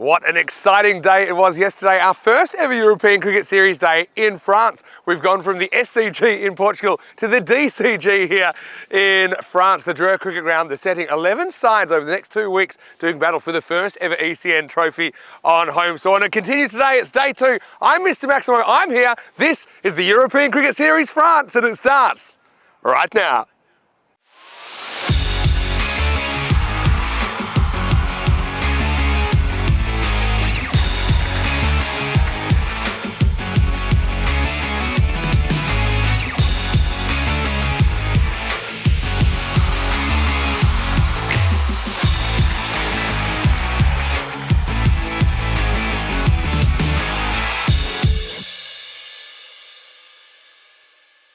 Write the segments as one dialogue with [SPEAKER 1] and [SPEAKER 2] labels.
[SPEAKER 1] What an exciting day it was yesterday, our first ever European Cricket Series day in France. We've gone from the SCG in Portugal to the DCG here in France, the Dre Cricket Ground. They're setting 11 sides over the next 2 weeks doing battle for the first ever ECN trophy on home soil. And it continues today, it's day 2. I'm Mr. Maximo, I'm here. This is the European Cricket Series France and it starts right now.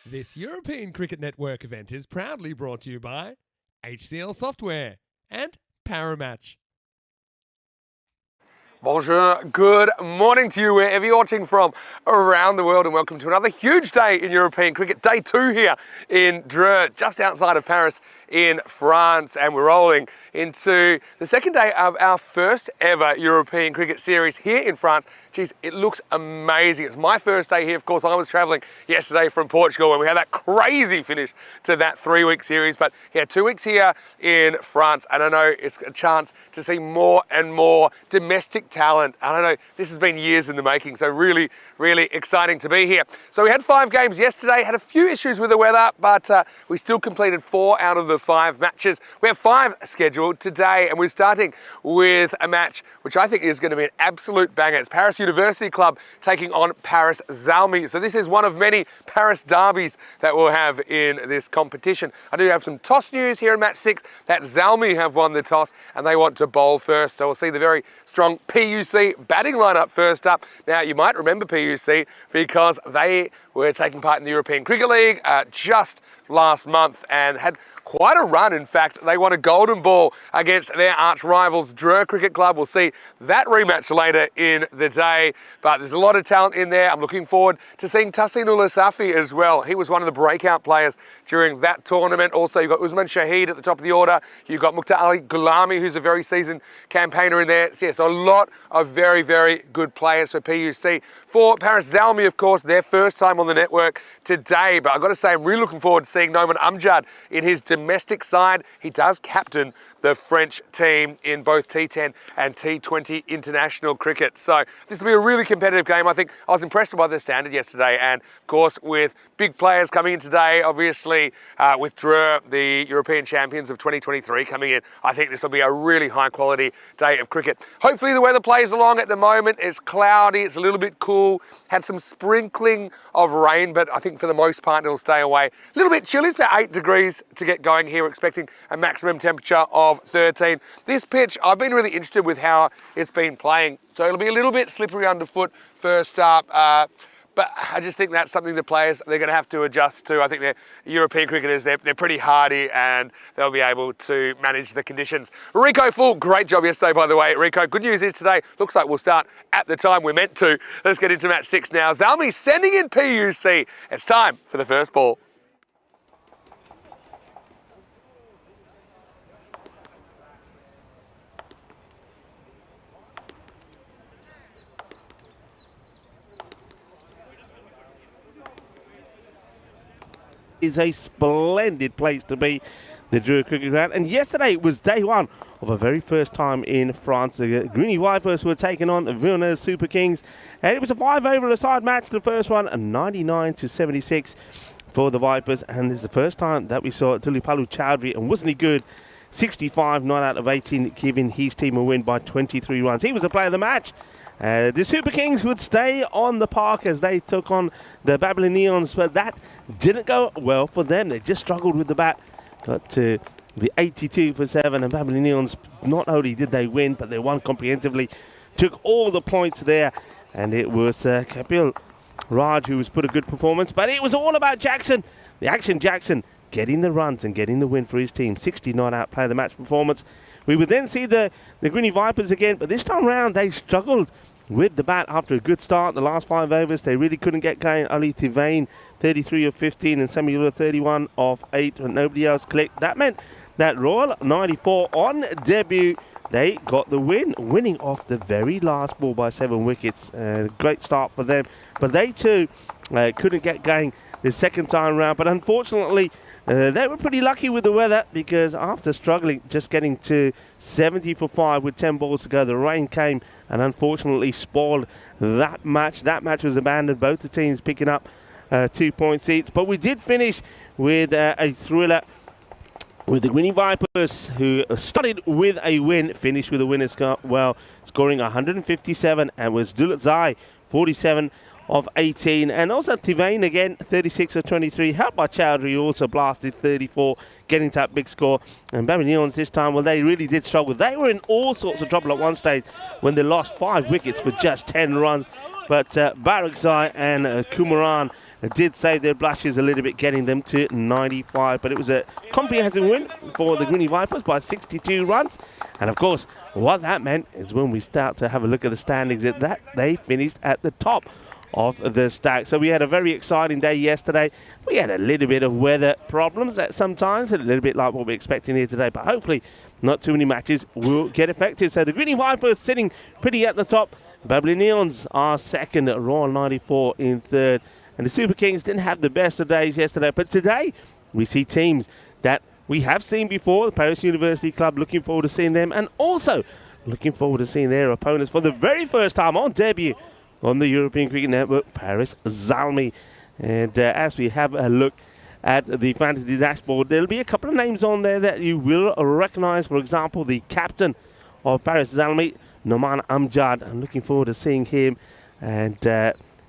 [SPEAKER 2] This European Cricket Network event is proudly brought to you by HCL Software and Paramatch.
[SPEAKER 1] Bonjour, good morning to you wherever you're watching from around the world and welcome to another huge day in European cricket. Day 2 here in Dreux, just outside of Paris in France, and we're rolling into the second day of our first ever European Cricket Series here in France. Geez, it looks amazing. It's my first day here. Of course, I was traveling yesterday from Portugal and we had that crazy finish to that 3-week series, but yeah, 2 weeks here in France, and I know it's a chance to see more and more domestic talent. I don't know, this has been years in the making, so really, really exciting to be here. So we had 5 games yesterday, had a few issues with the weather, but we still completed 4 out of the 5 matches. We have 5 scheduled today, and we're starting with a match which I think is going to be an absolute banger. It's Paris University Club taking on Paris Zalmi. So this is one of many Paris derbies that we'll have in this competition. I do have some toss news here in match 6 that Zalmi have won the toss and they want to bowl first. So we'll see the very strong PUC batting lineup first up. Now you might remember PUC because they were taking part in the European Cricket League just last month and had quite a run. In fact, they won a golden ball against their arch rivals, Dre Cricket Club. We'll see that rematch later in the day, but there's a lot of talent in there. I'm looking forward to seeing Tassin Safi as well. He was one of the breakout players during that tournament. Also, you've got Usman Shahid at the top of the order. You've got Mukhtar Ali Gulami, who's a very seasoned campaigner in there. So, yes, a lot of very, very good players for PUC. For Paris Zalmi, of course, their first time on the network today, but I've got to say, I'm really looking forward to seeing Noman Amjad in his domestic side. He does captain the French team in both T10 and T20 international cricket. So this will be a really competitive game. I think I was impressed by the standard yesterday, and of course with big players coming in today, obviously with Dreux, the European champions of 2023 coming in, I think this will be a really high quality day of cricket. Hopefully the weather plays along. At the moment it's cloudy, it's a little bit cool, had some sprinkling of rain, but I think for the most part it'll stay away. A little bit chilly, it's about 8 degrees to get going here. We're expecting a maximum temperature of 13. This pitch, I've been really interested with how it's been playing. So it'll be a little bit slippery underfoot first up, but I just think that's something the players, they're going to have to adjust to. I think they're European cricketers, they're pretty hardy and they'll be able to manage the conditions. Rico Full, great job yesterday, by the way. Rico, good news is today, looks like we'll start at the time we're meant to. Let's get into match 6 now. Zalmi sending in PUC. It's time for the first ball.
[SPEAKER 3] Is a splendid place to be, the Dre Cricket Ground. And yesterday was day 1 of a very first time in France. The Greeny Vipers were taking on the Villeneuve Super Kings, and it was a 5-over-a-side match. The first one, a 99-76 for the Vipers, and this is the first time that we saw Tulipalu Chowdhury, and wasn't he good? 65, 9 out of 18, giving his team a win by 23 runs. He was the player of the match. The Super Kings would stay on the park as they took on the Babylonians, but that didn't go well for them. They just struggled with the bat. Got to the 82 for 7, and Babylonians, not only did they win, but they won comprehensively. Took all the points there, and it was Kapil Raj who was put a good performance, but it was all about Jackson, the Action Jackson, getting the runs and getting the win for his team. 69 out player of the match performance. We would then see the Greeny Vipers again, but this time round they struggled with the bat after a good start. The last 5 overs, they really couldn't get going. Ali Thivain, 33 of 15, and Samuel 31 of 8, and nobody else clicked. That meant that Royal, 94 on debut, they got the win, winning off the very last ball by 7 wickets. Great start for them. But they too couldn't get going the second time round. But unfortunately, they were pretty lucky with the weather, because after struggling, just getting to 70 for 5 with 10 balls to go, the rain came and unfortunately spoiled that match. That match was abandoned, both the teams picking up 2 points each. But we did finish with a thriller with the Greeny Vipers, who started with a win, finished with a winner scoring 157, and was Dulat Zai, 47 of 18, and also T10 again, 36 of 23, helped by Chowdhury, who also blasted 34, getting to that big score. And Babylonians this time, well, they really did struggle. They were in all sorts of trouble at one stage when they lost 5 wickets for just 10 runs. But Barakzai and Kumaran did save their blushes a little bit, getting them to 95. But it was a comprehensive win for the Greeny Vipers by 62 runs. And of course, what that meant is when we start to have a look at the standings, that they finished at the top of the stack. So we had a very exciting day yesterday. We had a little bit of weather problems at sometimes, a little bit like what we're expecting here today, but hopefully not too many matches will get affected. So the Greeny Vipers sitting pretty at the top. Babylonians are second, Royal 94 in third. And the Super Kings didn't have the best of days yesterday, but today we see teams that we have seen before. The Paris University Club, looking forward to seeing them, and also looking forward to seeing their opponents for the very first time on debut on the European Cricket Network, Paris Zalmi. And as we have a look at the fantasy dashboard, there'll be a couple of names on there that you will recognize. For example, the captain of Paris Zalmi, Noman Amjad. I'm looking forward to seeing him. And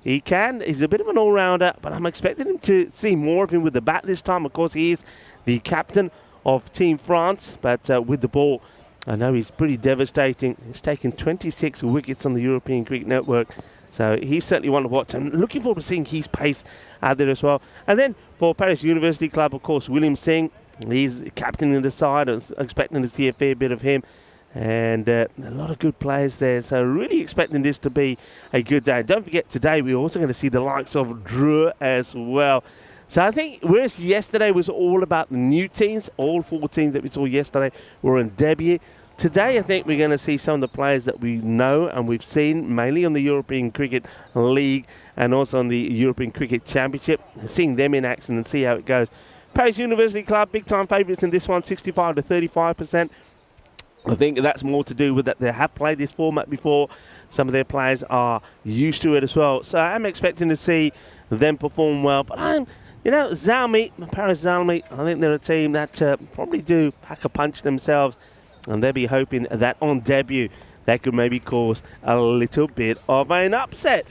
[SPEAKER 3] he's a bit of an all-rounder, but I'm expecting him to see more of him with the bat this time. Of course, he is the captain of Team France, but with the ball, I know he's pretty devastating. He's taken 26 wickets on the European Cricket Network. So he's certainly one to watch. I'm looking forward to seeing his pace out there as well. And then for Paris University Club, of course, William Singh. He's captain in the side. I was expecting to see a fair bit of him. And a lot of good players there. So really expecting this to be a good day. Don't forget, today we're also going to see the likes of Dre as well. So I think whereas yesterday was all about the new teams, all 4 teams that we saw yesterday were in debut. Today, I think we're going to see some of the players that we know and we've seen, mainly on the European Cricket League and also on the European Cricket Championship, seeing them in action and see how it goes. Paris University Club, big-time favourites in this one, 65 to 35%. I think that's more to do with that they have played this format before. Some of their players are used to it as well. So I'm expecting to see them perform well. But Zalmi, Paris Zalmi, I think they're a team that probably do pack a punch themselves. And they'll be hoping that on debut, that could maybe cause a little bit of an upset.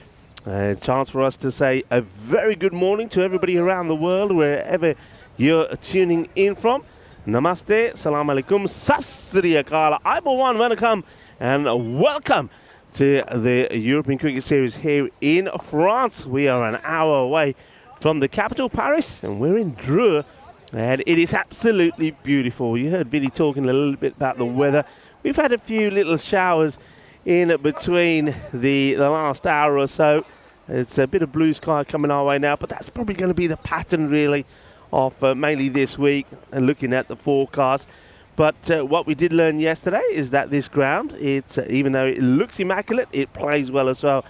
[SPEAKER 3] A chance for us to say a very good morning to everybody around the world, wherever you're tuning in from. Namaste, salam alaikum, sasri akala, aibawan, welcome, and welcome to the European Cricket Series here in France. We are an hour away from the capital, Paris, and we're in Dreux. And it is absolutely beautiful. You heard Vinny talking a little bit about the weather. We've had a few little showers in between the last hour or so. It's a bit of blue sky coming our way now, but that's probably going to be the pattern, really, of mainly this week and looking at the forecast. But what we did learn yesterday is that this ground, it's even though it looks immaculate, it plays well as well.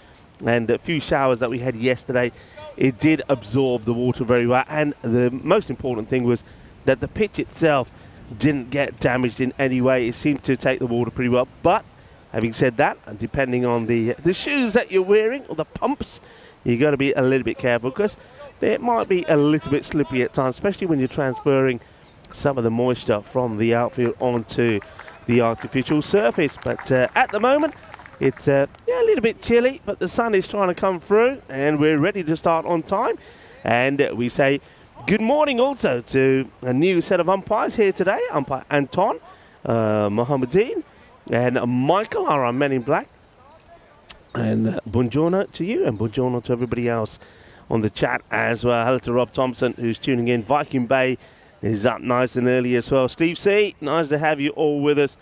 [SPEAKER 3] And a few showers that we had yesterday, it did absorb the water very well. And the most important thing was that the pitch itself didn't get damaged in any way. It seemed to take the water pretty well. But having said that, and depending on the shoes that you're wearing or the pumps, you got to be a little bit careful, because it might be a little bit slippery at times, especially when you're transferring some of the moisture from the outfield onto the artificial surface. But at the moment, it's a little bit chilly, but the sun is trying to come through, and we're ready to start on time. And we say good morning also to a new set of umpires here today. Umpire Anton, Mohammedine, and Michael are our men in black. And buongiorno to you, and buongiorno to everybody else on the chat as well. Hello to Rob Thompson, who's tuning in. Viking Bay is up nice and early as well. Steve C, nice to have you all with us.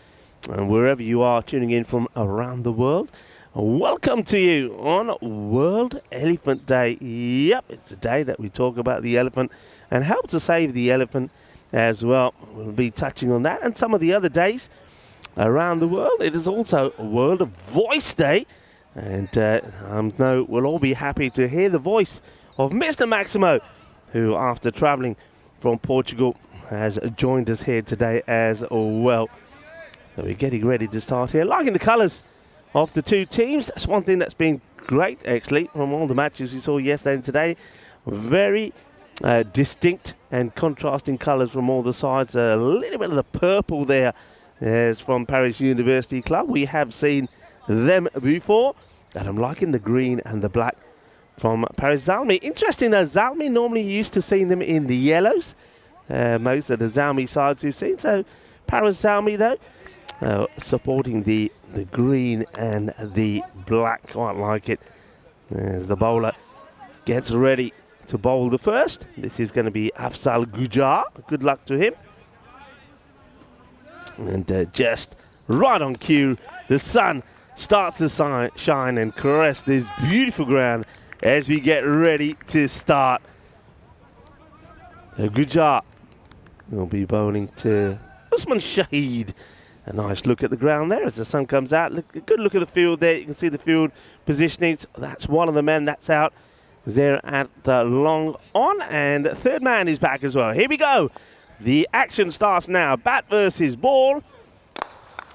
[SPEAKER 3] And wherever you are tuning in from around the world, welcome to you on World Elephant Day. Yep, it's a day that we talk about the elephant and help to save the elephant as well. We'll be touching on that and some of the other days around the world. It is also World Voice Day, and I know we'll all be happy to hear the voice of Mr. Maximo, who after travelling from Portugal has joined us here today as well. So we're getting ready to start here. Liking the colours of the two teams. That's one thing that's been great actually from all the matches we saw yesterday and today. Very distinct and contrasting colours from all the sides. A little bit of the purple there is from Paris University Club. We have seen them before, and I'm liking the green and the black from Paris Zalmi. Interesting though, Zalmi normally used to seeing them in the yellows. Most of the Zalmi sides we've seen. So Paris Zalmi though, supporting the green and the black. Quite like it. As the bowler gets ready to bowl the first. This is going to be Afzal Gujar. Good luck to him. And just right on cue, the sun starts to shine and caress this beautiful ground as we get ready to start. So Gujar will be bowling to Usman Shahid. A nice look at the ground there as the sun comes out. Good look at the field there. You can see the field positioning. That's one of the men that's out there at long on. And third man is back as well. Here we go. The action starts now. Bat versus ball.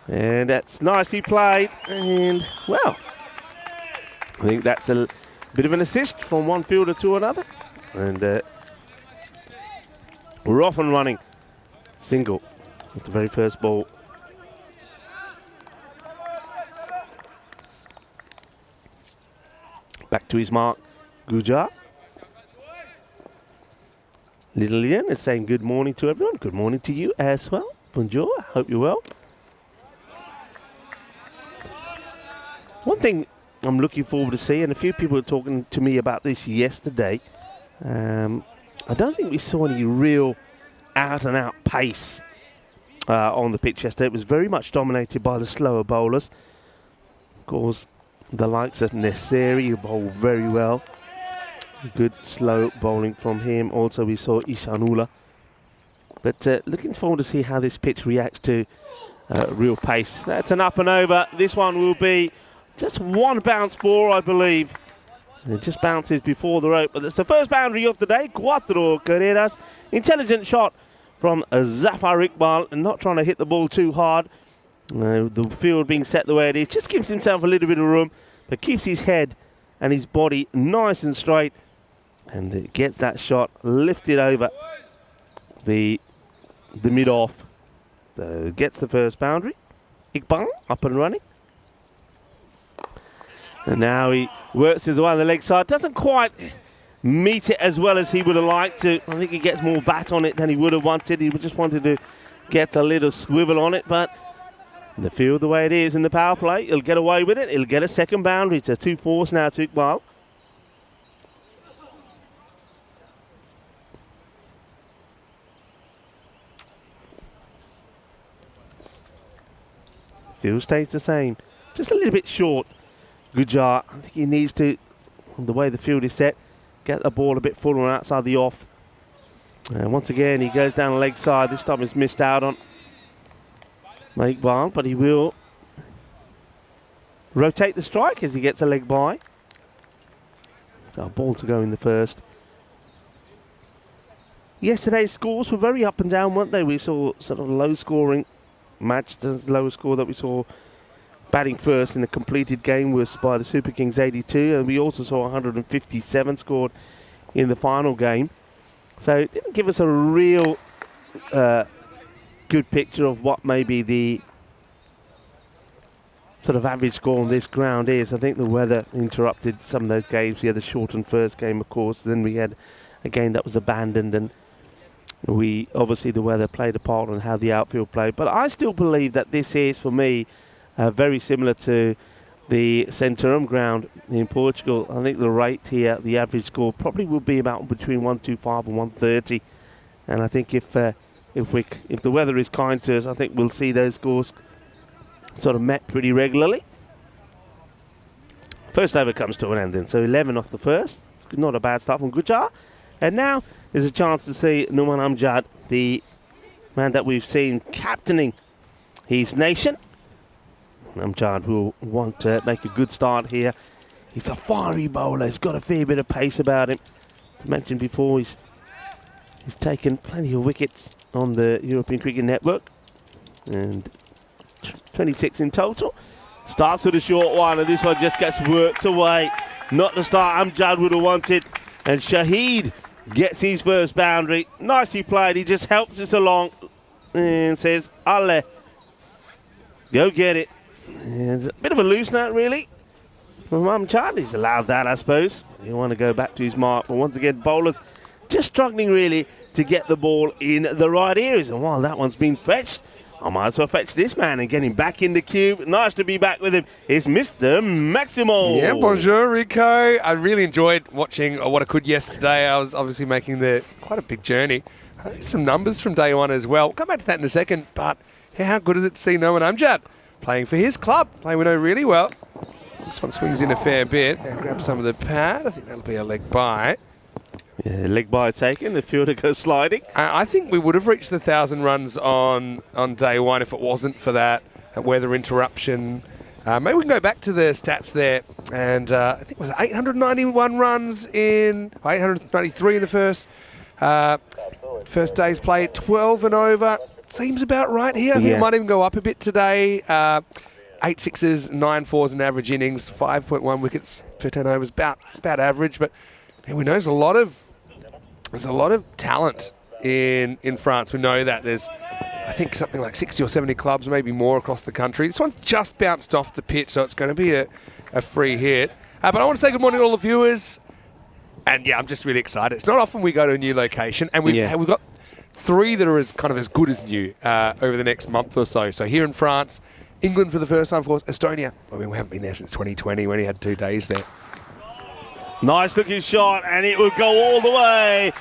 [SPEAKER 3] And that's nicely played. And, well, I think that's a bit of an assist from one fielder to another. And we're off and running. Single with the very first ball. Back to his mark, Gujar. Little Ian is saying good morning to everyone. Good morning to you as well. Bonjour, I hope you're well. One thing I'm looking forward to see, and a few people were talking to me about this yesterday, I don't think we saw any real out-and-out pace on the pitch yesterday. It was very much dominated by the slower bowlers. Of course, the likes of Neseri, who bowl very well. Good slow bowling from him. Also, we saw Ishanula. But looking forward to see how this pitch reacts to real pace. That's an up and over. This one will be just one bounce for, I believe. It just bounces before the rope. But that's the first boundary of the day. Cuatro carreras. Intelligent shot from Zafar Iqbal. And not trying to hit the ball too hard. The field being set the way it is. Just gives himself a little bit of room. But keeps his head and his body nice and straight. And it gets that shot lifted over the mid-off. So gets the first boundary. Iqbal up and running. And now he works his way on the leg side. Doesn't quite meet it as well as he would have liked to. I think he gets more bat on it than he would have wanted. He just wanted to get a little swivel on it. But the field the way it is in the power play, he'll get away with it. He'll get a second boundary. It's a 2-4 now to Iqbal. Field stays the same. Just a little bit short. Gujar, I think he needs to, the way the field is set, get the ball a bit fuller outside the off. And once again, he goes down the leg side. This time he's missed out on Iqbal, but he will rotate the strike as he gets a leg by. So a ball to go in the first. Yesterday's scores were very up and down, weren't they? We saw sort of low scoring match. The lowest score that we saw batting first in the completed game was by the Super Kings 82, and we also saw 157 scored in the final game. So it didn't give us a real good picture of what maybe the sort of average score on this ground is. I think the weather interrupted some of those games. We had the shortened first game, of course. Then we had a game that was abandoned, and we obviously the weather played a part on how the outfield played. But I still believe that this is, for me, very similar to the Centurum ground in Portugal. I think the rate here, the average score, probably will be about between 125 and 130. And I think if the weather is kind to us, I think we'll see those scores sort of met pretty regularly. First over comes to an end then. So 11 off the first. Not a bad start from Gujar. And now there's a chance to see Numan Amjad, the man that we've seen captaining his nation. Amjad will want to make a good start here. He's a fiery bowler. He's got a fair bit of pace about him. As mentioned before, he's taken plenty of wickets on the European Cricket Network. And 26 in total. Starts with a short one, and this one just gets worked away. Not the start Amjad would have wanted. And Shahid gets his first boundary. Nicely played. He just helps us along and says, "Ale, go get it." And a bit of a loose note, really. Well, Amjad, he's allowed that, I suppose. He'll want to go back to his mark. But once again, bowlers just struggling, really, to get the ball in the right areas. And while that one's been fetched, I might as well fetch this man and get him back in the cube. Nice to be back with him. It's Mr. Maximo.
[SPEAKER 1] Yeah, bonjour, Rico. I really enjoyed watching what I could yesterday. I was obviously making quite a big journey. Some numbers from day one as well. We'll come back to that in a second, but yeah, how good is it to see Noman Amjad playing for his club, playing we know really well. This one swings in a fair bit. And grab some of the pad. I think that'll be a leg by.
[SPEAKER 3] Yeah, leg by taken. The fielder goes sliding.
[SPEAKER 1] I think we would have reached the 1,000 runs on day one if it wasn't for that weather interruption. Maybe we can go back to the stats there. And I think it was 891 runs 893 in the first day's play. 12 and over. Seems about right here. I think it might even go up a bit today. 8 sixes, 9 fours in average innings, 5.1 wickets for 10 overs, about average. But we know there's a lot of talent in France. We know that there's, I think, something like 60 or 70 clubs, maybe more across the country. This one just bounced off the pitch, so it's going to be a free hit. But I want to say good morning to all the viewers. And yeah, I'm just really excited. It's not often we go to a new location, and we've got 3 that are as good as new over the next month or so. So here in France, England for the first time, of course, Estonia. I mean, we haven't been there since 2020 when he had 2 days there.
[SPEAKER 3] Nice looking shot, and it will go all the way.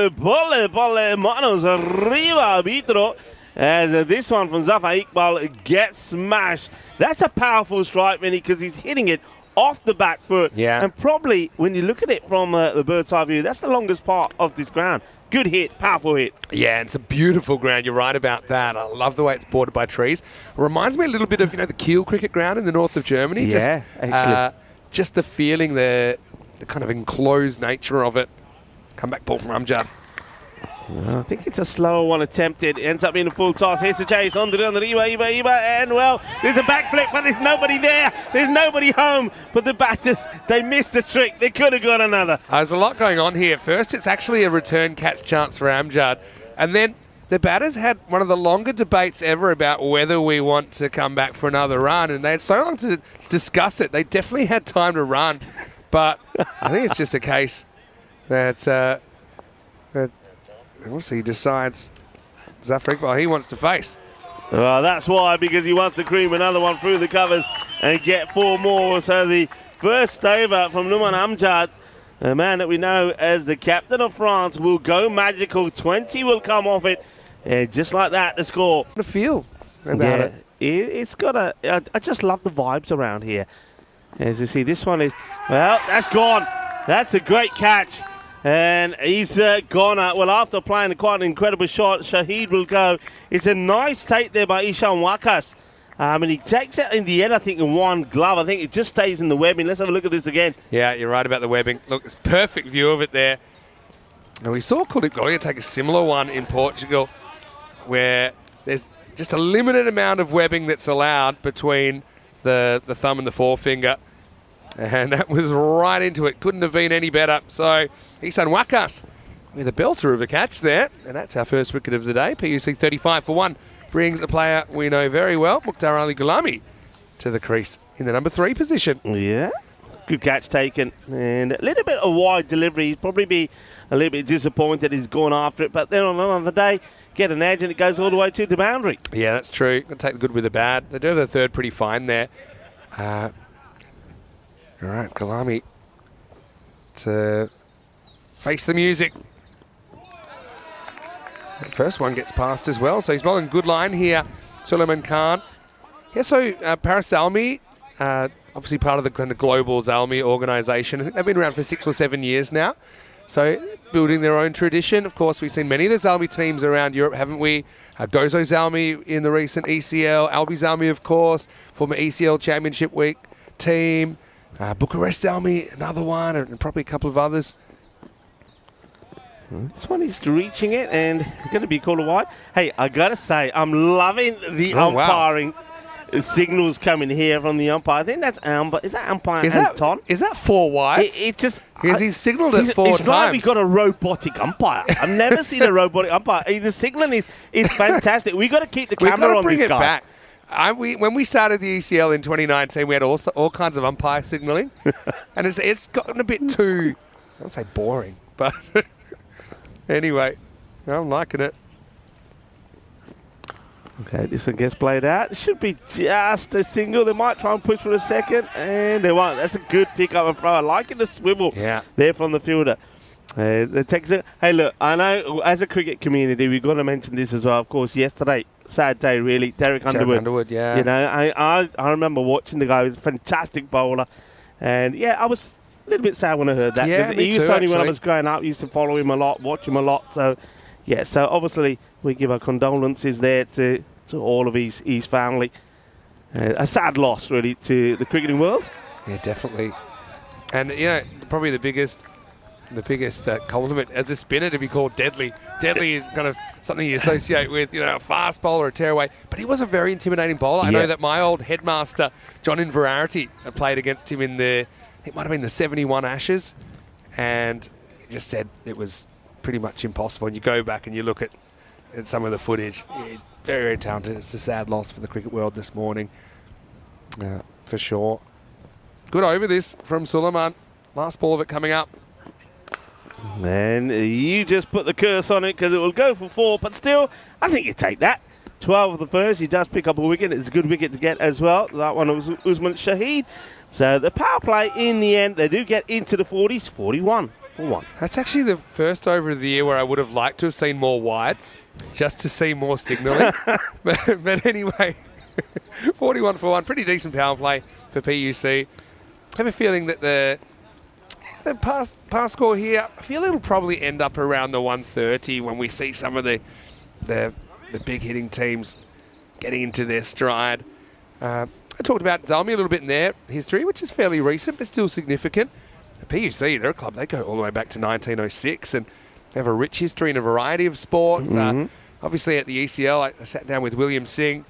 [SPEAKER 3] Bolle, manos arriba, arbitro. As this one from Zafar Iqbal gets smashed. That's a powerful strike, Vinny, because he's hitting it off the back foot.
[SPEAKER 1] Yeah.
[SPEAKER 3] And probably, when you look at it from the bird's eye view, that's the longest part of this ground. Good hit, powerful hit.
[SPEAKER 1] Yeah, and it's a beautiful ground. You're right about that. I love the way it's bordered by trees. It reminds me a little bit of, the Kiel cricket ground in the north of Germany.
[SPEAKER 3] Yeah, actually.
[SPEAKER 1] Just the feeling, the kind of enclosed nature of it. Come back ball from Amjad.
[SPEAKER 3] I think it's a slower one attempted. Ends up being a full toss. Here's the chase. On the Iba. And, well, there's a backflip, but there's nobody there. There's nobody home. But the batters, they missed the trick. They could have got another.
[SPEAKER 1] There's a lot going on here. First, it's actually a return catch chance for Amjad. And then the batters had one of the longer debates ever about whether we want to come back for another run. And they had so long to discuss it. They definitely had time to run. But I think it's just a case that he decides Zafar Iqbal he wants to face.
[SPEAKER 3] Well, that's why, because he wants to cream another one through the covers and get 4 more. So the first over from Noman Amjad, the man that we know as the captain of France, will go magical. 20 will come off it. Just like that, the score.
[SPEAKER 1] What a feel about it.
[SPEAKER 3] It's got I just love the vibes around here. As you see, this one is, well, that's gone. That's a great catch. And he's gone. Well, after playing quite an incredible shot, Shahid will go. It's a nice take there by Ishan Wakas. And he takes it in the end, I think, in one glove. I think it just stays in the webbing. Let's have a look at this again.
[SPEAKER 1] Yeah, you're right about the webbing. Look, it's perfect view of it there. And we saw Kulip Golia take a similar one in Portugal, where there's just a limited amount of webbing that's allowed between the thumb and the forefinger. And that was right into it. Couldn't have been any better. So, Ihsan Wakas with a belter of a catch there. And that's our first wicket of the day. PUC 35 for 1 brings a player we know very well, Mukhtar Ali Gulami, to the crease in the number 3 position.
[SPEAKER 3] Yeah, good catch taken. And a little bit of wide delivery. He'd probably be a little bit disappointed he's gone after it. But then on another day, get an edge and it goes all the way to the boundary.
[SPEAKER 1] Yeah, that's true. Gonna take the good with the bad. They do have the third pretty fine there. All right, Gulami to face the music. The first one gets past as well, so he's bowling good line here, Suleiman Khan. Yeah, so Paris Zalmi, obviously part of the kind of global Zalmi organisation. I think they've been around for 6 or 7 years now. So building their own tradition. Of course, we've seen many of the Zalmi teams around Europe, haven't we? Gozo Zalmi in the recent ECL, Albi Zalmi, of course, former ECL Championship Week team, Bucharest Zalmi, another one, and probably a couple of others.
[SPEAKER 3] This one is reaching it and going to be called a wide. Hey, I got to say, I'm loving the umpiring signals coming here from the umpire. I think that's is that umpire Anton?
[SPEAKER 1] Is that 4 wides?
[SPEAKER 3] It just...
[SPEAKER 1] Because he's signalled it 4 times.
[SPEAKER 3] It's like we got a robotic umpire. I've never seen a robotic umpire. The signalling is fantastic. We've got to keep the camera on this guy.
[SPEAKER 1] We've got to bring it back. When we started the ECL in 2019, we had all kinds of umpire signalling. And it's gotten a bit too, I won't say boring, but anyway, I'm liking it.
[SPEAKER 3] Okay, this one gets played out. It should be just a single. They might try and push for a second, and they won't. That's a good pick up and throw. I like the swivel there from the fielder. The takes it. Hey, look, I know as a cricket community, we've got to mention this as well. Of course, yesterday, sad day, really. Derek Underwood,
[SPEAKER 1] yeah.
[SPEAKER 3] You know, I remember watching the guy. He was a fantastic bowler, and yeah, I was a little bit sad when I heard that.
[SPEAKER 1] Yeah,
[SPEAKER 3] he was only when I was growing up. I used to follow him a lot, watch him a lot. So, yeah, so obviously we give our condolences there to all of his family. A sad loss, really, to the cricketing world.
[SPEAKER 1] Yeah, definitely. And, you know, probably the biggest compliment as a spinner to be called deadly. Deadly is kind of something you associate with, you know, a fast bowler, a tearaway. But he was a very intimidating bowler. I know that my old headmaster, John Inverarity, played against him in it might have been the 71 Ashes. And he just said it was pretty much impossible. And you go back and you look at some of the footage. Very, very talented. It's a sad loss for the cricket world this morning, for sure. Good over this from Suleiman. Last ball of it coming up.
[SPEAKER 3] And you just put the curse on it because it will go for 4, but still, I think you take that. 12 of the first, he does pick up a wicket. It's a good wicket to get as well. That one was Usman Shahid. So the power play in the end, they do get into the 40s, 41 for 1.
[SPEAKER 1] That's actually the first over of the year where I would have liked to have seen more wides, just to see more signalling. but anyway, 41 for 1, pretty decent power play for PUC. I have a feeling that the pass score here, I feel it'll probably end up around the 130 when we see some of the big hitting teams getting into their stride. I talked about Zalmi a little bit in their history, which is fairly recent but still significant. PUC, they're a club, they go all the way back to 1906 and they have a rich history in a variety of sports. Obviously at the ECL, I sat down with William Singh,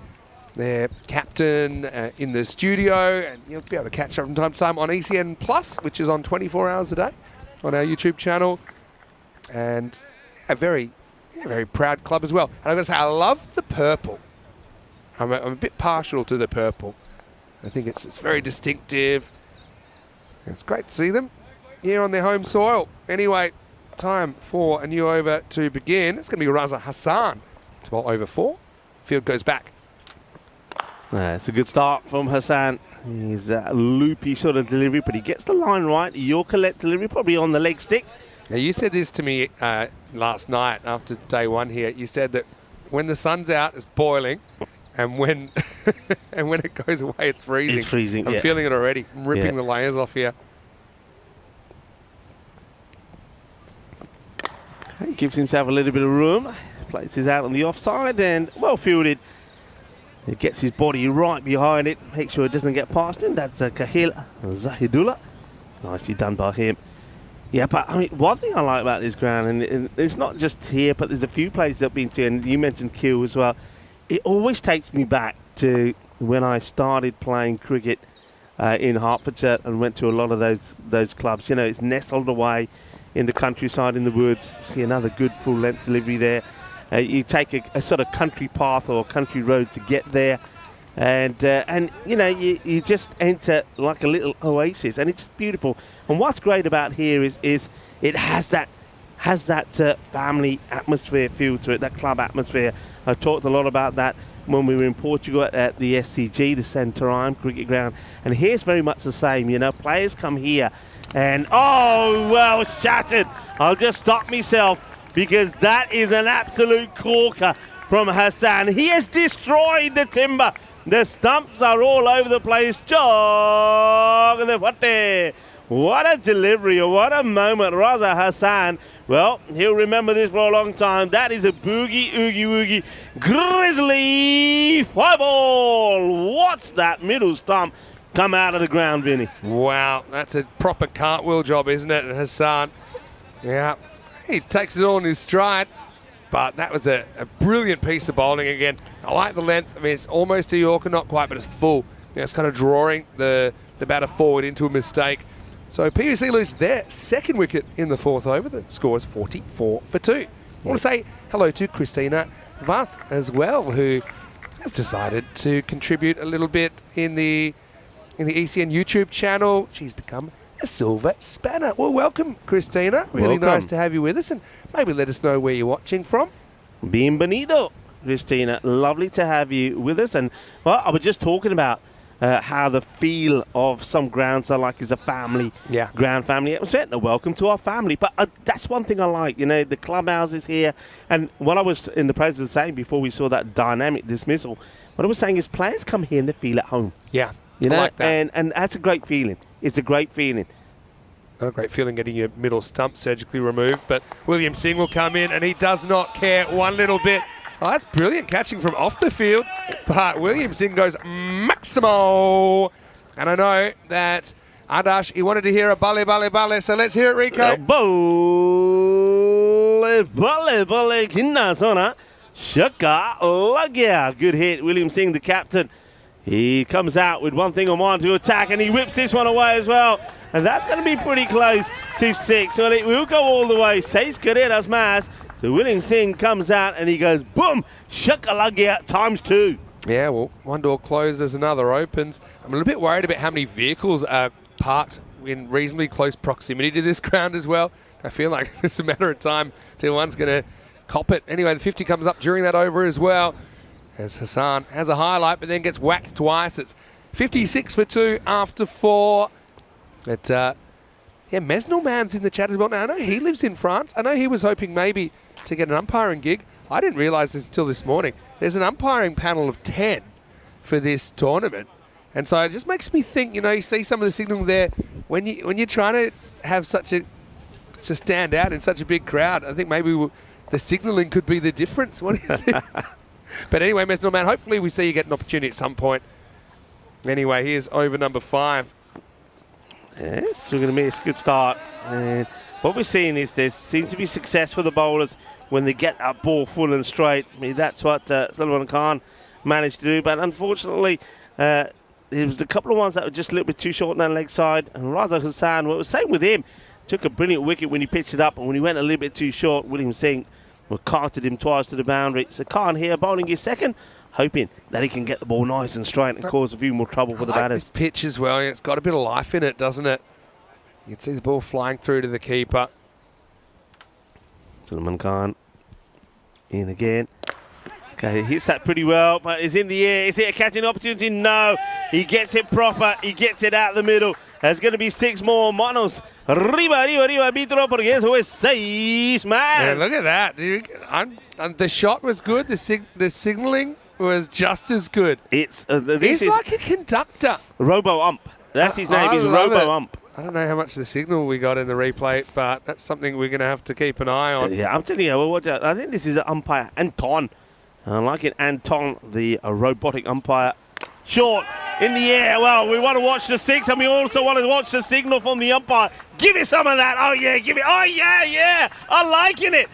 [SPEAKER 1] their captain, in the studio, and you'll be able to catch up from time to time on ECN Plus, which is on 24 hours a day on our YouTube channel. And a very proud club as well. And I've got to say, I love the purple. I'm a bit partial to the purple. I think it's very distinctive. It's great to see them here on their home soil. Anyway, time for a new over to begin. It's going to be Raza Hassan to bowl over 4. Field goes back.
[SPEAKER 3] It's a good start from Hassan. He's a loopy sort of delivery, but he gets the line right. Yorker let delivery, probably on the leg stick.
[SPEAKER 1] Now, you said this to me last night after day 1 here. You said that when the sun's out, it's boiling, and when when it goes away, it's freezing.
[SPEAKER 3] It's freezing,
[SPEAKER 1] I'm feeling it already. I'm ripping the layers off here.
[SPEAKER 3] He gives himself a little bit of room. Places out on the offside and well fielded. He gets his body right behind it. Make sure it doesn't get past him. That's Kahil Zahidullah. Nicely done by him. Yeah, but I mean, one thing I like about this ground, and it's not just here, but there's a few places I've been to, and you mentioned Kew as well. It always takes me back to when I started playing cricket in Hertfordshire and went to a lot of those clubs. You know, it's nestled away in the countryside, in the woods. See another good full-length delivery there. You take a sort of country path or country road to get there, and you know you just enter like a little oasis, and it's beautiful. And what's great about here is it has that family atmosphere feel to it, that club atmosphere. I talked a lot about that when we were in Portugal at the SCG, the Santarém cricket ground, and here's very much the same. You know, players come here, and oh well, shattered. I'll just stop myself, because that is an absolute corker from Hassan. He has destroyed the timber. The stumps are all over the place. What a delivery, what a moment. Raza Hassan, well, he'll remember this for a long time. That is a boogie, oogie, woogie, grizzly fly ball. What's that middle stump come out of the ground, Vinny?
[SPEAKER 1] Wow, that's a proper cartwheel job, isn't it, Hassan? Yeah, he takes it all in his stride. But that was a brilliant piece of bowling again. I like the length. I mean, it's almost a Yorker, not quite, but it's full. You know, it's kind of drawing the batter forward into a mistake. So PVC lose their second wicket in the fourth over. The score is 44 for 2. I want to say hello to Christina Vass as well, who has decided to contribute a little bit in the ECN YouTube channel. She's become a silver spanner. Well, welcome, Christina. Really nice to have you with us, and maybe let us know where you're watching from.
[SPEAKER 3] Bienvenido, Christina. Lovely to have you with us. And, well, I was just talking about how the feel of some grounds are like as a family, ground family. It was welcome to our family. But that's one thing I like, you know, the clubhouse is here. And what I was in the process of saying before we saw that dynamic dismissal, what I was saying is players come here and they feel at home.
[SPEAKER 1] Yeah,
[SPEAKER 3] you know,
[SPEAKER 1] I like that.
[SPEAKER 3] And that's a great feeling. It's a great feeling.
[SPEAKER 1] Not a great feeling getting your middle stump surgically removed, but William Singh will come in and he does not care one little bit. Oh, that's brilliant catching from off the field, but William Singh goes Maximo. And I know that Adash, he wanted to hear a balle, balle, balle, so let's hear it, Rico.
[SPEAKER 3] Balle, balle, balle, kinna sona. Shaka, lagya. Good hit, William Singh, the captain. He comes out with one thing on mind to attack, and he whips this one away as well. And that's going to be pretty close to 6. Well, it will go all the way. 6 carreras más. So William Singh comes out and he goes, boom, shakalagia times 2.
[SPEAKER 1] Yeah, well, one door closes, another opens. I'm a little bit worried about how many vehicles are parked in reasonably close proximity to this ground as well. I feel like it's a matter of time till one's going to cop it. Anyway, the 50 comes up during that over as well, as Hassan has a highlight, but then gets whacked twice. It's 56 for 2 after 4. But, yeah, Mesnil Man's in the chat as well. Now, I know he lives in France. I know he was hoping maybe to get an umpiring gig. I didn't realise this until this morning. There's an umpiring panel of 10 for this tournament. And so it just makes me think, you know, you see some of the signalling there. When you're trying to have to stand out in such a big crowd, I think maybe the signalling could be the difference. What do you think? But anyway, Mesnil Man, hopefully we see you get an opportunity at some point. Anyway, here's over number 5.
[SPEAKER 3] Yes, we're going to miss. Good start. And what we're seeing is there seems to be success for the bowlers when they get that ball full and straight. I mean, that's what Sullivan Khan managed to do. But unfortunately, there was a couple of ones that were just a little bit too short on that leg side. And Raza Hassan, well, it was same with him. Took a brilliant wicket when he pitched it up. And when he went a little bit too short, William Singh carted him twice to the boundary. So Khan here bowling his second, hoping that he can get the ball nice and straight and cause a few more trouble for the batters.
[SPEAKER 1] This pitch as well, it's got a bit of life in it, doesn't it? You can see the ball flying through to the keeper.
[SPEAKER 3] Sullivan Khan in again. Okay, he hits that pretty well, but it's in the air. Is it a catching opportunity? No. He gets it proper. He gets it out the middle. There's going to be 6 more. Manos. Arriba, arriba, arriba, vitro, porque eso es 6 más.
[SPEAKER 1] Yeah, look at that. The shot was good. The signalling was just as good.
[SPEAKER 3] He's
[SPEAKER 1] like a conductor.
[SPEAKER 3] Robo-ump. That's his name. He's Robo-ump.
[SPEAKER 1] I don't know how much the signal we got in the replay, but that's something we're going to have to keep an eye on.
[SPEAKER 3] Yeah, I'm telling you, I think this is an umpire, Anton. I like it, Anton, the robotic umpire. Short, in the air. Well, we want to watch the 6, and we also want to watch the signal from the umpire. Give me some of that. Oh, yeah, give it. Oh, yeah, yeah. I'm liking it.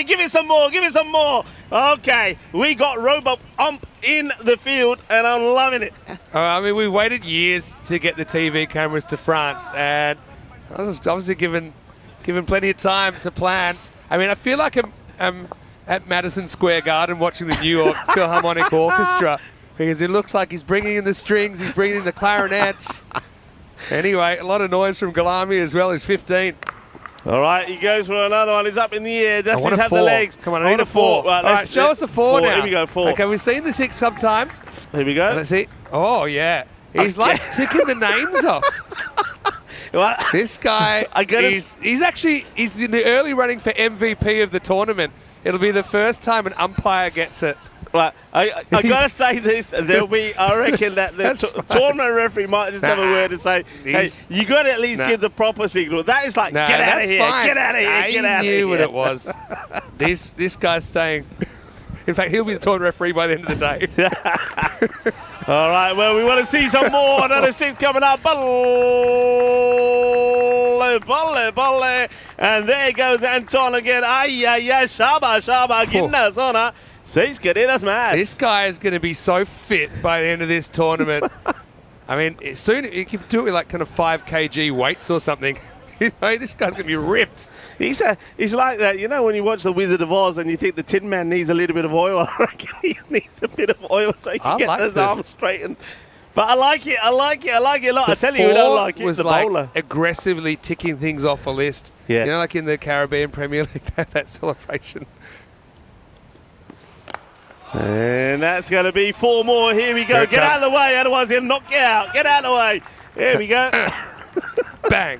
[SPEAKER 3] Give it some more. Give it some more. Okay, we got robo-ump in the field, and I'm loving it.
[SPEAKER 1] I mean, we waited years to get the TV cameras to France, and I was obviously given plenty of time to plan. I mean, I feel like I'm at Madison Square Garden watching the New York Philharmonic Orchestra, because it looks like he's bringing in the strings, he's bringing in the clarinets. Anyway, a lot of noise from Galami as well. He's 15.
[SPEAKER 3] All right, he goes for another one. He's up in the air. Does he have
[SPEAKER 1] 4.
[SPEAKER 3] the legs?
[SPEAKER 1] Come on, I need a 4.
[SPEAKER 3] Right,
[SPEAKER 1] all right, show us the 4 now.
[SPEAKER 3] Here we go, 4.
[SPEAKER 1] Okay, we've seen the 6 sometimes.
[SPEAKER 3] Here we go.
[SPEAKER 1] Let's see. Oh, yeah. He's like ticking the names off.
[SPEAKER 3] What?
[SPEAKER 1] This guy, he's in the early running for MVP of the tournament. It'll be the first time an umpire gets it.
[SPEAKER 3] Right, I gotta say this. There'll be, I reckon that the tournament referee might just have a word to say, hey, you got to at least give the proper signal. That is like, get out of here, get out of here, get out of here.
[SPEAKER 1] I knew what it was. This guy's staying. In fact, he'll be the tournament referee by the end of the day.
[SPEAKER 3] All right, well, we want to see some more. Another 6 coming up. Bolle, bolle, bolle. And there goes Anton again. Ay, ay, ay, shaba, shaba, ginna, zona. Seis queridas más.
[SPEAKER 1] This guy is going to be so fit by the end of this tournament. I mean, soon he can do it with like kind of 5 kg weights or something. You know, this guy's going to be ripped.
[SPEAKER 3] He's like that, you know, when you watch The Wizard of Oz and you think the Tin Man needs a little bit of oil. I reckon he needs a bit of oil so he can get his arms straightened. But I like it a lot. I tell you who don't like it,
[SPEAKER 1] was
[SPEAKER 3] the
[SPEAKER 1] like
[SPEAKER 3] bowler.
[SPEAKER 1] aggressively ticking things off a list.
[SPEAKER 3] Yeah.
[SPEAKER 1] You know, like in the Caribbean Premier League, that celebration.
[SPEAKER 3] And that's going to be 4 more. Here we go. Get out of the way, otherwise he'll knock you out. Get out of the way. Here we go.
[SPEAKER 1] Bang.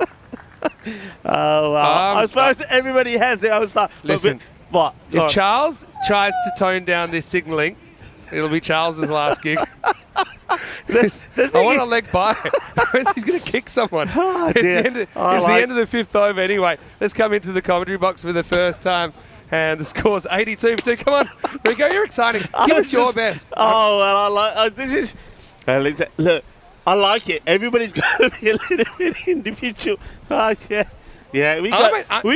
[SPEAKER 3] Oh, well. I suppose everybody has their own stuff.
[SPEAKER 1] Listen,
[SPEAKER 3] what?
[SPEAKER 1] If Charles tries to tone down this signalling, it'll be Charles's last gig. I want a leg by. He's going to kick someone.
[SPEAKER 3] Oh,
[SPEAKER 1] it's the end of the 5th over anyway. Let's come into the commentary box for the first time. And the score's 82-2. Come on, Rico, you're exciting. Give us your best.
[SPEAKER 3] Oh, well, I like this is. Look, I like it. Everybody's got to be a little bit individual. Yeah. We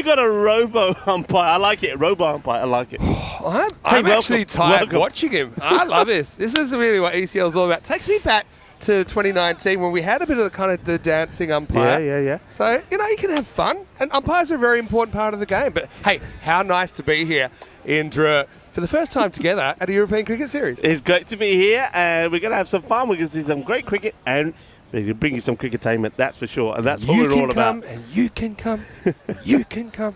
[SPEAKER 3] got a robo umpire. I like it. Robo umpire. I like it.
[SPEAKER 1] I'm actually tired watching him. I love this. This is really what ECL is all about. Takes me back to 2019 when we had a bit of the kind of the dancing umpire.
[SPEAKER 3] Yeah.
[SPEAKER 1] So, you know, you can have fun. And umpires are a very important part of the game. But, hey, how nice to be here in Dre for the first time together at a European Cricket Series.
[SPEAKER 3] It's great to be here, and we're going to have some fun. We're going to see some great cricket, and we're going to bring you some cricketainment, that's for sure. And that's what we're all about.
[SPEAKER 1] And you can come. You can come.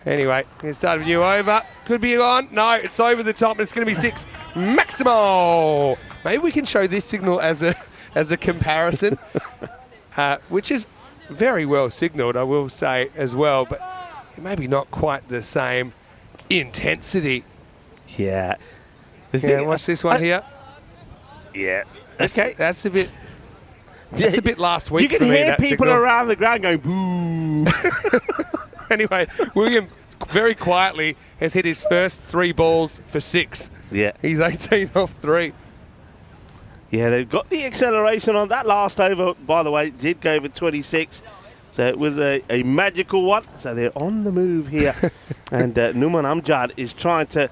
[SPEAKER 1] Anyway, let's start with you over. Could be on. No, it's over the top. It's going to be 6. Maximo. Maybe we can show this signal as a comparison, which is very well signalled, I will say as well, but maybe not quite the same intensity.
[SPEAKER 3] Yeah.
[SPEAKER 1] Watch this one here.
[SPEAKER 3] Yeah.
[SPEAKER 1] Okay. That's a bit. That's a bit last week.
[SPEAKER 3] You can hear people around the ground going boo.
[SPEAKER 1] Anyway, William very quietly has hit his first 3 balls for 6.
[SPEAKER 3] Yeah.
[SPEAKER 1] He's 18 off 3.
[SPEAKER 3] Yeah, they've got the acceleration on that last over, by the way, did go over 26. So it was a magical one. So they're on the move here. And Numan Amjad is trying to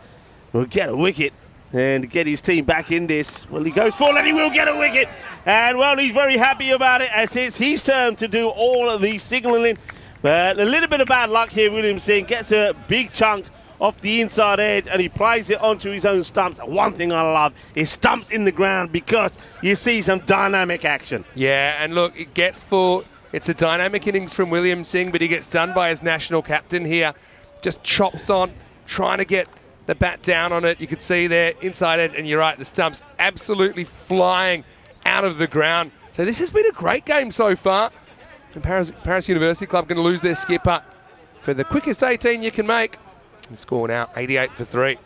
[SPEAKER 3] get a wicket and get his team back in this. Well, he goes forward and he will get a wicket. And, well, he's very happy about it as it's his turn to do all of the signalling. But a little bit of bad luck here, William Singh gets a big chunk off the inside edge and he plays it onto his own stumps. One thing I love is stumps in the ground because you see some dynamic action.
[SPEAKER 1] Yeah, and look, it gets full. It's a dynamic innings from William Singh, but he gets done by his national captain here. Just chops on, trying to get the bat down on it. You could see there, inside edge, and you're right, the stumps absolutely flying out of the ground. So this has been a great game so far. And Paris University Club going to lose their skipper for the quickest 18 you can make. And score now 88 for 3.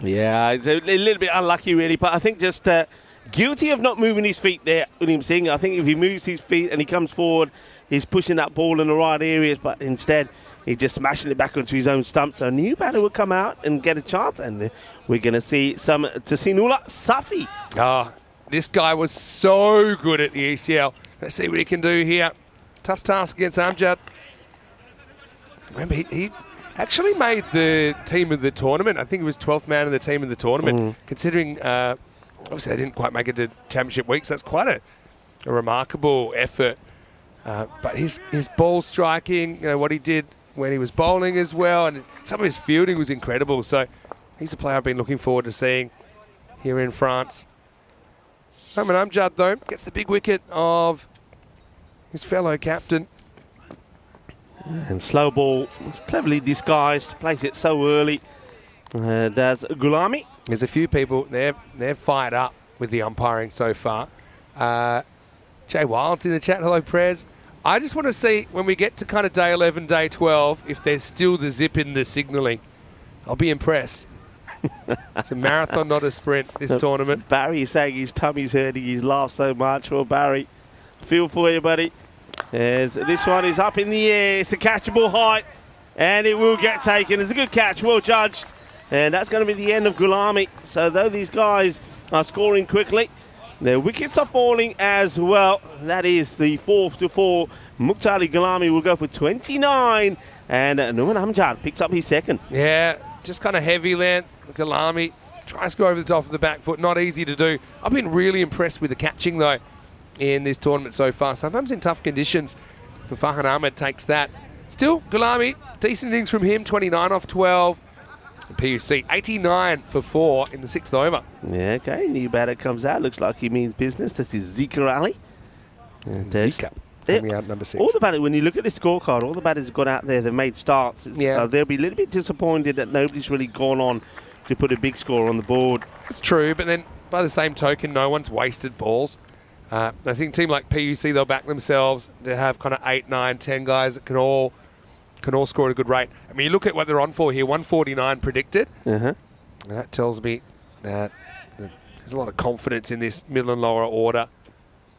[SPEAKER 3] Yeah, it's a little bit unlucky really, but I think just guilty of not moving his feet there, William Singh. I think if he moves his feet and he comes forward, he's pushing that ball in the right areas, but instead he's just smashing it back onto his own stump. So a new batter will come out and get a chance, and we're going to see some Tasinullah Safi.
[SPEAKER 1] Oh, this guy was so good at the ECL. Let's see what he can do here. Tough task against Amjad. Remember, he actually made the team of the tournament. I think he was 12th man of the team of the tournament, considering obviously they didn't quite make it to championship week, so that's quite a remarkable effort. But his ball striking, you know, what he did when he was bowling as well, and some of his fielding was incredible. So he's a player I've been looking forward to seeing here in France. Mohamed Amjad, though, gets the big wicket of his fellow captain.
[SPEAKER 3] And slow ball was cleverly disguised, plays it so early. Does Gulami.
[SPEAKER 1] There's a few people, they're fired up with the umpiring so far. Jay Wild's in the chat. Hello, Prez. I just want to see when we get to kind of day 11, day 12, if there's still the zip in the signalling. I'll be impressed.
[SPEAKER 2] It's a marathon, not a sprint, this tournament.
[SPEAKER 3] Barry is saying his tummy's hurting. He's laughed so much. Well, Barry, feel for you, buddy. As this one is up in the air. It's a catchable height, and it will get taken. It's a good catch, well judged. And that's going to be the end of Gulami. So though these guys are scoring quickly, their wickets are falling as well. That is the 4th to 4. Muqtadi Gulami will go for 29. And Numan Amjad picks up his second.
[SPEAKER 2] Yeah, just kind of heavy length. Gulami tries to go over the top of the back foot. Not easy to do. I've been really impressed with the catching, though, in this tournament so far. Sometimes in tough conditions. Farhan Ahmed takes that. Still, Gulami, decent innings from him. 29 off 12. PUC 89 for 4 in the 6th over.
[SPEAKER 3] Yeah, okay. New batter comes out. Looks like he means business. This is Zika Ali.
[SPEAKER 2] Zika coming out number 6.
[SPEAKER 3] All the batters, when you look at this scorecard, all the batters have got out there. They've made starts. They'll be a little bit disappointed that nobody's really gone on to put a big score on the board.
[SPEAKER 2] It's true, but then by the same token, no one's wasted balls. I think a team like PUC, they'll back themselves to have kind of 8, 9, 10 guys that can all score at a good rate. I mean, you look at what they're on for here, 149 predicted. That tells me that there's a lot of confidence in this middle and lower order.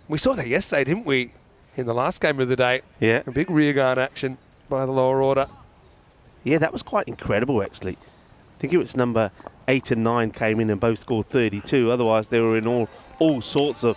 [SPEAKER 2] We saw that yesterday, didn't we, in the last game of the day?
[SPEAKER 3] Yeah.
[SPEAKER 2] A big rearguard action by the lower order.
[SPEAKER 3] Yeah, that was quite incredible, actually. I think it was number 8 and 9 came in and both scored 32. Otherwise, they were in all sorts of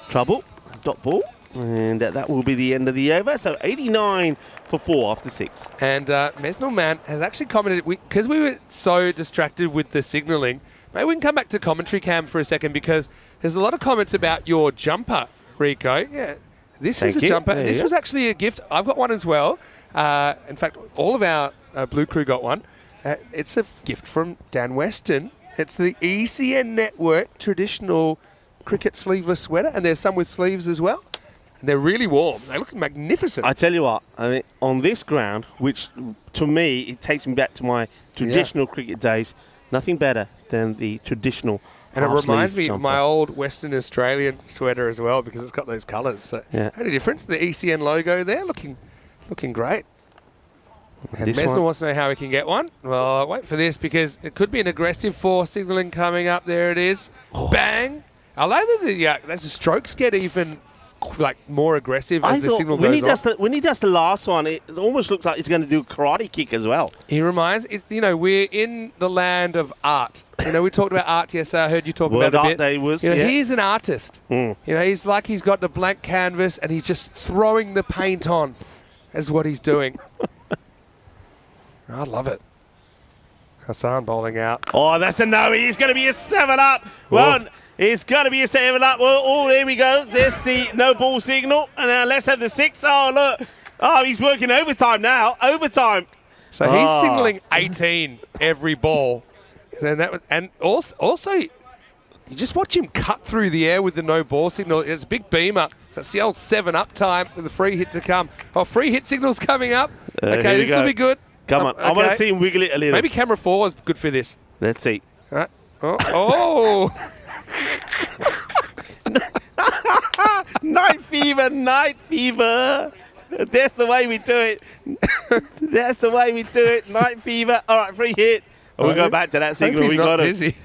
[SPEAKER 3] trouble. Dot ball. And that will be the end of the over. So 89 for 4 after 6.
[SPEAKER 2] And Mesnil Man has actually commented, because we were so distracted with the signalling, maybe we can come back to commentary cam for a second, because there's a lot of comments about your jumper, Rico. Yeah, this is a jumper. This was actually a gift. I've got one as well. In fact, all of our Blue Crew got one. It's a gift from Dan Weston. It's the ECN Network traditional cricket sleeveless sweater, and there's some with sleeves as well. They're really warm. They look magnificent.
[SPEAKER 3] I tell you what, I mean, on this ground, which to me, it takes me back to my traditional cricket days, nothing better than the traditional.
[SPEAKER 2] And it reminds me of my old Western Australian sweater as well, because it's got those colours. So any difference? The ECN logo there, looking great. And Mesnil wants to know how we can get one. Well, wait for this, because it could be an aggressive 4 signalling coming up. There it is. Bang. I like that the strokes get even more aggressive as the signal goes on.
[SPEAKER 3] When he does the last one, it almost looks like he's going to do a karate kick as well.
[SPEAKER 2] He reminds, we're in the land of art. We talked about art yesterday. I heard you talk about it a bit.
[SPEAKER 3] World Art Day was,
[SPEAKER 2] He's an artist. He's like he's got the blank canvas and he's just throwing the paint on is what he's doing. I love it. Hassan bowling out.
[SPEAKER 3] Oh, that's a no. He's going to be a 7-up. Well, it's going to be a 7-up. Well, there we go. There's the no ball signal. And now let's have the 6. Oh, look. Oh, he's working overtime now. Overtime.
[SPEAKER 2] So he's signalling 18 every ball. And also, you just watch him cut through the air with the no ball signal. It's a big beamer. That's the old 7-up time with the free hit to come. Oh, free hit signal's coming up. Okay, this will be good.
[SPEAKER 3] Come on. I want to see him wiggle it a little.
[SPEAKER 2] Maybe camera 4 is good for this.
[SPEAKER 3] Let's see.
[SPEAKER 2] All right. Oh.
[SPEAKER 3] Night fever, night fever. That's the way we do it. That's the way we do it. Night fever. All right, free hit. We'll go back to that signal. We got it.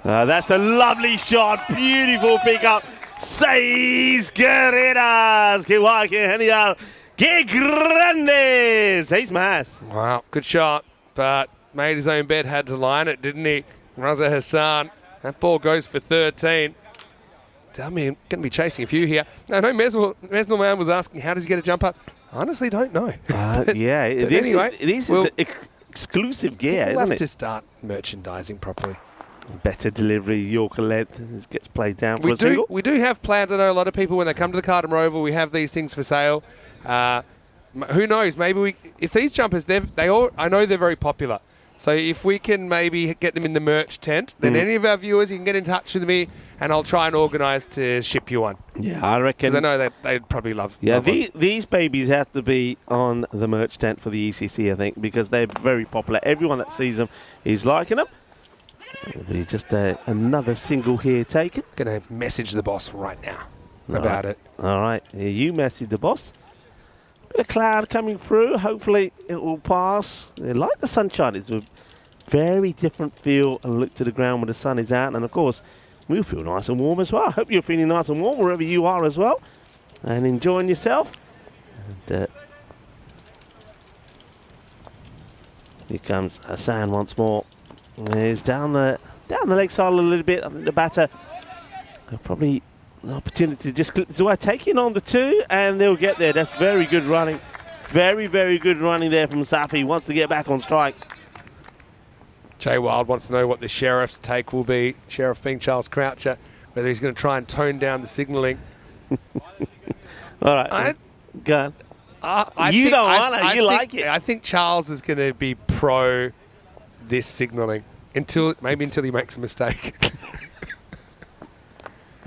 [SPEAKER 3] That's a lovely shot. Beautiful pickup. Seis guerreras. Que guay, que genial. Que grandes. Seis más.
[SPEAKER 2] Wow, good shot. But made his own bed, had to line it, didn't he? Raza Hassan. That ball goes for 13. Tell me, I'm going to be chasing a few here. I know Mesnil Man was asking, how does he get a jump up? I honestly don't know.
[SPEAKER 3] This is exclusive gear,
[SPEAKER 2] we'll
[SPEAKER 3] isn't
[SPEAKER 2] have
[SPEAKER 3] it?
[SPEAKER 2] to start merchandising properly.
[SPEAKER 3] Better delivery, Yorker length, gets played down for a single.
[SPEAKER 2] We do have plans. I know a lot of people, when they come to the Cardham Roval, we have these things for sale. Who knows? Maybe if these jumpers, I know they're very popular. So if we can maybe get them in the merch tent, then any of our viewers, you can get in touch with me, and I'll try and organise to ship you one.
[SPEAKER 3] Yeah, I reckon.
[SPEAKER 2] Because I know that they'd probably love.
[SPEAKER 3] Yeah, these babies have to be on the merch tent for the ECC, I think, because they're very popular. Everyone that sees them is liking them. It'll be just another single here taken.
[SPEAKER 2] Going to message the boss right now about it.
[SPEAKER 3] All right, you message the boss. Bit of cloud coming through. Hopefully it will pass. I like the sunshine. It's very different feel and look to the ground when the sun is out. And of course, we'll feel nice and warm as well. I hope you're feeling nice and warm wherever you are as well, and enjoying yourself. And here comes Hassan once more. He's down the leg side a little bit. I think the batter probably an opportunity to just clip this away, taking on the 2, and they'll get there. That's very good running. Very, very good running there from Safi. Wants to get back on strike.
[SPEAKER 2] Jay Wild wants to know what the Sheriff's take will be. Sheriff being Charles Croucher, whether he's going to try and tone down the signalling.
[SPEAKER 3] All right, go on. You don't want it. You like it.
[SPEAKER 2] I think Charles is going to be pro this signalling until he makes a mistake.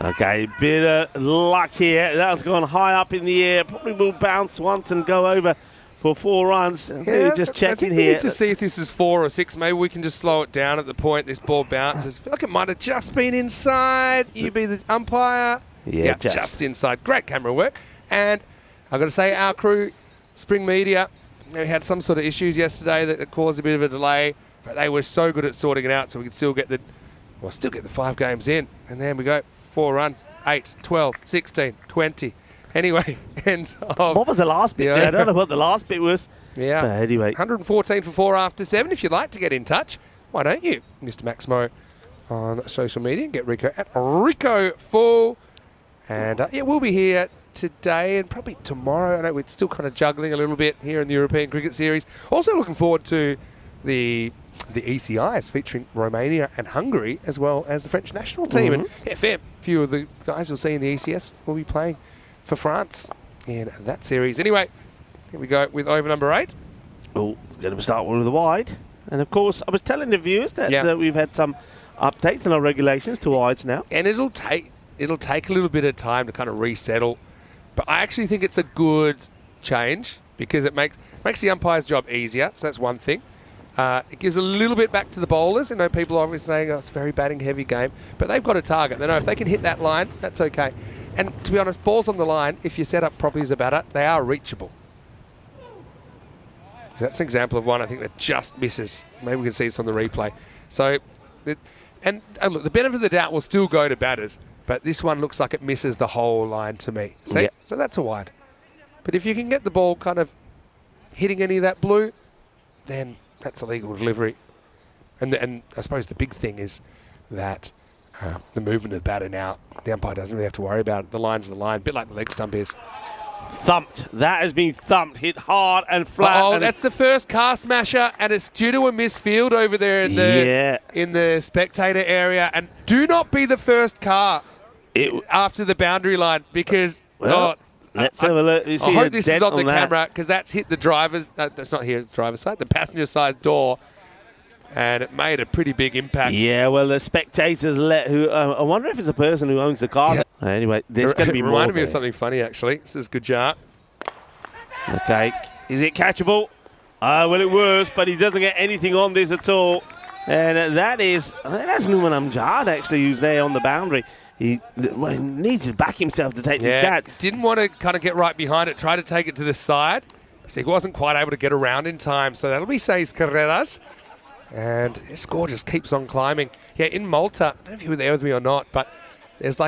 [SPEAKER 3] Okay, bit of luck here. That's gone high up in the air. Probably will bounce once and go over for 4 runs.
[SPEAKER 2] Yeah,
[SPEAKER 3] just checking
[SPEAKER 2] we
[SPEAKER 3] here.
[SPEAKER 2] need to see if this is 4 or 6. Maybe we can just slow it down at the point this ball bounces. I feel like it might have just been inside. You be the umpire.
[SPEAKER 3] Yeah,
[SPEAKER 2] just inside. Great camera work. And I've got to say, our crew, Spring Media, we had some sort of issues yesterday that caused a bit of a delay, but they were so good at sorting it out so we could still get the 5 games in. And there we go. 4 runs, 8, 12, 16, 20. Anyway,
[SPEAKER 3] what was the last bit there? I don't know what the last bit was.
[SPEAKER 2] Yeah.
[SPEAKER 3] But anyway.
[SPEAKER 2] 114 for 4 after 7. If you'd like to get in touch, why don't you, Mr. Maximo, on social media and get Rico at Rico Full. And we'll be here today and probably tomorrow. I know we're still kind of juggling a little bit here in the European Cricket Series. Also looking forward to the ECIs featuring Romania and Hungary, as well as the French national team. And a few of the guys you'll see in the ECS will be playing for France in that series. Anyway, here we go with over number 8.
[SPEAKER 3] Oh, going to start with the wide. And of course, I was telling the viewers that we've had some updates in our regulations to wides now.
[SPEAKER 2] And it'll take a little bit of time to kind of resettle. But I actually think it's a good change because it makes the umpire's job easier. So that's one thing. It gives a little bit back to the bowlers. I know people are always saying, it's a very batting heavy game, but they've got a target. They know if they can hit that line, that's okay. And to be honest, balls on the line, if you're set up properly as a batter, they are reachable. That's an example of one I think that just misses. Maybe we can see this on the replay. So, look, the benefit of the doubt will still go to batters, but this one looks like it misses the whole line to me. See?
[SPEAKER 3] Yep.
[SPEAKER 2] So that's a wide. But if you can get the ball kind of hitting any of that blue, then that's a legal delivery. And I suppose the big thing is that the movement of the batter now, the umpire doesn't really have to worry about it. The line's the line, a bit like the leg stump is.
[SPEAKER 3] Thumped. That has been thumped. Hit hard and flat.
[SPEAKER 2] Oh, that's the first car smasher, and it's due to a misfield over there in the spectator area. And do not be the first car after the boundary line because...
[SPEAKER 3] Let's have a look.
[SPEAKER 2] I hope this is on the camera because that's hit the driver's... that's not here, it's the driver's side. The passenger side door. And it made a pretty big impact.
[SPEAKER 3] Yeah, well, the spectators I wonder if it's a person who owns the car. Yeah. Anyway, there's going to be more.
[SPEAKER 2] Reminded me of something funny, actually. This is Gujar.
[SPEAKER 3] Okay. Is it catchable? Well, it was, but he doesn't get anything on this at all. And that's Numan Amjad, actually, who's there on the boundary. He needs to back himself to take this catch.
[SPEAKER 2] Didn't want to kind of get right behind it, try to take it to the side. So he wasn't quite able to get around in time. So that'll be 6 carreras. And his score just keeps on climbing. Yeah, in Malta, I don't know if you were there with me or not, but there was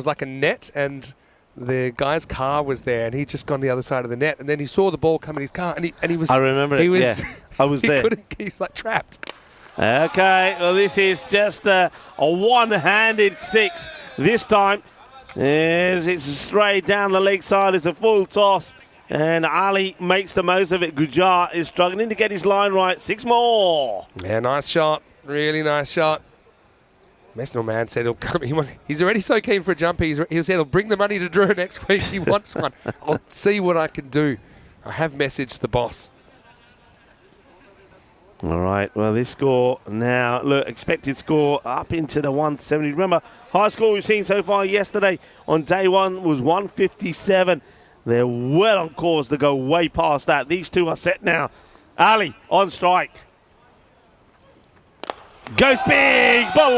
[SPEAKER 2] like a net and the guy's car was there and he'd just gone the other side of the net and then he saw the ball come in his car and he was...
[SPEAKER 3] I remember it, yeah. I was there.
[SPEAKER 2] He was like trapped.
[SPEAKER 3] Okay, well this is just a one-handed 6 this time. As it's straight down the leg side, it's a full toss. And Ali makes the most of it. Gujar is struggling to get his line right. 6 more.
[SPEAKER 2] Yeah, nice shot. Really nice shot. Mesnal man said he'll come. He's already so keen for a jumper. He said he'll bring the money to Drew next week. He wants one. I'll see what I can do. I have messaged the boss.
[SPEAKER 3] All right. Well, this score now, look, expected score up into the 170. Remember, high score we've seen so far yesterday on day 1 was 157. They're well on course to go way past that. These two are set now. Ali on strike. Goes big. Bolle,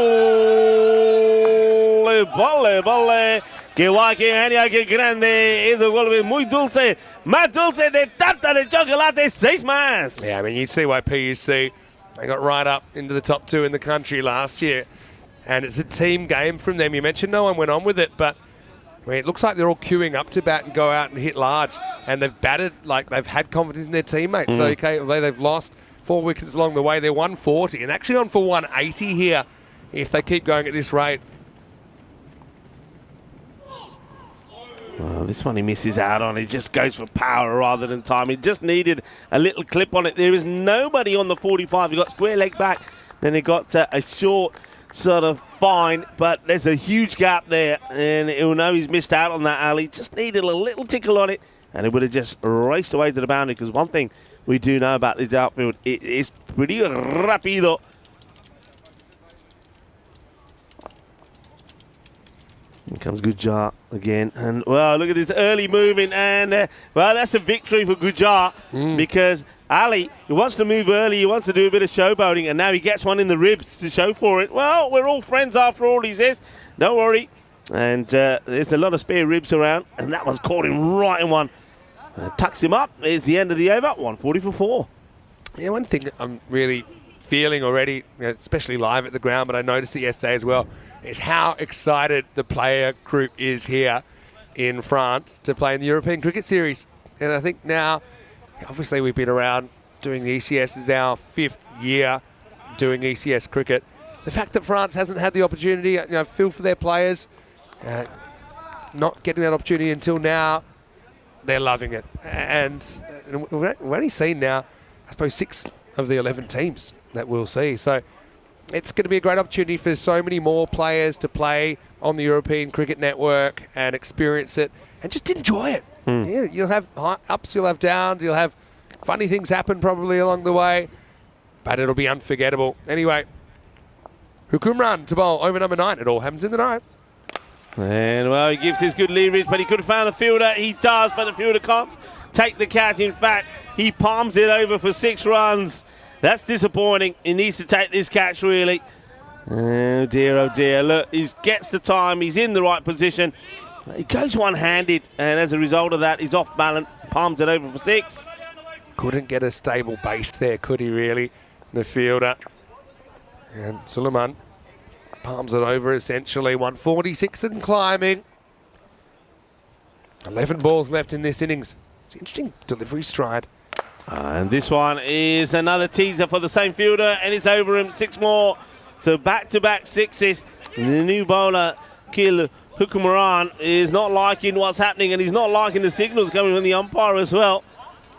[SPEAKER 3] bolle, bolle. Que guay, que genial, que grande. Es un golpe muy dulce. Más dulce de tarta de chocolate. 6 más.
[SPEAKER 2] Yeah, I mean, you see why PUC They got right up into the top 2 in the country last year. And it's a team game from them. You mentioned no one went on with it, but I mean, it looks like they're all queuing up to bat and go out and hit large. And they've batted like they've had confidence in their teammates. So, okay, although they've lost 4 wickets along the way, they're 140 and actually on for 180 here if they keep going at this rate.
[SPEAKER 3] Well, this one he misses out on. He just goes for power rather than time. He just needed a little clip on it. There is nobody on the 45. He got square leg back. Then he got a short sort of fine, but there's a huge gap there, and he'll know he's missed out on that, Ali. Just needed a little tickle on it, and it would have just raced away to the boundary, because one thing we do know about this outfield, it is pretty rapido. Here comes Gujar again, and well, look at this early moving, and well, that's a victory for Gujar, because Ali, he wants to move early, he wants to do a bit of showboating, and now he gets one in the ribs to show for it. Well, we're all friends after all, he says. Don't worry. And there's a lot of spare ribs around, and that one's caught him right in one. Tucks him up. There's the end of the over, 140 for 4.
[SPEAKER 2] Yeah, one thing I'm really feeling already, especially live at the ground, but I noticed it yesterday as well, is how excited the player group is here in France to play in the European Cricket Series. And I think now, obviously we've been around doing the ECS, is our 5th year doing ECS cricket. The fact that France hasn't had the opportunity, feel for their players, not getting that opportunity until now, they're loving it. And we've only seen now, I suppose, 6 of the 11 teams that we'll see. So it's going to be a great opportunity for so many more players to play on the European Cricket Network and experience it and just enjoy it. Yeah, you'll have ups, you'll have downs, you'll have funny things happen probably along the way, but it'll be unforgettable. Anyway, Hukumran to bowl over number 9. It all happens in the 9th.
[SPEAKER 3] And well, he gives his good leverage, but he could have found the fielder. He does, but the fielder can't take the catch. In fact, he palms it over for 6 runs. That's disappointing. He needs to take this catch, really. Oh dear. Look, he gets the time. He's in the right position. He goes one-handed, and as a result of that, he's off balance. Palms it over for 6.
[SPEAKER 2] Couldn't get a stable base there, could he really, the fielder? And Suleiman palms it over essentially. 146 and climbing. 11 balls left in this innings. It's an interesting delivery stride.
[SPEAKER 3] And this one is another teaser for the same fielder, and it's over him. 6 more. So back-to-back 6s. And the new bowler, Kil Hukumaran, is not liking what's happening, and he's not liking the signals coming from the umpire as well.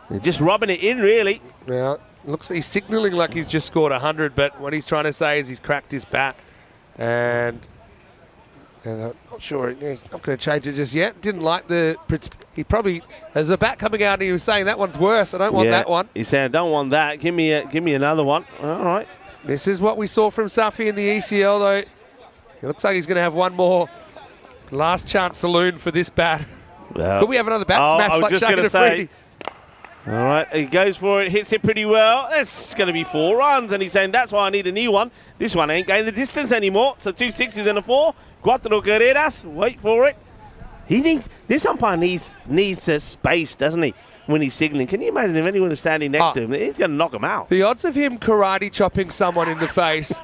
[SPEAKER 3] They're just rubbing it in, really.
[SPEAKER 2] Now, looks like he's signalling like he's just scored 100, but what he's trying to say is he's cracked his bat. And I'm not sure, he's not going to change it just yet. Didn't like he probably, there's a bat coming out and he was saying that one's worse, I don't want that one.
[SPEAKER 3] He said, I don't want that, give me another one. All right.
[SPEAKER 2] This is what we saw from Safi in the ECL though. It looks like he's going to have one more last chance saloon for this bat. Well, could we have another bat smash like Shaq Afridi?
[SPEAKER 3] All right, he goes for it, hits it pretty well. That's going to be 4 runs, and he's saying that's why I need a new one. This one ain't going the distance anymore. So 2 6s and a 4. Cuatro carreras. Wait for it. This umpire needs space, doesn't he? When he's signalling. Can you imagine if anyone is standing next to him? He's going to knock him out.
[SPEAKER 2] The odds of him karate chopping someone in the face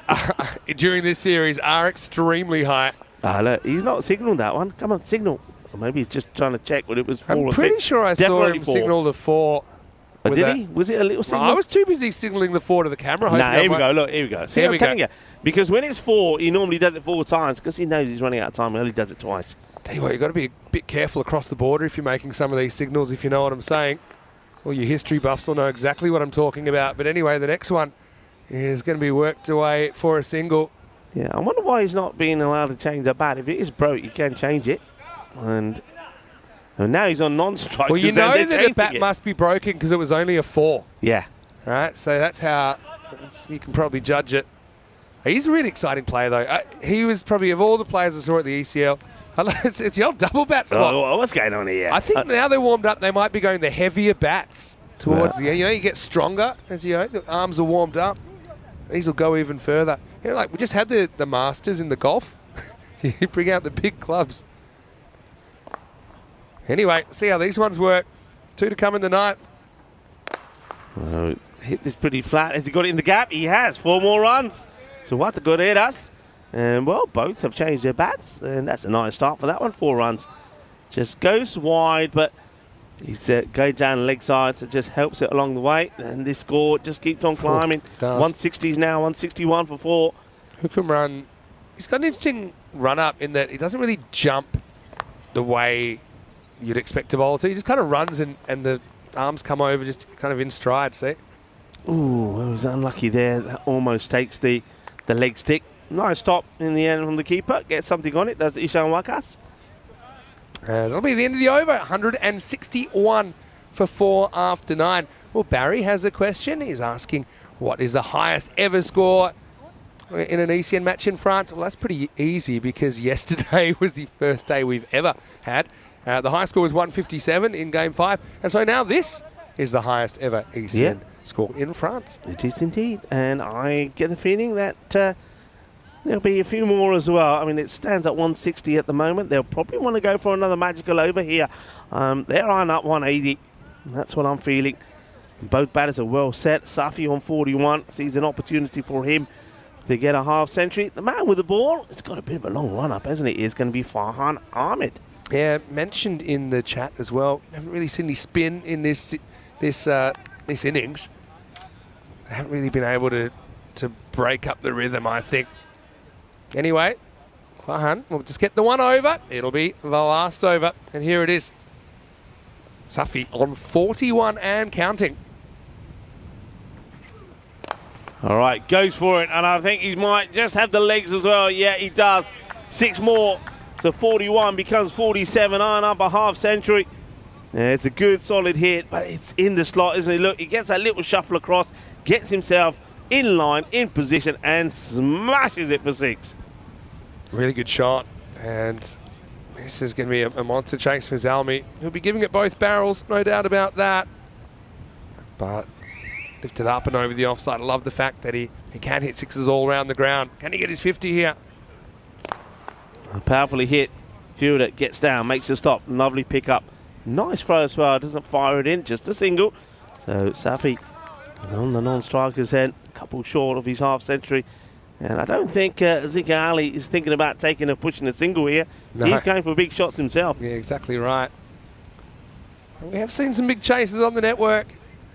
[SPEAKER 2] during this series are extremely high.
[SPEAKER 3] Look, he's not signalled that one. Come on, signal. Or maybe he's just trying to check what it was 4 or 6.
[SPEAKER 2] I'm pretty sure I saw him signal the 4.
[SPEAKER 3] Oh, did he? Was it a little signal?
[SPEAKER 2] I was too busy signalling the 4 to the camera.
[SPEAKER 3] No, here we go. Look, here we go. See, I'm telling you. Because when it's 4, he normally does it 4 times because he knows he's running out of time. He only does it twice.
[SPEAKER 2] Tell you what, you've got to be a bit careful across the border if you're making some of these signals, if you know what I'm saying. All your history buffs will know exactly what I'm talking about. But anyway, the next one is going to be worked away for a single.
[SPEAKER 3] Yeah, I wonder why he's not being allowed to change the bat. If it is broke, you can change it. And now he's on non-strike.
[SPEAKER 2] Well, you know that the bat must be broken because it was only a 4.
[SPEAKER 3] Yeah.
[SPEAKER 2] Right, so that's how you can probably judge it. He's a really exciting player, though. He was probably, of all the players I saw at the ECL, it's the old double bat swap.
[SPEAKER 3] Oh, what's going on here?
[SPEAKER 2] I think now they're warmed up, they might be going the heavier bats towards the end. You get stronger as the arms are warmed up. These will go even further. Like we just had the Masters in the golf. You bring out the big clubs. Anyway, see how these ones work. 2 to come in the 9th.
[SPEAKER 3] Well, hit this pretty flat. Has he got it in the gap? He has. 4 more runs. So what a good hit us. And, well, both have changed their bats. And that's a nice start for that one. 4 runs. Just goes wide, but he's going down the leg side, so it just helps it along the way. And this score just keeps on climbing. 160s now, 161 for 4.
[SPEAKER 2] Hookham run. He's got an interesting run up in that he doesn't really jump the way you'd expect a bowler to. He just kind of runs and the arms come over just kind of in stride, see?
[SPEAKER 3] Ooh, well, he was unlucky there. That almost takes the leg stick. Nice stop in the end from the keeper. Gets something on it, does Ishan Wakas.
[SPEAKER 2] That'll be the end of the over. 161 for 4 after 9. Well, Barry has a question. He's asking, what is the highest ever score in an ECN match in France? Well, that's pretty easy because yesterday was the first day we've ever had. The high score was 157 in Game 5. And so now this is the highest ever ECN score in France.
[SPEAKER 3] It is indeed. And I get the feeling that there'll be a few more as well. I mean, it stands at 160 at the moment. They'll probably want to go for another magical over here. They're on up 180. That's what I'm feeling. Both batters are well set. Safi on 41 sees an opportunity for him to get a half century. The man with the ball, it's got a bit of a long run up, hasn't it? It's going to be Farhan Ahmed.
[SPEAKER 2] Yeah, mentioned in the chat as well. Haven't really seen any spin in this innings. They haven't really been able to break up the rhythm, I think. Anyway, Farhan will just get the one over. It'll be the last over. And here it is. Safi on 41 and counting.
[SPEAKER 3] All right, goes for it. And I think he might just have the legs as well. Yeah, he does. 6 more. So 41 becomes 47. Iron up a half century. Yeah, it's a good, solid hit, but it's in the slot, isn't it? Look, he gets that little shuffle across, gets himself in line, in position, and smashes it for 6.
[SPEAKER 2] Really good shot. And this is going to be a monster chase for Zalmi. He'll be giving it both barrels, no doubt about that. But lifted up and over the offside. I love the fact that he can hit 6s all around the ground. Can he get his 50 here?
[SPEAKER 3] Powerfully hit. Fielder gets down, makes a stop. Lovely pickup. Nice throw as well. Doesn't fire it in, just a single. So Safi on the non-striker's end, a couple short of his half century. And I don't think Zika Ali is thinking about taking a push in a single here. No. He's going for big shots himself.
[SPEAKER 2] Yeah, exactly right. We have seen some big chases on the network,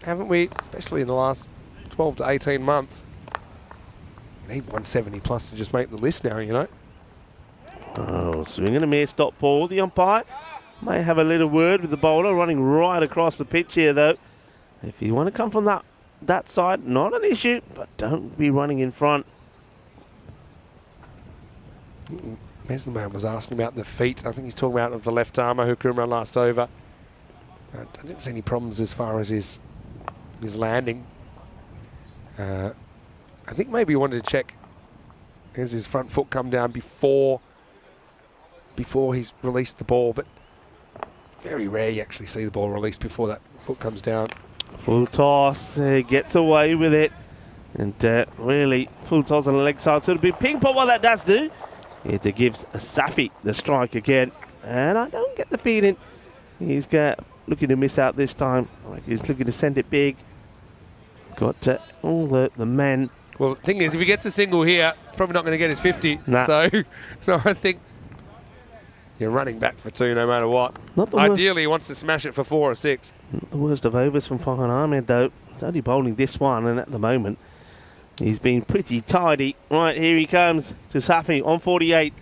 [SPEAKER 2] haven't we? Especially in the last 12 to 18 months. We need 170 plus to just make the list now, you know.
[SPEAKER 3] Oh, swing and a miss, stop ball. The umpire may have a little word with the bowler running right across the pitch here, though. If you want to come from that side, not an issue, but don't be running in front.
[SPEAKER 2] Messelman was asking about the feet. I think he's talking about the left armour who couldn't run last over. I didn't see any problems as far as his landing. I think maybe he wanted to check, has his front foot come down before he's released the ball, but very rare you actually see the ball released before that foot comes down.
[SPEAKER 3] Full toss, gets away with it, and really full toss on the leg side. So it'll be ping pong. What that does do, it gives Safi the strike again, and I don't get the feeling he's looking to miss out this time. He's looking to send it big. Got all the men.
[SPEAKER 2] Well, the thing is, if he gets a single here, probably not going to get his 50.
[SPEAKER 3] Nah.
[SPEAKER 2] So I think you're running back for 2 no matter what. Ideally, he wants to smash it for 4 or 6.
[SPEAKER 3] Not the worst of overs from Farhan Ahmed, though. He's only bowling this one, and at the moment, he's been pretty tidy. Right, here he comes to Safi on 48.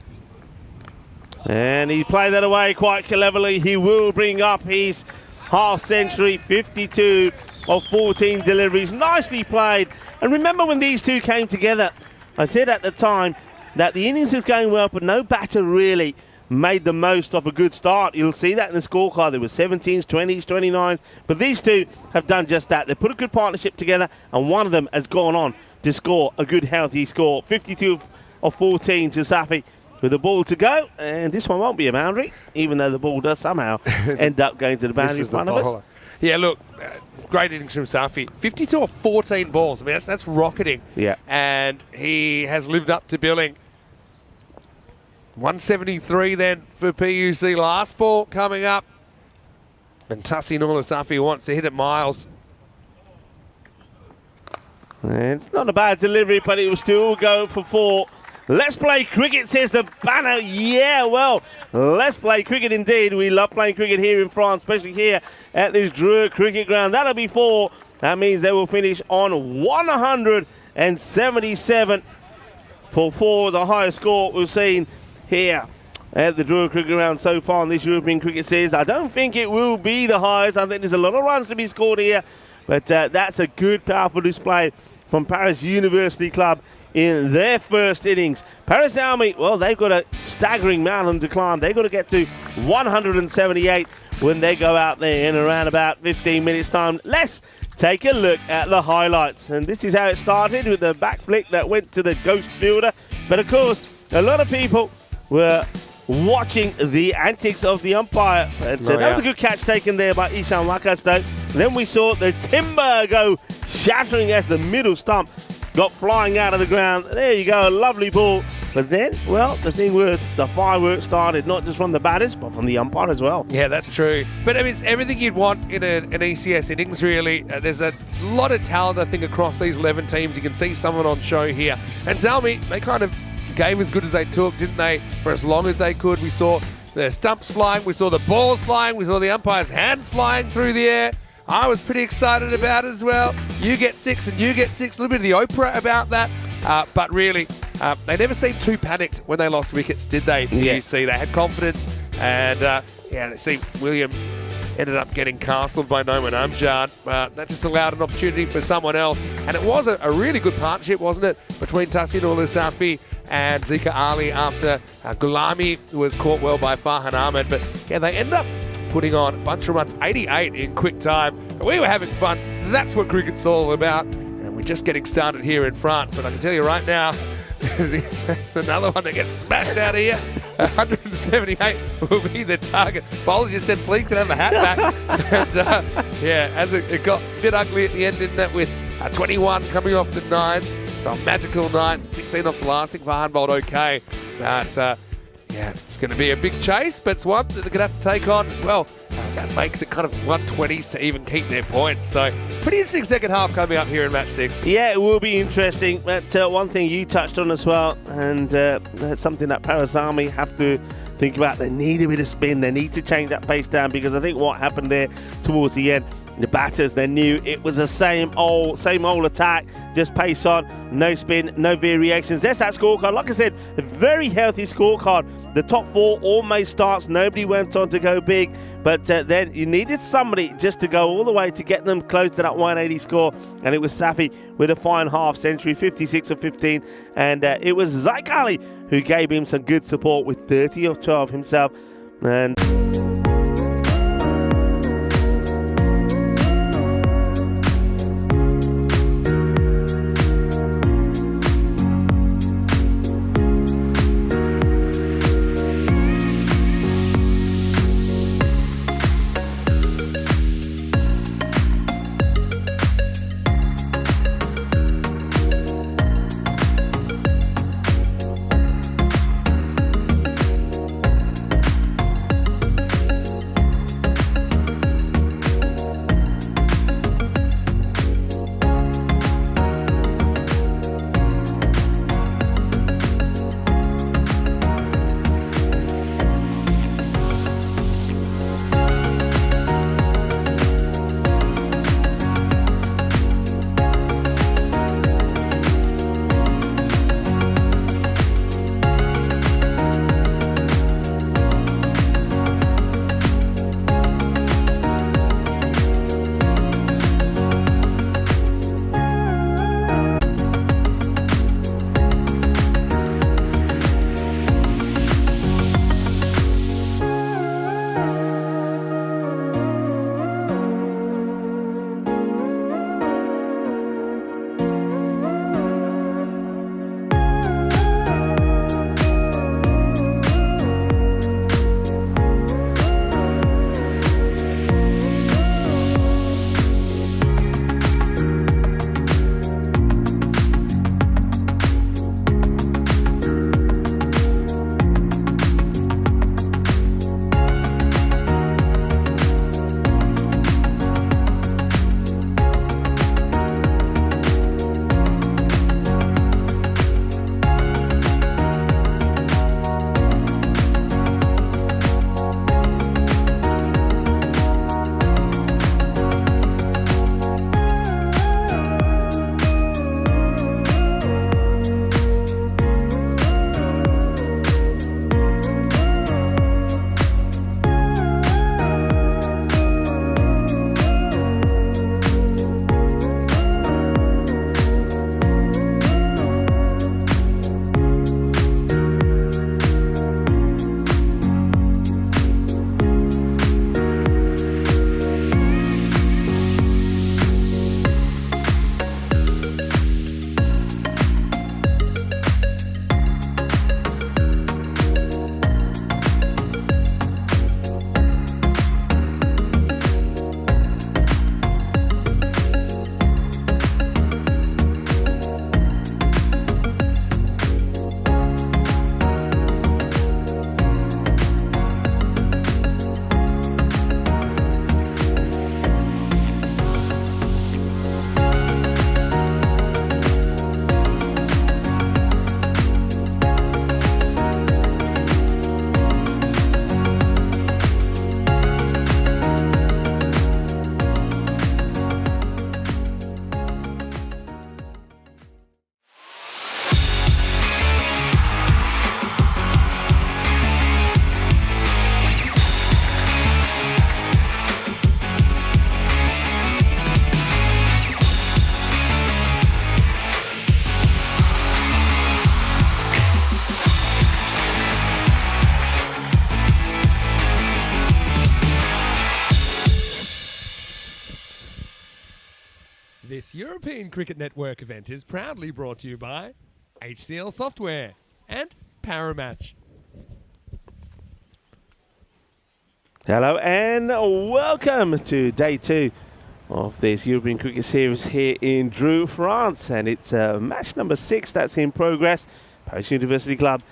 [SPEAKER 3] And he played that away quite cleverly. He will bring up his half century, 52 of 14 deliveries. Nicely played. And remember when these two came together, I said at the time that the innings was going well, but no batter really made the most of a good start. You'll see that in the scorecard. There were 17s, 20s, 29s. But these two have done just that. They put a good partnership together, and one of them has gone on to score a good, healthy score. 52 of 14 to Safi with the ball to go. And this one won't be a boundary, even though the ball does somehow end up going to the boundary in front of us.
[SPEAKER 2] Yeah, look, great innings from Safi. 52 of 14 balls. I mean, that's rocketing.
[SPEAKER 3] Yeah.
[SPEAKER 2] And he has lived up to billing. 173 then for PUC. Last ball coming up. And Tassi Nula Safi wants to hit it miles.
[SPEAKER 3] And it's not a bad delivery, but it will still go for 4. Let's play cricket, says the banner. Yeah, well, let's play cricket indeed. We love playing cricket here in France, especially here at this Dre Cricket Ground. That'll be 4. That means they will finish on 177 for 4, the highest score we've seen here at the Dre Cricket Ground so far in this European Cricket Series. I don't think it will be the highest. I think there's a lot of runs to be scored here, but that's a good, powerful display from Paris University Club in their first innings. Paris Army, well, they've got a staggering mountain to climb. They've got to get to 178 when they go out there in around about 15 minutes' time. Let's take a look at the highlights. And this is how it started, with the back flick that went to the ghost fielder. But of course, a lot of people were watching the antics of the umpire. But, that was a good catch taken there by Ishan Wakasto. Then we saw the timber go shattering as the middle stump got flying out of the ground. There you go, a lovely ball. But then, well, the thing was, the fireworks started not just from the batters, but from the umpire as well.
[SPEAKER 2] Yeah, that's true. But I mean, it's everything you'd want in an ECS innings, really. There's a lot of talent, I think, across these 11 teams. You can see someone on show here. And Zalmi, they kind of gave as good as they took, didn't they? For as long as they could. We saw the stumps flying, we saw the balls flying, we saw the umpire's hands flying through the air. I was pretty excited about it as well. You get 6 and you get 6. A little bit of the Oprah about that. But really, they never seemed too panicked when they lost wickets, did they? You see, they had confidence. And, see, William ended up getting castled by Noman Amjad. That just allowed an opportunity for someone else. And it was a really good partnership, wasn't it, between Tahsin Ulusafi and Zika Ali after Gulami was caught well by Farhan Ahmed. But, yeah, they end up putting on a bunch of runs, 88 in quick time. We were having fun. That's what cricket's all about. And we're just getting started here in France. But I can tell you right now, there's another one that gets smashed out of here. 178 will be the target. Bowler just said, please can I have a hat back. And as it got a bit ugly at the end, didn't it, with 21 coming off the 9. So a magical 9, 16 off the last. I think Farhan bowled okay. But it's going to be a big chase, but it's one that they're going to have to take on as well. That makes it kind of 120s to even keep their points. So pretty interesting second half coming up here in match 6.
[SPEAKER 3] Yeah, it will be interesting. But one thing you touched on as well, and that's something that Paris Army have to think about. They need a bit of spin. They need to change that pace down, because I think what happened there towards the end, the batters, they knew it was the same old attack, just pace on, no spin, no variations. That's that scorecard. Like I said, a very healthy scorecard. The top 4 all made starts. Nobody went on to go big, but then you needed somebody just to go all the way to get them close to that 180 score, and it was Safi with a fine half century, 56 of 15, and it was Zaik Ali who gave him some good support with 30 of 12 himself. And
[SPEAKER 2] European Cricket Network event is proudly brought to you by HCL Software and Paramatch.
[SPEAKER 3] Hello and welcome to day 2 of this European Cricket Series here in Dreux, France. And it's match number 6 that's in progress. Paris University Club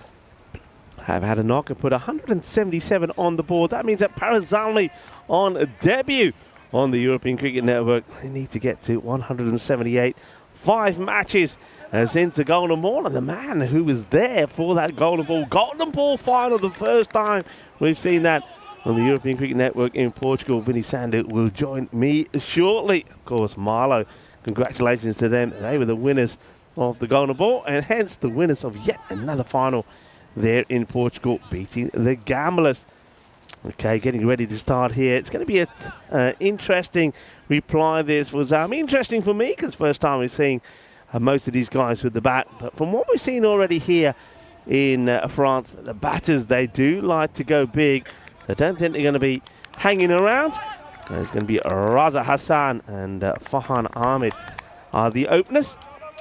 [SPEAKER 3] have had a knock and put 177 on the board. That means that Paris only on a debut on the European Cricket Network. They need to get to 178. 5 matches since the Golden Ball, and the man who was there for that Golden Ball final, the first time we've seen that on the European Cricket Network in Portugal. Vinny Sandu will join me shortly. Of course, Marlow, congratulations to them. They were the winners of the Golden Ball, and hence the winners of yet another final there in Portugal, beating the Gamblers. Okay, getting ready to start here. It's going to be an interesting reply this for Zami. Interesting for me, because first time we're seeing most of these guys with the bat. But from what we've seen already here in France, the batters, they do like to go big. I don't think they're going to be hanging around. It's going to be Raza Hassan and Fahan Ahmed are the openers.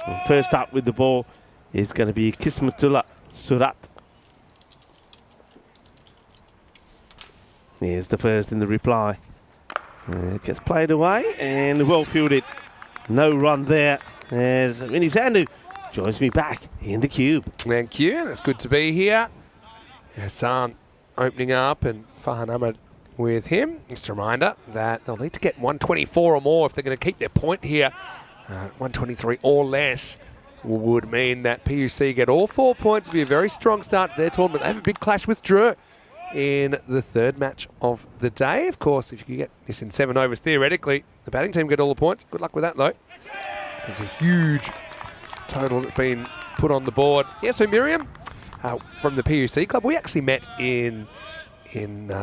[SPEAKER 3] And first up with the ball is going to be Kismatullah Surat. Here's the first in the reply. It gets played away and well fielded. No run there as Vinny Sandu joins me back in the cube.
[SPEAKER 2] Thank you, and it's good to be here. Hassan opening up and Fahan Ahmed with him. Just a reminder that they'll need to get 124 or more if they're going to keep their point here. 123 or less would mean that PUC get all 4 points. It'll be a very strong start to their tournament. They have a big clash with Dreux in the third match of the day. Of course, if you get this in 7 overs, theoretically, the batting team get all the points. Good luck with that, though. There's a huge total that's been put on the board. Yeah, so Miriam, from the PUC club, we actually met in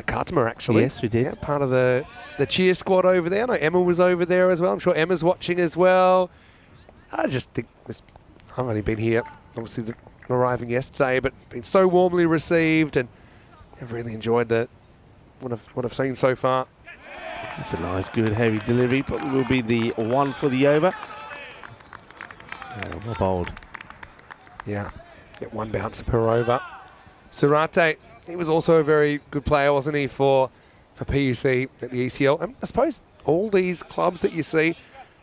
[SPEAKER 2] Khartoum, actually.
[SPEAKER 3] Yes, we did.
[SPEAKER 2] Yeah, part of the cheer squad over there. I know Emma was over there as well. I'm sure Emma's watching as well. I just think I've only been here, obviously arriving yesterday, but been so warmly received, and I've really enjoyed what I've seen so far.
[SPEAKER 3] It's a nice, good, heavy delivery. Probably will be the one for the over. Well bowled.
[SPEAKER 2] Yeah, get 1 bouncer per over. Surate, he was also a very good player, wasn't he, for PUC at the ECL. And I suppose all these clubs that you see,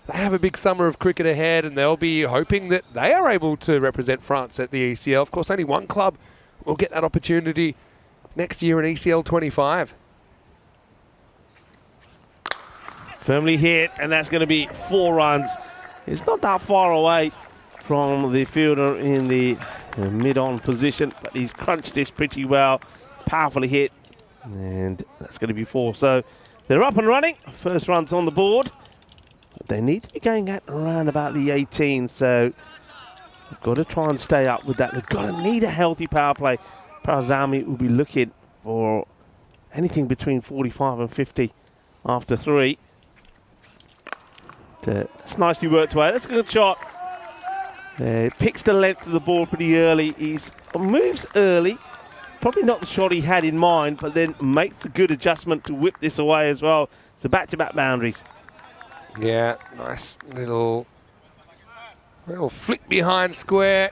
[SPEAKER 2] they have a big summer of cricket ahead, and they'll be hoping that they are able to represent France at the ECL. Of course, only one club will get that opportunity next year in ECL 25.
[SPEAKER 3] Firmly hit, and that's going to be 4 runs. It's not that far away from the fielder in the mid-on position, but he's crunched this pretty well. Powerfully hit, and that's going to be 4. So they're up and running. First run's on the board. But they need to be going at around about the 18, so they've got to try and stay up with that. They've got to need a healthy power play. Parazami will be looking for anything between 45 and 50 after 3. It's nicely worked away. That's a good shot. Picks the length of the ball pretty early. He moves early. Probably not the shot he had in mind, but then makes a good adjustment to whip this away as well. So back-to-back boundaries.
[SPEAKER 2] Yeah, nice little flick behind square.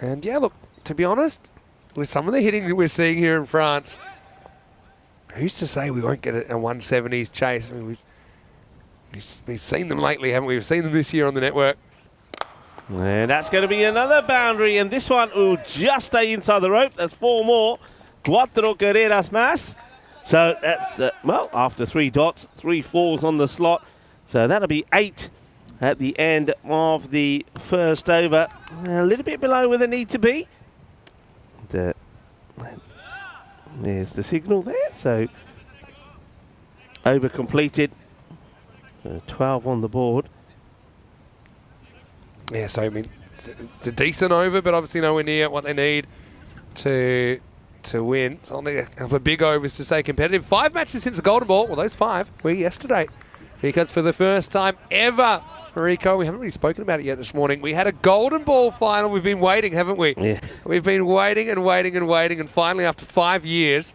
[SPEAKER 2] And yeah, look, to be honest, with some of the hitting that we're seeing here in France, who's to say we won't get a 170s chase? I mean, we've seen them lately, haven't we? We've seen them this year on the network.
[SPEAKER 3] And that's going to be another boundary, and this one will just stay inside the rope. That's 4 more. Cuatro carreras más. So that's, well, after 3 dots, 3 4s on the slot. So that'll be 8 at the end of the first over. A little bit below where they need to be. There's the signal there. So over completed. So 12 on the board.
[SPEAKER 2] Yeah, so I mean, it's a decent over, but obviously nowhere near what they need to win. So they'll need a couple of big overs to stay competitive. 5 matches since the Golden Ball. Well, those 5 were yesterday. Because for the first time ever, Rico, we haven't really spoken about it yet this morning. We had a Golden Ball final. We've been waiting, haven't we?
[SPEAKER 3] Yeah.
[SPEAKER 2] We've been waiting and waiting and waiting, and finally, after 5 years,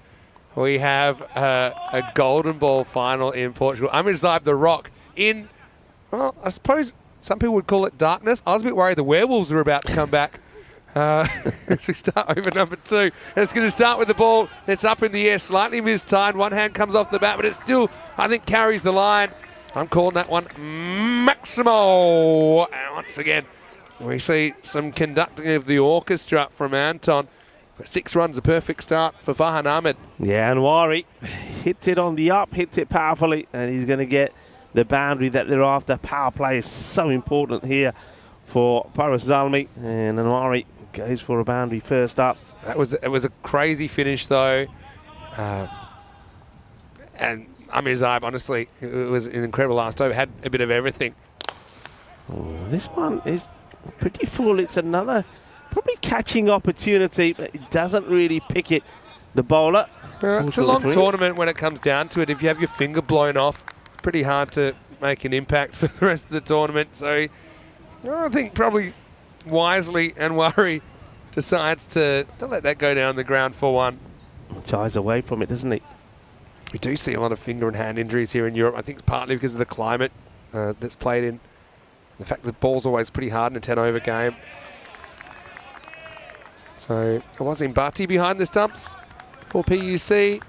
[SPEAKER 2] we have a Golden Ball final in Portugal. Amir Zaib the Rock in Well, I suppose some people would call it darkness. I was a bit worried the werewolves were about to come back. As we start over number 2. And it's going to start with the ball. It's up in the air, slightly mistimed. One hand comes off the bat, but it still, I think, carries the line. I'm calling that one Maximo. And once again, we see some conducting of the orchestra from Anton. But 6 runs, a perfect start for Farhan Ahmed.
[SPEAKER 3] Yeah, and Wari hits it on the up, hits it powerfully, and he's going to get the boundary that they're after. Power play is so important here for Paras Zalmi, and Anwari goes for a boundary first up.
[SPEAKER 2] It was a crazy finish though, and Amir Zaib, honestly, it was an incredible last over. Had a bit of everything.
[SPEAKER 3] Oh, this one is pretty full. It's another probably catching opportunity, but it doesn't really pick it. The bowler.
[SPEAKER 2] It's a long tournament when it comes down to it. If you have your finger blown off, it's pretty hard to make an impact for the rest of the tournament. So I think probably wisely and Worry decides to let that go down the ground for one.
[SPEAKER 3] Shies away from it, doesn't he?
[SPEAKER 2] We do see a lot of finger and hand injuries here in Europe. I think it's partly because of the climate that's played in. The fact that the ball's always pretty hard in a 10-over game. So it was Mbati behind the stumps for PUC.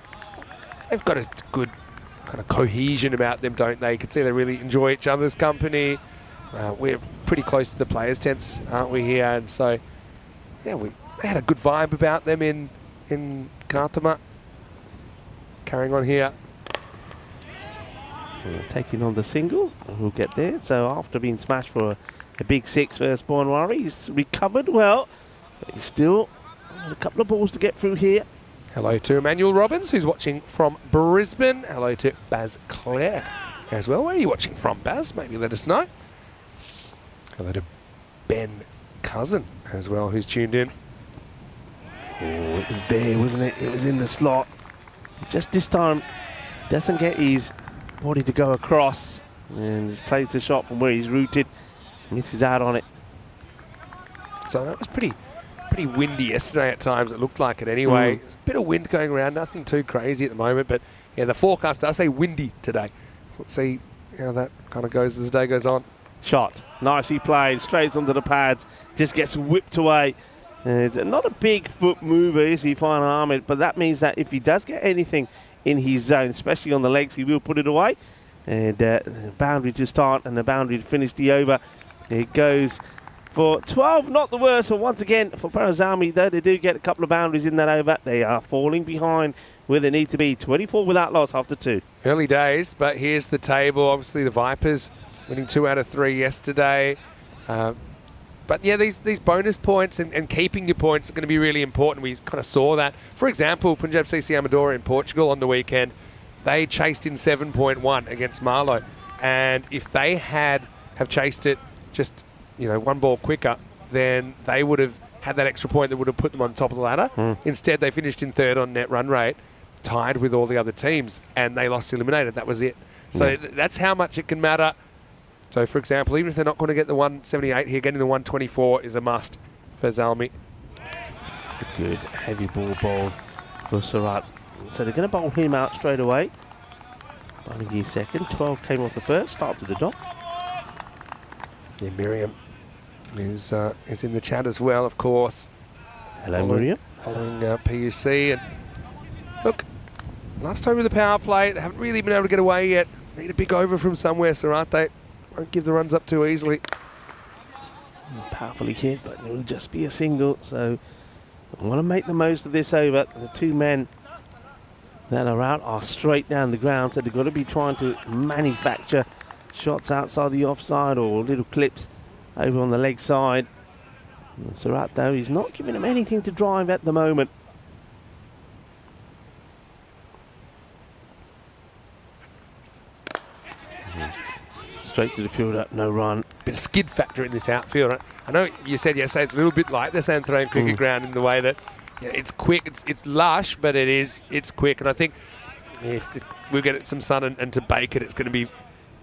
[SPEAKER 2] They've got a good kind of cohesion about them, don't they? You can see they really enjoy each other's company. We're pretty close to the players' tents, aren't we, here? And so, yeah, they had a good vibe about them in Kartama. Carrying on here.
[SPEAKER 3] Taking on the single, we'll get there. So after being smashed for a big 6 firstborn Worry, he's recovered well, but he's still a couple of balls to get through here.
[SPEAKER 2] Hello to Emmanuel Robbins, who's watching from Brisbane. Hello to Baz Clare as well. Where are you watching from, Baz? Maybe let us know. Hello to Ben Cousin as well, who's tuned in.
[SPEAKER 3] Oh, it was there, wasn't it? It was in the slot. Just this time, doesn't get his body to go across, and plays the shot from where he's rooted, misses out on it.
[SPEAKER 2] So that was pretty windy yesterday at times. It looked like it anyway. There's a bit of wind going around, nothing too crazy at the moment, but yeah, the forecast does say windy today. Let's see how that kind of goes as the day goes on.
[SPEAKER 3] Shot, nicely played, straight onto the pads, just gets whipped away. Not a big foot mover, is he, Farhan Ahmed, but that means that if he does get anything in his zone, especially on the legs, he will put it away. And boundary to start and the boundary to finish the over. It goes for 12, not the worst, but once again, for Parazami, though they do get a couple of boundaries in that over, they are falling behind where they need to be. 24 without loss after 2.
[SPEAKER 2] Early days, but here's the table. Obviously, the Vipers winning 2 out of 3 yesterday. But yeah, these bonus points and keeping your points are going to be really important. We kind of saw that. For example, Punjab CC Amadora in Portugal on the weekend, they chased in 7.1 against Marlow. And if they have chased it just, one ball quicker, then they would have had that extra point that would have put them on top of the ladder. Instead, they finished in 3rd on net run rate, tied with all the other teams, and they lost eliminated. That was it. So that's how much it can matter. So, for example, even if they're not going to get the 178 here, getting the 124 is a must for Zalmi.
[SPEAKER 3] It's a good heavy ball bowled for Surat. So they're going to bowl him out straight away. Bowling his second. 12 came off the first. Start to the dot.
[SPEAKER 2] Yeah, Miriam is in the chat as well, of course.
[SPEAKER 3] Hello, Miriam.
[SPEAKER 2] Following PUC. And look, last over the power play, they haven't really been able to get away yet. Need a big over from somewhere, Surat. They won't give the runs up too easily.
[SPEAKER 3] Powerfully hit, but it will just be a single. So I want to make the most of this over. The 2 men that are out are straight down the ground, so they've got to be trying to manufacture shots outside the offside or little clips over on the leg side. And Surat, though, he's not giving them anything to drive at the moment. Straight to the fielder, no run.
[SPEAKER 2] Bit of skid factor in this outfield. I know you said yesterday it's a little bit like the Santhrone cricket ground in the way that it's quick, it's lush, but it's quick. And I think if we get some sun and to bake it, it's going to be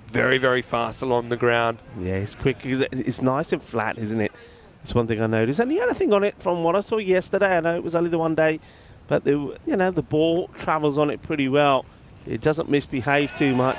[SPEAKER 2] very, very fast along the ground. Yeah,
[SPEAKER 3] it's quick. It's nice and flat, isn't it? That's one thing I noticed. And the other thing on it, from what I saw yesterday, I know it was only the one day, but the ball travels on it pretty well. It doesn't misbehave too much.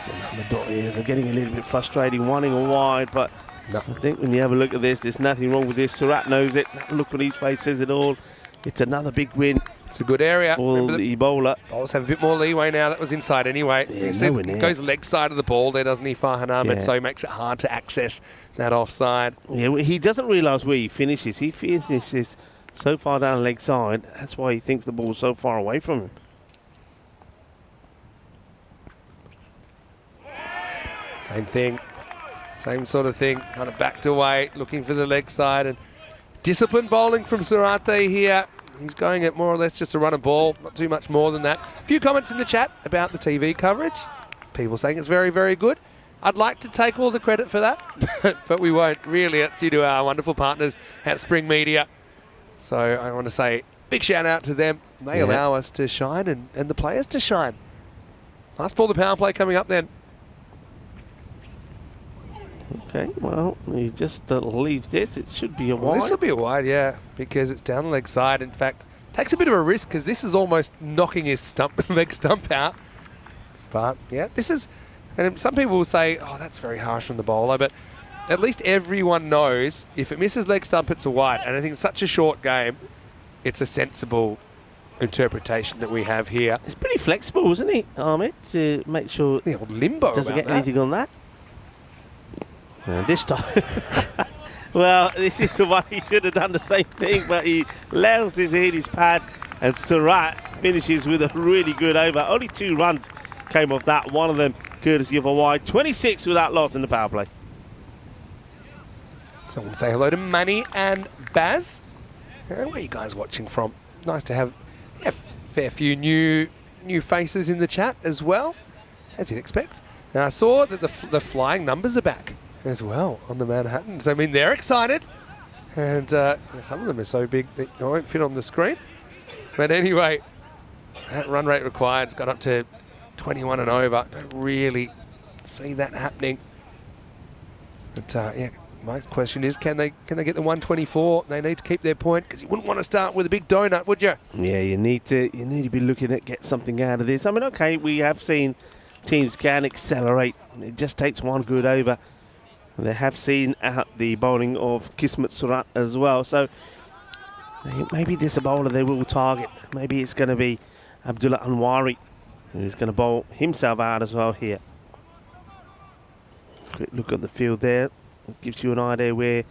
[SPEAKER 3] another dot here. So getting a little bit frustrating, wanting a wide, but
[SPEAKER 2] No.
[SPEAKER 3] I think when you have a look at this, there's nothing wrong with this. Surratt knows it. That look on his face says it all. It's another big win
[SPEAKER 2] It's a good area.
[SPEAKER 3] for the bowler.
[SPEAKER 2] Bowlers have a bit more leeway now. That was inside anyway.
[SPEAKER 3] Yeah,
[SPEAKER 2] You see,
[SPEAKER 3] nowhere
[SPEAKER 2] he
[SPEAKER 3] near.
[SPEAKER 2] goes leg side of the ball there, doesn't he, Farhan Ahmed?
[SPEAKER 3] Yeah.
[SPEAKER 2] So he makes it hard to access that offside.
[SPEAKER 3] Yeah, well, he doesn't realise where he finishes. He finishes so far down leg side. That's why he thinks the ball's so far away from him.
[SPEAKER 2] Same thing. Same sort of thing. Kind of backed away, looking for the leg side. And disciplined bowling from Surate here. He's going at more or less just a run of ball, not too much more than that. A few comments in the chat about the TV coverage. People saying it's very, very good. I'd like to take all the credit for that, but we won't. Really, it's due to our wonderful partners at Spring Media. So I want to say big shout out to them. They allow us to shine and the players to shine. Last ball, the power play coming up then.
[SPEAKER 3] Okay, well, he just leaves this. It should be a
[SPEAKER 2] Well,
[SPEAKER 3] wide.
[SPEAKER 2] this will be a wide, yeah, because it's down the leg side. In fact, takes a bit of a risk because this is almost knocking his leg stump out. But yeah, this is, and some people will say, oh, that's very harsh from the bowler, but at least everyone knows if it misses leg stump, it's a wide. And I think it's such a short game, it's a sensible interpretation that we have here.
[SPEAKER 3] He's pretty flexible, isn't he, Ahmed, to make sure
[SPEAKER 2] The old limbo
[SPEAKER 3] doesn't
[SPEAKER 2] about
[SPEAKER 3] get
[SPEAKER 2] that.
[SPEAKER 3] anything on that. And this time, well, this is the one he should have done the same thing, but he allows this hit his pad, and Surratt finishes with a really good over. Only 2 runs came off that, one of them courtesy of a wide. 26 without loss in the power play.
[SPEAKER 2] So I want to say hello to Manny and Baz. Where are you guys watching from? Nice to have a fair few new faces in the chat as well, as you'd expect. Now I saw that the flying numbers are back as well on the Manhattan. So I mean they're excited, and some of them are so big that they won't fit on the screen. But anyway, that run rate required's got up to 21 and over. Don't really see that happening. But yeah. My question is, can they get the 124? They need to keep their point because you wouldn't want to start with a big donut, would you?
[SPEAKER 3] Yeah, you need to be looking at get something out of this. I mean, okay, we have seen teams can accelerate. It just takes one good over. They have seen out the bowling of Kismet Surratt as well. So maybe this a bowler they will target. Maybe it's going to be Abdullah Anwari, who's going to bowl himself out as well here. Quick look at the field there. It gives you an idea where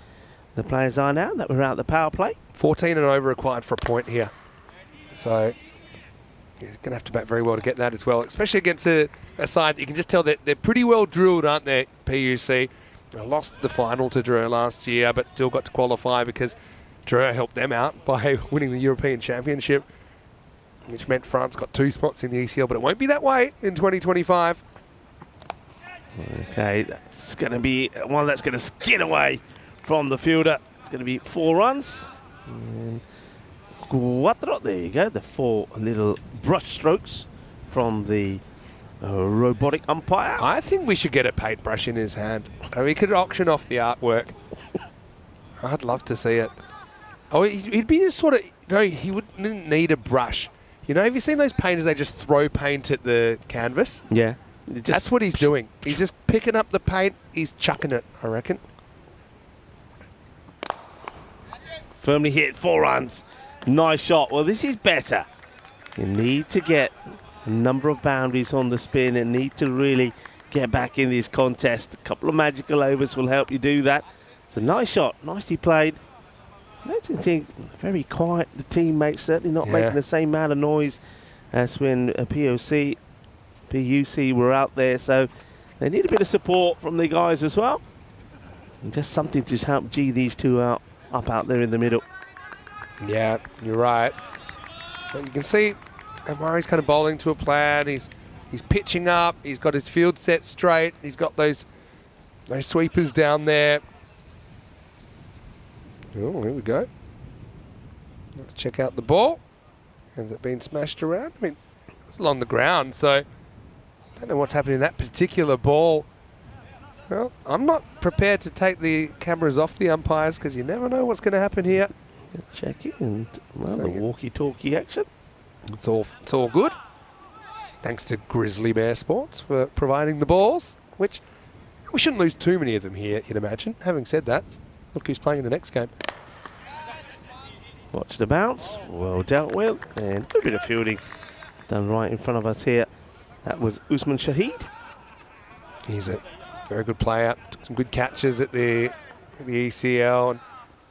[SPEAKER 3] the players are now that we're out the power play.
[SPEAKER 2] 14 and over required for a point here. So he's going to have to bat very well to get that as well, especially against a side that you can just tell that they're pretty well drilled, aren't they, PUC? They lost the final to Dre last year, but still got to qualify because Dre helped them out by winning the European Championship, which meant France got 2 spots in the ECL, but it won't be that way in 2025.
[SPEAKER 3] Okay, that's going to be one that's going to skid away from the fielder. It's going to be 4 runs. And Cuatro, there you go, the 4 little brush strokes from the robotic umpire.
[SPEAKER 2] I think we should get a paintbrush in his hand. We could auction off the artwork. I'd love to see it. Oh, he'd be just sort of, no, he wouldn't need a brush. You know, have you seen those painters, they just throw paint at the canvas?
[SPEAKER 3] Yeah.
[SPEAKER 2] That's what he's doing. He's just picking up the paint, he's chucking it, I reckon.
[SPEAKER 3] Firmly hit, 4 runs. Nice shot. Well, this is better. You need to get a number of boundaries on the spin and need to really get back in this contest. A couple of magical overs will help you do that. It's a nice shot, nicely played. I don't think very quiet, the teammates certainly not making the same amount of noise as when PUC were out there, so they need a bit of support from the guys as well. And just something to help G these 2 up out there in the middle.
[SPEAKER 2] Yeah, you're right. But you can see Murray's kind of bowling to a plan. He's pitching up. He's got his field set straight. He's got those sweepers down there. Oh, here we go. Let's check out the ball. Has it been smashed around? I mean, it's along the ground, so don't know what's happening in that particular ball. Well, I'm not prepared to take the cameras off the umpires because you never know what's going to happen here.
[SPEAKER 3] Checking and the walkie-talkie action.
[SPEAKER 2] It's all good. Thanks to Grizzly Bear Sports for providing the balls, which we shouldn't lose too many of them here, you'd imagine. Having said that, look who's playing in the next game.
[SPEAKER 3] Watch the bounce. Well dealt with. And a good bit of fielding done right in front of us here. That was Usman Shahid.
[SPEAKER 2] He's a very good player. Took some good catches at the ECL. And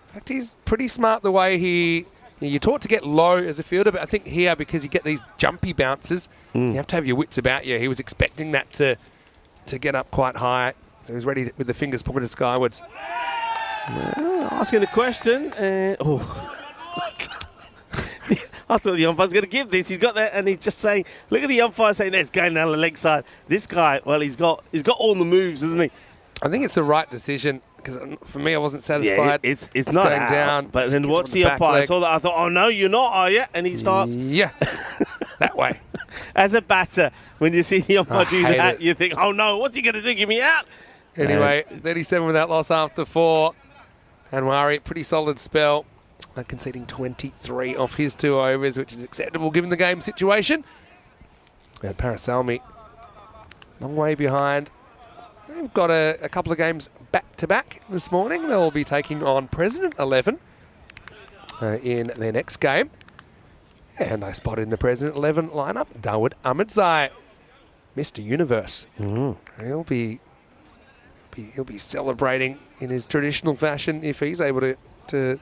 [SPEAKER 2] in fact, he's pretty smart the way you're taught to get low as a fielder, but I think here, because you get these jumpy bounces, you have to have your wits about you. He was expecting that to get up quite high. So he was ready with the fingers pointed skywards.
[SPEAKER 3] Well, asking the question. I thought the umpire's going to give this. He's got that, and he's just saying, look at the umpire saying, "That's going down the leg side." This guy, well, he's got all the moves, isn't he?
[SPEAKER 2] I think it's the right decision, because for me, I wasn't satisfied.
[SPEAKER 3] Yeah, it's not
[SPEAKER 2] going
[SPEAKER 3] out,
[SPEAKER 2] down.
[SPEAKER 3] But then watch the umpire. I saw that. I thought, oh no, you're not, are you? And he starts.
[SPEAKER 2] Yeah, that way.
[SPEAKER 3] As a batter, when you see the umpire do that,
[SPEAKER 2] it.
[SPEAKER 3] you think, oh no, what's he going to do? Give me out.
[SPEAKER 2] Anyway, 37 without loss after 4. Anwari, pretty solid spell. Conceding 23 off his 2 overs, which is acceptable given the game situation. And Parasalmi, long way behind. They've got a couple of games back-to-back this morning. They'll be taking on President 11 in their next game. And I spotted in the President 11 lineup Dawood Ahmedzai, Mr. Universe. He'll be celebrating in his traditional fashion if he's able to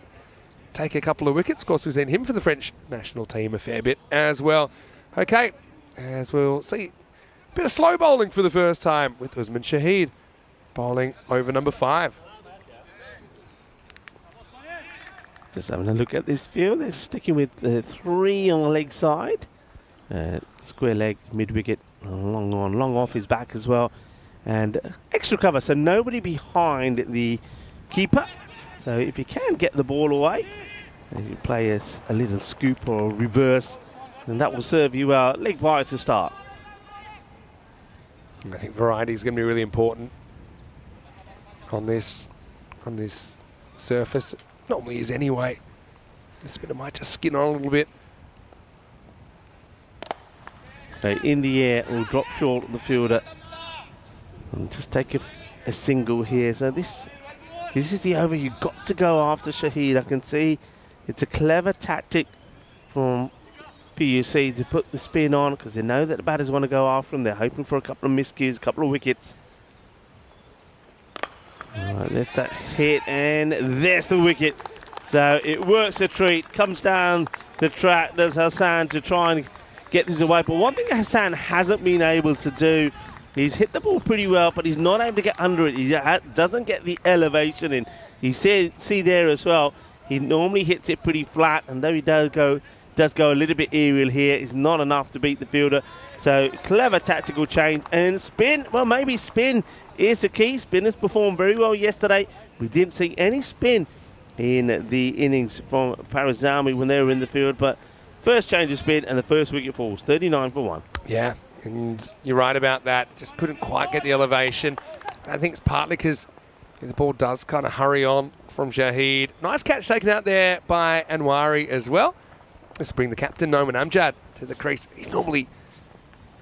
[SPEAKER 2] take a couple of wickets. Of course, we've seen him for the French national team a fair bit as well. Okay, as we'll see, a bit of slow bowling for the first time with Usman Shahid bowling over number 5.
[SPEAKER 3] Just having a look at this field. They're sticking with 3 on the leg side. Square leg, mid-wicket, long on, long off his back as well. And extra cover, so nobody behind the keeper. So if you can get the ball away, and you play a little scoop or reverse, and that will serve you well. Leg wide to start.
[SPEAKER 2] I think variety is going to be really important on this surface. Normally is anyway. The spinner might just skin on a little bit.
[SPEAKER 3] So in the air, will drop short of the fielder. And just take a single here. So this is the over you've got to go after Shahid. I can see it's a clever tactic from PUC to put the spin on, because they know that the batters want to go after them. They're hoping for a couple of miscues, a couple of wickets. All right, there's that hit, and there's the wicket. So it works a treat, comes down the track, does Hassan to try and get this away. But one thing Hassan hasn't been able to do, he's hit the ball pretty well, but he's not able to get under it. He doesn't get the elevation in. You see there as well, he normally hits it pretty flat, and though he does go a little bit aerial here, it's not enough to beat the fielder. So clever tactical change, and spin. Well, maybe spin is the key. Spinners performed very well yesterday. We didn't see any spin in the innings from Parazami when they were in the field, but first change of spin and the first wicket falls, 39 for 1.
[SPEAKER 2] Yeah, and you're right about that. Just couldn't quite get the elevation. I think it's partly because the ball does kind of hurry on from Shahid. Nice catch taken out there by Anwari as well. Let's bring the captain, Noman Amjad, to the crease. He's normally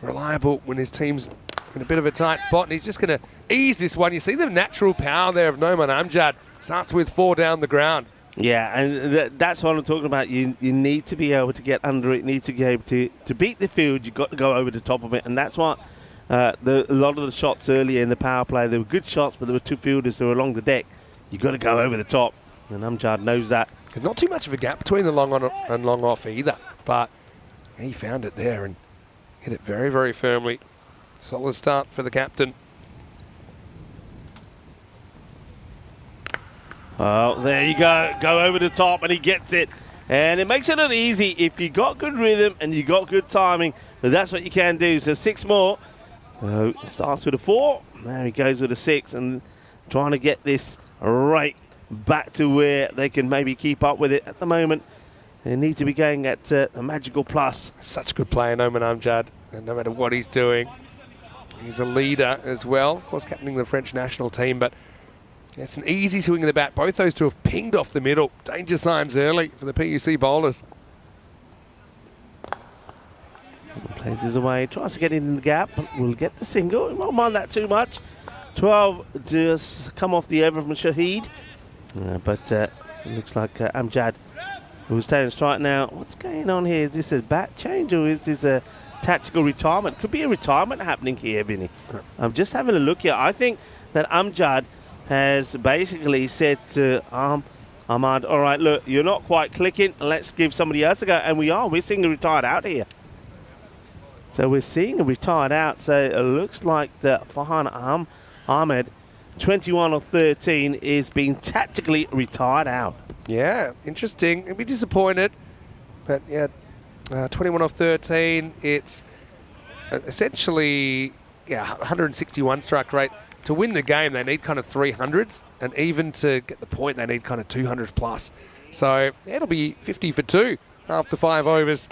[SPEAKER 2] reliable when his team's in a bit of a tight spot, and he's just going to ease this one. You see the natural power there of Noman Amjad. Starts with 4 down the ground. Yeah, and that's what I'm talking about. You need to be able to get under it. You need to be able to beat the field. You've got to go over the top of it, and that's what a lot of the shots earlier in the power play, they were good shots, but there were 2 fielders who were along the deck. You've got to go over the top, and Amjad knows that. There's not too much of a gap between the long on and long off either, but he found it there and hit it very, very firmly. Solid start for the captain.
[SPEAKER 3] Oh, there you go. Go over the top, and he gets it. And it makes it look easy if you got good rhythm and you got good timing. But that's what you can do. So 6 more. Starts with a 4. There he goes with a 6, and trying to get this right back to where they can maybe keep up with it. At the moment, they need to be going at a magical plus.
[SPEAKER 2] Such a good player, Noman Amjad, and no matter what he's doing. He's a leader as well. Of course, captaining the French national team, but it's an easy swing in the bat. Both those two have pinged off the middle. Danger signs early for the PUC bowlers.
[SPEAKER 3] Plays his away, tries to get in the gap, but will get the single. He won't mind that too much. 12 just come off the over from Shahid. But it looks like Amjad, who's taking strike now. What's going on here? Is this a bat change or is this a tactical retirement? Could be a retirement happening here, Vinny. I'm just having a look here. I think that Amjad has basically said to Ahmad, all right, look, you're not quite clicking. Let's give somebody else a go. And we're seeing a retired out here. So we're seeing a retired out. So it looks like that Farhan Ahmed, 21 of 13, is being tactically retired out.
[SPEAKER 2] Yeah, interesting. I'd be disappointed. But yeah, 21 of 13. It's essentially 161 strike rate. To win the game, they need kind of 300s. And even to get the point, they need kind of 200 plus. So it'll be 50 for 2 after 5 overs.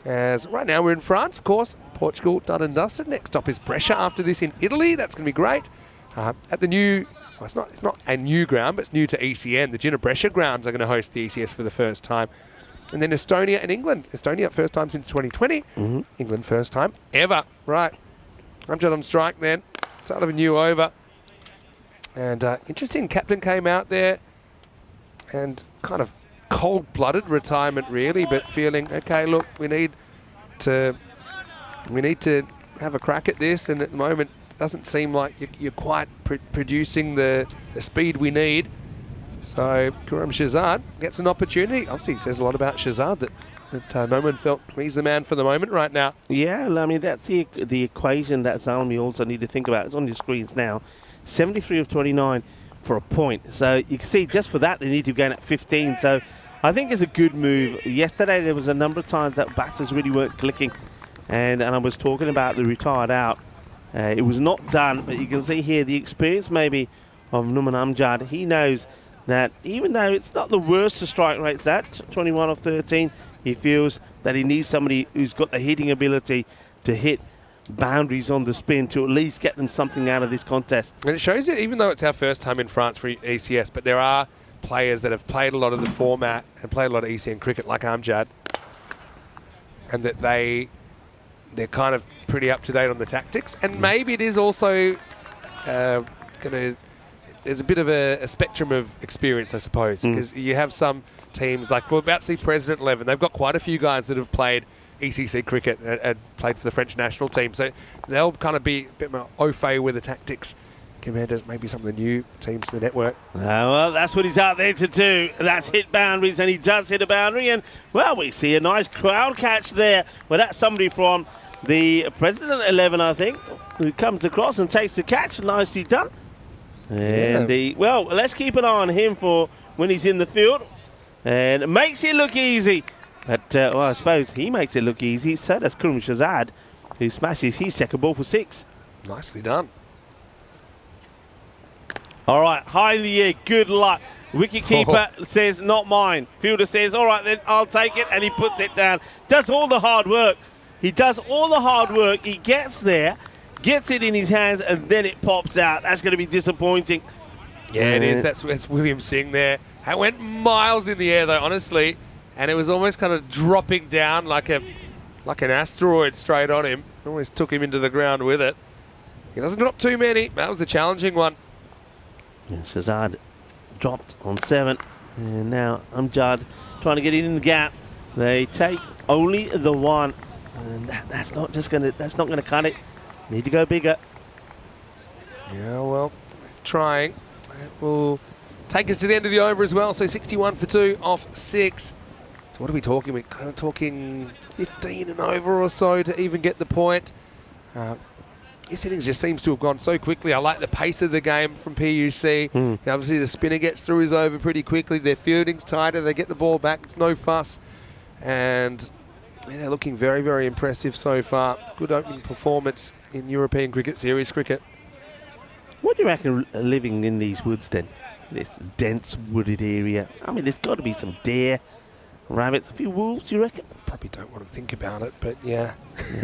[SPEAKER 2] As right now we're in France, of course. Portugal done and dusted. Next stop is pressure after this in Italy. That's going to be great. At the new, well, it's not a new ground, but it's new to ECN. The Ginebrecia grounds are going to host the ECS for the first time. And then Estonia and England. Estonia first time since 2020. England first time ever. Right. Amjad on strike then. Start of a new over. And interesting, captain came out there and kind of cold-blooded retirement really, but feeling, okay, look, we need to have a crack at this, and at the moment it doesn't seem like you're quite producing the speed we need. So Karam Shahzad gets an opportunity. Obviously, it says a lot about Shahzad that no one felt he's the man for the moment right now.
[SPEAKER 3] Yeah, I mean, that's the equation that Zalmi also need to think about. It's on your screens now. 73 of 29 for a point. So you can see just for that they need to gain at 15. So I think it's a good move. Yesterday there was a number of times that batters really weren't clicking. And I was talking about the retired out. It was not done, but you can see here the experience maybe of Numan Amjad. He knows that even though it's not the worst of strike rates, that 21 of 13, he feels that he needs somebody who's got the hitting ability to hit boundaries on the spin to at least get them something out of this contest.
[SPEAKER 2] And it shows you, even though it's our first time in France for ECS, but there are players that have played a lot of the format and played a lot of ECN cricket like Amjad, and that they're kind of pretty up to date on the tactics. And maybe it is also there's a bit of a spectrum of experience, I suppose, because you have some teams like, we're about to see President 11. They've got quite a few guys that have played ECC cricket and played for the French national team. So they'll kind of be a bit more au fait with the tactics compared to maybe some of the new teams to the network.
[SPEAKER 3] Well, that's what he's out there to do. That's hit boundaries, and he does hit a boundary. And, well, we see a nice crowd catch there. Well, that's somebody from the President 11, I think, who comes across and takes the catch. Nicely done. And, well, let's keep an eye on him for when he's in the field. And it makes it look easy. But, well, I suppose he makes it look easy. So does Karam Shahzad, who smashes his second ball for 6.
[SPEAKER 2] Nicely done.
[SPEAKER 3] All right, high in the air, good luck. Wicketkeeper says, not mine. Fielder says, all right, then I'll take it, and he puts it down. Does all the hard work. He does all the hard work. He gets there, gets it in his hands, and then it pops out. That's going to be disappointing.
[SPEAKER 2] Yeah, it is. That's William Singh there. It went miles in the air, though, honestly. And it was almost kind of dropping down like an asteroid straight on him. Almost took him into the ground with it. He doesn't drop too many. That was the challenging one.
[SPEAKER 3] Yeah, Shahzad dropped on 7. And now Amjad trying to get in the gap. They take only the 1. And that's not gonna cut it. Need to go bigger.
[SPEAKER 2] Yeah, well, trying. That will take us to the end of the over as well. So 61 for 2 off 6. So what are we talking? We're kind of talking 15 and over or so to even get the point. This innings just seems to have gone so quickly. I like the pace of the game from PUC. Obviously, the spinner gets through his over pretty quickly. Their fielding's tighter. They get the ball back. It's no fuss. And they're looking very, very impressive so far. Good opening performance in European Cricket Series cricket.
[SPEAKER 3] What do you reckon living in these woods then? This dense wooded area. I mean, there's got to be some deer, rabbits, a few wolves, you reckon?
[SPEAKER 2] Probably don't want to think about it, but yeah.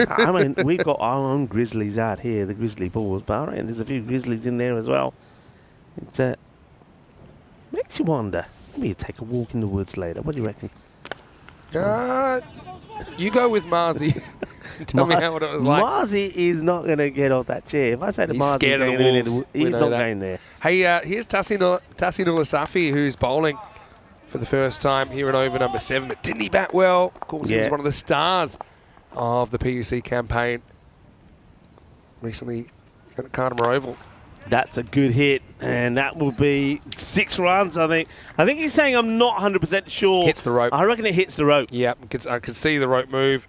[SPEAKER 3] I mean, we've got our own grizzlies out here, the grizzly bulls, but I reckon there's a few grizzlies in there as well. It makes you wonder. Maybe you take a walk in the woods later. What do you reckon?
[SPEAKER 2] You go with Marzi. Tell me what it was like.
[SPEAKER 3] Marzi is not going to get off that chair. If I say to
[SPEAKER 2] He's
[SPEAKER 3] Marzi,
[SPEAKER 2] scared of the Wolves.
[SPEAKER 3] he's not going there.
[SPEAKER 2] Hey, here's Tassin Ulasafi, who's bowling for the first time here in over number 7. But didn't he bat well? Of course, he was one of the stars of the PUC campaign recently at Carnamore Oval.
[SPEAKER 3] That's a good hit, and that will be 6 runs, I think. I think he's saying I'm not 100% sure.
[SPEAKER 2] Hits the rope.
[SPEAKER 3] I reckon it hits the rope.
[SPEAKER 2] Yep, I could see the rope move.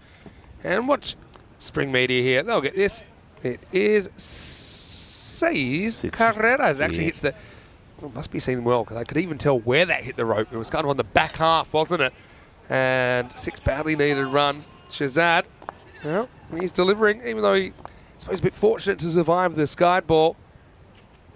[SPEAKER 2] And watch Spring Media here. They'll get this. It is seized. Carreras actually hits the... Well, must be seen well, because I could even tell where that hit the rope. It was kind of on the back half, wasn't it? And 6 badly needed runs. Shazad, well, he's delivering, even though he's a bit fortunate to survive the sky ball.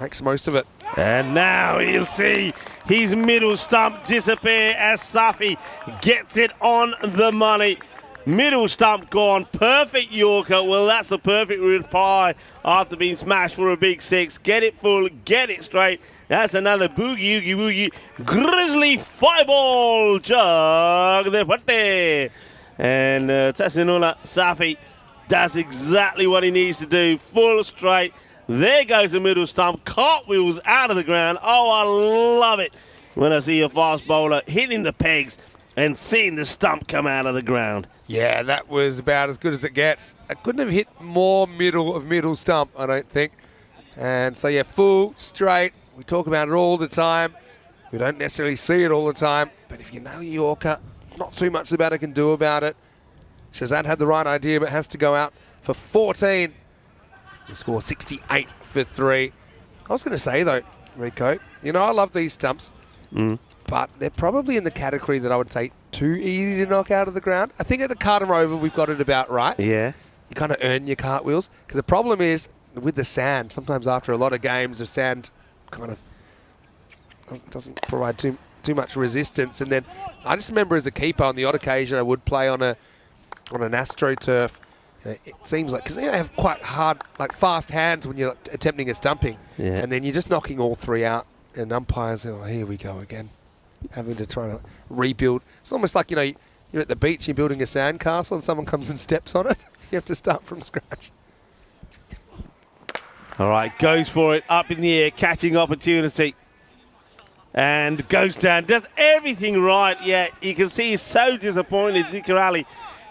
[SPEAKER 2] Makes the most of it.
[SPEAKER 3] And now he'll see his middle stump disappear as Safi gets it on the money. Middle stump gone. Perfect Yorker. Well, that's the perfect reply after being smashed for a big 6. Get it full, get it straight. That's another boogie, oogie, woogie. Grizzly 5-ball jug de puente. And Tassinula Safi does exactly what he needs to do. Full straight. There goes the middle stump. Cartwheels out of the ground. Oh, I love it when I see a fast bowler hitting the pegs and seeing the stump come out of the ground.
[SPEAKER 2] Yeah, that was about as good as it gets. I couldn't have hit more middle stump, I don't think. And so, yeah, full, straight. We talk about it all the time. We don't necessarily see it all the time. But if you know Yorker, not too much the batter can do about it. Shazad had the right idea, but has to go out for 14. He scored 68 for 3. I was going to say, though, Rico, you know, I love these stumps, but they're probably in the category that I would say too easy to knock out of the ground. I think at the Carnamore Oval, we've got it about right.
[SPEAKER 3] Yeah.
[SPEAKER 2] You kind of earn your cartwheels. Because the problem is, with the sand, sometimes after a lot of games, the sand kind of doesn't provide too much resistance. And then I just remember as a keeper, on the odd occasion, I would play on an AstroTurf. It seems like, because they have quite hard, like fast hands when you're attempting a stumping.
[SPEAKER 3] Yeah.
[SPEAKER 2] And then you're just knocking all 3 out. And umpires, oh, here we go again. Having to try to rebuild. It's almost like, you know, you're at the beach, you're building a sandcastle and someone comes and steps on it. You have to start from scratch.
[SPEAKER 3] All right, goes for it, up in the air, catching opportunity. And goes down, does everything right. Yeah, you can see he's so disappointed, Zikarali.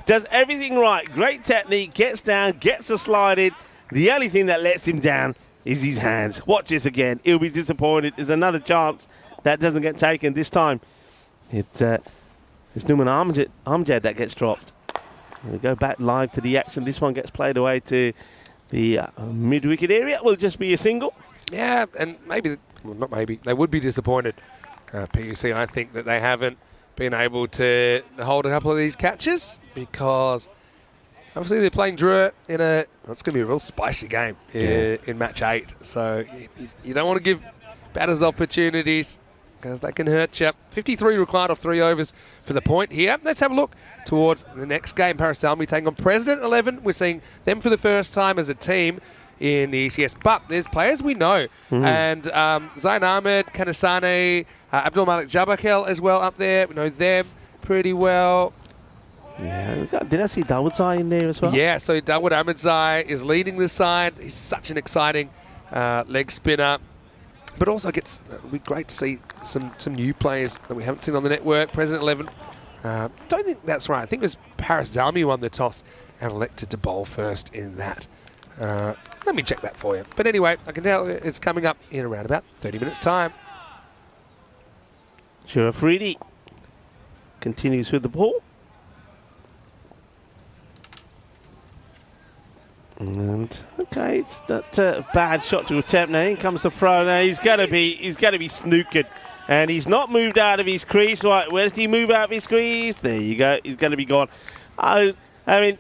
[SPEAKER 3] Does everything right, great technique, gets down, gets a slide in. The only thing that lets him down is his hands. Watch this again, he'll be disappointed. There's another chance that doesn't get taken. This time, it's Numan Amjad that gets dropped. We go back live to the action. This one gets played away to the mid-wicket area. Will just be a single.
[SPEAKER 2] Yeah, and maybe, well, not maybe, they would be disappointed, PUC. I think that they haven't been able to hold a couple of these catches because obviously they're playing Druitt in it's going to be a real spicy game in match 8. So you don't want to give batters opportunities because that can hurt you. 53 required off 3 overs for the point here. Let's have a look towards the next game. Paris Salmi taking on President 11. We're seeing them for the first time as a team in the ECS, but there's players we know. And Zain Ahmed, Kanasane, Abdul Malik Jabakel as well up there. We know them pretty well.
[SPEAKER 3] Yeah, did I see Dawood in there as well?
[SPEAKER 2] Yeah, so Dawood Ahmedzai is leading this side. He's such an exciting leg spinner. But also it'll be great to see some new players that we haven't seen on the network. President 11, don't think that's right. I think it was Paris Zalmi won the toss and elected to bowl first in that. Let me check that for you. But anyway, I can tell it's coming up in around about 30 minutes' time.
[SPEAKER 3] Shurafridi continues with the ball. And okay, it's not a bad shot to attempt. Now in comes the throw. Now he's going to be snookered, and he's not moved out of his crease. Right, where does he move out of his crease? There you go. He's going to be gone. I mean,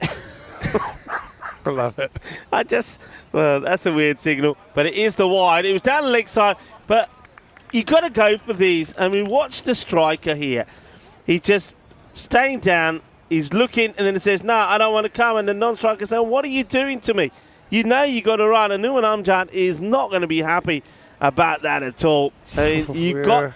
[SPEAKER 2] I love it.
[SPEAKER 3] Well, that's a weird signal, but it is the wide. It was down the leg side, but you got to go for these. I mean, watch the striker here. He's just staying down. He's looking, and then it says, no, I don't want to come. And the non-striker says, what are you doing to me? You know you got to run. And Numan Amjad is not going to be happy about that at all. I mean, you got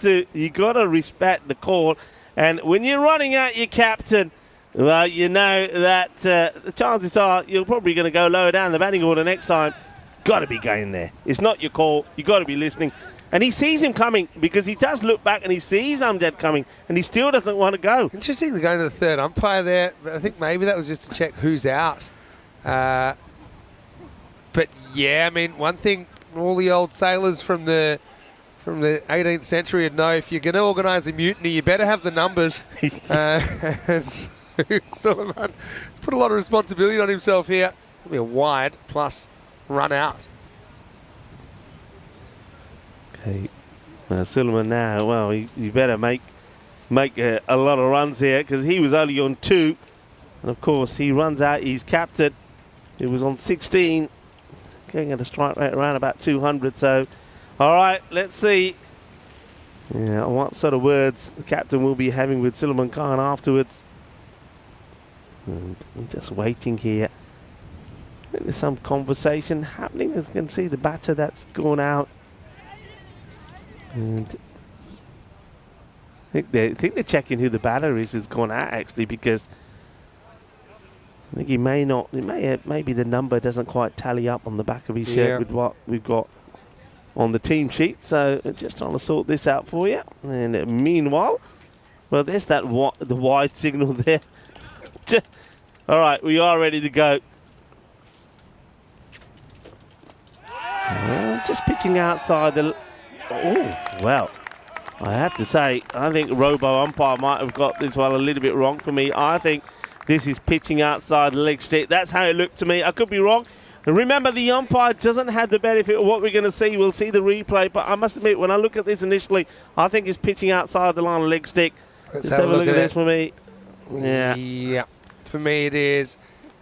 [SPEAKER 3] to respect the call. And when you're running at your captain, Well, you know that the chances are you're probably going to go lower down the batting order next time. Got to be going there. It's not your call. You got to be listening. And he sees him coming because he does look back and he sees Amjad coming and he still doesn't want to go.
[SPEAKER 2] Interesting to go to the third umpire there, but I think maybe that was just to check who's out. But yeah, I mean, one thing all the old sailors from the 18th century would know: if you're going to organise a mutiny, you better have the numbers. And so Suleiman has put a lot of responsibility on himself here. It'll be a wide plus run out.
[SPEAKER 3] Okay, Suleiman now, well, you better make a lot of runs here because he was only on 2. And of course, he runs out, he's captain. He was on 16, going at a strike rate around about 200. So, all right, let's see what sort of words the captain will be having with Suleiman Khan afterwards. And I'm just waiting here. There's some conversation happening. As you can see, the batter that's gone out. And I think they're checking who the batter is has gone out actually, because I think he may not. Maybe the number doesn't quite tally up on the back of his shirt with what we've got on the team sheet. So just trying to sort this out for you. And meanwhile, well, there's the wide signal there. All right, we are ready to go. Just pitching outside the. Oh, well, I have to say, I think Robo umpire might have got this one a little bit wrong for me. I think this is pitching outside the leg stick. That's how it looked to me. I could be wrong. And remember, the umpire doesn't have the benefit of what we're going to see. We'll see the replay. But I must admit, when I look at this initially, I think it's pitching outside the line of leg stick. Let's have a look at this for me. Yeah.
[SPEAKER 2] Yeah. For me, it is.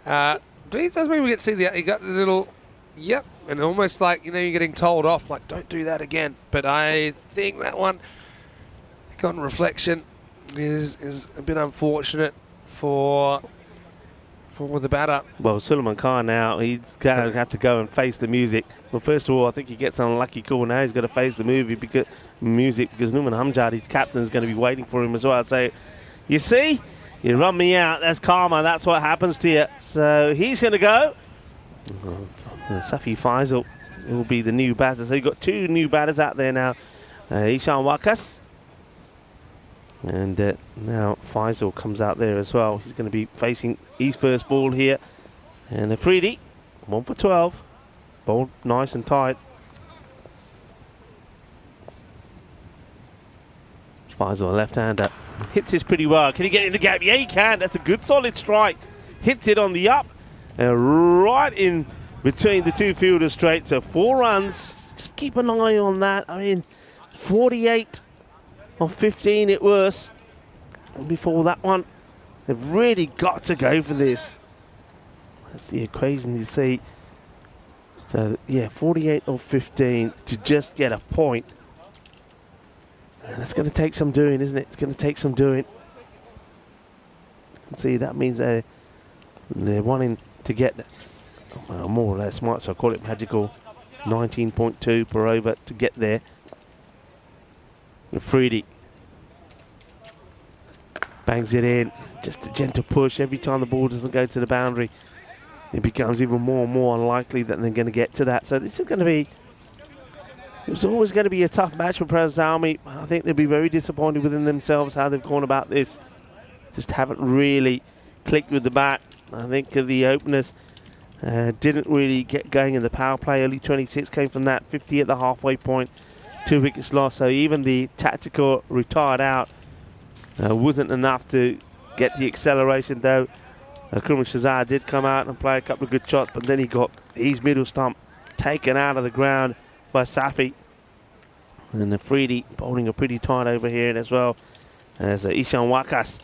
[SPEAKER 2] It does mean we get to see you got the little. Yep. And almost like, you're getting told off, like, don't do that again. But I think that one, on reflection, is a bit unfortunate for the batter.
[SPEAKER 3] Well, Suleiman Khan now, he's going to have to go and face the music. Well, first of all, I think he gets an unlucky call. Now he's got to face the music because Nouman Hamjad, his captain, is going to be waiting for him as well. So, you see, you run me out. That's karma. That's what happens to you. So he's going to go. Safi Faisal will be the new batter. So you've got 2 new batters out there now. Ishan Wakas. And now Faisal comes out there as well. He's going to be facing his first ball here. And Afridi, 1 for 12. Ball nice and tight. Faisal, left-hander. Hits this pretty well. Can he get in the gap? Yeah, he can. That's a good solid strike. Hits it on the up. And right in between the 2 fielders straight. So 4 runs. Just keep an eye on that. I mean, 48 of 15 it was. And before that one, they've really got to go for this. That's the equation you see. So, yeah, 48 of 15 to just get a point. And that's going to take some doing, isn't it? It's going to take some doing. You can see that means they're wanting to get more or less much. I call it magical 19.2 per over to get there. And Freedy bangs it in. Just a gentle push. Every time the ball doesn't go to the boundary, it becomes even more and more unlikely that they're going to get to that. So this is going to be. It was always going to be a tough match for Perez Army. I think they'll be very disappointed within themselves how they've gone about this. Just haven't really clicked with the bat. I think the openers didn't really get going in the power play. Early 26 came from that. 50 at the halfway point. 2 wickets lost. So even the tactical retired out wasn't enough to get the acceleration, though. Kurman Shazar did come out and play a couple of good shots, but then he got his middle stump taken out of the ground by Safi. And Afridi bowling a pretty tight over here as well, as Ishan Wakas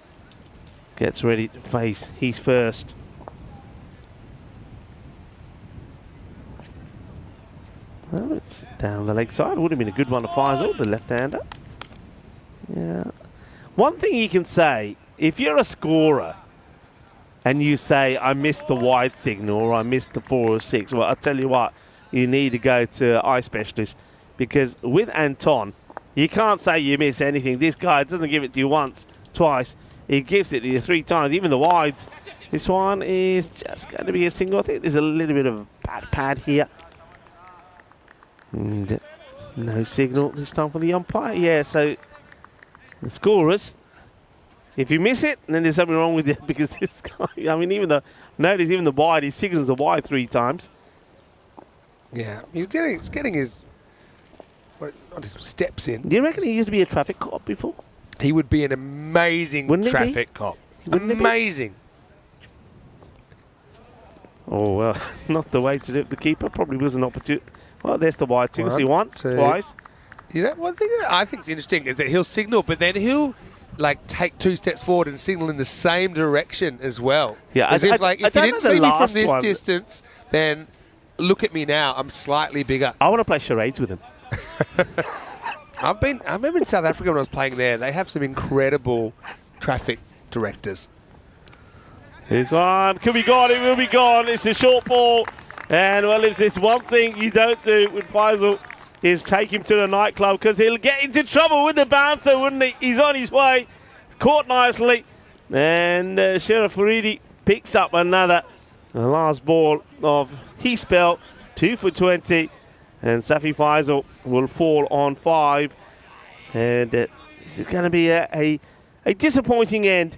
[SPEAKER 3] gets ready to face his first. Well, it's down the leg side. Would have been a good one to Faisal, the left-hander. Yeah. One thing you can say, if you're a scorer and you say, I missed the wide signal or I missed the 4 or 6, well, I'll tell you what, you need to go to eye specialist, because with Anton, you can't say you miss anything. This guy doesn't give it to you once, twice. he gives it 3 times, even the wides. This one is just going to be a single. I think there's a little bit of bad pad here. And no signal this time from the umpire. Yeah, so the scorers, if you miss it, then there's something wrong with it, because this guy, I mean, even the wide, he signals a wide 3 times.
[SPEAKER 2] Yeah, he's getting his steps in.
[SPEAKER 3] Do you reckon he used to be a traffic cop before?
[SPEAKER 2] He would be an amazing traffic cop. Amazing.
[SPEAKER 3] Oh, well, not the way to do it. The keeper probably was an opportunity. Well, there's the wide two. See, 1, 2. Twice.
[SPEAKER 2] You know, one thing that I think is interesting is that he'll signal, but then he'll take 2 steps forward and signal in the same direction as well.
[SPEAKER 3] Yeah,
[SPEAKER 2] as if you didn't see me from this distance, then look at me now. I'm slightly bigger.
[SPEAKER 3] I want to play charades with him.
[SPEAKER 2] I remember in South Africa when I was playing there, they have some incredible traffic directors.
[SPEAKER 3] This one could be gone. It will be gone. It's a short ball. And, well, if there's one thing you don't do with Faisal is take him to the nightclub, because he'll get into trouble with the bouncer, wouldn't he? He's on his way. Caught nicely. And Sheriff Faridi picks up another. The last ball of his spell. 2 for 20. And Safi Faisal will fall on 5. And it's going to be a disappointing end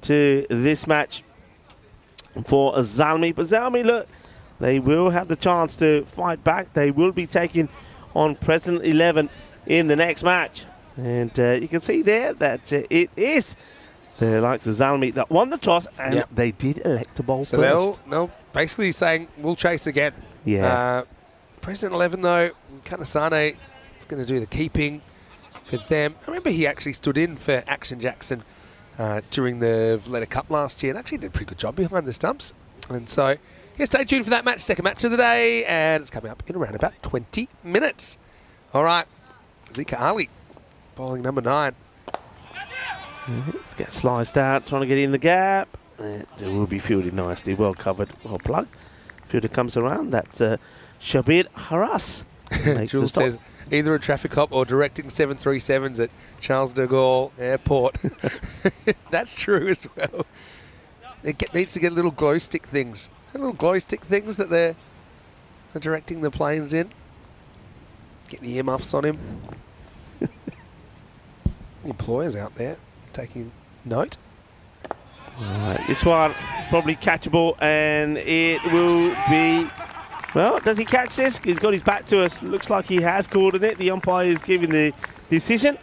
[SPEAKER 3] to this match for Zalmi. But Zalmi, look, they will have the chance to fight back. They will be taking on President 11 in the next match. And you can see there that it is the likes of Zalmi that won the toss, and they did elect to bowl first.
[SPEAKER 2] So they'll basically saying, we'll chase again.
[SPEAKER 3] Yeah.
[SPEAKER 2] President 11, though, Kanasane is going to do the keeping for them. I remember he actually stood in for Action Jackson during the Valletta Cup last year and actually did a pretty good job behind the stumps. And so, stay tuned for that match, second match of the day, and it's coming up in around about 20 minutes. All right, Zika Ali, bowling number 9.
[SPEAKER 3] Let's get sliced out, trying to get in the gap. It will be fielded nicely, well covered, well plugged. Fielder comes around, that's Shabir Haras.
[SPEAKER 2] Jules says either a traffic cop or directing 737s at Charles de Gaulle Airport. That's true as well. It needs to get little glow stick things. Little glow stick things that they're directing the planes in. Get the earmuffs on him. The employers out there taking note.
[SPEAKER 3] Alright, this one is probably catchable, and it will be... Well, does he catch this? He's got his back to us. Looks like he has called it. The umpire is giving the decision.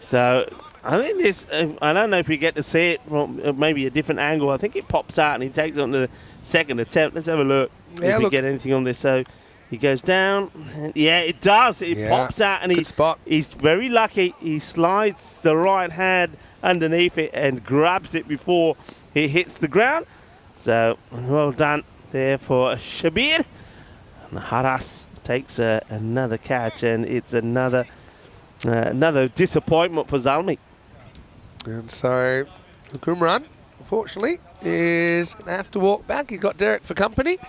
[SPEAKER 3] So, I think this... I don't know if we get to see it from maybe a different angle. I think it pops out and he takes it on the second attempt. Let's have a look if we get anything on this. So, he goes down. And yeah, it does. It pops out, and he's very lucky. He slides the right hand underneath it and grabs it before it hits the ground. So, well done there for Shabir. And Haras takes another catch, and it's another disappointment for Zalmi.
[SPEAKER 2] And so, Kumran, unfortunately, is going to have to walk back. He's got Derek for company.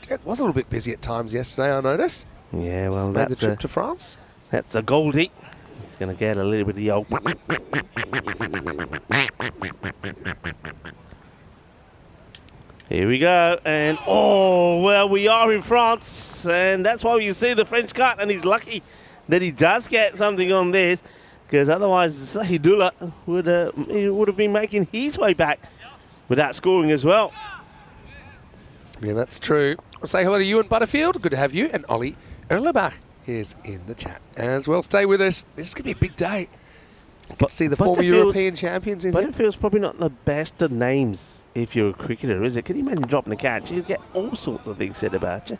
[SPEAKER 2] Derek was a little bit busy at times yesterday, I noticed.
[SPEAKER 3] Yeah, well,
[SPEAKER 2] that's the trip to France.
[SPEAKER 3] That's a Goldie. He's going to get a little bit of the old... Here we go, and oh, well, we are in France, and that's why you see the French cut, and he's lucky that he does get something on this, because otherwise Sahidullah would have been making his way back without scoring as well.
[SPEAKER 2] Yeah, that's true. I'll say hello to you and Butterfield. Good to have you. And Ollie Erlebach is in the chat as well. Stay with us. This is going to be a big day. But see the former European champions in here.
[SPEAKER 3] Butterfield's probably not the best of names if you're a cricketer, is it? Can you imagine dropping a catch? You get all sorts of things said about you.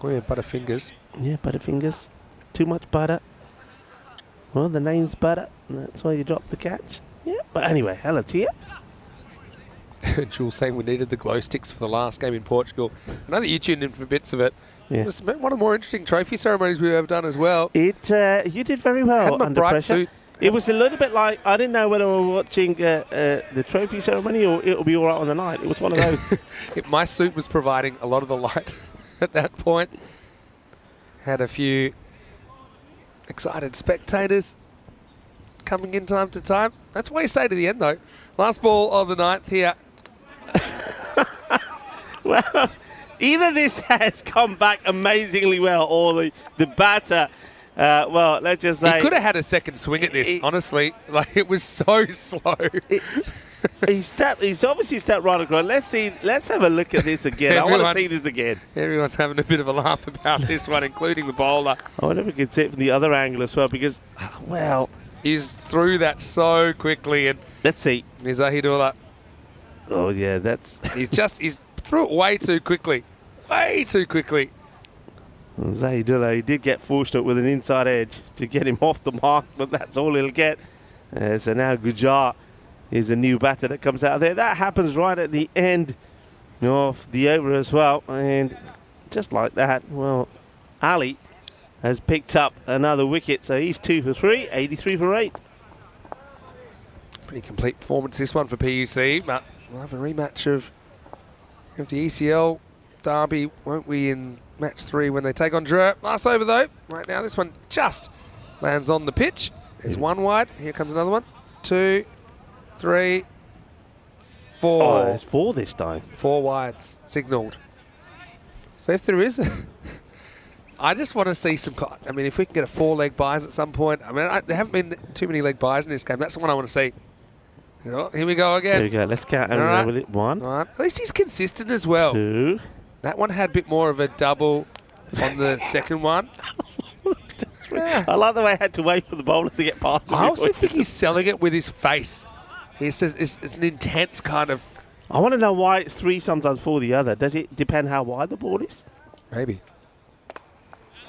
[SPEAKER 2] Oh yeah, Butterfingers.
[SPEAKER 3] Yeah, Butterfingers. Too much butter. Well, the name's Butter, and that's why you drop the catch. Yeah, but anyway, hello to you.
[SPEAKER 2] Jules saying we needed the glow sticks for the last game in Portugal. I know that you tuned in for bits of it.
[SPEAKER 3] Yeah.
[SPEAKER 2] It was one of the more interesting trophy ceremonies we've ever done as well.
[SPEAKER 3] You did very well under pressure. Suit. It was a little bit like, I didn't know whether we were watching the trophy ceremony or it'll be all right on the night. It was one of those.
[SPEAKER 2] My suit was providing a lot of the light at that point. Had a few excited spectators coming in time to time. That's why you stay to the end, though. Last ball of the ninth here.
[SPEAKER 3] Well, either this has come back amazingly well, or the batter, well, let's just say...
[SPEAKER 2] He could have had a second swing at this, honestly. Like, it was so slow.
[SPEAKER 3] He's obviously stepped right across. Let's have a look at this again. I want to see this again.
[SPEAKER 2] Everyone's having a bit of a laugh about this one, including the bowler.
[SPEAKER 3] I wonder if we can see it from the other angle as well, because, well...
[SPEAKER 2] He's through that so quickly, and...
[SPEAKER 3] Let's see.
[SPEAKER 2] He's Zahidullah.
[SPEAKER 3] Oh, yeah, that's...
[SPEAKER 2] He's threw it way too quickly. Way too quickly.
[SPEAKER 3] Zahidullah, he did get fortunate with an inside edge to get him off the mark, but that's all he'll get. So now Gujar is a new batter that comes out there. That happens right at the end of the over as well. And just like that, well, Ali has picked up another wicket. So he's 2 for 3, 83 for 8.
[SPEAKER 2] Pretty complete performance this one for PUC, but we'll have a rematch of the ECL derby, won't we, in match 3 when they take on Dre. Last over though. Right now this one just lands on the pitch. There's one wide. Here comes another one. 2, 3, 4.
[SPEAKER 3] Oh, there's 4 this time.
[SPEAKER 2] 4 wides signalled. So if there is I just want to see some... I mean, if we can get a 4-leg buys at some point. I mean, there haven't been too many leg buys in this game. That's the one I want to see. Oh, here we go again.
[SPEAKER 3] There we go. Let's count over
[SPEAKER 2] right.
[SPEAKER 3] with it. 1.
[SPEAKER 2] All right. At least he's consistent as well.
[SPEAKER 3] 2.
[SPEAKER 2] That one had a bit more of a double on the second one. Yeah.
[SPEAKER 3] I like the way I had to wait for the bowler to get past him.
[SPEAKER 2] I also think he's selling it with his face. He says it's an intense kind of...
[SPEAKER 3] I want to know why it's 3 sometimes 4 the other. Does it depend how wide the ball is?
[SPEAKER 2] Maybe.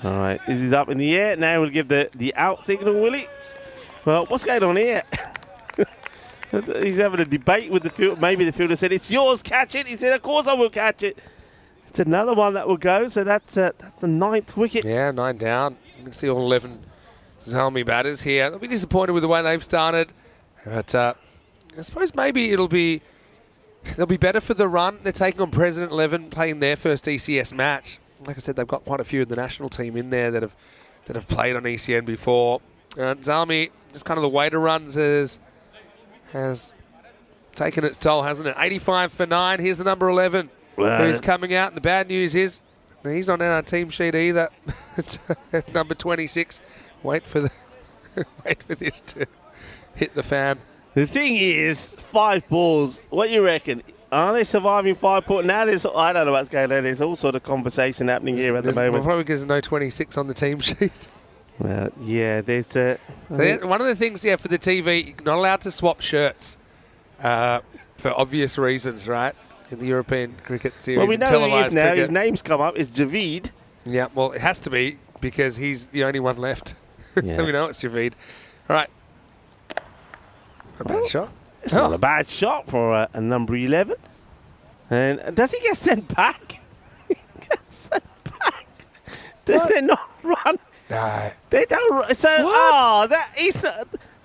[SPEAKER 3] All right, this is up in the air. Now we'll give the out signal, will he? Well, what's going on here? He's having a debate with the field. Maybe the fielder said, "It's yours, catch it." He said, "Of course I will catch it." It's another one that will go. So that's the 9th wicket.
[SPEAKER 2] Yeah, 9 down. You can see all 11 Zalmi batters here. They'll be disappointed with the way they've started. But I suppose maybe they'll be better for the run. They're taking on President 11, playing their first ECS match. Like I said, they've got quite a few of the national team in there that have played on ECN before. Zalmi, just kind of the weight of runs has taken its toll, hasn't it? 85 for 9. Here's the number 11 who's coming out. And the bad news is he's not on our team sheet either. It's number 26. Wait for this to hit the fan.
[SPEAKER 3] The thing is, 5 balls. What do you reckon? Are they surviving 5 balls? Now I don't know what's going on. There's all sort of conversation happening here at the moment.
[SPEAKER 2] Probably because there's no 26 on the team sheet.
[SPEAKER 3] Well, yeah, there's
[SPEAKER 2] one of the things, for the TV, you're not allowed to swap shirts for obvious reasons, right? In the European cricket series.
[SPEAKER 3] Well, we know who he is now.
[SPEAKER 2] Cricket.
[SPEAKER 3] His name's come up. It's Javeed.
[SPEAKER 2] Yeah, well, it has to be because he's the only one left.
[SPEAKER 3] Yeah.
[SPEAKER 2] So we know it's Javeed. All right. A bad shot.
[SPEAKER 3] It's not a bad shot for a number 11. And does he get sent back? He gets sent back. Did they not run?
[SPEAKER 2] No.
[SPEAKER 3] They don't run. So,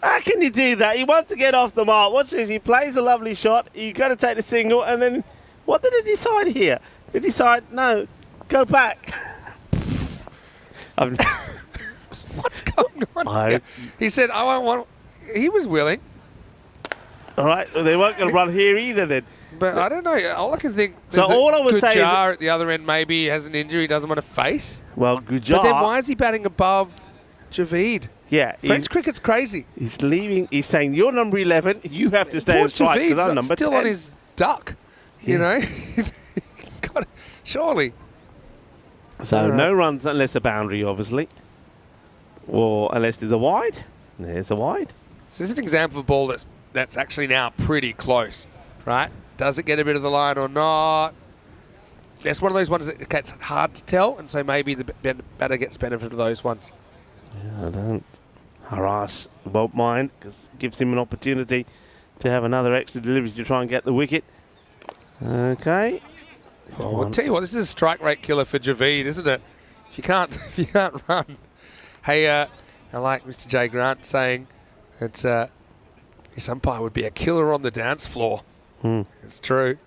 [SPEAKER 3] how can you do that? He wants to get off the mark. Watch this. He plays a lovely shot. You got to take the single. And then what did he decide here? They decide, no, go back.
[SPEAKER 2] What's going on here? He said, I won't want... He was willing.
[SPEAKER 3] All right, well, they weren't going to run here either then.
[SPEAKER 2] But I don't know. All I can think...
[SPEAKER 3] So all I would say is...
[SPEAKER 2] Gujar at the other end maybe has an injury he doesn't want to face.
[SPEAKER 3] Well, Gujar...
[SPEAKER 2] But then why is he batting above Javeed?
[SPEAKER 3] Yeah.
[SPEAKER 2] French cricket's crazy.
[SPEAKER 3] He's leaving. He's saying, you're number 11. You have to stay and strike because I'm number 10.
[SPEAKER 2] Still on his duck, you know. Surely.
[SPEAKER 3] So no runs unless a boundary, obviously. Or unless there's a wide. There's a wide.
[SPEAKER 2] So this is an example of a ball that's actually now pretty close, right? Does it get a bit of the line or not? That's one of those ones that gets hard to tell, and so maybe the batter gets benefit of those ones.
[SPEAKER 3] Yeah, I don't harass Bob Mind because it gives him an opportunity to have another extra delivery to try and get the wicket. Okay.
[SPEAKER 2] Oh, I'll tell you what, this is a strike rate killer for Javeed, isn't it? If you can't run. Hey, I like Mr. J. Grant saying that his umpire would be a killer on the dance floor. It's true.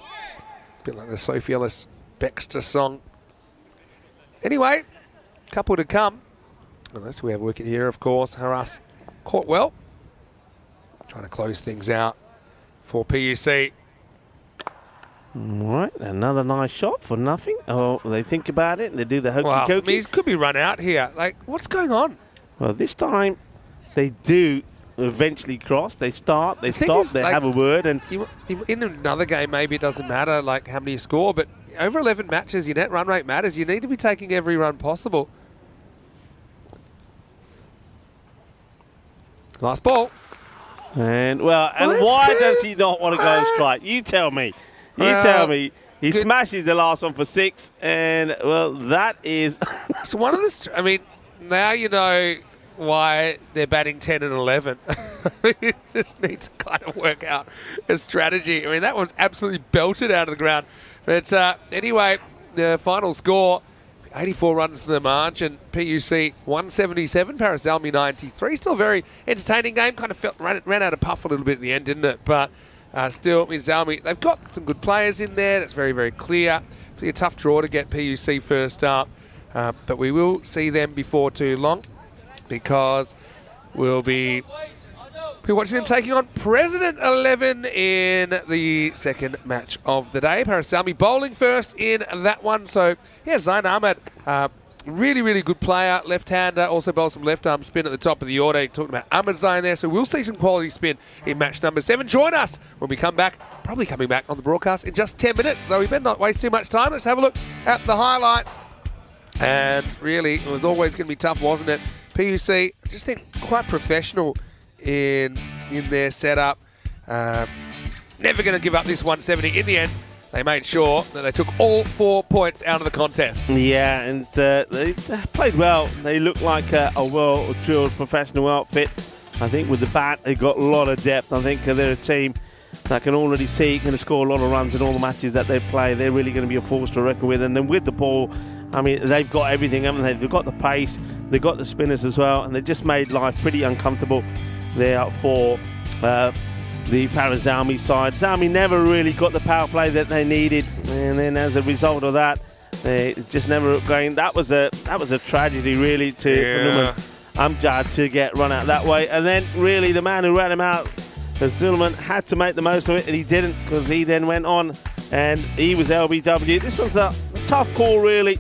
[SPEAKER 2] A bit like the Sophie Ellis Baxter song. Anyway, couple to come. Unless we have a wicket here, of course. Haras caught well. trying to close things out for PUC.
[SPEAKER 3] All right, another nice shot for nothing. Oh, they think about it and they do the hokey
[SPEAKER 2] Well,
[SPEAKER 3] cokey.
[SPEAKER 2] he could be run out here. Like, what's going on?
[SPEAKER 3] Well, this time they do eventually cross. They start, they
[SPEAKER 2] thing
[SPEAKER 3] stop,
[SPEAKER 2] is,
[SPEAKER 3] they
[SPEAKER 2] like,
[SPEAKER 3] have a word. And
[SPEAKER 2] In another game, maybe it doesn't matter like how many you score, but over 11 matches, your net run rate matters. You need to be taking every run possible. Last ball.
[SPEAKER 3] And why
[SPEAKER 2] good.
[SPEAKER 3] does he not want to go strike? You tell me. You tell me. He
[SPEAKER 2] good.
[SPEAKER 3] smashes the last one for 6, and well, that is.
[SPEAKER 2] So one of the, I mean, now you know why they're batting 10 and 11. You just need to kind of work out a strategy. I mean, that was absolutely belted out of the ground. But anyway, the final score, 84 runs to the margin. PUC 177, Paris Zalmi 93. Still a very entertaining game. Kind of ran out of puff a little bit at the end, didn't it? But still, with Zalmi, they've got some good players in there. That's very, very clear. It's a tough draw to get PUC first up. But we will see them before too long, because we'll be watching them taking on President 11 in the second match of the day. Paris Zalmi bowling first in that one. So, yeah, Zain Ahmed, really, really good player, left-hander, also bowls some left-arm spin at the top of the order. Talking about Ahmed Zain there, so we'll see some quality spin in match number 7. Join us when we come back, probably coming back on the broadcast in just 10 minutes, so we better not waste too much time. Let's have a look at the highlights. And really, it was always going to be tough, wasn't it? PUC, I just think quite professional in their setup. Never going to give up this 170. In the end, they made sure that they took all 4 points out of the contest.
[SPEAKER 3] Yeah, and they played well. They looked like a well-drilled professional outfit. I think with the bat, they got a lot of depth. I think they're a team that I can already see going to score a lot of runs in all the matches that they play. They're really going to be a force to reckon with. And then with the ball, I mean, they've got everything, haven't they? They've got the pace, they've got the spinners as well, and they just made life pretty uncomfortable there for the Paris Zalmi side. Zalmi never really got the power play that they needed, and then as a result of that, they just never going. That was a tragedy, really, for Numan Amjad to get run out that way. And then really the man who ran him out, Suleiman, had to make the most of it, and he didn't, because he then went on and he was LBW. This one's a tough call, really.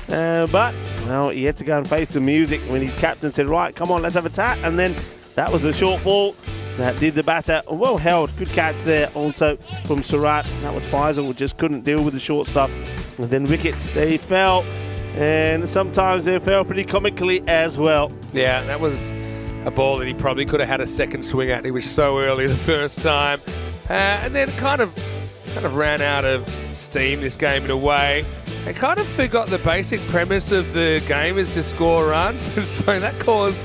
[SPEAKER 3] But, well, he had to go and face the music when his captain said, right, come on, let's have a tat. And then that was a short ball that did the batter. Well held, good catch there also from Surat. That was Faisal, who just couldn't deal with the short stuff. And then wickets, they fell. And sometimes they fell pretty comically as well.
[SPEAKER 2] Yeah, that was a ball that he probably could have had a second swing at. He was so early the first time. And then kind of ran out of steam this game in a way. They kind of forgot the basic premise of the game is to score runs, and so that caused,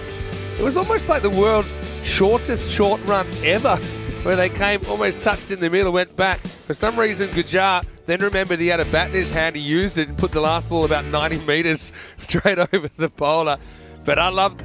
[SPEAKER 2] it was almost like the world's shortest short run ever, where they came almost touched in the middle, went back. For some reason, Gujar then remembered he had a bat in his hand, he used it and put the last ball about 90 metres straight over the bowler. But I love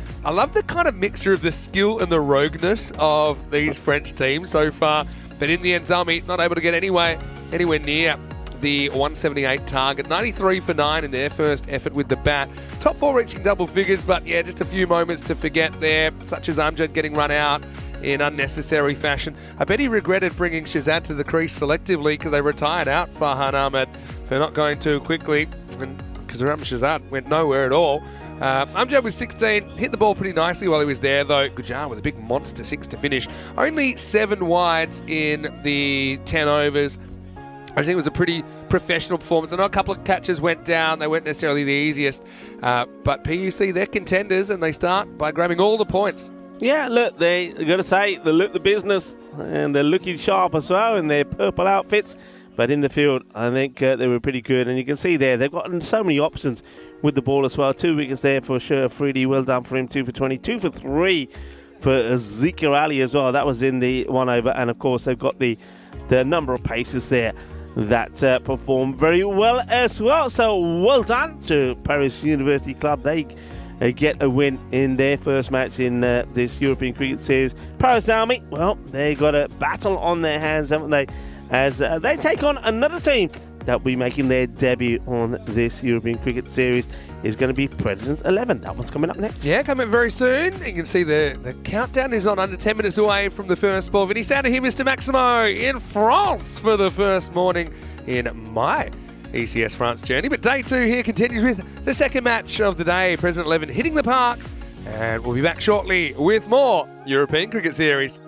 [SPEAKER 2] the kind of mixture of the skill and the rogueness of these French teams so far. But in the end, Zalmi not able to get anywhere near the 178 target. 93 for 9 in their first effort with the bat. Top 4 reaching double figures, but yeah, just a few moments to forget there, such as Amjad getting run out in unnecessary fashion. I bet he regretted bringing Shazad to the crease selectively, because they retired out Farhan Ahmed for not going too quickly, and because Shazad went nowhere at all. Amjad was 16, hit the ball pretty nicely while he was there, though. Gujar with a big monster 6 to finish. Only 7 wides in the 10 overs. I think it was a pretty professional performance. I know a couple of catches went down. They weren't necessarily the easiest. But PUC, they're contenders, and they start by grabbing all the points.
[SPEAKER 3] Yeah, look, they got to say, they look the business, and they're looking sharp as well in their purple outfits. But in the field, I think they were pretty good. And you can see there, they've got so many options with the ball as well. 2 wickets there for sure. Freedy, well done for him. 2 for 20. 2 for 3 for Zikr Ali as well. That was in the 1 over. And, of course, they've got the number of paces there that performed very well as well. So well done to Paris University Club. They get a win in their first match in this European Cricket Series. Paris Zalmi, well, they got a battle on their hands, haven't they? As they take on another team that will be making their debut on this European Cricket Series is going to be President 11. That one's coming up next.
[SPEAKER 2] Yeah, coming very soon. You can see the countdown is on, under 10 minutes away from the first ball. Vinny Sander here, Mr. Maximo in France for the first morning in my ECS France journey. But day 2 here continues with the second match of the day. President 11 hitting the park. And we'll be back shortly with more European Cricket Series.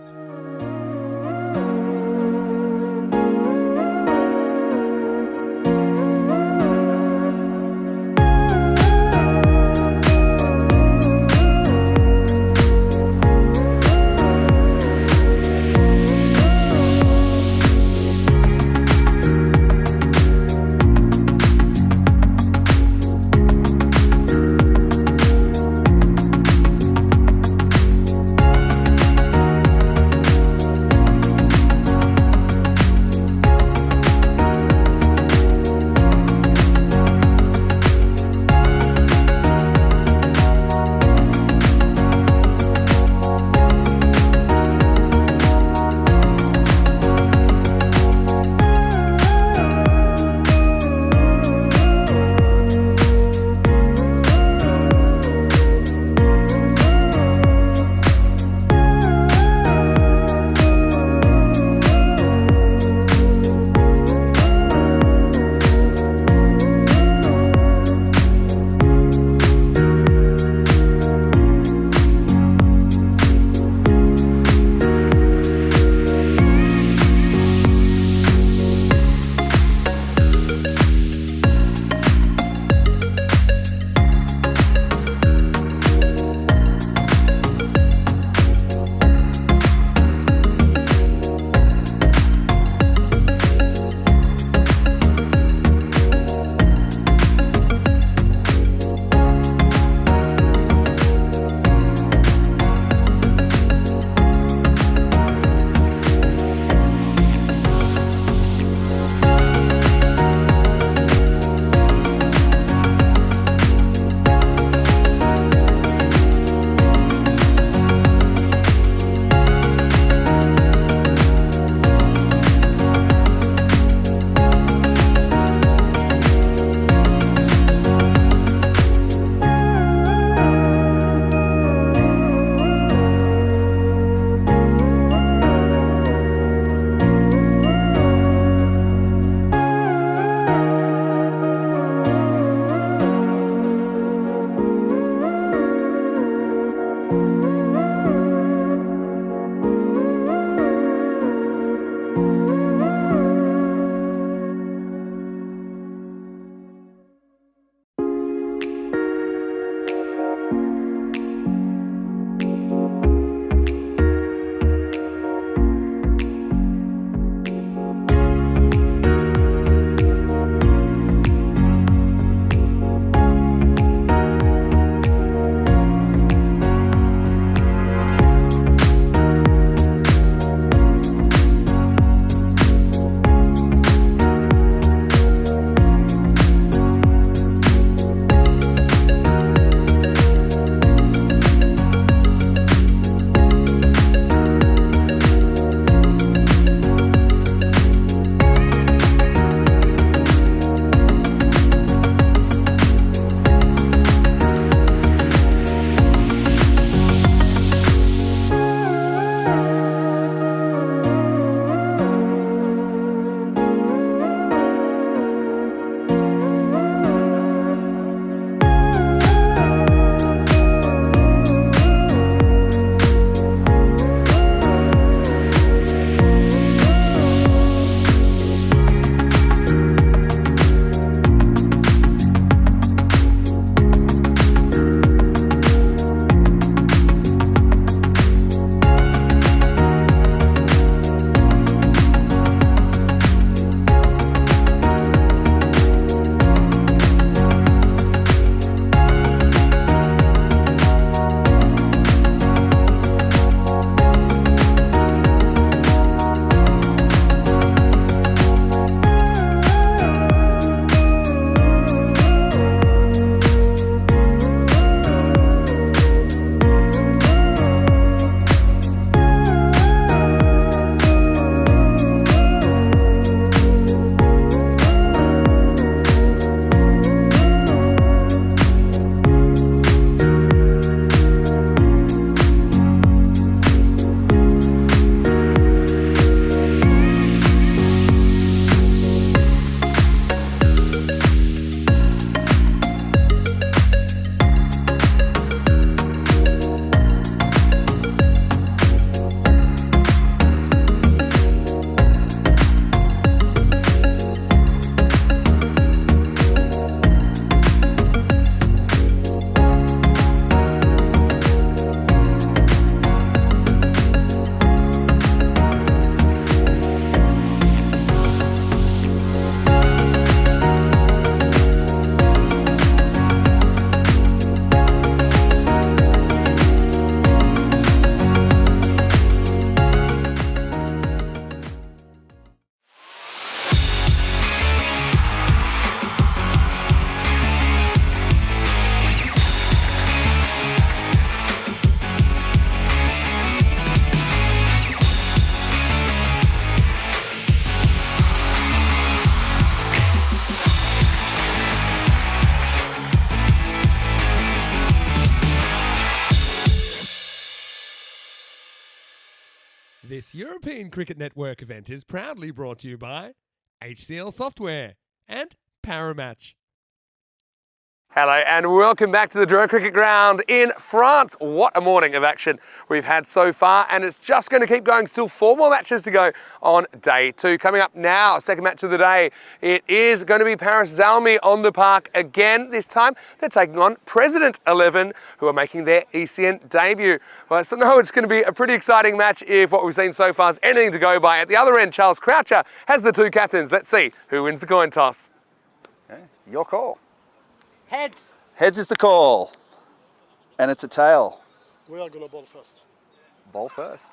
[SPEAKER 2] This European Cricket Network event is proudly brought to you by HCL Software and Paramatch.
[SPEAKER 1] Hello and welcome back to the Dre Cricket Ground in France. What a morning of action we've had so far, and it's just going to keep going. Still 4 more matches to go on day 2. Coming up now, second match of the day, it is going to be Paris Zalmi on the park again. This time they're taking on President 11, who are making their ECN debut. Well, so no, it's going to be a pretty exciting match if what we've seen so far is anything to go by. At the other end, Charles Croucher has the 2 captains. Let's see who wins the coin toss.
[SPEAKER 4] Okay, your call.
[SPEAKER 5] Heads.
[SPEAKER 4] Heads is the call. And it's a tail.
[SPEAKER 5] We are going to bowl first.
[SPEAKER 4] Bowl first.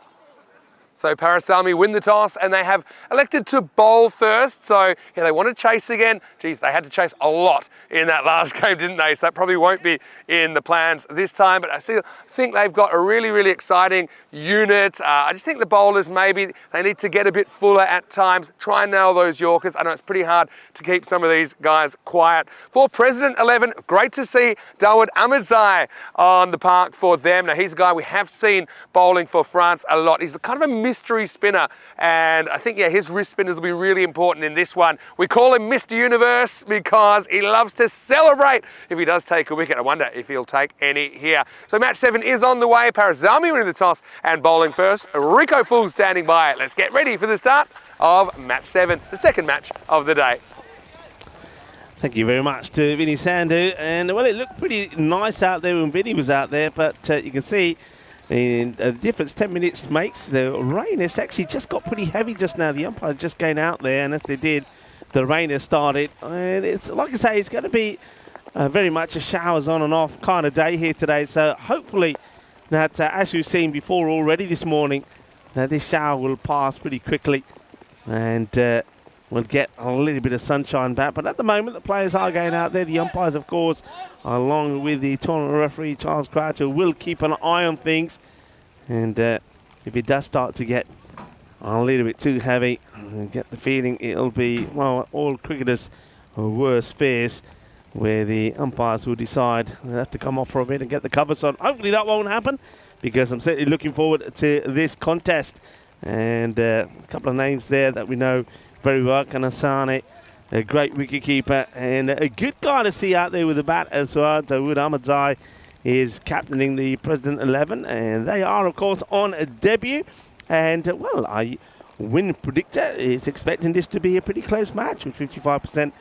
[SPEAKER 1] So Paris Zalmi win the toss and they have elected to bowl first. So yeah, they want to chase again. Geez, they had to chase a lot in that last game, didn't they? So that probably won't be in the plans this time. But I still think they've got a really, really exciting unit. I just think the bowlers maybe they need to get a bit fuller at times. Try and nail those Yorkers. I know it's pretty hard to keep some of these guys quiet. For President 11, great to see Dawood Ahmedzai on the park for them. Now he's a guy we have seen bowling for France a lot. He's kind of a mystery spinner, and I think, yeah, his wrist spinners will be really important in this one. We call him Mr. Universe because he loves to celebrate if he does take a wicket. I wonder if he'll take any here. So match 7 is on the way. Paris Zalmi winning the toss and bowling first. Rico Fool standing by. Let's get ready for the start of match 7, the second match of the day.
[SPEAKER 3] Thank you very much to Vinny Sandhu. And, well, it looked pretty nice out there when Vinny was out there, but you can see and the difference 10 minutes makes. The rain has actually just got pretty heavy just now. The umpire's just going out there, and as they did, the rain has started. And it's, like I say, it's going to be very much a showers on and off kind of day here today. So hopefully that, as we've seen before already this morning, this shower will pass pretty quickly and we'll get a little bit of sunshine back. But at the moment, the players are going out there. The umpires, of course, along with the tournament referee, Charles Croucher, will keep an eye on things. And if it does start to get a little bit too heavy, I get the feeling it'll be, well, all cricketers' worst fears, where the umpires will decide they'll have to come off for a bit and get the covers on. Hopefully that won't happen, because I'm certainly looking forward to this contest. And a couple of names there that we know very well. Kanasane, a great wicketkeeper, and a good guy to see out there with the bat as well. Dawood Ahmedzai is captaining the President 11, and they are, of course, on a debut. And, well, I win predictor is expecting this to be a pretty close match, with 55%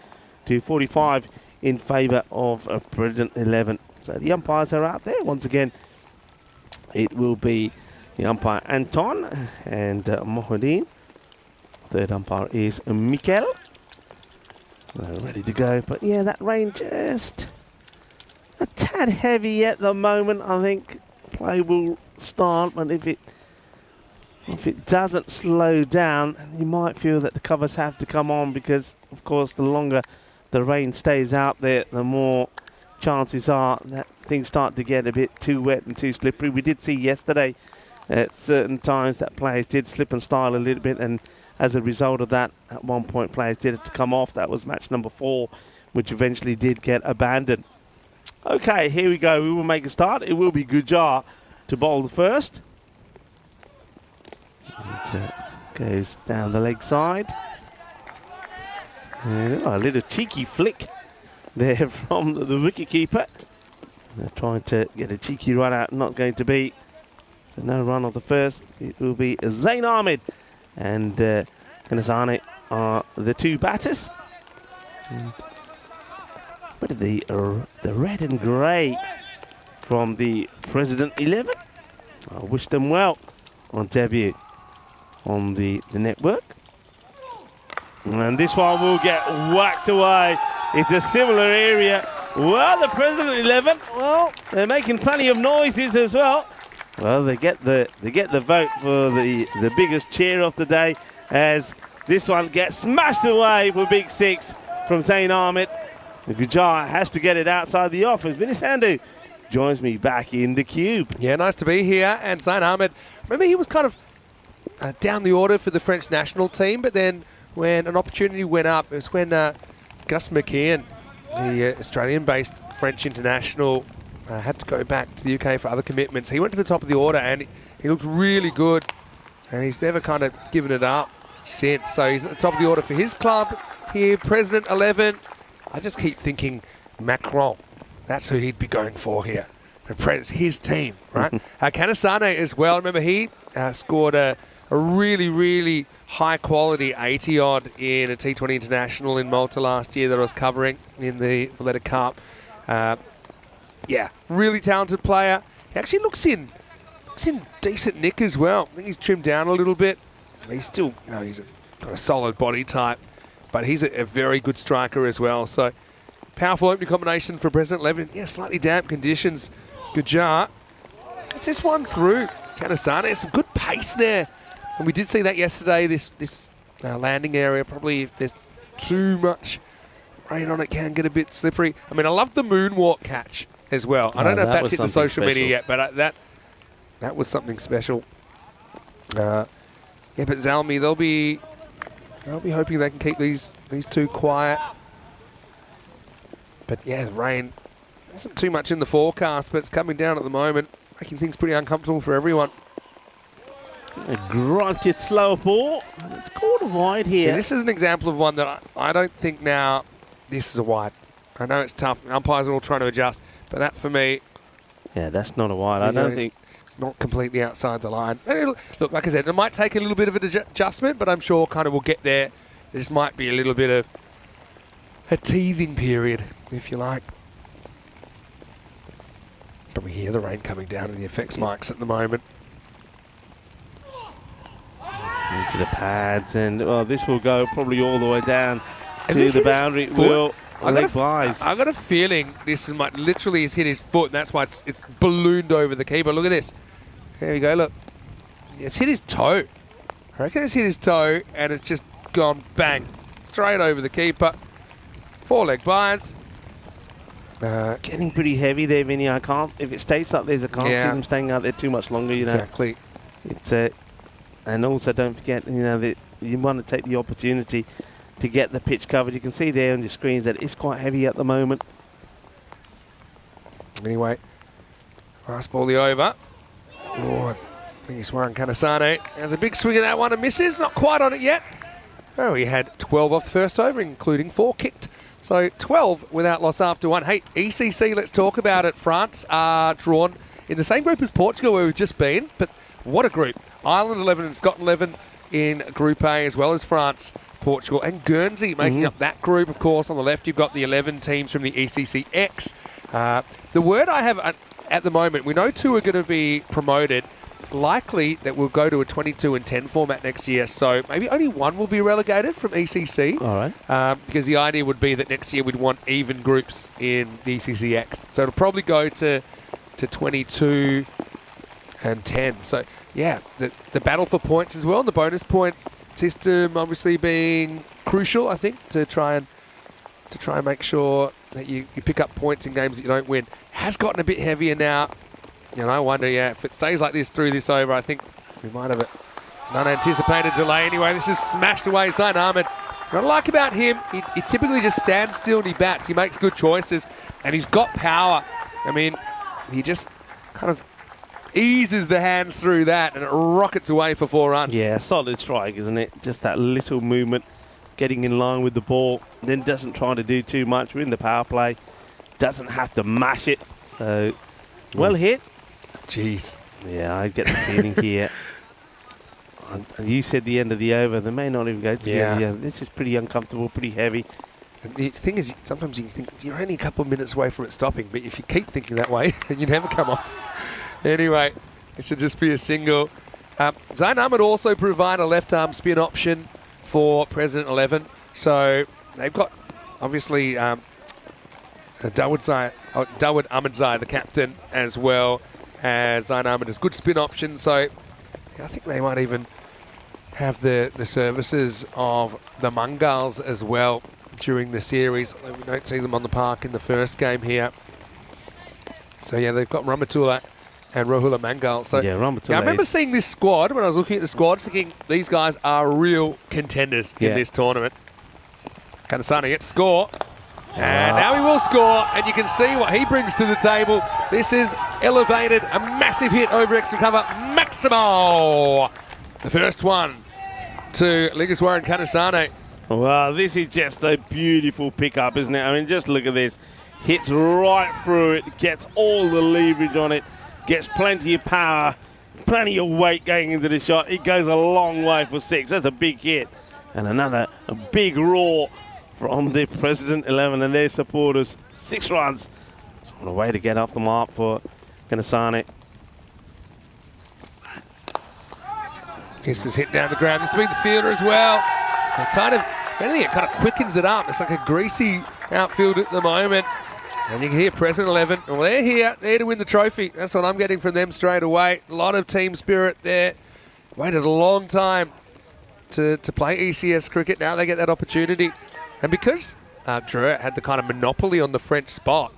[SPEAKER 3] to 45 in favour of President 11. So the umpires are out there. Once again, it will be the umpire Anton and Mohadin. Third umpire is Mikel. Ready to go. But yeah, that rain just a tad heavy at the moment. I think play will start, but if it doesn't slow down, you might feel that the covers have to come on, because of course the longer the rain stays out there, the more chances are that things start to get a bit too wet and too slippery. We did see yesterday at certain times that players did slip and style a little bit, and as a result of that, at one point players did have to come off. That was match number 4, which eventually did get abandoned. Okay, here we go. We will make a start. It will be Gujar to bowl the first. And, goes down the leg side. And, a little cheeky flick there from the wicketkeeper. They're trying to get a cheeky run out. Not going to be. So no run of the first. It will be Zain Ahmed and Kanasane are the 2 batters. And bit of the red and grey from the President 11. I wish them well on debut on the network. And this one will get whacked away. It's a similar area. Well, the President 11, well, they're making plenty of noises as well. Well, they get the vote for the biggest cheer of the day, as this one gets smashed away for big 6 from Zain Ahmed. Gujar has to get it outside the office. Vinny Sandhu joins me back in the cube.
[SPEAKER 2] Yeah, nice to be here. And Zain Ahmed, remember he was kind of down the order for the French national team, but then when an opportunity went up, it was when Gus McKeon, the Australian-based French international, had to go back to the UK for other commitments. He went to the top of the order and he looked really good and he's never kind of given it up since. So he's at the top of the order for his club here, President 11. I just keep thinking Macron. That's who he'd be going for here. His team, right? Kanasane as well. Remember, he scored a really, really high-quality 80-odd in a T20 International in Malta last year that I was covering in the Valletta Cup. Yeah, really talented player. He actually looks in decent nick as well. I think he's trimmed down a little bit. He's still, he's got a solid body type, but he's a very good striker as well. So powerful opening combination for President 11. Yeah, slightly damp conditions. Gujar. It's this one through. Kanasane, some good pace there. And we did see that yesterday, this landing area. Probably if there's too much rain on it, can get a bit slippery. I mean, I love the moonwalk catch as well. I don't know if that's hit the social media yet, but that was something special. Yeah, but Zalmi, they'll be hoping they can keep these two quiet. But yeah, the rain wasn't too much in the forecast, but it's coming down at the moment, making things pretty uncomfortable for everyone.
[SPEAKER 3] A grunted slow ball. It's called a wide here.
[SPEAKER 2] Yeah, this is an example of one that I don't think now this is a wide. I know it's tough. Umpires are all trying to adjust, but that for me...
[SPEAKER 3] Yeah, that's not a wide. I don't think...
[SPEAKER 2] It's not completely outside the line. Look, like I said, it might take a little bit of an adjustment, but I'm sure kind of we'll get there. There just might be a little bit of a teething period, if you like. But we hear the rain coming down in the effects mics at the moment.
[SPEAKER 3] Into the pads, and this will go probably all the way down to the boundary. I've
[SPEAKER 2] got a feeling this is literally has hit his foot, and that's why it's ballooned over the keeper. Look at this. There we go, look. It's hit his toe. I reckon it's hit his toe, and it's just gone bang. Straight over the keeper. 4 leg byes.
[SPEAKER 3] Getting pretty heavy there, Vinny. I can't, if it stays like this, I can't see them staying out there too much longer,
[SPEAKER 2] Exactly.
[SPEAKER 3] It's and also don't forget, that you want to take the opportunity to get the pitch covered. You can see there on your screens that it's quite heavy at the moment.
[SPEAKER 2] Anyway, last ball the over. Oh, I think it's Warren Kanasane. Has a big swing at that one and misses. Not quite on it yet. Oh, he had 12 off the first over, including 4 kicked. So 12 without loss after 1. Hey, ECC, let's talk about it. France are drawn in the same group as Portugal where we've just been, but what a group. Ireland 11 and Scotland 11 in Group A, as well as France, Portugal and Guernsey making up that group. Of course, on the left, you've got the 11 teams from the ECCX. The word I have at the moment, we know 2 are going to be promoted. Likely that we'll go to a 22 and 10 format next year. So maybe only 1 will be relegated from ECC.
[SPEAKER 3] All right.
[SPEAKER 2] Because the idea would be that next year we'd want even groups in the ECCX. So it'll probably go to 22 and 10. So yeah, the battle for points as well, and the bonus point system obviously being crucial, I think, to try and make sure that you pick up points in games that you don't win. Has gotten a bit heavier now. And I wonder, if it stays like this through this over, I think we might have an unanticipated delay. Anyway, this is smashed away, Zain Ahmed. What I like about him, he typically just stands still and he bats. He makes good choices, and he's got power. I mean, he just kind of eases the hands through that, and it rockets away for 4 runs.
[SPEAKER 3] Yeah, solid strike, isn't it? Just that little movement, getting in line with the ball, then doesn't try to do too much. We're in the power play. Doesn't have to mash it. So, well hit.
[SPEAKER 2] Jeez.
[SPEAKER 3] Yeah, I get the feeling here. You said the end of the over. They may not even go together. Yeah, this is pretty uncomfortable, pretty heavy.
[SPEAKER 2] And the thing is, sometimes you think you're only a couple of minutes away from it stopping, but if you keep thinking that way, you never come off. Anyway, it should just be a single. Zain Ahmed also provide a left-arm spin option for President 11. So they've got, obviously, Dawood Ahmedzai, the captain, as well as Zain Ahmed has good spin option. So I think they might even have the services of the Mungals as well during the series, although we don't see them on the park in the first game here. So yeah, they've got Ramatullah and Rohula Mangal. So
[SPEAKER 3] yeah,
[SPEAKER 2] I remember seeing this squad when I was looking at the squad, thinking these guys are real contenders in this tournament. Kanasane gets score. And now he will score, and you can see what he brings to the table. This is elevated, a massive hit over extra cover. Maximo The first one to Ligaswaran Kanasane.
[SPEAKER 3] Well, this is just a beautiful pickup, isn't it? I mean, just look at this. Hits right through it, gets all the leverage on it, gets plenty of power, plenty of weight going into the shot. It goes a long way for 6. That's a big hit. And a big roar from the President 11 and their supporters. 6 runs. On a way to get off the mark for Kanasane.
[SPEAKER 2] This is hit down the ground. This will be the fielder as well. It kind of, if anything, it kind of quickens it up. It's like a greasy outfield at the moment. And you can hear President 11. Well, they're here, there to win the trophy. That's what I'm getting from them straight away. A lot of team spirit there. Waited a long time to play ECS cricket. Now they get that opportunity. And because Dre had the kind of monopoly on the French spot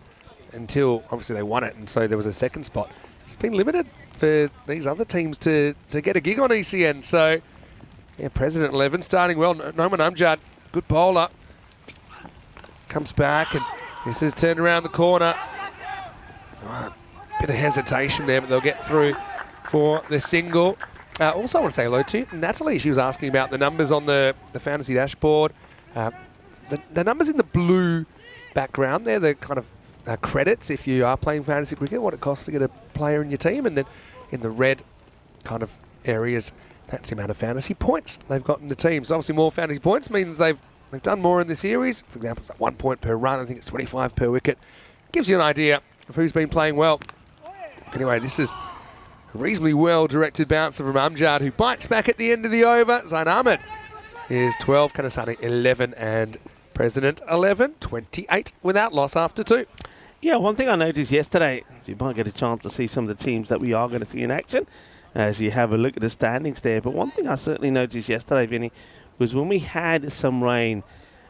[SPEAKER 2] until obviously they won it, and so there was a second spot, it's been limited for these other teams to get a gig on ECN. So, yeah, President 11 starting well. Noman Amjad, good bowler. Comes back and this is turned around the corner. Bit of hesitation there, but they'll get through for the single. Also, I want to say hello to Natalie. She was asking about the numbers on the fantasy dashboard. The numbers in the blue background, they're the kind of credits if you are playing fantasy cricket, what it costs to get a player in your team, and then in the red kind of areas, that's the amount of fantasy points they've got in the team. So obviously more fantasy points means they've done more in the series. For example, it's like 1 point per run. I think it's 25 per wicket. Gives you an idea of who's been playing well. Anyway, this is a reasonably well-directed bouncer from Amjad, who bites back at the end of the over. Zain Ahmed is 12, Kanasane 11, and President 11, 28 without loss after 2.
[SPEAKER 3] Yeah, one thing I noticed yesterday, so you might get a chance to see some of the teams that we are going to see in action as you have a look at the standings there. But one thing I certainly noticed yesterday, Vinny, was when we had some rain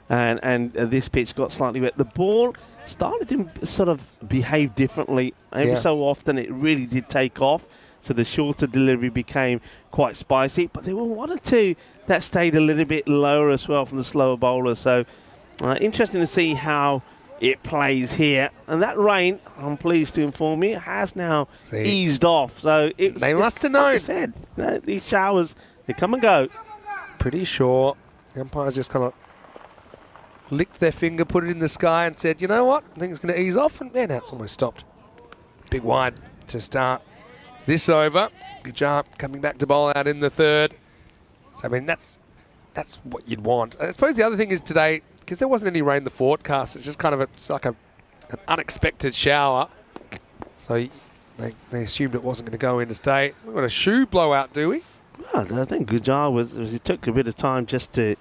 [SPEAKER 3] and this pitch got slightly wet, the ball started to sort of behave differently. Every so often it really did take off. So the shorter delivery became quite spicy. But there were 1 or 2 that stayed a little bit lower as well from the slower bowlers. So interesting to see how it plays here. And that rain, I'm pleased to inform you, has now eased off. So
[SPEAKER 2] they must have known.
[SPEAKER 3] Like I said, these showers, they come and go.
[SPEAKER 2] Pretty sure the umpires just kind of licked their finger, put it in the sky and said, you know what, I think it's going to ease off. And man, now it's almost stopped. Big wide to start this over. Good job coming back to bowl out in the third. So, I mean, that's what you'd want. I suppose the other thing is today, because there wasn't any rain in the forecast, it's just kind of it's like an unexpected shower. So they assumed it wasn't going to go in to stay. We've got a shoe blowout, do we?
[SPEAKER 3] Well, I think Gujar was he took a bit of time just to,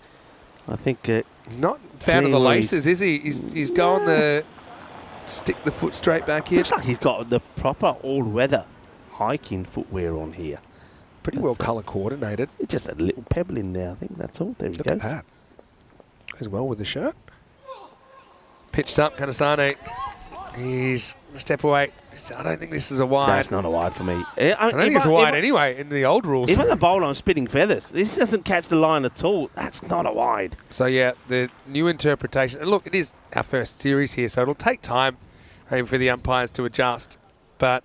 [SPEAKER 3] I think...
[SPEAKER 2] he's not a fan of the laces, is he? He's going to stick the foot straight back in.
[SPEAKER 3] Looks like he's got the proper all-weather hiking footwear on here.
[SPEAKER 2] Pretty well colour coordinated.
[SPEAKER 3] It's just a little pebble in there, I think. That's all. There we go.
[SPEAKER 2] Look at that. Goes well with the shirt. Pitched up, Kanasane. He's a step away. I don't think this is a wide.
[SPEAKER 3] That's not a wide for me.
[SPEAKER 2] I don't think it's a wide anyway in the old rules.
[SPEAKER 3] Even the bowler on spitting feathers, this doesn't catch the line at all. That's not a wide.
[SPEAKER 2] So yeah, the new interpretation. And look, it is our first series here, so it'll take time for the umpires to adjust. But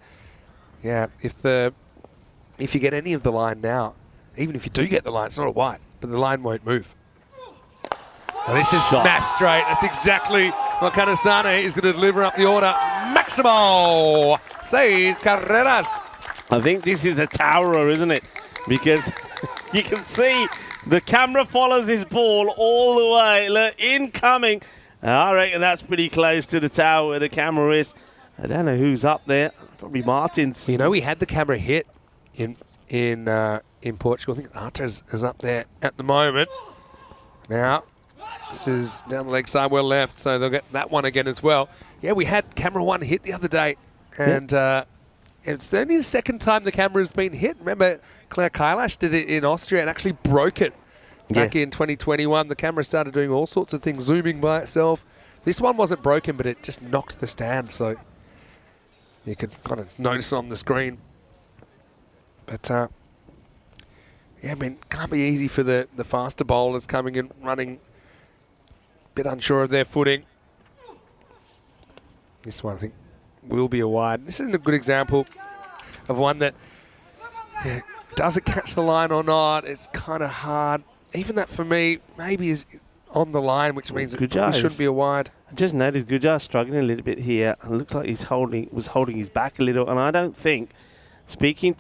[SPEAKER 2] yeah, if you get any of the line now, even if you do get the line, it's not a wide, but the line won't move. Well, this is smashed straight. That's exactly what Kanasane is going to deliver up the order. Maximo says Carreras.
[SPEAKER 3] I think this is a towerer, isn't it? Because you can see the camera follows his ball all the way. Look, incoming. I reckon that's pretty close to the tower where the camera is. I don't know who's up there. Probably Martins.
[SPEAKER 2] You know, we had the camera hit in Portugal. I think Artes is up there at the moment. Now, this is down the leg side, well left, so they'll get that one again as well. Yeah, we had camera 1 hit the other day, and it's only the second time the camera has been hit. Remember, Claire Kailash did it in Austria and actually broke it back in 2021. The camera started doing all sorts of things, zooming by itself. This one wasn't broken, but it just knocked the stand, so you could kind of notice on the screen. But, yeah, I mean, can't be easy for the faster bowlers coming in, running bit unsure of their footing. This one, I think, will be a wide. This isn't a good example of one that Does it catch the line or not? It's kind of hard. Even that for me maybe is on the line, which means it probably shouldn't be a wide.
[SPEAKER 3] I just noticed Gujar struggling a little bit here. It looks like he's holding his back a little, and I don't think, looking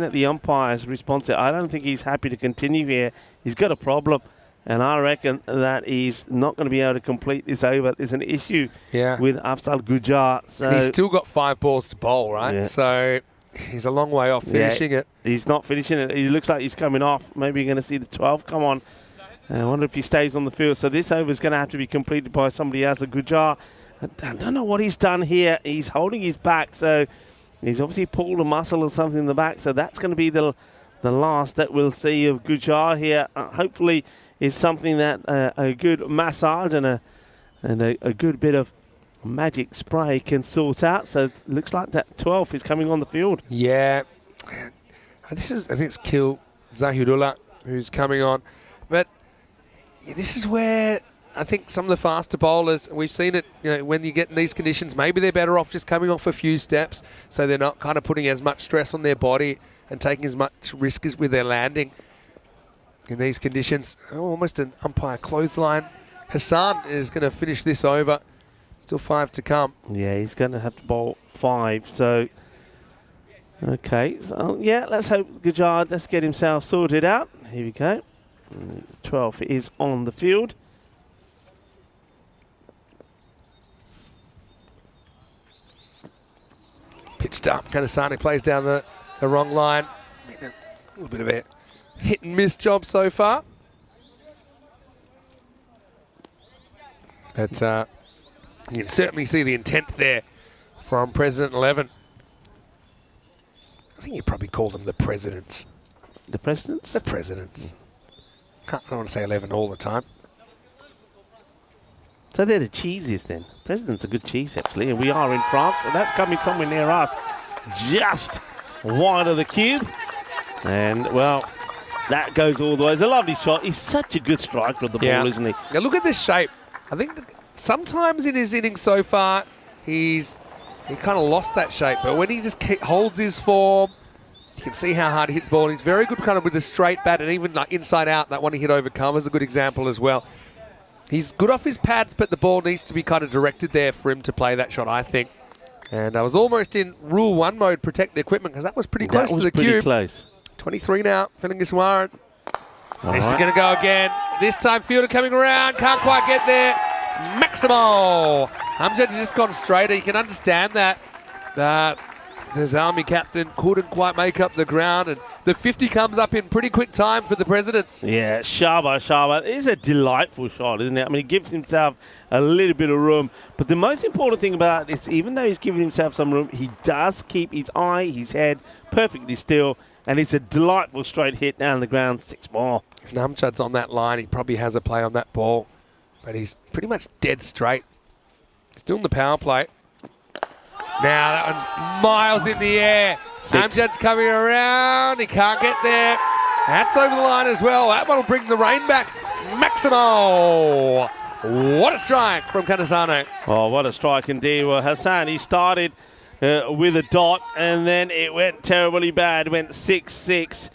[SPEAKER 3] at the umpire's response, I don't think he's happy to continue here. He's got a problem, and I reckon that he's not going to be able to complete this over. There's an issue with Afzal Gujar. So
[SPEAKER 2] and he's still got 5 balls to bowl, right?
[SPEAKER 3] Yeah.
[SPEAKER 2] So he's a long way off finishing it.
[SPEAKER 3] He's not finishing it. He looks like he's coming off. Maybe you're going to see the 12 come on. I wonder if he stays on the field. So this over is going to have to be completed by somebody else. A Gujar, I don't know what he's done here. He's holding his back, so he's obviously pulled a muscle or something in the back. So that's going to be the last that we'll see of Gujar here. Hopefully, is something that a good massage and a good bit of magic spray can sort out. So it looks like that 12 is coming on the field.
[SPEAKER 2] Yeah, I think it's Kil Zahidullah who's coming on, but. Yeah, this is where I think some of the faster bowlers, we've seen it, when you get in these conditions, maybe they're better off just coming off a few steps so they're not kind of putting as much stress on their body and taking as much risk as with their landing in these conditions. Almost an umpire clothesline. Hassan is going to finish this over. Still 5 to come.
[SPEAKER 3] Yeah, he's going to have to bowl 5. So, okay. So, yeah, let's hope Gujar, let's get himself sorted out. Here we go. 12 is on the field.
[SPEAKER 2] Pitched up. Kanasani plays down the wrong line. A little bit of a hit and miss job so far. But you can certainly see the intent there from President 11. I think you probably call them the presidents.
[SPEAKER 3] The presidents?
[SPEAKER 2] The presidents. I don't want to say 11 all the time.
[SPEAKER 3] So they're the cheeses then. President's a good cheese actually, and we are in France, so that's coming somewhere near us. Just wide of the cube. And well, that goes all the way. It's a lovely shot. He's such a good striker of the ball, isn't he?
[SPEAKER 2] Now look at this shape. I think sometimes in his innings so far, he kind of lost that shape, but when he just holds his form, you can see how hard he hits the ball. And he's very good kind of with a straight bat, and even like inside out, that one he hit over Calm is a good example as well. He's good off his pads, but the ball needs to be kind of directed there for him to play that shot, I think. And I was almost in Rule 1 mode, protect the equipment, because that was pretty close to the cube.
[SPEAKER 3] That was pretty close.
[SPEAKER 2] 23 now, Finlingiswaran. This is going to go again. This time fielder coming around, can't quite get there. Maximo! Amjad has just gone straighter, you can understand that. The Zalmi captain couldn't quite make up the ground, and the 50 comes up in pretty quick time for the presidents.
[SPEAKER 3] Yeah, Shaba. It is a delightful shot, isn't it? I mean, he gives himself a little bit of room. But the most important thing about it is, even though he's giving himself some room, he does keep his eye, his head perfectly still. And it's a delightful straight hit down the ground, 6 more.
[SPEAKER 2] If Namchad's on that line, he probably has a play on that ball. But he's pretty much dead straight. Still in the power play. Now that one's miles in the air. Amjad's coming around. He can't get there. That's over the line as well. That one will bring the rain back. Maximo! What a strike from Kanasano.
[SPEAKER 3] Oh, what a strike indeed. Well, Hassan, he started with a dot, and then it went terribly bad. It went 6-6-6.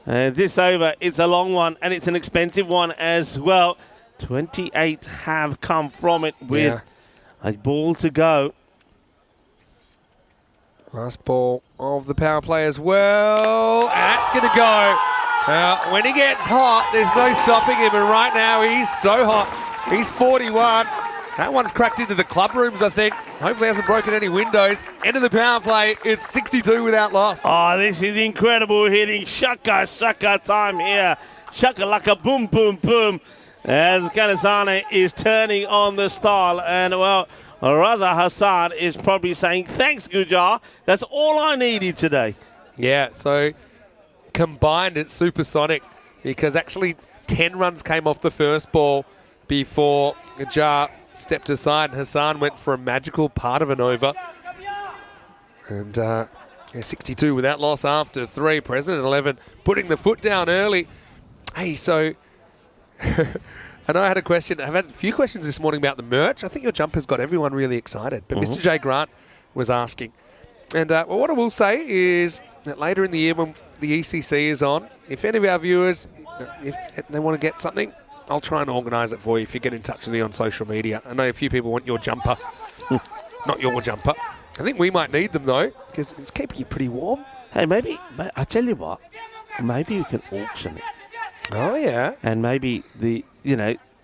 [SPEAKER 3] This over, it's a long one, and it's an expensive one as well. 28 have come from it with a ball to go.
[SPEAKER 2] Last ball of the power play as well. And that's going to go. When he gets hot, there's no stopping him. And right now, he's so hot. He's 41. That one's cracked into the club rooms, I think. Hopefully hasn't broken any windows. End of the power play. It's 62 without loss.
[SPEAKER 3] Oh, this is incredible hitting. Shaka time here. Shaka laka boom, boom, boom. As Kanasane is turning on the style. And, well, Raza Hassan is probably saying, thanks, Gujar. That's all I needed today.
[SPEAKER 2] Yeah, so combined, it's supersonic because actually 10 runs came off the first ball before Gujar stepped aside. Hassan went for a magical part of an over. And 62 without loss after 3. President 11 putting the foot down early. Hey, so I know I had a question. I've had a few questions this morning about the merch. I think your jumper's got everyone really excited. But Mr. J. Grant was asking. And well, what I will say is that later in the year when the ECC is on, if any of our viewers, if they want to get something, I'll try and organise it for you if you get in touch with me on social media. I know a few people want your jumper. Not your jumper. I think we might need them though, because it's keeping you pretty warm.
[SPEAKER 3] Hey, maybe, I tell you what, maybe you can auction it.
[SPEAKER 2] Oh, yeah.
[SPEAKER 3] And maybe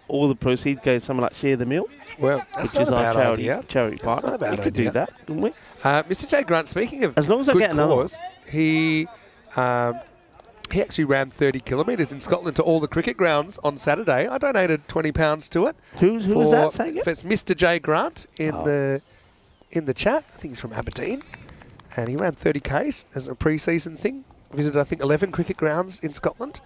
[SPEAKER 3] all the proceeds go to something like Share the Meal,
[SPEAKER 2] Well, that's
[SPEAKER 3] which is
[SPEAKER 2] not a
[SPEAKER 3] our
[SPEAKER 2] bad
[SPEAKER 3] charity
[SPEAKER 2] idea.
[SPEAKER 3] partner.
[SPEAKER 2] That's not a bad
[SPEAKER 3] We could do
[SPEAKER 2] idea.
[SPEAKER 3] that, couldn't we?
[SPEAKER 2] Mr. J. Grant, speaking of
[SPEAKER 3] As long as I
[SPEAKER 2] good
[SPEAKER 3] get another
[SPEAKER 2] cause, he actually ran 30 kilometres in Scotland to all the cricket grounds on Saturday. I donated £20 to it.
[SPEAKER 3] Who was that, say again?
[SPEAKER 2] It's Mr. J. Grant in the chat. I think he's from Aberdeen. And he ran 30 Ks as a pre-season thing. Visited, I think, 11 cricket grounds in Scotland.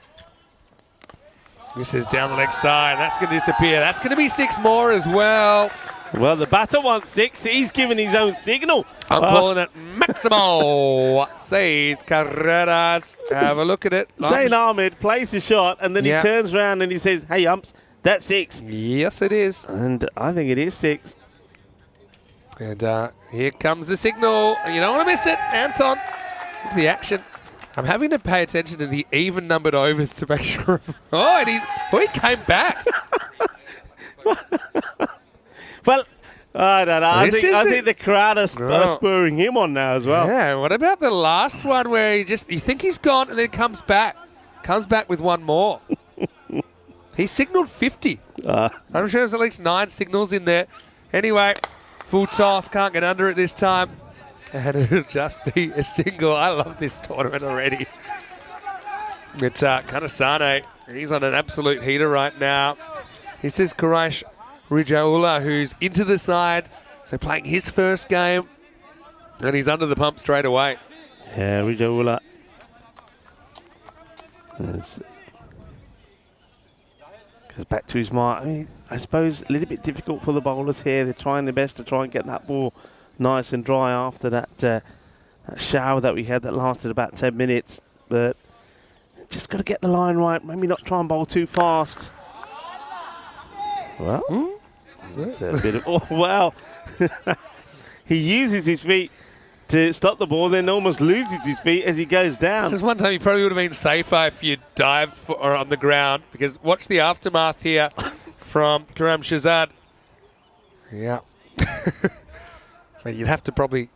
[SPEAKER 2] This is down the leg side. That's going to disappear. That's going to be 6 more as well.
[SPEAKER 3] Well, the batter wants 6. He's given his own signal.
[SPEAKER 2] I'm calling it Maximo. Says Carreras. Have a look at it.
[SPEAKER 3] Zayn Ahmed plays the shot, and then he turns around and he says, hey, umps, that's 6.
[SPEAKER 2] Yes, it is.
[SPEAKER 3] And I think it is 6.
[SPEAKER 2] And here comes the signal. You don't want to miss it. Anton into the action. I'm having to pay attention to the even-numbered overs to make sure. Oh, and he came back.
[SPEAKER 3] Well, I don't know. I
[SPEAKER 2] This
[SPEAKER 3] think the crowd are spurring him on now as well.
[SPEAKER 2] Yeah, what about the last one where you think he's gone and then comes back? Comes back with one more. He signalled 50. I'm sure there's at least 9 signals in there. Anyway, full toss, can't get under it this time. And it'll just be a single. I love this tournament already. It's Kanasane. He's on an absolute heater right now. This is Quraish Rijaula, who's into the side. So playing his first game. And he's under the pump straight away.
[SPEAKER 3] Yeah, Rijaula. Goes back to his mark. I mean, I suppose a little bit difficult for the bowlers here. They're trying their best to try and get that ball nice and dry after that shower that we had that lasted about 10 minutes. But just got to get the line right. Maybe not try and bowl too fast. Well, that's a bit of, oh, wow. He uses his feet to stop the ball, then almost loses his feet as he goes down.
[SPEAKER 2] This is one time you probably would have been safer if you dived or on the ground, because watch the aftermath here from Karam Shazad. Yeah. You'd have to probably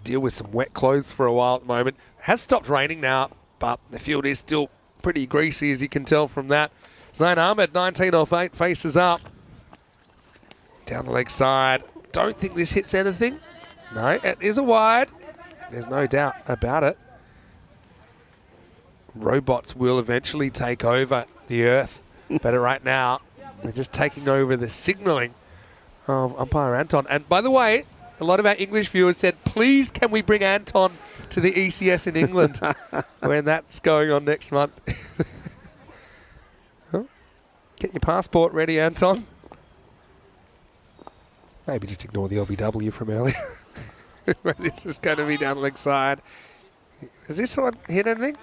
[SPEAKER 2] deal with some wet clothes for a while at the moment. It has stopped raining now, but the field is still pretty greasy, as you can tell from that. Zayn Ahmed, 19 off 8, faces up. Down the leg side. Don't think this hits anything. No, it is a wide. There's no doubt about it. Robots will eventually take over the earth. But right now, they're just taking over the signalling of umpire Anton. And by the way, a lot of our English viewers said, please can we bring Anton to the ECS in England when that's going on next month. Well, get your passport ready, Anton. Maybe just ignore the LBW from earlier. This is going to be down the leg side. Has this one hit anything?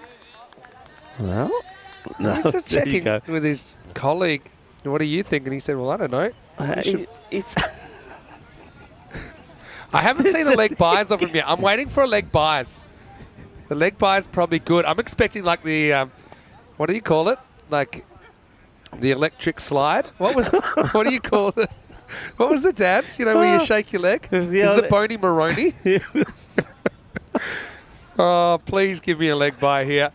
[SPEAKER 3] No.
[SPEAKER 2] He's just checking with his colleague. What do you think? And he said, well, I don't know.
[SPEAKER 3] It's
[SPEAKER 2] I haven't seen a leg buys of him yet. I'm waiting for a leg buys. The leg buys probably good. I'm expecting like the, what do you call it? Like the electric slide? What do you call it? What was the dance? You know, where you shake your leg? Is the Boney Maroney? Oh, please give me a leg buy here.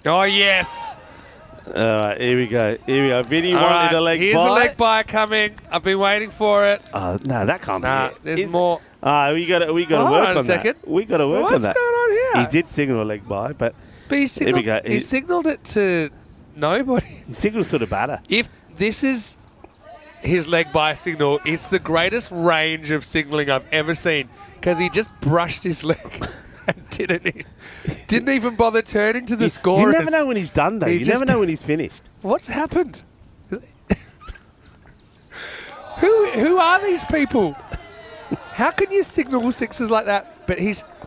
[SPEAKER 2] Oh, yes.
[SPEAKER 3] All right, here we go. Vinny wanted a leg buy.
[SPEAKER 2] Here's a leg buy coming. I've been waiting for it.
[SPEAKER 3] No, that can't be it.
[SPEAKER 2] There's more.
[SPEAKER 3] We got to work on that. We got to work on that.
[SPEAKER 2] What's going on here?
[SPEAKER 3] He did signal a leg buy, but
[SPEAKER 2] he signaled it to nobody.
[SPEAKER 3] He signaled to the batter.
[SPEAKER 2] If this is his leg by signal, it's the greatest range of signalling I've ever seen, because he just brushed his leg and didn't even bother turning to the scorers.
[SPEAKER 3] You never know when he's done, though. You never know when he's finished.
[SPEAKER 2] What's happened? Who are these people? How can you signal sixes like that? But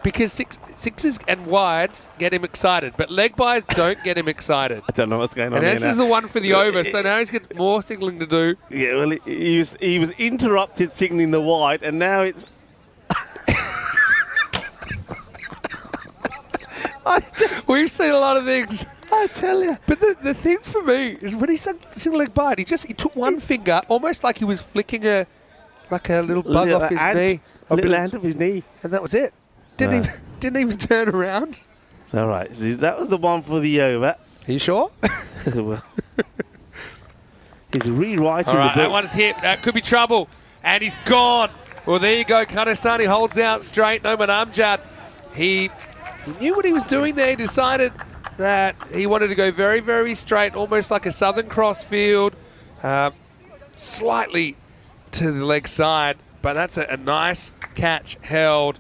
[SPEAKER 2] because sixes and wides get him excited, but leg buys don't get him excited.
[SPEAKER 3] I don't know what's going on.
[SPEAKER 2] And this is the one for the over, so now he's got more signalling to do.
[SPEAKER 3] Yeah, well, he was interrupted signalling the wide, and now it's.
[SPEAKER 2] We've seen a lot of things.
[SPEAKER 3] I tell you.
[SPEAKER 2] But the thing for me is when he single leg bite, he took one finger, almost like he was flicking a little bug off his knee.
[SPEAKER 3] A little ant of his knee.
[SPEAKER 2] And that was it. Didn't even turn around.
[SPEAKER 3] It's all right. See, that was the one for the over.
[SPEAKER 2] Are you sure?
[SPEAKER 3] Well, he's rewriting
[SPEAKER 2] All right,
[SPEAKER 3] the
[SPEAKER 2] that
[SPEAKER 3] books.
[SPEAKER 2] one's hit. That could be trouble. And he's gone. Well, there you go. Kanesani holds out straight. No Amjad. He knew what he was doing there. He decided that he wanted to go very, very straight, almost like a Southern Cross field, slightly to the leg side. But that's a nice catch held.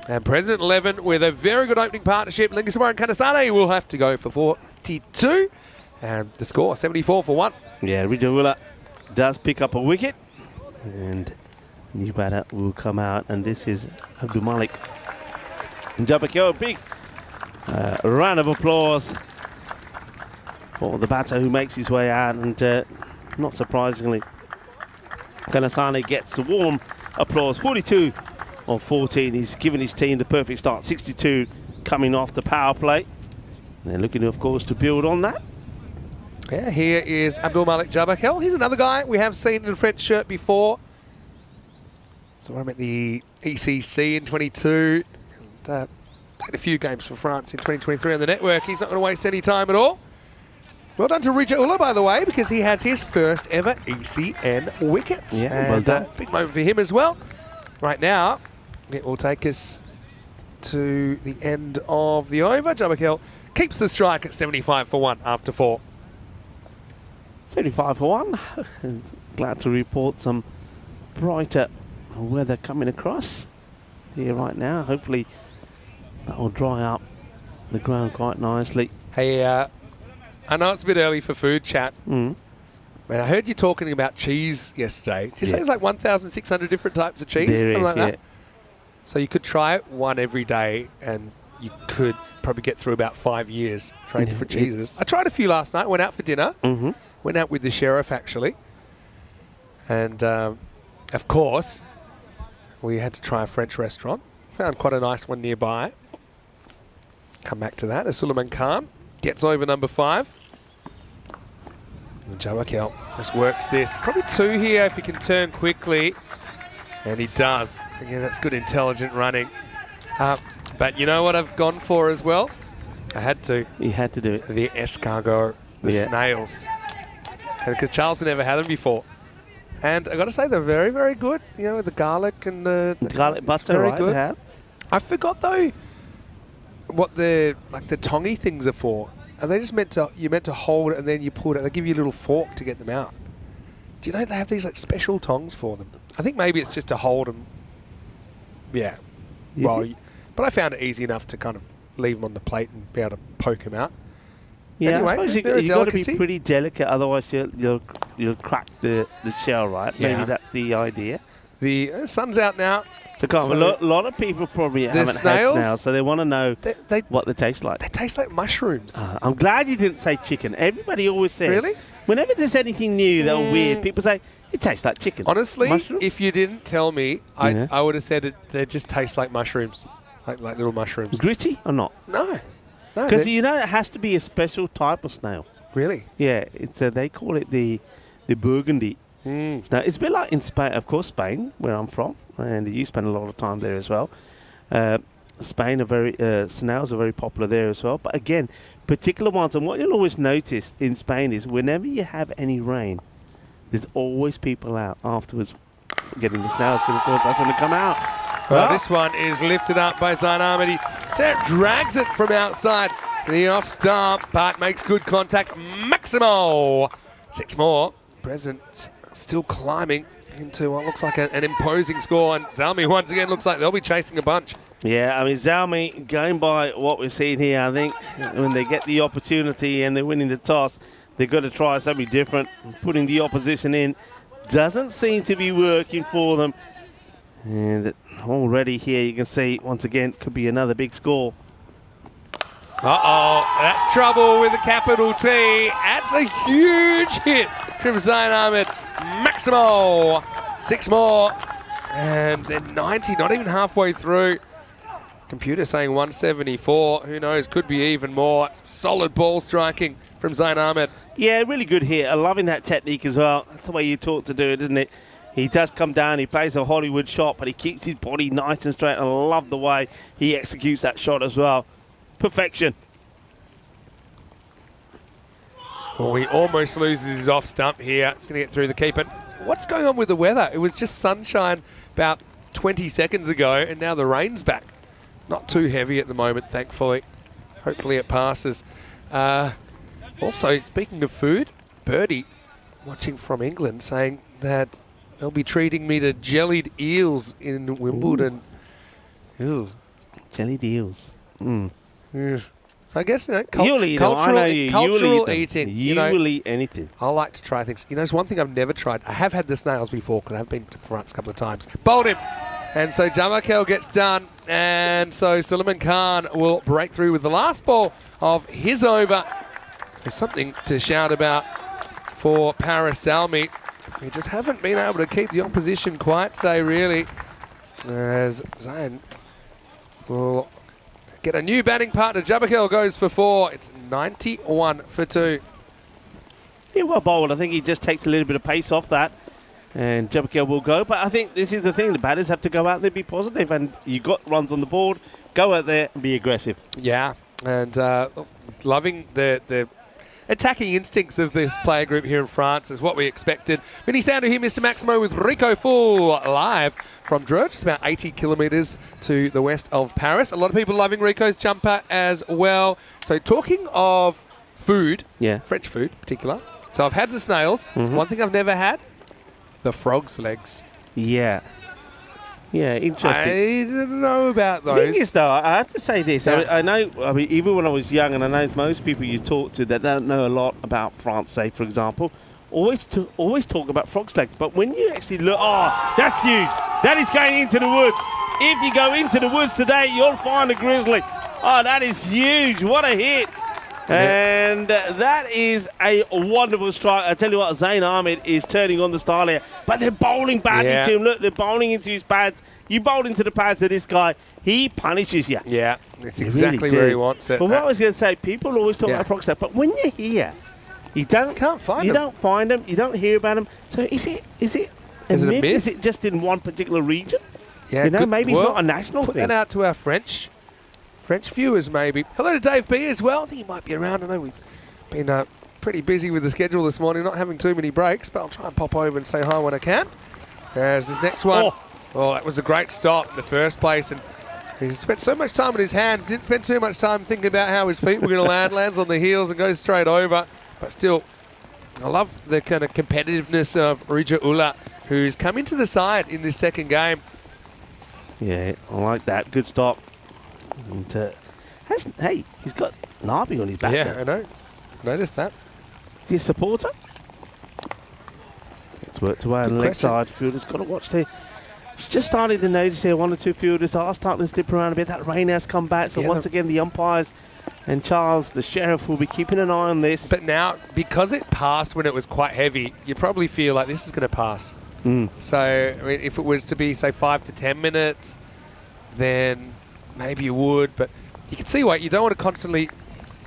[SPEAKER 2] And President 11 with a very good opening partnership. Lingasumar and Kanesani will have to go for 42. And the score, 74 for 1.
[SPEAKER 3] Yeah, Rijawula does pick up a wicket. And new batter will come out. And this is Abdul Malik. Jabakio, big round of applause for the batter who makes his way out. And not surprisingly, Kanesani gets the warm applause. 42 on 14. He's given his team the perfect start. 62 coming off the power play. They're looking, of course, to build on that.
[SPEAKER 2] Yeah, here is Abdul Malik Jabakel. He's another guy we have seen in a French shirt before. So I'm at the ECC in 22. And, played a few games for France in 2023 on the network. He's not going to waste any time at all. Well done to Rijawula, by the way, because he has his first ever ECN wickets.
[SPEAKER 3] Yeah,
[SPEAKER 2] and,
[SPEAKER 3] well done.
[SPEAKER 2] It's a big moment for him as well. Right now, it will take us to the end of the over. Jabakel keeps the strike at 75 for 1 after 4.
[SPEAKER 3] 75 for 1. Glad to report some brighter weather coming across here right now. Hopefully that will dry up the ground quite nicely.
[SPEAKER 2] Hey, I know it's a bit early for food chat.
[SPEAKER 3] Mm.
[SPEAKER 2] Man, I heard you talking about cheese yesterday. Did you say
[SPEAKER 3] Yeah.
[SPEAKER 2] there's like 1,600 different types of cheese?
[SPEAKER 3] There
[SPEAKER 2] Something
[SPEAKER 3] is,
[SPEAKER 2] like
[SPEAKER 3] yeah.
[SPEAKER 2] that? So you could try it one every day and you could probably get through about 5 years trying
[SPEAKER 3] Yeah,
[SPEAKER 2] different cheeses.
[SPEAKER 3] it's-
[SPEAKER 2] I tried a few last night, went out for dinner.
[SPEAKER 3] Mm-hmm.
[SPEAKER 2] Went out with the sheriff, actually. And, of course, we had to try a French restaurant. Found quite a nice one nearby. Come back to that. As Suleiman Khan gets over number 5. And Jawakel just works this. Probably 2 here if he can turn quickly. And he does. Again, that's good intelligent running. But you know what I've gone for as well? I had to.
[SPEAKER 3] You had to do it.
[SPEAKER 2] The escargot, the
[SPEAKER 3] Yeah.
[SPEAKER 2] snails. Because Charles never had them before. And I got to say, they're very, very good. You know, with the garlic and the
[SPEAKER 3] Garlic
[SPEAKER 2] it's
[SPEAKER 3] butter,
[SPEAKER 2] very
[SPEAKER 3] right?
[SPEAKER 2] good.
[SPEAKER 3] They have.
[SPEAKER 2] I forgot though what the tongy things are for. Are they just meant to? You're meant to hold it and then you pull it. They give you a little fork to get them out. Do you know they have these like special tongs for them? I think maybe it's just to hold them. Yeah.
[SPEAKER 3] You
[SPEAKER 2] Well,
[SPEAKER 3] think?
[SPEAKER 2] but I found it easy enough to kind of leave them on the plate and be able to poke them out.
[SPEAKER 3] Yeah,
[SPEAKER 2] Anyway,
[SPEAKER 3] I suppose
[SPEAKER 2] they're a
[SPEAKER 3] you got to be
[SPEAKER 2] delicacy.
[SPEAKER 3] pretty delicate, otherwise you'll crack the shell, right?
[SPEAKER 2] Yeah.
[SPEAKER 3] Maybe that's the idea.
[SPEAKER 2] The sun's out now.
[SPEAKER 3] So, a lot of people probably haven't had
[SPEAKER 2] snails?
[SPEAKER 3] snails, so they want to know
[SPEAKER 2] They
[SPEAKER 3] what they taste like.
[SPEAKER 2] they taste like mushrooms.
[SPEAKER 3] I'm glad you didn't say chicken. Everybody always says.
[SPEAKER 2] Really?
[SPEAKER 3] Whenever there's anything new that weird, people say, it tastes like chicken.
[SPEAKER 2] Honestly,
[SPEAKER 3] Mushroom?
[SPEAKER 2] if you didn't tell me,
[SPEAKER 3] Yeah.
[SPEAKER 2] I would have said they just taste like mushrooms, like little mushrooms.
[SPEAKER 3] Gritty or not?
[SPEAKER 2] No,
[SPEAKER 3] Because
[SPEAKER 2] they're-
[SPEAKER 3] you know it has to be a special type of snail.
[SPEAKER 2] really.
[SPEAKER 3] Yeah, it's they call it the Burgundy. Now, it's a bit like in Spain, of course, Spain, where I'm from, and you spend a lot of time there as well. Spain are very snails are very popular there as well. But again, particular ones, and what you'll always notice in Spain is whenever you have any rain, there's always people out afterwards getting the snails, because of course that's when they come out.
[SPEAKER 2] Well,
[SPEAKER 3] Ah.
[SPEAKER 2] this one is lifted up by Zain Ahmed. He drags it from outside the off stump, but makes good contact. Maximo, 6 more. President still climbing into what looks like an imposing score, and Zalmi once again looks like they'll be chasing a bunch.
[SPEAKER 3] Yeah, I mean, Zalmi, going by what we're seeing here, I think when they get the opportunity and they're winning the toss, they've got to try something different. Putting the opposition in doesn't seem to be working for them. And already here you can see, once again, could be another big score.
[SPEAKER 2] Uh-oh, that's trouble with a capital T. That's a huge hit from Zain Ahmed. Maximo, 6 more. And then 90, not even halfway through. Computer saying 174. Who knows? Could be even more. Solid ball striking from Zayn Ahmed.
[SPEAKER 3] Yeah, really good hit. I'm loving that technique as well. That's the way you taught to do it, isn't it? He does come down, he plays a Hollywood shot, but he keeps his body nice and straight. And I love the way he executes that shot as well. Perfection.
[SPEAKER 2] Well, he almost loses his off stump here. It's going to get through the keeper. What's going on with the weather? It was just sunshine about 20 seconds ago, and now the rain's back. Not too heavy at the moment, thankfully. Hopefully it passes. Also, speaking of food, Birdie, watching from England, saying that they'll be treating me to jellied eels in Wimbledon. Ooh.
[SPEAKER 3] Jellied eels. Mm.
[SPEAKER 2] Yeah. I guess,
[SPEAKER 3] You'll eat them. I know you.
[SPEAKER 2] cultural
[SPEAKER 3] You'll eat
[SPEAKER 2] eating.
[SPEAKER 3] You will eat anything.
[SPEAKER 2] I like to try things. You know, it's one thing I've never tried. I have had the snails before because I've been to France a couple of times. Bowled him. And so Jamakel gets done. And so Suleiman Khan will break through with the last ball of his over. There's something to shout about for Paris Salmi. We just haven't been able to keep the opposition quiet today, really. As Zayn will get a new batting partner. Jamakel goes for 4. It's 91 for 2.
[SPEAKER 3] Yeah, well bowled. I think he just takes a little bit of pace off that. And Jamakel will go. But I think this is the thing. The batters have to go out there, be positive. And you got runs on the board. Go out there and be aggressive.
[SPEAKER 2] Yeah. And loving the attacking instincts of this player group here in France is what we expected. Mini sounder here, Mr. Maximo, with Rico Full live from Dreux, just about 80 kilometres to the west of Paris. A lot of people loving Rico's jumper as well. So talking of food, French food in particular. So I've had the snails. One thing I've never had, the frog's legs.
[SPEAKER 3] Yeah. Yeah, interesting.
[SPEAKER 2] I don't know about those.
[SPEAKER 3] The thing is, though, I have to say this.
[SPEAKER 2] Yeah.
[SPEAKER 3] I know, even when I was young, and I know most people you talk to that don't know a lot about France, say, for example, always talk about frog's legs. But when you actually look, oh, that's huge. That is going into the woods. If you go into the woods today, you'll find a grizzly. Oh, that is huge. What a hit. And that is a wonderful strike. I tell you what, Zayn Ahmed is turning on the style here. But they're bowling badly to him. Look, they're bowling into his pads. You bowled into the pads of this guy, he punishes you.
[SPEAKER 2] Yeah, it's exactly where he wants it.
[SPEAKER 3] But what I was going to say, people always talk about frog stuff, but when you're here, you can't find them. You don't find them. You don't hear about them. So is it a myth? Is it just in one particular region?
[SPEAKER 2] Yeah,
[SPEAKER 3] maybe it's not a national
[SPEAKER 2] put
[SPEAKER 3] thing.
[SPEAKER 2] That out to our French viewers, maybe. Hello to Dave B as well. I think he might be around. I know we've been pretty busy with the schedule this morning, not having too many breaks, but I'll try and pop over and say hi when I can. There's this next one. Oh, that was a great stop in the first place, and he spent so much time with his hands, didn't spend too much time thinking about how his feet were going to land, lands on the heels and goes straight over. But still, I love the kind of competitiveness of Rija Ullah, who's come into the side in this second game.
[SPEAKER 3] Yeah, I like that. Good stop. And, hey, he's got Nabi on his back.
[SPEAKER 2] Yeah,
[SPEAKER 3] now.
[SPEAKER 2] I know. Noticed that.
[SPEAKER 3] Is he a supporter? It's worked away on the leg side. Fielder's got to watch there. It's just starting to notice here, one or two fielders are starting to slip around a bit. That rain has come back, so once again the umpires and Charles, the sheriff, will be keeping an eye on this.
[SPEAKER 2] But now, because it passed when it was quite heavy, you probably feel like this is going to pass. So, I mean, if it was to be, say, 5 to 10 minutes, then maybe you would. But you can see why you don't want to constantly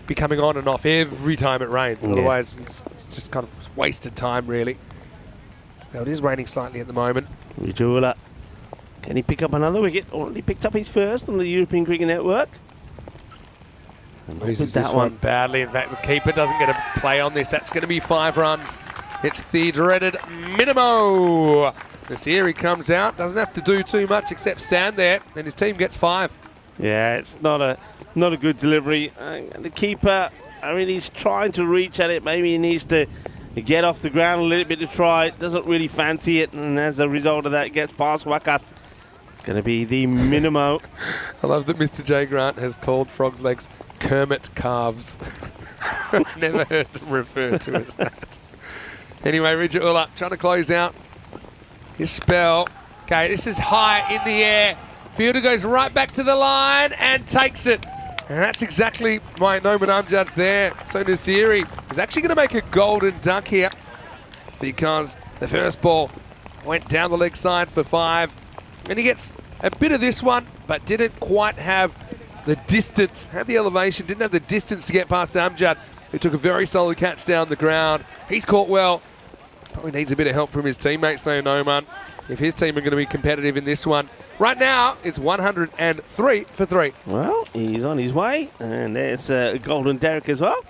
[SPEAKER 2] be coming on and off every time it rains. Otherwise, it's just kind of wasted time, really. Now, it is raining slightly at the moment.
[SPEAKER 3] Rijula. Can he pick up another wicket? Already picked up his first on the European Cricket Network.
[SPEAKER 2] Loses this one badly. In fact, the keeper doesn't get a play on this. That's going to be 5 runs. It's the dreaded Minimo. Nasiri comes out, doesn't have to do too much except stand there, and his team gets 5.
[SPEAKER 3] Yeah, it's not a good delivery. The keeper, I mean, he's trying to reach at it. Maybe he needs to get off the ground a little bit to try it. Doesn't really fancy it, and as a result of that, gets past Wakas. It's going to be the Minimo.
[SPEAKER 2] I love that Mr. J. Grant has called Frog's Legs Kermit calves. Never heard them refer to as that. Anyway, Rija Ullah trying to close out his spell. Okay, this is high in the air. Fielder goes right back to the line and takes it. And that's exactly my Noman Amjad's there. So Nasiri is actually going to make a golden duck here because the first ball went down the leg side for 5. And he gets a bit of this one, but didn't quite have the distance, had the elevation, didn't have the distance to get past Amjad, who took a very solid catch down the ground. He's caught well. Probably needs a bit of help from his teammates though, Noman, if his team are going to be competitive in this one. Right now, it's 103 for 3.
[SPEAKER 3] Well, he's on his way, and there's Golden Derek as well.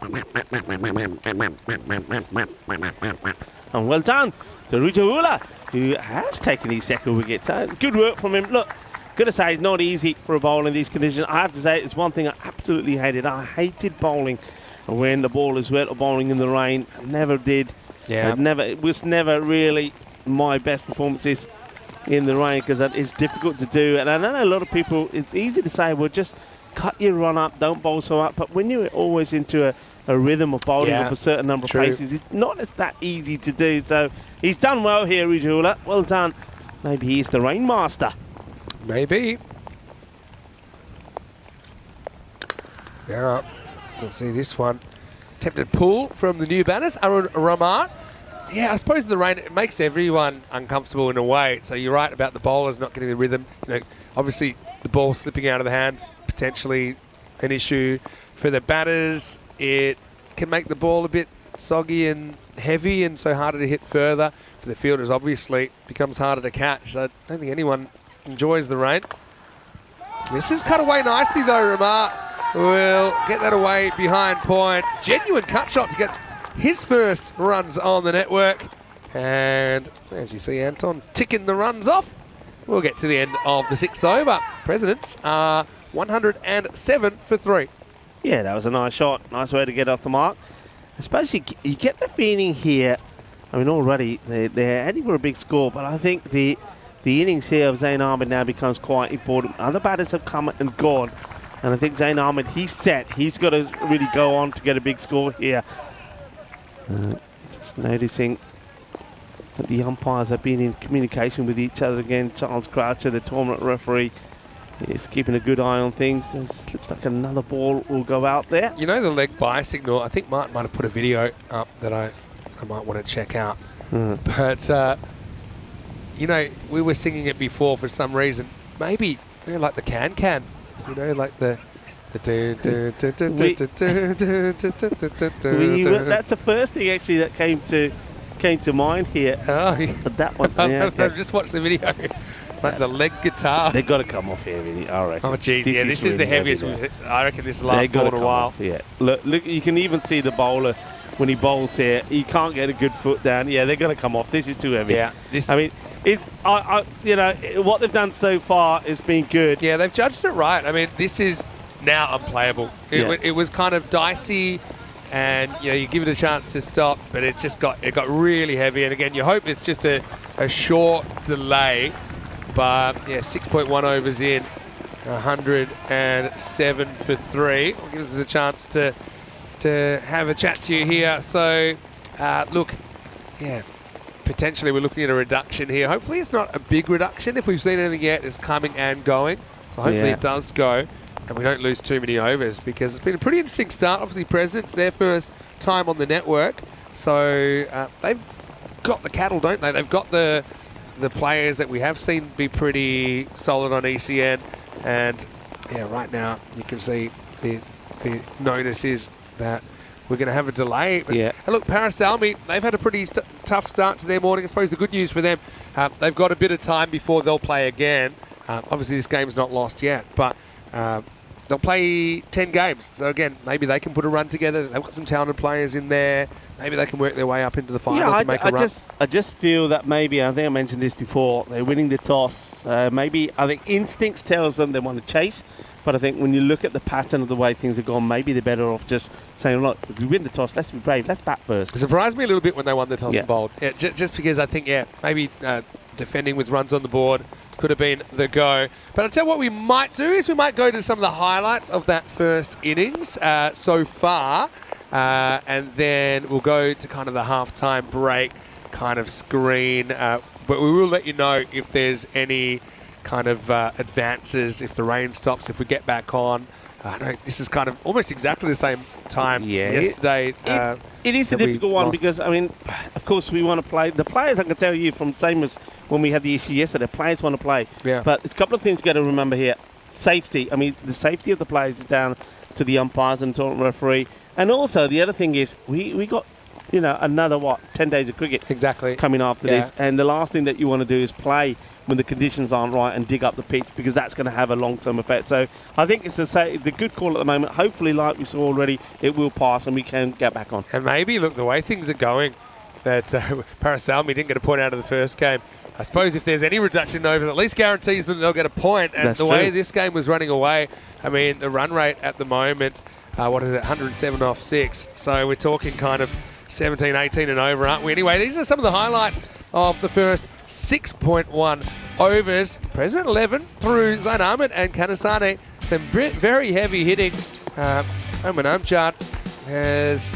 [SPEAKER 3] And well done to Rujaula, who has taken his second wicket. So good work from him. Look, gotta say, it's not easy for a bowler in these conditions. I have to say, it's one thing I absolutely hated. I hated bowling when the ball is wet or bowling in the rain. I never did.
[SPEAKER 2] Yeah.
[SPEAKER 3] It was never really my best performances in the rain because it's difficult to do. And I know a lot of people, it's easy to say, well, just cut your run up, don't bowl so up. But when you're always into a rhythm of bowling of a certain number of paces, it's not as that easy to do. So he's done well here, Rijula. Well done. Maybe he's the rain master.
[SPEAKER 2] Maybe. Now, we'll see this one. Attempted pull from the new batters, Arun Ramar. Yeah, I suppose the rain, it makes everyone uncomfortable in a way. So you're right about the bowlers not getting the rhythm. You know, obviously, the ball slipping out of the hands, potentially an issue. For the batters, it can make the ball a bit soggy and heavy and so harder to hit further. For the fielders, obviously, it becomes harder to catch. So I don't think anyone enjoys the rain. This is cut away nicely though, Ramar will get that away behind point. Genuine cut shot to get his first runs on the network. And as you see, Anton ticking the runs off. We'll get to the end of the 6th over. Presidents are 107 for 3.
[SPEAKER 3] Yeah, that was a nice shot. Nice way to get off the mark. I suppose you get the feeling here, I mean, already they're heading for a big score, but I think the innings here of Zain Ahmed now becomes quite important. Other batters have come and gone, and I think Zain Ahmed, he's set. He's got to really go on to get a big score here. Just noticing that the umpires have been in communication with each other again. Charles Croucher, the tournament referee, is keeping a good eye on things. It looks like another ball will go out there.
[SPEAKER 2] You know the leg by signal, I think Martin might have put a video up that I might want to check out. But, you know, we were singing it before for some reason. Maybe, you know, like the can, you know, like the that's
[SPEAKER 3] the first thing actually that came to mind here.
[SPEAKER 2] Oh,
[SPEAKER 3] that one. Yeah, okay.
[SPEAKER 2] I've just watched the video. Like the leg guitar.
[SPEAKER 3] They've got to come off here, really. I reckon.
[SPEAKER 2] Oh, jeez, yeah, this is the heaviest. I reckon this will last more than a while.
[SPEAKER 3] Yeah, look, you can even see the bowler when he bowls here. He can't get a good foot down. Yeah, they're going to come off. This is too heavy.
[SPEAKER 2] Yeah,
[SPEAKER 3] I mean, you know, what they've done so far has been good.
[SPEAKER 2] Yeah, they've judged it right. I mean, this is now unplayable. It was kind of dicey, and you know, you give it a chance to stop, but it got really heavy. And again, you hope it's just a short delay. But yeah, 6.1 overs in, 107 for 3. It gives us a chance to have a chat to you here. So, look, yeah, potentially we're looking at a reduction here. Hopefully it's not a big reduction. If we've seen anything yet, it's coming and going. So hopefully it does go, and we don't lose too many overs, because it's been a pretty interesting start. Obviously, Presidents, their first time on the network. So they've got the cattle, don't they? They've got the players that we have seen be pretty solid on ECN, and yeah, right now you can see the notice is that we're going to have a delay. But, and look, Paris Salmi, they've had a pretty tough start to their morning. I suppose the good news for them, they've got a bit of time before they'll play again. Obviously this game's not lost yet, but they'll play 10 games. So again, maybe they can put a run together. They've got some talented players in there. Maybe they can work their way up into the finals and make a run.
[SPEAKER 3] I just feel that maybe, I think I mentioned this before, they're winning the toss. Maybe, I think instincts tells them they want to chase. But I think when you look at the pattern of the way things have gone, maybe they're better off just saying, look, if we win the toss, let's be brave, let's bat first.
[SPEAKER 2] It surprised me a little bit when they won the toss and bowled. Yeah, just because I think, maybe defending with runs on the board could have been the go. But I'll tell you what we might do is we might go to some of the highlights of that first innings so far. And then we'll go to kind of the halftime break kind of screen. But we will let you know if there's any kind of advances, if the rain stops, if we get back on. I know this is kind of almost exactly the same time yesterday.
[SPEAKER 3] It is a
[SPEAKER 2] that we
[SPEAKER 3] difficult one
[SPEAKER 2] lost.
[SPEAKER 3] because, I mean, of course we want to play. The players, I can tell you from same as when we had the issue yesterday, players want to play.
[SPEAKER 2] Yeah.
[SPEAKER 3] But there's a couple of things you got to remember here. Safety. I mean, the safety of the players is down to the umpires and tournament referee. And also, the other thing is we got, another, 10 days of cricket
[SPEAKER 2] Exactly.
[SPEAKER 3] coming after
[SPEAKER 2] Yeah.
[SPEAKER 3] this. And the last thing that you want to do is play when the conditions aren't right and dig up the pitch, because that's going to have a long-term effect. So I think it's the good call at the moment. Hopefully, like we saw already, it will pass and we can get back on.
[SPEAKER 2] And maybe, look, the way things are going, that Parasalmi didn't get a point out of the first game. I suppose if there's any reduction in overs, at least guarantees them they'll get a point. And
[SPEAKER 3] That's
[SPEAKER 2] the way
[SPEAKER 3] true.
[SPEAKER 2] this game was running away, I mean, the run rate at the moment, 107 off 6. So we're talking kind of 17, 18 and over, aren't we? Anyway, these are some of the highlights of the first 6.1 overs. President 11 through Zain Ahmed and Kanasane. Some very heavy hitting. Oman Amjad has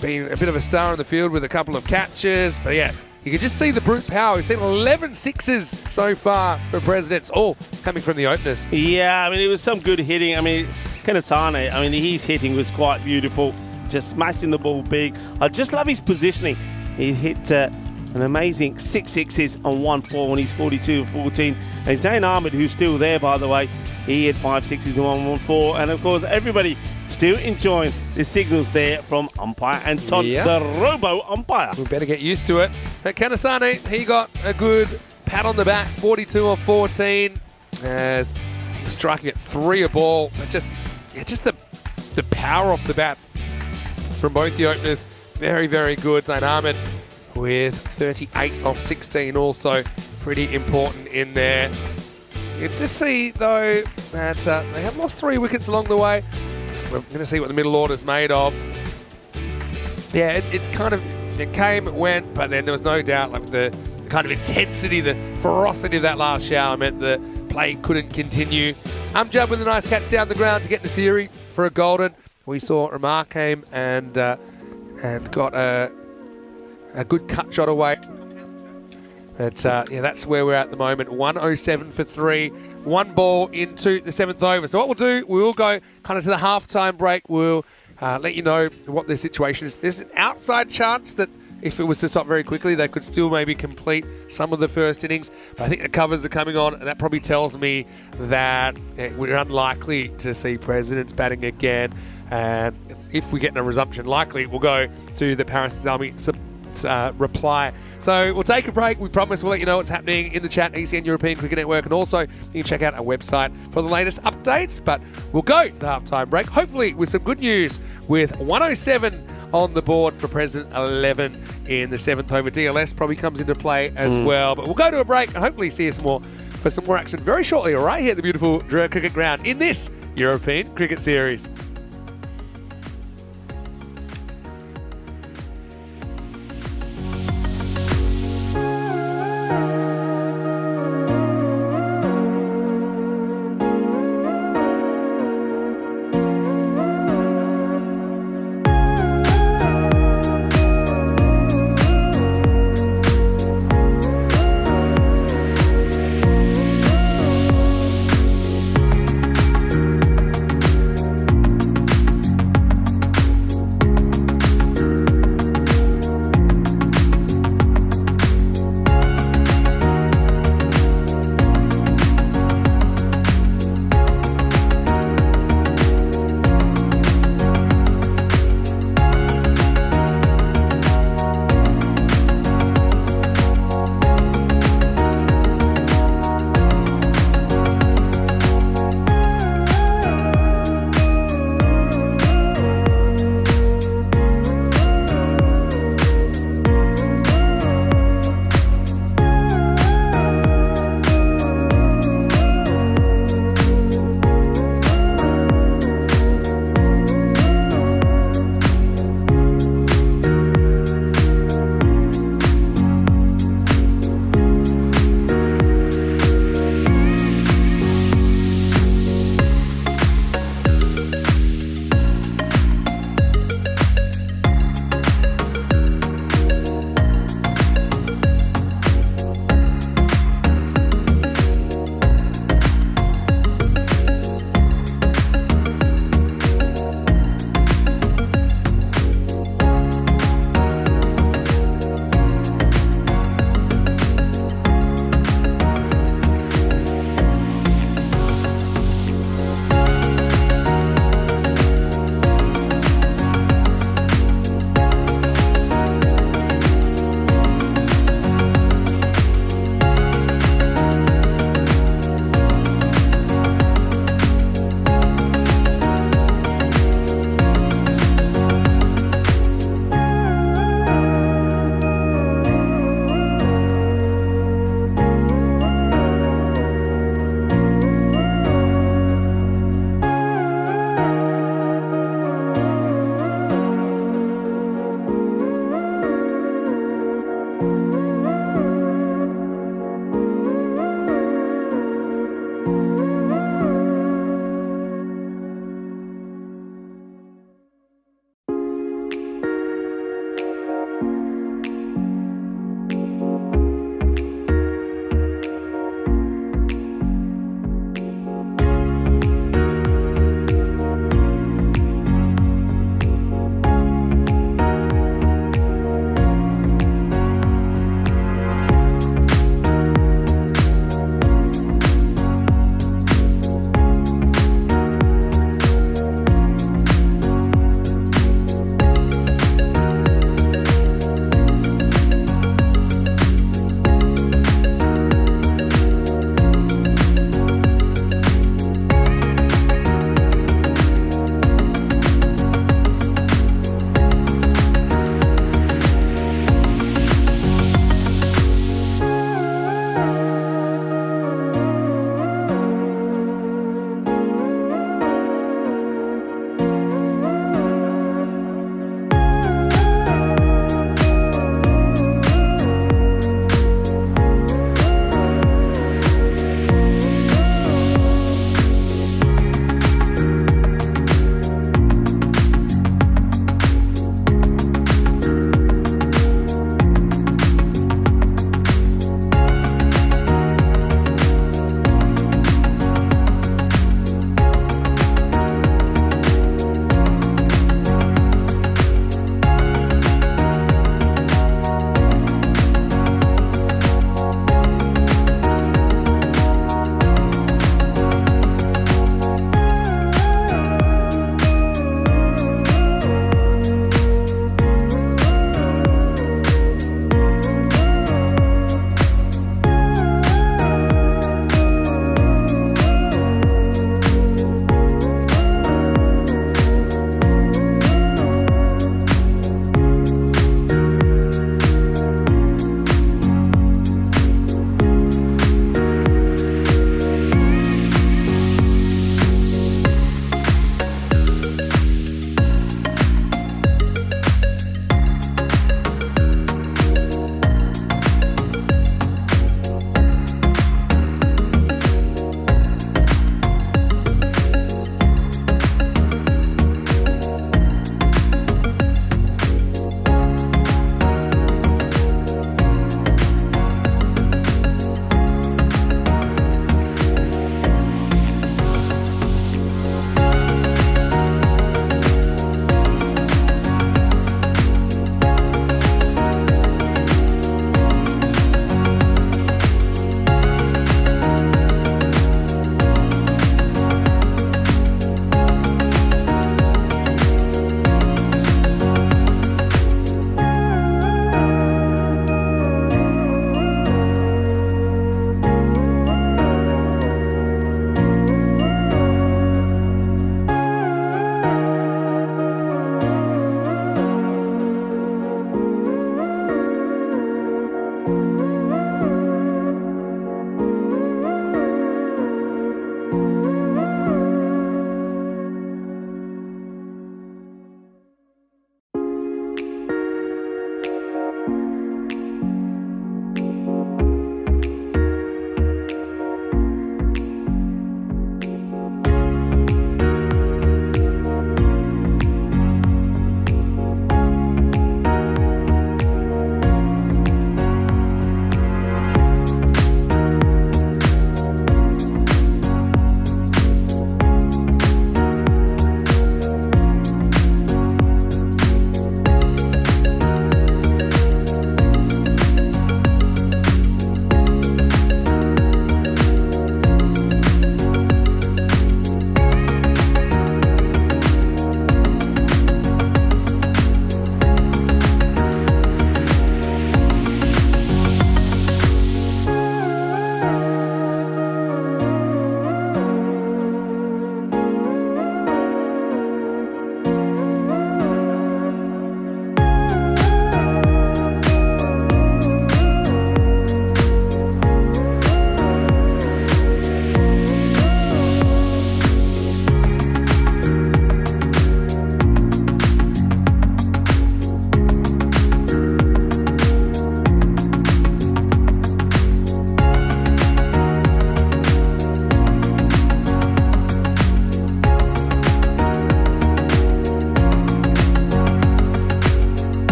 [SPEAKER 2] been a bit of a star in the field with a couple of catches. But yeah, you can just see the brute power. We've seen 11 sixes so far for Presidents, all coming from the openers.
[SPEAKER 3] Yeah, I mean, it was some good hitting. I mean, Kanasane, his hitting was quite beautiful. Just smashing the ball big. I just love his positioning. He hit an amazing 6 sixes on 1-4 when he's 42 and 14. And Zain Ahmed, who's still there, by the way, he hit 5 sixes and 1-4. And of course, everybody still enjoying the signals there from umpire and Todd, the robo umpire.
[SPEAKER 2] We better get used to it. But Kanasane, he got a good pat on the back, 42 or 14, as he was striking at 3 a ball. But just the power off the bat from both the openers, very, very good. Zain Ahmed with 38 off 16, also pretty important in there. You can just see, though, that they have lost 3 wickets along the way. We're going to see what the middle order's made of. Yeah, it came, it went, but then there was no doubt, like the kind of intensity, the ferocity of that last shower meant the play couldn't continue. Amjad with a nice catch down the ground to get Nasiri for a golden. We saw Ramar came and got a good cut shot away. But that's where we're at the moment. 107 for 3. 1 ball into the 7th over. So what we'll do, we will go kind of to the halftime break. We'll let you know what the situation is. There's an outside chance that if it was to stop very quickly, they could still maybe complete some of the first innings. But I think the covers are coming on, and that probably tells me that we're unlikely to see Presidents batting again. And if we get a resumption, likely we'll go to the Paris Army reply. So we'll take a break. We promise we'll let you know what's happening in the chat, ECN European Cricket Network, and also you can check out our website for the latest updates. But we'll go to the halftime break, hopefully with some good news, with 107 on the board for President 11 in the 7th over. DLS probably comes into play as well. But we'll go to a break and hopefully see us more for some more action very shortly, right here at the beautiful Dre Cricket Ground in this European Cricket Series.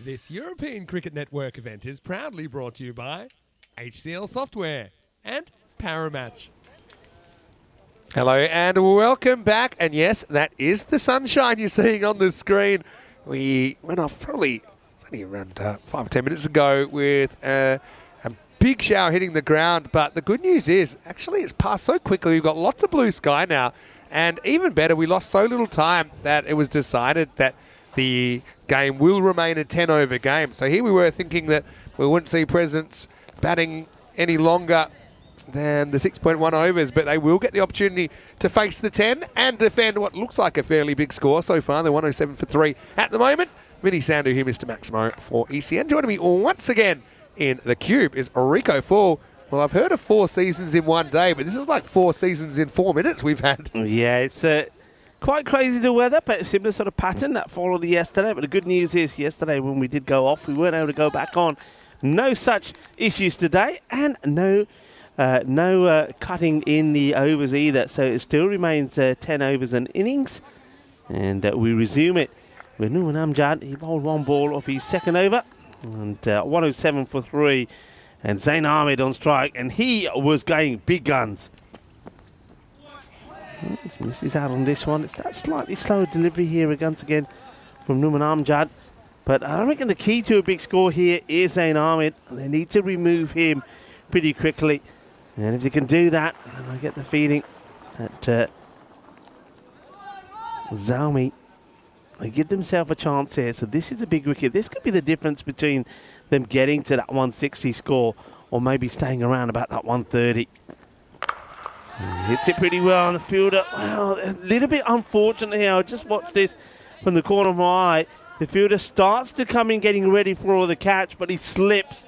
[SPEAKER 2] This European Cricket Network event is proudly brought to you by HCL Software and Paramatch. Hello and welcome back. And yes, that is the sunshine you're seeing on the screen. We went off probably only around 5 or 10 minutes ago with a big shower hitting the ground. But the good news is, actually, it's passed so quickly. We've got lots of blue sky now. And even better, we lost so little time that it was decided that the game will remain a 10-over game. So here we were thinking that we wouldn't see Presence batting any longer than the 6.1 overs, but they will get the opportunity to face the 10 and defend what looks like a fairly big score so far. They're 107 for 3 at the moment. Vinny Sandu here, Mr. Maximo for ECN. Joining me once again in the cube is Rico Fall. Well, I've heard of 4 seasons in one day, but this is like 4 seasons in 4 minutes we've had.
[SPEAKER 3] Yeah, it's quite crazy the weather, but a similar sort of pattern that followed yesterday. But the good news is yesterday when we did go off, we weren't able to go back on. No such issues today, and no cutting in the overs either. So it still remains 10 overs and innings. And we resume it with Nouman Amjad. He bowled 1 ball off his second over. And 107 for 3. And Zain Ahmed on strike. And he was going big guns. Misses out on this one. It's that slightly slower delivery here once again from Nouman Amjad. But I reckon the key to a big score here is Zain Ahmed. They need to remove him pretty quickly. And if they can do that, I get the feeling that Zalmi, they give themselves a chance here. So this is a big wicket. This could be the difference between them getting to that 160 score or maybe staying around about that 130. Hits it pretty well on the fielder. Wow, a little bit unfortunate here. I just watched this from the corner of my eye. The fielder starts to come in getting ready for the catch, but he slips.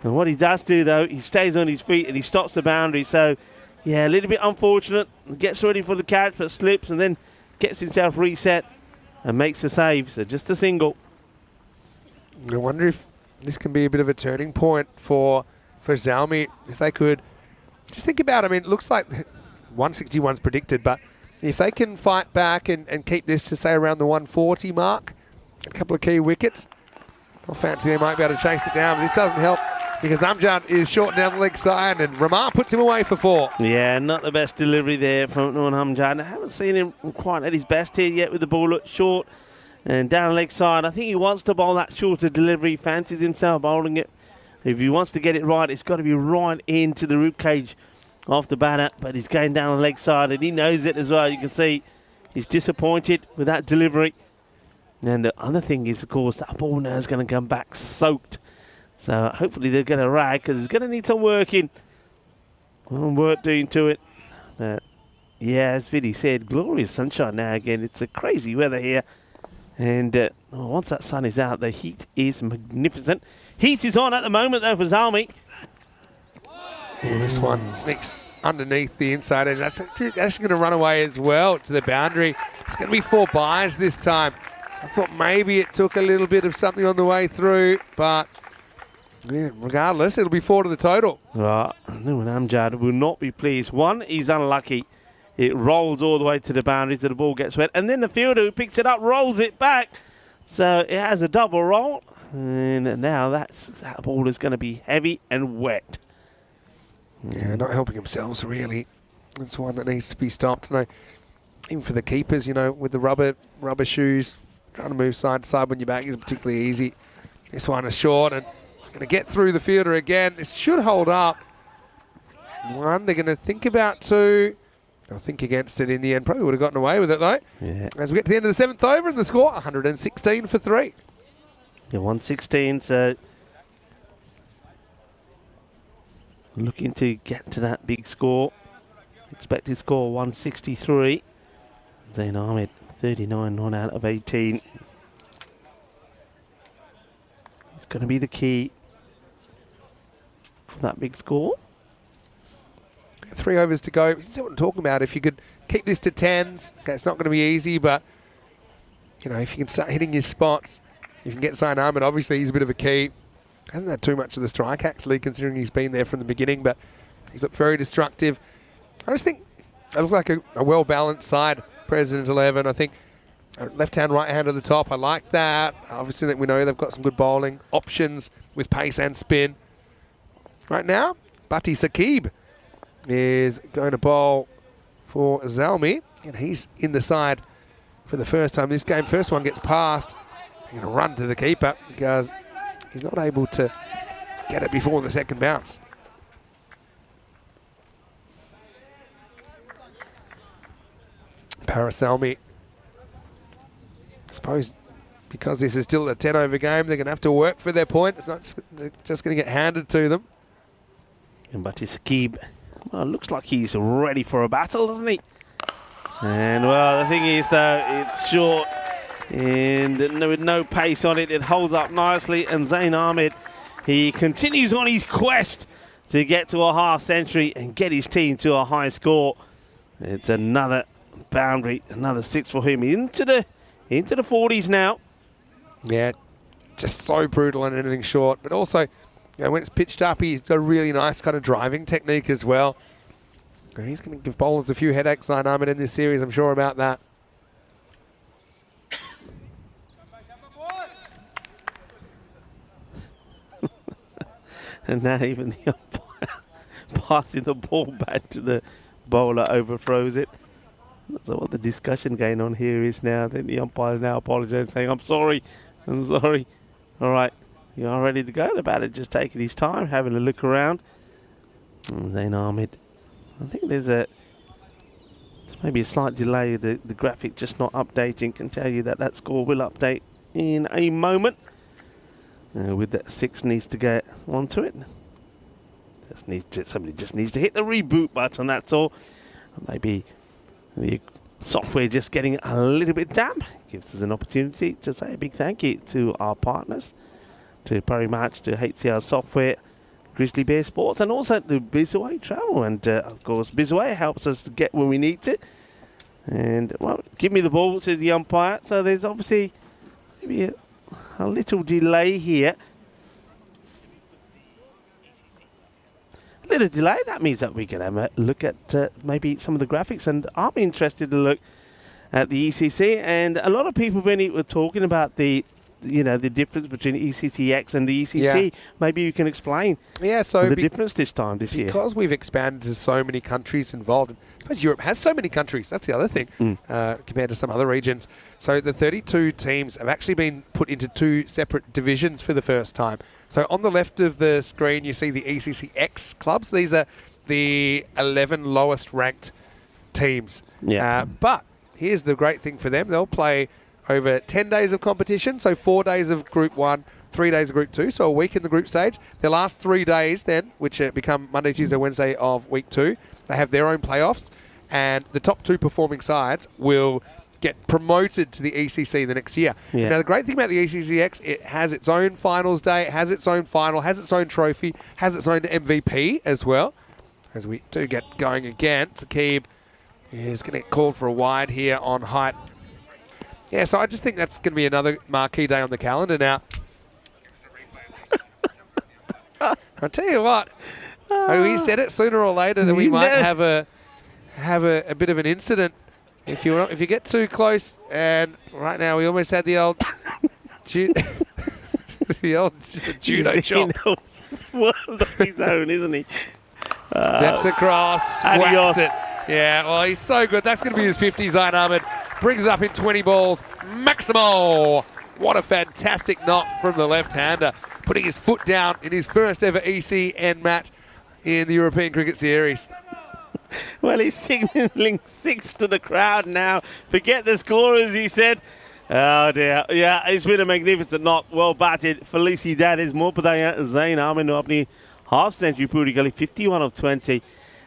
[SPEAKER 3] And what he does do, though, he stays on his feet and he stops the boundary. So, yeah, a little bit unfortunate. Gets ready for the catch, but slips and then gets himself reset and makes the save. So just a single.
[SPEAKER 2] I wonder if this can be a bit of a turning point for Zalmi. If they could just think about, I mean, it looks like 161's predicted, but if they can fight back and keep this to, say, around the 140 mark, a couple of key wickets, I fancy they might be able to chase it down, but this doesn't help because Amjad is short down the leg side and Ramar puts him away for 4.
[SPEAKER 3] Yeah, not the best delivery there from Nouman Amjad. I haven't seen him quite at his best here yet with the ball look short and down the leg side. I think he wants to bowl that shorter delivery, fancies himself bowling it. If he wants to get it right, it's got to be right into the ribcage off the batter, but he's going down the leg side and he knows it as well. You can see he's disappointed with that delivery. And the other thing is, of course, that ball now is going to come back soaked. So hopefully they're going to rag because it's going to need some work doing to it. Yeah, as Vinny said, glorious sunshine now again. It's a crazy weather here. And once that sun is out, the heat is magnificent. Heat is on at the moment, though, for Zalmi.
[SPEAKER 2] This one sneaks underneath the inside edge. That's actually going to run away as well to the boundary. It's going to be 4 byes this time. I thought maybe it took a little bit of something on the way through, but yeah, regardless, it'll be 4 to the total.
[SPEAKER 3] Right, Nouman Amjad will not be pleased. One, he's unlucky. It rolls all the way to the boundaries, the ball gets wet, and then the fielder who picks it up rolls it back. So it has a double roll, and now that ball is going to be heavy and wet.
[SPEAKER 2] Yeah, not helping themselves, really. That's one that needs to be stopped. No, even for the keepers, you know, with the rubber shoes, trying to move side to side when you're back isn't particularly easy. This one is short, and it's going to get through the fielder again. It should hold up. 1, they're going to think about 2. They'll think against it in the end. Probably would have gotten away with it, though.
[SPEAKER 3] Yeah.
[SPEAKER 2] As we get to the end of the 7th over, and the score, 116 for 3.
[SPEAKER 3] Yeah, 116, so looking to get to that big score. Expected score 163. Zain Ahmed 39 not out of 18. It's going to be the key for that big score.
[SPEAKER 2] 3 overs to go. This is what I'm talking about. If you could keep this to 10s, okay, it's not going to be easy, but you know, if you can start hitting your spots, you can get Zain Ahmed. Obviously, he's a bit of a key. Hasn't had too much of the strike, actually, considering he's been there from the beginning, but he's looked very destructive. I just think it looks like a well-balanced side, President 11. I think Left hand, right hand at the top. I like that. Obviously, we know they've got some good bowling options with pace and spin. Right now, Bati Saqib is going to bowl for Zalmi, and he's in the side for the first time this game. First one gets past. He's going to run to the keeper because he's not able to get it before the second bounce. Parasalmi, I suppose because this is still a 10-over game, they're going to have to work for their point. It's not just going to get handed to them.
[SPEAKER 3] And Bati Saqib, well, looks like he's ready for a battle, doesn't he? And, well, the thing is, though, it's short. And with no pace on it, it holds up nicely. And Zain Ahmed, he continues on his quest to get to a half century and get his team to a high score. It's another boundary, another 6 for him into the 40s now.
[SPEAKER 2] Yeah, just so brutal on anything short. But also, when it's pitched up, he's got a really nice kind of driving technique as well. He's going to give bowlers a few headaches, Zain Ahmed, in this series, I'm sure about that.
[SPEAKER 3] And now even the umpire passing the ball back to the bowler overthrows it. So what the discussion going on here is now, then the umpire is now apologising, saying, I'm sorry. All right, you are ready to go. The batter just taking his time, having a look around. And Zain Ahmed, I think there's maybe a slight delay. The graphic just not updating. Can tell you that score will update in a moment. With that 6 needs to get onto it. Somebody just needs to hit the reboot button, that's all. Maybe the software just getting a little bit damp. Gives us an opportunity to say a big thank you to our partners, to Parimatch, to HCR Software, Grizzly Bear Sports, and also to Bizaway Travel. And of course, Bizaway helps us to get where we need to. And, well, give me the ball, says the umpire. So there's obviously maybe a little delay here. A little delay, that means that we can have a look at maybe some of the graphics, and I'm interested to look at the ECC. And a lot of people, Benny, were talking about the difference between ECCX and the ECC.
[SPEAKER 2] Yeah.
[SPEAKER 3] Maybe you can explain
[SPEAKER 2] so
[SPEAKER 3] the difference this year.
[SPEAKER 2] Because we've expanded to so many countries involved. I suppose Europe has so many countries. That's the other thing compared to some other regions. So the 32 teams have actually been put into 2 separate divisions for the first time. So on the left of the screen, you see the ECCX clubs. These are the 11 lowest ranked teams.
[SPEAKER 3] Yeah.
[SPEAKER 2] But here's the great thing for them. They'll play over 10 days of competition, so 4 days of Group 1, 3 days of Group 2, so a week in the group stage. The last 3 days then, which become Monday, Tuesday, Wednesday of week 2, they have their own playoffs, and the top 2 performing sides will get promoted to the ECC the next year.
[SPEAKER 3] Yeah.
[SPEAKER 2] Now, the great thing about the ECCX, it has its own finals day, it has its own final, has its own trophy, has its own MVP as well. As we do get going again, Saqib is going to get called for a wide here on height. Yeah, so I just think that's going to be another marquee day on the calendar now. I'll tell you what, we said it sooner or later that we might have a bit of an incident if you get too close. And right now we almost had the old judo chop.
[SPEAKER 3] World of his own, isn't he?
[SPEAKER 2] Steps across,
[SPEAKER 3] Adios.
[SPEAKER 2] whacks it. Yeah, well, he's so good. That's going to be his 50, Zain Ahmed. Brings it up in 20 balls. Maximo! What a fantastic knock from the left-hander. Putting his foot down in his first ever ECN match in the European Cricket Series.
[SPEAKER 3] Well, he's signalling 6 to the crowd now. Forget the score, as he said. Oh, dear. Yeah, it's been a magnificent knock. Well batted. Felicidades. More padaya Zain Ahmed no apni half century puri gali 51 of 20.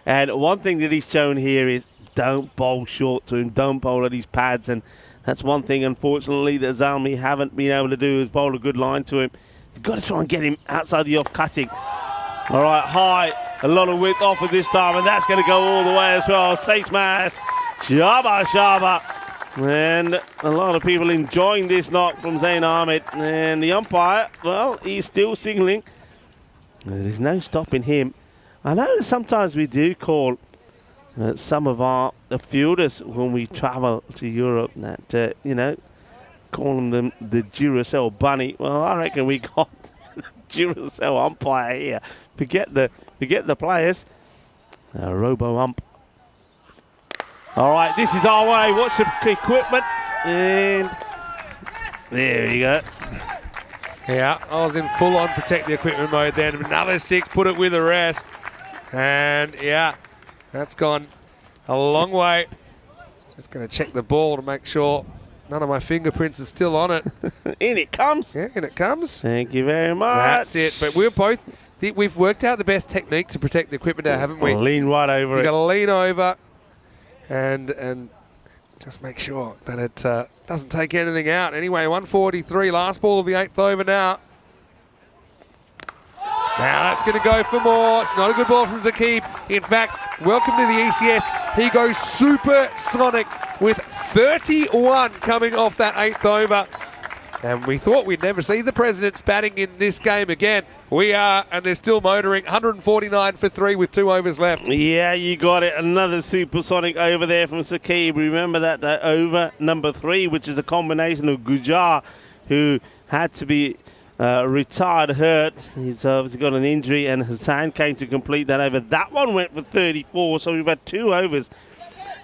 [SPEAKER 3] And one thing that he's shown here is don't bowl short to him, don't bowl at his pads. And that's one thing, unfortunately, that Zalmi haven't been able to do, is bowl a good line to him. You've got to try and get him outside the off-cutting. All right, high, a lot of width off at this time, and that's going to go all the way as well. 6 smash, Shaba. And a lot of people enjoying this knock from Zain Ahmed. And the umpire, well, he's still signalling. There's no stopping him. I know that sometimes we do call some of the fielders when we travel to Europe that, calling them the Duracell bunny. Well, I reckon we got the Duracell umpire here. Forget the players. Robo ump. All right, this is our way. Watch the equipment. And there you go.
[SPEAKER 2] Yeah, I was in full-on protect the equipment mode then. Another 6, put it with the rest. And, yeah, that's gone a long way. Just going to check the ball to make sure none of my fingerprints are still on it.
[SPEAKER 3] In it comes.
[SPEAKER 2] Yeah, in it comes.
[SPEAKER 3] Thank you very much.
[SPEAKER 2] That's it. But we've worked out the best technique to protect the equipment now, haven't we?
[SPEAKER 3] Lean right over it.
[SPEAKER 2] You've got to lean over and just make sure that it doesn't take anything out. Anyway, 143, last ball of the 8th over now. Now that's going to go for more. It's not a good ball from Zakib. In fact, welcome to the ECS. He goes supersonic with 31 coming off that 8th over. And we thought we'd never see the Presidents batting in this game again. We are, and they're still motoring. 149 for 3 with 2 overs left.
[SPEAKER 3] Yeah, you got it. Another supersonic over there from Zakib. Remember that over number 3, which is a combination of Gujar, who had to be retired hurt. He's obviously got an injury, and Hassan came to complete that over. That one went for 34, so we've had 2 overs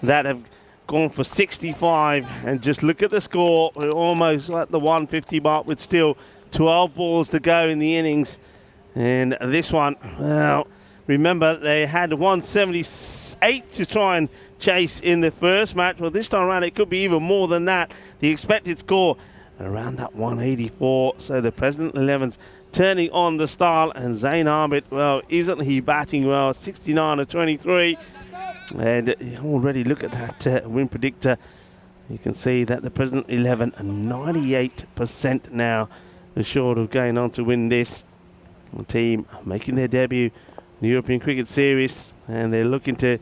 [SPEAKER 3] that have gone for 65. And just look at the score. We're almost at the 150 mark with still 12 balls to go in the innings. And this one, well, remember they had 178 to try and chase in the first match. Well, this time around it could be even more than that. The expected score around that 184. So the President 11's turning on the style, and Zain Ahmed, well, isn't he batting well? 69 to 23. And already look at that win predictor. You can see that the President 11 are 98% now assured of going on to win this. The team making their debut in the European Cricket Series, and they're looking to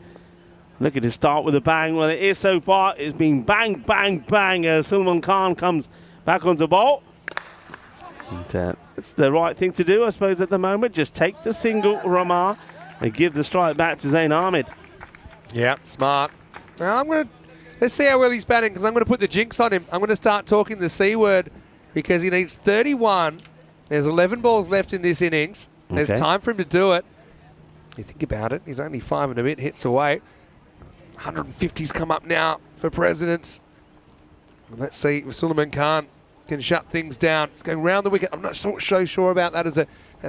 [SPEAKER 3] start with a bang. Well, it is so far. It's been bang, bang, bang. Salman Khan comes back onto ball. And it's the right thing to do, I suppose, at the moment. Just take the single, Ramar, and give the strike back to Zain Ahmed.
[SPEAKER 2] Yeah, smart. Now let's see how well he's batting, because I'm going to put the jinx on him. I'm going to start talking the C word, because he needs 31. There's 11 balls left in this innings. There's time for him to do it. You think about it, he's only 5 and a bit hits away. 150's come up now for Presidents. And let's see if Suleiman Khan can shut things down. It's going round the wicket. I'm not so sure about that as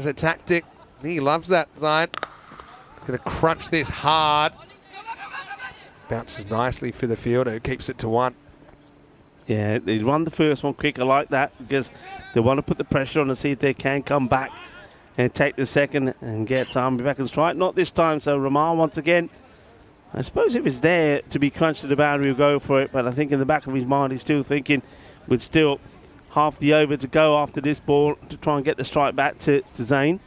[SPEAKER 2] a tactic. He loves that, Zain. He's going to crunch this hard. Bounces nicely for the fielder, who keeps it to 1.
[SPEAKER 3] Yeah, they run the first one quick. I like that, because they want to put the pressure on and see if they can come back and take the second and get Ahmed back and strike. Not this time, so Ramar once again. I suppose if it's there to be crunched to the boundary, he'll go for it, but I think in the back of his mind he's still thinking with still half the over to go after this ball to try and get the strike back to Zain.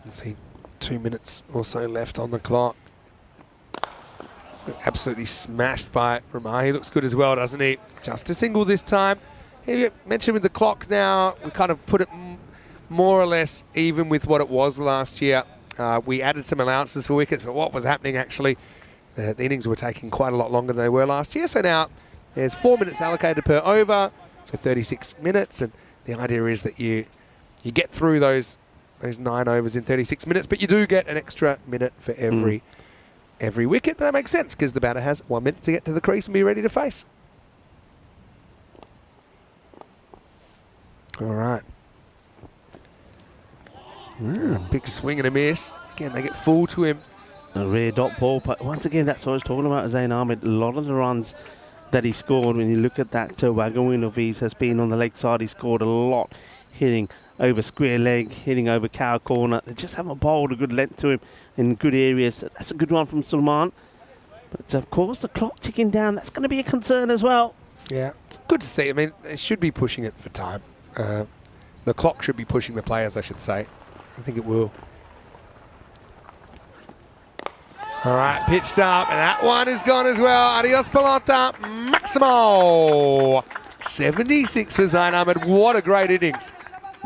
[SPEAKER 2] Let's see, 2 minutes or so left on the clock. Absolutely smashed by Ramar. He looks good as well, doesn't he? Just a single this time. You mentioned with the clock now, we kind of put it more or less even with what it was last year. We added some allowances for wickets, but what was happening actually, the innings were taking quite a lot longer than they were last year. So now there's 4 minutes allocated per over, so 36 minutes. And the idea is that you get through those 9 overs in 36 minutes, but you do get an extra minute for every wicket. But that makes sense, because the batter has 1 minute to get to the crease and be ready to face. All right. Big swing and a miss. Again, they get full to him.
[SPEAKER 3] A rare dot ball, but once again, that's what I was talking about, Zain Ahmed. A lot of the runs that he scored, when you look at that wagon win of his, has been on the leg side. He scored a lot, hitting over square leg, hitting over cow corner. They just haven't bowled a good length to him in good areas. That's a good one from Sulman. But of course, the clock ticking down, that's going to be a concern as well.
[SPEAKER 2] Yeah, it's good to see. I mean, they should be pushing it for time. The clock should be pushing the players, I should say. I think it will. All right, pitched up, and that one is gone as well. Adios, pelota, Maximo. 76 for Zain Ahmed. What a great innings.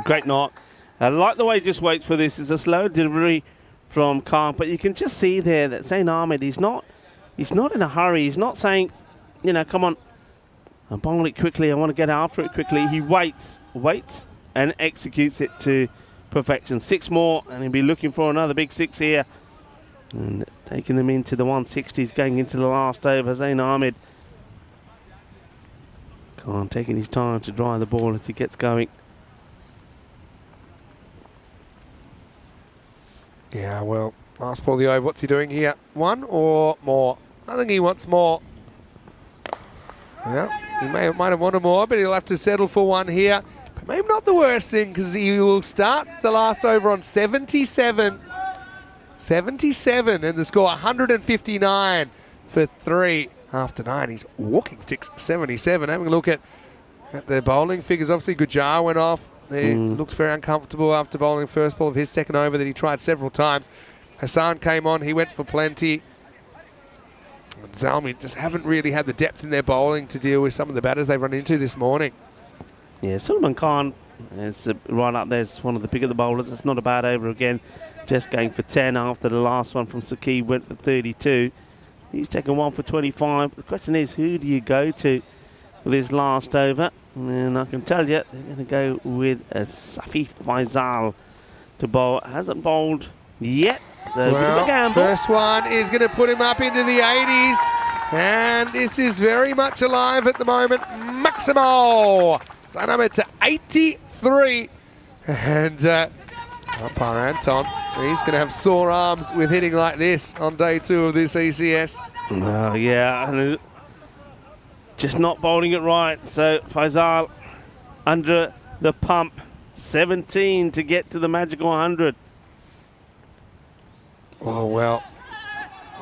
[SPEAKER 3] Great knock. I like the way he just waits for this. It's a slow delivery from Khan, but you can just see there that Zain Ahmed, he's not in a hurry. He's not saying, you know, come on, I'm bowling it quickly, I want to get after it quickly. He waits, and executes it to perfection. 6 more, and he'll be looking for another big 6 here. And taking them into the 160s, going into the last over. Zain Ahmed. Khan taking his time to dry the ball as he gets going.
[SPEAKER 2] Yeah, well, last ball of the over. What's he doing here? 1 or more? I think he wants more. Well, he might have wanted more, but he'll have to settle for 1 here. But maybe not the worst thing, because he will start the last over on 77. 77, and the score 159 for 3 after 9. He's walking sticks 77. Having a look at the bowling figures. Obviously, Gujar went off. He looks very uncomfortable after bowling first ball of his second over that he tried several times. Hassan came on. He went for plenty. And Zalmi just haven't really had the depth in their bowling to deal with some of the batters they've run into this morning.
[SPEAKER 3] Yeah, Sulaiman Khan is right up there. It's one of the bigger bowlers. It's not a bad over again. Just going for 10 after the last one from Saqib went for 32. He's taken 1 for 25. The question is, who do you go to for this last over? And I can tell you, they're going to go with Safi Faisal to bowl. Hasn't bowled yet, so bit of a gamble.
[SPEAKER 2] First one is going to put him up into the 80s. And this is very much alive at the moment. Maximo! Zain Ahmed to 83. And umpire Anton, he's going to have sore arms with hitting like this on day 2 of this ECS.
[SPEAKER 3] Oh, yeah. And just not bowling it right. So Faisal under the pump. 17 to get to the magical 100.
[SPEAKER 2] Oh, well.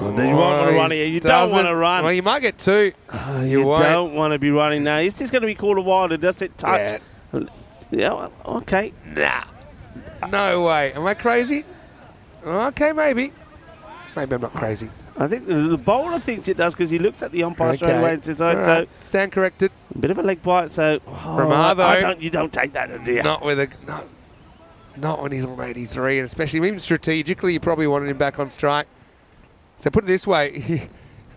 [SPEAKER 3] Then you won't want to run here. You don't want to run.
[SPEAKER 2] Well, you might get 2.
[SPEAKER 3] You don't want to be running now. Is this going to be called a wilder? Does it touch? Yeah, well, okay.
[SPEAKER 2] Nah. No way. Am I crazy? Okay, maybe. Maybe I'm not crazy.
[SPEAKER 3] I think the bowler thinks it does because he looks at the umpire straight away and says, oh,
[SPEAKER 2] right.
[SPEAKER 3] so
[SPEAKER 2] stand corrected.
[SPEAKER 3] a bit of a leg bite, so you don't take that, do you?
[SPEAKER 2] Not when he's on 83, and especially even strategically, you probably wanted him back on strike. So put it this way,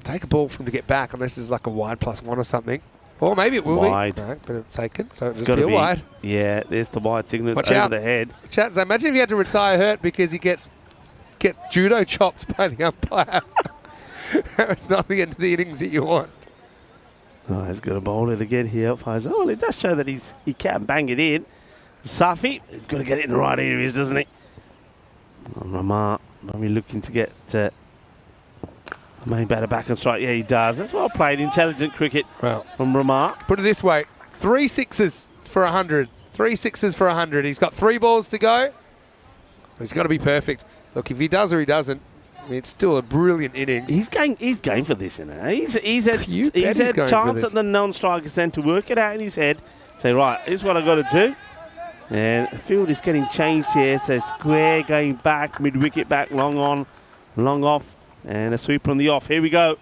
[SPEAKER 2] take a ball for him to get back unless there's like a wide +1 or something. Or maybe it will
[SPEAKER 3] wide.
[SPEAKER 2] be. No, but it's taken, so it's
[SPEAKER 3] got to
[SPEAKER 2] be wide.
[SPEAKER 3] Yeah, there's the wide signal.
[SPEAKER 2] Watch
[SPEAKER 3] over
[SPEAKER 2] out.
[SPEAKER 3] the head.
[SPEAKER 2] Watch out. So imagine if he had to retire hurt because he gets judo chopped by the umpire. It's not the end of the innings that you want.
[SPEAKER 3] Oh, he's going to bowl it again here. Faisal. Well, it does show that he can bang it in. Safi, he's got to get it in the right areas, doesn't he? Ramar, maybe looking to get main batter back and strike. Yeah, he does. That's well played. Intelligent cricket from Ramar.
[SPEAKER 2] Put it this way, 3 sixes for 100. 3 sixes for 100. He's got 3 balls to go. He's got to be perfect. Look, if he does or he doesn't, I mean, it's still a brilliant innings.
[SPEAKER 3] He's game for this, you know. He's had chance at the non-striker end to work it out in his head. Say, right, this is what I've got to do. And the field is getting changed here. So square going back, mid-wicket back, long on, long off. And a sweep on the off. Here we go.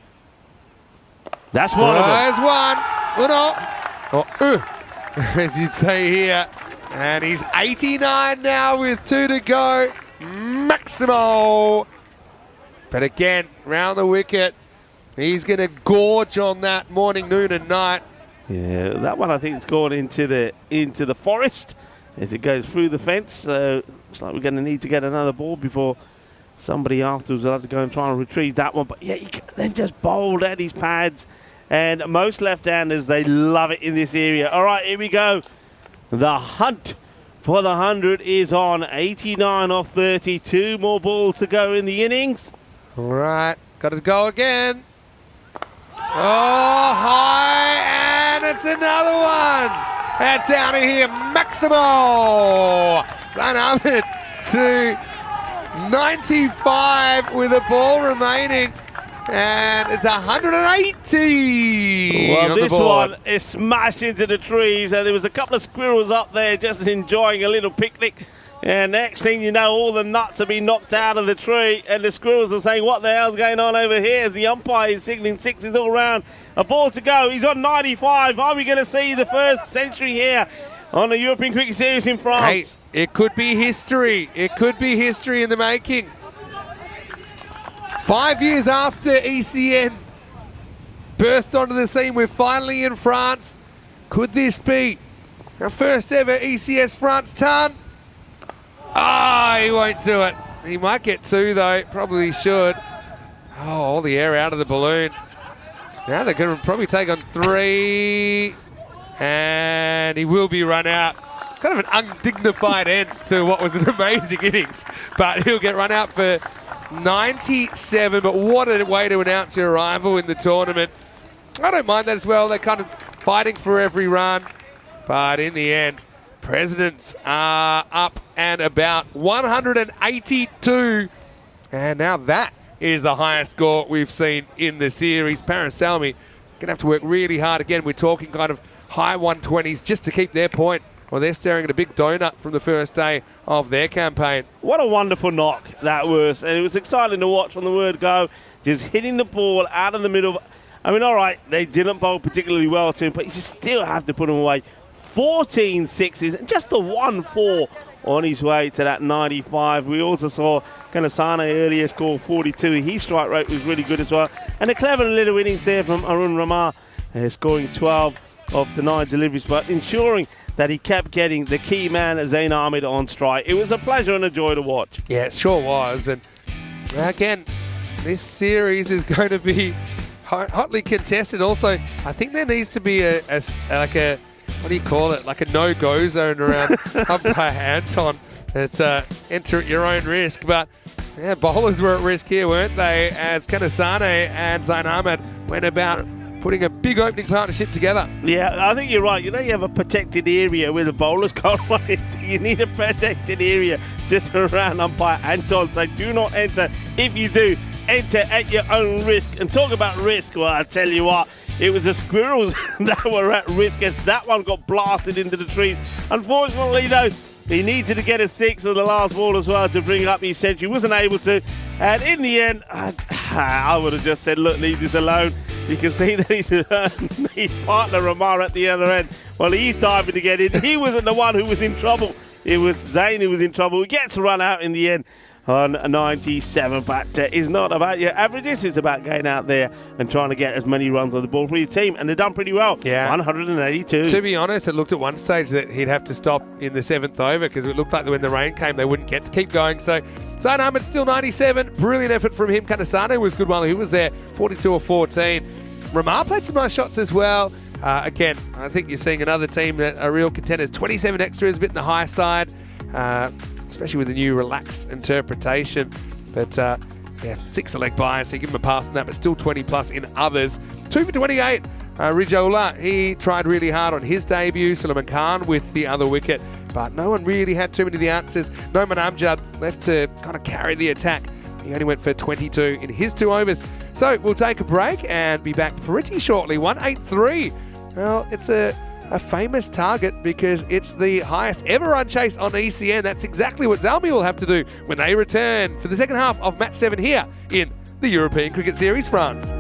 [SPEAKER 3] That's one of them.
[SPEAKER 2] There's one. As you'd say here. And he's 89 now with 2 to go. Maximo. But again, round the wicket. He's going to gorge on that morning, noon and night.
[SPEAKER 3] Yeah, that one I think it's gone into the forest as it goes through the fence. So looks like we're going to need to get another ball before somebody afterwards will have to go and try and retrieve that one. But yeah, they've just bowled at his pads. And most left-handers, they love it in this area. All right, here we go. The hunt for the 100 is on. 89 off 30. 2 more balls to go in the innings.
[SPEAKER 2] All right, got to go again. Oh, high, and it's another one. That's out of here. Maximo. Zain Ahmed to 95 with a ball remaining. And it's 180.
[SPEAKER 3] Well, this one is smashed into the trees. And there was a couple of squirrels up there just enjoying a little picnic. And next thing you know, all the nuts have been knocked out of the tree. And the squirrels are saying, what the hell's going on over here? As the umpire is signaling 6s all round. A ball to go. He's on 95. Are we going to see the first century here on the European Cricket Series in France.
[SPEAKER 2] Hey, it could be history. It could be history in the making. 5 years after ECN burst onto the scene, we're finally in France. Could this be our first ever ECS France ton? He won't do it. He might get 2 though, probably should. All the air out of the balloon. Now they're going to probably take on 3. And he will be run out. Kind of an undignified end to what was an amazing innings. But he'll get run out for 97. But what a way to announce your arrival in the tournament. I don't mind that as well. They're kind of fighting for every run. But in the end, Presidents are up and about 182. And now that is the highest score we've seen in the series. Paris Salmi going to have to work really hard again. We're talking kind of high 120s just to keep their point. Well, they're staring at a big donut from the first day of their campaign.
[SPEAKER 3] What a wonderful knock that was. And it was exciting to watch from the word go. Just hitting the ball out of the middle. I mean, all right, they didn't bowl particularly well to him, but you still have to put him away. 14 sixes and just the 1-4 on his way to that 95. We also saw Kanasane earlier score 42. His strike rate was really good as well. And a clever little innings there from Arun Ramar, scoring 12 of the 9 deliveries, but ensuring that he kept getting the key man, Zain Ahmed, on strike. It was a pleasure and a joy to watch.
[SPEAKER 2] Yeah, it sure was. And again, this series is going to be hotly contested. Also, I think there needs to be a what do you call it? Like a no-go zone around umpire Anton. It's enter at your own risk. But yeah, bowlers were at risk here, weren't they? As Kanasane and Zain Ahmed went about putting a big opening partnership together.
[SPEAKER 3] Yeah, I think you're right. You know, you have a protected area where the bowlers can't run into. You need a protected area just around umpire Anton. So do not enter. If you do, enter at your own risk. And talk about risk, well, I tell you what, it was the squirrels that were at risk as that one got blasted into the trees. Unfortunately, though, he needed to get a 6 on the last ball as well to bring up his century. Wasn't able to. And in the end, I would have just said, look, leave this alone. You can see that his partner, Ramar, at the other end. Well, he's diving to get in. He wasn't the one who was in trouble. It was Zain who was in trouble. He gets run out in the end on 97, but it's not about your averages. It's about getting out there and trying to get as many runs on the ball for your team, and they've done pretty well.
[SPEAKER 2] Yeah,
[SPEAKER 3] 182.
[SPEAKER 2] To be honest, it looked at one stage that he'd have to stop in the 7th over because it looked like when the rain came, they wouldn't get to keep going. So Zain Ahmed still 97. Brilliant effort from him. Kanasane was good while he was there. 42 or 14. Ramar played some nice shots as well. Again, I think you're seeing another team that are real contenders. 27 extras, a bit in the high side. Especially with the new relaxed interpretation. But yeah, 6 a leg bias, so you give him a pass on that, but still 20 plus in others. 2 for 28. Rijola, he tried really hard on his debut. Sulaiman Khan with the other wicket, but no one really had too many of the answers. Noman Amjad left to kind of carry the attack. He only went for 22 in his 2 overs. So we'll take a break and be back pretty shortly. 183. Well, it's a famous target because it's the highest ever run chase on ECN. That's exactly what Zalmi will have to do when they return for the second half of Match 7 here in the European Cricket Series France.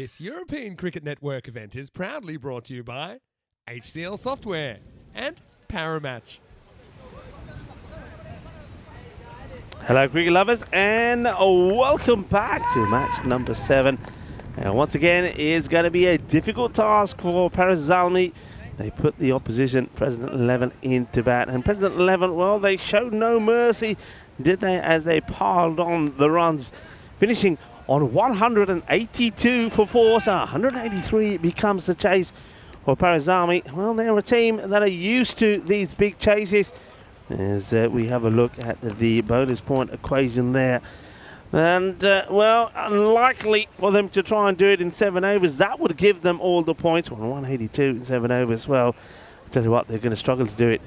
[SPEAKER 2] This European Cricket Network event is proudly brought to you by HCL Software and Paramatch.
[SPEAKER 3] Hello cricket lovers, and welcome back to match number 7. And once again, it's going to be a difficult task for Paris Zalmi. They put the opposition, President 11, into bat. And President 11, well, they showed no mercy, did they, as they piled on the runs, finishing on 182 for 4. So 183 becomes the chase for Paris Zalmi. Well, they're a team that are used to these big chases. As we have a look at the bonus point equation there. And, well, unlikely for them to try and do it in 7 overs. That would give them all the points. Well, 182 in 7 overs. Well, I'll tell you what, they're going to struggle to do it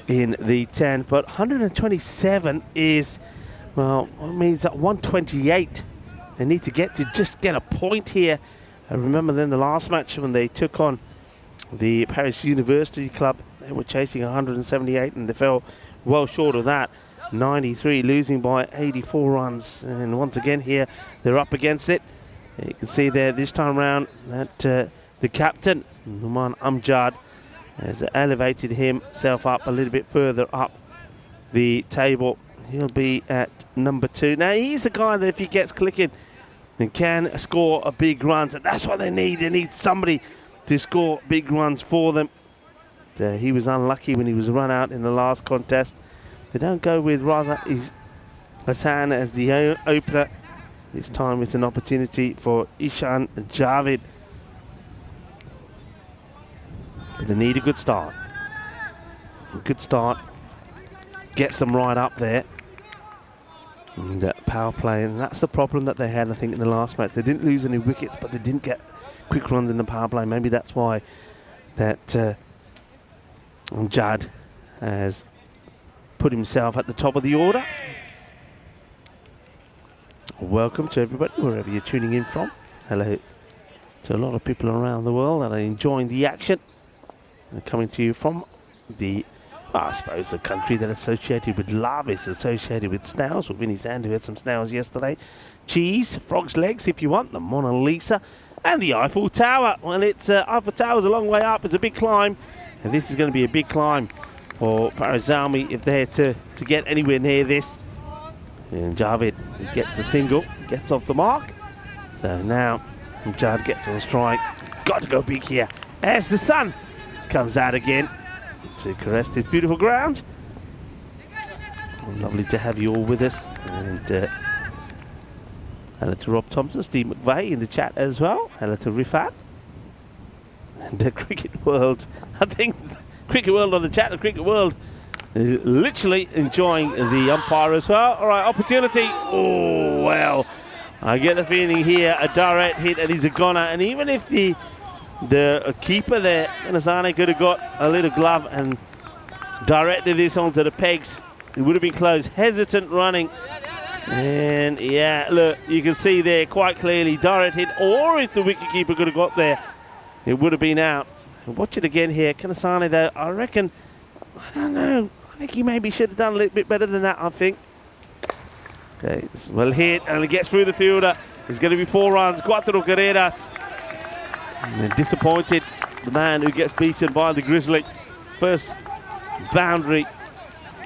[SPEAKER 3] in the 10. But 127 is, well, it means that 128. They need to just get a point here. I remember then the last match when they took on the Paris University Club, they were chasing 178 and they fell well short of that. 93, losing by 84 runs. And once again here, they're up against it. You can see there this time around that the captain, Numan Amjad, has elevated himself up a little bit further up the table. He'll be at number 2. Now, he's a guy that if he gets clicking and can score a big runs, and that's what they need. They need somebody to score big runs for them. He was unlucky when he was run out in the last contest. They don't go with Raza Hassan as the opener. This time it's an opportunity for Ishan Javid. But they need a good start. A good start gets them right up there. And that power play, and that's the problem that they had, I think, in the last match. They didn't lose any wickets, but they didn't get quick runs in the power play. Maybe that's why that Judd has put himself at the top of the order. Welcome to everybody, wherever you're tuning in from. Hello to a lot of people around the world that are enjoying the action. They're coming to you from the, I suppose, the country that is associated with love is associated with snails. With Vinny Sand, who had some snails yesterday. Cheese, frog's legs if you want, the Mona Lisa, and the Eiffel Tower. Well, it's Eiffel Tower's a long way up. It's a big climb. And this is going to be a big climb for Paris Zalmi if they're to get anywhere near this. And Javid gets a single, gets off the mark. So now Javid gets on strike. Got to go big here as the sun comes out again to caress this beautiful ground. Lovely to have you all with us. And hello to Rob Thompson, Steve McVeigh in the chat as well. Hello to Rifat. And the Cricket World, I think Cricket World on the chat, the Cricket World is literally enjoying the umpire as well. All right, opportunity. Oh, well, I get the feeling here, a direct hit, and he's a goner. And even if the keeper there, Nazane, could have got a little glove and directed this onto the pegs, it would have been close. Hesitant running. And yeah, look, you can see there quite clearly, direct hit, or if the wicketkeeper could have got there, it would have been out. Watch it again here. Kanasane, though, I reckon, I don't know, I think he maybe should have done a little bit better than that, I think. Okay, it's well hit, and it gets through the fielder. It's going to be 4 runs. 4 carreras. And disappointed, the man who gets beaten by the Grizzly. First boundary,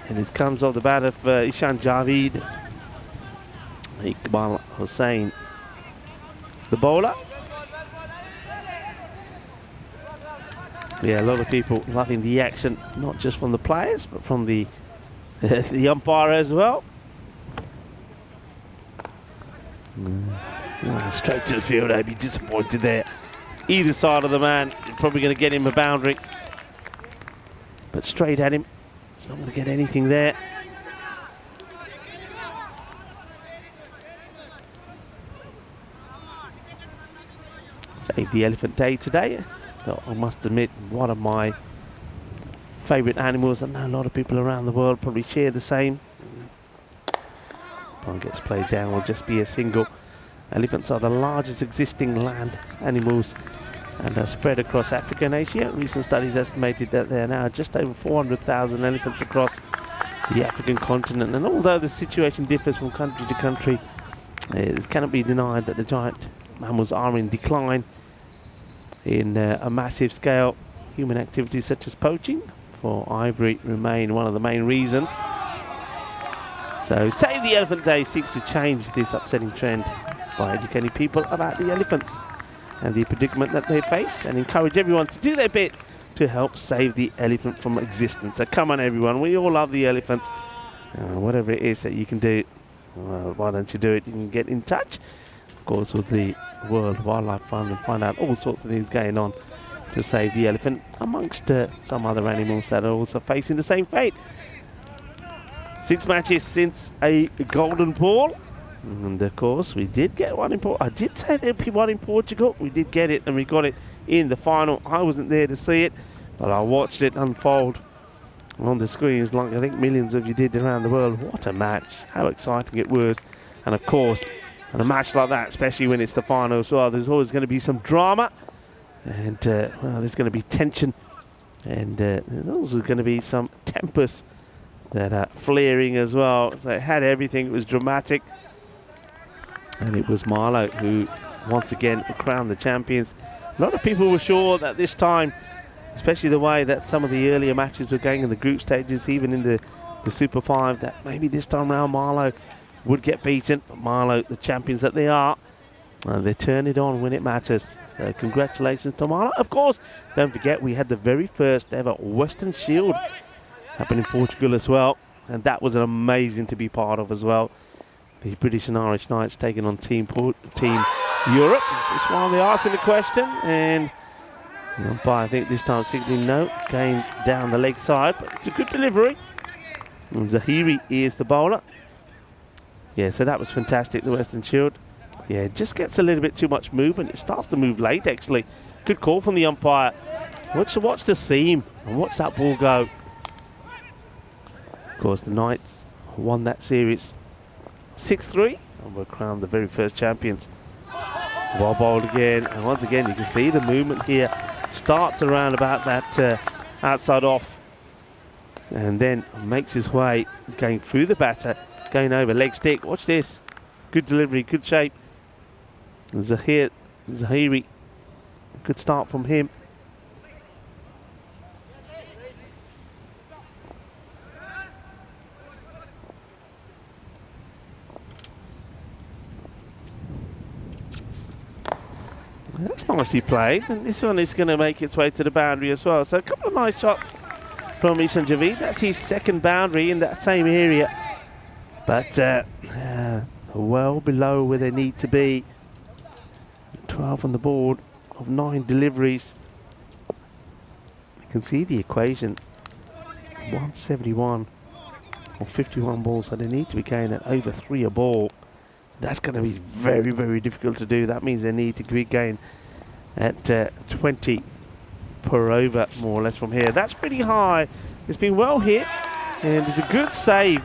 [SPEAKER 3] and it comes off the bat of Ishan Javid. Iqbal Hussain, the bowler. Yeah, a lot of people loving the action, not just from the players, but from the the umpire as well. Straight to the field, I'd be disappointed there. Either side of the man, probably going to get him a boundary. But straight at him, it's not going to get anything there. Save the elephant day today. I must admit, one of my favourite animals. I know a lot of people around the world probably share the same. One gets played down, will just be a single. Elephants are the largest existing land animals and are spread across Africa and Asia. Recent studies estimated that there are now just over 400,000 elephants across the African continent. And although the situation differs from country to country, It cannot be denied that the giant mammals are in decline in a massive scale. Human activities such as poaching for ivory remain one of the main reasons. So Save the Elephant Day seeks to change this upsetting trend by educating people about the elephants and the predicament that they face, and encourage everyone to do their bit to help save the elephant from existence. So come on everyone, we all love the elephants. Whatever it is that you can do, why don't you do it? You can get in touch, of course, with the World Wildlife Fund and find out all sorts of things going on to save the elephant, amongst some other animals that are also facing the same fate. 6 matches since a golden ball, and of course we did get one in Portugal. I did say there'd be one in Portugal. We did get it, and we got it in the final. I wasn't there to see it, but I watched it unfold on the screens like I think millions of you did around the world. What a match, how exciting it was. And of course, in a match like that, especially when it's the final as well, there's always going to be some drama, and well, there's going to be tension, and there's also going to be some tempers that are flaring as well. So it had everything. It was dramatic, and it was Marlow who once again crowned the champions. A lot of people were sure that this time, especially the way that some of the earlier matches were going in the group stages, even in the Super 5, that maybe this time round Marlow would get beaten. But Marlow, the champions that they are, they turn it on when it matters. So congratulations to Marlow. Of course, don't forget we had the very first ever Western Shield happen in Portugal as well, and that was amazing to be part of as well. The British and Irish Knights taking on Team Europe. This one they asking the question, and the umpire, I think this time signaling no, going down the leg side, but it's a good delivery. And Zahiri is the bowler. Yeah, so that was fantastic, the Western Shield. Yeah, it just gets a little bit too much movement. It starts to move late, actually. Good call from the umpire. Watch the seam and watch that ball go. Of course, the Knights won that series 6-3 and were crowned the very first champions. Well bowled again, and once again you can see the movement here starts around about that outside off, and then makes his way going through the batter, going over leg stick. Watch this, good delivery, good shape. Zahiri, good start from him. That's nicely played, and this one is going to make its way to the boundary as well. So a couple of nice shots from Ishan Javid. That's his second boundary in that same area, but well below where they need to be. 12 on the board of 9 deliveries. You can see the equation, 171 or 51 balls, so they need to be going at over 3 a ball. That's going to be very, very difficult to do. That means they need to be going at 20 per over, more or less, from here. That's pretty high. It's been well hit, and it's a good save.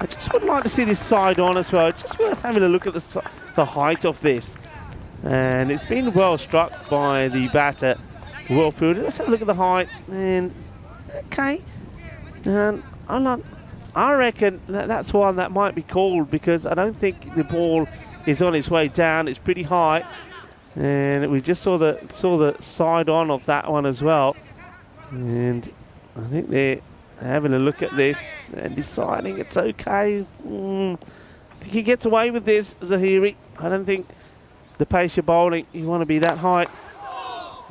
[SPEAKER 3] I just would like to see this side on as well. It's just worth having a look at the height of this. And it's been well struck by the batter, well fielded. Let's have a look at the height. And okay, and I reckon that's one that might be called, because I don't think the ball is on its way down. It's pretty high, and we just saw the side on of that one as well. And I think they're having a look at this and deciding it's okay. I think he gets away with this, Zahiri. I don't think the pace you're bowling, you want to be that height.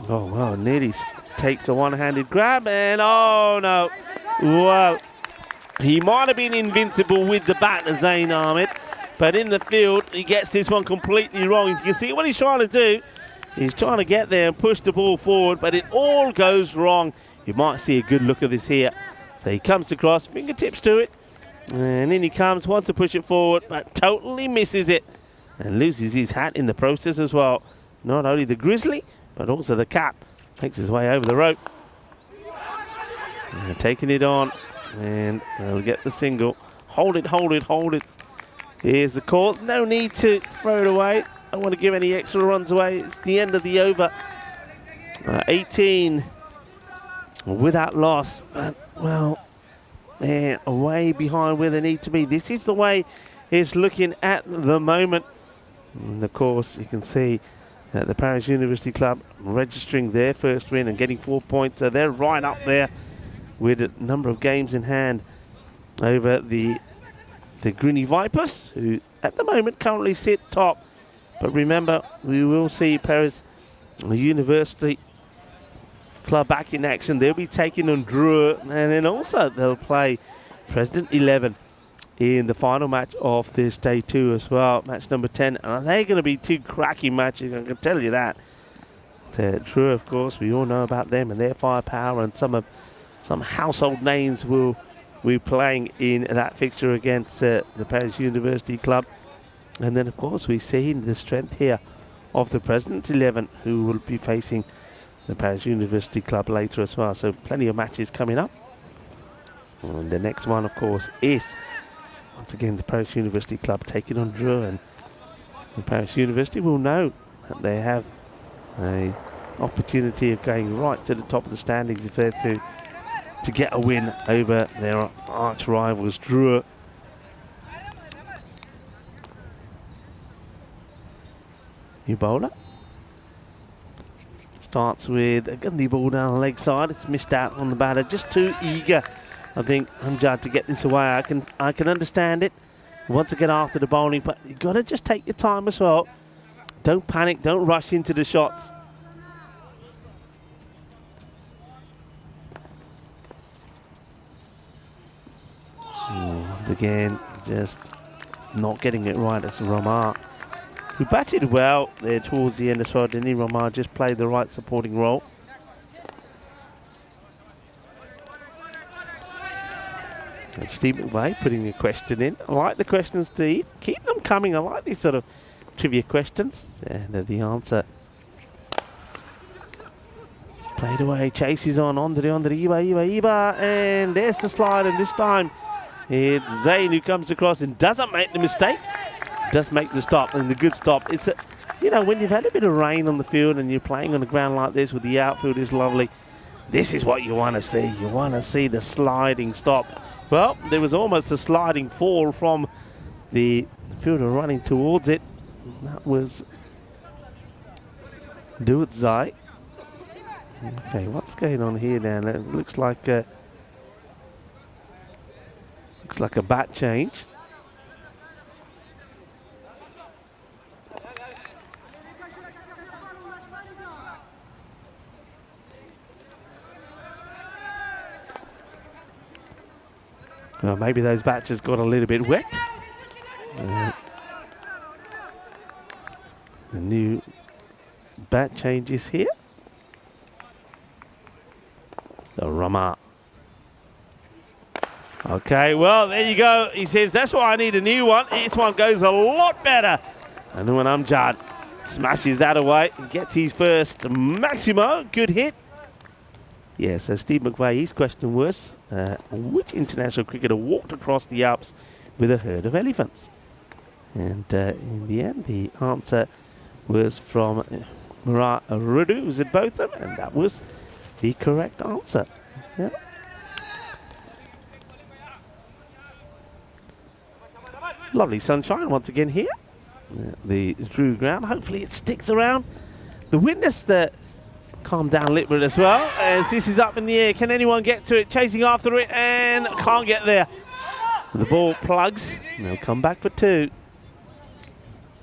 [SPEAKER 3] Oh well, nearly takes a one-handed grab, and oh no, wow. He might have been invincible with the bat, Zayn Ahmed, but in the field, he gets this one completely wrong. You can see what he's trying to do. He's trying to get there and push the ball forward, but it all goes wrong. You might see a good look of this here. So he comes across, fingertips to it, and in he comes, wants to push it forward, but totally misses it and loses his hat in the process as well. Not only the grizzly, but also the cap. Makes his way over the rope. And taking it on. And they'll get the single. Hold it, hold it, hold it. Here's the call. No need to throw it away. Don't want to give any extra runs away. It's the end of the over. 18 without loss. But, well, they're way behind where they need to be. This is the way it's looking at the moment. And of course, you can see that the Paris University Club registering their first win and getting 4 points. So they're right up there with a number of games in hand over the Greeny Vipers, who at the moment currently sit top. But remember, we will see Paris University Club back in action. They'll be taking on Dreux, and then also they'll play President 11 in the final match of this day 2 as well, match number 10. And they're going to be 2 cracking matches, I can tell you that. Dreux, of course, we all know about them and their firepower, and some household names will be playing in that fixture against the Paris University Club. And then, of course, we've seen the strength here of the President 11, who will be facing the Paris University Club later as well. So plenty of matches coming up. And the next one, of course, is once again the Paris University Club taking on Dreux, and the Paris University will know that they have an opportunity of going right to the top of the standings if they're to get a win over their arch rivals Dreux. New bowler starts with a gundy ball down the leg side. It's missed out on the batter, just too eager, I think, Amjad, to get this away. I can understand it. He wants to get after the bowling, but you've got to just take your time as well. Don't panic, don't rush into the shots. Once again, just not getting it right. That's Ramar, who batted well there towards the end as well, didn't he? Ramar just played the right supporting role. And Steve McVeigh putting a question in. I like the questions, Steve. Keep them coming. I like these sort of trivia questions. And the answer. Played away, chases on the Iba. And there's the slide, and this time it's Zayn who comes across and doesn't make the mistake. Does make the stop, and the good stop. It's when you've had a bit of rain on the field and you're playing on the ground like this with the outfield is lovely, this is what you want to see. You want to see the sliding stop. Well, there was almost a sliding fall from the fielder running towards it. That was Zai. Okay, what's going on here now? It looks like a bat change. Well, maybe those batches got a little bit wet. The new bat changes here. The Rama. Okay, well, there you go. He says, that's why I need a new one. This one goes a lot better. And when Amjad smashes that away and gets his first Maximo, good hit. Yeah, so Steve McVeigh, his question was, which international cricketer walked across the Alps with a herd of elephants? And in the end, the answer was from Murat Rudu, was it both of them? And that was the correct answer. Yeah. Lovely sunshine once again here. The Drew ground, hopefully it sticks around. The witness that calm down a little bit as well, as this is up in the air. Can anyone get to it? Chasing after it and can't get there. The ball plugs and they'll come back for 2.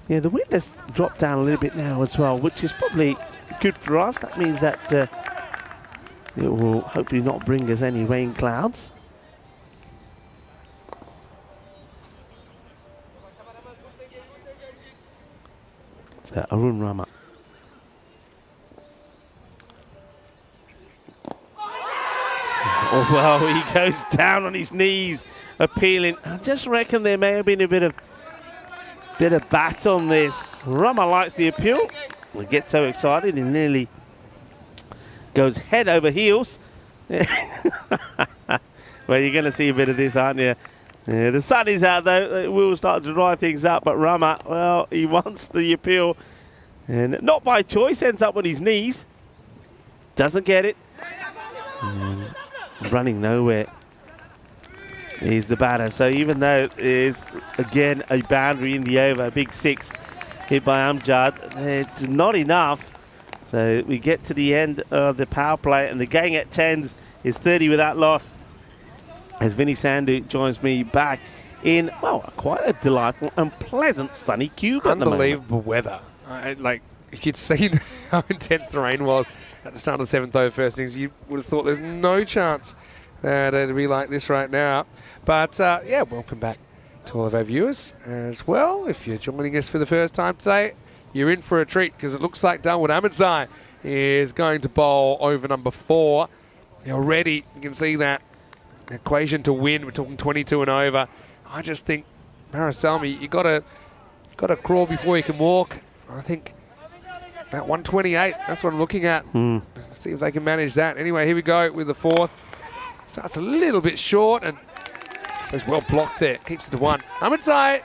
[SPEAKER 3] Yeah, the wind has dropped down a little bit now as well, which is probably good for us. That means that it will hopefully not bring us any rain clouds. So Arun Rama. Oh, well, he goes down on his knees, appealing. I just reckon there may have been a bit of bat on this. Rama likes the appeal. We get so excited, he nearly goes head over heels. Well, you're going to see a bit of this, aren't you? Yeah, the sun is out, though. It will start to dry things up, but Rama, well, he wants the appeal. And not by choice, ends up on his knees. Doesn't get it. And running nowhere is the batter. So even though there's again a boundary in the over, a big 6, hit by Amjad. It's not enough. So we get to the end of the power play, and the gang at 10s is 30 without loss. As Vinny Sandhu joins me back in, well, quite a delightful and pleasant sunny Cuba at the moment.
[SPEAKER 2] Unbelievable weather. Like, if you'd seen how intense the rain was at the start of the 7th over first innings, you would have thought there's no chance that it'd be like this right now. But, yeah, welcome back to all of our viewers as well. If you're joining us for the first time today, you're in for a treat, because it looks like Darwin Ahmedzai is going to bowl over number 4. Already, you can see that equation to win. We're talking 22 and over. I just think, Parasalmi, you got to crawl before you can walk. I think about 128. That's what I'm looking at. Let's see if they can manage that. Anyway, here we go with the 4th. Starts a little bit short, and I suppose well blocked there. Keeps it to 1. Ahmedzai,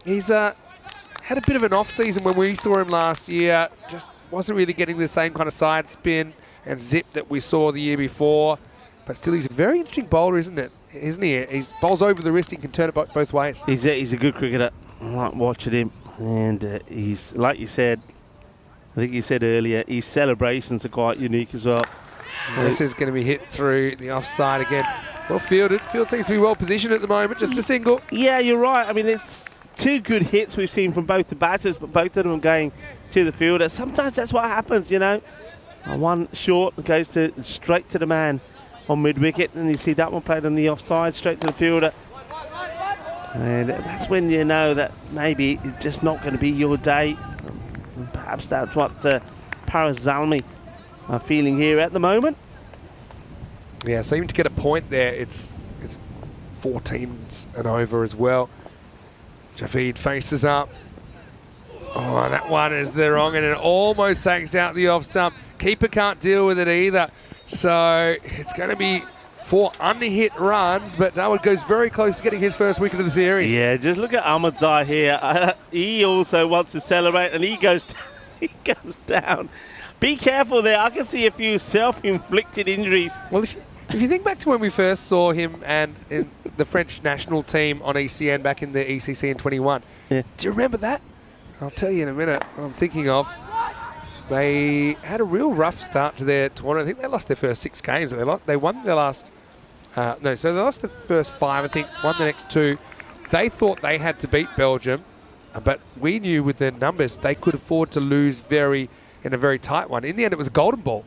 [SPEAKER 2] he's had a bit of an off season when we saw him last year. Just wasn't really getting the same kind of side spin and zip that we saw the year before. But still, he's a very interesting bowler, isn't he? He bowls over the wrist and can turn it both ways.
[SPEAKER 3] He's a good cricketer. I like watching him. And he's, like you said, I think you said earlier, his celebrations are quite unique as well.
[SPEAKER 2] This is going to be hit through the offside again. Well fielded. Field seems to be well positioned at the moment. Just a single.
[SPEAKER 3] Yeah, you're right. I mean, it's 2 good hits we've seen from both the batters, but both of them going to the fielder. Sometimes that's what happens, you know. One short goes straight to the man on mid-wicket, and you see that one played on the offside, straight to the fielder. And that's when you know that maybe it's just not going to be your day. And perhaps that's what Parasalmi are feeling here at the moment.
[SPEAKER 2] Yeah, so even to get a point there, it's 14s and over as well. Javeed faces up. Oh, and that one is the wrong, and it almost takes out the off stump. Keeper can't deal with it either. So it's going to be 4 unhit runs, but Darwin goes very close to getting his first wicket of the series.
[SPEAKER 3] Yeah, just look at Ahmedzai here. He also wants to celebrate, and he goes down. Be careful there. I can see a few self-inflicted injuries.
[SPEAKER 2] Well, if you think back to when we first saw him and in the French national team on ECN back in the ECC in 21,
[SPEAKER 3] yeah.
[SPEAKER 2] Do you remember that? I'll tell you in a minute what I'm thinking of. They had a real rough start to their tournament. I think they lost their first 6 games. They won their last... so they lost the first 5, I think, won the next 2. They thought they had to beat Belgium, but we knew with their numbers they could afford to lose in a very tight one. In the end, it was a golden ball.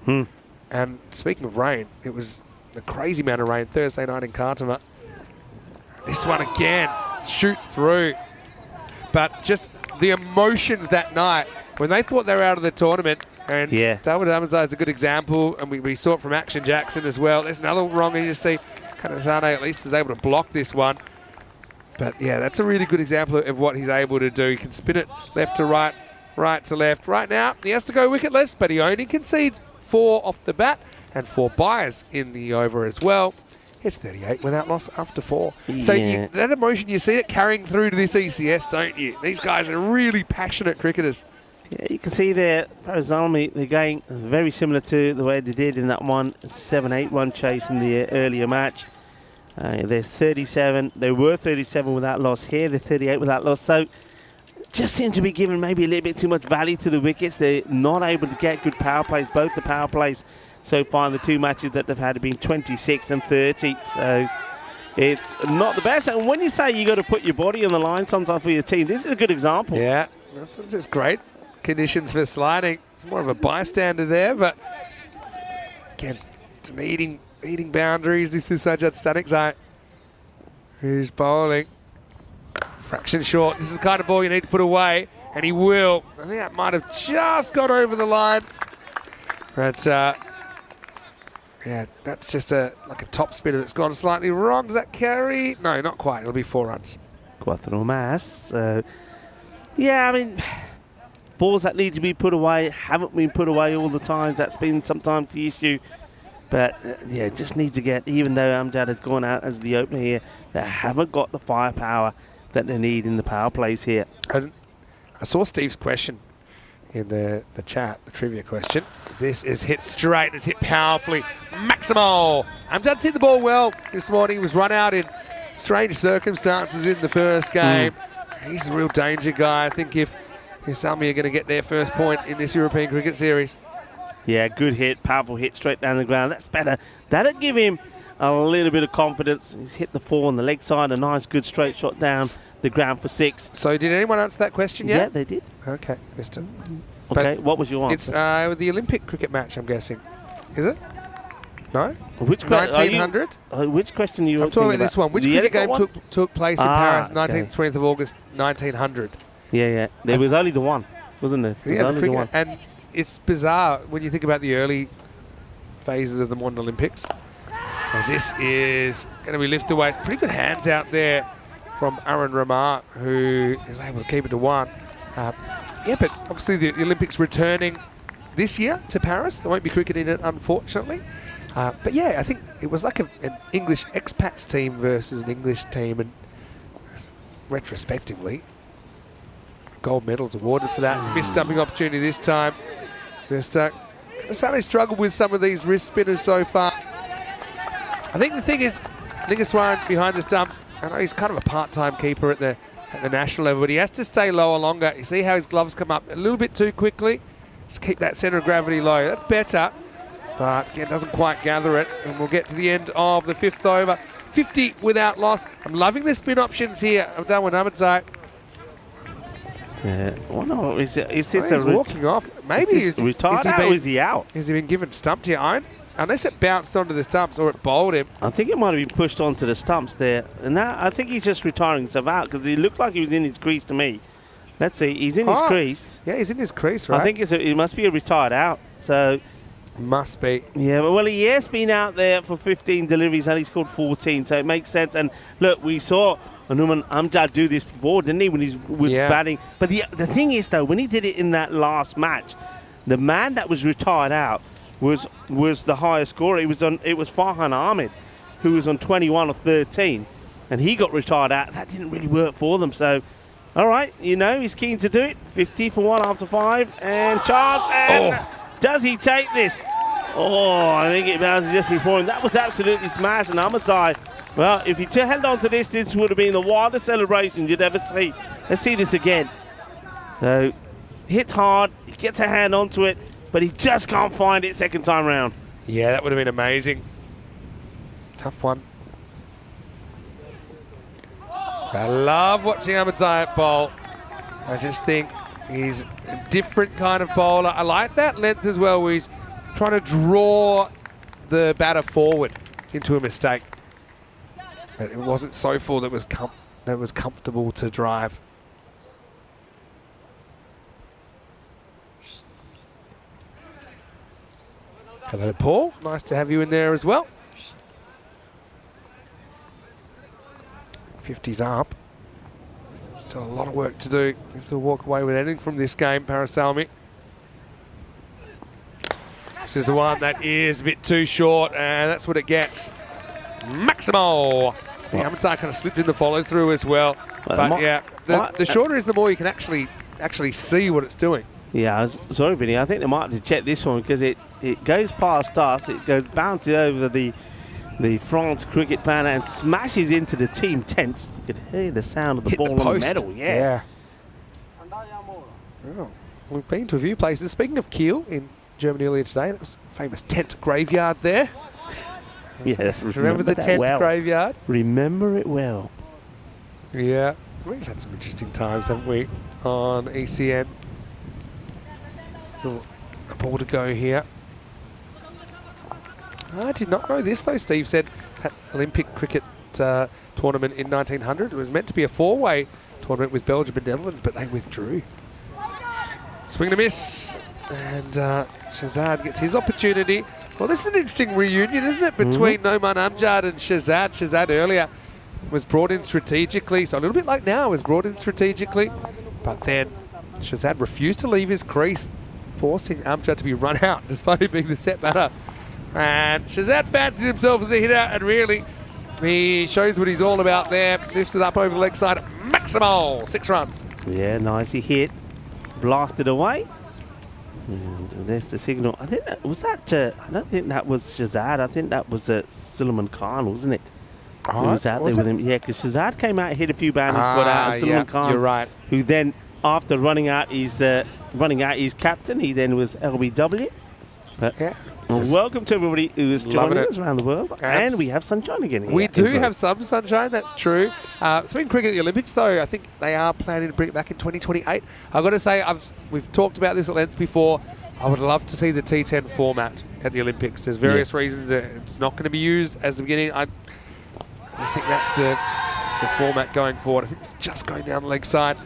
[SPEAKER 2] And speaking of rain, it was a crazy amount of rain Thursday night in Khartoum. This one again shoots through. But just the emotions that night, when they thought they were out of the tournament, and Darwin Ahmedzai is a good example, and we saw it from Action Jackson as well. There's another wrong, and you see Kanazane at least is able to block this one. But yeah, that's a really good example of what he's able to do. He can spin it left to right, right to left. Right now, he has to go wicketless, but he only concedes 4 off the bat and 4 byes in the over as well. It's 38 without loss after 4. Yeah. So that emotion, you see it carrying through to this ECS, don't you? These guys are really passionate cricketers.
[SPEAKER 3] Yeah, you can see there, Parasalmi, they're going very similar to the way they did in that 7-8 run chase in the earlier match. They're 37. They were 37 without loss. Here, they're 38 without loss. So, just seem to be giving maybe a little bit too much value to the wickets. They're not able to get good power plays. Both the power plays so far in the 2 matches that they've had have been 26 and 30. So, it's not the best. And when you say you got to put your body on the line sometimes for your team, this is a good example.
[SPEAKER 2] Yeah, this is great. Conditions for sliding. It's more of a bystander there, but again, eating boundaries. This is Sajjad Stanikzai, who's bowling. Fraction short. This is the kind of ball you need to put away, and he will. I think that might have just got over the line. That's that's just like a top spinner that's gone slightly wrong. Does that carry? No, not quite. It'll be 4 runs.
[SPEAKER 3] Cuatro más. Yeah, I mean, balls that need to be put away haven't been put away all the time. That's been sometimes the issue. But, just need to get, even though Amjad has gone out as the opener here, they haven't got the firepower that they need in the power plays here.
[SPEAKER 2] And I saw Steve's question in the chat, the trivia question. This is hit straight, it's hit powerfully. Maximal! Amjad's hit the ball well this morning. He was run out in strange circumstances in the first game. He's a real danger guy. I think if Salmi are going to get their first point in this European Cricket Series.
[SPEAKER 3] Yeah, good hit, powerful hit straight down the ground. That's better. That'll give him a little bit of confidence. He's hit the 4 on the leg side, a nice good straight shot down the ground for 6.
[SPEAKER 2] So did anyone answer that question yet?
[SPEAKER 3] Yeah, they did.
[SPEAKER 2] Okay, mister.
[SPEAKER 3] Okay, what was your
[SPEAKER 2] It's
[SPEAKER 3] answer?
[SPEAKER 2] the Olympic cricket match, I'm guessing. Is it? No?
[SPEAKER 3] Which
[SPEAKER 2] 1900?
[SPEAKER 3] Which question are you
[SPEAKER 2] I'm talking about this one. Which
[SPEAKER 3] The
[SPEAKER 2] cricket
[SPEAKER 3] elephant
[SPEAKER 2] game
[SPEAKER 3] one?
[SPEAKER 2] took place in Paris,
[SPEAKER 3] okay.
[SPEAKER 2] 19th, 20th of August, 1900?
[SPEAKER 3] Yeah. There was only the one, wasn't there? There was
[SPEAKER 2] Yeah,
[SPEAKER 3] only the one.
[SPEAKER 2] and it's bizarre when you think about the early phases of the modern Olympics. As this is going to be lifted away. Pretty good hands out there from Aaron Ramar, who is able to keep it to 1. Yeah, but obviously the Olympics returning this year to Paris. There won't be cricket in it, unfortunately. But yeah, I think it was like an English expats team versus an English team, and retrospectively, gold medals awarded for that. It's a missed stumping opportunity this time. Just certainly struggled with some of these wrist spinners so far. I think the thing is, Lingaswaran behind the stumps, I know he's kind of a part-time keeper at the national level, but he has to stay lower longer. You see how his gloves come up a little bit too quickly. Just keep that centre of gravity low. That's better, but again, doesn't quite gather it. And we'll get to the end of the 5th over. 50 without loss. I'm loving the spin options here. I'm done with Ahmedzai.
[SPEAKER 3] Yeah. Well, no, is this
[SPEAKER 2] He's walking off. Maybe
[SPEAKER 3] he's retired out or is he out?
[SPEAKER 2] Has he been given stumped here? Unless it bounced onto the stumps or it bowled him.
[SPEAKER 3] I think it might have been pushed onto the stumps there. And now I think he's just retiring himself out because he looked like he was in his crease to me. Let's see. He's in his crease.
[SPEAKER 2] Yeah, he's in his crease, right?
[SPEAKER 3] I think it must be a retired out. So
[SPEAKER 2] must be.
[SPEAKER 3] Yeah, but well, he has been out there for 15 deliveries and he scored 14, so it makes sense. And look, we saw Hanuman Amjad do this before, didn't he, when he was batting? But the thing is, though, when he did it in that last match, the man that was retired out was the highest scorer. It was Farhan Ahmed, who was on 21 or 13, and he got retired out. That didn't really work for them. So, all right, he's keen to do it. 50 for 1 after 5, and chance. And does he take this? Oh, I think it bounces just before him. That was absolutely smashed. And Ahmedzai, well, if he held on to this would have been the wildest celebration you'd ever see. Let's see this again. So, hits hard, he gets a hand onto it, but he just can't find it second time round.
[SPEAKER 2] Yeah, that would have been amazing. Tough one. I love watching Ahmedzai bowl. I just think he's a different kind of bowler. I like that length as well, where he's trying to draw the batter forward into a mistake. But it wasn't so full that was comfortable to drive. Hello, Paul. Nice to have you in there as well. 50's up. Still a lot of work to do. You have to walk away with anything from this game, Parasalmi. This is the one that is a bit too short, and that's what it gets. Maximo. See, Ahmedzai kind of slipped in the follow through as well. But yeah, the shorter is the more you can actually see what it's doing.
[SPEAKER 3] Yeah, sorry, Vinny. I think they might have to check this one because it goes past us. It goes bouncing over the France cricket banner and smashes into the team tents. You could hear the sound of the ball on the metal. Yeah.
[SPEAKER 2] Oh, we've been to a few places. Speaking of Kiel in Germany earlier today, that was a famous tent graveyard there.
[SPEAKER 3] Yes,
[SPEAKER 2] remember the tent graveyard?
[SPEAKER 3] Remember it well.
[SPEAKER 2] Yeah, we've had some interesting times, haven't we, on ECN? So a ball to go here. I did not know this though. Steve said that Olympic cricket tournament in 1900, it was meant to be a 4-way tournament with Belgium and Netherlands, but they withdrew. Swing and a miss, and Shahzad gets his opportunity. Well, this is an interesting reunion, isn't it, between Noman Amjad and Shahzad. Shahzad earlier was brought in strategically, so a little bit like now, was brought in strategically, but then Shahzad refused to leave his crease, forcing Amjad to be run out despite him being the set batter. And Shahzad fancies himself as a hitter, and really he shows what he's all about there. Lifts it up over the leg side. Maximo, 6 runs.
[SPEAKER 3] Yeah, nicely hit. Blasted away. And there's the signal. I think that was that. I don't think that was Shahzad. I think that was Suleiman Khan, wasn't it? Who was out there with him? Yeah, because Shahzad came out, hit a few boundaries, got out, and Suleiman Khan,
[SPEAKER 2] you're right,
[SPEAKER 3] who then after running out his captain. He then was LBW. But
[SPEAKER 2] Yeah.
[SPEAKER 3] welcome to everybody who is
[SPEAKER 2] Loving
[SPEAKER 3] joining
[SPEAKER 2] it.
[SPEAKER 3] us around the world. And we have sunshine again here.
[SPEAKER 2] We
[SPEAKER 3] in
[SPEAKER 2] do
[SPEAKER 3] Perth.
[SPEAKER 2] have some sunshine, that's true. Speaking of cricket at the Olympics, though, I think they are planning to bring it back in 2028. I've got to say, we've talked about this at length before. I would love to see the T10 format at the Olympics. There's various reasons that it's not going to be used as the beginning. I just think that's the format going forward. I think it's just going down the leg side.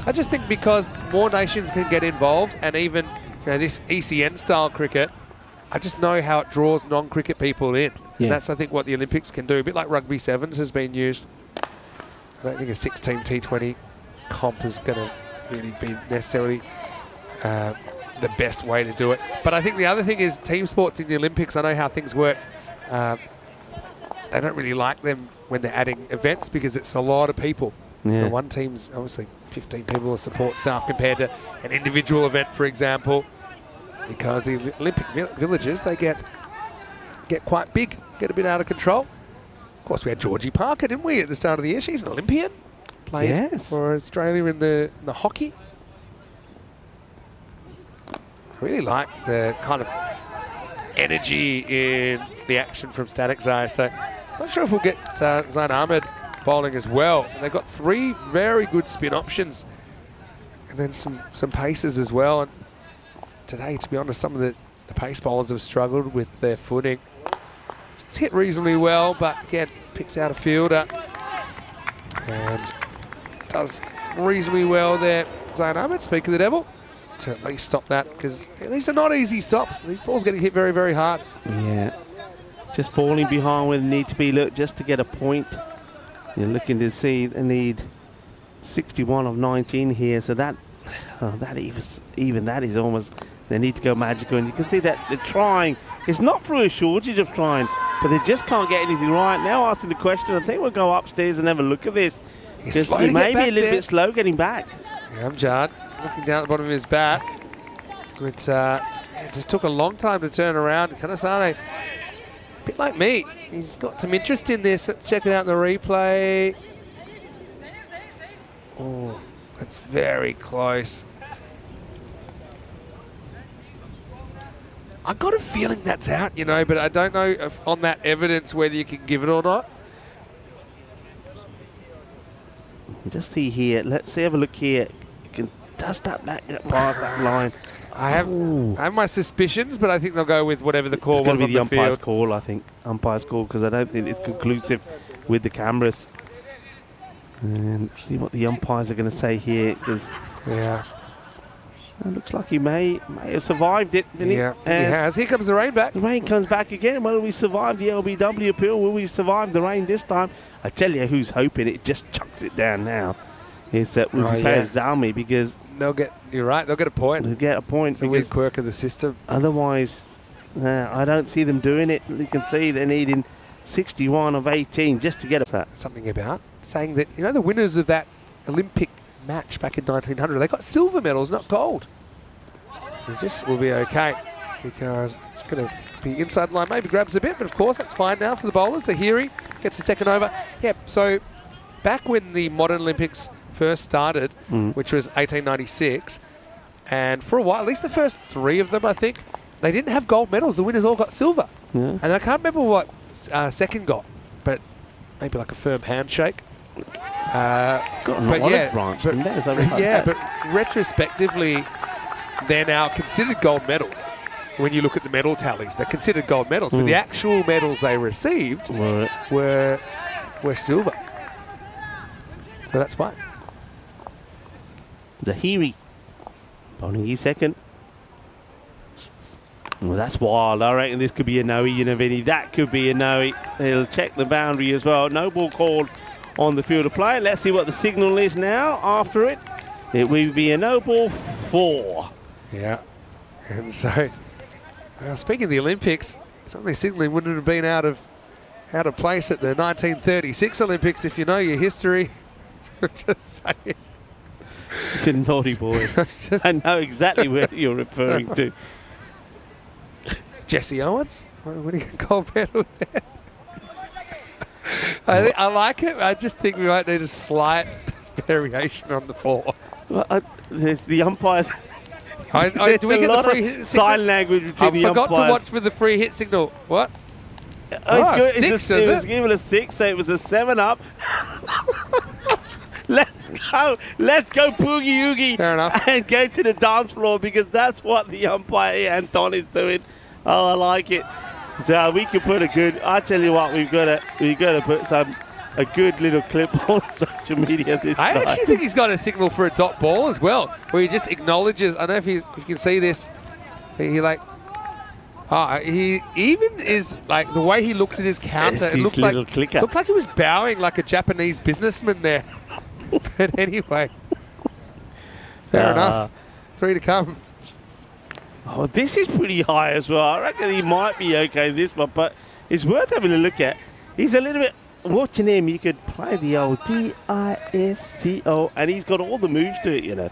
[SPEAKER 2] I just think because more nations can get involved, and even this ECN style cricket, I just know how it draws non-cricket people in.
[SPEAKER 3] Yeah.
[SPEAKER 2] And that's, I think, what the Olympics can do. A bit like rugby sevens has been used. I don't think a 6-team T20 comp is going to really be necessarily the best way to do it. But I think the other thing is team sports in the Olympics, I know how things work. They don't really like them when they're adding events because it's a lot of people.
[SPEAKER 3] Yeah.
[SPEAKER 2] The one team's obviously 15 people as support staff compared to an individual event, for example. Because the Olympic villages, they get quite big, get a bit out of control. Of course, we had Georgie Parker, didn't we, at the start of the year? She's an Olympian, playing for Australia in the hockey. I really like the kind of energy in the action from Static Zai. So, not sure if we'll get Zain Ahmed bowling as well. And they've got 3 very good spin options, and then some paces as well. And today, to be honest, some of the pace bowlers have struggled with their footing. It's hit reasonably well, but again, picks out a fielder and does reasonably well there. Zain Ahmed, speak of the devil, to at least stop that, because these are not easy stops. These balls getting hit very, very hard.
[SPEAKER 3] Yeah. Just falling behind where they need to be. Look, just to get a point. You're looking to see they need 61 of 19 here, so that even that is almost. They need to go magical, and you can see that they're trying. It's not through a shortage of trying, but they just can't get anything right. Now asking the question, I think we'll go upstairs and have a look at this.
[SPEAKER 2] He's slow
[SPEAKER 3] He
[SPEAKER 2] to
[SPEAKER 3] may
[SPEAKER 2] get
[SPEAKER 3] be a little
[SPEAKER 2] back
[SPEAKER 3] bit slow getting back.
[SPEAKER 2] Yeah, Amjad looking down at the bottom of his bat. It just took a long time to turn around. Kanasane, a bit like me, he's got some interest in this. Let's check it out in the replay. Oh, that's very close. I got a feeling that's out, but I don't know if on that evidence whether you can give it or not.
[SPEAKER 3] Just see here. Let's have a look here. You can dust that back past that line.
[SPEAKER 2] I have my suspicions, but I think they'll go with whatever the call
[SPEAKER 3] It's going
[SPEAKER 2] was
[SPEAKER 3] to
[SPEAKER 2] on
[SPEAKER 3] be the
[SPEAKER 2] the
[SPEAKER 3] umpire's
[SPEAKER 2] field.
[SPEAKER 3] call, I think. Umpire's call, because I don't think it's conclusive with the cameras. And see what the umpires are going to say here, because
[SPEAKER 2] Yeah,
[SPEAKER 3] it looks like he may have survived it, didn't
[SPEAKER 2] yeah,
[SPEAKER 3] he?
[SPEAKER 2] he has. Here comes the rain back.
[SPEAKER 3] The rain comes back again. Will we survive the LBW appeal? Will we survive the rain this time? I tell you who's hoping it just chucks it down now. It's that Zalmi, because
[SPEAKER 2] You're right, they'll get a point.
[SPEAKER 3] they'll get a point.
[SPEAKER 2] It's a weird quirk of the system.
[SPEAKER 3] Otherwise, I don't see them doing it. You can see they're needing 61 of 18 just to get that.
[SPEAKER 2] Something about saying that, the winners of that Olympic match back in 1900, they got silver medals, not gold. This will be okay, because it's going to be inside the line. Maybe grabs a bit, but of course that's fine now for the bowlers. Zahiri gets the second over. Yeah, so back when the modern Olympics first started, which was 1896, and for a while, at least the first 3 of them, I think, they didn't have gold medals. The winners all got silver.
[SPEAKER 3] Yeah.
[SPEAKER 2] And I can't remember what second got, but maybe like a firm handshake.
[SPEAKER 3] Got an olive branch, didn't they? Something like that.
[SPEAKER 2] But retrospectively, they're now considered gold medals. When you look at the medal tallies, they're considered gold medals, but the actual medals they received were silver. So that's why.
[SPEAKER 3] Zahiri bowling his second. Well, that's wild. I reckon this could be a no-e, Vinny. That could be a no-e. He'll check the boundary as well. No ball called on the field of play. Let's see what the signal is now after it. It will be a no ball 4.
[SPEAKER 2] Yeah. And so, speaking of the Olympics, some of the signalling wouldn't have been out of place at the 1936 Olympics if you know your history. Just saying.
[SPEAKER 3] You're a naughty boy. I know exactly where you're referring to.
[SPEAKER 2] Jesse Owens? What do you gold medal there? I like it. I just think we might need a slight variation on the 4.
[SPEAKER 3] There's the umpires.
[SPEAKER 2] Do we get the free hit signal?
[SPEAKER 3] Sign language between
[SPEAKER 2] I
[SPEAKER 3] the umpires.
[SPEAKER 2] forgot to watch for the free hit signal. What?
[SPEAKER 3] Oh, it's good.
[SPEAKER 2] Six,
[SPEAKER 3] It
[SPEAKER 2] is
[SPEAKER 3] was
[SPEAKER 2] it?
[SPEAKER 3] given a 6, so it was a 7 up. Let's go Poogie Oogie.
[SPEAKER 2] Fair enough.
[SPEAKER 3] And go to the dance floor because that's what the umpire Anton is doing. Oh, I like it. So we can put a good. I tell you what, we've got to put a good little clip on social media this
[SPEAKER 2] I
[SPEAKER 3] night.
[SPEAKER 2] actually think he's got a signal for a dot ball as well, where he just acknowledges. I don't know if you can see this. He even is like the way he looks at his counter.
[SPEAKER 3] It's
[SPEAKER 2] It
[SPEAKER 3] his
[SPEAKER 2] looked
[SPEAKER 3] little clicker.
[SPEAKER 2] looked like he was bowing like a Japanese businessman there. But anyway, fair enough. 3 to come.
[SPEAKER 3] Oh, this is pretty high as well. I reckon he might be okay in this one, but it's worth having a look at. He's a little bit. Watching him, you could play the old DISCO, and he's got all the moves to it, you know.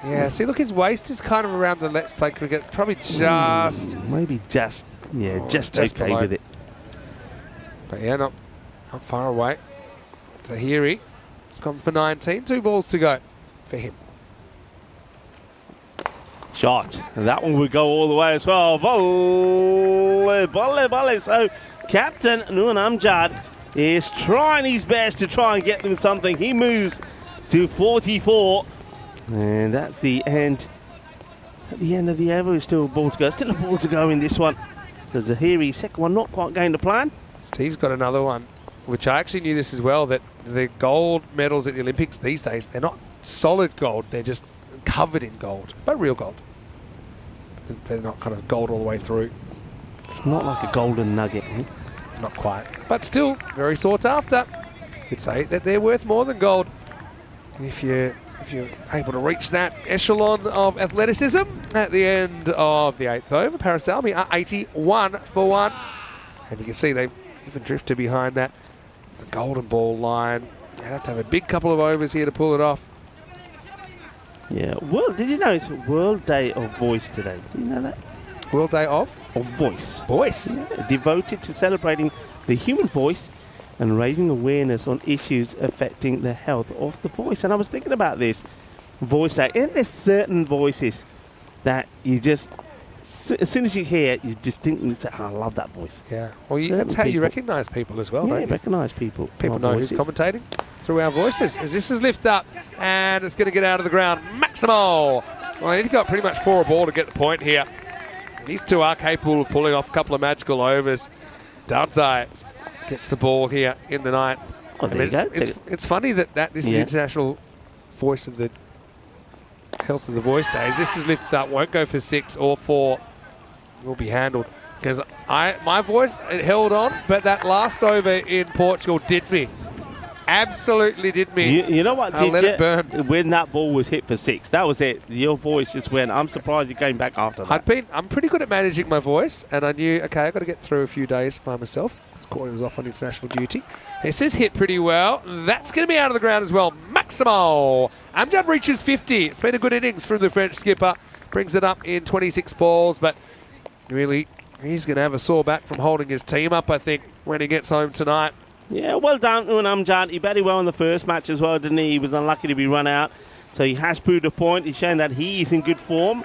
[SPEAKER 2] Yeah, see, look, his waist is kind of around the Let's Play Cricket. It's probably just...
[SPEAKER 3] Maybe just
[SPEAKER 2] just
[SPEAKER 3] okay
[SPEAKER 2] below.
[SPEAKER 3] with it.
[SPEAKER 2] But yeah, not far away. Tahiri, it's gone for 19. 2 balls to go for him.
[SPEAKER 3] Shot. And that one would go all the way as well. Volley. So, Captain Noor Amjad is trying his best to try and get them something. He moves to 44. And that's the end. At the end of the over, still a ball to go. Still a ball to go in this one. So, Zahiri, second one, not quite going to plan.
[SPEAKER 2] Steve's got another one, which I actually knew this as well, that the gold medals at the Olympics these days, they're not solid gold. They're just covered in gold, but real gold. They're not kind of gold all the way through.
[SPEAKER 3] It's not like a golden nugget.
[SPEAKER 2] Not quite, but still very sought after. You'd say that they're worth more than gold. And if you're able to reach that echelon of athleticism at the end of the 8th over, Parasalmi are 81 for 1. And you can see they've even drifted behind that. The golden ball line. You have to have a big couple of overs here to pull it off.
[SPEAKER 3] Yeah. Well, did you know it's World Day of Voice today? Did you know that?
[SPEAKER 2] World Day of
[SPEAKER 3] Voice.
[SPEAKER 2] Voice.
[SPEAKER 3] Yeah, devoted to celebrating the human voice and raising awareness on issues affecting the health of the voice. And I was thinking about this Voice Day. And there's certain voices that you just, as soon as you hear it, you distinctly say, oh, I love that voice.
[SPEAKER 2] Yeah. Well,
[SPEAKER 3] Certain
[SPEAKER 2] that's how you
[SPEAKER 3] people.
[SPEAKER 2] recognise people as well,
[SPEAKER 3] Yeah,
[SPEAKER 2] don't you?
[SPEAKER 3] recognise people.
[SPEAKER 2] People
[SPEAKER 3] My
[SPEAKER 2] know
[SPEAKER 3] voices.
[SPEAKER 2] who's commentating through our voices. As this is lift up and it's going to get out of the ground. Maximo. Well, he's got pretty much 4 a ball to get the point here. These two are capable of pulling off a couple of magical overs. Dadzai gets the ball here in the 9th.
[SPEAKER 3] Oh, there you go.
[SPEAKER 2] It's funny that this is International Voice of the Health of the Voice Days. This is lifted up, won't go for 6 or 4. Will be handled. Because my voice, it held on, but that last over in Portugal did me. Absolutely did me.
[SPEAKER 3] You know what,
[SPEAKER 2] I'll
[SPEAKER 3] did
[SPEAKER 2] let
[SPEAKER 3] you?
[SPEAKER 2] it burn.
[SPEAKER 3] When that ball was hit for 6, that was it. Your voice just went. I'm surprised you came back after that.
[SPEAKER 2] I'm pretty good at managing my voice, and I knew, okay, I've got to get through a few days by myself. Corey was off on international duty. This is hit pretty well. That's going to be out of the ground as well. Maximo. Amjad reaches 50. It's been a good innings from the French skipper. Brings it up in 26 balls, but really, he's going to have a sore back from holding his team up, I think, when he gets home tonight.
[SPEAKER 3] Yeah, well done to Amjad. He batted well in the first match as well, didn't he? He was unlucky to be run out. So he has proved a point. He's shown that he is in good form.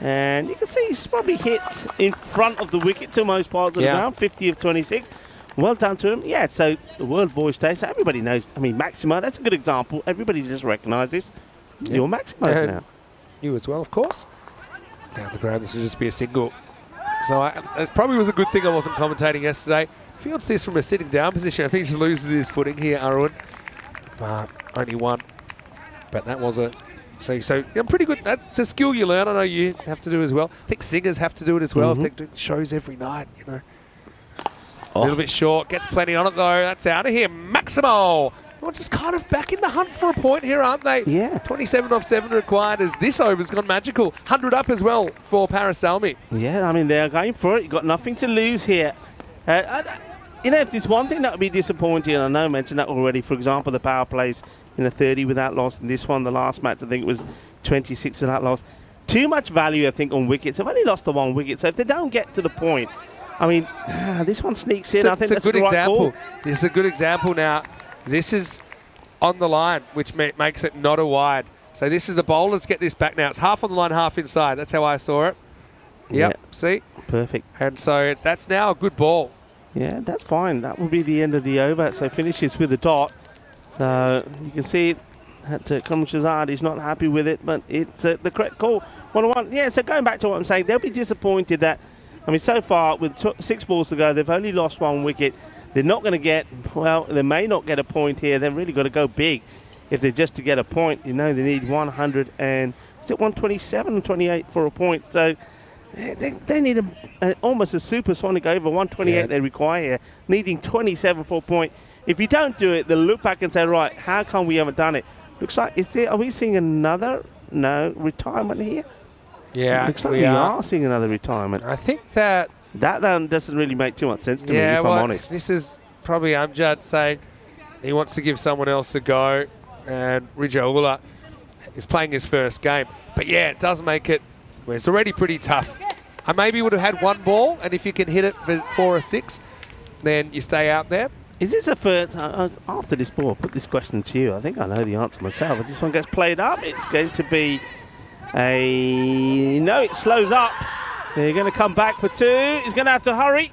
[SPEAKER 3] And you can see he's probably hit in front of the wicket to most parts of the ground, 50 of 26. Well done to him. Yeah, so the World Voice Day, so everybody knows. I mean, Maximo, that's a good example. Everybody just recognises you're Maximo now.
[SPEAKER 2] You as well, of course. Down the ground, this will just be a single. So it probably was a good thing I wasn't commentating yesterday. Fields this from a sitting down position. I think he loses his footing here, Arun. But only 1. But that was a... So I'm pretty good. That's a skill you learn. I know you have to do as well. I think singers have to do it as well. I think do shows every night, you know. A little bit short. Gets plenty on it, though. That's out of here. Maximo. Well, just kind of back in the hunt for a point here, aren't they?
[SPEAKER 3] Yeah.
[SPEAKER 2] 27 off 7 required as this over's gone magical. 100 up as well for Parasalmi.
[SPEAKER 3] Yeah, I mean, they're going for it. You've got nothing to lose here. You know, if there's one thing that would be disappointing, and I know I mentioned that already, for example, the power plays in a 30 without loss. And this one, the last match, I think it was 26 without loss. Too much value, I think, on wickets. They've only lost the 1 wicket. So if they don't get to the point, I mean, this one sneaks in. I think that's a good example.
[SPEAKER 2] This is a good example now. This is on the line, which makes it not a wide. So this is the bowlers get this back now. It's half on the line, half inside. That's how I saw it. Yep, see?
[SPEAKER 3] Perfect.
[SPEAKER 2] And so that's now a good ball.
[SPEAKER 3] Yeah, that's fine. That will be the end of the over. So finishes with a dot. So you can see it. Karim Shahzad is not happy with it, but it's the correct call. 1-1. Yeah, so going back to what I'm saying, they'll be disappointed that, I mean, so far with 6 balls to go, they've only lost 1 wicket. They're not going to get, well, they may not get a point here. They've really got to go big if they're just to get a point. You know, they need 100 and, is it 127 or 28 for a point? So they need almost a supersonic over 128 they require here, needing 27 for a point. If you don't do it, they'll look back and say, right, how come we haven't done it? Looks like, are we seeing another, retirement here?
[SPEAKER 2] Yeah,
[SPEAKER 3] looks like we are seeing another retirement.
[SPEAKER 2] I think that
[SPEAKER 3] doesn't really make too much sense to me, if I'm honest.
[SPEAKER 2] This is probably Amjad saying he wants to give someone else a go, and Rijaula is playing his first game. But yeah, it does make it, well, it's already pretty tough. I maybe would have had 1 ball, and if you can hit it for 4 or 6, then you stay out there.
[SPEAKER 3] Is this the first, after this ball, I'll put this question to you. I think I know the answer myself. If this one gets played up, it's going to be no, it slows up. They're going to come back for 2. He's going to have to hurry.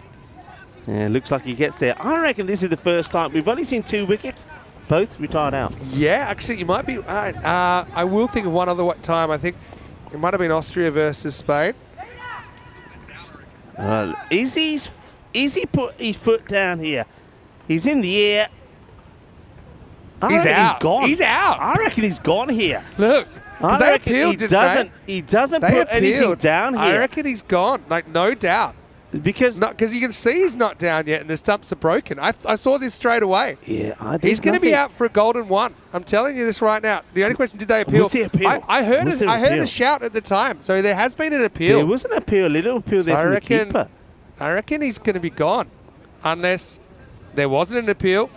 [SPEAKER 3] Yeah, looks like he gets there. I reckon this is the first time. We've only seen 2 wickets, both retired out. Yeah,
[SPEAKER 2] actually, you might be right. I will think of one other time. I think it might have been Austria versus Spain.
[SPEAKER 3] Is he put his foot down here? He's in the air.
[SPEAKER 2] He's out.
[SPEAKER 3] He's gone.
[SPEAKER 2] He's out.
[SPEAKER 3] I reckon he's gone here.
[SPEAKER 2] Look. They appealed,
[SPEAKER 3] he doesn't put anything down here.
[SPEAKER 2] I reckon he's gone, like no doubt.
[SPEAKER 3] Because
[SPEAKER 2] you can see he's not down yet and the stumps are broken. I saw this straight away.
[SPEAKER 3] Yeah,
[SPEAKER 2] he's going to be out for a golden 1. I'm telling you this right now. The only question, did they appeal?
[SPEAKER 3] Was the appeal?
[SPEAKER 2] I heard a shout at the time, so there has been an appeal.
[SPEAKER 3] There was an appeal, a little appeal there from the keeper.
[SPEAKER 2] I reckon he's going to be gone, unless there wasn't an appeal.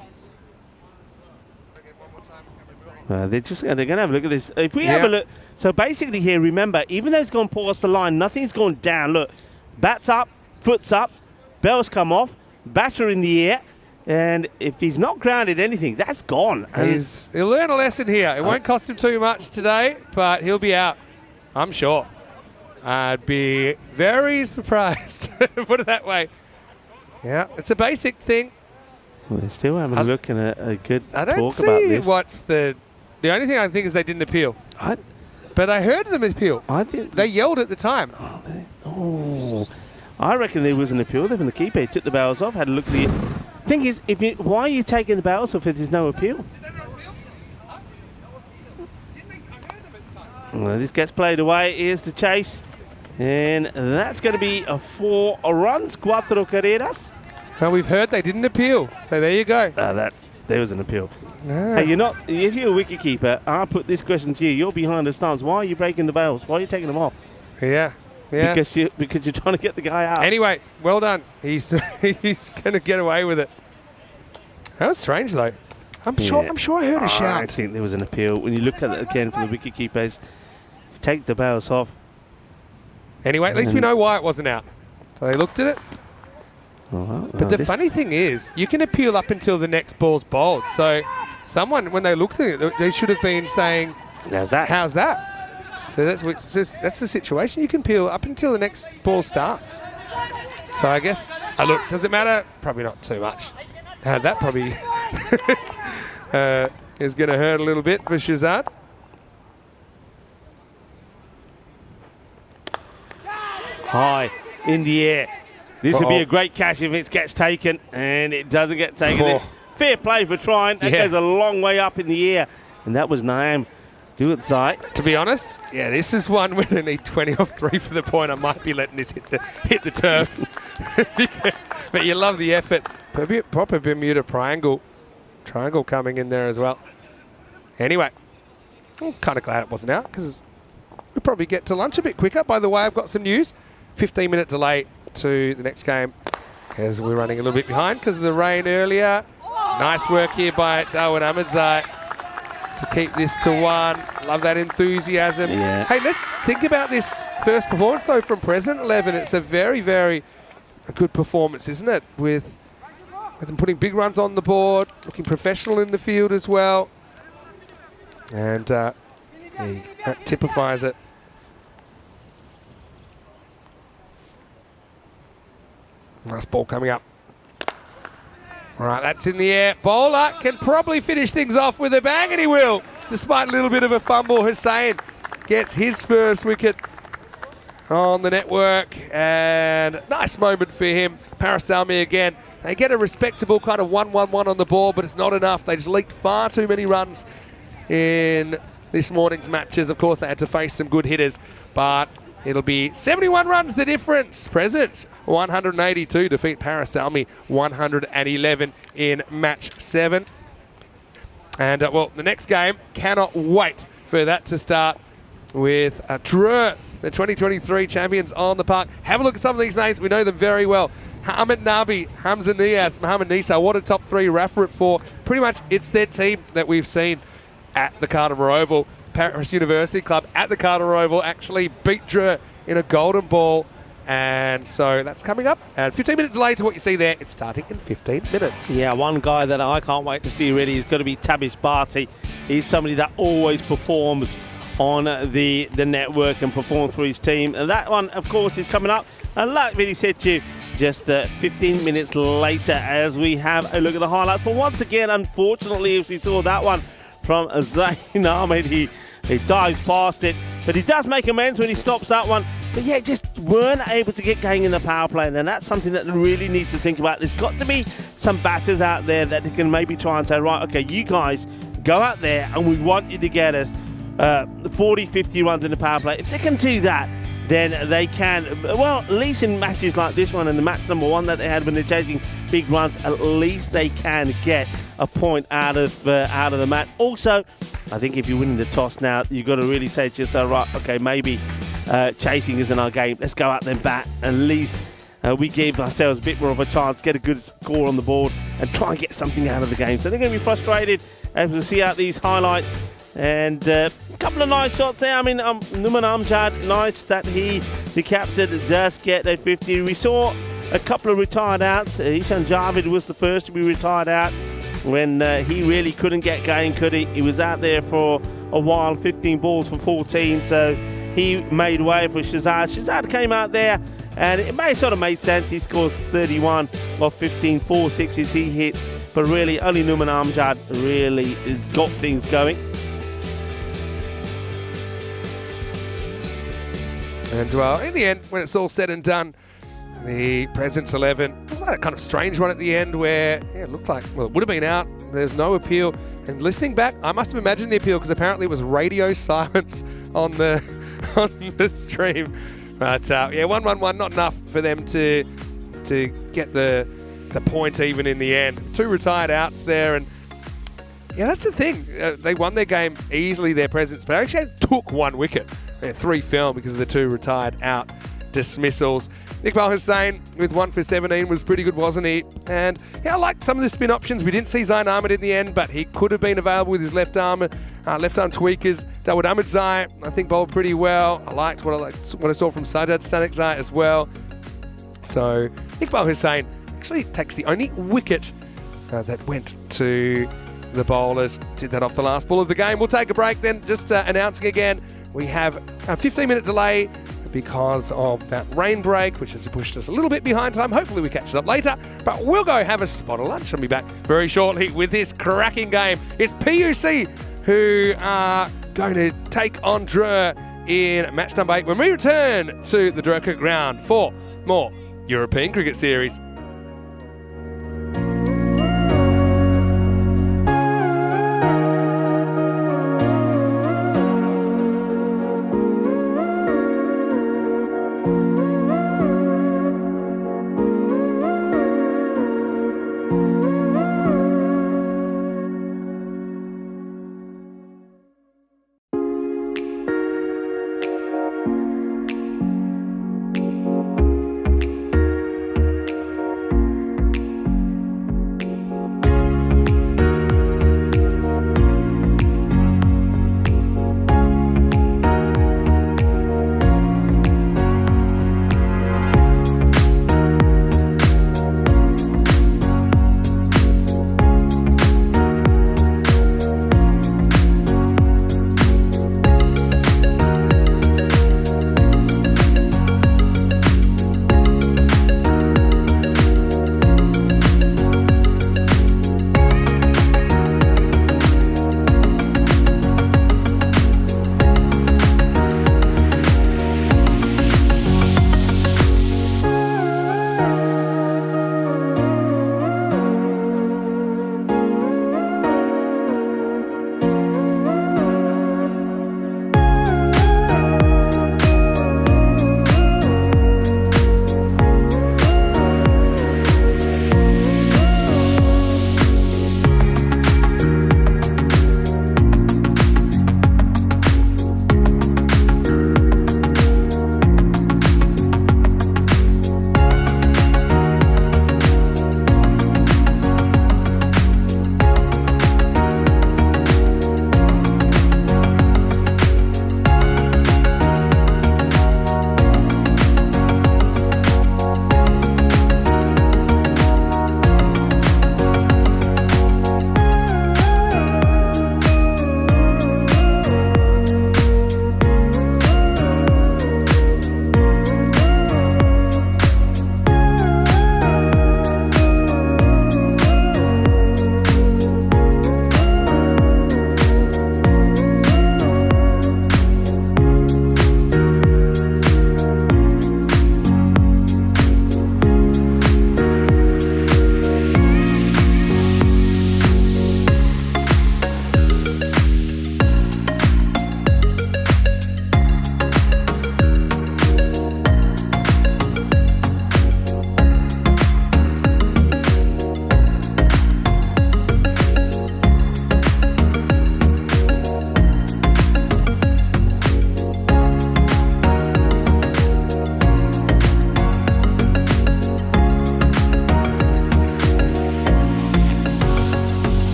[SPEAKER 3] They're going to have a look at this. If we have a look, so basically here, remember, even though it's gone past the line, nothing's gone down. Look, bats up, foot's up, bells come off, batter in the air, and if he's not grounded anything, that's gone.
[SPEAKER 2] He'll learn a lesson here. It won't cost him too much today, but he'll be out, I'm sure. I'd be very surprised, put it that way. Yeah, it's a basic thing.
[SPEAKER 3] Well, they're still having a look and a good
[SPEAKER 2] I don't
[SPEAKER 3] talk
[SPEAKER 2] see
[SPEAKER 3] about this.
[SPEAKER 2] What's the only thing I think is they didn't appeal. But I heard them appeal. They yelled at the time.
[SPEAKER 3] I reckon there was an appeal there from the keeper. He took the bails off, had a look at the... Thing is, why are you taking the bails off if there's no appeal?
[SPEAKER 2] Did they not appeal? Huh? I heard them at the time.
[SPEAKER 3] Well, this gets played away. Here's the chase. And that's going to be a 4 runs, 4 carreras.
[SPEAKER 2] Well, we've heard they didn't appeal, so there you go.
[SPEAKER 3] There was an appeal.
[SPEAKER 2] No.
[SPEAKER 3] Hey, if you're a wicketkeeper, I'll put this question to you. You're behind the stumps. Why are you breaking the bails? Why are you taking them off?
[SPEAKER 2] Yeah.
[SPEAKER 3] Because you're trying to get the guy out.
[SPEAKER 2] Anyway, well done. He's going to get away with it. That was strange, though. I'm sure I heard a shout.
[SPEAKER 3] I think there was an appeal. When you look at it again from the wicketkeepers, take the bails off.
[SPEAKER 2] Anyway, at least we know why it wasn't out. So they looked at it. But the funny thing is, you can appeal up until the next ball's bowled. So someone, when they looked at it, they should have been saying,
[SPEAKER 3] how's that?
[SPEAKER 2] How's that? So that's the situation. You can appeal up until the next ball starts. So I guess, look, does it matter? Probably not too much. That probably is going to hurt a little bit for Shahzad.
[SPEAKER 3] High in the air. This would be a great catch if it gets taken, and it doesn't get taken. Fair play for trying. That goes a long way up in the air. And that was Naeem Duatsai.
[SPEAKER 2] To be honest, this is one where they need 20 off 3 for the point. I might be letting this hit the turf. But you love the effort. Proper Bermuda triangle coming in there as well. Anyway, I'm kind of glad it wasn't out because we'll probably get to lunch a bit quicker. By the way, I've got some news. 15-minute delay to the next game as we're running a little bit behind because of the rain earlier. Nice work here by Darwin Ahmedzai to keep this to 1. Love that enthusiasm.
[SPEAKER 3] Yeah.
[SPEAKER 2] Hey, let's think about this first performance though from President 11. It's a very, very good performance, isn't it? With them putting big runs on the board, looking professional in the field as well. And that typifies it. Nice ball coming up. All right, that's in the air. Bowler can probably finish things off with a bang, and he will. Despite a little bit of a fumble, Hussain gets his first wicket on the network, and nice moment for him. Paris Salmi again. They get a respectable kind of 1-1-1 on the ball, but it's not enough. They just leaked far too many runs in this morning's matches. Of course, they had to face some good hitters, but it'll be 71 runs the difference. Present 182 defeat Paris Salmi 111 in match 7. And well, the next game, cannot wait for that to start with Dre, the 2023 champions on the park. Have a look at some of these names. We know them very well. Ahmed Nabi, Hamza Nias, Mohamed Nisa. What a top 3 Rafa for. Pretty much it's their team that we've seen at the Carter Oval. Paris University Club at the Carter Oval actually beat Dre in a golden ball. And so that's coming up. And 15 minutes delay to what you see there. It's starting in 15 minutes.
[SPEAKER 3] Yeah, one guy that I can't wait to see really is going to be Tabish Bharti. He's somebody that always performs on the network and performs for his team. And that one, of course, is coming up. And like Vinny said to you, just 15 minutes later as we have a look at the highlights. But once again, unfortunately, if we saw that one from Zayn Ahmed, he dives past it. But he does make amends when he stops that one. But yeah, just weren't able to get going in the power play. And that's something that they really need to think about. There's got to be some batters out there that they can maybe try and say, right, okay, you guys go out there and we want you to get us 40, 50 runs in the power play. If they can do that, then they can, well, at least in matches like this one and the match number 1 that they had when they're chasing big runs, at least they can get a point out of the match. Also, I think if you're winning the toss now, you've got to really say to yourself, right, okay, maybe chasing isn't our game. Let's go out there and bat. At least we gave ourselves a bit more of a chance, get a good score on the board and try and get something out of the game. So they're going to be frustrated as we see out these highlights. And a couple of nice shots there. I mean, Numan Amjad, nice that the captain, does get a 50. We saw a couple of retired outs. Ishan Javid was the first to be retired out when he really couldn't get going, could he? He was out there for a while, 15 balls for 14, so he made way for Shazad. Shazad came out there, and it sort of made sense. He scored 31 of 15, 4 sixes he hit, but really only Numan Amjad really got things going.
[SPEAKER 2] And well, in the end, when it's all said and done, the President's 11 was a kind of strange one at the end where it looked like, well, it would have been out. There's no appeal. And listening back, I must have imagined the appeal because apparently it was radio silence on the stream. But yeah, 1-1-1, not enough for them to get the point even in the end. 2 retired outs there, and yeah, that's the thing. They won their game easily, their Presidents, but actually took 1 wicket. 3 fell because of the 2 retired out dismissals. Iqbal Hussain with 1 for 17 was pretty good, wasn't he? And yeah, I liked some of the spin options. We didn't see Zayn Ahmed in the end, but he could have been available with his left arm tweakers. Dawood Ahmed Zai, I think, bowled pretty well. I liked what I saw from Sajjad Stanek as well. So Iqbal Hussain actually takes the only wicket that went to the bowlers. Did that off the last ball of the game. We'll take a break then. Just announcing again, we have a 15-minute delay because of that rain break, which has pushed us a little bit behind time. Hopefully we catch it up later, but we'll go have a spot of lunch. I'll be back very shortly with this cracking game. It's PUC who are going to take on Dre in match number 8 when we return to the Dre Cricket Ground for more European Cricket Series.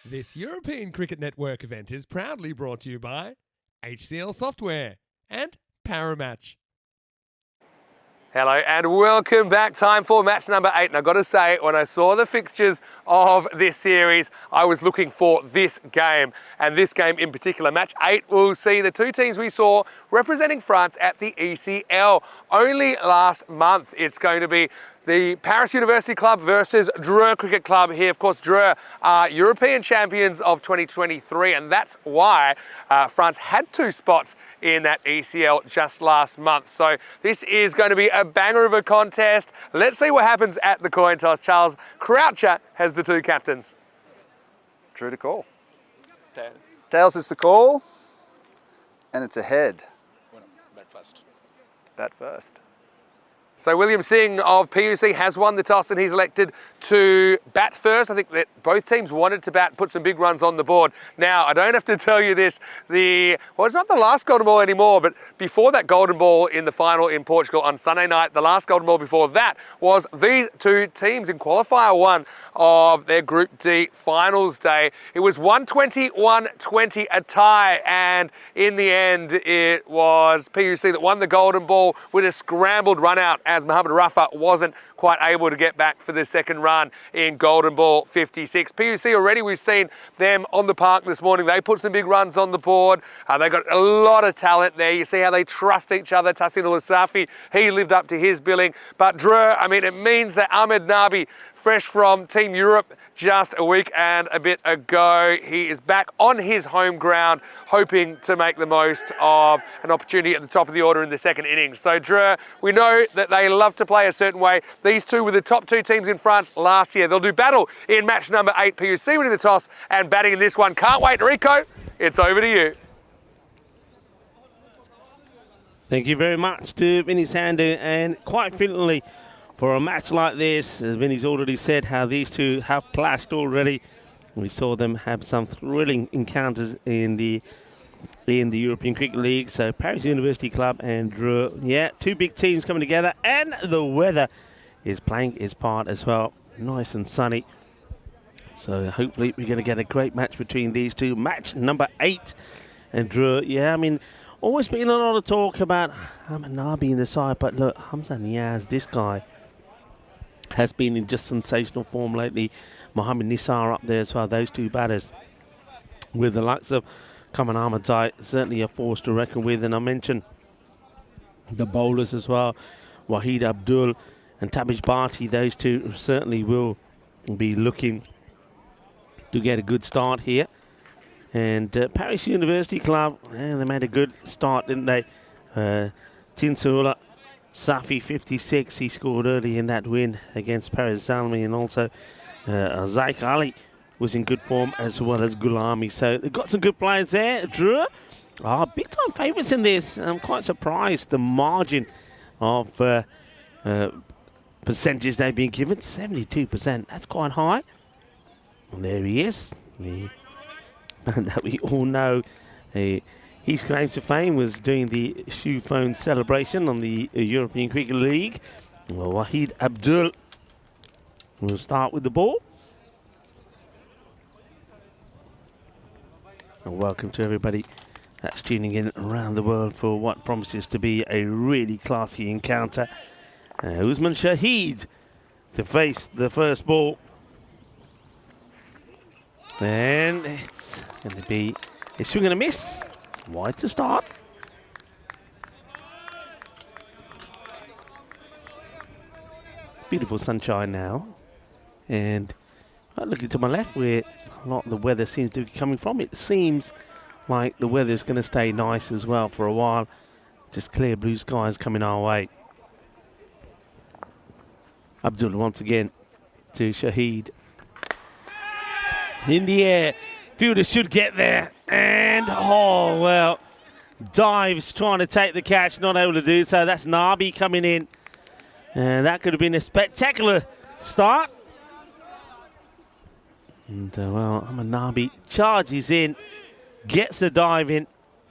[SPEAKER 2] This European Cricket Network event is proudly brought to you by HCL Software and Paramatch.
[SPEAKER 1] Hello and welcome back. Time for match number 8. And I've got to say, when I saw the fixtures of this series, I was looking for this game. And this game in particular, match 8, will see the two teams we saw representing France at the ECL. Only last month, it's going to be the Paris University Club versus Dre Cricket Club here. Of course, Dre are European champions of 2023, and that's why France had 2 spots in that ECL just last month. So this is going to be a banger of a contest. Let's see what happens at the coin toss. Charles Croucher has the 2 captains.
[SPEAKER 4] True to call. Tails is the call, and it's a head. Bat first.
[SPEAKER 1] So William Singh of PUC has won the toss and he's elected to bat first. I think that both teams wanted to bat, put some big runs on the board. Now, I don't have to tell you this, it's not the last golden ball anymore, but before that golden ball in the final in Portugal on Sunday night, the last golden ball before that was these 2 teams in qualifier 1 of their Group D finals day. It was 120-120, a tie, and in the end, it was PUC that won the golden ball with a scrambled run out, as Mohamed Rafa wasn't quite able to get back for the second run in golden ball 56. PUC already, we've seen them on the park this morning. They put some big runs on the board. They got a lot of talent there. You see how they trust each other. Tassin Al-Safi, he lived up to his billing. But Dre, I mean, it means that Ahmed Nabi, fresh from Team Europe just a week and a bit ago, he is back on his home ground, hoping to make the most of an opportunity at the top of the order in the second innings. So Dre, we know that they love to play a certain way. These 2 were the top 2 teams in France last year. They'll do battle in match number 8. PUC winning the toss and batting in this one. Can't wait, Rico. It's over to you.
[SPEAKER 3] Thank you very much to Vinny Sandu, and quite frequently for a match like this, as Vinny's already said, how these 2 have clashed already. We saw them have some thrilling encounters in the European Cricket League. So Paris University Club and Dre, 2 big teams coming together, and the weather is playing its part as well. Nice and sunny. So hopefully we're going to get a great match between these 2. Match number 8. And Dre, I mean, always been a lot of talk about Ahmed Nabi in the side, but look, Hamza Niaz, this guy, has been in just sensational form lately. Mohamed Nisar up there as well, those 2 batters. With the likes of Kaman Ahmadzai, certainly a force to reckon with. And I mentioned the bowlers as well, Wahid Abdul and Tabish Bhatti. Those 2 certainly will be looking to get a good start here. And Paris University Club, they made a good start, didn't they? Tinsoula Safi 56, he scored early in that win against Paris Zalmi, and also Zaik Ali was in good form, as well as Gulami. So they've got some good players there. Drew are big time favourites in this. I'm quite surprised the margin of percentage they've been given, 72%. That's quite high. And there he is, the man that we all know. His claim to fame was doing the shoe phone celebration on the European Cricket League. Well, Wahid Abdul will start with the ball. And welcome to everybody that's tuning in around the world for what promises to be a really classy encounter. Usman Shahid to face the first ball. And it's going to be a swing and a miss. Wide to start. Beautiful sunshine now. And looking to my left, where a lot of the weather seems to be coming from, it seems like the weather's going to stay nice as well for a while. Just clear blue skies coming our way. Abdul once again to Shahid. In the air. Fielder should get there. And, oh, well, dives trying to take the catch, not able to do so. That's Nabi coming in. And that could have been a spectacular start. And, well, Nabi charges in, gets the dive in,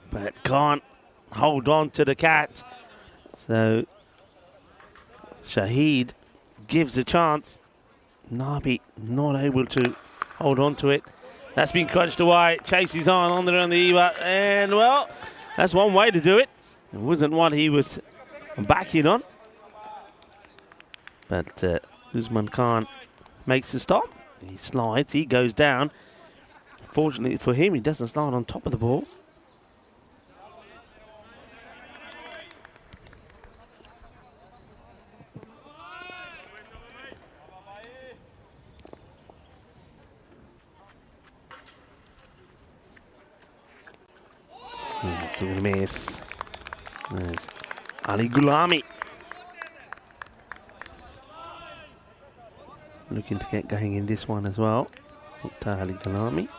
[SPEAKER 3] but can't hold on to the catch. So, Shahid gives a chance. Nabi not able to hold on to it. That's been crunched away. Chases on there on the Eva. And, well, that's one way to do it. It wasn't what he was backing on. But Usman Khan makes the stop. He slides. He goes down. Fortunately for him, he doesn't slide on top of the ball. Swing and a miss. There's Ali Gulami. Looking to get going in this one as well. Ali Gulami.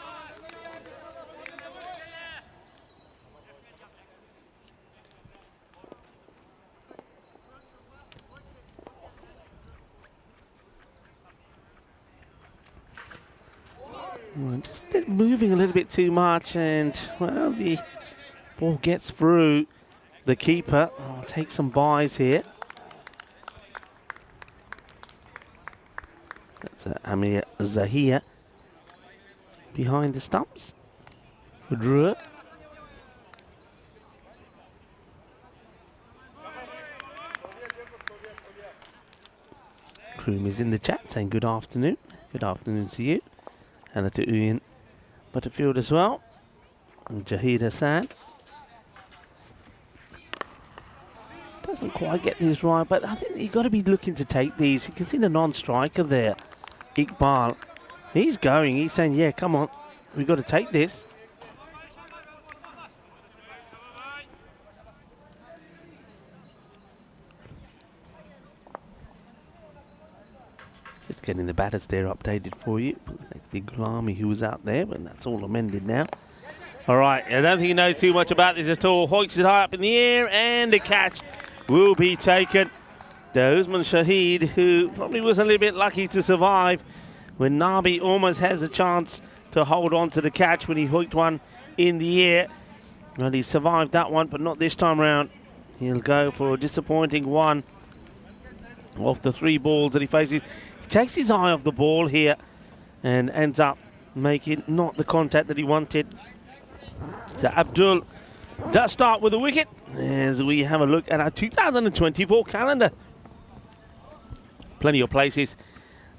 [SPEAKER 3] Just moving a little bit too much, and well, the ball gets through the keeper. I'll take some buys here. That's Amir Zahir behind the stumps for Drew. Kroom is in the chat saying good afternoon. Good afternoon to you. Hello to Ian Butterfield as well. And Jahid Hassan. Doesn't quite get these right, but I think you've got to be looking to take these. You can see the non-striker there, Iqbal. He's going. He's saying, yeah, come on. We've got to take this. Just getting the batters there updated for you. The Gulami who was out there, but that's all amended now. All right, I don't think you know too much about this at all. Hoiks it high up in the air, and the catch will be taken. The Usman Shahid, who probably was a little bit lucky to survive when Nabi almost has a chance to hold on to the catch when he hooked one in the air. Well, he survived that one, but not this time around. He'll go for a disappointing one off the 3 balls that he faces. He takes his eye off the ball here and ends up making not the contact that he wanted. So Abdul does start with a wicket as we have a look at our 2024 calendar. Plenty of places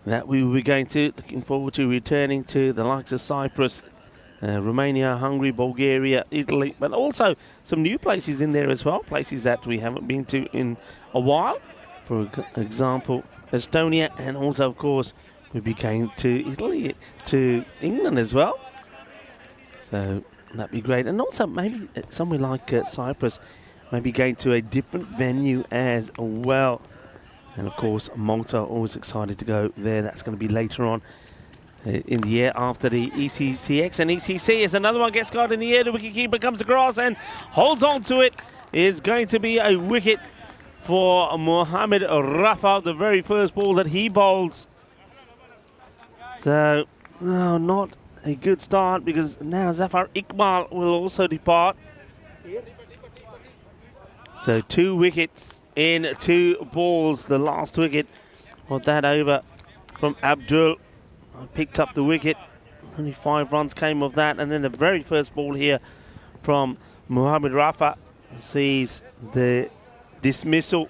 [SPEAKER 3] that we will be going to. Looking forward to returning to the likes of Cyprus, Romania, Hungary, Bulgaria, Italy, but also some new places in there as well. Places that we haven't been to in a while. For example, Estonia, and also, of course, we'll be going to Italy, to England as well. So that'd be great. And also maybe somewhere like Cyprus, maybe going to a different venue as well. And of course, Malta, always excited to go there. That's going to be later on in the year after the ECCX. And ECC as another one gets caught in the air. The wicketkeeper comes across and holds on to it. It's going to be a wicket for Mohamed Rafa, the very first ball that he bowls. So, no, not a good start, because now Zafar Iqbal will also depart. So 2 wickets in 2 balls. The last wicket of that over from Abdul picked up the wicket. Only 5 runs came of that. And then the very first ball here from Mohamed Rafa sees the dismissal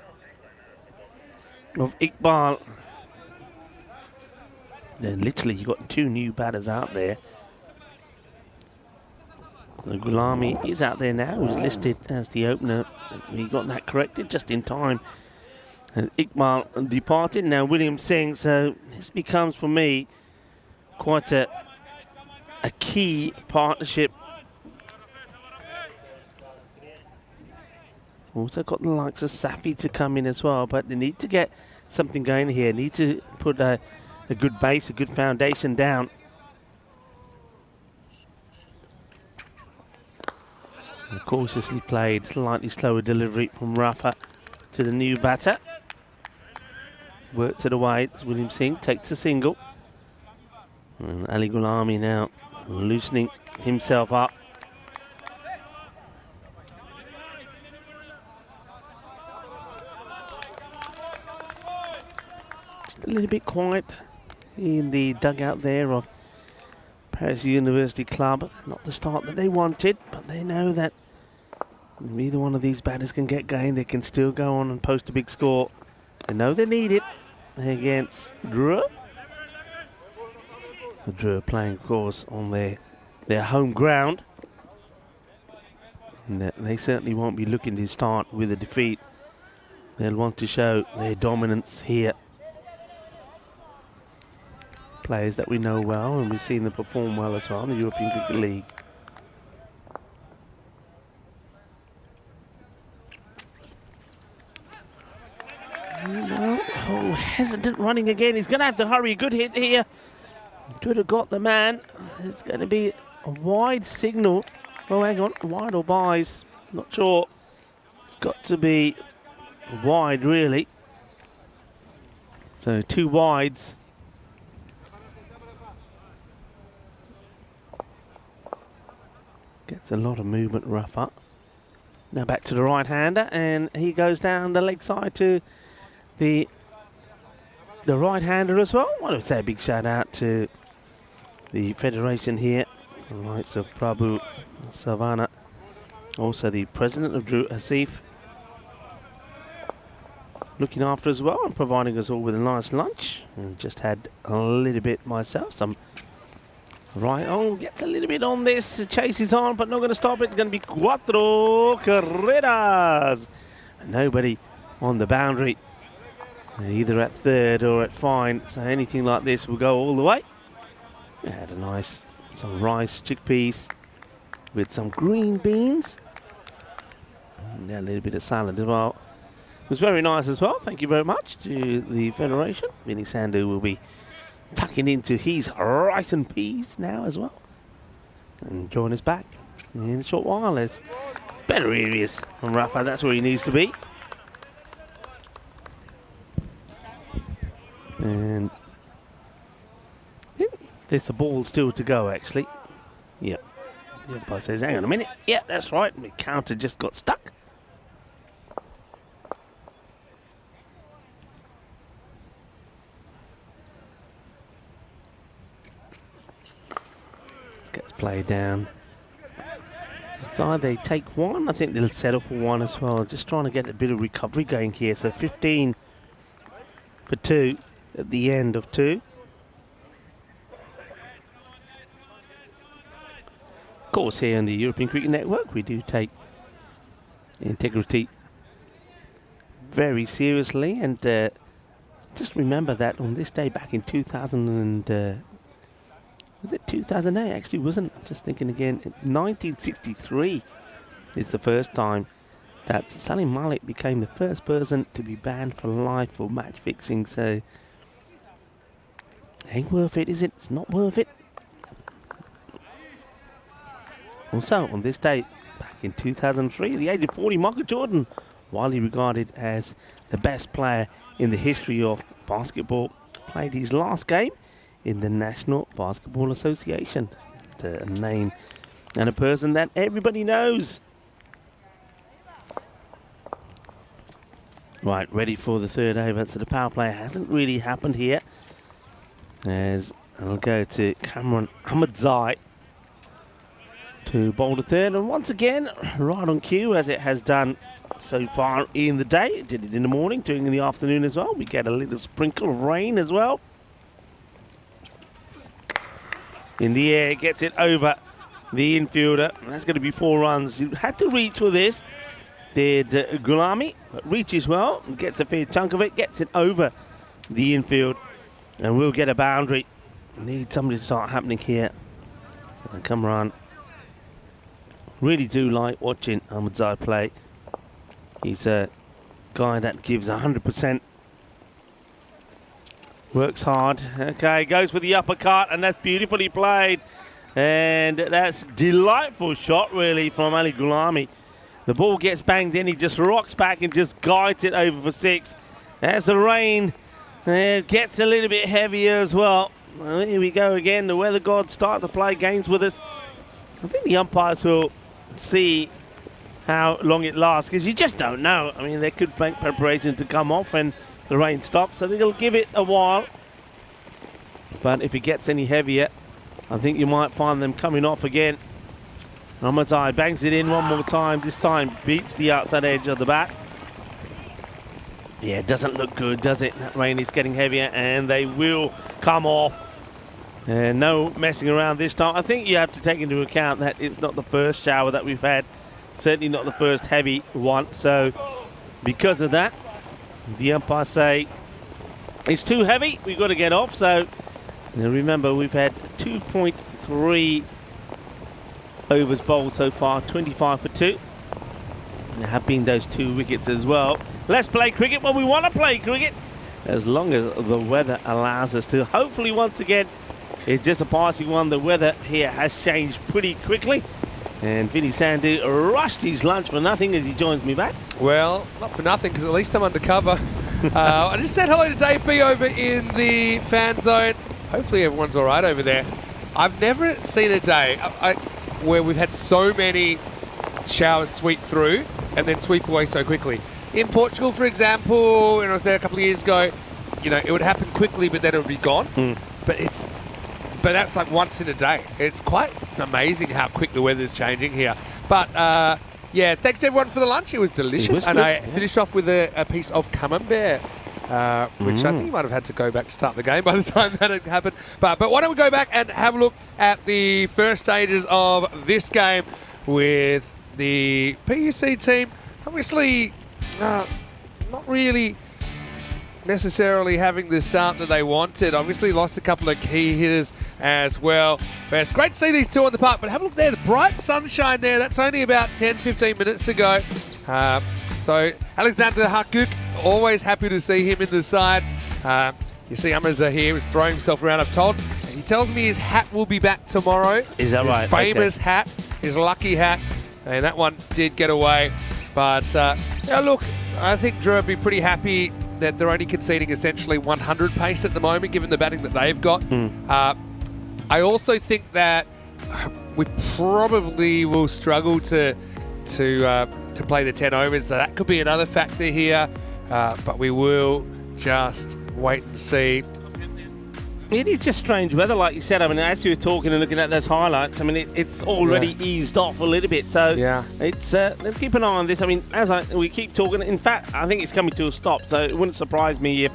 [SPEAKER 3] of Iqbal. Then literally you got 2 new batters out there. The Gulami is out there now, who's listed as the opener. He got that corrected just in time. And Iqbal departed. Now William Singh. So this becomes for me quite a key partnership. Also got the likes of Safi to come in as well, but they need to get something going here. Need to put a good base, a good foundation down. And cautiously played, slightly slower delivery from Rafa to the new batter. Works it away. William Singh takes a single. And Ali Gulami now loosening himself up. Just a little bit quiet in the dugout there of Paris University Club. Not the start that they wanted, but they know that if either one of these batters can get going, they can still go on and post a big score. They know they need it against Dre. Dre playing, of course, on their home ground. And they certainly won't be looking to start with a defeat. They'll want to show their dominance here. Players that we know well, and we've seen them perform well as well in the European Cricket League. Oh, hesitant running again. He's going to have to hurry. Good hit here. Could have got the man. It's going to be a wide signal. Oh, hang on. Wide or byes? Not sure. It's got to be wide, really. So 2 wides. Gets a lot of movement rough up. Now back to the right-hander, and he goes down the leg side to the right-hander as well. I want to say a big shout out to the Federation here, the likes of Prabhu Savana, also the president of Drew Asif, looking after as well and providing us all with a nice lunch. And just had a little bit myself, some right on, gets a little bit on this, the chase is on, but not going to stop it. It's going to be cuatro carreras. Nobody on the boundary, either at third or at fine, so anything like this will go all the way. Had a nice, some rice, chickpeas with some green beans. And a little bit of salad as well. It was very nice as well. Thank you very much to the Federation. Vinny Sandhu will be tucking into his rice and peas now as well, and join us back in a short while. There's better areas on Rafa, that's where he needs to be. And I think there's a ball still to go, actually. Yep. The umpire says, hang on a minute. Yeah, that's right. The counter just got stuck. Gets played down. So they take one. I think they'll settle for one as well. Just trying to get a bit of recovery going here. So 15 for 2 at the end of 2. Of course, here in the European Cricket Network, we do take integrity very seriously. And just remember that on this day back in 2000 was it 2008? Actually, wasn't. Just thinking again. 1963 is the first time that Salim Malik became the first person to be banned for life for match fixing. So, ain't worth it, is it? It's not worth it. Also, on this day, back in 2003, at the age of 40, Michael Jordan, widely regarded as the best player in the history of basketball, played his last game in the National Basketball Association. A name and a person that everybody knows. Right, ready for the third over. So the power play hasn't really happened here. As I'll go to Cameron Ahmadzai to bowl the third. And once again, right on cue as it has done so far in the day. It did it in the morning, doing it in the afternoon as well. We get a little sprinkle of rain as well. In the air, gets it over the infielder. That's going to be 4 runs. You had to reach for this. Did Gulami, but reaches well, gets a fair chunk of it, gets it over the infield, and we'll get a boundary. Need somebody to start happening here. And come on. Really do like watching Ahmadzai play. He's a guy that gives 100%. Works hard. Okay, goes for the uppercut, and that's beautifully played. And that's delightful shot, really, from Ali Gulami. The ball gets banged in. He just rocks back and just guides it over for 6. As the rain gets a little bit heavier as well. Well, here we go again. The weather gods start to play games with us. I think the umpires will see how long it lasts, because you just don't know. I mean, they could make preparations to come off and the rain stops, so they'll give it a while. But if it gets any heavier, I think you might find them coming off again. Ramatai bangs it in one more time. This time beats the outside edge of the bat. Yeah, it doesn't look good, does it? That rain is getting heavier and they will come off. And no messing around this time. I think you have to take into account that it's not the first shower that we've had. Certainly not the first heavy one. So because of that, the umpires say it's too heavy. We've got to get off. So remember, we've had 2.3 overs bowled so far, 25 for 2. There have been those 2 wickets as well. Let's play cricket when we want to play cricket, as long as the weather allows us to. Hopefully, once again, it's just a passing one. The weather here has changed pretty quickly. And Vinny Sandhu rushed his lunch for nothing as he joins me back.
[SPEAKER 2] Well, not for nothing, because at least I'm undercover. I just said hello to Dave B over in the fan zone. Hopefully everyone's all right over there. I've never seen a day where we've had so many showers sweep through and then sweep away so quickly. In Portugal, for example, when I was there a couple of years ago, it would happen quickly, but then it would be gone. But that's like once in a day. It's quite amazing how quick the weather's changing here. But yeah, thanks to everyone for the lunch. It was delicious. And I finished off with a piece of camembert, which I think you might have had to go back to start the game by the time that had happened. But why don't we go back and have a look at the first stages of this game with the PUC team. Obviously, not really necessarily having the start that they wanted. Obviously lost a couple of key hitters as well. But it's great to see these two on the park. But have a look there, the bright sunshine there. That's only about 10-15 minutes ago. So Alexander Hakuk, always happy to see him in the side. You see Amaza here is throwing himself around, I've told. He tells me his hat will be back tomorrow.
[SPEAKER 3] Is that right?
[SPEAKER 2] His famous hat, his lucky hat. And that one did get away. But yeah, look, I think Drew would be pretty happy that they're only conceding essentially 100 pace at the moment, given the batting that they've got. I also think that we probably will struggle to play the 10 overs, so that could be another factor here. But we will just wait and see.
[SPEAKER 3] It is just strange weather, like you said. I mean, as you were talking and looking at those highlights, I mean, it's already eased off a little bit. So
[SPEAKER 2] yeah,
[SPEAKER 3] it's let's keep an eye on this. I mean, we keep talking. In fact, I think it's coming to a stop. So it wouldn't surprise me if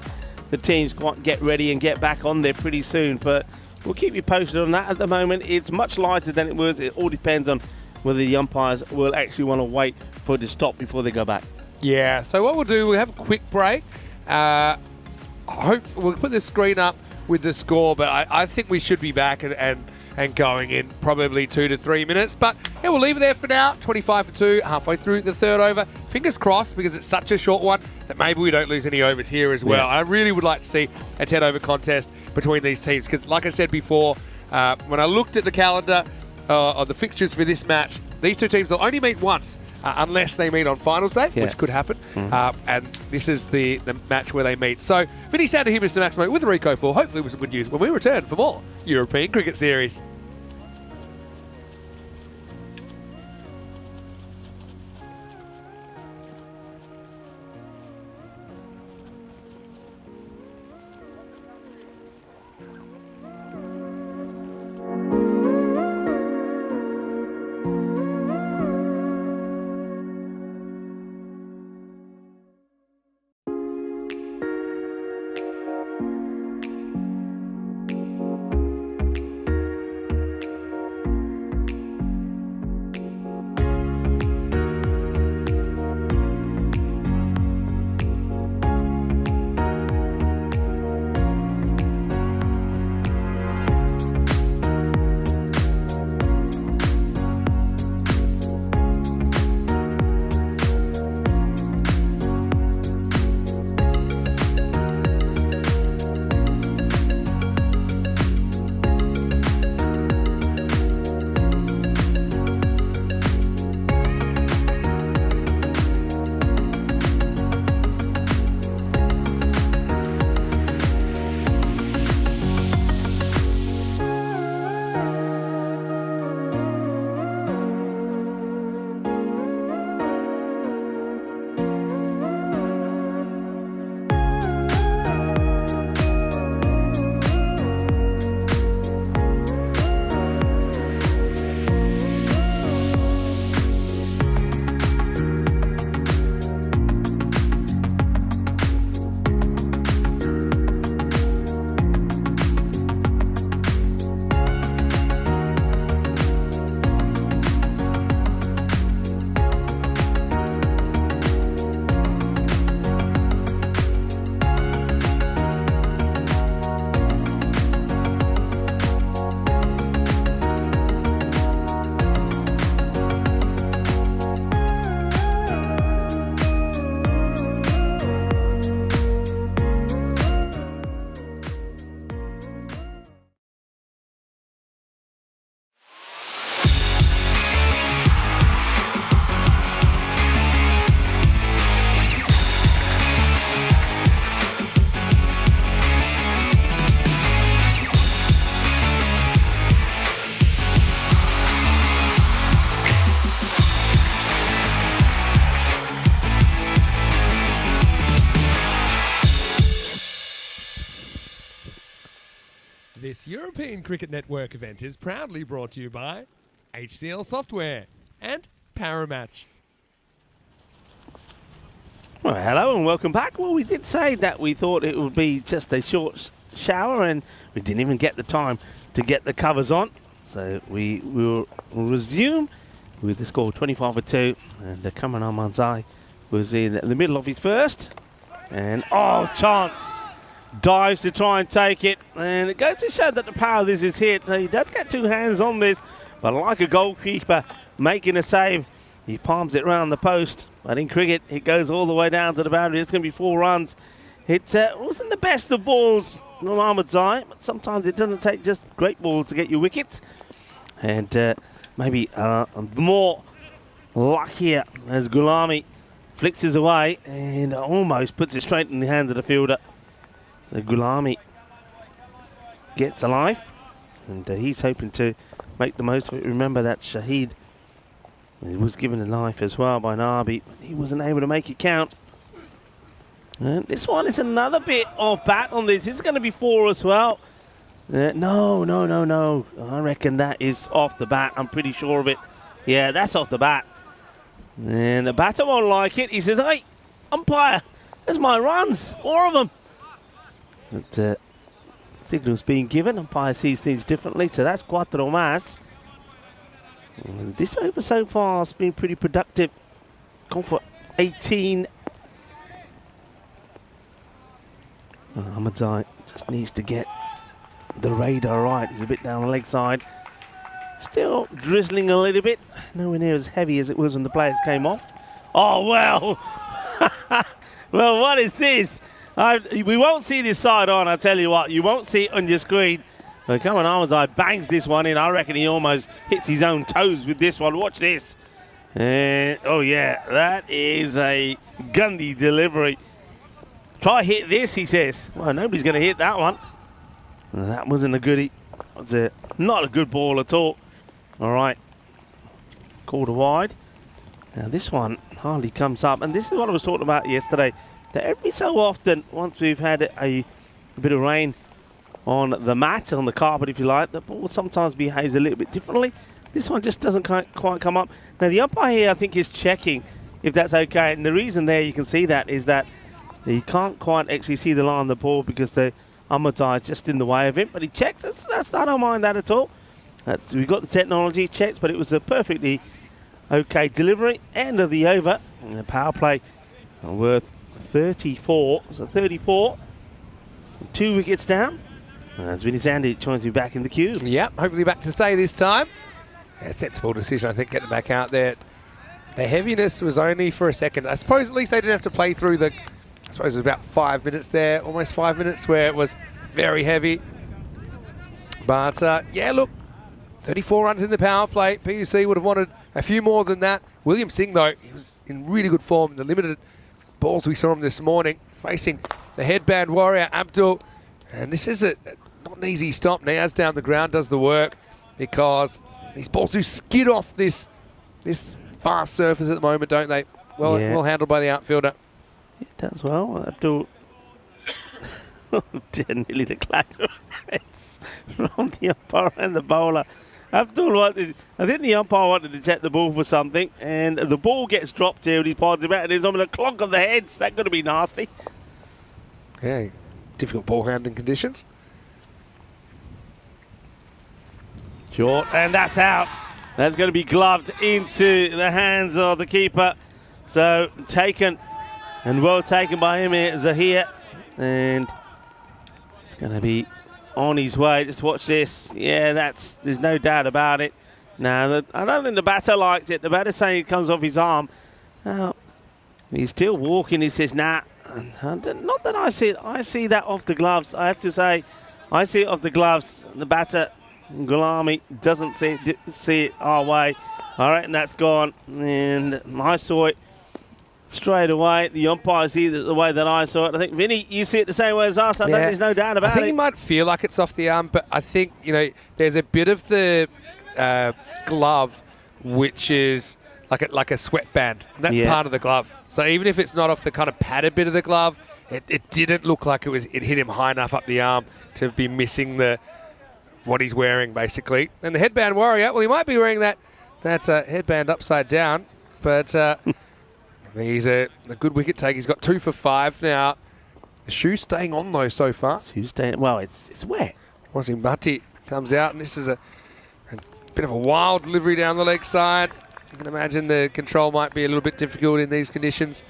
[SPEAKER 3] the teams get ready and get back on there pretty soon. But we'll keep you posted on that. At the moment, it's much lighter than it was. It all depends on whether the umpires will actually want to wait for it to stop before they go back.
[SPEAKER 2] Yeah. So what we'll do, we'll have a quick break. We'll put the screen up with the score, but I think we should be back and going in probably 2 to 3 minutes. But yeah, we'll leave it there for now. 25 for 2, halfway through the third over. Fingers crossed, because it's such a short one that maybe we don't lose any overs here as well. I really would like to see a 10 over contest between these teams, because like I said before, when I looked at the calendar of the fixtures for this match, these two teams will only meet once. Unless they meet on finals day, which could happen. And this is the match where they meet. So, Vinny Sandhu here, Mr. Maximo, with Rico for hopefully with some good news when we return for more European Cricket Series. This European Cricket Network event is proudly brought to you by HCL Software and Paramatch.
[SPEAKER 3] Well, hello and welcome back. Well, we did say that we thought it would be just a short shower, and we didn't even get the time to get the covers on. So we will resume with the score 25-2, and the Cameron Almanzai was in the middle of his first. And, oh, chance. Dives to try and take it, and it goes to show that the power of this is hit. He does get two hands on this, but like a goalkeeper making a save, he palms it round the post. But in cricket, it goes all the way down to the boundary. It's going to be 4 runs. It wasn't the best of balls, not Ahmadzai, but sometimes it doesn't take just great balls to get you wickets. And maybe more luck here as Gulami flicks his away and almost puts it straight in the hands of the fielder. So Gulami gets a life, and he's hoping to make the most of it. Remember that Shahid, he was given a life as well by Nabi, but he wasn't able to make it count. And this one is another bit off bat on this. It's going to be 4 as well. No. I reckon that is off the bat. I'm pretty sure of it. Yeah, that's off the bat. And the batter won't like it. He says, hey, umpire, there's my runs, 4 of them. But signal's being given. Umpire sees things differently, so that's cuatro más. And this over so far has been pretty productive. Gone for 18. Ahmadzai just needs to get the radar right. He's a bit down the leg side. Still drizzling a little bit. Nowhere near as heavy as it was when the players came off. Oh, well. Well, what is this? We won't see this side on, I tell you what. You won't see it on your screen. But come on, Ahmadzai bangs this one in. I reckon he almost hits his own toes with this one. Watch this. And, oh, yeah, that is a Gundy delivery. Try hit this, he says. Well, nobody's going to hit that one. Well, that wasn't a goodie. That was not a good ball at all. All right. Called a wide. Now, this one hardly comes up. And this is what I was talking about yesterday. That every so often, once we've had a bit of rain on the mat, on the carpet if you like, the ball sometimes behaves a little bit differently. This one just doesn't quite come up. Now the umpire here I think is checking if that's okay, and the reason there you can see that is that he can't quite actually see the line of the ball because the Ahmadzai is just in the way of him, but he checks. I don't mind that at all. We've got the technology checks, but it was a perfectly okay delivery. End of the over, and the power play worth 34. So 34, 2 wickets down. As Vinny Sandy joins me back in the queue.
[SPEAKER 2] Yep, hopefully back to stay this time. Yeah, sensible decision, I think, getting back out there. The heaviness was only for a second. I suppose at least they didn't have to play through the, I suppose it was about 5 minutes there, almost 5 minutes, where it was very heavy. But, yeah, look, 34 runs in the power play. PUC would have wanted a few more than that. William Singh, though, he was in really good form in the limited balls we saw him this morning, facing the headband warrior, Abdul. And this is not an easy stop. Niaz down the ground does the work because these balls do skid off this fast surface at the moment, don't they? Well,
[SPEAKER 3] yeah.
[SPEAKER 2] Well handled by the outfielder.
[SPEAKER 3] It does well. Abdul nearly the clash from the umpire and the bowler. Abdul I think the umpire wanted to check the ball for something, and the ball gets dropped here and he pods it back, and it's on the clog of the heads. That's going to be nasty.
[SPEAKER 2] Yeah, difficult ball handling conditions.
[SPEAKER 3] Short, and that's out. That's going to be gloved into the hands of the keeper. So taken, and well taken by him here, Zahir. And it's going to be on his way. Just watch this. Yeah, there's no doubt about it. Now, I don't think the batter likes it. The batter's saying it comes off his arm. Now, he's still walking. He says, nah. Not that I see it. I see that off the gloves. I have to say, I see it off the gloves. The batter, Gulami, doesn't see it our way. All right, and that's gone. And I saw it straight away. The umpire sees it the way that I saw it. I think, Vinny, you see it the same way as us. There's no doubt about it.
[SPEAKER 2] I think he might feel like it's off the arm, but I think, there's a bit of the glove which is like a sweatband, and that's part of the glove. So even if it's not off the kind of padded bit of the glove, it didn't look like it hit him high enough up the arm to be missing the what he's wearing, basically. And the headband warrior, well, he might be wearing that headband upside down, but he's a good wicket take. He's got 2 for 5 now. The shoe's staying on, though, so far.
[SPEAKER 3] Shoe's staying, well, it's wet.
[SPEAKER 2] Wasimbati comes out, and this is a bit of a wild delivery down the leg side. You can imagine the control might be a little bit difficult in these conditions.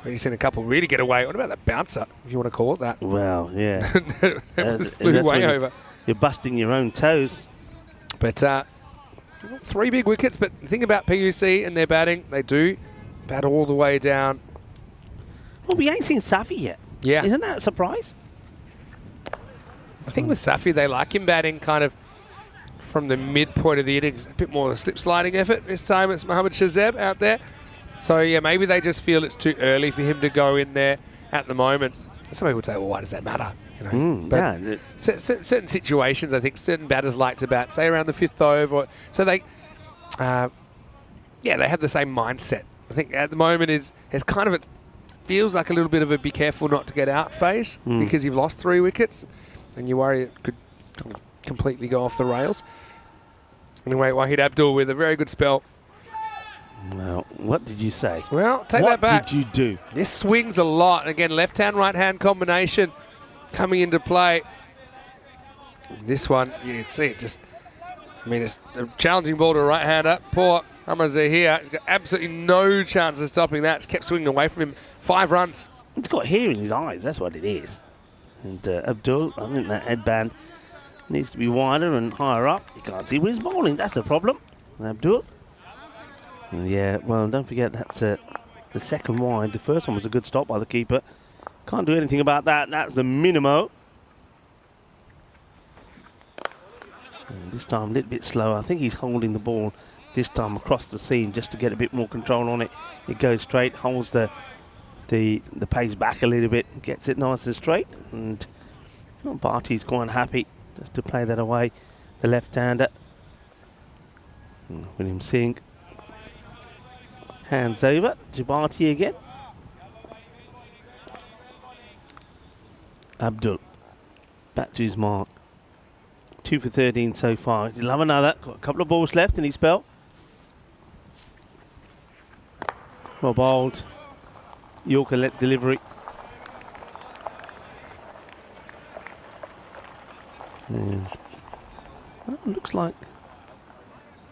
[SPEAKER 2] He's seen a couple really get away. What about that bouncer, if you want to call it that?
[SPEAKER 3] Well, yeah.
[SPEAKER 2] That flew way over.
[SPEAKER 3] You're busting your own toes.
[SPEAKER 2] But 3 big wickets. But the thing about PUC and their batting, they do bat all the way down.
[SPEAKER 3] Well, we ain't seen Safi yet.
[SPEAKER 2] Yeah.
[SPEAKER 3] Isn't that a surprise?
[SPEAKER 2] I think with Safi, they like him batting kind of from the midpoint of the innings. A bit more of a slip-sliding effort. This time it's Mohammad Shazeb out there. So, yeah, maybe they just feel it's too early for him to go in there at the moment. Some people would say, well, why does that matter? You know,
[SPEAKER 3] yeah.
[SPEAKER 2] Certain situations, I think certain batters like to bat, say around the 5th over. So they, they have the same mindset. I think at the moment it's kind of, it feels like a little bit of a be careful not to get out phase because you've lost 3 wickets and you worry it could completely go off the rails. Anyway, Wahid Abdul with a very good spell.
[SPEAKER 3] Well, what did you say?
[SPEAKER 2] Well, take that back.
[SPEAKER 3] What did you do?
[SPEAKER 2] This swings a lot. Again, left-hand, right-hand combination coming into play. This one, you can see it just, it's a challenging ball to a right-hander. Poor Amar Zahir. He's got absolutely no chance of stopping that. Just kept swinging away from him. 5 runs.
[SPEAKER 3] He's got hair in his eyes. That's what it is. And Abdul, I think that headband needs to be wider and higher up. You can't see where he's bowling. That's the problem. Abdul. Yeah, well, don't forget that's the second wide. The first one was a good stop by the keeper. Can't do anything about that. That's the minimo. And this time a little bit slower. I think he's holding the ball this time across the seam just to get a bit more control on it. It goes straight, holds the pace back a little bit, gets it nice and straight. And Bharti's quite happy just to play that away. The left-hander. William Singh. Hands over to Bharti again. Abdul back to his mark. 2 for 13 so far. He'll have another. Got a couple of balls left in his spell. Well bowled. Yorker let delivery. And looks like.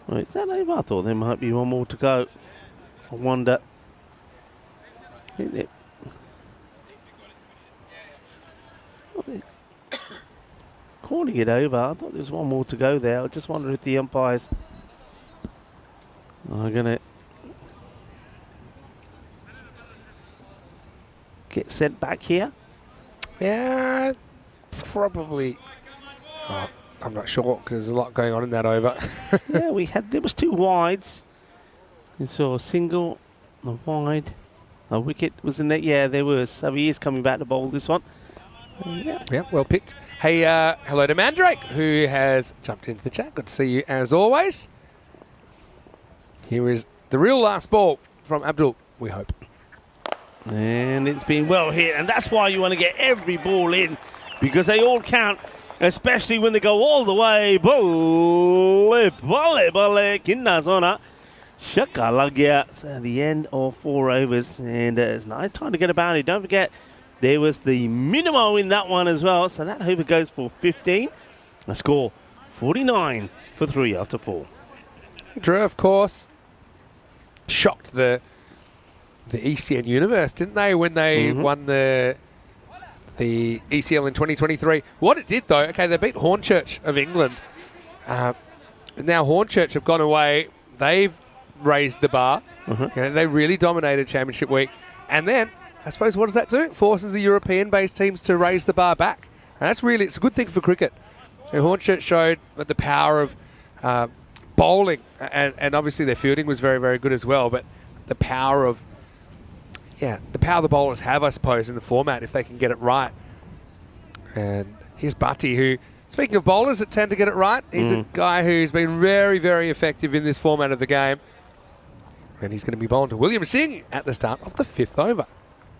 [SPEAKER 3] Well, is that over? I thought there might be one more to go. I wonder. Calling it over. I thought there was one more to go there. I just wonder if the umpires are going to get sent back here.
[SPEAKER 2] Yeah, probably. Oh, I'm not sure because there's a lot going on in that over.
[SPEAKER 3] Yeah, there was 2 wides. You saw a single, a wide, a wicket was in there. Yeah, there was. So he is coming back to bowl this one.
[SPEAKER 2] Yeah, well picked. Hey, hello to Mandrake, who has jumped into the chat. Good to see you as always. Here is the real last ball from Abdul, we hope.
[SPEAKER 3] And it's been well hit, and that's why you want to get every ball in, because they all count, especially when they go all the way. Bole, bole, bole, kinna zona. Shaka lagya. So the end of 4 overs, and it's nice time to get a boundary. Don't forget, there was the minimo in that one as well. So that over goes for 15. A score 49 for 3 after 4.
[SPEAKER 2] Drew, of course, shocked the ECN universe, didn't they, when they won the ECL in 2023? What it did, though, okay, they beat Hornchurch of England. Now Hornchurch have gone away. They've raised the bar. They really dominated Championship Week. And then, I suppose, what does that do? It forces the European-based teams to raise the bar back. And it's a good thing for cricket. And Hornchurch showed the power of bowling, and obviously their fielding was very, very good as well, but the power the bowlers have, I suppose, in the format if they can get it right. And here's Bhatti, who, speaking of bowlers that tend to get it right, he's a guy who's been very, very effective in this format of the game. And he's going to be bowling to William Singh at the start of the 5th over.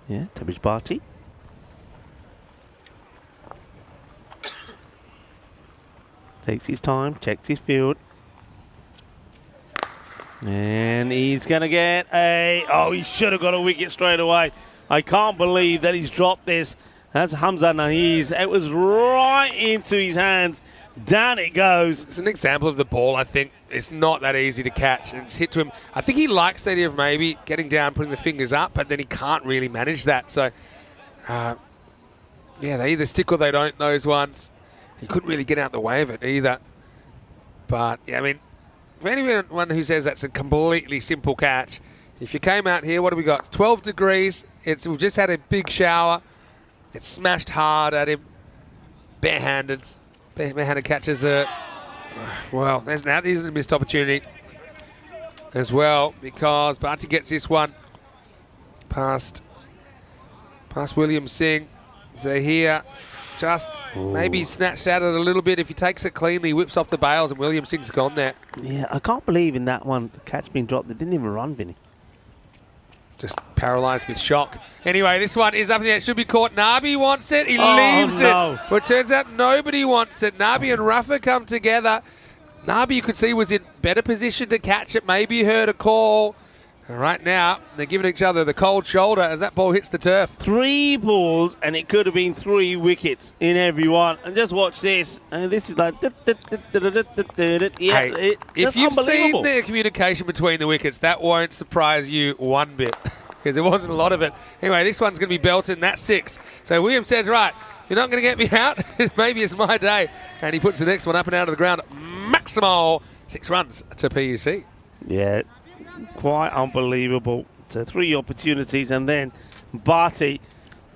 [SPEAKER 3] Yeah, Tabish Bharti. Takes his time, checks his field. And he's going to get oh, he should have got a wicket straight away. I can't believe that he's dropped this. That's Hamza Nahiz. It was right into his hands. Down it goes.
[SPEAKER 2] It's an example of the ball, I think. It's not that easy to catch. And it's hit to him. I think he likes the idea of maybe getting down, putting the fingers up, but then he can't really manage that. So, yeah, they either stick or they don't, those ones. He couldn't really get out the way of it either. But, yeah, I mean, for anyone who says that's a completely simple catch, if you came out here, what have we got? 12 degrees. We've just had a big shower. It's smashed hard at him. Barehanded catches are, well, there's a missed opportunity as well, because Bharti gets this one past William Singh. So here, just maybe snatched at it a little bit. If he takes it cleanly, whips off the bails, and William Singh's gone there.
[SPEAKER 3] Yeah, I can't believe in that one, the catch being dropped, they didn't even run, Vinny.
[SPEAKER 2] Just paralysed with shock. Anyway, this one is up in the air. It should be caught. Nabi wants it. He leaves it. But it turns out nobody wants it. Nabi and Rafa come together. Nabi, you could see, was in better position to catch it. Maybe heard a call. And right now, they're giving each other the cold shoulder as that ball hits the turf. 3
[SPEAKER 3] balls, and it could have been 3 wickets in every one. And just watch this. And this is like... Yeah,
[SPEAKER 2] hey, if you've seen the communication between the wickets, that won't surprise you one bit, because there wasn't a lot of it. Anyway, this one's going to be belted, and that's 6. So William says, right, if you're not going to get me out, maybe it's my day. And he puts the next one up and out of the ground. Maximal 6 runs to PUC.
[SPEAKER 3] Yeah, quite unbelievable. So 3 opportunities, and then Bharti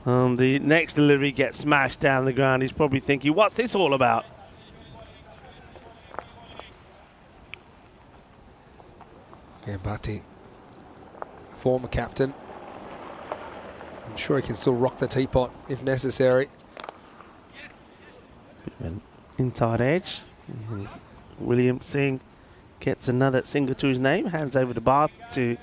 [SPEAKER 3] on the next delivery gets smashed down the ground. He's probably thinking, what's this all about?
[SPEAKER 2] Yeah, Bharti, former captain. I'm sure he can still rock the teapot if necessary.
[SPEAKER 3] Inside edge. And William Singh gets another single to his name, hands over to Bharti.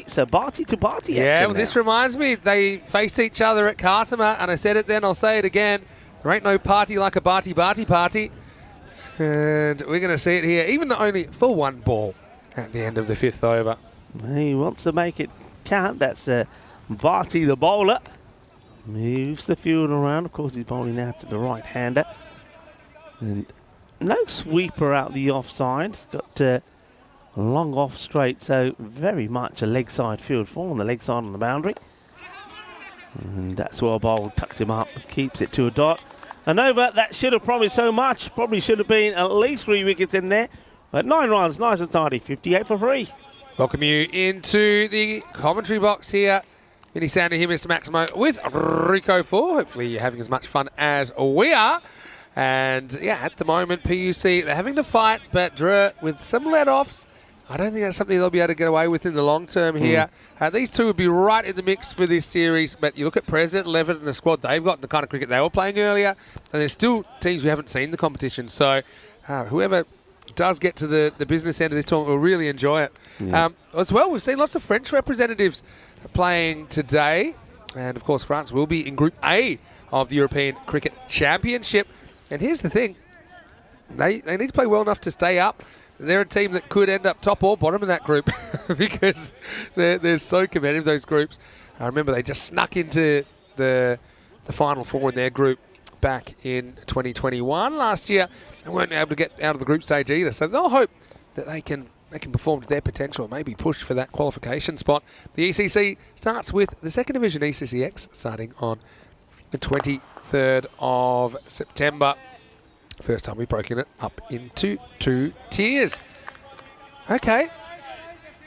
[SPEAKER 3] So Bharti to Bharti.
[SPEAKER 2] Yeah, well, this reminds me, they faced each other at Khartoum, and I said it then, I'll say it again. There ain't no party like a Bharti party. And we're going to see it here, even though only for 1 ball at the end of the 5th over.
[SPEAKER 3] He wants to make it count. That's Bharti, the bowler. Moves the field around. Of course, he's bowling out to the right-hander. And no sweeper out the offside. Got long off straight, so very much a leg side field for on the leg side on the boundary. And that's where Bowl tucks him up, keeps it to a dot. An over that should have promised so much. Probably should have been at least 3 wickets in there. But 9 runs, nice and tidy, 58 for 3.
[SPEAKER 2] Welcome you into the commentary box here. Vinny Sander here, Mr. Maximo, with Rico 4. Hopefully you're having as much fun as we are. And yeah, at the moment, PUC, they're having to fight, but Dre, with some let-offs, I don't think that's something they'll be able to get away with in the long term here. These two would be right in the mix for this series, but you look at President, Levitt, and the squad they've got, and the kind of cricket they were playing earlier, and there's still teams who haven't seen the competition. So whoever does get to the business end of this tournament will really enjoy it. Yeah. As well, we've seen lots of French representatives playing today, and of course France will be in Group A of the European Cricket Championship. And here's the thing, they need to play well enough to stay up. They're a team that could end up top or bottom in that group because they're so competitive, those groups. I remember they just snuck into the Final 4 in their group back in 2021 last year and weren't able to get out of the group stage either. So they'll hope that they can perform to their potential, maybe push for that qualification spot. The ECC starts with the second division ECCX starting on the 23rd of September. First time we've broken it up into 2 tiers. Okay.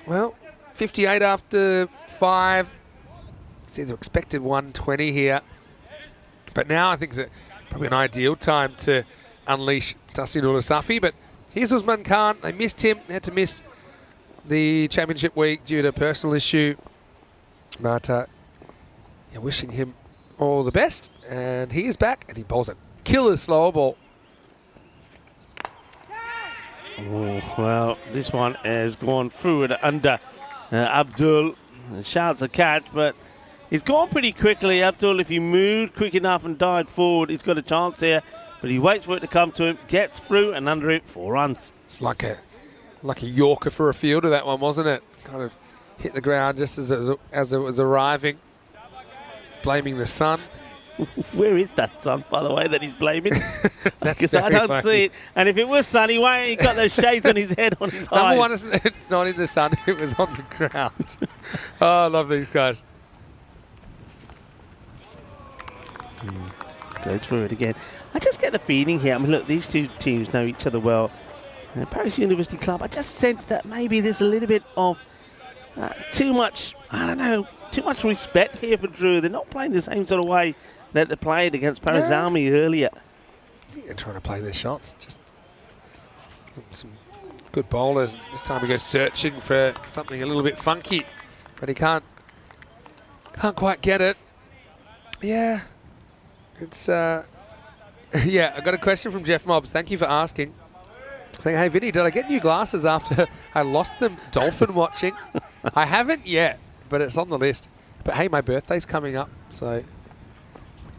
[SPEAKER 2] Well, 58 after 5. See the expected 120 here. But now I think it's probably an ideal time to unleash Tahsin Ul Safi. But here's Usman Khan. They missed him. They had to miss the championship week due to a personal issue. But yeah, wishing him all the best. And he is back and he bowls a killer slower ball.
[SPEAKER 3] Oh, well, this one has gone through and under Abdul. Shouts a catch, but he's gone pretty quickly. Abdul, if he moved quick enough and dived forward, he's got a chance here. but he waits for it to come to him, gets through and under it, 4 runs.
[SPEAKER 2] It's like a Yorker for a fielder, that one, wasn't it? Kind of hit the ground just as it was arriving. Blaming the sun.
[SPEAKER 3] Where is that sun, by the way, that he's blaming? Because I
[SPEAKER 2] very
[SPEAKER 3] don't
[SPEAKER 2] funny.
[SPEAKER 3] see it. And if it was sunny, why ain't he got those shades on his head, on his
[SPEAKER 2] Number
[SPEAKER 3] eyes?
[SPEAKER 2] one, it's not in the sun, it was on the ground. Oh, I love these guys.
[SPEAKER 3] Goes through it again. I just get the feeling here. I mean, look, these two teams know each other well. And Paris University Club, I just sense that maybe there's a little bit of too much, I don't know, too much respect here for Drew. They're not playing the same sort of way that they played against Paris Army earlier.
[SPEAKER 2] I think they're trying to play their shots. Just some good bowlers. This time we go searching for something a little bit funky, but he can't quite get it. Yeah, it's yeah. I got a question from Jeff Mobbs. Thank you for asking. Saying, hey Vinny, did I get new glasses after I lost them dolphin watching? I haven't yet, but it's on the list. But hey, my birthday's coming up, so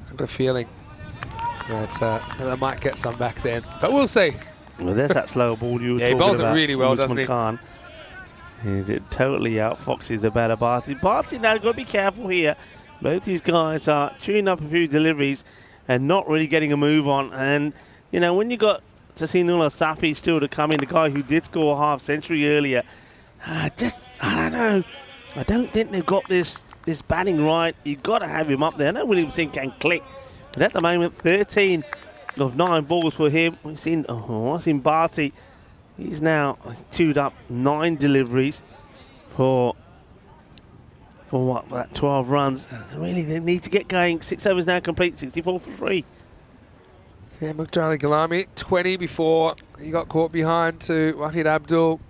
[SPEAKER 2] I've got a feeling that I might get some back then. But we'll see.
[SPEAKER 3] Well, there's that slow ball you were talking
[SPEAKER 2] he bowls
[SPEAKER 3] about.
[SPEAKER 2] it really well, doesn't he?
[SPEAKER 3] Khan. He did totally outfoxes the batter Barty. Barty now got to be careful here. Both these guys are chewing up a few deliveries and not really getting a move on. And, you know, when you got Tassinula Safi still to come in, the guy who did score a half century earlier, I don't know. I don't think they've got this batting right. You've got to have him up there. I know Williamson can click, but at the moment, 13 of 9 balls for him. We've seen Barty. He's now chewed up 9 deliveries for what, that 12 runs. Really, they need to get going. 6 overs now complete, 64 for 3.
[SPEAKER 2] Yeah, Mukhtar Ghalami, 20 before he got caught behind to Wahid Abdul.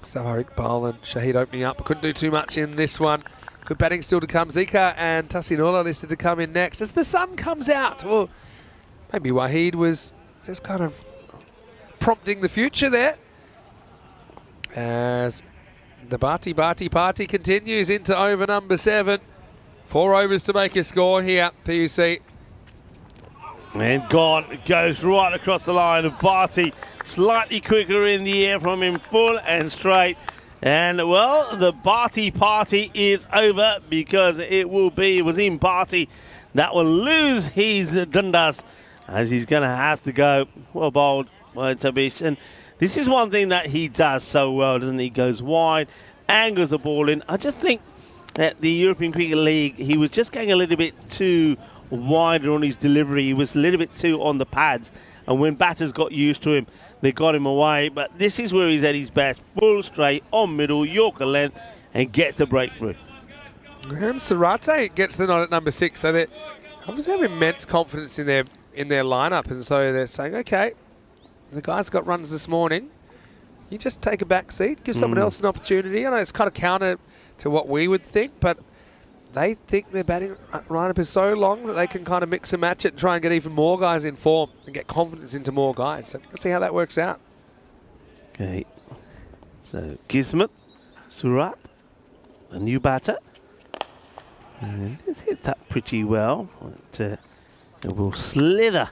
[SPEAKER 2] Safar Iqbal and Shahid opening up. Couldn't do too much in this one. Good batting still to come. Zika and Tassinula listed to come in next. As the sun comes out, well, maybe Wahid was just kind of prompting the future there. As the Barty party continues into over number 7. 4 overs to make a score here, PUC.
[SPEAKER 3] And gone. It goes right across the line of Barty. Slightly quicker in the air from him, full and straight. And, well, the Barty party is over because it was in Barty that will lose his dundas as he's going to have to go. Well bowled by Tabish. And this is one thing that he does so well, doesn't he? He goes wide, angles the ball in. I just think that the European Cricket League, he was just getting a little bit too wider on his delivery. He was a little bit too on the pads, and when batters got used to him, they got him away. But this is where he's at his best. Full straight, on middle, Yorker length, and gets a breakthrough.
[SPEAKER 2] And Sarate gets the nod at number 6, so they obviously have immense confidence in their lineup, and so they're saying, okay, the guy's got runs this morning, you just take a back seat, give someone else an opportunity. I know it's kind of counter to what we would think, but they think their batting lineup is so long that they can kind of mix and match it and try and get even more guys in form and get confidence into more guys. So let's see how that works out.
[SPEAKER 3] Okay, so Kismet, Surat, a new batter. And it's hit that pretty well. But, it will slither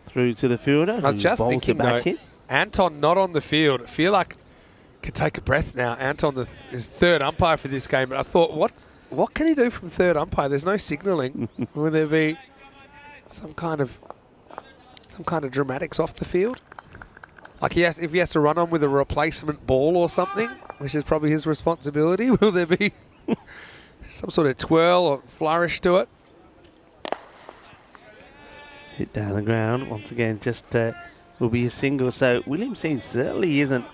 [SPEAKER 3] through to the fielder.
[SPEAKER 2] I was just thinking, though,
[SPEAKER 3] in.
[SPEAKER 2] Anton not on the field. I feel like I could take a breath now. Anton is third umpire for this game, but I thought, what can he do from third umpire? There's no signalling. Will there be some kind of dramatics off the field? Like if he has to run on with a replacement ball or something, which is probably his responsibility, will there be some sort of twirl or flourish to it?
[SPEAKER 3] Hit down the ground. Once again, just will be a single. So Williamson certainly isn't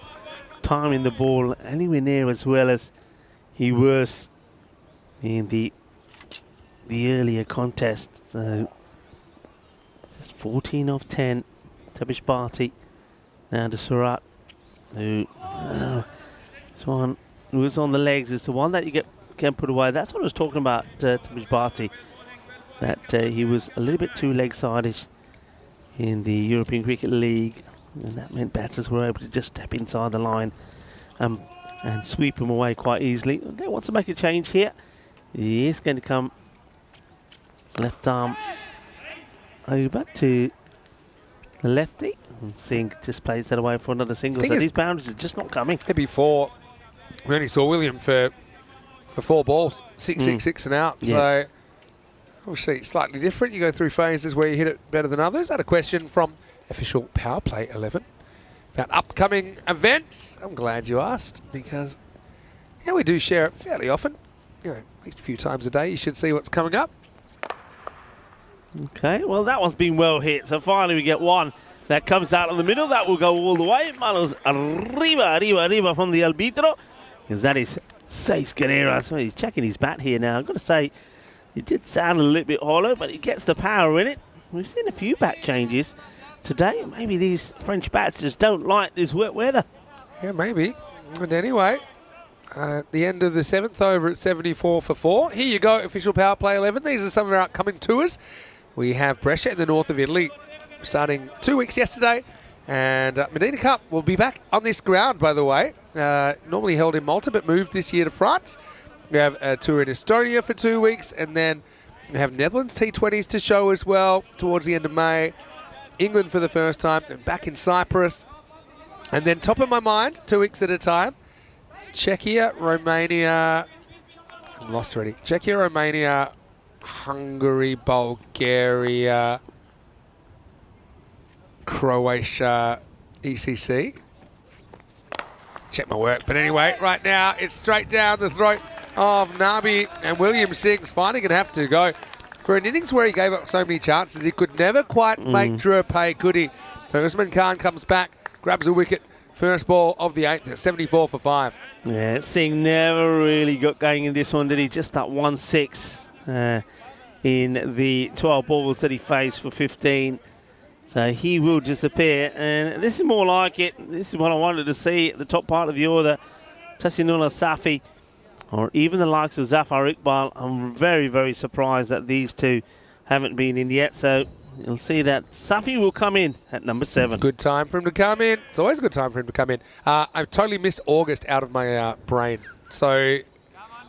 [SPEAKER 3] timing the ball anywhere near as well as he was in the earlier contest. So just 14 of 10. Tabish Barty now to Surat, who this one was on the legs. It's the one that you can put away. That's what I was talking about, Tabish Barty, that he was a little bit too leg-sided in the European Cricket League, and that meant batters were able to just step inside the line and sweep him away quite easily. Okay, wants to make a change here. He is going to come left arm over to The lefty. And Singh just plays that away for another single. So these boundaries are just not coming.
[SPEAKER 2] Before, we only saw William for 4 balls, 6 and out.
[SPEAKER 3] Yeah.
[SPEAKER 2] So obviously it's slightly different. You go through phases where you hit it better than others. I had a question from official Power Play 11 about upcoming events. I'm glad you asked because we do share it fairly often. At least a few times a day you should see what's coming up.
[SPEAKER 3] Okay, well that one's been well hit. So finally we get one that comes out of the middle. That will go all the way. Manos arriba from the arbitro. Because that is 6 carreras. So he's checking his bat here now. I've got to say, it did sound a little bit hollow, but it gets the power in it. We've seen a few bat changes today. Maybe these French bats just don't like this wet weather.
[SPEAKER 2] Yeah, maybe. But anyway, at the end of the 7th over at 74 for 4. Here you go, official Power Play 11. These are some of our upcoming tours. We have Brescia in the north of Italy, starting 2 weeks yesterday. And Medina Cup will be back on this ground, by the way. Normally held in Malta, but moved this year to France. We have a tour in Estonia for 2 weeks, and then we have Netherlands T20s to show as well towards the end of May. England for the first time, and back in Cyprus. And then top of my mind, 2 weeks at a time, Czechia, Romania, I'm lost already. Czechia, Romania, Hungary, Bulgaria, Croatia, ECC. Check my work. But anyway, right now it's straight down the throat of Nabi, and William Singh's finally going to have to go for an innings where he gave up so many chances. He could never quite make Dre pay, could he? So Usman Khan comes back, grabs a wicket. First ball of the 8th at 74 for 5.
[SPEAKER 3] Yeah, Singh never really got going in this one, did he? Just that 1-6 in the 12 balls that he faced for 15. So he will disappear, and this is more like it. This is what I wanted to see at the top part of the order. Tassinullah Safi, or even the likes of Zafar Iqbal. I'm very, very surprised that these two haven't been in yet. So you'll see that Safi will come in at number 7.
[SPEAKER 2] Good time for him to come in. It's always a good time for him to come in. I've totally missed August out of my brain. So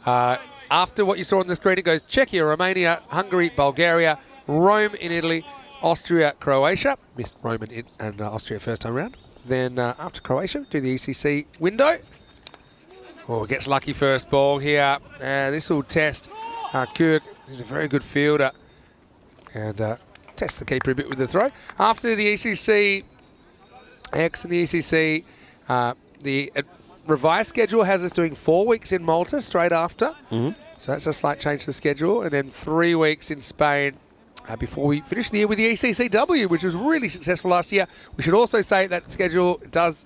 [SPEAKER 2] after what you saw on the screen, it goes Czechia, Romania, Hungary, Bulgaria, Rome in Italy, Austria, Croatia. Missed Rome and Austria first time round. Then after Croatia, do the ECC window. Oh, gets lucky first ball here. This will test Kirk. He's a very good fielder. And test the keeper a bit with the throw. After the ECC, X and the ECC, the revised schedule has us doing 4 weeks in Malta straight after. So that's a slight change to the schedule. And then 3 weeks in Spain before we finish the year with the ECCW, which was really successful last year. We should also say that the schedule does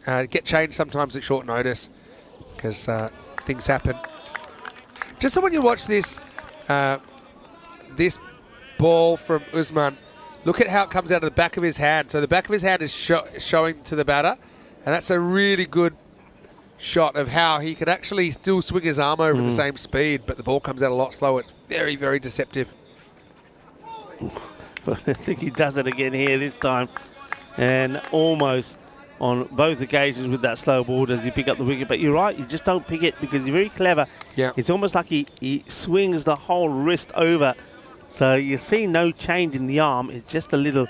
[SPEAKER 2] get changed sometimes at short notice because things happen. Just so when you watch this, this ball from Usman, look at how it comes out of the back of his hand. So the back of his hand is showing to the batter, and that's a really good shot of how he can actually still swing his arm over at the same speed, but the ball comes out a lot slower. It's very, very deceptive.
[SPEAKER 3] But I think he does it again here this time, and almost on both occasions with that slow ball does he pick up the wicket. But you're right, you just don't pick it because he's very clever.
[SPEAKER 2] Yeah,
[SPEAKER 3] it's almost like he swings the whole wrist over. So you see no change in the arm. It's just the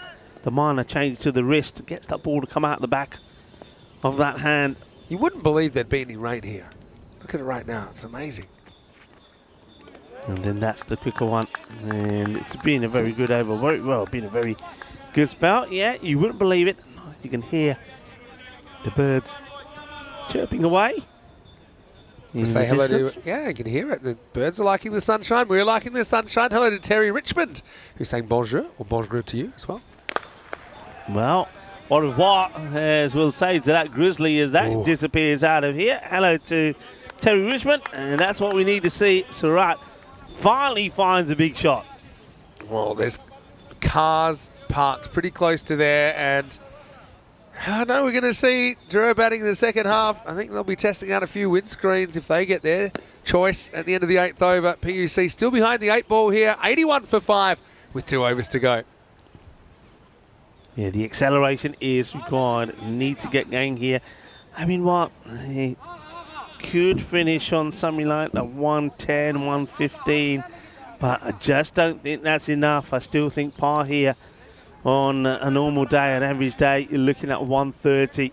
[SPEAKER 3] minor change to the wrist. Gets that ball to come out the back of that hand.
[SPEAKER 2] You wouldn't believe there'd be any rain here. Look at it right now. It's amazing.
[SPEAKER 3] And then that's the quicker one. And it's been a very good over. Very well, been a very good spell. Yeah, you wouldn't believe it. You can hear the birds chirping away.
[SPEAKER 2] Say hello to, yeah, you can hear it. The birds are liking the sunshine. We're liking the sunshine. Hello to Terry Richmond, who's saying bonjour, or bonjour to you as well.
[SPEAKER 3] Well, au revoir, as we'll say to that grizzly as that disappears out of here. Hello to Terry Richmond, and that's what we need to see. Surat finally finds a big shot.
[SPEAKER 2] Well, there's cars parked pretty close to there, and I know we're going to see Dre batting in the second half. I think they'll be testing out a few windscreens if they get their choice at the end of the 8th over. PUC still behind the 8 ball here, 81 for 5 with 2 overs to go.
[SPEAKER 3] Yeah, the acceleration is required. Need to get going here. I mean, what? He could finish on something like a 110, 115, but I just don't think that's enough. I still think par here on a normal day, an average day, you're looking at 130.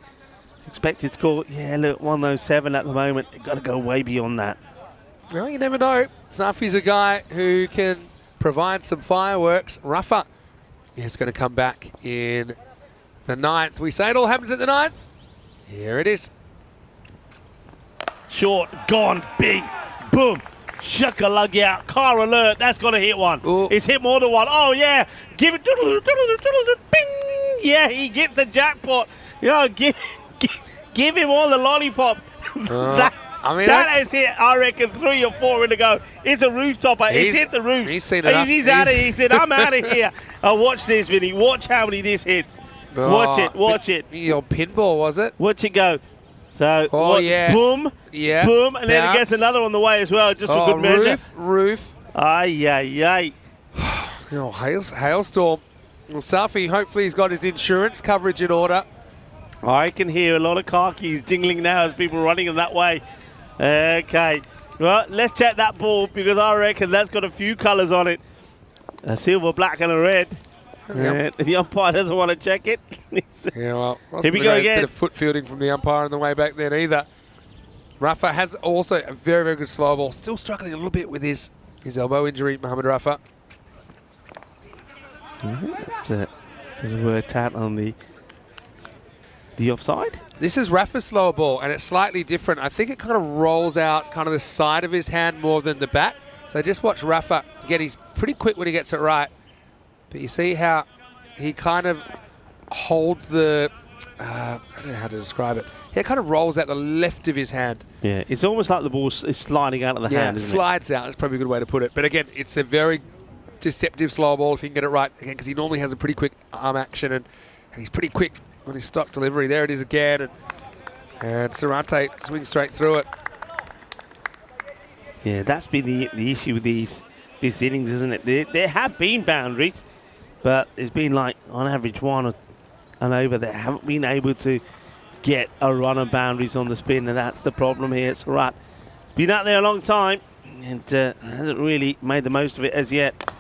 [SPEAKER 3] Expected score, yeah, look, 107 at the moment. You've got to go way beyond that.
[SPEAKER 2] Well, you never know. Safi's a guy who can provide some fireworks. Rafa is going to come back in the 9th. We say it all happens at the 9th. Here it is.
[SPEAKER 3] Short, gone, big, boom. Shuckalug out, car alert, that's got to hit one.
[SPEAKER 2] Ooh.
[SPEAKER 3] It's hit more than one. Oh, yeah. Give it, bing. Yeah, he gets the jackpot. You know, give him all the lollipop. That is it, I reckon, 3 or 4 in a go. It's a roof topper. He's hit the roof.
[SPEAKER 2] He's seen enough.
[SPEAKER 3] He's out of here. He said, I'm out of here. Watch this, Vinny. Watch how many this hits. Watch it.
[SPEAKER 2] Your pinball, was it?
[SPEAKER 3] Watch it go. So,
[SPEAKER 2] yeah.
[SPEAKER 3] Boom,
[SPEAKER 2] yeah,
[SPEAKER 3] boom, and then he gets another on the way as well, just for good measure.
[SPEAKER 2] Roof.
[SPEAKER 3] Ay.
[SPEAKER 2] Hailstorm. Well, Safi, hopefully he's got his insurance coverage in order.
[SPEAKER 3] I can hear a lot of car keys jingling now as people are running in that way. Okay. Well, let's check that ball because I reckon that's got a few colours on it. A silver, black and a red.
[SPEAKER 2] Yep.
[SPEAKER 3] The umpire doesn't want to check it.
[SPEAKER 2] Yeah, well,
[SPEAKER 3] here we go again.
[SPEAKER 2] Bit of foot fielding from the umpire on the way back then either. Rafa has also a very, very good slow ball. Still struggling a little bit with his elbow injury, Mohamed Rafa.
[SPEAKER 3] There's a word tat on the offside.
[SPEAKER 2] This is Rafa's slower ball, and it's slightly different. I think it kind of rolls out kind of the side of his hand more than the bat. So just watch Rafa. Again, he's pretty quick when he gets it right. But you see how he kind of holds the, I don't know how to describe it. He kind of rolls out the left of his hand.
[SPEAKER 3] Yeah, it's almost like the ball is sliding out of the hand, isn't it?
[SPEAKER 2] Slides out. That's probably a good way to put it. But again, it's a very deceptive slow ball if you can get it right. Again, because he normally has a pretty quick arm action, and he's pretty quick on his stock delivery. There it is again. And Sarante swings straight through it.
[SPEAKER 3] Yeah, that's been the issue with these innings, isn't it? There have been boundaries, but it's been like, on average, 1 and over. They haven't been able to get a run of boundaries on the spin, and that's the problem here. It's right. Been out there a long time, and hasn't really made the most of it as yet.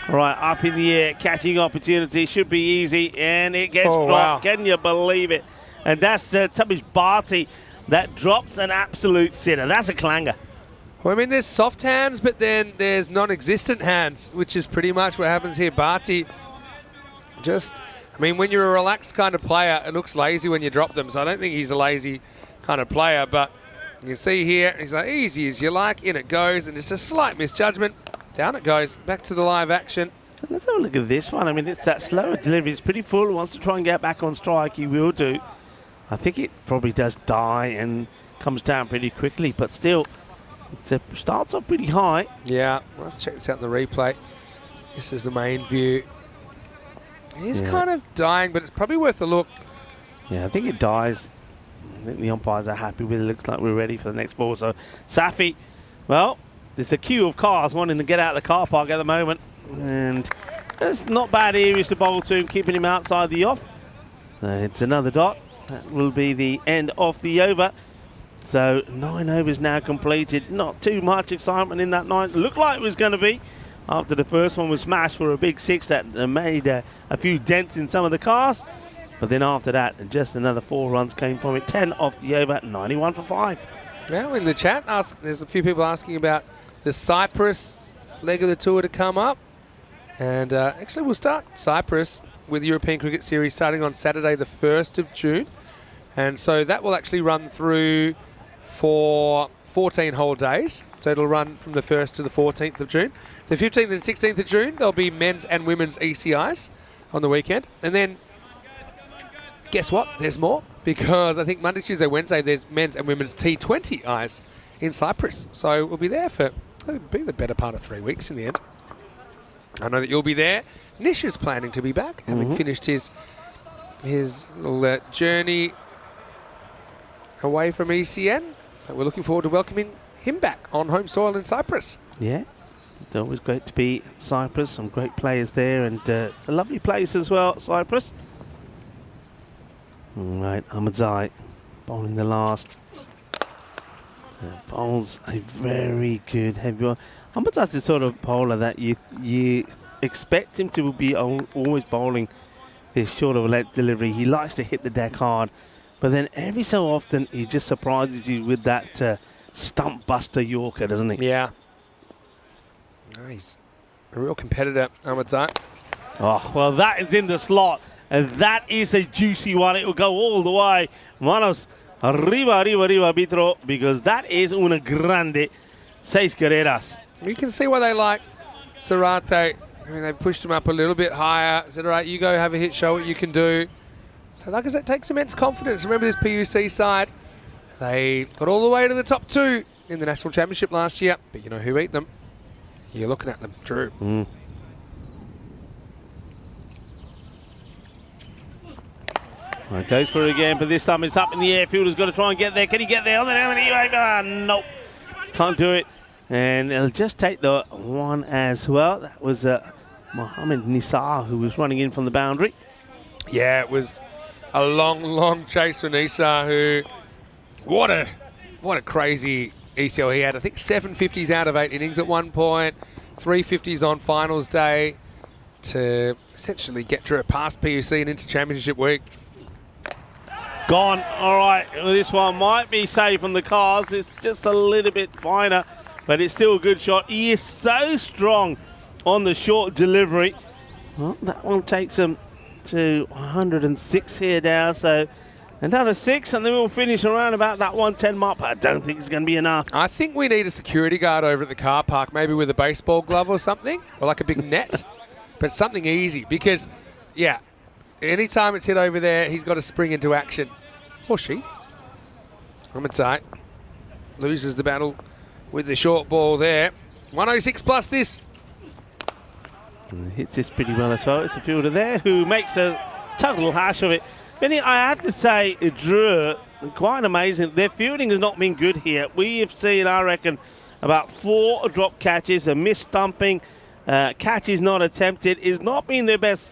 [SPEAKER 3] All right, up in the air, catching opportunity. Should be easy, and it gets dropped.
[SPEAKER 2] Wow.
[SPEAKER 3] Can you believe it? And that's Tabish Bharti. That drops an absolute sitter. That's a clanger.
[SPEAKER 2] Well, I mean, there's soft hands, but then there's non-existent hands, which is pretty much what happens here. Bharti when you're a relaxed kind of player, it looks lazy when you drop them. So I don't think he's a lazy kind of player, but you can see here, he's like, easy as you like, in it goes, and it's a slight misjudgment. Down it goes, back to the live action.
[SPEAKER 3] Let's have a look at this one. I mean, it's that slower delivery. It's pretty full. Wants to try and get back on strike. He will do. I think it probably does die and comes down pretty quickly, but still, it starts off pretty high.
[SPEAKER 2] Yeah, I'll check this out in the replay. This is the main view. He's kind of dying, but it's probably worth a look.
[SPEAKER 3] Yeah, I think it dies. I think the umpires are happy with it. Looks like we're ready for the next ball. So, Safi, well, there's a queue of cars wanting to get out of the car park at the moment. And it's not bad areas to bowl to him, keeping him outside the off. It's another dot. That will be the end of the over. So 9 overs now completed. Not too much excitement in that 9th. Looked like it was going to be after the first one was smashed for a big 6 that made a few dents in some of the cars. But then after that, just another 4 runs came from it. 10 off the over, 91 for 5.
[SPEAKER 2] Now in the chat, there's a few people asking about the Cyprus leg of the tour to come up. And actually we'll start Cyprus with the European Cricket Series starting on Saturday the 1st of June. And so that will actually run through for 14 whole days. So it'll run from the 1st to the 14th of June. The 15th and 16th of June, there'll be men's and women's ECIs on the weekend. And then, guess what? There's more. Because I think Monday, Tuesday, Wednesday, there's men's and women's T20 eyes in Cyprus. So we'll be there for, it'll be the better part of 3 weeks in the end. I know that you'll be there. Nish is planning to be back, having finished his little journey away from ECN. But we're looking forward to welcoming him back on home soil in Cyprus.
[SPEAKER 3] Yeah, it's always great to be Cyprus. Some great players there, and it's a lovely place as well, Cyprus. All right, Ahmadzai bowling the last. Bowls a very good heavy ball. Ahmadzai's the sort of bowler that you expect him to be always bowling this short of a leg delivery. He likes to hit the deck hard, but then every so often he just surprises you with that stump buster Yorker, doesn't he?
[SPEAKER 2] Yeah. He's a real competitor, Ahmadzai.
[SPEAKER 3] Oh, well, that is in the slot, and that is a juicy one. It will go all the way. Manos, arriba, arbitro, because that is una grande 6 carreras.
[SPEAKER 2] You can see why they like Sarate. I mean, they pushed him up a little bit higher. Said, all right, you go have a hit, show what you can do. So like I said, it takes immense confidence. Remember this PUC side, they got all the way to the top 2 in the National Championship last year. But you know who beat them? You're looking at them, Drew.
[SPEAKER 3] Well, goes for it again, but this time it's up in the air. Fielder's got to try and get there. Can he get there? On the down, nope. Can't do it. And he'll just take the one as well. That was Mohammed Nisar who was running in from the boundary.
[SPEAKER 2] Yeah, it was a long, long chase for Nisar, who, what a crazy ECL he had. I think 7 50s out of 8 innings at one point, 3 50s on finals day to essentially get Drew past PUC and into championship week.
[SPEAKER 3] Gone. All right, well, this one might be safe on the cars. It's just a little bit finer, but it's still a good shot. He is so strong on the short delivery. Well, that one takes him to 106 here now, so another 6, and then we'll finish around about that 110 mark, but I don't think it's going to be enough.
[SPEAKER 2] I think we need a security guard over at the car park, maybe with a baseball glove or something, or like a big net, but something easy, because, yeah, anytime it's hit over there, he's got to spring into action. Or she. Ahmadzai loses the battle with the short ball there. 106 plus this.
[SPEAKER 3] And hits this pretty well as well. It's a fielder there who makes a total hash of it. Benny, I have to say, Drew, quite amazing. Their fielding has not been good here. We have seen, I reckon, about 4 drop catches, a missed stumping, catches not attempted. It's not been their best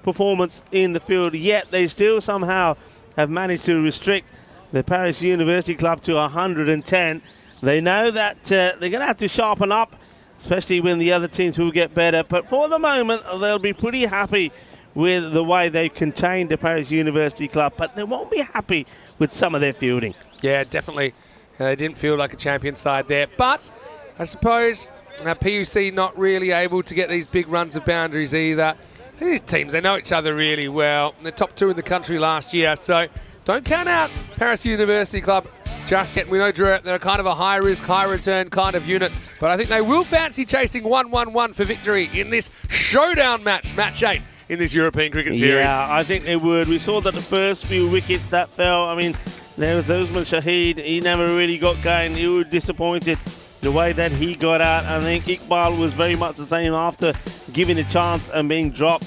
[SPEAKER 3] performance in the field, yet they still somehow have managed to restrict the Paris University Club to 110. They know that they're going to have to sharpen up, especially when the other teams will get better. But for the moment, they'll be pretty happy with the way they've contained the Paris University Club, but they won't be happy with some of their fielding.
[SPEAKER 2] Yeah, definitely. They didn't feel like a champion side there. But I suppose PUC not really able to get these big runs of boundaries either. These teams, they know each other really well. They're top 2 in the country last year, so don't count out Paris University Club just yet. We know, Drew, they're kind of a high-risk, high-return kind of unit, but I think they will fancy chasing 1-1-1 for victory in this showdown match, match 8 in this European Cricket Series.
[SPEAKER 3] Yeah, I think they would. We saw that the first few wickets that fell, I mean, there was Usman Shahid. He never really got going. He was disappointed the way that he got out. I think Iqbal was very much the same after giving a chance and being dropped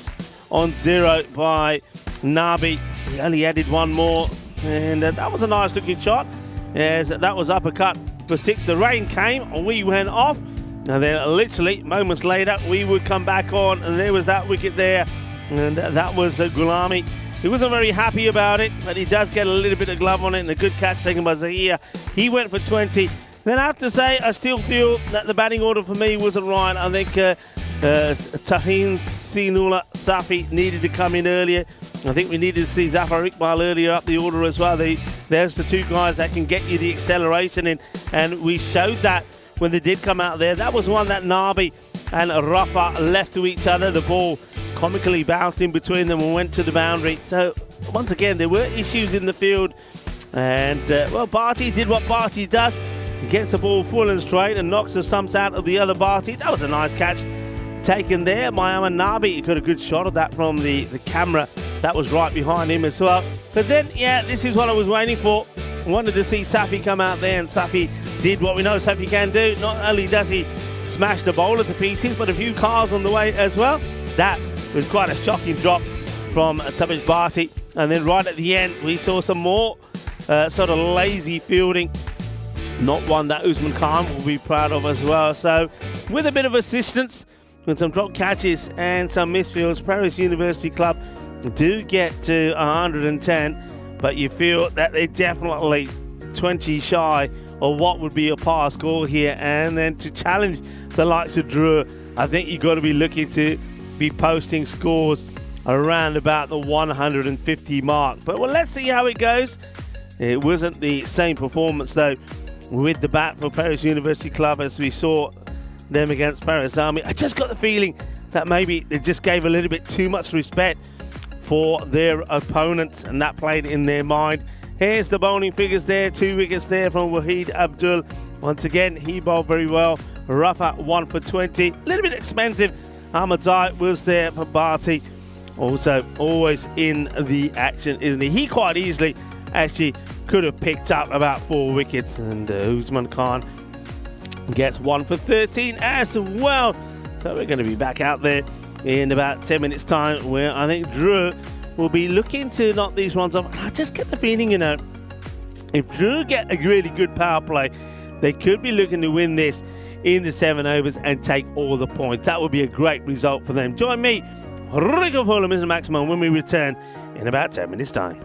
[SPEAKER 3] on 0 by Nabi. He only added one more, and that was a nice looking shot, as that was uppercut for 6. The rain came and we went off, and then literally moments later we would come back on, and there was that wicket there, and that was Gulami. He wasn't very happy about it, but he does get a little bit of glove on it, and a good catch taken by Zahir. He went for 20. Then I have to say, I still feel that the batting order for me wasn't right. I think Tahin Sinula Safi needed to come in earlier. I think we needed to see Zafar Iqbal earlier up the order as well. There's the 2 guys that can get you the acceleration in, and we showed that when they did come out there. That was one that Nabi and Rafa left to each other. The ball comically bounced in between them and went to the boundary. So once again, there were issues in the field, and well, Bharti did what Bharti does. He gets the ball full and straight and knocks the stumps out of the other Bharti. That was a nice catch taken there by Nabi. He got a good shot of that from the camera. That was right behind him as well. But then, yeah, this is what I was waiting for. I wanted to see Safi come out there, and Safi did what we know Safi can do. Not only does he smash the bowler to pieces, but a few cars on the way as well. That was quite a shocking drop from Tabish Bharti. And then right at the end, we saw some more sort of lazy fielding. Not one that Usman Khan will be proud of as well. So with a bit of assistance, with some drop catches and some misfields, Paris University Club do get to 110, but you feel that they're definitely 20 shy of what would be a par score here. And then to challenge the likes of Drew, I think you've got to be looking to be posting scores around about the 150 mark. But well, let's see how it goes. It wasn't the same performance though with the bat for Paris University Club as we saw them against Paris Army. I just got the feeling that maybe they just gave a little bit too much respect for their opponents, and that played in their mind. Here's the bowling figures there. 2 wickets there from Wahid Abdul. Once again, he bowled very well. Rafa 1 for 20. A little bit expensive. Ahmadai was there for Bharti. Also, always in the action, isn't he? He quite easily actually could have picked up about 4 wickets. And Usman Khan gets 1 for 13 as well. So we're going to be back out there in about 10 minutes time, where I think Drew will be looking to knock these ones off. I just get the feeling, you know, if Drew get a really good power play, they could be looking to win this in the 7 overs and take all the points. That would be a great result for them. Join me, Rico Fulham, Mr. Maximum, when we return in about 10 minutes time.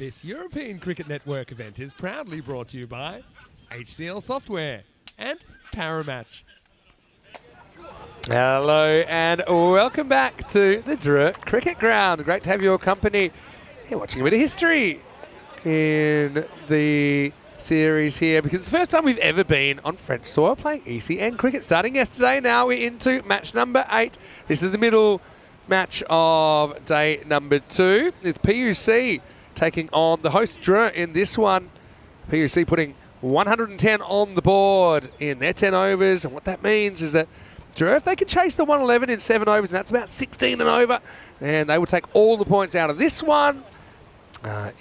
[SPEAKER 2] This European Cricket Network event is proudly brought to you by HCL Software and Paramatch. Hello and welcome back to the Dre Cricket Ground. Great to have your company. Here watching a bit of history in the series here, because it's the first time we've ever been on French soil playing ECN cricket. Starting yesterday, now we're into match number 8. This is the middle match of day number 2. It's PUC taking on the host Dre in this one. PUC putting 110 on the board in their 10 overs, and what that means is that Dre, if they can chase the 111 in 7 overs, and that's about 16 and over, and they will take all the points out of this one.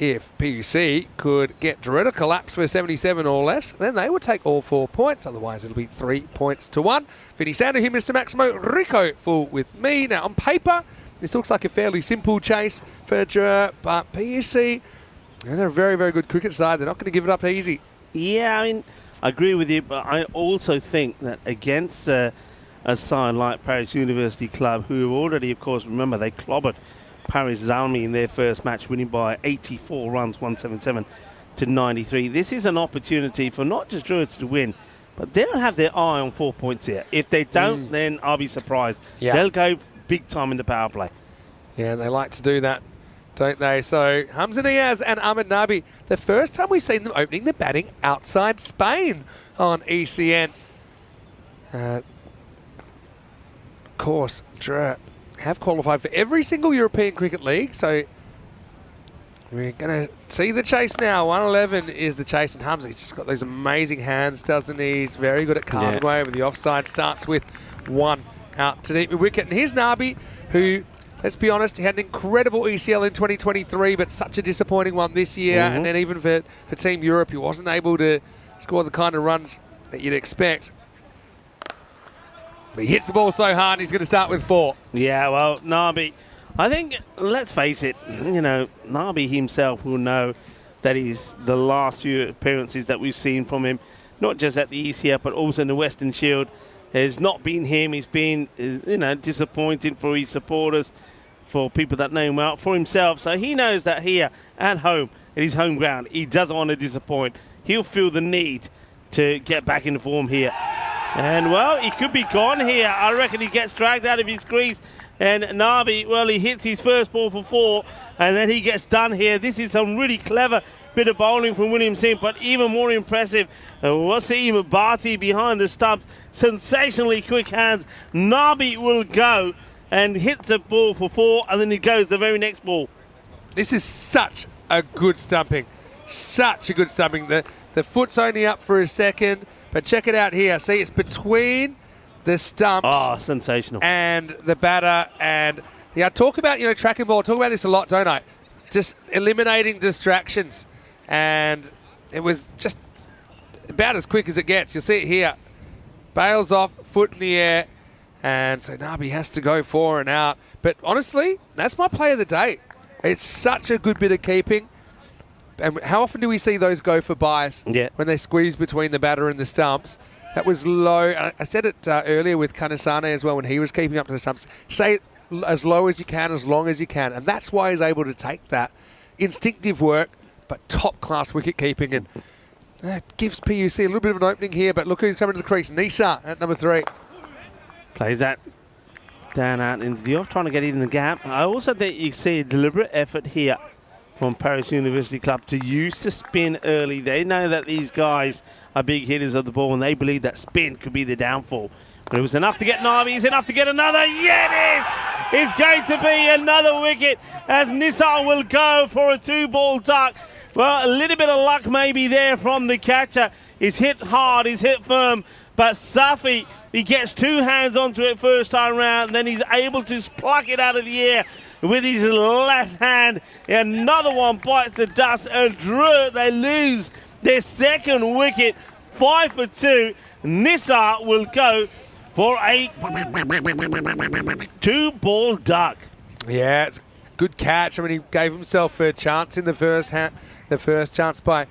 [SPEAKER 2] If PUC could get Dre to collapse for 77 or less, then they would take all 4 points. Otherwise, it'll be 3 points to 1. Vinny Sander here, Mr. Maximo Rico, full with me. Now, on paper, this looks like a fairly simple chase for Dre, but PUC, they're a very, very good cricket side. They're not going to give it up easy.
[SPEAKER 3] Yeah, I mean, I agree with you, but I also think that against a side like Paris University Club, who have already, of course, remember, they clobbered Paris Zalmi in their first match, winning by 84 runs, 177 to 93. This is an opportunity for not just Druids to win, but they'll have their eye on 4 points here. If they don't, then I'll be surprised.
[SPEAKER 2] Yeah.
[SPEAKER 3] They'll go big time in the power play.
[SPEAKER 2] Yeah, they like to do that, don't they? So Hamza Niaz and Ahmed Nabi, the first time we've seen them opening the batting outside Spain on ECN. Of course, Dre have qualified for every single European Cricket League, so we're going to see the chase now. 111 is the chase, and Hamza, he's just got those amazing hands, doesn't he? He's very good at carving away with the offside. Starts with 1 out to deep wicket. And here's Nabi, who, let's be honest, he had an incredible ECL in 2023, but such a disappointing one this year. And then even for Team Europe, he wasn't able to score the kind of runs that you'd expect. But he hits the ball so hard, he's going to start with 4.
[SPEAKER 3] Yeah, well, Nabi, I think, let's face it, you know, Nabi himself will know that he's the last few appearances that we've seen from him, not just at the ECF, but also in the Western Shield, has not been him. He's been, you know, disappointing for his supporters, for people that know him well, for himself. So he knows that here at home, at his home ground, he doesn't want to disappoint. He'll feel the need to get back into form here. And, well, he could be gone here. I reckon he gets dragged out of his crease. And Nabi, well, he hits his first ball for 4, and then he gets done here. This is some really clever bit of bowling from William Singh, but even more impressive, Wasim Bhatti behind the stumps. Sensationally quick hands. Nabi will go and hit the ball for 4, and then he goes the very next ball.
[SPEAKER 2] This is such a good stumping. Such a good stumping. The foot's only up for a second. But check it out here. See, it's between the stumps.
[SPEAKER 3] Oh, sensational.
[SPEAKER 2] And the batter. And yeah, I talk about, you know, tracking ball. I talk about this a lot, don't I? Just eliminating distractions. And it was just about as quick as it gets. You'll see it here. Bails off, foot in the air. And so Nabi has to go 4 and out. But honestly, that's my play of the day. It's such a good bit of keeping. And how often do we see those go for byes when they squeeze between the batter and the stumps? That was low. I said it earlier with Kanasane as well when he was keeping up to the stumps. Stay as low as you can, as long as you can. And that's why he's able to take that instinctive work, but top-class wicket keeping. And that gives PUC a little bit of an opening here. But look who's coming to the crease. Nisa at number 3.
[SPEAKER 3] Plays that down out into the off, trying to get in the gap. I also think you see a deliberate effort here from Paris University Club to use the spin early. They know that these guys are big hitters of the ball, and they believe that spin could be the downfall. But it was enough to get Nabi. It's enough to get another. Yeah, it is! It's going to be another wicket as Nissa will go for a 2-ball duck. Well, a little bit of luck maybe there from the catcher. He's hit hard, he's hit firm, but Safi, he gets 2 hands onto it first time round, and then he's able to pluck it out of the air with his left hand. Another one bites the dust, and Dre, they lose their second wicket. 5 for 2. Nissa will go for a 2-ball duck.
[SPEAKER 2] Yeah, it's a good catch. I mean, he gave himself a chance in the first chance by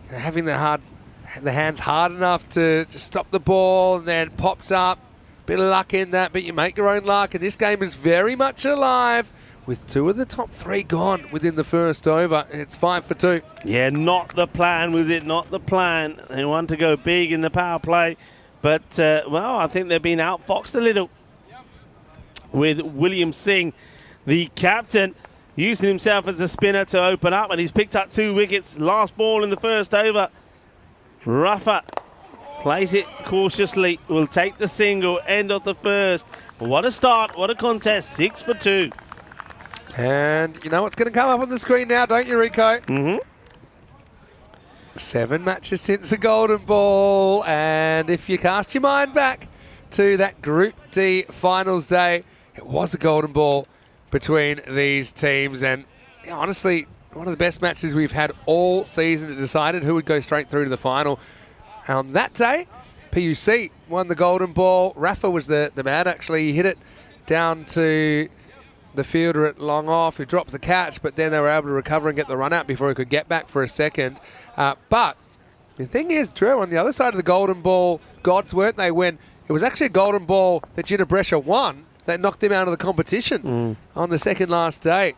[SPEAKER 2] having the hands hard enough to just stop the ball, and then pops up. Bit of luck in that, but you make your own luck. And this game is very much alive with 2 of the top 3 gone within the first over. It's 5 for 2.
[SPEAKER 3] Yeah, not the plan, was it? Not the plan. They want to go big in the power play. But, well, I think they've been outfoxed a little with William Singh, the captain, using himself as a spinner to open up. And he's picked up 2 wickets. Last ball in the first over. Rafa plays it cautiously. Will take the single. End of the first. What a start. What a contest. 6 for 2.
[SPEAKER 2] And you know what's going to come up on the screen now, don't you, Rico?
[SPEAKER 3] Mm-hmm.
[SPEAKER 2] 7 matches since the golden ball. And if you cast your mind back to that Group D finals day, it was a golden ball between these teams. And honestly, one of the best matches we've had all season. It decided who would go straight through to the final. On that day, PUC won the golden ball. Rafa was the man, actually. He hit it down to the fielder at long off, who dropped the catch, but then they were able to recover and get the run out before he could get back for a second. But the thing is, Drew, on the other side of the golden ball, gods weren't they, when it was actually a golden ball that Gina Brescia won that knocked him out of the competition on the second last day.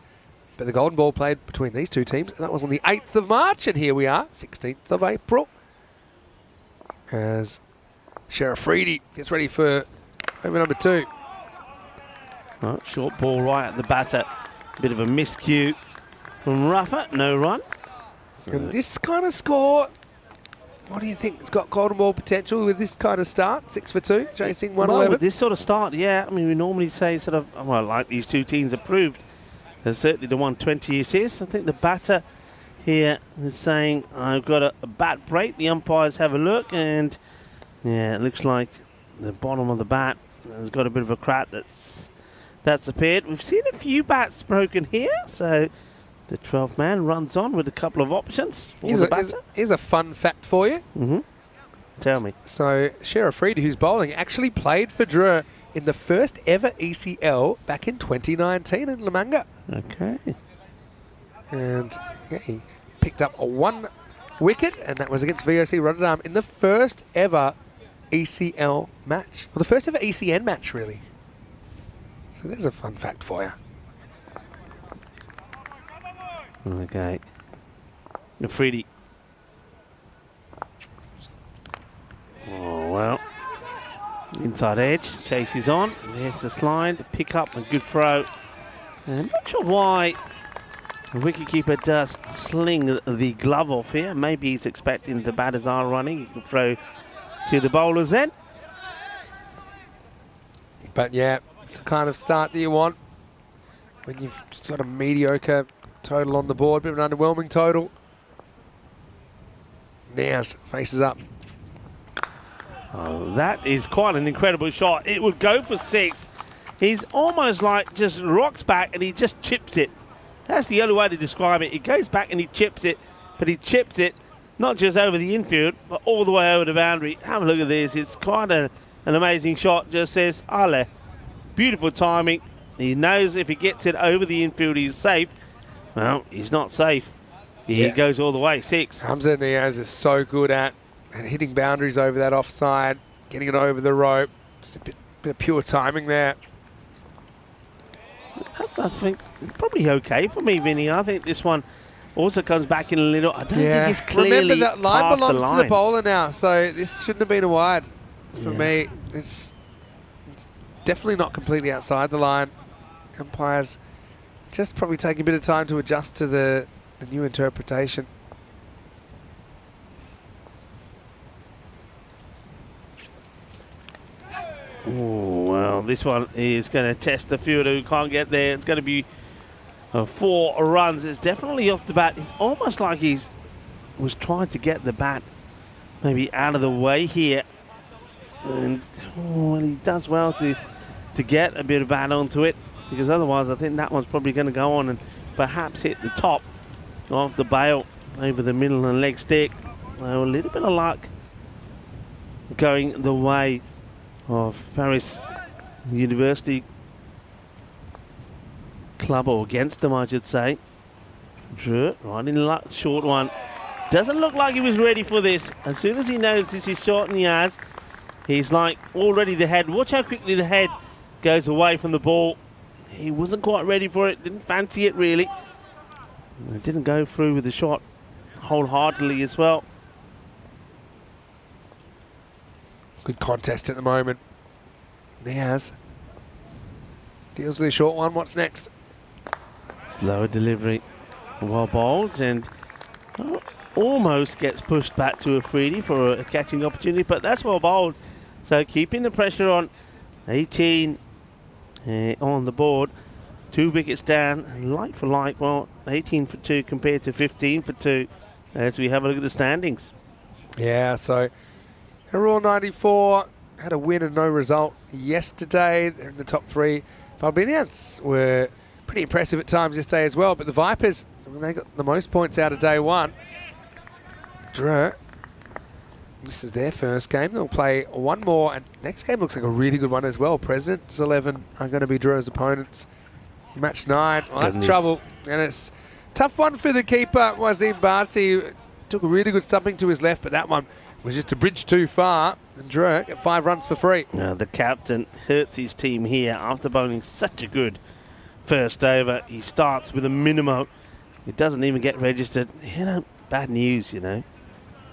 [SPEAKER 2] But the golden ball played between these 2 teams, and that was on the 8th of March, and here we are, 16th of April, as Sheriff Reedy gets ready for over number 2.
[SPEAKER 3] Oh, short ball right at the batter. Bit of a miscue from Rafa. No run.
[SPEAKER 2] And this kind of score, what do you think? It's got golden ball potential with this kind of start. 6 for 2, chasing 111.
[SPEAKER 3] With this sort of start, yeah. I mean, we normally say sort of, well, like these 2 teams have proved, there's certainly the 120 assist. I think the batter here is saying, I've got a bat break. The umpires have a look, and yeah, it looks like the bottom of the bat has got a bit of a crack that's appeared. We've seen a few bats broken here, so the 12th man runs on with a couple of options for the batter.
[SPEAKER 2] Here's a fun fact for you.
[SPEAKER 3] Mm-hmm. Tell me.
[SPEAKER 2] So Sheriff Reedy, who's bowling, actually played for Dre in the first ever ECL back in 2019 in Lamanga.
[SPEAKER 3] Okay.
[SPEAKER 2] And yeah, he picked up a 1 wicket, and that was against VOC Rotterdam in the first ever ECL match. Well, the first ever ECN match, really. So there's a fun fact for you.
[SPEAKER 3] Okay. Afridi. Oh, well. Inside edge. Chase is on. And there's the slide. Pick up a good throw. And I'm not sure why the wicketkeeper does sling the glove off here. Maybe he's expecting the batters are running. He can throw to the bowlers then.
[SPEAKER 2] But yeah, it's the kind of start that you want when you've just got a mediocre total on the board, bit of an underwhelming total. Niaz faces up.
[SPEAKER 3] Oh, that is quite an incredible shot. It would go for 6. He's almost like just rocks back and he just chips it. That's the only way to describe it. He goes back and he chips it, but he chips it not just over the infield, but all the way over the boundary. Have a look at this. It's quite an amazing shot. Just says, Ale. Beautiful timing. He knows if he gets it over the infield, he's safe. Well, he's not safe. He goes all the way. 6.
[SPEAKER 2] Hamza Niaz is so good at hitting boundaries over that offside, getting it over the rope. Just a bit of pure timing there.
[SPEAKER 3] I think it's probably okay for me, Vinny. I think this one also comes back in a little. I don't think it's clearly
[SPEAKER 2] remember that line
[SPEAKER 3] past
[SPEAKER 2] belongs
[SPEAKER 3] the
[SPEAKER 2] to the bowler now, so this shouldn't have been a wide for me. It's definitely not completely outside the line. Umpires just probably taking a bit of time to adjust to the new interpretation.
[SPEAKER 3] Oh, well, this one is going to test the fielder who can't get there. It's going to be 4 runs. It's definitely off the bat. It's almost like was trying to get the bat maybe out of the way here. And he does well to get a bit of bat onto it, because otherwise I think that one's probably going to go on and perhaps hit the top of the bail over the middle and leg stick. Well, a little bit of luck going the way of Paris University Club, or against them, I should say. Drew, right in luck, short one. Doesn't look like he was ready for this. As soon as he knows this is short and he has, he's like already the head. Watch how quickly the head goes away from the ball. he wasn't quite ready for it, didn't fancy it really. It didn't go through with the shot wholeheartedly as well.
[SPEAKER 2] Good contest at the moment. Niaz deals with a short one. What's next?
[SPEAKER 3] Slower delivery. Well bowled and almost gets pushed back to Afridi for a catching opportunity, but that's well bowled. So keeping the pressure on. 18 on the board. 2 wickets down. Like for like, well, 18 for 2 compared to 15 for 2 as we have a look at the standings.
[SPEAKER 2] Yeah, so Raw 94 had a win and no result yesterday. They're in the top 3. Barbinians were pretty impressive at times yesterday as well, but the Vipers, they got the most points out of day 1. Dre, this is their first game. They'll play one more, and next game looks like a really good one as well. President's 11 are going to be Dre's opponents. Match 9, well, that's trouble, and it's a tough one for the keeper, Wazim Bharti. Took a really good stumping to his left, but that one was just a bridge too far, and Dre got 5 runs for free.
[SPEAKER 3] The captain hurts his team here after bowling such a good first over. He starts with a minimo. It doesn't even get registered. You know, bad news, you know.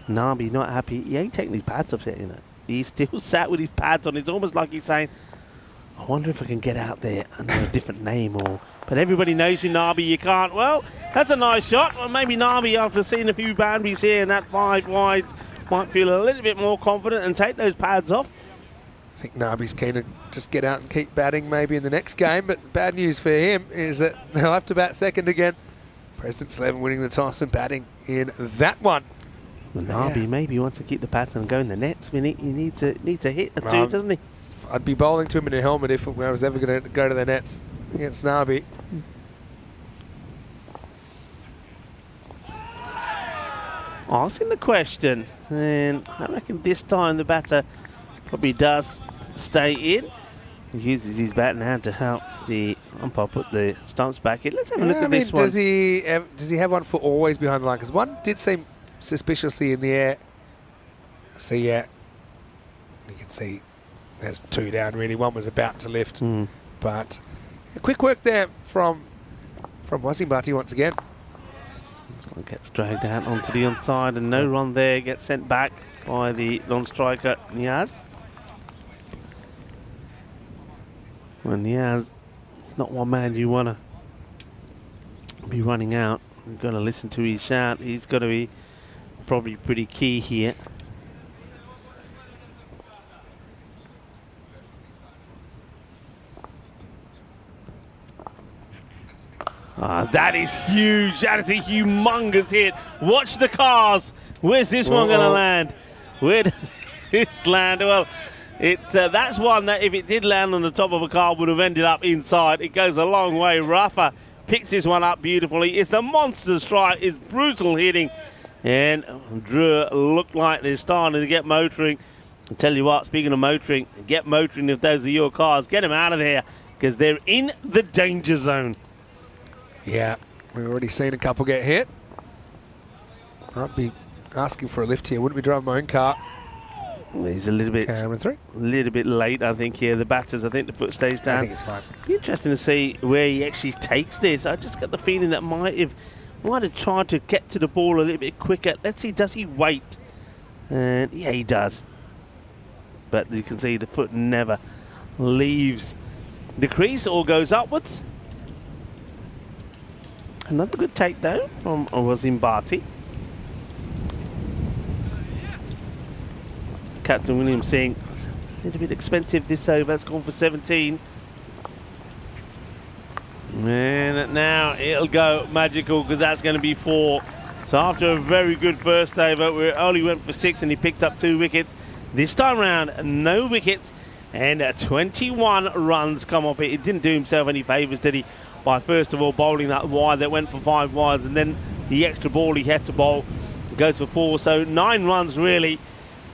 [SPEAKER 3] Nabi not happy. He ain't taking his pads off yet, you know. He's still sat with his pads on. It's almost like he's saying, I wonder if I can get out there under a different name. But everybody knows you, Nabi, you can't. Well, that's a nice shot. Well, maybe Nabi, after seeing a few boundaries here and that 5 wides, might feel a little bit more confident and take those pads off.
[SPEAKER 2] I think Nabi's keen to just get out and keep batting maybe in the next game, but the bad news for him is that they'll have to bat second again. President's 11 winning the toss and batting in that one.
[SPEAKER 3] Well, Nabi maybe wants to keep the pattern and go in the nets. He needs to hit a 2, doesn't he?
[SPEAKER 2] I'd be bowling to him in a helmet if I was ever going to go to the nets against Nabi.
[SPEAKER 3] Asking the question, and I reckon this time the batter probably does stay in. He uses his bat and hand to help the umpire put the stumps back in. Let's have a look at this one.
[SPEAKER 2] Does he have one for always behind the line? Because one did seem suspiciously in the air. So yeah, you can see there's 2 down really. One was about to lift, but quick work there from Wazim Bharti once again.
[SPEAKER 3] Gets dragged out onto the onside and no run there. Gets sent back by the non-striker Niaz. Well, Niaz, he's not one man you want to be running out. You've got to listen to his shout. He's got to be probably pretty key here. That is huge. That is a humongous hit. Watch the cars. Where's this one going to land? Where does this land? Well, that's one that if it did land on the top of a car would have ended up inside. It goes a long way. Rafa picks this one up beautifully. It's a monster strike. It's brutal hitting. And Drew looked like they're starting to get motoring. I'll tell you what, speaking of motoring, get motoring if those are your cars. Get them out of there because they're in the danger zone.
[SPEAKER 2] Yeah, we've already seen a couple get hit. I'd be asking for a lift here. Wouldn't be driving my own car.
[SPEAKER 3] He's a little bit late, I think, here. The batters, I think the foot stays down.
[SPEAKER 2] I think it's fine.
[SPEAKER 3] Be interesting to see where he actually takes this. I just got the feeling that might have tried to get to the ball a little bit quicker. Let's see, does he wait? And yeah, he does. But you can see the foot never leaves the crease or goes upwards. Another good take though from Wazim Bharti. Captain William saying a little bit expensive this over. It's gone for 17. And now it'll go magical because that's going to be 4. So after a very good first over, we only went for 6 and he picked up 2 wickets. This time round, no wickets and 21 runs come off it. It didn't do himself any favours, did he? By first of all bowling that wide that went for 5 wides, and then the extra ball he had to bowl goes for 4. So 9 runs really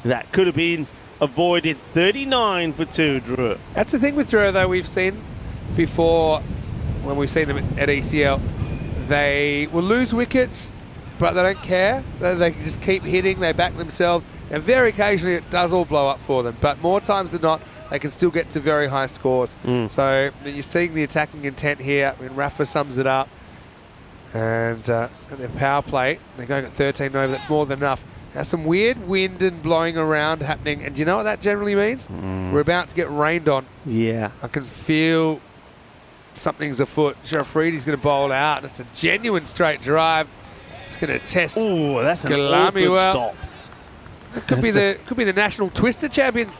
[SPEAKER 3] that could have been avoided. 39 for 2, Drew.
[SPEAKER 2] That's the thing with Drew though. We've seen before when we've seen them at ECL, they will lose wickets but they don't care. They just keep hitting, they back themselves, and very occasionally it does all blow up for them, but more times than not they can still get to very high scores. So you're seeing the attacking intent here. I mean, Rafa sums it up. And at their power play, they're going at 13 over. That's more than enough. There's some weird wind and blowing around happening. And do you know what that generally means? We're about to get rained on.
[SPEAKER 3] Yeah.
[SPEAKER 2] I can feel something's afoot. Shafridi's going to bowl out. And it's a genuine straight drive. It's going to test.
[SPEAKER 3] Oh, that's an
[SPEAKER 2] Galami
[SPEAKER 3] awkward stop.
[SPEAKER 2] Could be the national twister champion.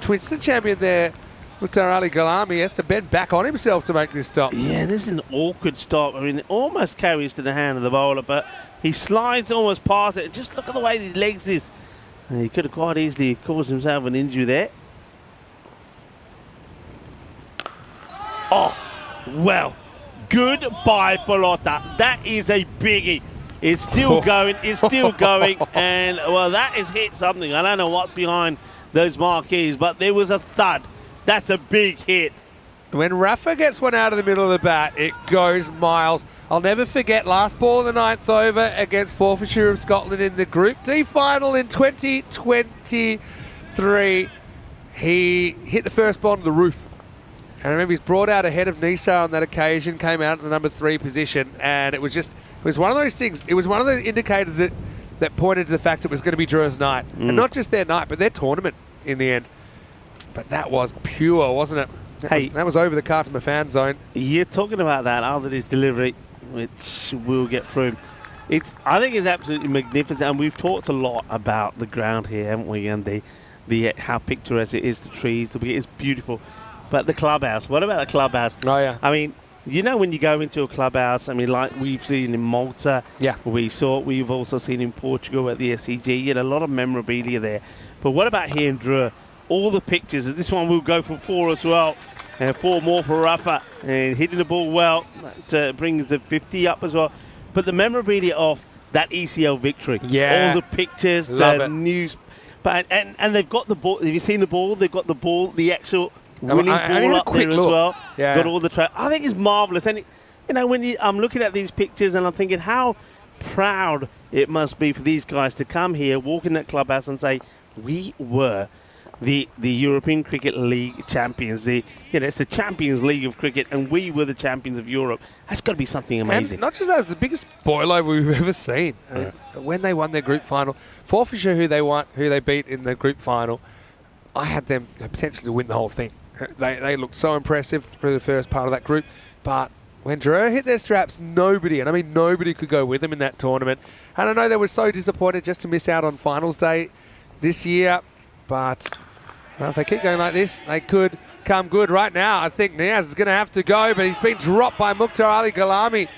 [SPEAKER 2] Twister champion there. Mukhtar Ali Galami has to bend back on himself to make this stop.
[SPEAKER 3] Yeah, this is an awkward stop. I mean, it almost carries to the hand of the bowler, but he slides almost past it. Just look at the way his legs is. And he could have quite easily caused himself an injury there. Oh, well, goodbye, Pelota. That is a biggie. It's still going. It's still going. And, well, that has hit something. I don't know what's behind those marquees, but there was a thud. That's a big hit.
[SPEAKER 2] When Rafa gets one out of the middle of the bat, it goes miles. I'll never forget last ball of the 9th over against Forfarshire of Scotland in the Group D final in 2023. He hit the first ball to the roof. And I remember he's brought out ahead of Nisa on that occasion, came out in the number 3 position, and it was one of those things. It was one of the indicators that pointed to the fact it was going to be Dre's night. And not just their night, but their tournament in the end. But that was pure, wasn't it? That was over the Khartoum fan zone.
[SPEAKER 3] You're talking about that after this delivery, which we'll get through. I think it's absolutely magnificent, and we've talked a lot about the ground here, haven't we? And the how picturesque it is, the trees, it's beautiful. But the clubhouse, what about the clubhouse?
[SPEAKER 2] Oh yeah.
[SPEAKER 3] I mean, you know, when you go into a clubhouse, I mean, like we've seen in Malta, we've also seen in Portugal at the SCG. You had a lot of memorabilia there. But what about here in Dre? All the pictures. This one will go for 4 as well. And 4 more for Rafa. And hitting the ball well. That brings the 50 up as well. But the memorabilia of that ECL victory.
[SPEAKER 2] Yeah.
[SPEAKER 3] All the pictures,
[SPEAKER 2] Love
[SPEAKER 3] the
[SPEAKER 2] it.
[SPEAKER 3] news. But, and they've got the ball. Have you seen the ball? They've got the ball, the actual winning ball up there as well.
[SPEAKER 2] Yeah.
[SPEAKER 3] Got all the I think it's marvellous. And, I'm looking at these pictures and I'm thinking how proud it must be for these guys to come here, walk in that clubhouse and say, we were the European Cricket League champions. It's the Champions League of cricket, and we were the champions of Europe. That's got to be something amazing.
[SPEAKER 2] And not just that, it was the biggest boiler we've ever seen. I mean, when they won their group final, Forfarshire, who they beat in the group final, I had them potentially to win the whole thing. They looked so impressive through the first part of that group, but when Dre hit their straps, nobody could go with them in that tournament. And I know they were so disappointed just to miss out on finals day this year, but if they keep going like this, they could come good. Right now, I think Niaz is going to have to go, but he's been dropped by Mukhtar Ali Galami.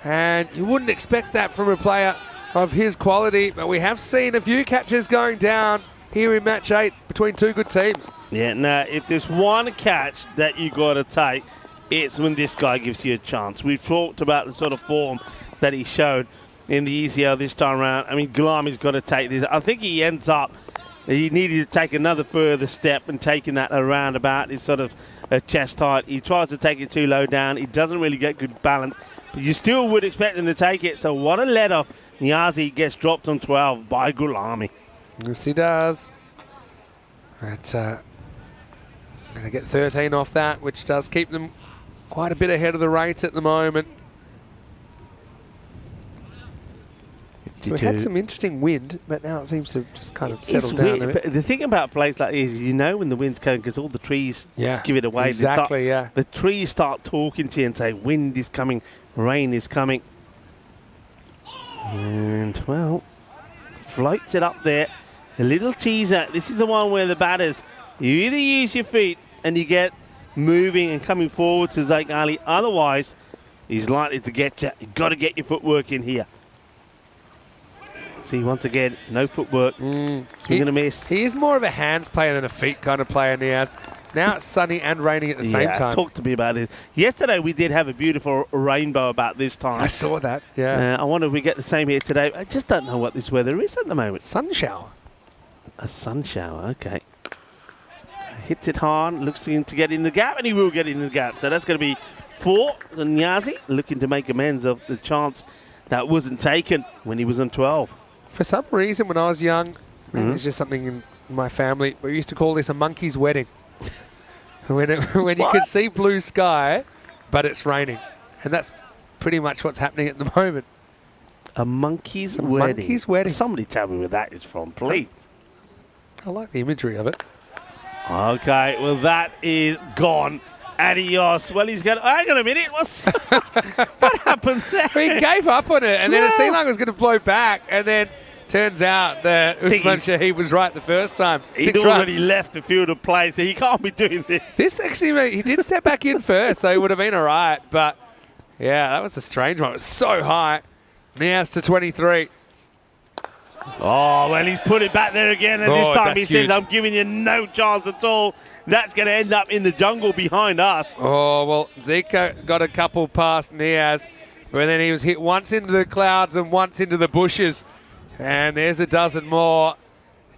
[SPEAKER 2] And you wouldn't expect that from a player of his quality, but we have seen a few catches going down here in match 8 between 2 good teams.
[SPEAKER 3] Yeah, now, if there's one catch that you got to take, it's when this guy gives you a chance. We've talked about the sort of form that he showed in the ECL this time around. I mean, Galami's got to take this. I think he ends up, he needed to take another further step and taking that around about his sort of chest height. He tries to take it too low down. He doesn't really get good balance, but you still would expect him to take it. So what a let-off. Niazi gets dropped on 12 by Galami.
[SPEAKER 2] Yes, he does. But they get 13 off that, which does keep them quite a bit ahead of the rates at the moment. We had some interesting wind, but now it seems to just kind of settle down a bit.
[SPEAKER 3] But the thing about a place like this is, when the wind's coming, because all the trees just give it away.
[SPEAKER 2] Exactly,
[SPEAKER 3] The trees start talking to you and say, wind is coming, rain is coming. And, well, floats it up there. A little teaser. This is the one where the batters, you either use your feet and you get moving and coming forward to Zaid Ali. Otherwise, he's likely to get you. You've got to get your footwork in here. See, once again, no footwork. Swing and a miss.
[SPEAKER 2] He is more of a hands player than a feet kind of player, Niaz. Now it's sunny and raining at the same time.
[SPEAKER 3] Talk to me about it. Yesterday we did have a beautiful rainbow about this time.
[SPEAKER 2] I saw that, yeah.
[SPEAKER 3] I wonder if we get the same here today. I just don't know what this weather is at the moment.
[SPEAKER 2] Sun shower.
[SPEAKER 3] A sun shower, okay. Hits it hard, looks to get in the gap, and he will get in the gap. So that's going to be 4. Niazi looking to make amends of the chance that wasn't taken when he was on 12.
[SPEAKER 2] For some reason, when I was young, maybe it's just something in my family, we used to call this a monkey's wedding. when you can see blue sky, but it's raining. And that's pretty much what's happening at the moment.
[SPEAKER 3] A monkey's
[SPEAKER 2] A
[SPEAKER 3] wedding.
[SPEAKER 2] monkey's wedding.
[SPEAKER 3] Somebody tell me where that is from, please.
[SPEAKER 2] I like the imagery of it.
[SPEAKER 3] Okay, well, that is gone. Adios. Well, he's going, hang on a minute. What happened there?
[SPEAKER 2] He gave up on it, and then it seemed like it was going to blow back, and then turns out that Usman Shahid was right the first time.
[SPEAKER 3] He'd already left the field of play, so he can't be doing this.
[SPEAKER 2] This actually, mate, he did step back in first, so he would have been all right. But, yeah, that was a strange one. It was so high. Niaz to 23.
[SPEAKER 3] Oh, well, he's put it back there again, and this time he
[SPEAKER 2] that's
[SPEAKER 3] says,
[SPEAKER 2] huge.
[SPEAKER 3] I'm giving you no chance at all. That's going to end up in the jungle behind us.
[SPEAKER 2] Oh, well, Zico got a couple past Niaz, but then he was hit once into the clouds and once into the bushes. And there's a dozen more.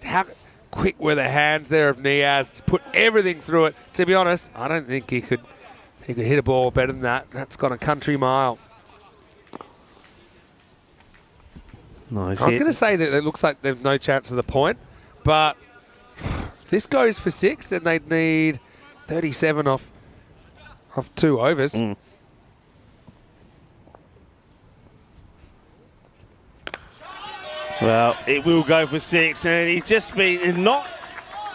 [SPEAKER 2] How quick were the hands there of Niaz to put everything through it? To be honest, I don't think he could hit a ball better than that. That's gone a country mile.
[SPEAKER 3] Nice
[SPEAKER 2] I was
[SPEAKER 3] hit.
[SPEAKER 2] going to say that it looks like there's no chance of the point, but if this goes for 6, then they'd need 37 off 2 overs.
[SPEAKER 3] Well, it will go for 6, and he's just been not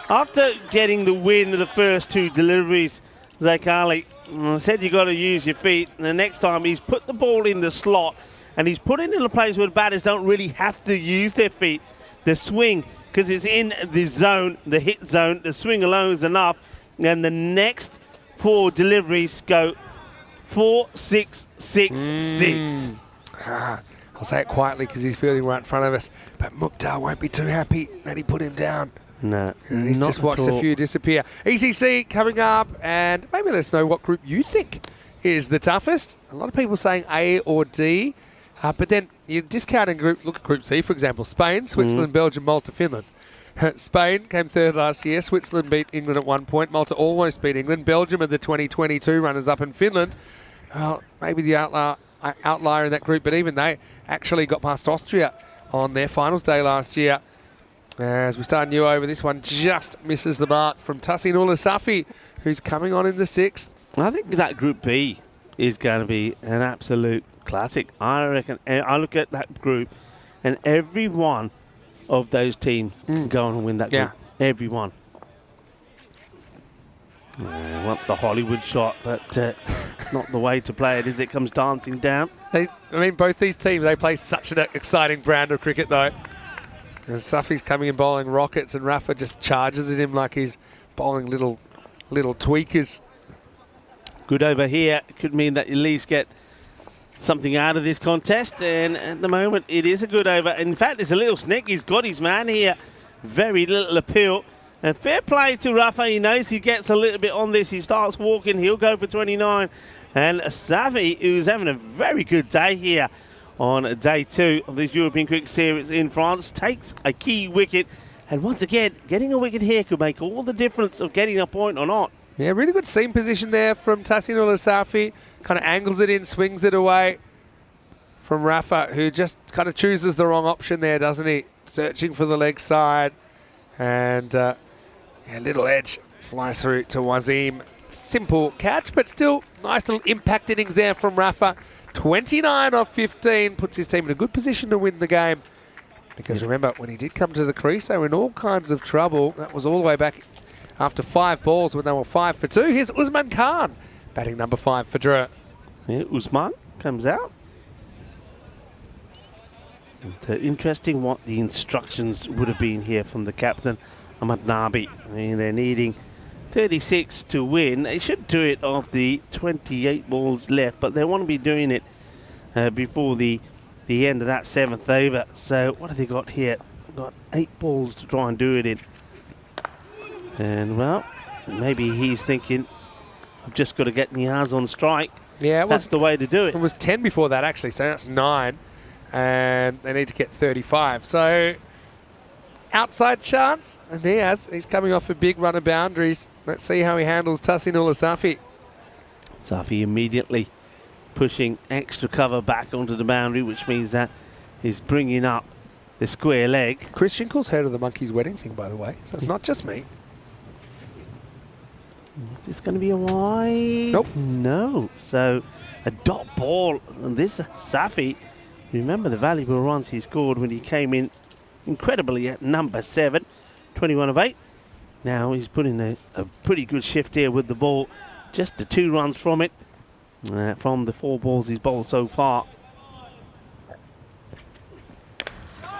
[SPEAKER 3] after getting the win of the first 2 deliveries. Zach Ali said you got to use your feet, and the next time he's put the ball in the slot, and he's put it in a place where the batters don't really have to use their feet. The swing, because it's in the zone, the hit zone, the swing alone is enough, and the next 4 deliveries go 4, 6, 6, 6.
[SPEAKER 2] I'll say it quietly because he's fielding right in front of us, but Mukhtar won't be too happy that he put him down.
[SPEAKER 3] No,
[SPEAKER 2] He's
[SPEAKER 3] not
[SPEAKER 2] just watched
[SPEAKER 3] at all.
[SPEAKER 2] a few disappear. ECC coming up, and maybe let us know what group you think is the toughest. A lot of people saying A or D, but then you're discounting group. Look at Group C, for example. Spain, Switzerland, Belgium, Malta, Finland. Spain came 3rd last year. Switzerland beat England at 1 point. Malta almost beat England. Belgium are the 2022 runners-up, in Finland, well, maybe the outlier in that group, but even they actually got past Austria on their finals day last year. As we start new over, this one just misses the mark from Tassin Safi, who's coming on in the 6th.
[SPEAKER 3] I think that Group B is going to be an absolute classic. I reckon. I look at that group, and every one of those teams can go on and win that group. Every one. Wants the Hollywood shot, but not the way to play it as it comes dancing down.
[SPEAKER 2] Both these teams, they play such an exciting brand of cricket, though. And Safi's coming in bowling rockets, and Rafa just charges at him like he's bowling little tweakers.
[SPEAKER 3] Good over here could mean that you at least get something out of this contest, and at the moment it is a good over. In fact, there's a little snick. He's got his man here. Very little appeal. And fair play to Rafa. He knows he gets a little bit on this. He starts walking. He'll go for 29. And Safi, who's having a very good day here on day 2 of this European Cricket Series in France, takes a key wicket. And once again, getting a wicket here could make all the difference of getting a point or not.
[SPEAKER 2] Yeah, really good seam position there from Tassin Safi. Kind of angles it in, swings it away from Rafa, who just kind of chooses the wrong option there, doesn't he? Searching for the leg side. And a little edge flies through to Wasim. Simple catch, but still nice little impact innings there from Rafa. 29 off 15 puts his team in a good position to win the game. Because remember, when he did come to the crease, they were in all kinds of trouble. That was all the way back after 5 balls when they were 5 for 2. Here's Usman Khan, batting number 5 for Dre.
[SPEAKER 3] Yeah, Usman comes out. And, interesting what the instructions would have been here from the captain, Ahmad Nabi. They're needing 36 to win. They should do it of the 28 balls left, but they want to be doing it before the end of that 7th over. So what have they got here? Got 8 balls to try and do it in. And well, maybe he's thinking, I've just got to get Niaz on strike.
[SPEAKER 2] Yeah,
[SPEAKER 3] that's the way to do it.
[SPEAKER 2] It was 10 before that, actually, so that's 9. And they need to get 35. So outside chance, and he's coming off a big run of boundaries. Let's see how he handles Tassin Safi.
[SPEAKER 3] Safi immediately pushing extra cover back onto the boundary, which means that he's bringing up the square leg.
[SPEAKER 2] Chris Shinkle's heard of the monkey's wedding thing, by the way, so it's not just me.
[SPEAKER 3] Is this going to be a wide?
[SPEAKER 2] Nope.
[SPEAKER 3] No. So a dot ball. And this Safi, remember the valuable runs he scored when he came in incredibly at number 7, 21 of 8. Now he's putting a pretty good shift here with the ball. Just the 2 runs from it, from the 4 balls he's bowled so far.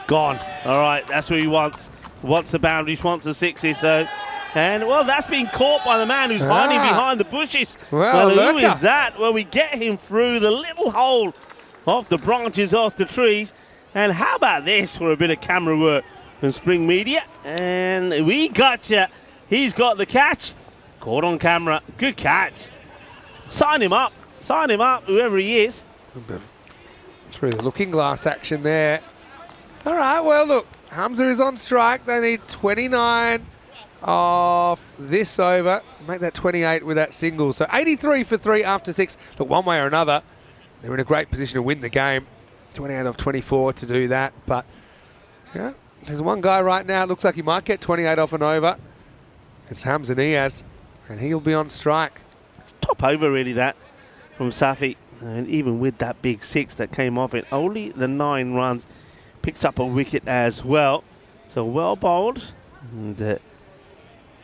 [SPEAKER 3] Gone. All right, that's what he wants. Wants the boundaries, wants the 6s. So, and well, that's been caught by the man who's hiding behind the bushes.
[SPEAKER 2] Well,
[SPEAKER 3] who is that? Well, we get him through the little hole of the branches off the trees. And how about this for a bit of camera work from Spring Media? And we gotcha. He's got the catch. Caught on camera. Good catch. Sign him up. Sign him up, whoever he is.
[SPEAKER 2] Through the looking glass action there. All right, well, look, Hamza is on strike. They need 29 off this over. Make that 28 with that single. So 83 for 3 after 6. Look, one way or another, they're in a great position to win the game. 28 off 24 to do that. But, yeah, there's one guy right now. It looks like he might get 28 off and over. It's Hamza Niaz, and he'll be on strike.
[SPEAKER 3] It's top over, really, that, from Safi. And even with that big 6 that came off it, only the 9 runs. Picks up a wicket as well. So well bowled. And,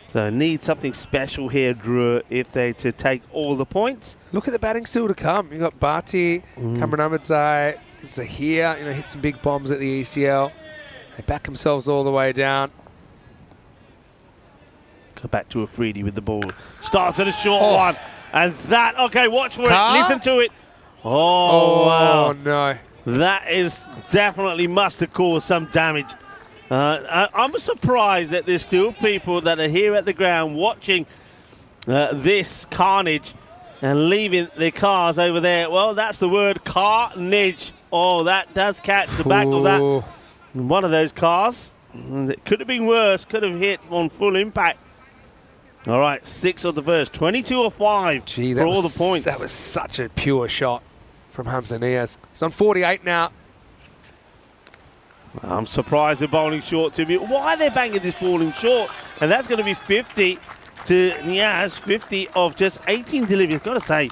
[SPEAKER 3] so need something special here, Drew, if they to take all the points.
[SPEAKER 2] Look at the batting still to come. You've got Bharti, Cameron Ahmedzai, Zahir, hit some big bombs at the ECL. They back themselves all the way down.
[SPEAKER 3] Go back to Afridi with the ball. Starts at a short one. And that, okay, watch for it. Listen to it. Oh, wow.
[SPEAKER 2] No.
[SPEAKER 3] That is definitely must have caused some damage. I'm surprised that there's still people that are here at the ground watching this carnage and leaving their cars over there. Well, that's the word, carnage. Oh, that does catch the back of that. One of those cars. It could have been worse. Could have hit on full impact. All right, 6 of the first. 22 or 5 for all the points.
[SPEAKER 2] That was such a pure shot from Hamza Niaz. He's on 48 now.
[SPEAKER 3] I'm surprised they're bowling short to me. Why are they banging this ball in short? And that's going to be 50 to Niaz, 50 of just 18 deliveries. Got to say,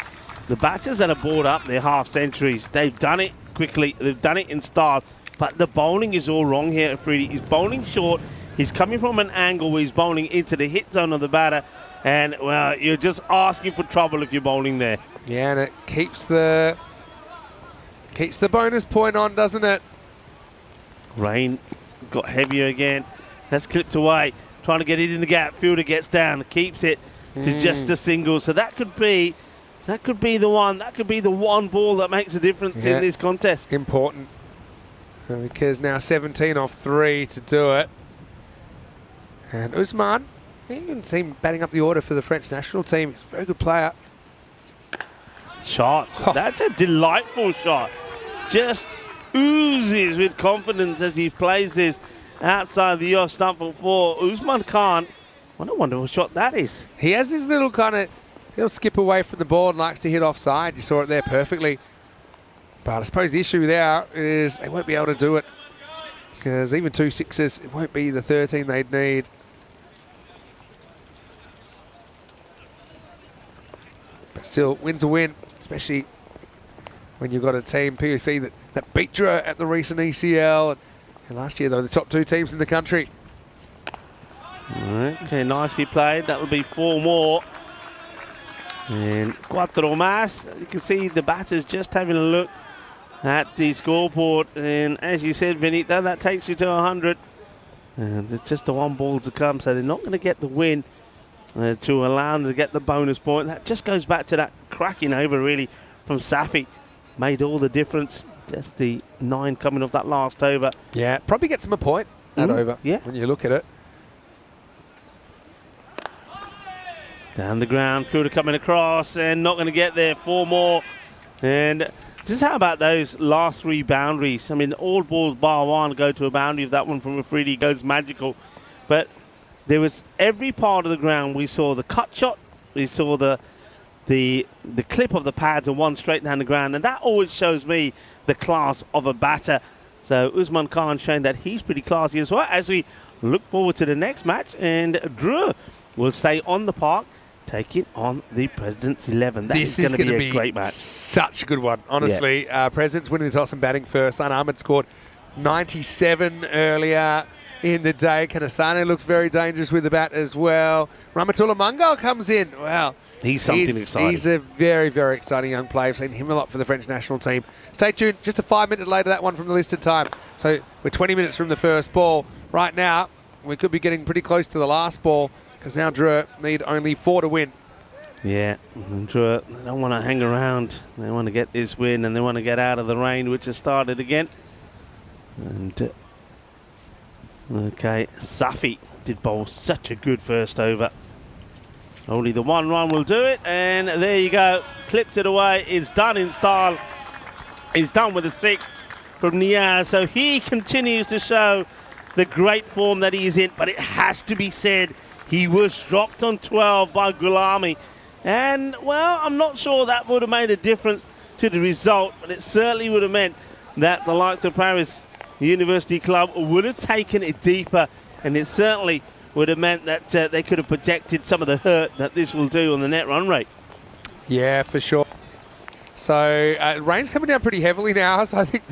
[SPEAKER 3] the batters that have brought up their half centuries, they've done it quickly. They've done it in style. But the bowling is all wrong here, Afridi. He's bowling short. He's coming from an angle where he's bowling into the hit zone of the batter. And, well, you're just asking for trouble if you're bowling there.
[SPEAKER 2] Yeah, and it keeps the bonus point on, doesn't it?
[SPEAKER 3] Rain got heavier again. That's clipped away. Trying to get it in the gap. Fielder gets down. Keeps it to just a single. So that could be the one. That could be the one ball that makes a difference in this contest.
[SPEAKER 2] Important. Because now 17 off 3 to do it. And Usman, you can see him batting up the order for the French national team. He's a very good player.
[SPEAKER 3] Shot. That's a delightful shot. Just oozes with confidence as he plays this outside the off stump for 4. Usman Khan, I don't wonder what shot that is.
[SPEAKER 2] He has this little he'll skip away from the ball and likes to hit offside. You saw it there perfectly. But I suppose the issue there is they won't be able to do it. Because even 2 6s, it won't be the 13 they'd need. But still, win's a win, especially when you've got a team, PUC, that beat Dre at the recent ECL. And last year, they were the top 2 teams in the country.
[SPEAKER 3] Okay, nicely played. That would be 4 more. And cuatro más. You can see the batters just having a look at the scoreboard. And as you said, Vinita, that takes you to 100. And it's just the 1 ball to come, so they're not going to get the win to allow them to get the bonus point. That just goes back to that cracking over, really, from Safi. Made all the difference. Just the 9 coming off that last over.
[SPEAKER 2] Yeah, probably gets them a point, that over, when you look at it.
[SPEAKER 3] Down the ground, fielder coming across and not going to get there. 4 more. And just how about those last 3 boundaries? I mean, all balls bar 1 go to a boundary. If that one from Afridi goes magical. But there was every part of the ground. We saw the cut shot. We saw the clip of the pads and 1 straight down the ground. And that always shows me the class of a batter. So Usman Khan showing that he's pretty classy as well as we look forward to the next match. And Drew will stay on the park taking on the President's 11.
[SPEAKER 2] This
[SPEAKER 3] is going to be
[SPEAKER 2] be
[SPEAKER 3] a great match.
[SPEAKER 2] Such a good one, honestly. President's winning the toss and batting first. Ahmed scored 97 earlier in the day. Kanasane looks very dangerous with the bat as well. Ramatullah Mungal comes in. Wow.
[SPEAKER 3] He's something exciting.
[SPEAKER 2] He's a very, very exciting young player. I've seen him a lot for the French national team. Stay tuned. Just a 5 minute later, that one from the listed time. So we're 20 minutes from the first ball. Right now, we could be getting pretty close to the last ball because now Dre need only 4 to win.
[SPEAKER 3] Yeah, and Dre, they don't want to hang around. They want to get this win and they want to get out of the rain, which has started again. And okay, Safi did bowl such a good first over. Only the 1 run will do it, and there you go. Clips it away. It's done in style. He's done with a 6 from Niaz. So he continues to show the great form that he is in, but it has to be said, he was dropped on 12 by Gulami. And, well, I'm not sure that would have made a difference to the result, but it certainly would have meant that the likes of Paris University Club would have taken it deeper, and it certainly would have meant that they could have protected some of the hurt that this will do on the net run rate.
[SPEAKER 2] Yeah, for sure. So rain's coming down pretty heavily now, so I think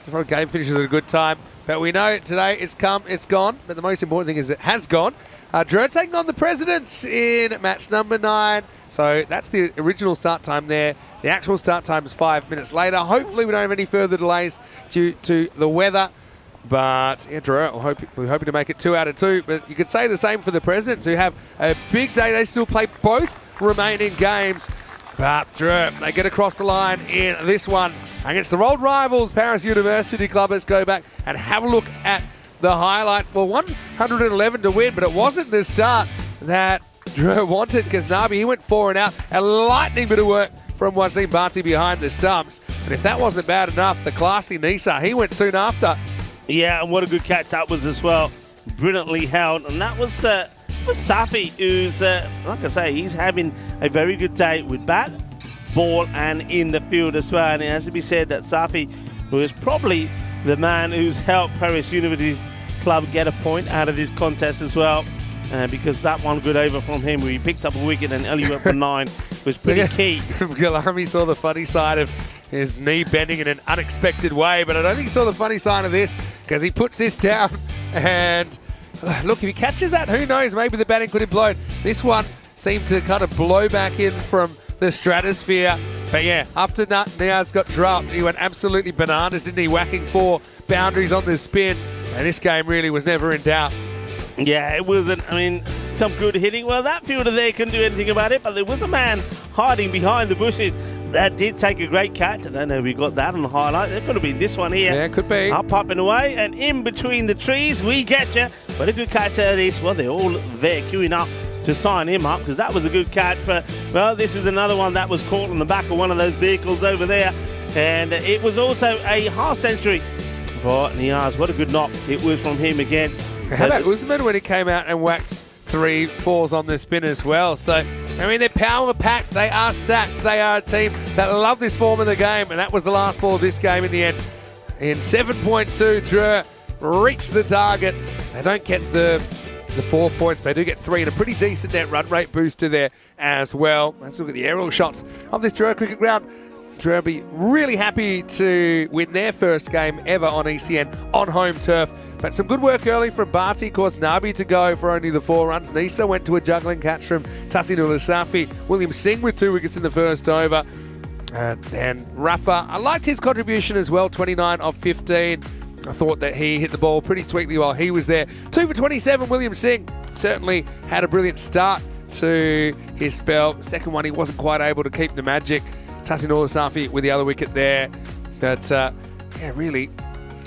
[SPEAKER 2] the game finishes at a good time. But we know today it's come, it's gone. But the most important thing is it has gone. Dre taking on the Presidents in match number 9. So that's the original start time there. The actual start time is 5 minutes later. Hopefully we don't have any further delays due to the weather. But yeah, Dre, we're hoping to make it 2 out of 2. But you could say the same for the Presidents, who have a big day. They still play both remaining games. But Dre, they get across the line in this one against the old rivals, Paris University Club. Let's go back and have a look at the highlights. Well, 111 to win, but it wasn't the start that Dre wanted, because Nabi, he went 4 and out. A lightning bit of work from Wasim Bhatti behind the stumps. And if that wasn't bad enough, the classy Nisa, he went soon after.
[SPEAKER 3] Yeah, and what a good catch that was as well. Brilliantly held. And that was Safi, who's, like I say, he's having a very good day with bat, ball, and in the field as well. And it has to be said that Safi was probably the man who's helped Paris University Club get a point out of this contest as well. Because that one good over from him, where he picked up a wicket and only went for 9, was pretty key.
[SPEAKER 2] Gulami saw the funny side of his knee bending in an unexpected way, but I don't think he saw the funny side of this, because he puts this down and look, if he catches that, who knows, maybe the batting could implode. This one seemed to kind of blow back in from the stratosphere. But yeah, after Niaz got dropped, he went absolutely bananas, didn't he? Whacking 4 boundaries on the spin, and this game really was never in doubt.
[SPEAKER 3] Yeah, it wasn't. I mean, some good hitting. Well, that fielder there couldn't do anything about it, but there was a man hiding behind the bushes that did take a great catch. I don't know if we got that on the highlight. There could have been this one here.
[SPEAKER 2] Yeah, could be.
[SPEAKER 3] Up, popping away, and in between the trees, we get you. But a good catch out of this. Well, they're all there queuing up to sign him up, because that was a good catch. But, well, this was another one that was caught on the back of one of those vehicles over there. And it was also a half century for Niaz. What a good knock it was from him again.
[SPEAKER 2] How about Usman when he came out and whacked 3 4s on the spin as well? So, I mean, they're power packed. They are stacked. They are a team that love this form of the game. And that was the last ball of this game in the end. In 7.2, Dre reached the target. They don't get the 4 points. They do get 3 and a pretty decent net run rate booster there as well. Let's look at the aerial shots of this Dre Cricket Ground. Dre will be really happy to win their first game ever on ECN on home turf. But some good work early from Bhatti, caused Nabi to go for only the 4 runs. Nisa went to a juggling catch from Tassinul Safi. William Singh with 2 wickets in the first over. And Rafa, I liked his contribution as well, 29 of 15. I thought that he hit the ball pretty sweetly while he was there. 2 for 27, William Singh certainly had a brilliant start to his spell. Second one, he wasn't quite able to keep the magic. Tassinul Safi with the other wicket there. But, yeah, really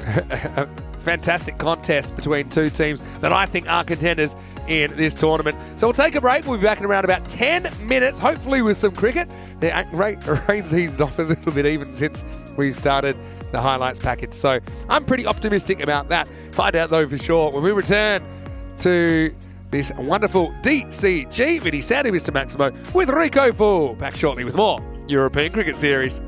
[SPEAKER 2] a fantastic contest between 2 teams that I think are contenders in this tournament. So we'll take a break. We'll be back in around about 10 minutes, hopefully with some cricket. The rain's eased off a little bit even since we started the highlights package. So I'm pretty optimistic about that. Find out, though, for sure when we return to this wonderful DCG. Vinny Sandy, Mr. Maximo, with Rico Full. Back shortly with more European Cricket Series.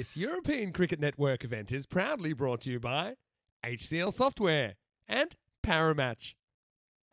[SPEAKER 2] This European Cricket Network event is proudly brought to you by HCL Software and Paramatch.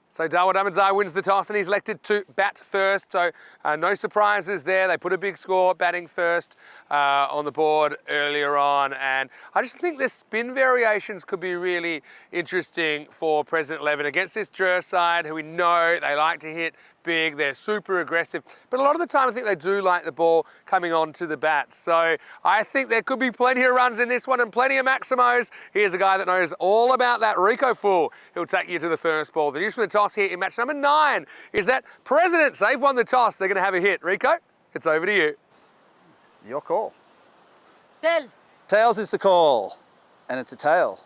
[SPEAKER 1] So Dawood Ahmedzai wins the toss and he's elected to bat first. So no surprises there. They put a big score batting first on the board earlier on. And I just think the spin variations could be really interesting for President 11 against this Dre side, who we know they like to hit big, they're super aggressive. But a lot of the time I think they do like the ball coming onto the bat. So I think there could be plenty of runs in this one and plenty of maximos. Here's a guy that knows all about that, Rico Fool. He'll take you to the first ball. The news from the toss here in match number 9 is that Presidents, they've won the toss. They're going to have a hit. Rico, it's over to you.
[SPEAKER 4] Your call.
[SPEAKER 5] Tail.
[SPEAKER 4] Tails is the call. And it's a tail.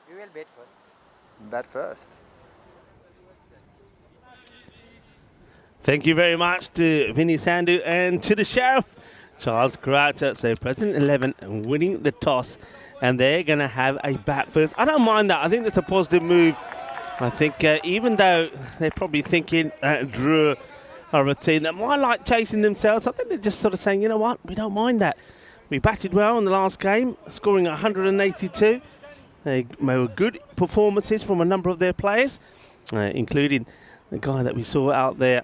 [SPEAKER 5] We will bat first.
[SPEAKER 4] Bat first.
[SPEAKER 3] Thank you very much to Vinny Sandhu and to the Sheriff, Charles Croucher. So President 11 winning the toss, and they're going to have a bat first. I don't mind that. I think that's a positive move. I think even though they're probably thinking Drew are a team that might like chasing themselves, I think they're just sort of saying, you know what, we don't mind that. We batted well in the last game, scoring 182. They were good performances from a number of their players, including the guy that we saw out there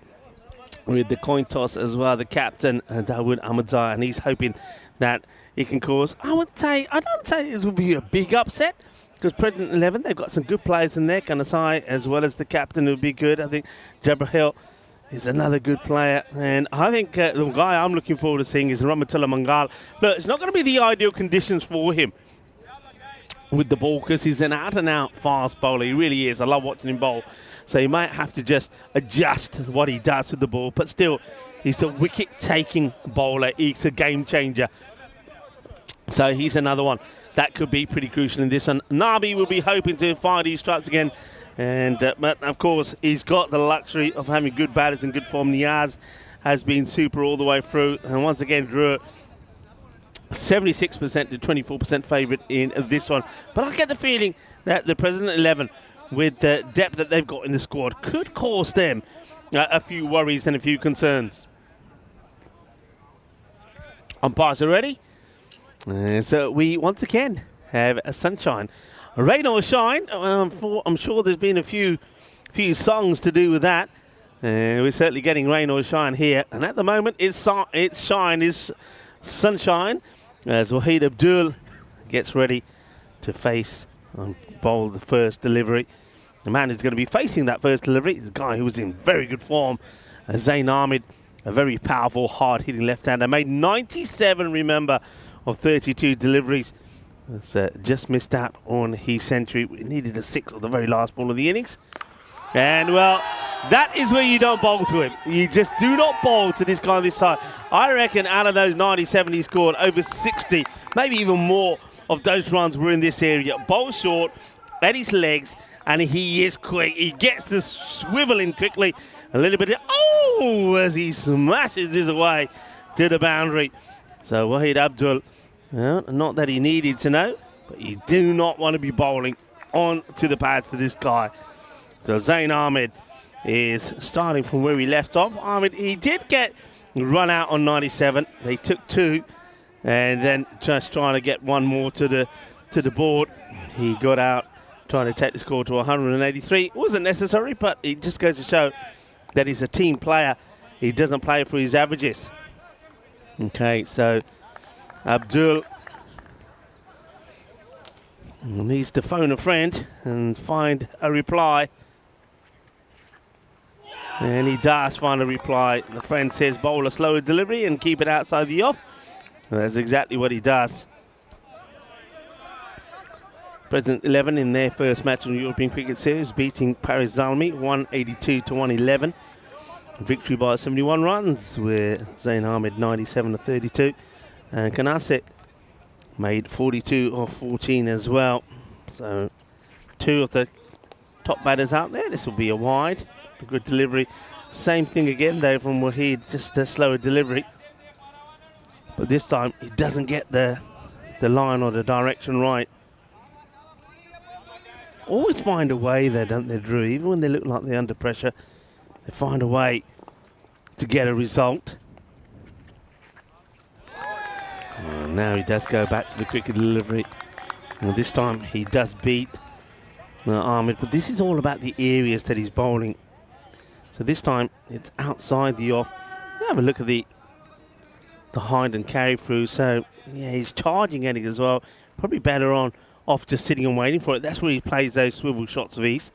[SPEAKER 3] with the coin toss as well, the captain, Dawood Ahmedzai, and he's hoping that he can cause, I don't say it will be a big upset, because President 11, they've got some good players in there, Kanasai, as well as the captain who will be good. I think Jabrahil is another good player, and I think the guy I'm looking forward to seeing is Ramatullah Mangal. Look, it's not going to be the ideal conditions for him with the ball, because he's an out-and-out fast bowler. He really is. I love watching him bowl. So he might have to just adjust what he does with the ball. But still, he's a wicket-taking bowler. He's a game changer. So he's another one that could be pretty crucial in this one. Nabi will be hoping to fire these strikes again. And but of course, he's got the luxury of having good batters and good form. Niaz has been super all the way through. And once again, Drew, 76% to 24% favourite in this one. But I get the feeling that the President 11, with the depth that they've got in the squad, could cause them a few worries and a few concerns. Umpires are ready. So we once again have a sunshine. Rain or shine, I'm sure there's been a few songs to do with that. We're certainly getting rain or shine here. And at the moment, it's sunshine, as Wahid Abdul gets ready to face and bowl the first delivery. The man who's going to be facing that first delivery is a guy who was in very good form, Zain Ahmed, a very powerful, hard-hitting left-hander. Made 97, remember, of 32 deliveries. It's just missed out on his century. We needed a 6 of the very last ball of the innings. And, well, that is where you don't bowl to him. You just do not bowl to this guy on this side. I reckon out of those 97 he scored, over 60, maybe even more of those runs were in this area. Bowl short, at his legs, and he is quick. He gets to swiveling quickly. A little bit as he smashes this away to the boundary. So Wahid Abdul, well, not that he needed to know, but you do not want to be bowling on to the pads to this guy. So Zain Ahmed is starting from where he left off. Ahmed, he did get run out on 97. They took 2, and then just trying to get one more to the board. He got out trying to take the score to 183. It wasn't necessary, but it just goes to show that he's a team player. He doesn't play for his averages. Okay, so Abdul needs to phone a friend and find a reply. And he does find a reply. The friend says bowl a slower delivery and keep it outside the off. And that's exactly what he does. President 11 in their first match in the European Cricket Series, beating Paris Zalmi 182 to 111. Victory by 71 runs, with Zain Ahmed 97 to 32. And Kanasek made 42 of 14 as well. So 2 of the top batters out there. This will be a wide. A good delivery. Same thing again though from Wahid, just a slower delivery. But this time he doesn't get the line or the direction right. Always find a way there, don't they, Drew? Even when they look like they're under pressure, they find a way to get a result. And now he does go back to the cricket delivery. And this time he does beat Ahmed, but this is all about the areas that he's bowling. So this time it's outside the off. Have a look at the hide and carry through. So yeah, he's charging at it as well. Probably better off just sitting and waiting for it. That's where he plays those swivel shots of ease.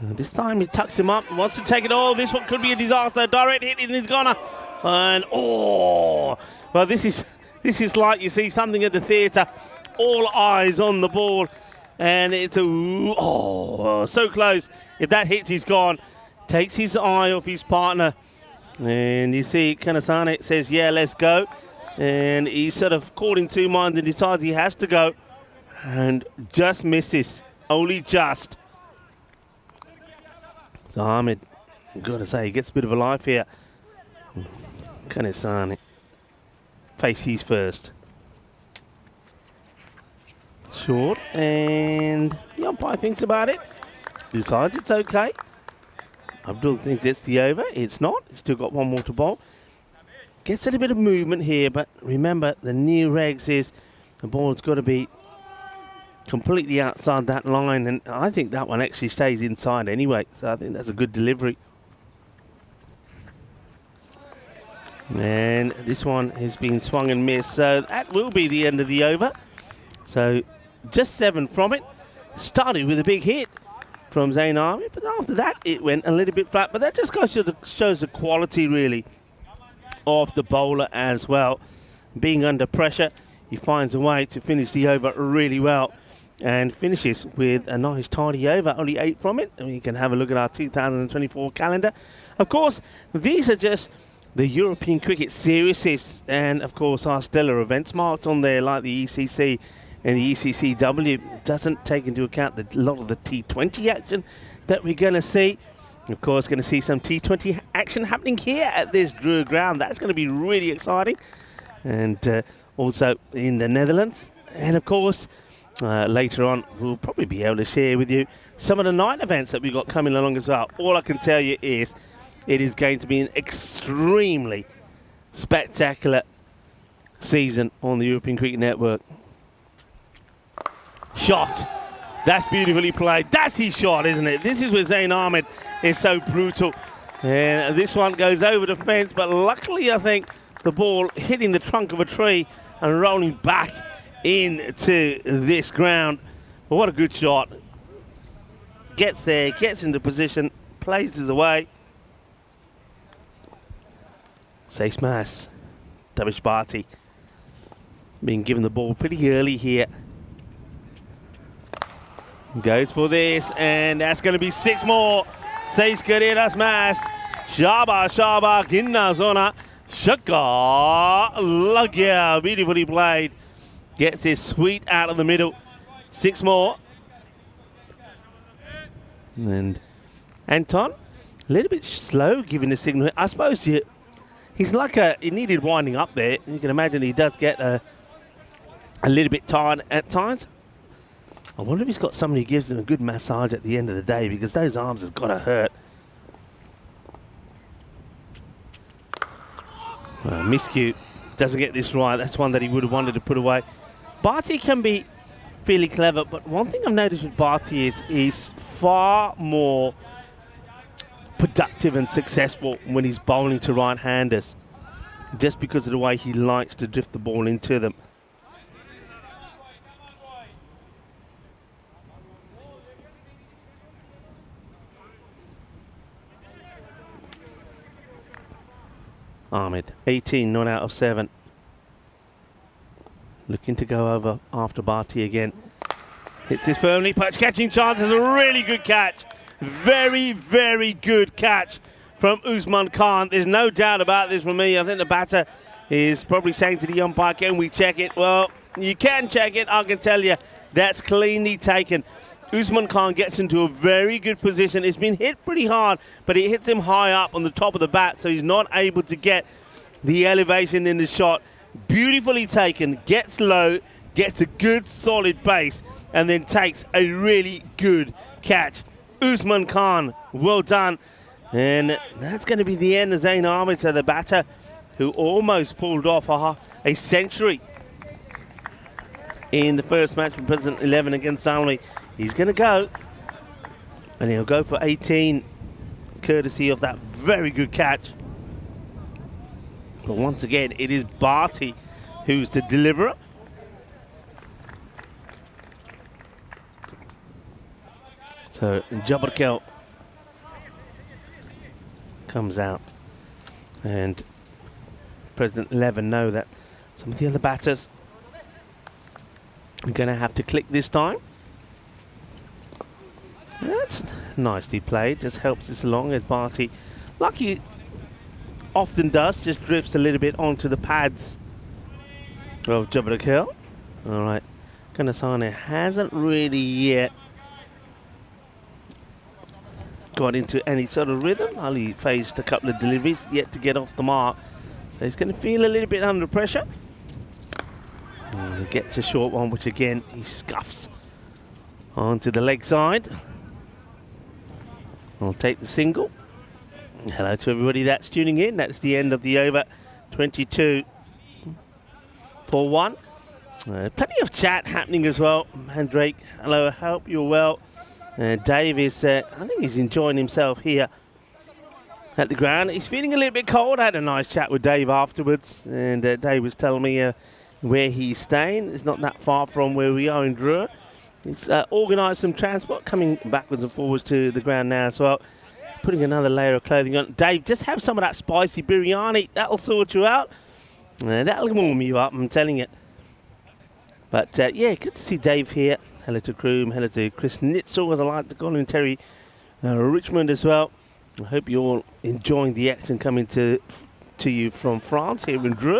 [SPEAKER 3] This time he tucks him up, wants to take it all. This one could be a disaster. Direct hit in his goner. And well, this is like you see something at the theatre. All eyes on the ball, and it's so close. If that hits, he's gone. Takes his eye off his partner, and you see Kanasane says, "Yeah, let's go." And he's sort of caught in two minds and decides he has to go, and just misses, only just. So Ahmed, got to say, he gets a bit of a life here. Kanasane face his first. Short, and the umpire thinks about it, decides it's okay. Abdul thinks it's the over. It's not. He's still got one more to bowl. Gets a little bit of movement here, but remember the new regs is the ball's got to be completely outside that line, and I think that one actually stays inside anyway, so I think that's a good delivery. And this one has been swung and missed, so that will be the end of the over. So just 7 from it. Started with a big hit from Zain Ahmed, but after that it went a little bit flat. But that just shows the quality really of the bowler as well. Being under pressure, he finds a way to finish the over really well and finishes with a nice tidy over. Only 8 from it, and you can have a look at our 2024 calendar. Of course, these are just the European Cricket Series, and of course our stellar events marked on there like the ECC and the ECCW. Doesn't take into account a lot of the T20 action that we're going to see. Of course, going to see some T20 action happening here at this Dre ground. That's going to be really exciting. And also in the Netherlands. And of course, later on, we'll probably be able to share with you some of the night events that we've got coming along as well. All I can tell you is it is going to be an extremely spectacular season on the European Cricket Network. Shot. That's beautifully played. That's his shot, isn't it? This is where Zain Ahmed is so brutal. And this one goes over the fence, but luckily I think the ball hitting the trunk of a tree and rolling back into this ground. But what a good shot. Gets there, gets into position, plays it away. Say smash. Davish Bharti being given the ball pretty early here. Goes for this, and that's going to be 6 more. 6 carreras más. Shaba, ginna zona. Shaka, lagya. Beautifully played. Gets his sweet out of the middle. 6 more. And Anton, a little bit slow giving the signal. I suppose he's like he needed winding up there. You can imagine he does get a little bit tired at times. I wonder if he's got somebody who gives him a good massage at the end of the day, because those arms have got to hurt. Miscue doesn't get this right. That's one that he would have wanted to put away. Bharti can be fairly clever, but one thing I've noticed with Bharti is he's far more productive and successful when he's bowling to right-handers, just because of the way he likes to drift the ball into them. Ahmed, 18 not out of 7. Looking to go over after Bharti again. Hits this firmly, perch catching chance. Is a really good catch. Very, very good catch from Usman Khan. There's no doubt about this for me. I think the batter is probably saying to the umpire, can we check it? Well, you can check it. I can tell you that's cleanly taken. Usman Khan gets into a very good position. It's been hit pretty hard, but it hits him high up on the top of the bat, so he's not able to get the elevation in the shot. Beautifully taken, gets low, gets a good solid base, and then takes a really good catch. Usman Khan, well done. And that's going to be the end of Zain Ahmed, to the batter, who almost pulled off a century in the first match from President 11 against Salmi. He's going to go, and he'll go for 18, courtesy of that very good catch. But once again, it is Barty who's the deliverer. So Jabarkel comes out, and President 11 know that some of the other batters are going to have to click this time. That's nicely played, just helps us along as Barty, like he often does, just drifts a little bit onto the pads of Jabarkel. All right, Kanasane hasn't really yet got into any sort of rhythm. Only faced a couple of deliveries, yet to get off the mark. So he's going to feel a little bit under pressure. And he gets a short one, which again, he scuffs onto the leg side. I'll take the single. Hello to everybody that's tuning in. That's the end of the over. 22 for 1. Plenty of chat happening as well. Mandrake, hello, I hope you're well. Dave is, I think he's enjoying himself here at the ground. He's feeling a little bit cold. I had a nice chat with Dave afterwards, and Dave was telling me where he's staying. It's not that far from where we are in Drua. He's organised some transport, coming backwards and forwards to the ground now as well. Putting another layer of clothing on. Dave, just have some of that spicy biryani. That'll sort you out. That'll warm you up, I'm telling you. But yeah, good to see Dave here. Hello to Kroom, hello to Chris Nitzel, as I like to call him, Terry Richmond as well. I hope you're all enjoying the action coming to you from France here in Drua.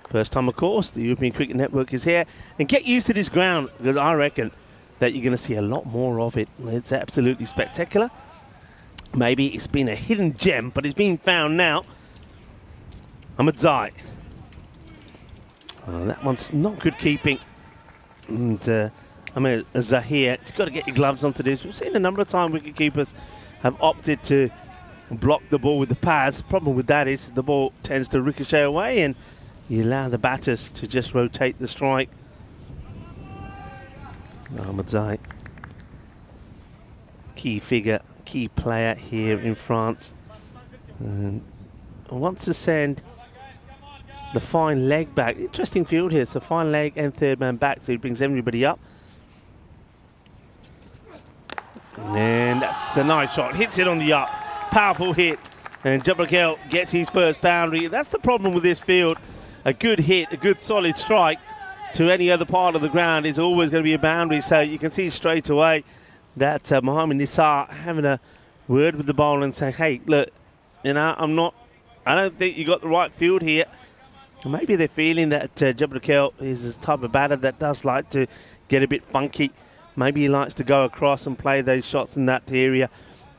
[SPEAKER 3] First time, of course, the European Cricket Network is here. And get used to this ground, because I reckon that you're going to see a lot more of it. It's absolutely spectacular. Maybe it's been a hidden gem, but it's been found now. Ahmed Zai. That one's not good keeping. And Zahir, you've got to get your gloves onto this. We've seen a number of times wicketkeepers have opted to block the ball with the pads. The problem with that is the ball tends to ricochet away, and you allow the batters to just rotate the strike. Ahmed Zai, key figure, key player here in France, and wants to send the fine leg back. Interesting field here. So fine leg and third man back, so he brings everybody up. And that's a nice shot. Hits it on the up. Powerful hit. And Jabarkel gets his first boundary. That's the problem with this field. A good hit, a good solid strike to any other part of the ground is always going to be a boundary. So you can see straight away that Mohamed Nisar having a word with the bowler and saying, hey, look, you know, I don't think you got the right field here. Maybe they're feeling that Jabarkel is the type of batter that does like to get a bit funky. Maybe he likes to go across and play those shots in that area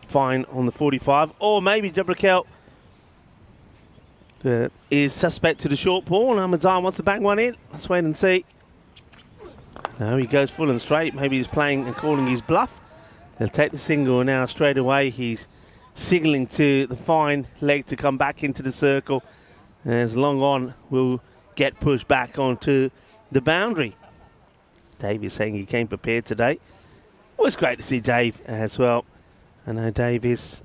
[SPEAKER 3] fine on the 45. Or maybe Jabarkel is suspect to the short ball and Ahmed Zai wants to bang one in. Let's wait and see. No, he goes full and straight. Maybe he's playing and calling his bluff. He'll take the single now straight away. He's signalling to the fine leg to come back into the circle. As long on will get pushed back onto the boundary. Dave is saying he came prepared today. Always great to see Dave as well. I know Dave was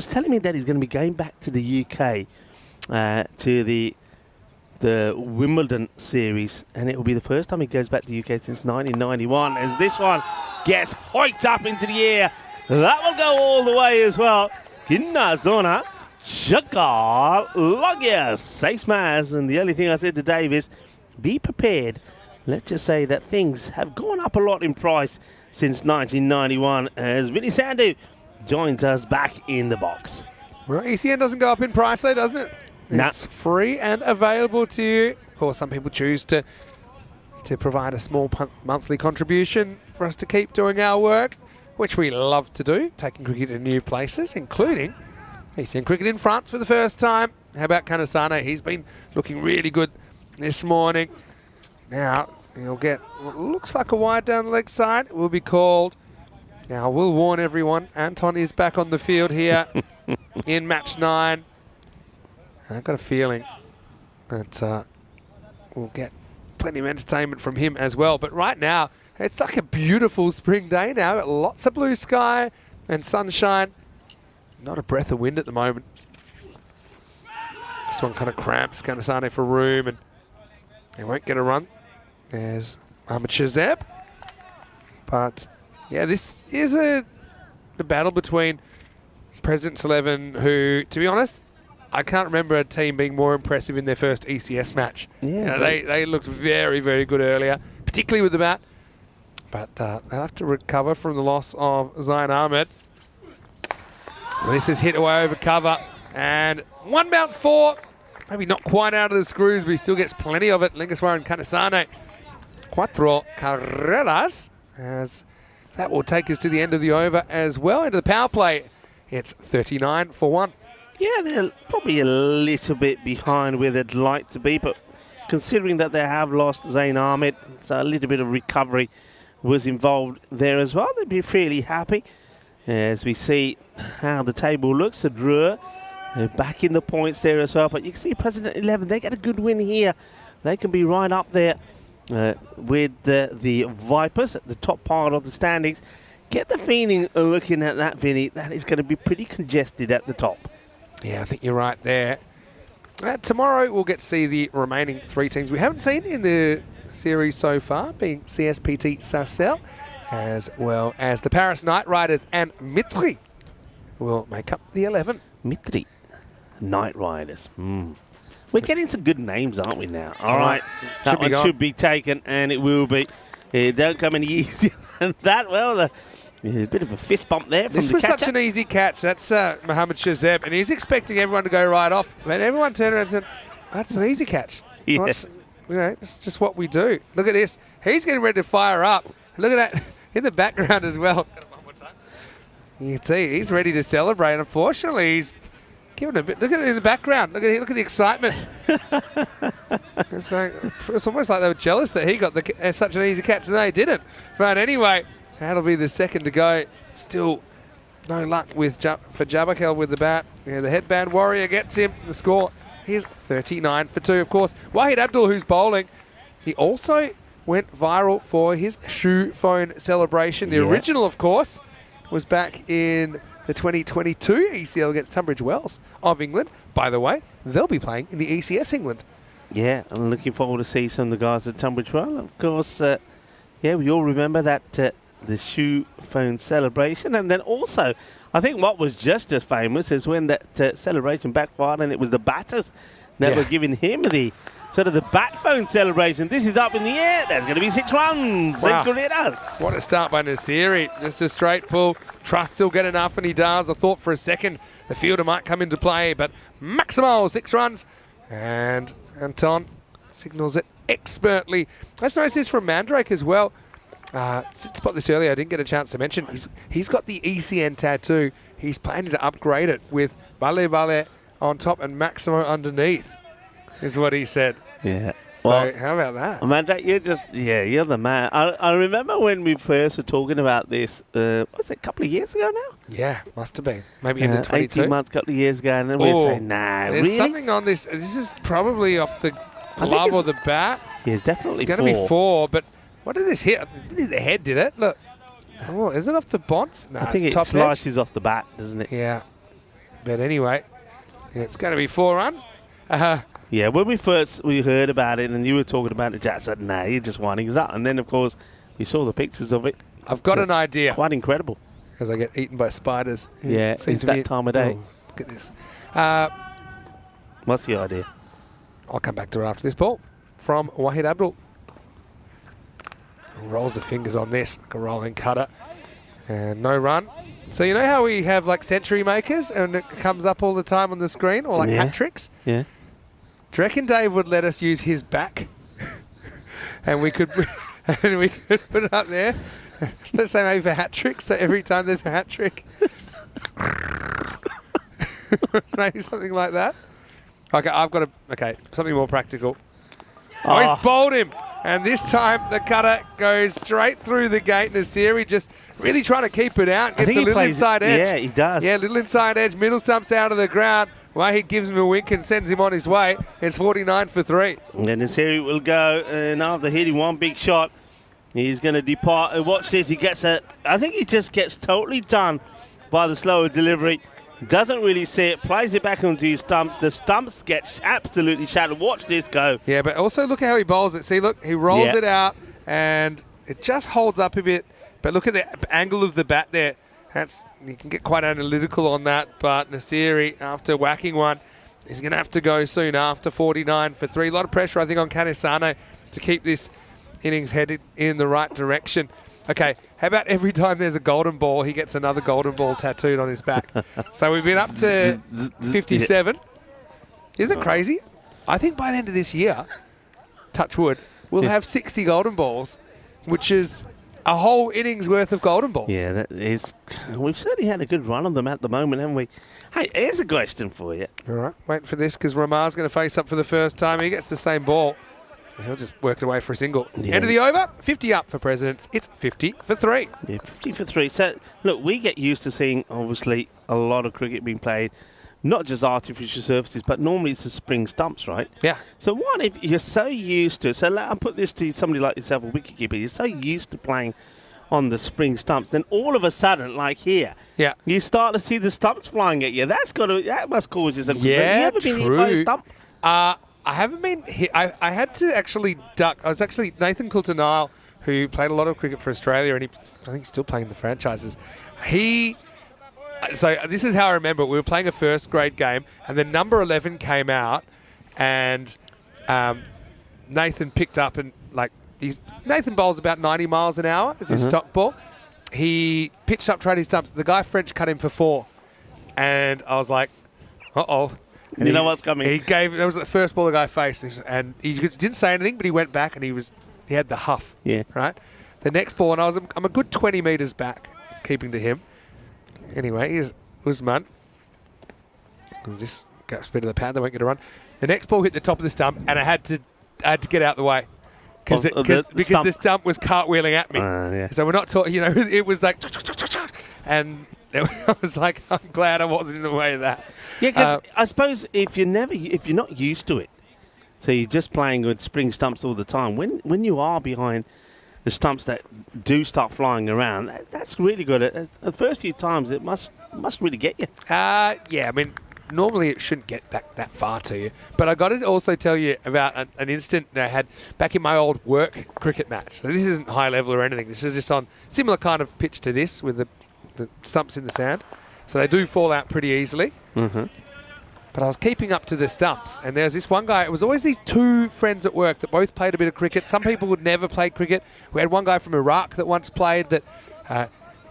[SPEAKER 3] telling me that he's going to be going back to the UK to the Wimbledon series, and it will be the first time he goes back to the UK since 1991. As this one gets hiked up into the air, that will go all the way as well. Ginna Zona. Shakar Logia safe smash. And the only thing I said to Dave is be prepared. Let's just say that things have gone up a lot in price since 1991 as Vinny Sandhu joins us back in the box.
[SPEAKER 2] Well, ECN doesn't go up in price though, doesn't it?
[SPEAKER 3] Nah.
[SPEAKER 2] It's free and available to you. Of course, some people choose to provide a small monthly contribution for us to keep doing our work, which we love to do, taking cricket to new places, including ECN Cricket in France for the first time. How about Kanasane? He's been looking really good this morning. Now, he'll get what looks like a wide down the leg side. It will be called. Now, we'll warn everyone, Anton is back on the field here in match 9. And I've got a feeling that we'll get plenty of entertainment from him as well. But right now, it's like a beautiful spring day now. Got lots of blue sky and sunshine. Not a breath of wind at the moment. This one kind of cramps Kanasane for room, and he won't get a run. There's Mohammad Shazeb. But yeah, this is a battle between President's 11, who, to be honest, I can't remember a team being more impressive in their first ECS match.
[SPEAKER 3] Yeah,
[SPEAKER 2] you know, they looked very, very good earlier, particularly with the bat. But they'll have to recover from the loss of Zayn Ahmed. This is hit away over cover, and one bounce four. Maybe not quite out of the screws, but he still gets plenty of it. Lingaswaran Kanasane. Cuatro carreras, as that will take us to the end of the over as well. Into the power play, it's 39 for 1.
[SPEAKER 3] Yeah, they're probably a little bit behind where they'd like to be, but considering that they have lost Zayn Ahmed, so a little bit of recovery was involved there as well. They'd be fairly happy. As we see how the table looks, the Drua back in the points there as well. But you can see President 11, they get a good win here. They can be right up there with the Vipers at the top part of the standings. Get the feeling looking at that, Vinny, that is going to be pretty congested at the top.
[SPEAKER 2] Yeah, I think you're right there. Tomorrow we'll get to see the remaining 3 teams we haven't seen in the series so far, being CSPT Sassel, as well as the Paris Knight Riders and Mitri will make up the 11.
[SPEAKER 3] Mitri, Knight Riders. We're getting some good names, aren't we now? All right, that one should be taken, and it will be. It don't come any easier than that. Well, a bit of a fist bump there from
[SPEAKER 2] this
[SPEAKER 3] the
[SPEAKER 2] was
[SPEAKER 3] catcher.
[SPEAKER 2] such an easy catch. That's Mohammad Shazeb, and he's expecting everyone to go right off. But everyone turned around and said, that's an easy catch.
[SPEAKER 3] Yeah.
[SPEAKER 2] It's just what we do. Look at this. He's getting ready to fire up. Look at that in the background as well. You can see he's ready to celebrate. Unfortunately, he's giving a bit. Look at it in the background. Look at the excitement. It's almost like they were jealous that he got such an easy catch and they didn't. But anyway, that'll be the second to go. Still no luck with for Jabakel with the bat. Yeah, the headband warrior gets him. The score is 39 for 2. Of course, Wahid Abdul, who's bowling, he also went viral for his shoe phone celebration. The original, of course, was back in the 2022 ECL against Tunbridge Wells of England. By the way, they'll be playing in the ECS England. Yeah,
[SPEAKER 3] I'm looking forward to see some of the guys at Tunbridge Wells. Of course, we all remember that the shoe phone celebration. And then also, I think what was just as famous is when that celebration backfired and it was the batters that were giving him the sort of the bat phone celebration. This is up in the air. There's going to be 6 runs.
[SPEAKER 2] Wow.
[SPEAKER 3] 6 corridas.
[SPEAKER 2] What a start by Nasiri. Just a straight pull. Trust he'll get enough, and he does. I thought for a second the fielder might come into play, but Maximo, 6 runs. And Anton signals it expertly. Let's notice this from Mandrake as well. Spot this earlier, I didn't get a chance to mention. He's got the ECN tattoo. He's planning to upgrade it with Bale Bale on top and Maximo underneath, is what he said.
[SPEAKER 3] Yeah.
[SPEAKER 2] So
[SPEAKER 3] well,
[SPEAKER 2] how about that?
[SPEAKER 3] Mandrake, you're the man. I remember when we first were talking about this, was it a couple of years ago now?
[SPEAKER 2] Yeah, must have been. Maybe into 22.
[SPEAKER 3] 18 months, couple of years ago, and then we were saying, nah,
[SPEAKER 2] there's
[SPEAKER 3] really?
[SPEAKER 2] something on this. This is probably off the glove or the bat.
[SPEAKER 3] Yeah, it's definitely
[SPEAKER 2] It's going to be 4, but what did this hit? It didn't hit the head, did it? Look. Oh, is it off the bonds? No,
[SPEAKER 3] I think
[SPEAKER 2] it's
[SPEAKER 3] it
[SPEAKER 2] top
[SPEAKER 3] slices off the bat, doesn't it?
[SPEAKER 2] Yeah. But anyway, it's going to be 4 runs.
[SPEAKER 3] Yeah, when we heard about it and you were talking about it, Jack said, nah, you're just winding us up. And then, of course, we saw the pictures of it.
[SPEAKER 2] I've got an idea.
[SPEAKER 3] Quite incredible.
[SPEAKER 2] As I get eaten by spiders.
[SPEAKER 3] Yeah, it's that time of day.
[SPEAKER 2] Oh, look at this.
[SPEAKER 3] What's the idea?
[SPEAKER 2] I'll come back to it after this ball from Wahid Abdul. Rolls the fingers on this, like a rolling cutter. And no run. So you know how we have like century makers and it comes up all the time on the screen, or like hat tricks?
[SPEAKER 3] Yeah.
[SPEAKER 2] Do you reckon Dave would let us use his back? and we could put it up there. Let's say maybe for hat tricks, so every time there's a hat trick. Maybe something like that. Okay, something more practical. Oh, he's bowled him. And this time the cutter goes straight through the gate. Nasiri just really trying to keep it out. Gets a little inside edge.
[SPEAKER 3] Yeah, he does.
[SPEAKER 2] Yeah, little inside edge. Middle stumps out of the ground. Wahid gives him a wink and sends him on his way. It's 49 for 3.
[SPEAKER 3] And then Nasiri will go, and after hitting one big shot, he's going to depart. And watch this. He gets I think he just gets totally done by the slower delivery. Doesn't really see it. Plays it back onto his stumps. The stumps get absolutely shattered. Watch this go.
[SPEAKER 2] Yeah, but also look at how he bowls it. See, look, he rolls it out, and it just holds up a bit. But look at the angle of the bat there. You can get quite analytical on that. But Nasiri, after whacking one, is going to have to go soon after 49 for 3. A lot of pressure, I think, on Kanisane to keep this innings headed in the right direction. Okay, how about every time there's a golden ball, he gets another golden ball tattooed on his back? So we've been up to 57. Isn't it crazy? I think by the end of this year, touch wood, we'll have 60 golden balls, which is a whole innings worth of golden balls.
[SPEAKER 3] Yeah, that is. We've certainly had a good run on them at the moment, haven't we? Hey, here's a question for you.
[SPEAKER 2] All right, wait for this because Ramar's going to face up for the first time. He gets the same ball. He'll just work it away for a single.
[SPEAKER 3] Yeah.
[SPEAKER 2] End of the over, 50 up for Presidents. It's 50 for 3.
[SPEAKER 3] Yeah, 50 for 3. So, look, we get used to seeing, obviously, a lot of cricket being played, not just artificial surfaces, but normally it's the spring stumps, right?
[SPEAKER 2] Yeah.
[SPEAKER 3] So what if you're so used to it? So I'll put this to somebody like yourself, a wicketkeeper. You're so used to playing on the spring stumps, then all of a sudden, like here, you start to see the stumps flying at you. That must cause you some concern.
[SPEAKER 2] Yeah,
[SPEAKER 3] You ever been hit by a stump?
[SPEAKER 2] I haven't been hit. I had to actually duck. I was actually Nathan Coulter-Nile, who played a lot of cricket for Australia, and I think he's still playing the franchises. So this is how I remember it. We were playing a first grade game, and then number 11 came out, and Nathan picked up and Nathan bowls about 90 miles an hour as his stock ball. He pitched up, tried his stumps. The guy French cut him for 4, and I was like, uh-oh. And
[SPEAKER 3] you know what's coming.
[SPEAKER 2] That was the first ball the guy faced, and he didn't say anything, but he went back and he had the huff.
[SPEAKER 3] Yeah.
[SPEAKER 2] Right. The next ball, and I'm a good 20 metres back, keeping to him. Anyway, here's Usman. This got speed of the pad, they won't get a run. The next ball hit the top of the stump, and I had to get out the way because the stump was cartwheeling at me.
[SPEAKER 3] Yeah.
[SPEAKER 2] So we're not talking. It was like, and I was like, I'm glad I wasn't in the way of that.
[SPEAKER 3] Yeah, because I suppose if you're not used to it, so you're just playing with spring stumps all the time, when you are behind the stumps that do start flying around, that's really good. The first few times, it must really get you.
[SPEAKER 2] Yeah, I mean, normally it shouldn't get that far to you. But I got to also tell you about an incident that I had back in my old work cricket match. So this isn't high level or anything. This is just on similar kind of pitch to this with the stumps in the sand. So they do fall out pretty easily.
[SPEAKER 3] Mm-hmm.
[SPEAKER 2] But I was keeping up to the stumps, and there's this one guy. It was always these two friends at work that both played a bit of cricket. Some people would never play cricket. We had one guy from Iraq that once played that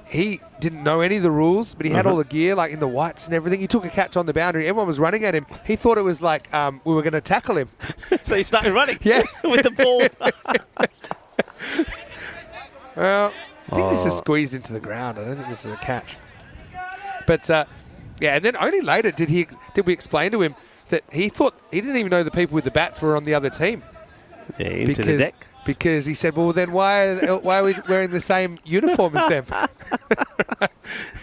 [SPEAKER 2] he didn't know any of the rules, but he had all the gear, like in the whites and everything. He took a catch on the boundary. Everyone was running at him. He thought it was like we were going to tackle him.
[SPEAKER 3] So he started running
[SPEAKER 2] Yeah.
[SPEAKER 3] with the ball.
[SPEAKER 2] Well, I think this is squeezed into the ground. I don't think this is a catch. But yeah, and then only later did we explain to him that he thought he didn't even know the people with the bats were on the other team.
[SPEAKER 3] Yeah, into the deck.
[SPEAKER 2] Because he said, well, then why are we wearing the same uniform as them?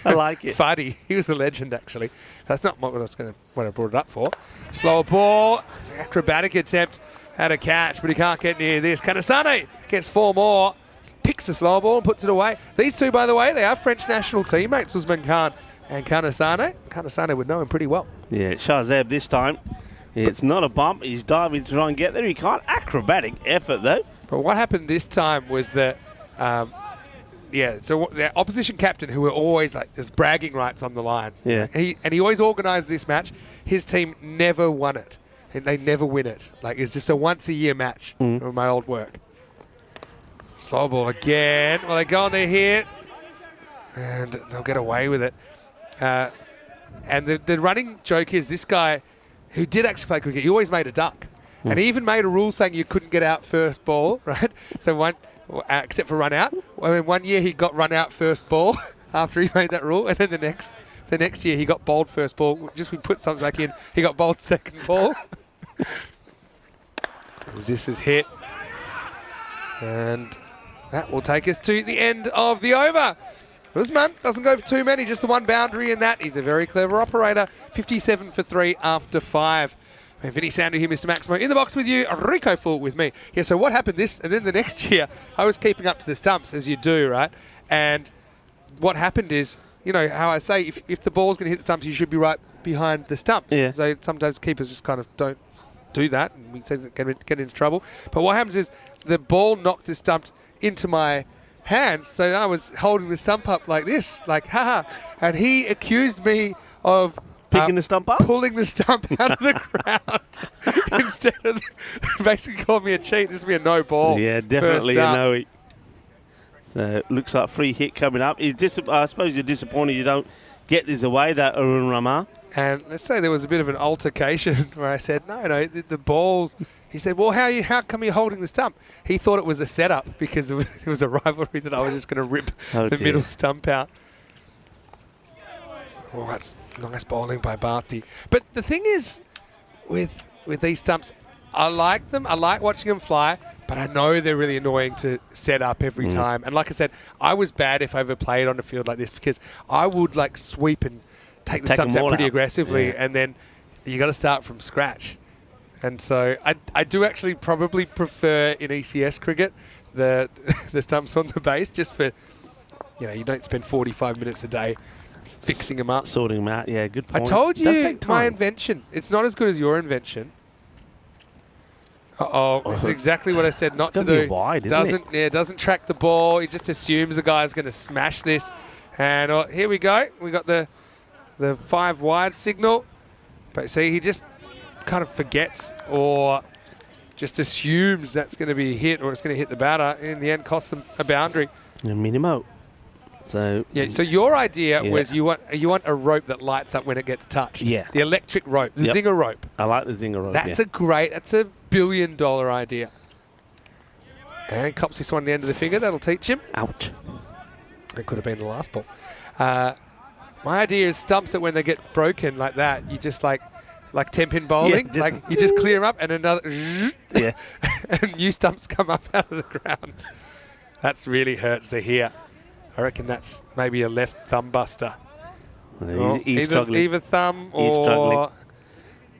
[SPEAKER 3] I like it.
[SPEAKER 2] Fuddy. He was a legend, actually. That's not what I brought it up for. Slower ball, acrobatic attempt at a catch, but he can't get near this. Kanisane gets 4 more, picks the slower ball and puts it away. These two, by the way, they are French national teammates, Usman Khan and Kanisane. Kanisane would know him pretty well.
[SPEAKER 3] Yeah, Shahzeb this time. It's not a bump. He's diving to try and get there. He can't. Acrobatic effort, though.
[SPEAKER 2] But what happened this time was that, so the opposition captain, who were always like, there's bragging rights on the line.
[SPEAKER 3] Yeah.
[SPEAKER 2] And he always organised this match. His team never won it. And they never win it. Like, it's just a once-a-year match of my old work. Slow ball again. Well, they go on their hit. And they'll get away with it. And the running joke is this guy, who did actually play cricket, he always made a duck. And he even made a rule saying you couldn't get out first ball, right? So except for run out. I mean, one year he got run out first ball after he made that rule, and then the next year he got bowled first ball. Just we put something back in, he got bowled second ball. This is hit. And that will take us to the end of the over. Usman doesn't go for too many, just the one boundary in that. He's a very clever operator. 57 for 3 after 5. And Vinny Sandu here, Mr. Maximo, in the box with you. Rico Full with me. Yeah, so what happened this, and then the next year, I was keeping up to the stumps, as you do, right? And what happened is, you know, how I say, if the ball's going to hit the stumps, you should be right behind the stumps.
[SPEAKER 3] Yeah.
[SPEAKER 2] So sometimes keepers just kind of don't do that, and we tend to get into trouble. But what happens is the ball knocked the stump into my hand, so I was holding the stump up like this, like, haha. And he accused me of
[SPEAKER 3] Picking the stump up?
[SPEAKER 2] pulling the stump out of the ground instead of basically called me a cheat. This would be a no ball.
[SPEAKER 3] Yeah, definitely
[SPEAKER 2] first
[SPEAKER 3] a
[SPEAKER 2] up.
[SPEAKER 3] no. So looks like free hit coming up. I suppose you're disappointed you don't get this away, that Arun Rama.
[SPEAKER 2] And let's say there was a bit of an altercation where I said, no, the balls. He said, well, how come you're holding the stump? He thought it was a setup because it was a rivalry that I was just going to rip
[SPEAKER 3] Oh,
[SPEAKER 2] the
[SPEAKER 3] dear.
[SPEAKER 2] middle stump out. Oh, that's nice bowling by Bharti. But the thing is, with these stumps, I like them. I like watching them fly, but I know they're really annoying to set up every time. And like I said, I was bad if I ever played on a field like this because I would like sweep and take the
[SPEAKER 3] Take
[SPEAKER 2] stumps
[SPEAKER 3] them
[SPEAKER 2] out
[SPEAKER 3] all
[SPEAKER 2] pretty
[SPEAKER 3] out.
[SPEAKER 2] aggressively,
[SPEAKER 3] Yeah.
[SPEAKER 2] and then you got to start from scratch. And so I do actually probably prefer in ECS cricket the stumps on the base, just for, you know, you don't spend 45 minutes a day fixing them up.
[SPEAKER 3] Sorting them out, yeah, good
[SPEAKER 2] I
[SPEAKER 3] point.
[SPEAKER 2] told
[SPEAKER 3] Does
[SPEAKER 2] you
[SPEAKER 3] take
[SPEAKER 2] my
[SPEAKER 3] time.
[SPEAKER 2] invention. It's not as good as your invention. This is exactly what I said not to
[SPEAKER 3] gonna be
[SPEAKER 2] do.
[SPEAKER 3] wide, isn't it?
[SPEAKER 2] Doesn't track the ball. He just assumes the guy's going to smash this. And here we go. We got the 5 wide signal. But see, he just kind of forgets or just assumes that's going to be a hit or it's going to hit the batter. In the end, costs them a boundary.
[SPEAKER 3] A minimo. So
[SPEAKER 2] Yeah. So your idea
[SPEAKER 3] Yeah.
[SPEAKER 2] was you want a rope that lights up when it gets touched.
[SPEAKER 3] Yeah.
[SPEAKER 2] The electric rope, the
[SPEAKER 3] Yep.
[SPEAKER 2] zinger rope.
[SPEAKER 3] I like the zinger rope.
[SPEAKER 2] That's
[SPEAKER 3] yeah.
[SPEAKER 2] that's a $1 billion idea. And he cops this one at the end of the finger. That'll teach him.
[SPEAKER 3] Ouch.
[SPEAKER 2] It could have been the last ball. My idea is stumps that when they get broken like that, you just like 10-pin bowling.
[SPEAKER 3] just-
[SPEAKER 2] like you just clear them up and another
[SPEAKER 3] Yeah.
[SPEAKER 2] and new stumps come up out of the ground. That's really hurt Zahir. I reckon that's maybe a left thumb buster.
[SPEAKER 3] He's struggling.
[SPEAKER 2] Either thumb
[SPEAKER 3] He's struggling.
[SPEAKER 2] or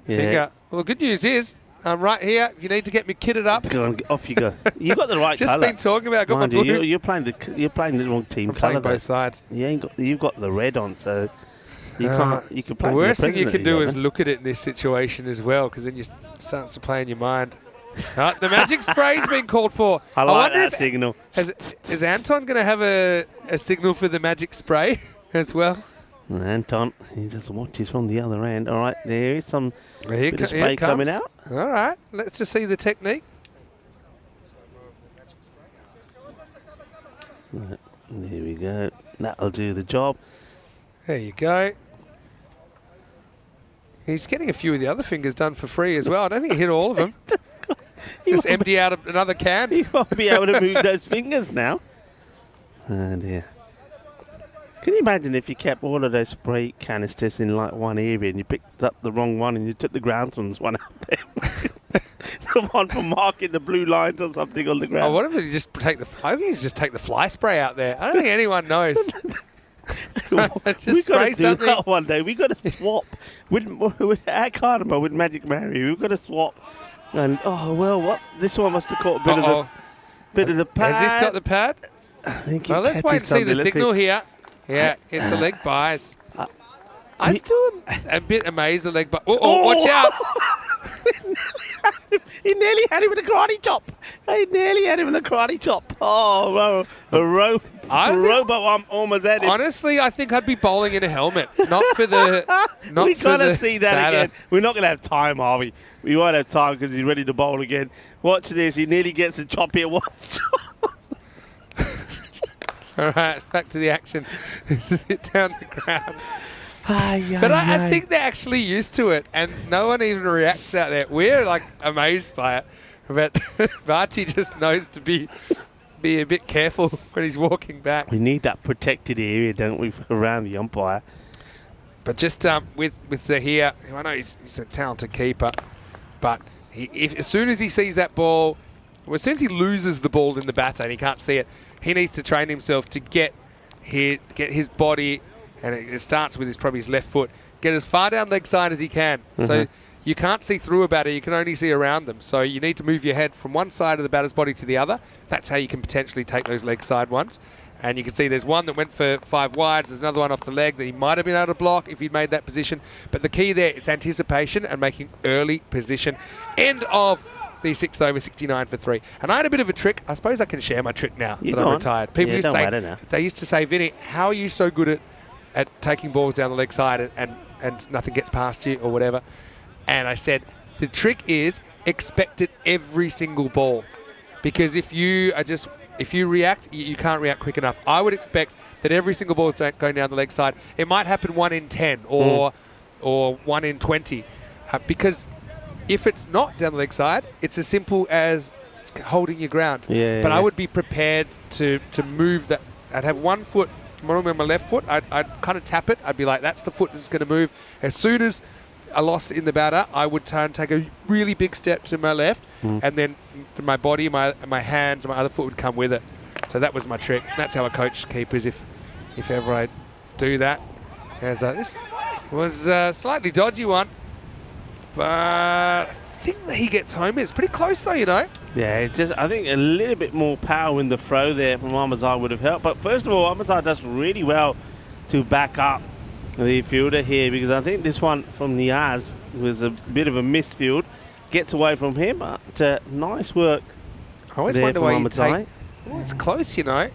[SPEAKER 3] Yeah.
[SPEAKER 2] finger. Well, the good news is I'm right here. If you need to get me kitted up,
[SPEAKER 3] Go on, off you go. You got the right
[SPEAKER 2] just
[SPEAKER 3] colour.
[SPEAKER 2] been talking about. I got
[SPEAKER 3] Mind
[SPEAKER 2] my
[SPEAKER 3] you,
[SPEAKER 2] blue.
[SPEAKER 3] you're playing the wrong team
[SPEAKER 2] I'm playing
[SPEAKER 3] colour.
[SPEAKER 2] both sides.
[SPEAKER 3] You've got the red on, so you can't. You can play.
[SPEAKER 2] The
[SPEAKER 3] for
[SPEAKER 2] worst thing you
[SPEAKER 3] president
[SPEAKER 2] can do
[SPEAKER 3] again,
[SPEAKER 2] is
[SPEAKER 3] man.
[SPEAKER 2] look at it in this situation as well, because then you starts to play in your mind. The magic spray's been called for.
[SPEAKER 3] I like
[SPEAKER 2] wonder
[SPEAKER 3] that
[SPEAKER 2] if
[SPEAKER 3] signal.
[SPEAKER 2] is Anton going to have a signal for the magic spray as well?
[SPEAKER 3] Anton, he just watches from the other end. All right, there is some
[SPEAKER 2] Here
[SPEAKER 3] bit of
[SPEAKER 2] here
[SPEAKER 3] spray
[SPEAKER 2] it
[SPEAKER 3] coming
[SPEAKER 2] comes.
[SPEAKER 3] out.
[SPEAKER 2] All right, let's just see the technique.
[SPEAKER 3] There we go. That'll do the job.
[SPEAKER 2] There you go. He's getting a few of the other fingers done for free as well. I don't think he hit all of them. Just empty out another can.
[SPEAKER 3] You won't be able to move those fingers now. Oh dear. Can you imagine if you kept all of those spray canisters in like one area and you picked up the wrong one and you took the groundsman's one out there? The one for marking the blue lines or something on the
[SPEAKER 2] Oh,
[SPEAKER 3] ground.
[SPEAKER 2] what if you just take the? I think you just take the fly spray out there. I don't think anyone knows. Just
[SPEAKER 3] We've got
[SPEAKER 2] spray
[SPEAKER 3] to do
[SPEAKER 2] something.
[SPEAKER 3] that one day. We've got to swap with our Cardamom with Magic Mary. We've got to swap. And this one must have caught a bit of the pad.
[SPEAKER 2] Has this got the pad?
[SPEAKER 3] I think it
[SPEAKER 2] Well, let's wait and
[SPEAKER 3] catches
[SPEAKER 2] see the
[SPEAKER 3] something. Let's
[SPEAKER 2] signal here. Yeah, it's the leg bias. I still am a bit amazed the leg bias. Oh, watch out!
[SPEAKER 3] He nearly had him with a karate chop. Oh, well, a robot almost had him.
[SPEAKER 2] Honestly, I think I'd be bowling in a helmet, not for the. Not
[SPEAKER 3] we
[SPEAKER 2] for
[SPEAKER 3] gotta
[SPEAKER 2] the
[SPEAKER 3] see that
[SPEAKER 2] batter.
[SPEAKER 3] again. We're not gonna have time, are we? We won't have time because he's ready to bowl again. Watch this. He nearly gets a chop here. Watch.
[SPEAKER 2] All right, back to the action. This is it down the ground.
[SPEAKER 3] But
[SPEAKER 2] But I think they're actually used to it, and no one even reacts out there. We're like amazed by it, but Bharti just knows to be a bit careful when he's walking back.
[SPEAKER 3] we need that protected area, don't we, around the umpire?
[SPEAKER 2] But just with Zahir, who I know he's a talented keeper, but as soon as he sees that ball as soon as he loses the ball in the batter and he can't see it, he needs to train himself to get his body, and it starts with probably his left foot, get as far down leg side as he can. So you can't see through a batter, you can only see around them. So you need to move your head from one side of the batter's body to the other. That's how you can potentially take those leg side ones. And you can see there's one that went for 5 wides. There's another one off the leg that he might have been able to block if he'd made that position. But the key there is anticipation and making early position. End of the 6th over, 69 for 3. And I had a bit of a trick. I suppose I can share my trick now that I'm retired. People used to say, they used to say, Vinny, how are you so good at taking balls down the leg side and nothing gets past you or whatever? And I said, the trick is expect it every single ball. Because if you react, you can't react quick enough. I would expect that every single ball is going down the leg side. It might happen 1 in 10 or 1 in 20. Because if it's not down the leg side, it's as simple as holding your ground. But I would be prepared to move that. I'd have one foot, normally on my left foot, I'd kind of tap it. I'd be like, that's the foot that's going to move. As soon as I lost in the batter, I would turn, take a really big step to my left, and then my body, my hands, my other foot would come with it. So that was my trick. That's how I coach keepers if ever I do that. As this was a slightly dodgy one, but I think that he gets home. It's pretty close though, you know.
[SPEAKER 3] Yeah, I think a little bit more power in the throw there from Amazar would have helped. But first of all, Amazar does really well to back up the fielder here, because I think this one from Niaz was a bit of a misfield. Gets away from him, but nice work.
[SPEAKER 2] I always wonder why you take. Oh, it's close, you know.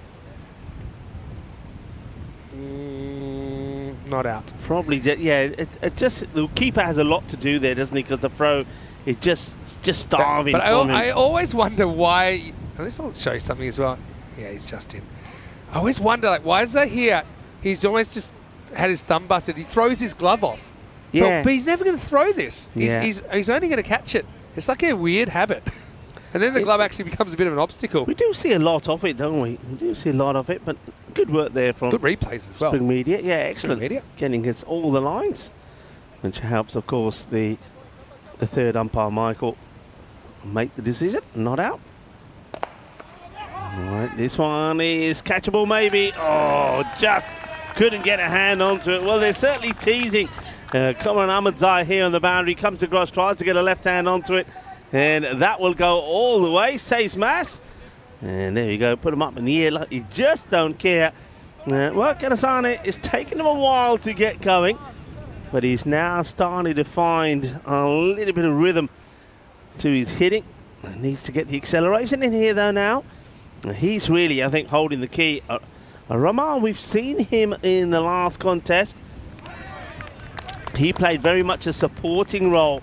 [SPEAKER 2] Not out.
[SPEAKER 3] Probably, yeah. It just the keeper has a lot to do there, doesn't he? Because the throw, it's just starving.
[SPEAKER 2] But
[SPEAKER 3] from him.
[SPEAKER 2] I always wonder why. And this will show you something as well. Yeah, he's just in. I always wonder, like, why is that here? He's always just had his thumb busted. He throws his glove off.
[SPEAKER 3] Yeah.
[SPEAKER 2] But he's never going to throw this.
[SPEAKER 3] Yeah.
[SPEAKER 2] He's only going to catch it. It's like a weird habit. And then the glove actually becomes a bit of an obstacle.
[SPEAKER 3] We do see a lot of it, don't we? We do see a lot of it, but good work there from
[SPEAKER 2] good replays as well.
[SPEAKER 3] Spring Media. Yeah, excellent.
[SPEAKER 2] Media.
[SPEAKER 3] Getting against all the lines, which helps, of course, the third umpire, Michael, make the decision. Not out. All right, this one is catchable, maybe. Oh, just couldn't get a hand onto it. Well, they're certainly teasing. Cameron Ahmadzai here on the boundary, comes across, tries to get a left hand onto it, and that will go all the way, says Mass. And there you go, put him up in the air like you just don't care. Well, Kanasane, it's taken him a while to get going, but he's now starting to find a little bit of rhythm to his hitting. Needs to get the acceleration in here though now. He's really, I think, holding the key. Ramar, we've seen him in the last contest. He played very much a supporting role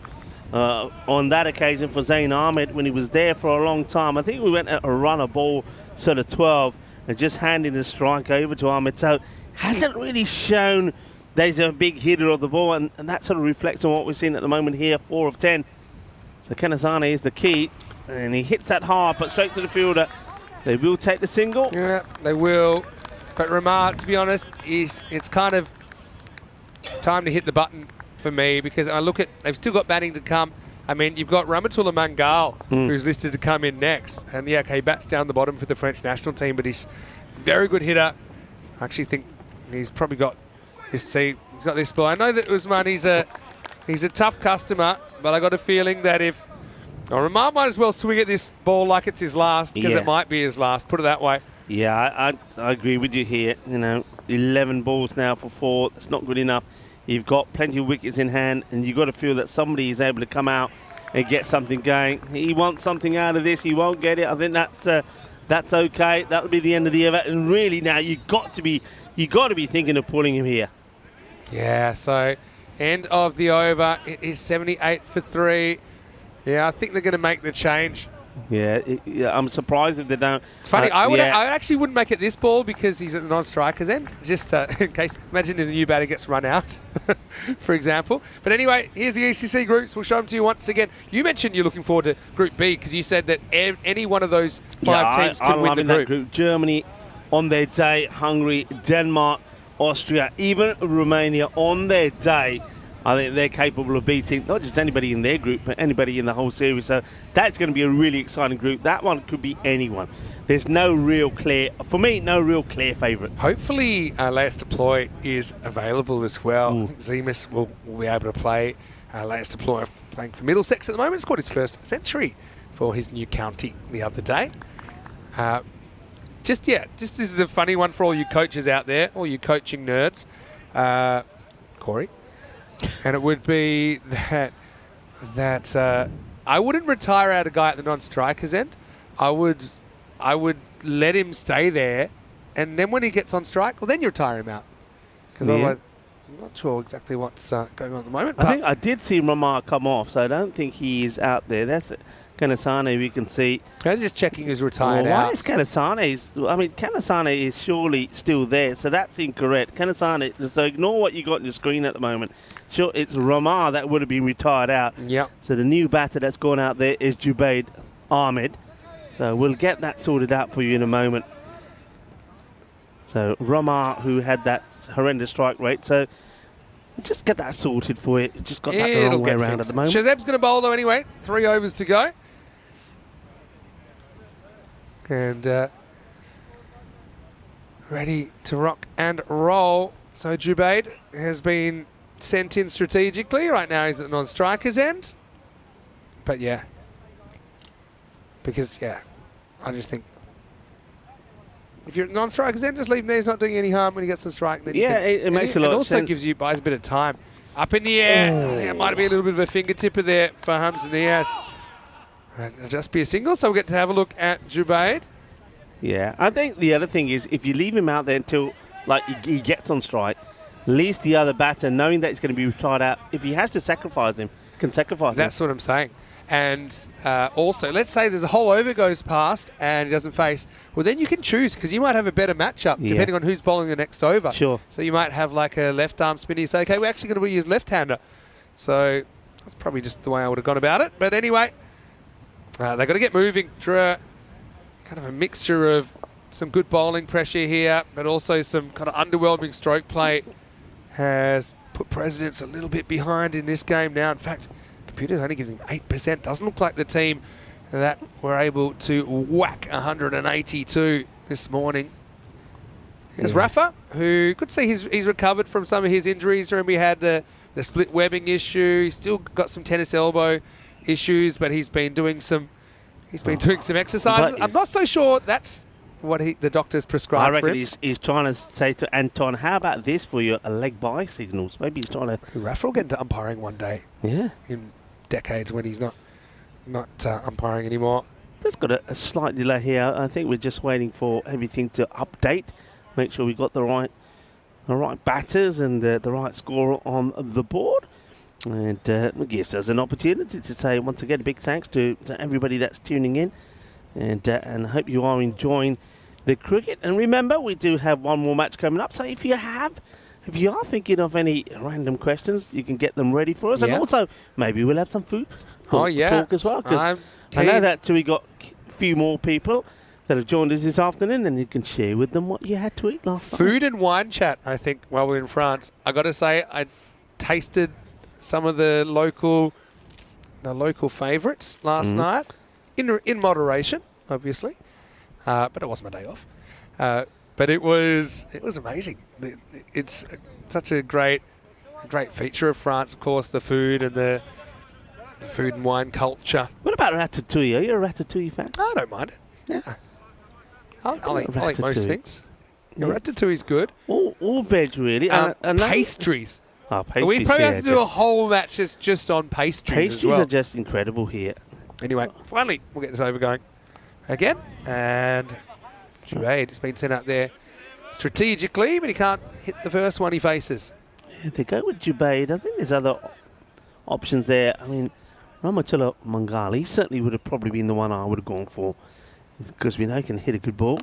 [SPEAKER 3] on that occasion for Zain Ahmed when he was there for a long time. I think we went at a runner ball sort of 12 and just handing the strike over to Ahmed. So hasn't really shown that he's a big hitter of the ball, and that sort of reflects on what we're seeing at the moment here, 4 of 10. So Kanazane is the key, and he hits that hard, but straight to the fielder. They will take the single.
[SPEAKER 2] Yeah, they will. But Ramar, to be honest, it's kind of time to hit the button for me, because I look at, they've still got batting to come. I mean, you've got Ramatullah Mangal, who's listed to come in next. And yeah, okay, he bats down the bottom for the French national team, but he's a very good hitter. I actually think he's probably got he's got this ball. I know that Usman, he's a tough customer, but I got a feeling that if Ramar might as well swing at this ball like it's his last, because it might be his last, put it that way.
[SPEAKER 3] Yeah, I agree with you here. You know, 11 balls now for 4. That's not good enough. You've got plenty of wickets in hand, and you've got to feel that somebody is able to come out and get something going. He wants something out of this. He won't get it. I think that's okay. That'll be the end of the over. And really now you've got to be thinking of pulling him here.
[SPEAKER 2] Yeah. So end of the over. It is 78 for 3. Yeah, I think they're going to make the change.
[SPEAKER 3] Yeah, I'm surprised if they don't.
[SPEAKER 2] It's funny. I actually wouldn't make it this ball because he's at the non-strikers end. Just in case, imagine if the new batter gets run out, for example. But anyway, here's the ECC groups. We'll show them to you once again. You mentioned you're looking forward to Group B because you said that any one of those 5 teams could win the group.
[SPEAKER 3] That group. Germany on their day, Hungary, Denmark, Austria, even Romania on their day. I think they're capable of beating not just anybody in their group, but anybody in the whole series. So that's going to be a really exciting group. That one could be anyone. There's no real clear favourite.
[SPEAKER 2] Hopefully, Lance Deploy is available as well. I think Zemus will be able to play. Lance Deploy playing for Middlesex at the moment. Scored his first century for his new county the other day. Just this is a funny one for all you coaches out there, all you coaching nerds. Corey. And it would be that I wouldn't retire out a guy at the non-strikers end. I would let him stay there, and then when he gets on strike, well, then you retire him out. Because otherwise, I'm not sure exactly what's going on at the moment.
[SPEAKER 3] I think I did see Ramar come off, so I don't think he is out there. That's Kanasane we can see.
[SPEAKER 2] I'm just checking who's retired
[SPEAKER 3] Why
[SPEAKER 2] out.
[SPEAKER 3] is Kanasane is surely still there, so that's incorrect. Kanasane, so ignore what you got on your screen at the moment. Sure, it's Ramar that would have been retired out.
[SPEAKER 2] Yep.
[SPEAKER 3] So the new batter that's gone out there is Jubaid Ahmed. So we'll get that sorted out for you in a moment. So Ramar, who had that horrendous strike rate, so just get that sorted for you. Just got that the wrong way around at the moment.
[SPEAKER 2] Shazeb's going to bowl though anyway. 3 overs to go. And ready to rock and roll. So Jubaid has been sent in strategically. Right now he's at the non-strikers end. But yeah. Because, yeah, I just think if you're at non-strikers end, just leave him there. He's not doing any harm when he gets on strike. Then
[SPEAKER 3] Yeah, it makes a lot of sense.
[SPEAKER 2] It also buys a bit of time. Up in the air. I think it might be a little bit of a fingertipper there for Hamza Niaz. It'll just be a single, so we'll get to have a look at Jubaid.
[SPEAKER 3] Yeah, I think the other thing is if you leave him out there until he gets on strike, at least the other batter, knowing that he's going to be retired out, if he has to sacrifice him, can sacrifice him.
[SPEAKER 2] That's what I'm saying. And also, let's say there's a whole over goes past and he doesn't face. Well, then you can choose because you might have a better matchup depending on who's bowling the next over.
[SPEAKER 3] Sure. So
[SPEAKER 2] you might have like a left arm spinner. You say, okay, we're actually going to use left-hander. So that's probably just the way I would have gone about it. But anyway, they've got to get moving. Kind of a mixture of some good bowling pressure here, but also some kind of underwhelming stroke play has put Presidents a little bit behind in this game now. In fact, computer's only giving them 8%. Doesn't look like the team that were able to whack 182 this morning. There's Rafa, who could see he's recovered from some of his injuries. Remember, he had the split webbing issue. He's still got some tennis elbow issues, but he's been doing some exercises. I'm not so sure that's what the doctor's prescribed.
[SPEAKER 3] I reckon
[SPEAKER 2] for him.
[SPEAKER 3] he's trying to say to Anton, how about this for your leg by signals? Maybe he's trying to...
[SPEAKER 2] Rafa will get into umpiring one day.
[SPEAKER 3] Yeah.
[SPEAKER 2] In decades when he's not umpiring anymore.
[SPEAKER 3] Just got a slight delay here. I think we're just waiting for everything to update. Make sure we got the right batters and the right score on the board. And it gives us an opportunity to say once again a big thanks to everybody that's tuning in, and I hope you are enjoying the cricket. And remember, we do have one more match coming up. So if you are thinking of any random questions, you can get them ready for us. And also maybe we'll have some food talk as well, because I know that we got a few more people that have joined us this afternoon, and you can share with them what you had to eat last night.
[SPEAKER 2] Food and wine chat, I think, while we're in France. I got to say, I tasted some of the local favourites last night, in moderation, obviously, but it was my day off. But it was amazing. It's such a great feature of France, of course, the food and the food and wine culture.
[SPEAKER 3] What about ratatouille? Are you a ratatouille fan?
[SPEAKER 2] I don't mind it. Yeah, I'll eat most things.
[SPEAKER 3] Yeah.
[SPEAKER 2] Ratatouille's good.
[SPEAKER 3] All veg, really.
[SPEAKER 2] Pastries.
[SPEAKER 3] Oh, pastries.
[SPEAKER 2] We probably have to do a whole match just on pastries as well.
[SPEAKER 3] Pastries are just incredible here.
[SPEAKER 2] Anyway, finally, we'll get this over going again. And Jubaid has been sent out there strategically, but he can't hit the first one he faces.
[SPEAKER 3] Yeah, they go with Jubaid. I think there's other options there. I mean, Ramachala Mangali certainly would have probably been the one I would have gone for, because we know he can hit a good ball.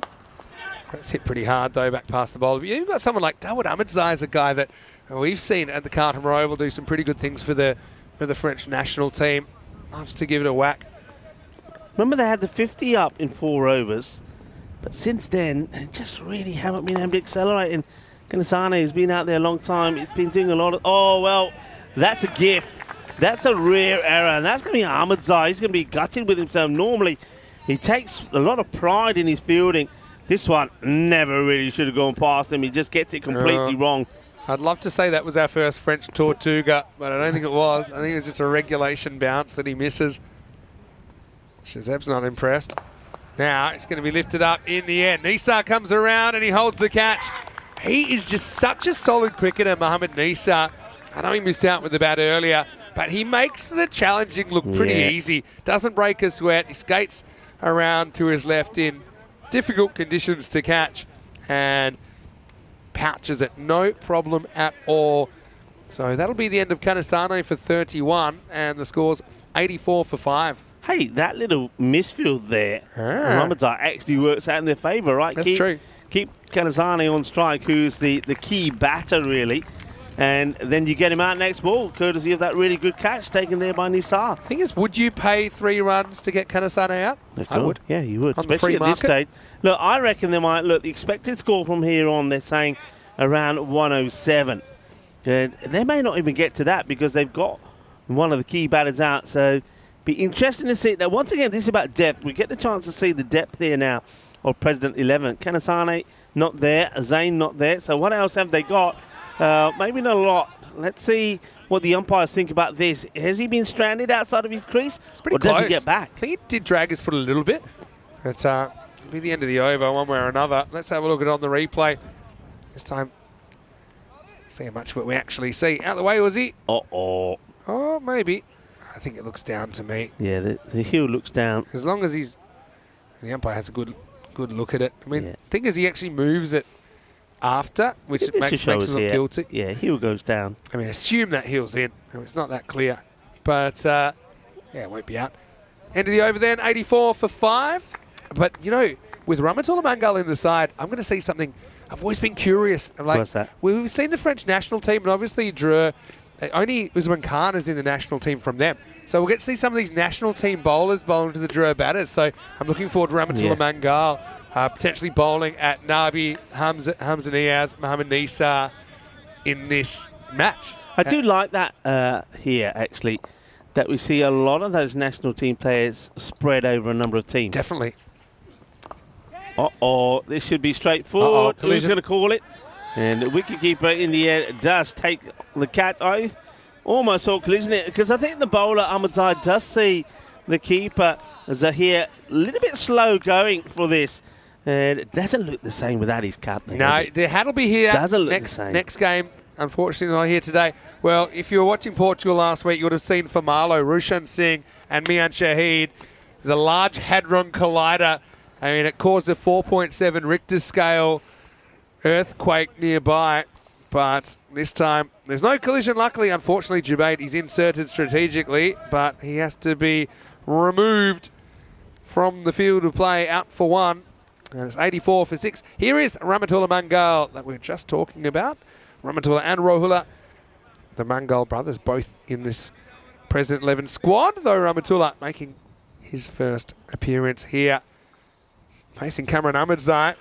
[SPEAKER 2] It's hit pretty hard, though, back past the bowler. But you've got someone like Dawud Ahmedzai is a guy that we've seen at the Carlton Roval do some pretty good things for the French national team. Loves to give it a whack.
[SPEAKER 3] Remember, they had the 50 up in 4 overs, but since then, they just really haven't been able to accelerate. And Kanasane has been out there a long time. It's been doing a lot of... Oh, well, That's a gift. That's a rare error, and that's going to be Ahmedzai. He's going to be gutted with himself. Normally, he takes a lot of pride in his fielding. This one never really should have gone past him. He just gets it completely wrong.
[SPEAKER 2] I'd love to say that was our first French Tortuga, but I don't think it was. I think it was just a regulation bounce that he misses. Shazeb's not impressed. Now it's going to be lifted up in the end. Nisa comes around and he holds the catch. He is just such a solid cricketer, Mohamed Nisa. I know he missed out with the bat earlier, but he makes the challenging look pretty easy. Doesn't break a sweat. He skates around to his left in difficult conditions to catch and pouches it, no problem at all. So that'll be the end of Kanasano for 31, and the score's 84 for 5.
[SPEAKER 3] Hey, that little misfield there, Ahmedzai actually works out in their favour, right?
[SPEAKER 2] That's true.
[SPEAKER 3] Keep Kanazane on strike, who's the key batter, really. And then you get him out next ball, courtesy of that really good catch taken there by Nisar.
[SPEAKER 2] Thing is, would you pay 3 runs to get Kanasano out? I would.
[SPEAKER 3] Yeah, you would,
[SPEAKER 2] On the
[SPEAKER 3] especially
[SPEAKER 2] free
[SPEAKER 3] at this
[SPEAKER 2] market?
[SPEAKER 3] stage. Look, I reckon they might, the expected score from here on, they're saying around 107. They may not even get to that because they've got one of the key batters out. So be interesting to see. Now, once again, this is about depth. We get the chance to see the depth here now of President 11. Kanasane not there, Zayn not there. So what else have they got? Maybe not a lot. Let's see what the umpires think about this. Has he been stranded outside of his crease?
[SPEAKER 2] It's pretty
[SPEAKER 3] or
[SPEAKER 2] close.
[SPEAKER 3] does he get back?
[SPEAKER 2] I think he did drag his foot a little bit. It's it'll be the end of the over one way or another. Let's have a look at it on the replay. This time, see how much of it we actually see. Out of the way, was he?
[SPEAKER 3] Uh-oh.
[SPEAKER 2] Oh, maybe. I think it looks down to me.
[SPEAKER 3] Yeah, the heel looks down.
[SPEAKER 2] As long as the umpire has a good look at it. I mean,
[SPEAKER 3] Yeah.
[SPEAKER 2] the thing is, he actually moves it after, which
[SPEAKER 3] This
[SPEAKER 2] makes
[SPEAKER 3] just
[SPEAKER 2] him
[SPEAKER 3] shows
[SPEAKER 2] look
[SPEAKER 3] here.
[SPEAKER 2] guilty.
[SPEAKER 3] Yeah, heel goes down.
[SPEAKER 2] I mean, assume that heel's in. I mean, it's not that clear. But, yeah, it won't be out. End of the over then, 84 for 5. But, you know, with Ramatullah Mangal in the side, I'm going to see something. I've always been curious. I'm like,
[SPEAKER 3] What's that?
[SPEAKER 2] We've seen the French national team, and obviously Dre, only Usman Khan is in the national team from them. So we'll get to see some of these national team bowlers bowling to the Dre batters. So I'm looking forward to Ramatullah Mangal potentially bowling at Nabi, Hamza Niaz, Mohamed Nisa in this match.
[SPEAKER 3] I do like that here, actually, that we see a lot of those national team players spread over a number of teams.
[SPEAKER 2] Definitely.
[SPEAKER 3] Uh-oh, this should be straightforward. Who's
[SPEAKER 2] collision.
[SPEAKER 3] going to call it? And the wicketkeeper in the air does take the catch. I almost saw collision it because I think the bowler, Ahmedzai, does see the keeper Zahir a little bit slow going for this. And it doesn't look the same without his cap.
[SPEAKER 2] No, the hat will be here
[SPEAKER 3] Doesn't look the
[SPEAKER 2] next
[SPEAKER 3] same.
[SPEAKER 2] next game. Unfortunately, not here today. Well, if you were watching Portugal last week, you would have seen for Marlow, Rushan Singh and Mian Shahid, the Large Hadron Collider. I mean, it caused a 4.7 Richter scale earthquake nearby. But this time, there's no collision. Luckily, unfortunately, Jubaid is inserted strategically, but he has to be removed from the field of play, out for 1. And it's 84 for 6. Here is Ramatullah Mangal that we were just talking about. Ramatullah and Rohula, the Mangal brothers, both in this President 11 squad, though Ramatullah making his first appearance here. Facing Cameron Ahmedzai.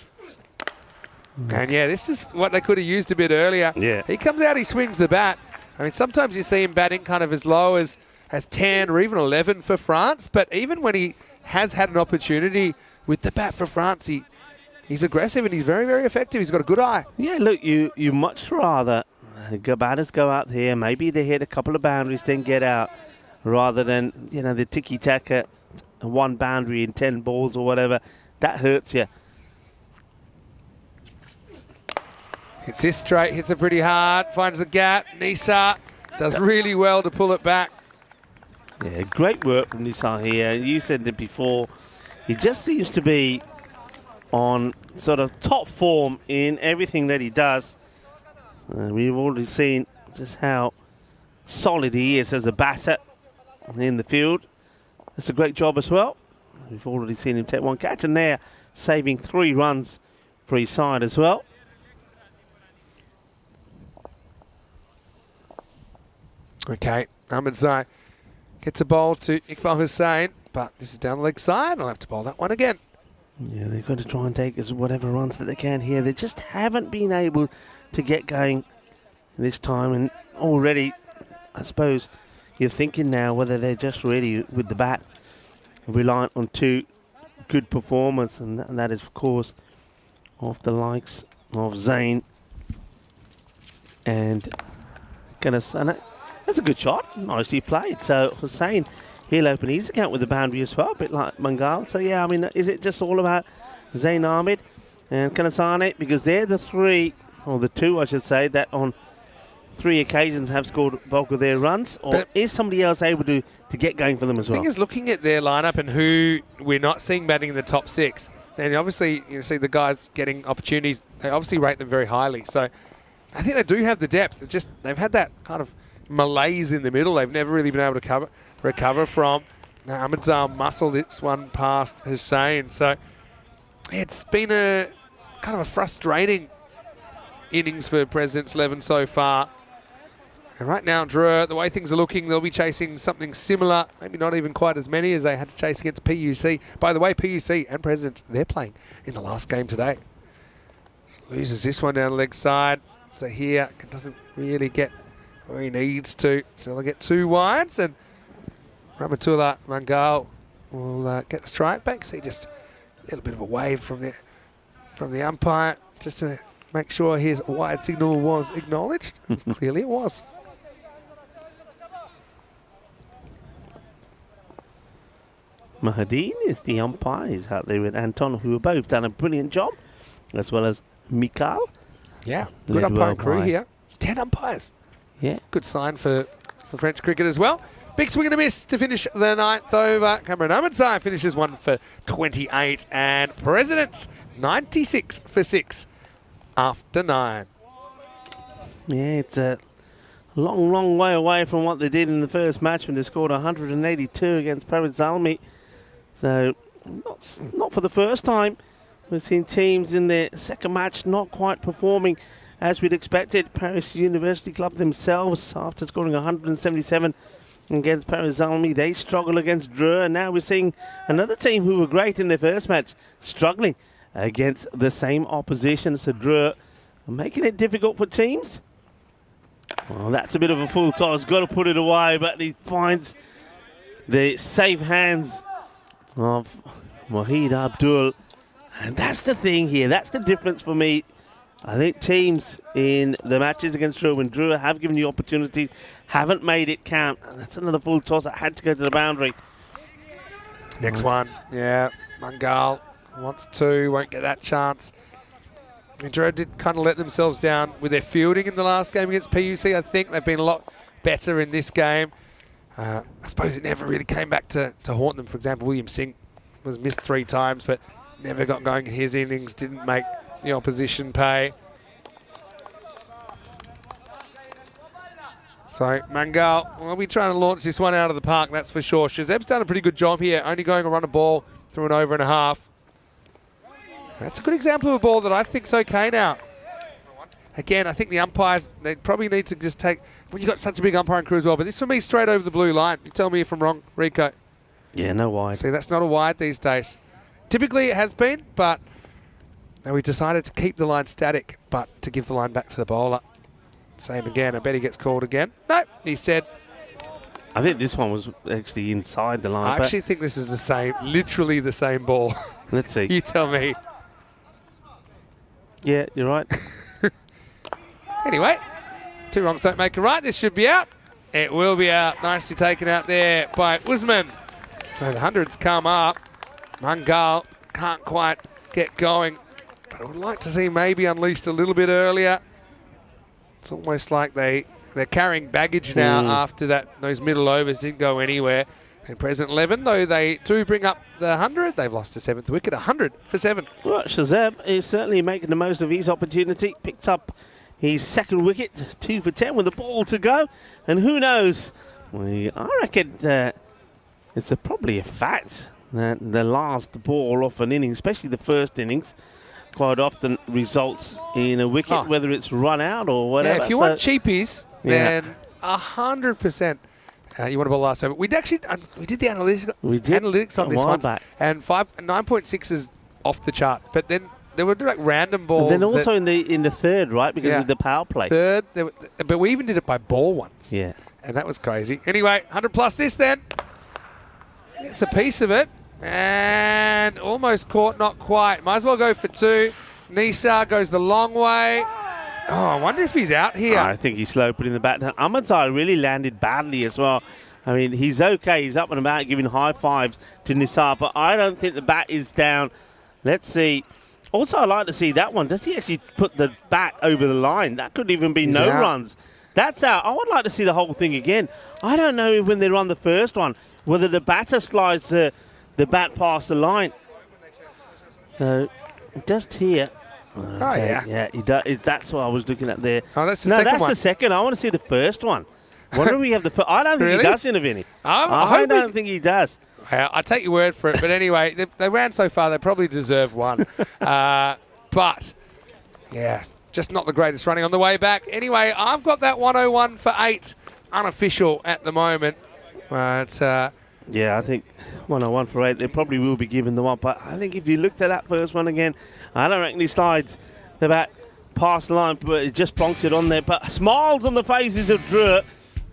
[SPEAKER 2] And yeah, this is what they could have used a bit earlier.
[SPEAKER 3] Yeah.
[SPEAKER 2] He comes out, he swings the bat. I mean, sometimes you see him batting kind of as low as 10 or even 11 for France, but even when he has had an opportunity with the bat for France, he's aggressive and he's very, very effective. He's got a good eye.
[SPEAKER 3] Yeah, look, you much rather batters go out there, maybe they hit a couple of boundaries, then get out, rather than, the tiki-taka, one boundary in 10 balls or whatever. That hurts you.
[SPEAKER 2] Hits this straight, hits it pretty hard, finds the gap. Nisa does really well to pull it back.
[SPEAKER 3] Yeah, great work from Nisa here. You said it before. He just seems to be on sort of top form in everything that he does. We've already seen just how solid he is as a batter in the field. It's a great job as well. We've already seen him take one catch, and they're saving 3 runs for his side as well.
[SPEAKER 2] Okay, Ahmedzai gets a bowl to Iqbal Hussain, but this is down the leg side. I'll have to bowl that one again.
[SPEAKER 3] Yeah, they've got to try and take whatever runs that they can here. They just haven't been able to get going this time, and already I suppose you're thinking now whether they're just ready with the bat, reliant on two good performers, and that is, of course, of the likes of Zayn and Ganasana. That's a good shot. Nicely played. So Hussain, he'll open his account with the boundary as well, a bit like Mangal. So, yeah, I mean, is it just all about Zayn Ahmed and Kanasane? Because they're the three, or the two, I should say, that on 3 occasions have scored bulk of their runs. Or
[SPEAKER 2] But
[SPEAKER 3] is somebody else able to get going for them as
[SPEAKER 2] The
[SPEAKER 3] well?
[SPEAKER 2] thing is, looking at their lineup and who we're not seeing batting in the top 6, and obviously you see the guys getting opportunities, they obviously rate them very highly. So I think they do have the depth. They've had that kind of malaise in the middle. They've never really been able to recover from. Now Ahmedzal muscled this one past Hussain. So it's been a kind of a frustrating innings for President's 11 so far. And right now, Dre, the way things are looking, they'll be chasing something similar, maybe not even quite as many as they had to chase against PUC. By the way, PUC and Presidents, they're playing in the last game today. Loses this one down the leg side. So here, doesn't really get where he needs to. So they'll get 2 wides, and Ramatullah Mangal will get the strike back. See just a little bit of a wave from the umpire, just to make sure his wide signal was acknowledged. Clearly it was.
[SPEAKER 3] Mahadine is the umpire. He's out there with Anton, who have both done a brilliant job, as well as Mikal.
[SPEAKER 2] Yeah, good
[SPEAKER 3] Led
[SPEAKER 2] umpiring
[SPEAKER 3] well
[SPEAKER 2] crew
[SPEAKER 3] by-
[SPEAKER 2] here. 10 umpires.
[SPEAKER 3] Yeah.
[SPEAKER 2] Good sign for French cricket as well. Big swing and a miss to finish the 9th over. Cameron Ahmedzai finishes 1 for 28, and Presidents 96 for 6 after 9.
[SPEAKER 3] Yeah, it's a long, long way away from what they did in the first match when they scored 182 against Paris Zalmi. So, not for the first time. We've seen teams in their second match not quite performing as we'd expected. Paris University Club themselves, after scoring 177 against Paris Zalmi, they struggle against Dre. And now we're seeing another team who were great in their first match struggling against the same opposition. So Dre making it difficult for teams. Well, that's a bit of a full toss. Got to put it away, but he finds the safe hands of Wahid Abdul. And that's the thing here. That's the difference for me. I think teams in the matches against Drew, when Drew have given you opportunities, haven't made it count. And that's another full toss that had to go to the boundary.
[SPEAKER 2] Next one. Yeah, Mangal wants 2, won't get that chance. Drew did kind of let themselves down with their fielding in the last game against PUC. I think they've been a lot better in this game. I suppose it never really came back to haunt them. For example, William Singh was missed 3 times, but never got going in his innings, didn't make the opposition pay. So Mangal will be trying to launch this one out of the park, that's for sure. Shazeb's done a pretty good job here, only going to run a ball through an over and a half. That's a good example of a ball that I think's okay now. Again, I think the umpires, they probably need to just take, when you've got such a big umpiring crew as well, but this for me straight over the blue line. You tell me if I'm wrong, Rico.
[SPEAKER 3] Yeah, no wide.
[SPEAKER 2] See, that's not a wide these days. Typically it has been, but now we decided to keep the line static, but to give the line back to the bowler. Same again. I bet he gets called again. No, he said.
[SPEAKER 3] I think this one was actually inside the line.
[SPEAKER 2] I actually think this is the same, literally the same ball.
[SPEAKER 3] Let's see.
[SPEAKER 2] You tell me.
[SPEAKER 3] Yeah, you're right.
[SPEAKER 2] Anyway, 2 wrongs don't make a right. This should be out. It will be out. Nicely taken out there by Usman. So the 100's come up. Mangal can't quite get going, but I would like to see maybe unleashed a little bit earlier. It's almost like they're carrying baggage now after those middle overs didn't go anywhere. And President 11, though they do bring up the 100, they've lost a 7th wicket, 100 for 7.
[SPEAKER 3] Well, Shazeb is certainly making the most of his opportunity. Picked up his 2nd wicket, 2 for 10 with a ball to go. And who knows? I reckon it's probably a fact that the last ball off an innings, especially the first innings, quite often results in a wicket, whether it's run out or whatever.
[SPEAKER 2] Yeah, if you want cheapies, then 100%. You want to bowl last over. We did the analytics on this one, and 9.6 is off the chart. But then there were like random balls.
[SPEAKER 3] And then also in the 3rd, right? Because of the power play.
[SPEAKER 2] 3rd, but we even did it by ball once.
[SPEAKER 3] Yeah.
[SPEAKER 2] And that was crazy. Anyway, 100 plus this then. It's a piece of it. And almost caught, not quite. Might as well go for 2. Nisa goes the long way. Oh, I wonder if he's out here.
[SPEAKER 3] I think he's slow putting the bat down. Amatai really landed badly as well. I mean, he's okay. He's up and about giving high fives to Nisa, but I don't think the bat is down. Let's see. Also, I'd like to see that one. Does he actually put the bat over the line? That could even be no runs. That's out. I would like to see the whole thing again. I don't know if when they run the first one, whether the batter slides the bat past the line. So, just here. Okay,
[SPEAKER 2] Oh, yeah.
[SPEAKER 3] Yeah, he does. That's what I was looking at there.
[SPEAKER 2] Oh, that's the
[SPEAKER 3] no,
[SPEAKER 2] second
[SPEAKER 3] that's
[SPEAKER 2] one.
[SPEAKER 3] the second. I want to see the first one. What do we have the first? I don't think
[SPEAKER 2] Really?
[SPEAKER 3] he does, Vinny.
[SPEAKER 2] I
[SPEAKER 3] I
[SPEAKER 2] hope
[SPEAKER 3] don't think he does.
[SPEAKER 2] I take your word for it. But anyway, they ran so far, they probably deserve one. But, yeah, just not the greatest running on the way back. Anyway, I've got that 101 for 8, unofficial at the moment. But,
[SPEAKER 3] Yeah, I think 101 for 8. They probably will be giving them up. But I think if you looked at that first one again, I don't reckon he slides the bat past the line, but it just plonks it on there. But smiles on the faces of Drew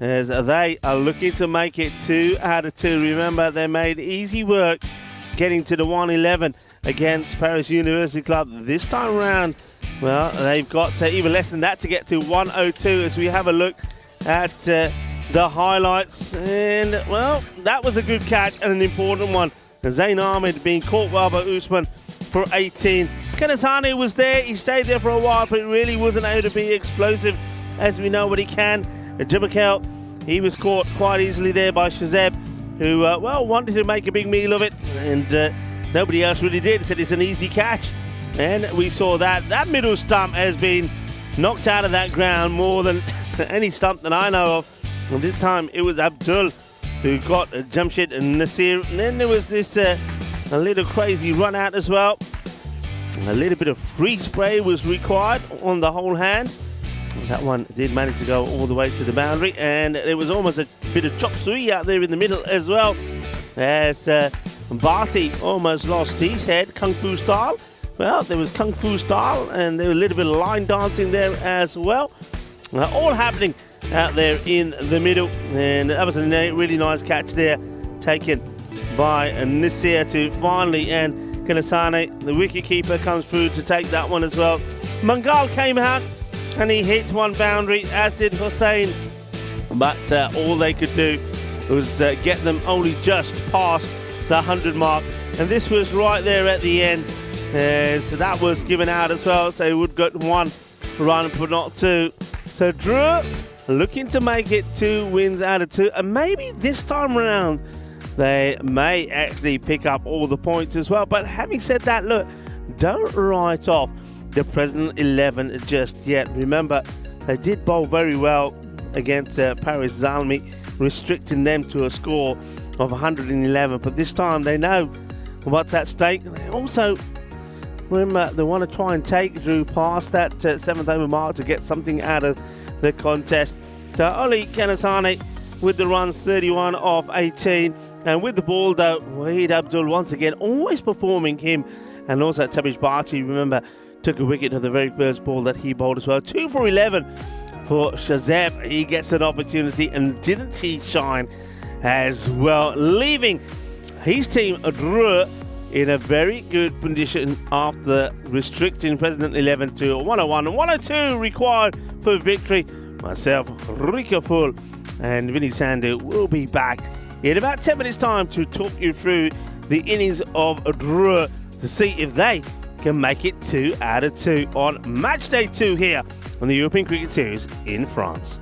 [SPEAKER 3] as they are looking to make it 2 out of 2. Remember, they made easy work getting to the 111 against Paris University Club. This time around, well, they've got even less than that to get to 102 as we have a look at the highlights. And, well, that was a good catch and an important one. Zain Ahmed being caught well by Usman for 18. Kanazani was there. He stayed there for a while, but it really wasn't able to be explosive as we know what he can. Jibakel, he was caught quite easily there by Shazeb, who, well, wanted to make a big meal of it, and nobody else really did. He said it's an easy catch. And we saw that middle stump has been knocked out of that ground more than any stump that I know of. And this time it was Abdul who got Jamshid and Nasir. And then there was this a little crazy run out as well. A little bit of free spray was required on the whole hand. That one did manage to go all the way to the boundary, and there was almost a bit of chop suey out there in the middle as well, as Barty almost lost his head, Kung Fu style. Well, there was Kung Fu style, and there was a little bit of line dancing there as well. All happening out there in the middle, and that was a really nice catch there, taken by Nasir to finally, and Kanasane, the wicketkeeper, comes through to take that one as well. Mangal came out, and he hit one boundary, as did Hussain. But all they could do was get them only just past the 100 mark. And this was right there at the end. So that was given out as well. So he would get 1 run, but not 2. So Drew looking to make it 2 wins out of 2. And maybe this time around, they may actually pick up all the points as well. But having said that, look, don't write off the present 11 just yet. Remember, they did bowl very well against Paris Zalmi, restricting them to a score of 111. But this time they know what's at stake. They also, remember, they want to try and take Drew past that 7th over mark to get something out of the contest. So Oli Kanasane with the runs, 31 of 18. And with the ball, though, Wahid Abdul once again always performing him. And also Tabish Bharti, remember, took a wicket to the very first ball that he bowled as well. 2 for 11 for Shazeb. He gets an opportunity, and didn't he shine as well, leaving his team Drew in a very good condition after restricting President 11 to 101 and 102 required for victory. Myself, Rika Full, and Vinny Sandu will be back in about 10 minutes time to talk you through the innings of Drew to see if they can make it 2 out of 2 on match day 2 here on the European Cricket Series in France.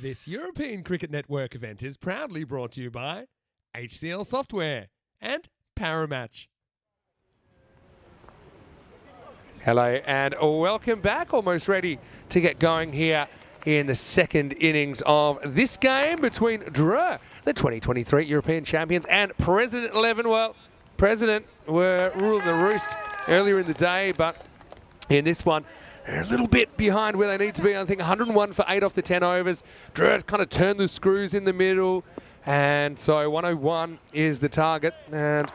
[SPEAKER 2] This European Cricket Network event is proudly brought to you by HCL Software and Paramatch. Hello and welcome back. Almost ready to get going here in the second innings of this game between Dre, the 2023 European champions, and President 11. Well, President were ruling the roost earlier in the day, but in this one, they're a little bit behind where they need to be. I think 101 for 8 off the 10 overs. Dre kind of turned the screws in the middle, and so 101 is the target. And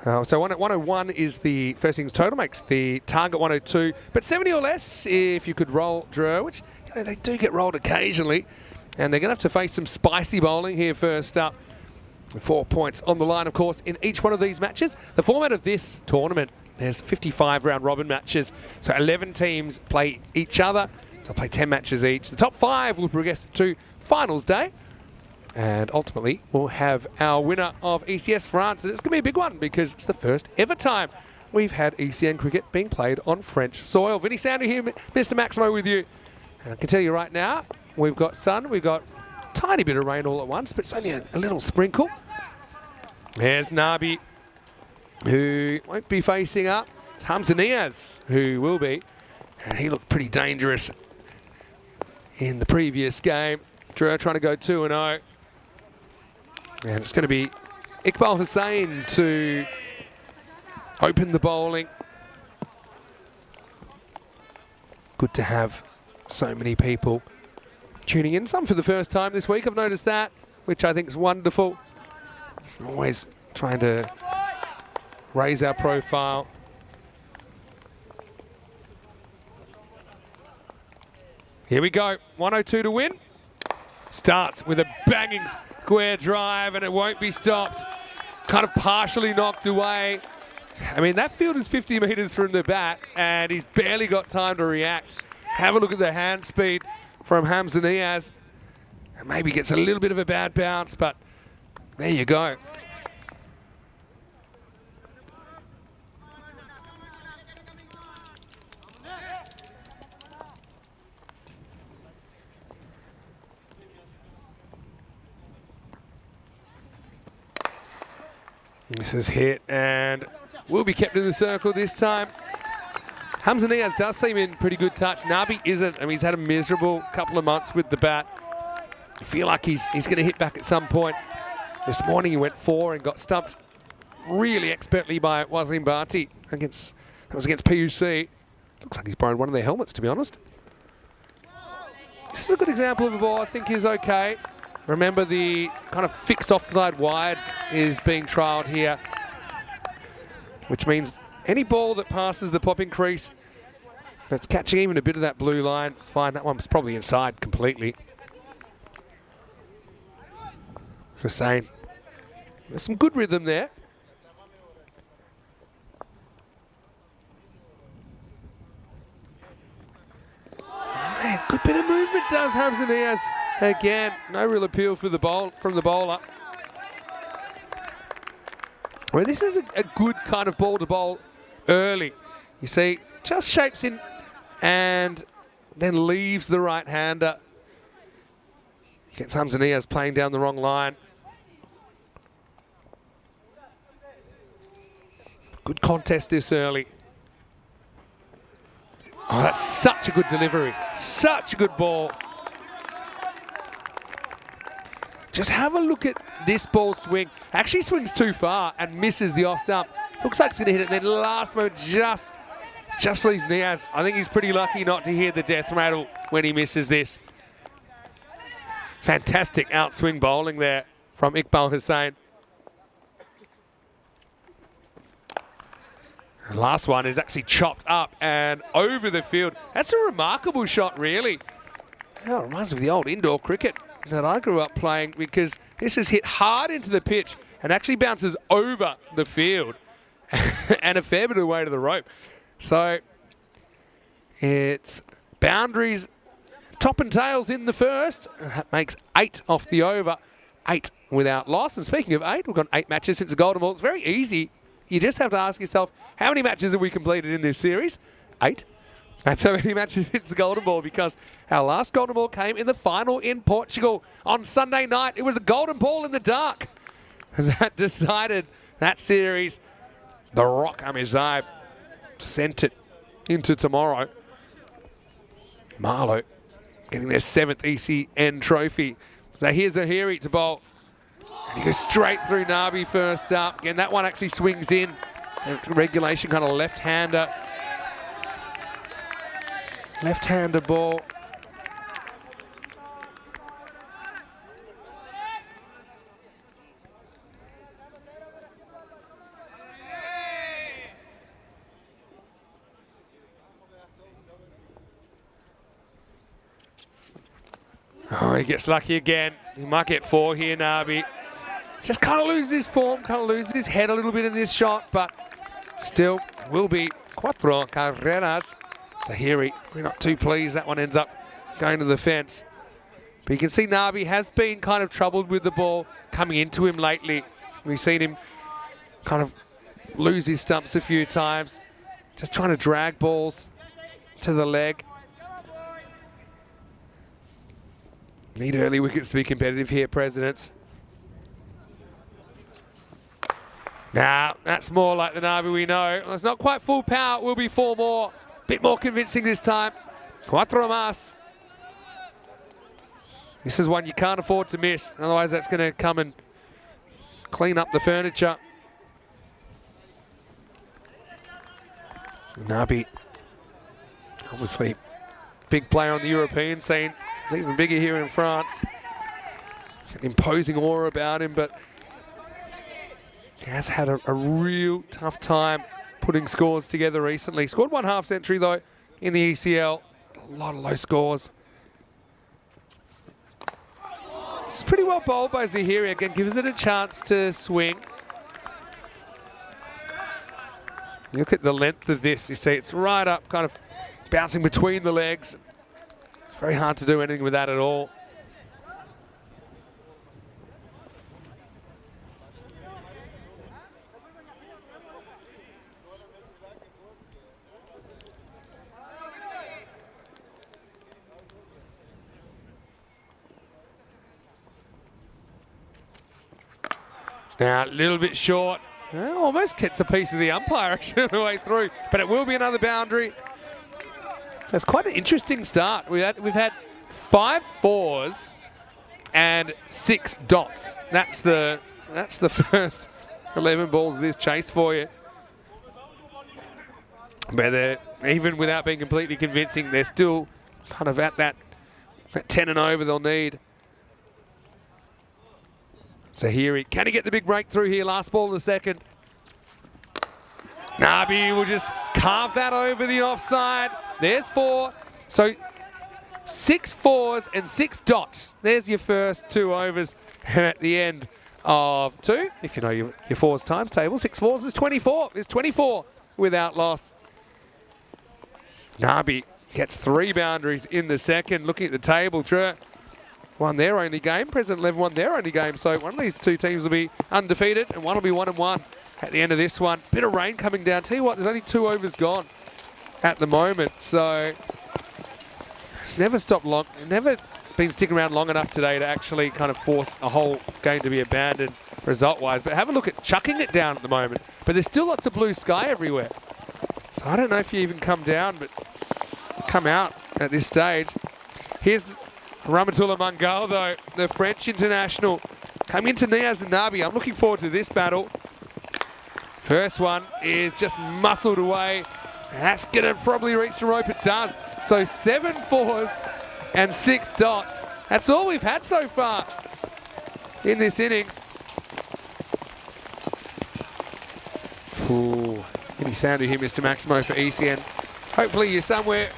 [SPEAKER 2] so 101 is the first innings total, makes the target 102. But 70 or less if you could roll Dre, which they do get rolled occasionally. And they're going to have to face some spicy bowling here first up. 4 points on the line, of course, in each one of these matches. The format of this tournament, there's 55 round robin matches. So 11 teams play each other. So play 10 matches each. The top 5 will progress to finals day. And ultimately, we'll have our winner of ECS France. And it's going to be a big one because it's the first ever time we've had ECN cricket being played on French soil. Vinny Sander here, Mr. Maximo with you. And I can tell you right now, we've got sun, we've got a tiny bit of rain all at once, but it's only a little sprinkle. There's Nabi, who won't be facing up. It's Hamza Niaz, who will be. And he looked pretty dangerous in the previous game. Dre trying to go 2-0. And it's going to be Iqbal Hussain to open the bowling. Good to have so many people tuning in. Some for the first time this week, I've noticed that, which I think is wonderful. Always trying to raise our profile. Here we go, 102 to win. Starts with a banging square drive and it won't be stopped. Kind of partially knocked away. I mean, that field is 50 metres from the bat and he's barely got time to react. Have a look at the hand speed from Hamza Niaz. Maybe gets a little bit of a bad bounce, but there you go. This is hit and will be kept in the circle this time. Hamza Niaz does seem in pretty good touch. Nabi isn't. I mean, he's had a miserable couple of months with the bat. I feel like he's going to hit back at some point. This morning he went 4 and got stumped really expertly by Wasim Bhatti. That was against PUC. Looks like he's borrowed one of their helmets, to be honest. This is a good example of a ball I think is okay. Remember, the kind of fixed offside wides is being trialled here, which means any ball that passes the popping crease that's catching even a bit of that blue line, it's fine. That one's probably inside completely. Just saying, there's some good rhythm there. Man, good bit of movement does Hamza Niaz. Again, no real appeal for the from the bowler. Well, this is a good kind of ball to bowl early. You see, just shapes in and then leaves the right-hander. Gets Hamza Niaz playing down the wrong line. Good contest this early. Oh, that's such a good delivery. Such a good ball. Just have a look at this ball swing. Actually swings too far and misses the off stump. Looks like it's going to hit it. Then last moment just leaves Niaz. I think he's pretty lucky not to hear the death rattle when he misses this. Fantastic outswing bowling there from Iqbal Hussain. The last one is actually chopped up and over the field. That's a remarkable shot, really. Oh, it reminds me of the old indoor cricket that I grew up playing, because this is hit hard into the pitch and actually bounces over the field and a fair bit of the way to the rope. So it's boundaries, top and tails in the first. That makes 8 off the over, 8 without loss. And speaking of 8, we've got 8 matches since the Golden Ball. It's very easy. You just have to ask yourself, how many matches have we completed in this series? 8. That's how many matches since the golden ball, because our last golden ball came in the final in Portugal on Sunday night. It was a golden ball in the dark. And that decided that series. The Rock Amizai sent it into tomorrow. Marlow getting their 7th ECN trophy. So here's Zahiri to bowl. And he goes straight through Nabi first up. Again, that one actually swings in. Regulation kind of left-hander. Left-hander ball. Oh, he gets lucky again. He might get 4 here, Nabi. Just kind of loses his form, kind of loses his head a little bit in this shot, but still will be 4 carreras. Zahiri, we're not too pleased. That one ends up going to the fence. But you can see Nabi has been kind of troubled with the ball coming into him lately. We've seen him kind of lose his stumps a few times. Just trying to drag balls to the leg. Need early wickets to be competitive here, Presidents. Now, that's more like the Nabi we know. It's not quite full power. It will be 4 more. Bit more convincing this time. 4 más. This is one you can't afford to miss. Otherwise, that's going to come and clean up the furniture. Nabi, obviously, big player on the European scene. Even bigger here in France. An imposing aura about him, but he has had a real tough time putting scores together recently. Scored 1 half century though in the ECL. A lot of low scores. It's pretty well bowled by Zahiri. Again, gives it a chance to swing. Look at the length of this. You see it's right up, kind of bouncing between the legs. It's very hard to do anything with that at all. Now, a little bit short. Almost gets a piece of the umpire actually on the way through, but it will be another boundary. That's quite an interesting start. We've had 5 4s and 6 dots. That's the first 11 balls of this chase for you. But they're, even without being completely convincing, they're still kind of at that 10 and over they'll need. Zahiri, can he get the big breakthrough here? Last ball of the second. Nabi will just carve that over the offside. There's 4. So 6 4s and 6 dots. There's your first 2 overs. And at the end of 2, if you know your 4s times table, 6 4s is 24. It's 24 without loss. Nabi gets 3 boundaries in the second. Looking at the table, Dre won their only game. President 11 won their only game. So one of these 2 teams will be undefeated and one will be 1-1 at the end of this one. Bit of rain coming down. Tell you what, there's only 2 overs gone at the moment. So it's never stopped long. Never been sticking around long enough today to actually kind of force a whole game to be abandoned result-wise. But have a look at chucking it down at the moment. But there's still lots of blue sky everywhere. So I don't know if you even come down, but come out at this stage. Here's Rahmatullah Mangal, though, the French international, coming into Niaz and Nabi. I'm looking forward to this battle. First one is just muscled away. That's going to probably reach the rope. It does. So 7 4s and 6 dots. That's all we've had so far in this innings. Ooh, any sound to hear, Mr. Maximo, for ECN. Hopefully you're somewhere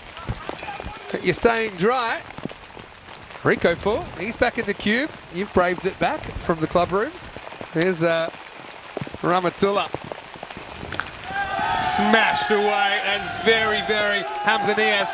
[SPEAKER 2] that you're staying dry. Rico Full, he's back in the cube. You've braved it back from the club rooms. There's Rahmatullah. Smashed away. That's very, very Hamza Niaz.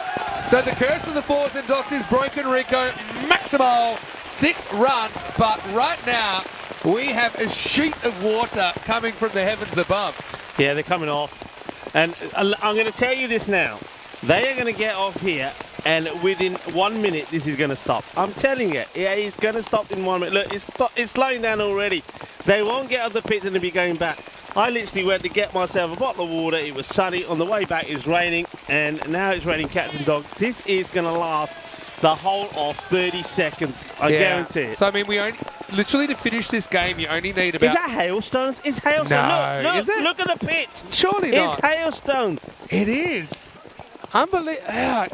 [SPEAKER 2] So the curse of the 4s and dots is broken, Rico. Maximal 6 runs, but right now we have a sheet of water coming from the heavens above.
[SPEAKER 3] Yeah, they're coming off. And I'm going to tell you this now. They are going to get off here, and within 1 minute, this is going to stop. I'm telling you, it's going to stop in 1 minute. Look, it's slowing down already. They won't get off the pitch and they'll be going back. I literally went to get myself a bottle of water. It was sunny. On the way back, it's raining, and now it's raining cats and dogs. This is going to last the whole of 30 seconds. I guarantee it.
[SPEAKER 2] So, I mean, we only, literally to finish this game, you only need about...
[SPEAKER 3] Is that hailstones? It's hailstones.
[SPEAKER 2] No,
[SPEAKER 3] look,
[SPEAKER 2] is it?
[SPEAKER 3] Look at the pitch.
[SPEAKER 2] Surely not.
[SPEAKER 3] It's hailstones.
[SPEAKER 2] It is. Unbelievable.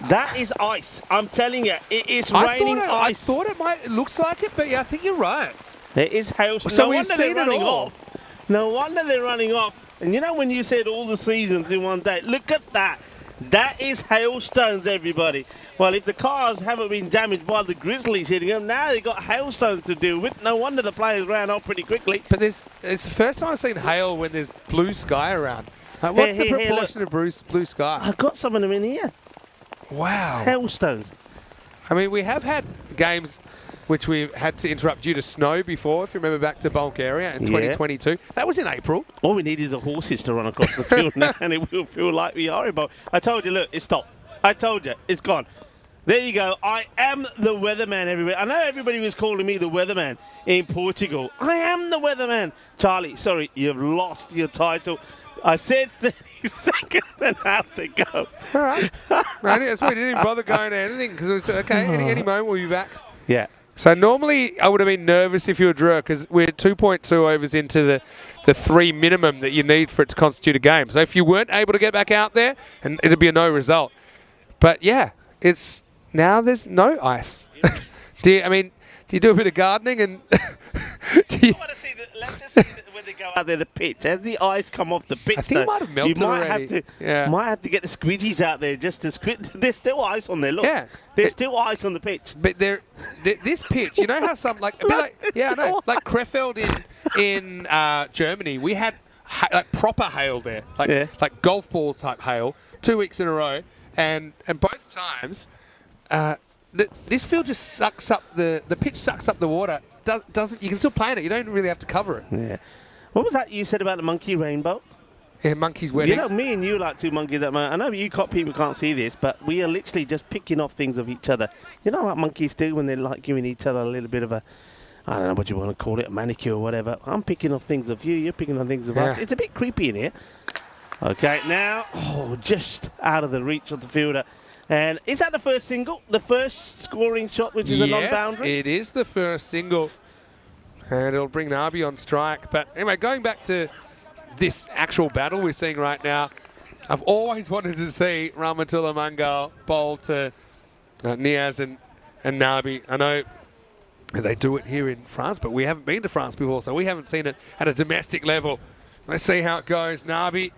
[SPEAKER 3] That is ice. I'm telling you, it is raining ice.
[SPEAKER 2] I thought it might. It looks like it, but yeah, I think you're right.
[SPEAKER 3] It is hailstones.
[SPEAKER 2] So
[SPEAKER 3] no
[SPEAKER 2] we've
[SPEAKER 3] wonder
[SPEAKER 2] seen
[SPEAKER 3] they're
[SPEAKER 2] it
[SPEAKER 3] running
[SPEAKER 2] all.
[SPEAKER 3] off. No wonder they're running off. And you know when you said all the seasons in one day, look at that. That is hailstones, everybody. Well, if the cars haven't been damaged by the Grizzlies hitting them, now they've got hailstones to deal with. No wonder the players ran off pretty quickly.
[SPEAKER 2] But it's the first time I've seen hail when there's blue sky around. Like, what's the proportion of blue sky?
[SPEAKER 3] I've got some of them in here.
[SPEAKER 2] Wow.
[SPEAKER 3] Hailstones.
[SPEAKER 2] I mean, we have had games which we've had to interrupt due to snow before, if you remember back to Bulgaria in 2022. That was in April.
[SPEAKER 3] All we need is a horses to run across the field now, and it will feel like we are in Bulgaria. I told you, look, it stopped. I told you, it's gone. There you go. I am the weatherman, everybody. I know everybody was calling me the weatherman in Portugal. I am the weatherman. Charlie, sorry, you've lost your title. I said 30 seconds and have to go.
[SPEAKER 2] All right. That's why we didn't even bother going to anything, because it was okay. Any moment we'll be back.
[SPEAKER 3] Yeah.
[SPEAKER 2] So normally I would have been nervous if you were Drew, because we're 2.2 overs into the 3 minimum that you need for it to constitute a game. So if you weren't able to get back out there, and it'd be a no result. But yeah, it's now there's no ice. Do you do a bit of gardening and?
[SPEAKER 3] Let's just see when they go out there, the pitch. Has the ice come off the pitch?
[SPEAKER 2] I think it might have melted
[SPEAKER 3] You might
[SPEAKER 2] already.
[SPEAKER 3] might have to get the squidgies out there just to squid. There's still ice on there. Look, there's still ice on the pitch.
[SPEAKER 2] But this pitch, you know how some like Krefeld in Germany, we had like proper hail there, like golf ball type hail, 2 weeks in a row, and both times, this field just sucks up the pitch sucks up the water. Doesn't you can still play in it. You don't really have to cover it.
[SPEAKER 3] Yeah. What was that you said about the monkey rainbow?
[SPEAKER 2] Yeah, monkey's wedding.
[SPEAKER 3] You know, me and you like two monkeys that moment. I know you people can't see this, but we are literally just picking off things of each other. You know what monkeys do when they're like giving each other a little bit of a, I don't know what you want to call it, a manicure or whatever. I'm picking off things of you, you're picking on things of us. It's a bit creepy in here. Okay, now, just out of the reach of the fielder. And is that the first single? The first scoring shot, which is a non-boundary?
[SPEAKER 2] Yes, it is the first single. And it'll bring Nabi on strike. But anyway, going back to this actual battle we're seeing right now, I've always wanted to see Rahmatullah Mangal bowl to Niaz and Nabi. I know they do it here in France, but we haven't been to France before, so we haven't seen it at a domestic level. Let's see how it goes. Nabi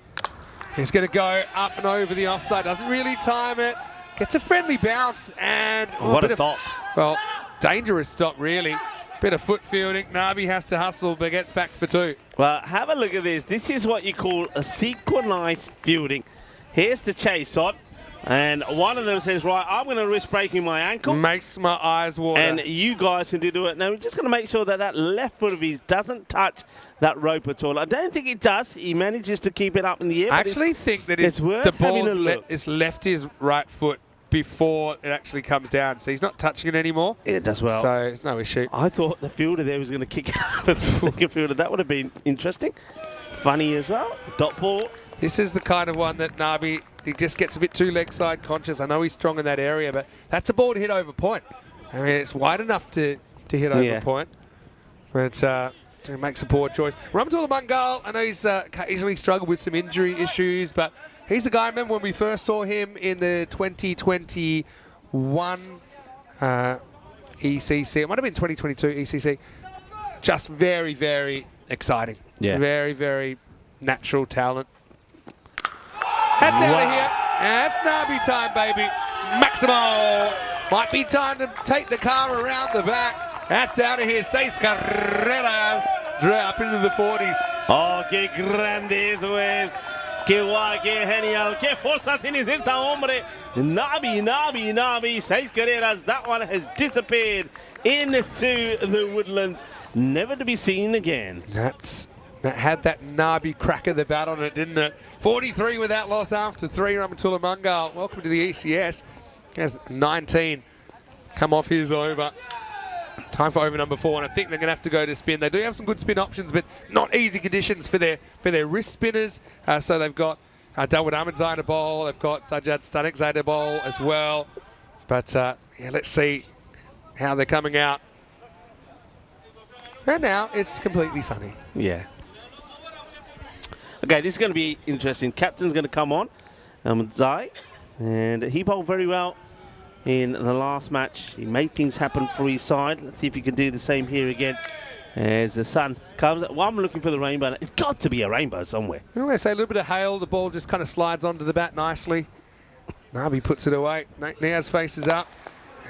[SPEAKER 2] is going to go up and over the offside. Doesn't really time it. Gets a friendly bounce and...
[SPEAKER 3] what a stop.
[SPEAKER 2] Well, dangerous stop, really. Bit of foot fielding. Nabi has to hustle, but gets back for 2.
[SPEAKER 3] Well, have a look at this. This is what you call a synchronized fielding. Here's the chase on. And one of them says, right, I'm going to risk breaking my ankle.
[SPEAKER 2] Makes my eyes water.
[SPEAKER 3] And you guys can do it. Now, we're just going to make sure that that left foot of his doesn't touch that rope at all. I don't think it does. He manages to keep it up in the air.
[SPEAKER 2] I actually think that the ball is left his right foot before it actually comes down. So he's not touching it anymore.
[SPEAKER 3] Yeah, it does well.
[SPEAKER 2] So it's no issue.
[SPEAKER 3] I thought the fielder there was going to kick it up at the second fielder. That would have been interesting. Funny as well. Dot ball.
[SPEAKER 2] This is the kind of one that Nabi, he just gets a bit too leg side conscious. I know he's strong in that area, but that's a ball to hit over point. I mean, it's wide enough to hit over point. But he makes a poor choice. Rahmatullah Mangal, I know he's occasionally struggled with some injury issues, but he's a guy, I remember when we first saw him in the 2021 ECC. It might have been 2022 ECC. Just very, very exciting.
[SPEAKER 3] Yeah.
[SPEAKER 2] Very, very natural talent. That's out of here. That's Nabi time, baby. Maximo. Might be time to take the car around the back. That's out of here. 6 carreras. Up into the 40s.
[SPEAKER 3] Oh, qué grande eso es. Qué guay, qué genial. Qué fuerza tienes esta hombre. Nabi. 6 carreras. That one has disappeared into the woodlands. Never to be seen again.
[SPEAKER 2] That's That had that Nabi crack of the bat on it, didn't it? 43 without loss after 3. Ramatula Mungal, welcome to the ECS. He has 19 come off his over. Time for over number 4, and I think they're going to have to go to spin. They do have some good spin options, but not easy conditions for their wrist spinners. So they've got Dawood Ahmedzai to bowl. They've got Sajjad Stanekzai to bowl as well. But yeah, let's see how they're coming out. And now it's completely sunny.
[SPEAKER 3] Yeah. Okay, this is going to be interesting. Captain's going to come on, Ahmedzai, and he bowled very well in the last match. He made things happen for his side. Let's see if he can do the same here again as the sun comes. Well, I'm looking for the rainbow. It's got to be a rainbow somewhere.
[SPEAKER 2] Well, they say a little bit of hail. The ball just kind of slides onto the bat nicely. Nabi puts it away. Niaz faces up,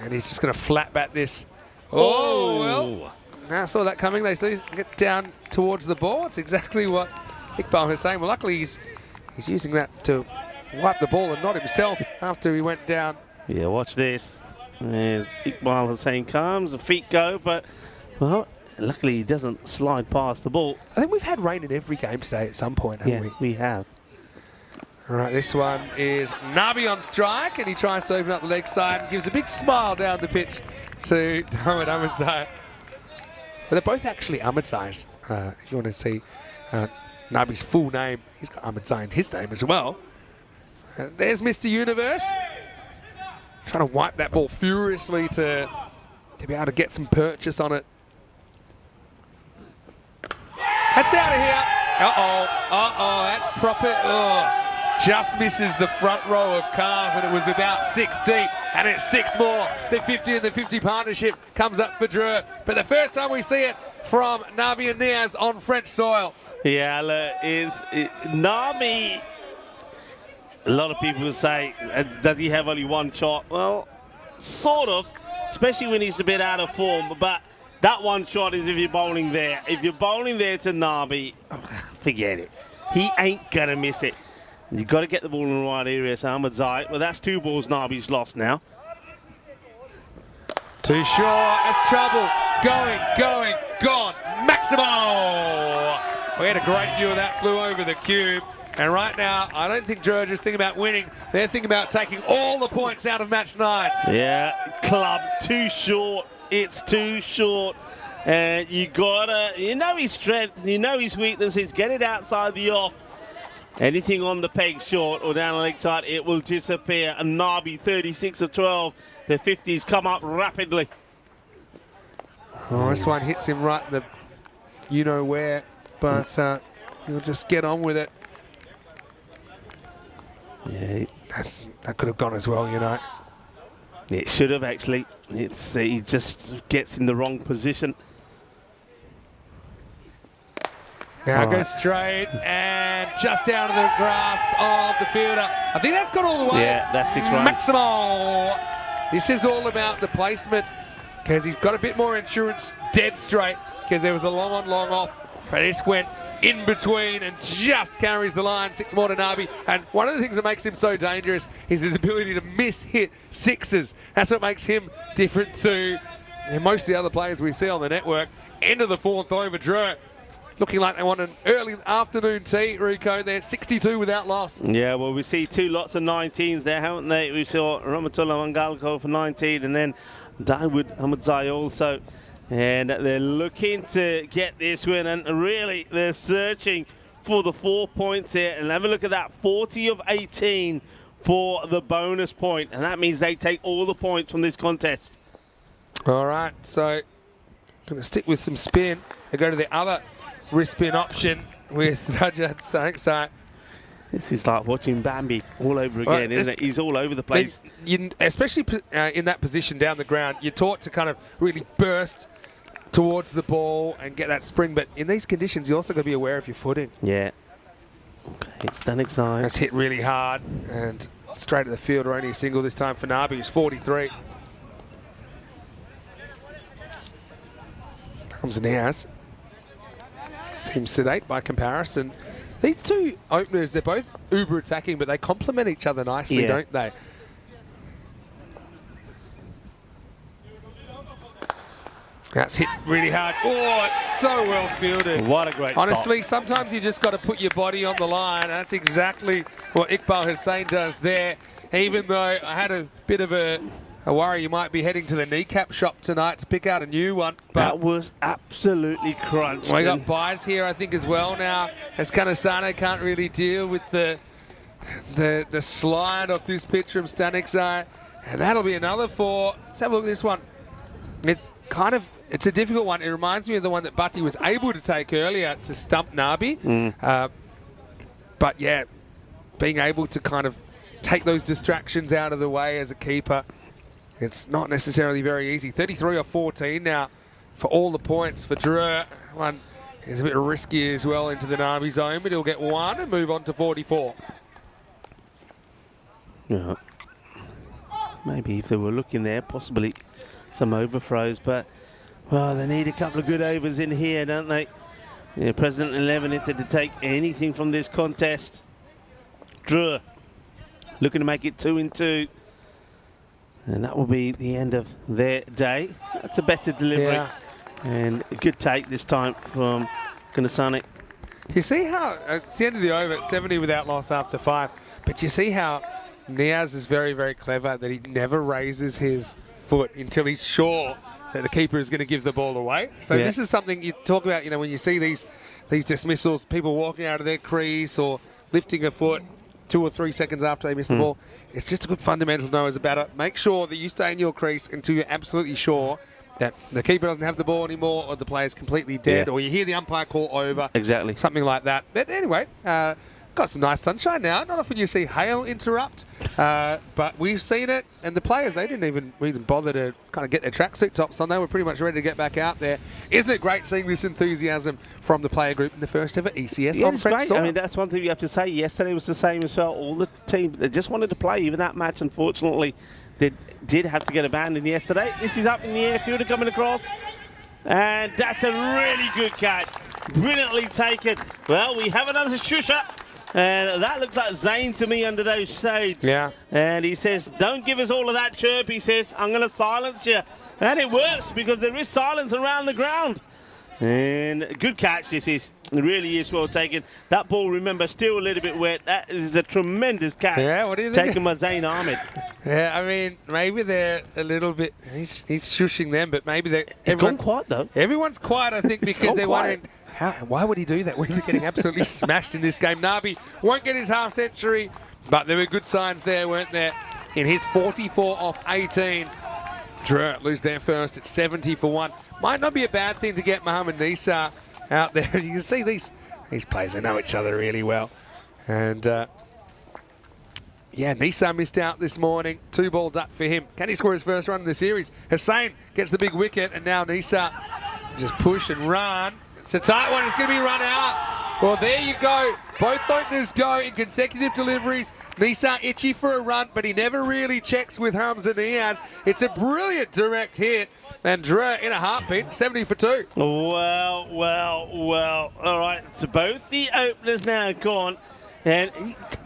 [SPEAKER 2] and he's just going to flat bat this. Oh, well. Now I saw that coming. They see get down towards the ball. It's exactly what Iqbal was saying. Well, luckily he's using that to wipe the ball and not himself after he went down.
[SPEAKER 3] Yeah, watch this. As Iqbal Hussain comes, the feet go, but, well, luckily he doesn't slide past the ball.
[SPEAKER 2] I think we've had rain in every game today at some point, haven't we?
[SPEAKER 3] We have.
[SPEAKER 2] All right, this one is Nabi on strike, and he tries to open up the leg side and gives a big smile down the pitch to Dawood Ahmedzai. But they're both actually Ahmedzai's. If you want to see Nabi's full name, he's got Ahmedzai in his name as well. There's Mr. Universe. Trying to wipe that ball furiously to be able to get some purchase on it. That's out of here. Uh-oh, that's proper. Oh, just misses the front row of cars, and it was about 6 deep, and it's 6 more. The 50 and the 50 partnership comes up for Dre. But the first time we see it from Nabi and Niaz on French soil.
[SPEAKER 3] Yeah, look, Nabi. A lot of people say, does he have only one shot? Well, sort of, especially when he's a bit out of form. But that one shot is if you're bowling there. If you're bowling there to Nabi, forget it. He ain't going to miss it. You've got to get the ball in the right area. So Ahmedzai, well, that's 2 balls Nabi's lost now.
[SPEAKER 2] Too short, that's trouble. Going, gone. Maximo! We had a great view of that, flew over the cube. And right now, I don't think George is thinking about winning. They're thinking about taking all the points out of match 9.
[SPEAKER 3] Yeah, club, too short. It's too short. And you gotta, you know his strength, you know his weaknesses. Get it outside the off. Anything on the peg short or down the leg side, it will disappear. And Nabi, 36 of 12. The 50s come up rapidly.
[SPEAKER 2] Oh, this one hits him right in the you-know-where. But he'll just get on with it.
[SPEAKER 3] Yeah,
[SPEAKER 2] that could have gone as well, you know.
[SPEAKER 3] It should have actually. He just gets in the wrong position.
[SPEAKER 2] Now goes straight and just out of the grasp of the fielder. I think that's gone all the way.
[SPEAKER 3] Yeah, that's 6 runs.
[SPEAKER 2] Maximo. This is all about the placement because he's got a bit more insurance dead straight because there was a long on, long off. But this went in between and just carries the line. 6 more to Nabi. And one of the things that makes him so dangerous is his ability to miss-hit sixes. That's what makes him different to most of the other players we see on the network. End of the 4th over, Dre. Looking like they want an early afternoon tea, Rico. They're 62 without loss.
[SPEAKER 3] Yeah, well, we see 2 lots of 19s there, haven't they? We saw Ramatullah Mangalko for 19 and then Dawood Ahmedzai also. And they're looking to get this win, and really they're searching for the 4 points here. And have a look at that, 40 of 18 for the bonus point, and that means they take all the points from this contest.
[SPEAKER 2] All right, so going to stick with some spin. They go to the other wrist spin option with Sajjad Stanekzai.
[SPEAKER 3] This is like watching Bambi all over again, isn't it? He's all over the place.
[SPEAKER 2] Especially in that position down the ground, you're taught to kind of really burst towards the ball and get that spring, but in these conditions you also got to be aware of your footing.
[SPEAKER 3] Yeah. Okay, it's Stanekzai.
[SPEAKER 2] That's hit really hard and straight at the field, or only a single this time for Nabi, who's 43. Comes Niaz. Seems sedate by comparison. These 2 openers, they're both uber attacking, but they complement each other nicely, don't they? That's hit really hard. Oh, it's so well fielded.
[SPEAKER 3] What a great
[SPEAKER 2] Honestly, sometimes you just got to put your body on the line. That's exactly what Iqbal Hussain does there. Even though I had a bit of a worry you might be heading to the kneecap shop tonight to pick out a new one. But
[SPEAKER 3] that was absolutely crunched.
[SPEAKER 2] we got buys here, I think, as well now. As Kanasano can't really deal with the slide off this pitch from Stanikzai. And that'll be another 4. Let's have a look at this one. It's a difficult one. It reminds me of the one that Butty was able to take earlier to stump Nabi. But yeah, being able to kind of take those distractions out of the way as a keeper, it's not necessarily very easy. 33 or 14 now for all the points for Dre. One is a bit risky as well into the Nabi zone, but he'll get 1 and move on to 44.
[SPEAKER 3] Yeah. Maybe if they were looking there, possibly some overthrows, but well, they need a couple of good overs in here, don't they? Yeah, President 11, if they're to take anything from this contest. Dre looking to make it 2-2. And that will be the end of their day. That's a better delivery.
[SPEAKER 2] Yeah.
[SPEAKER 3] And a good take this time from Kanasano.
[SPEAKER 2] You see how, it's the end of the over, it's 70 without loss after 5, but you see how Niaz is very, very clever that he never raises his foot until he's sure that the keeper is going to give the ball away. So this is something you talk about, when you see these dismissals, people walking out of their crease or lifting a foot 2 or 3 seconds after they miss the ball. It's just a good fundamental to know as a batter. Make sure that you stay in your crease until you're absolutely sure that the keeper doesn't have the ball anymore or the player's completely dead or you hear the umpire call over.
[SPEAKER 3] Exactly.
[SPEAKER 2] Something like that. But anyway, got some nice sunshine now. Not often you see hail interrupt, but we've seen it. And the players, they didn't even bother to kind of get their tracksuit tops on. They were pretty much ready to get back out there. Isn't it great seeing this enthusiasm from the player group in the first ever ECS on French soil?
[SPEAKER 3] I mean, that's one thing you have to say. Yesterday was the same as well. All the teams, they just wanted to play. Even that match, unfortunately, they did have to get abandoned yesterday. This is up in the air, fielder coming across. And that's a really good catch. Brilliantly taken. Well, we have another shusher. And that looks like Zayn to me under those shades.
[SPEAKER 2] Yeah.
[SPEAKER 3] And he says, don't give us all of that chirp. He says, I'm going to silence you. And it works because there is silence around the ground. And good catch this is. It really is well taken. That ball, remember, still a little bit wet. That is a tremendous catch.
[SPEAKER 2] Yeah, what do you think?
[SPEAKER 3] Taken by Zayn Ahmed.
[SPEAKER 2] Yeah, I mean, maybe they're a little bit, he's shushing them, but maybe they're...
[SPEAKER 3] It's gone quiet, though.
[SPEAKER 2] Everyone's quiet, I think, because they're wondering, why would he do that? We're getting absolutely smashed in this game. Nabi won't get his half century, but there were good signs there, weren't there? In his 44 off 18, Dre lose their first at 70 for 1. Might not be a bad thing to get Mohamed Nisa out there. You can see these players, they know each other really well. And yeah, Nisa missed out this morning. 2-ball duck for him. Can he score his first run in the series? Hussain gets the big wicket, and now Nisa just push and run. It's a tight one. It's going to be run out. Well, there you go. Both openers go in consecutive deliveries. Nisa itchy for a run, but he never really checks with Hamza Niaz. It's a brilliant direct hit. And Dre in a heartbeat, 70 for 2.
[SPEAKER 3] Well. All right, so both the openers now gone. And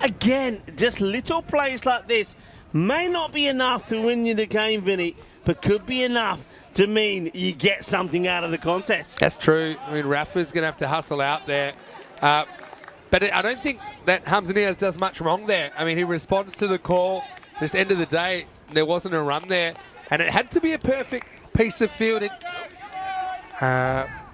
[SPEAKER 3] again, just little plays like this may not be enough to win you the game, Vinny, but could be enough to mean you get something out of the contest.
[SPEAKER 2] That's true. I mean, Rafa's going to have to hustle out there. But I don't think that Hamza Niaz does much wrong there. I mean, he responds to the call. Just end of the day, there wasn't a run there. And it had to be a perfect piece of fielding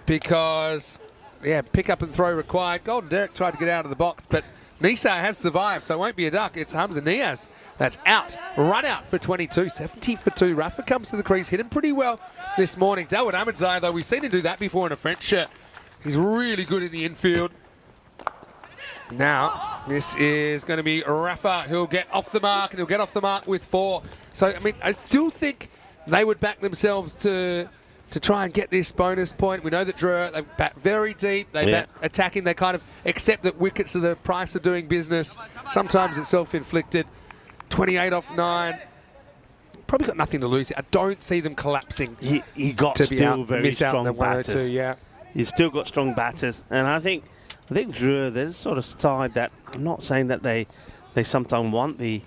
[SPEAKER 2] because, yeah, pick up and throw required. Golden Derek tried to get out of the box, but Nisa has survived, so it won't be a duck. It's Hamza Niaz that's out. Run out for 22, 70 for 2. Rafa comes to the crease, hit him pretty well this morning. Dawood Ahmedzai, though, we've seen him do that before in a French shirt. He's really good in the infield. Now, this is going to be Rafa who'll get off the mark, and he'll get off the mark with 4. So, I mean, I still think they would back themselves to try and get this bonus point. We know that Dre, they bat very deep, they bat attacking, they kind of accept that wickets are the price of doing business. Sometimes it's self-inflicted. 28 off 9. Probably got nothing to lose. I don't see them collapsing.
[SPEAKER 3] He got
[SPEAKER 2] to
[SPEAKER 3] still
[SPEAKER 2] out,
[SPEAKER 3] very
[SPEAKER 2] miss
[SPEAKER 3] strong
[SPEAKER 2] out on the 102,
[SPEAKER 3] batters.
[SPEAKER 2] yeah.
[SPEAKER 3] He's still got strong batters, and I think Dre, they're the sort of side that I'm not saying that they sometimes want the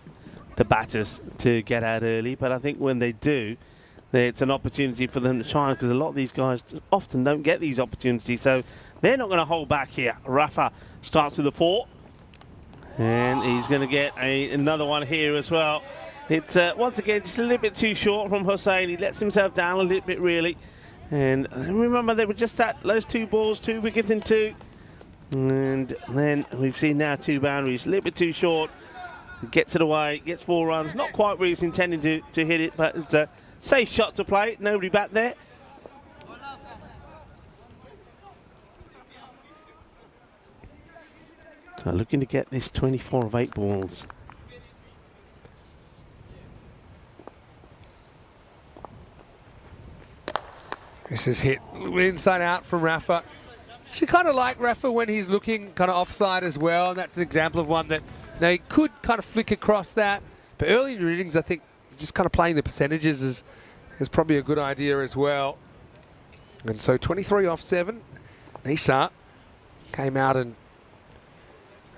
[SPEAKER 3] batters to get out early, but I think when they do, it's an opportunity for them to shine, because a lot of these guys often don't get these opportunities. So they're not going to hold back here. Rafa starts with a 4. And he's going to get another one here as well. It's, once again, just a little bit too short from Hossein. He lets himself down a little bit, really. And remember, they were just those 2 balls, 2 wickets in 2. And then we've seen now 2 boundaries. A little bit too short. Gets it away, gets 4 runs. Not quite where he's intending to hit it, but it's a safe shot to play. Nobody back there. So looking to get this 24 of 8 balls.
[SPEAKER 2] This is hit inside out from Rafa. Actually kind of like Rafa when he's looking kind of offside as well, and that's an example of one that he could kind of flick across that. But early in your innings, I think just kind of playing the percentages is probably a good idea as well. And so 23 off 7. Nisa came out and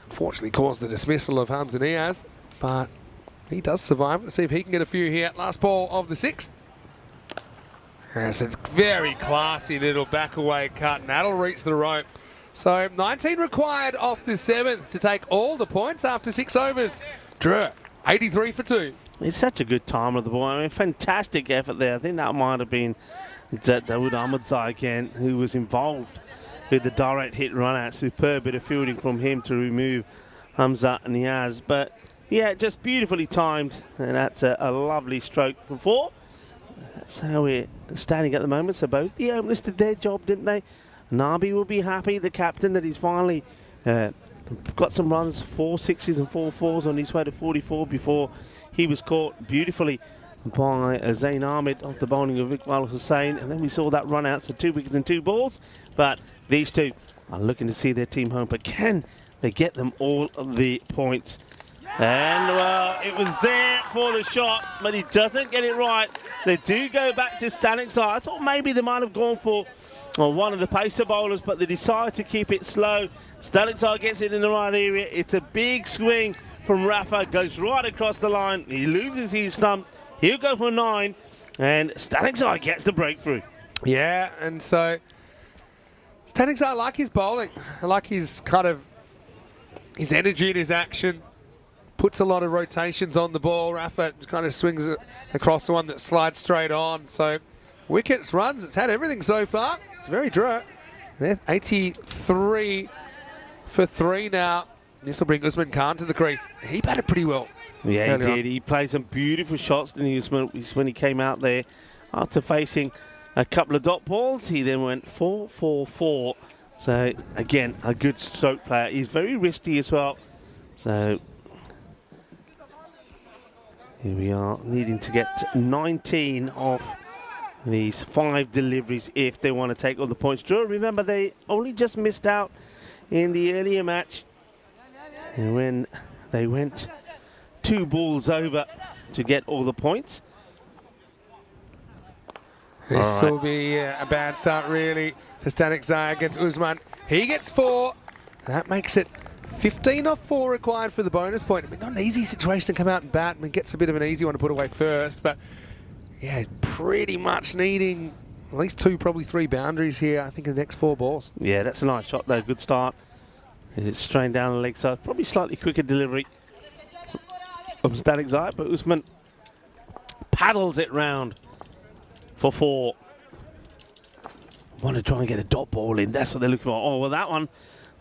[SPEAKER 2] unfortunately caused the dismissal of Hamza Niaz, but he does survive. Let's see if he can get a few here. Last ball of the 6th. Yes, it's very classy little back away cut, and that'll reach the rope. So 19 required off the 7th to take all the points after 6 overs. Drew, 83 for 2.
[SPEAKER 3] It's such a good time of the ball. I mean, fantastic effort there. I think that might have been Dawood Ahmedzai again, who was involved with the direct hit run out. Superb bit of fielding from him to remove Hamza Niaz. But yeah, just beautifully timed, and that's a lovely stroke for 4. That's how we're standing at the moment. So both the openers did their job, didn't they? Nabi will be happy, the captain, that he's finally got some runs, 4 6s and 4 4s on his way to 44 before he was caught beautifully by Zain Ahmed off the bowling of Iqbal Hussain. And then we saw that run out, so 2 wickets and 2 balls. But these two are looking to see their team home. But can they get them all of the points? And, well, it was there for the shot, but he doesn't get it right. They do go back to Stanik's side. I thought maybe they might have gone for one of the pacer bowlers, but they decide to keep it slow. Stanik's gets it in the right area. It's a big swing from Rafa, goes right across the line. He loses his stumps. He'll go for 9, and Stanik's gets the breakthrough.
[SPEAKER 2] Yeah, and so Stanik's, I like his bowling. I like his kind of his energy and his action. Puts a lot of rotations on the ball. Rafa kind of swings it across the one that slides straight on. So wickets, runs, it's had everything so far. It's very dry. There's 83 for 3 now. This will bring Usman Khan to the crease. He batted pretty well.
[SPEAKER 3] Yeah, he did. He played some beautiful shots in Usman when he came out there after facing a couple of dot balls. He then went 4-4-4. So again, a good stroke player. He's very wristy as well. So here we are, needing to get 19 off these 5 deliveries if they want to take all the points. Drew, remember they only just missed out in the earlier match, and when they went 2 balls over to get all the points.
[SPEAKER 2] This will be a bad start really for Stanik Zaya against Usman. He gets 4. That makes it 15 off 4 required for the bonus point. I mean, not an easy situation to come out and bat. I mean, gets a bit of an easy one to put away first, but yeah, pretty much needing at least 2, probably 3 boundaries here, I think, in the next 4 balls.
[SPEAKER 3] Yeah, that's a nice shot though. Good start. It's strained down the leg side. Probably slightly quicker delivery of Stanik Zaya, but Usman paddles it round for 4. Want to try and get a dot ball in. That's what they're looking for. Oh, well, that one.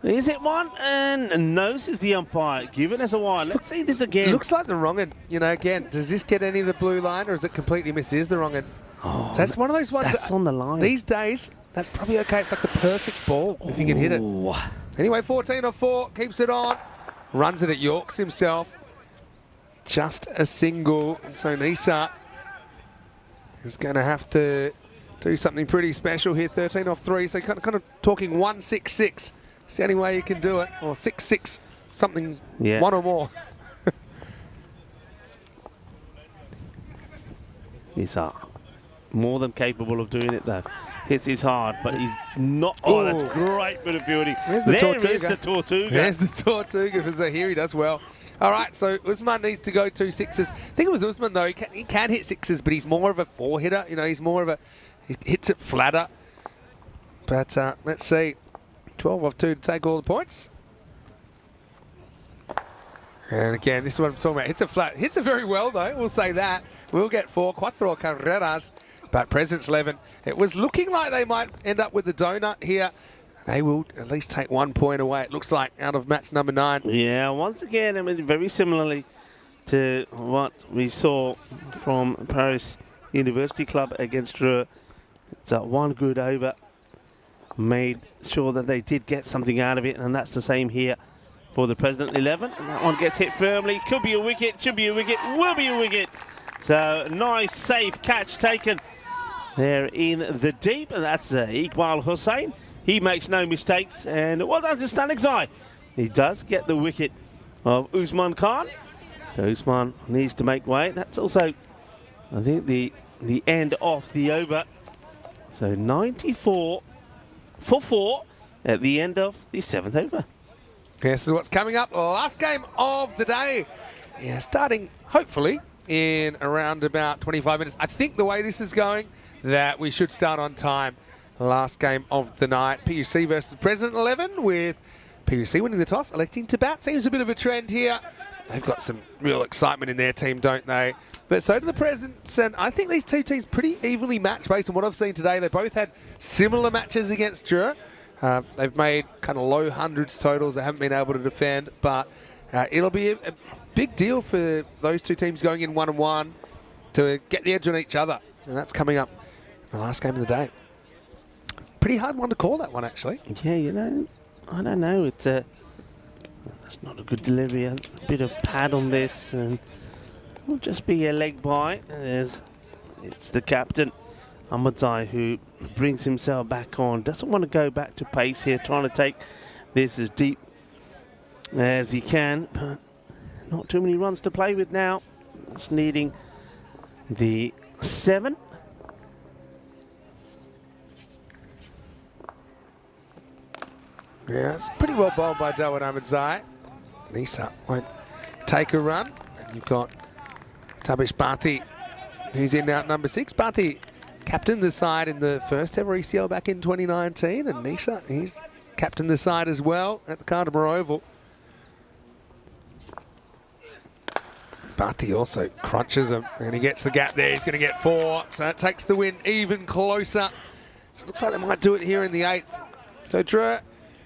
[SPEAKER 3] Is it one? And no, says the umpire. Give it as a wide. Let's see this again.
[SPEAKER 2] Looks like the wrong end. You know, again, does this get any of the blue line, or is it completely missed? It is the wrong end.
[SPEAKER 3] Oh,
[SPEAKER 2] so that's one of those ones.
[SPEAKER 3] That's on the line.
[SPEAKER 2] These days, that's probably okay. It's like the perfect ball if you can hit it. Anyway, 14 off 4. Keeps it on. Runs it at Yorks himself. Just a single. And so Nisa is going to have to do something pretty special here. 13 off 3. So kind of talking 1-6-6. It's the only way you can do it. Or 6-6. Something,
[SPEAKER 3] yeah.
[SPEAKER 2] 1 or more.
[SPEAKER 3] Nisa more than capable of doing it though. Hits his hard, but he's not. Oh, that's great bit of fielding.
[SPEAKER 2] There's the Tortuga.
[SPEAKER 3] The Tortuga.
[SPEAKER 2] There's the Tortuga for Zahir. He does well. All right, so Usman needs to go 2 sixes. I think it was Usman though. He can hit sixes, but he's more of a 4 hitter. You know, he's more of he hits it flatter. But let's see, 12 off 2 to take all the points. And again, this is what I'm talking about. Hits it flat. Hits it very well though. We'll say that. We'll get 4 cuatro carreras, but presents 11. It was looking like they might end up with the donut here. They will at least take 1 point away, it looks like, out of match number 9.
[SPEAKER 3] Yeah, once again, I mean, very similarly to what we saw from Paris University Club against Dreux. It's one good over. Made sure that they did get something out of it, and that's the same here for the President 11. And that one gets hit firmly. Could be a wicket, should be a wicket, will be a wicket. So nice, safe catch taken there in the deep, and that's Iqbal Hussain. He makes no mistakes, and well done to Stanek Zai. He does get the wicket of Usman Khan. So Usman needs to make way. That's also, I think, the end of the over. So 94 for 4 at the end of the 7th over.
[SPEAKER 2] Yes, this is what's coming up. Last game of the day. Yeah, starting hopefully in around about 25 minutes. I think the way this is going, that we should start on time. Last game of the night. PUC versus President 11, with PUC winning the toss, electing to bat. Seems a bit of a trend here. They've got some real excitement in their team, don't they? But so do the Presidents, and I think these two teams pretty evenly matched based on what I've seen today. They both had similar matches against Dreux. They've made kind of low hundreds totals. They haven't been able to defend, but it'll be a big deal for those two teams going in 1-1 to get the edge on each other. And that's coming up in the last game of the day. Pretty hard one to call, that one, actually.
[SPEAKER 3] Yeah, you know, I don't know. It's that's not a good delivery. A bit of pad on this, and it'll just be a leg by. It's the captain, Ahmadzai, who brings himself back on. Doesn't want to go back to pace here, trying to take this as deep as he can. But not too many runs to play with now. Just needing the 7.
[SPEAKER 2] Yeah, it's pretty well bowled by Dawud Ahmadzai. Nisa won't take a run. And you've got Tabish Bhatti, who's in now at number 6. Bhatti captained the side in the first ever ECL back in 2019, and Nisa, he's captained the side as well at the Cardimer Oval. Bhatti also crunches him, and he gets the gap there. He's going to get 4, so that takes the win even closer. So it looks like they might do it here in the 8th. So Dreux,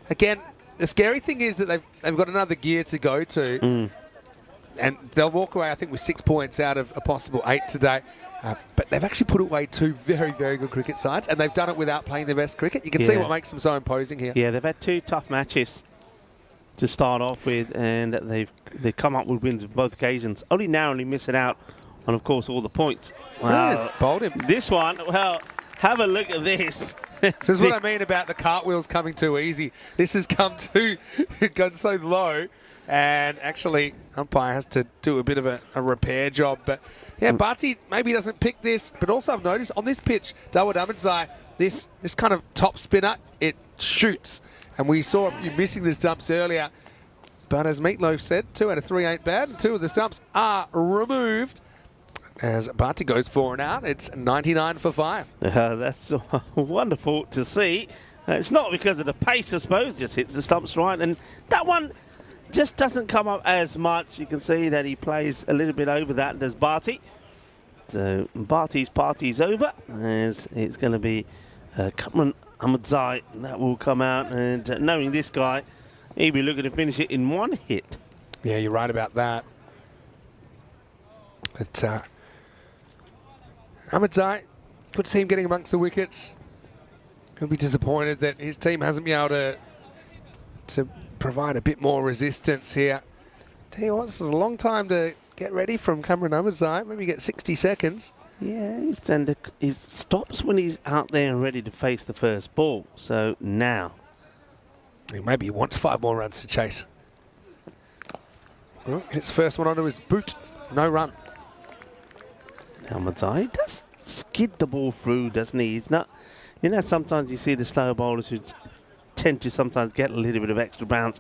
[SPEAKER 2] again, the scary thing is that they've got another gear to go to, and they'll walk away, I think, with 6 points out of a possible 8 today. But they've actually put away 2 very, very good cricket sides, and they've done it without playing their best cricket. You can see what makes them so imposing here.
[SPEAKER 3] Yeah, they've had 2 tough matches to start off with, and they've come up with wins on both occasions. Only narrowly missing out on, of course, all the points. Wow,
[SPEAKER 2] Yeah, bowled him.
[SPEAKER 3] This one, well, have a look at this.
[SPEAKER 2] This is what I mean about the cartwheels coming too easy. This has come gone so low, and actually umpire has to do a bit of a repair job. But yeah, Bhatti maybe doesn't pick this, but also I've noticed on this pitch, Dawud Ahmadzai, this kind of top spinner, it shoots. And we saw a few missing the stumps earlier. But as Meatloaf said, 2 out of 3 ain't bad, and 2 of the stumps are removed. As Bhatti goes 4 and out, it's 99 for 5.
[SPEAKER 3] That's wonderful to see. It's not because of the pace, I suppose, just hits the stumps right. And that one just doesn't come up as much. You can see that he plays a little bit over that, does Bhatti. So Bhatti's party's over, as it's going to be Kamran Ahmadzai that will come out. And knowing this guy, he'll be looking to finish it in 1 hit.
[SPEAKER 2] Yeah, you're right about that. But Ahmadzai could see him getting amongst the wickets. He'll be disappointed that his team hasn't been able to provide a bit more resistance here. Tell you what, this is a long time to get ready from Kamran Ahmadzai. Maybe get 60 seconds.
[SPEAKER 3] Yeah, and he stops when he's out there and ready to face the first ball. So now.
[SPEAKER 2] Maybe he wants 5 more runs to chase. Well, hits the first one onto his boot. No run.
[SPEAKER 3] Ahmadzai does skid the ball through, doesn't he? He's not, sometimes you see the slow bowlers who tend to sometimes get a little bit of extra bounce.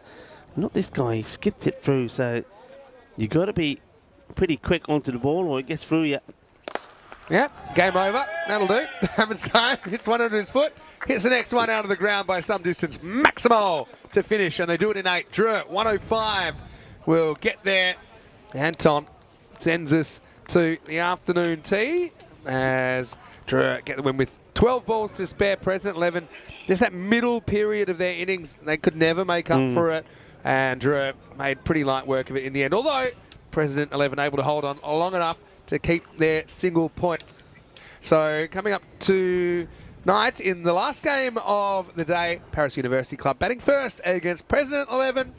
[SPEAKER 3] Not this guy, he skipped it through, so you got to be pretty quick onto the ball or it gets through you.
[SPEAKER 2] Yep, game over. That'll do. Hamid hits one under his foot, hits the next one out of the ground by some distance. Maximal to finish, and they do it in 8. Drew, 105 will get there. Anton sends us to the afternoon tea as Drew get the win with 12 balls to spare. President 11, just that middle period of their innings, they could never make up for it, and Drew made pretty light work of it in the end, although President 11 able to hold on long enough to keep their single point. So coming up tonight in the last game of the day, Paris University Club batting first against President 11.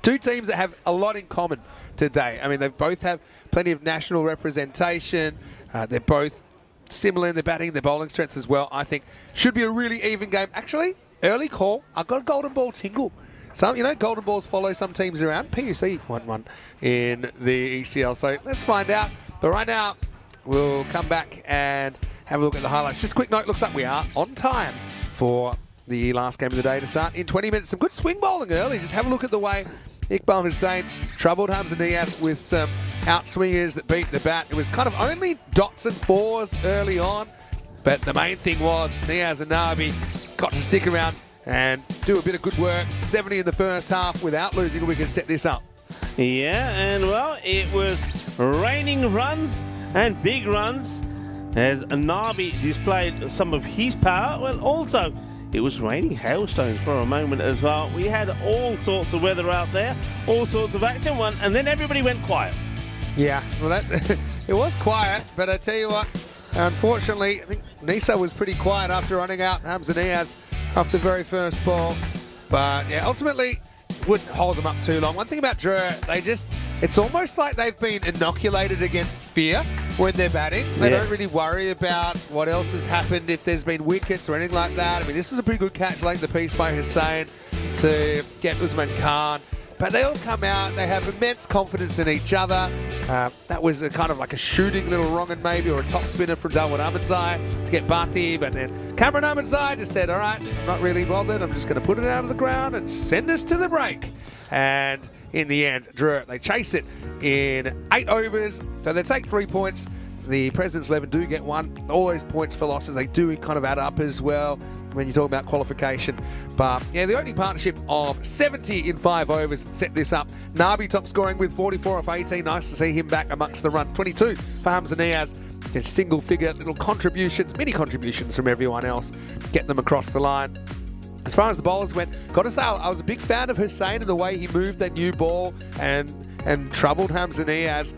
[SPEAKER 2] Two teams that have a lot in common today. I mean, they both have plenty of national representation. They're both similar in their batting, their bowling strengths as well. I think should be a really even game. Actually, early call. I've got a golden ball tingle. Some, golden balls follow some teams around. PUC won one in the ECL. So let's find out. But right now, we'll come back and have a look at the highlights. Just a quick note, looks like we are on time for the last game of the day to start in 20 minutes. Some good swing bowling early. Just have a look at the way Iqbal Hussain troubled Hamza Niaz with some outswingers that beat the bat. It was kind of only dots and fours early on, but the main thing was Niaz and Nabi got to stick around and do a bit of good work. 70 in the first half without losing, we can set this up.
[SPEAKER 3] Yeah, and well, it was raining runs and big runs as Nabi displayed some of his power. Well, also, it was raining hailstones for a moment as well. We had all sorts of weather out there, all sorts of action, and then everybody went quiet.
[SPEAKER 2] Yeah, well, it was quiet, but I tell you what, unfortunately, I think Nisa was pretty quiet after running out Hamza Niaz after the very first ball. But yeah, ultimately, wouldn't hold them up too long. One thing about Drew, it's almost like they've been inoculated against fear when they're batting. They don't really worry about what else has happened, if there's been wickets or anything like that. I mean, this was a pretty good catch late in the piece by Hussain to get Usman Khan. But they all come out, they have immense confidence in each other. That was a kind of like a shooting little wrong-un maybe, or a top spinner from Dawood Ahmedzai to get Bhatti. But then Cameron Ahmedzai just said, all right, I'm not really bothered. I'm just going to put it out of the ground and send us to the break. And in the end, Drew, they chase it in 8 overs. So they take 3 points. The President's 11 do get one. All those points for losses, they do kind of add up as well when you talk about qualification. But yeah, the opening partnership of 70 in 5 overs set this up. Nabi top scoring with 44 off 18. Nice to see him back amongst the runs. 22 for Hamza Niaz. Single figure little contributions, mini contributions from everyone else. Get them across the line. As far as the bowlers went, got to say, I was a big fan of Hussain and the way he moved that new ball and troubled Hamza Niaz.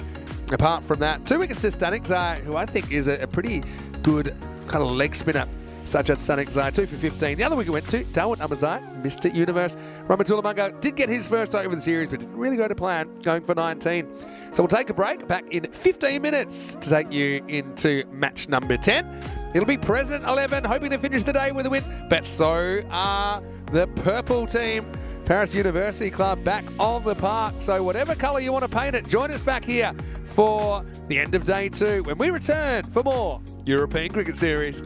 [SPEAKER 2] Apart from that, 2 wickets to Stanikzai, who I think is a pretty good kind of leg spinner. Sajjad Stanikzai, 2 for 15. The other wicket went to Dawood Ahmedzai, Mr. Universe. Rahmatullah Mungo did get his first over the series, but didn't really go to plan, going for 19. So we'll take a break, back in 15 minutes to take you into match number 10. It'll be President 11, hoping to finish the day with a win, but so are the purple team. Paris University Club back on the park. So whatever colour you want to paint it, join us back here for the end of day 2 when we return for more European Cricket Series.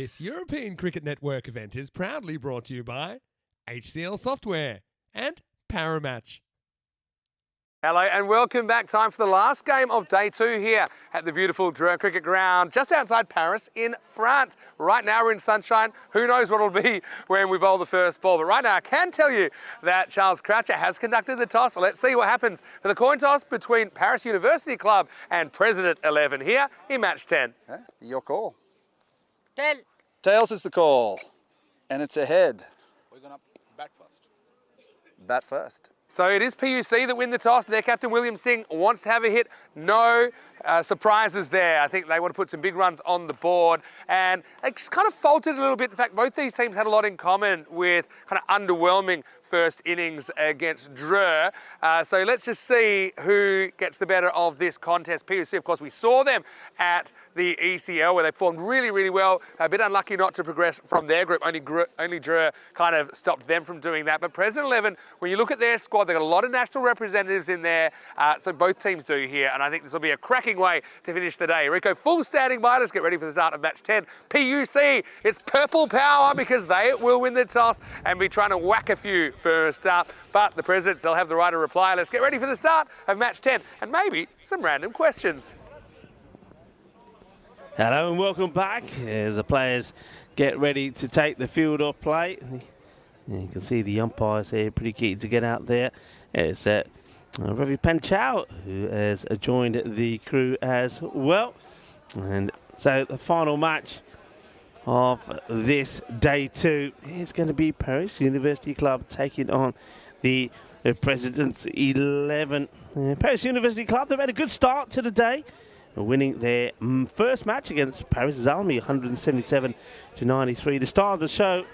[SPEAKER 2] This European Cricket Network event is proudly brought to you by HCL Software and Paramatch.
[SPEAKER 1] Hello and welcome back. Time for the last game of day 2 here at the beautiful Dre Cricket Ground just outside Paris in France. Right now we're in sunshine. Who knows what it'll be when we bowl the first ball. But right now I can tell you that Charles Croucher has conducted the toss. Let's see what happens for the coin toss between Paris University Club and President 11 here in match 10.
[SPEAKER 4] Okay, your call.
[SPEAKER 5] Tail.
[SPEAKER 4] Tails is the call. And it's ahead.
[SPEAKER 6] We're going to bat first.
[SPEAKER 4] Bat first.
[SPEAKER 1] So it is PUC that win the toss. Their captain, William Singh, wants to have a hit. No surprises there. I think they want to put some big runs on the board. And they just kind of faltered a little bit. In fact, both these teams had a lot in common with kind of underwhelming first innings against Dre. So let's just see who gets the better of this contest. PUC, of course, we saw them at the ECL where they performed really, really well. A bit unlucky not to progress from their group. Only Dre kind of stopped them from doing that. But President 11, when you look at their squad, they've got a lot of national representatives in there. So both teams do here. And I think this will be a cracking way to finish the day. Rico, full standing by. Let's get ready for the start of match 10. PUC, it's purple power because they will win the toss and be trying to whack a few for a start. But the Presidents, they'll have the right to reply. Let's get ready for the start of match 10 and maybe some random questions.
[SPEAKER 3] Hello and welcome back as the players get ready to take the field off play. You can see the umpires here pretty keen to get out there. It's Ravi Panchal who has joined the crew as well. And so the final match of this day 2 is going to be Paris University Club taking on the Presidents 11. Paris University Club, they've had a good start to the day, winning their first match against Paris Army 177 to 93. The star of the show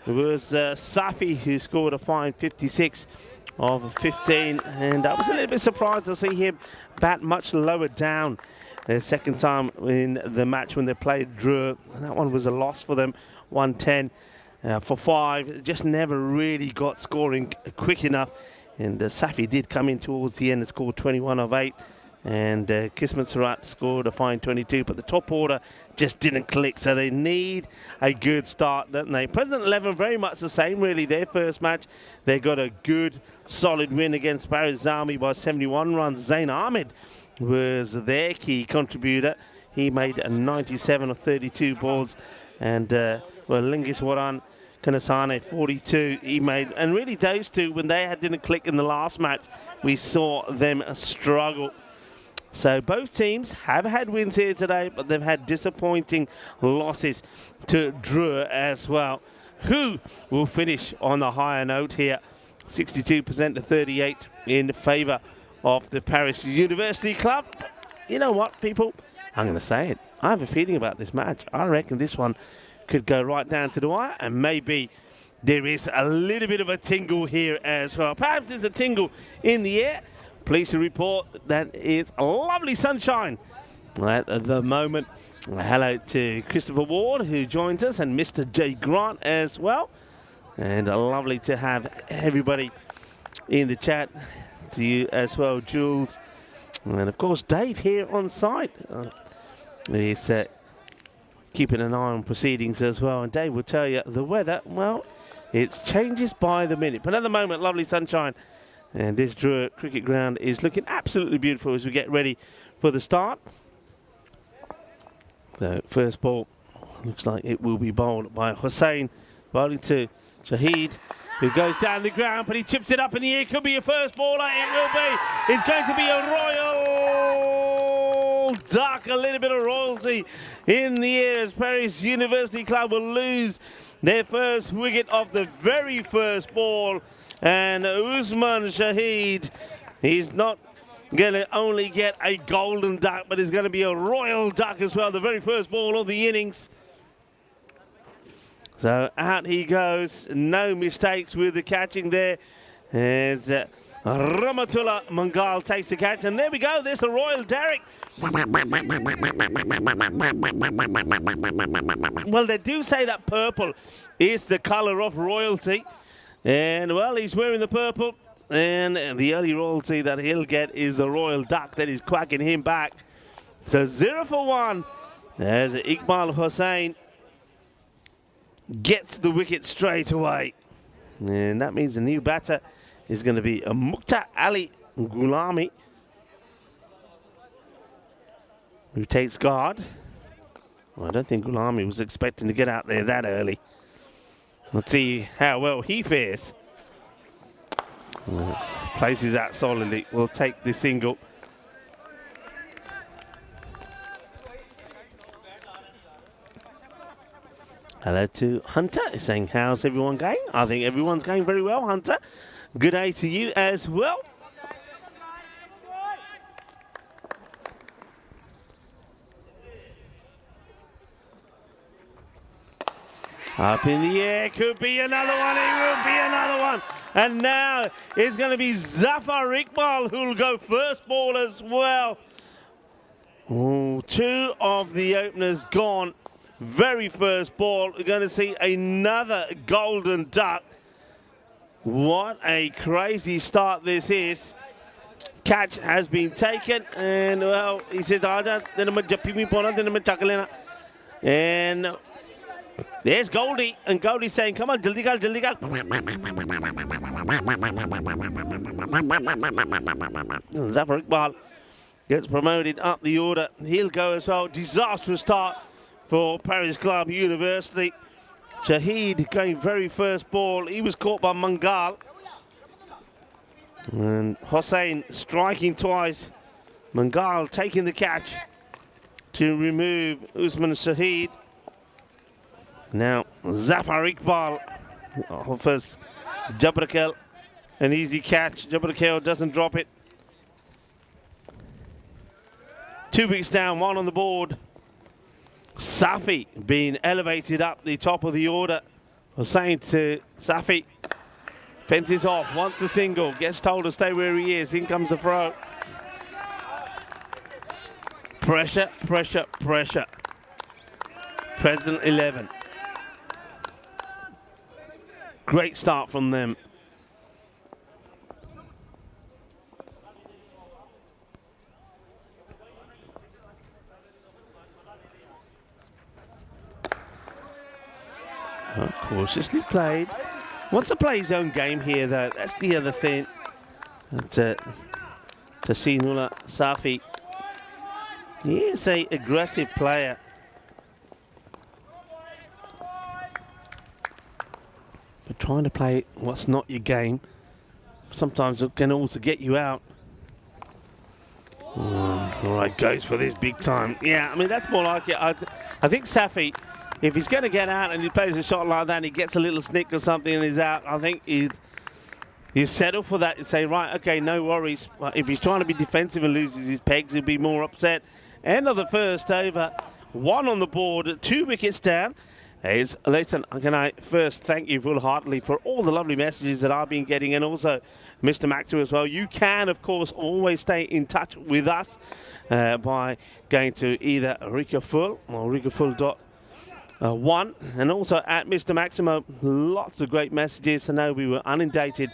[SPEAKER 3] was Safi, who scored a fine 56 of 15, and I was a little bit surprised to see him bat much lower down the second time in the match when they played Dre, and that one was a loss for them, 110 for 5. Just never really got scoring quick enough, and Safi did come in towards the end and scored 21 of 8. And Kismet Surat scored a fine 22, but the top order just didn't click, so they need a good start, don't they? President 11 very much the same, really. Their first match, they got a good, solid win against Paris Army by 71 runs. Zain Ahmed was their key contributor. He made a 97 of 32 balls, and Lingis Waran Kanasane 42 he made. And really those two, when they didn't click in the last match, we saw them struggle. So both teams have had wins here today, but they've had disappointing losses to Dre as well. Who will finish on the higher note here? 62% to 38 in favour of the Paris University Club. You know what, people? I'm going to say it. I have a feeling about this match. I reckon this one could go right down to the wire, and maybe there is a little bit of a tingle here as well. Perhaps there's a tingle in the air. Pleased to report that it's lovely sunshine at the moment. Hello to Christopher Ward, who joins us, and Mr. J. Grant as well. And lovely to have everybody in the chat. To you as well, Jules. And of course, Dave here on site. He's keeping an eye on proceedings as well. And Dave will tell you the weather, well, it changes by the minute. But at the moment, lovely sunshine. And this Dre Cricket Ground is looking absolutely beautiful as we get ready for the start. So first ball looks like it will be bowled by Hussain, bowling to Shahid, who goes down the ground, but he chips it up in the air. Could be a first baller. It will be. It's going to be a royal duck, a little bit of royalty in the air as Paris University Club will lose their first wicket of the very first ball. And Usman Shahid, he's not going to only get a golden duck, but it's going to be a royal duck as well, the very first ball of the innings. So out he goes, no mistakes with the catching there. As Ramatullah Mangal takes the catch, and there we go, there's the Royal Derrick. Well, they do say that purple is the colour of royalty. And, well, he's wearing the purple. And the only royalty that he'll get is the royal duck that is quacking him back. So 0 for 1 as Iqbal Hussain gets the wicket straight away. And that means the new batter is going to be Mukhtar Ali Gulami, who takes guard. Well, I don't think Gulami was expecting to get out there that early. Let's see how well he fares. Places that solidly. Will take the single. Hello to Hunter, saying, how's everyone going? I think everyone's going very well, Hunter. Good day to you as well. Up in the air, could be another one, it will be another one. And now it's going to be Zafar Iqbal who'll go first ball as well. Oh, two of the openers gone. Very first ball. We're going to see another golden duck. What a crazy start this is. Catch has been taken, and well, he says, and there's Goldie, and Goldie's saying, come on, jaldi gal. Zafar Iqbal gets promoted up the order. He'll go as well. Disastrous start for Paris Club University. Shahid going very first ball. He was caught by Mangal. And Hossain striking twice. Mangal taking the catch to remove Usman Shahid. Now Zafar Iqbal offers Jabrakel an easy catch. Jabrakel doesn't drop it. 2 wickets down, one on the board. Safi being elevated up the top of the order. Hossain to Safi. Fences off, wants a single, gets told to stay where he is. In comes the throw. Pressure. President 11. Great start from them. Cautiously played. Wants to play his own game here, though. That's the other thing. Tahsinullah Safi. He is an aggressive player. But trying to play what's not your game, sometimes it can also get you out. All right, goes for this big time. Yeah, I mean, that's more like it. I think Safi, if he's going to get out and he plays a shot like that and he gets a little snick or something and he's out, I think he'd settle for that and say, right, okay, no worries. But if he's trying to be defensive and loses his pegs, he'll be more upset. End of the first over, one on the board, 2 wickets down. Listen, can I first thank you full-heartedly for all the lovely messages that I've been getting, and also Mr. Maxwell as well. You can, of course, always stay in touch with us by going to either Rika Full or RikaFull.1, and also at Mr. Maximo. Lots of great messages. I know we were inundated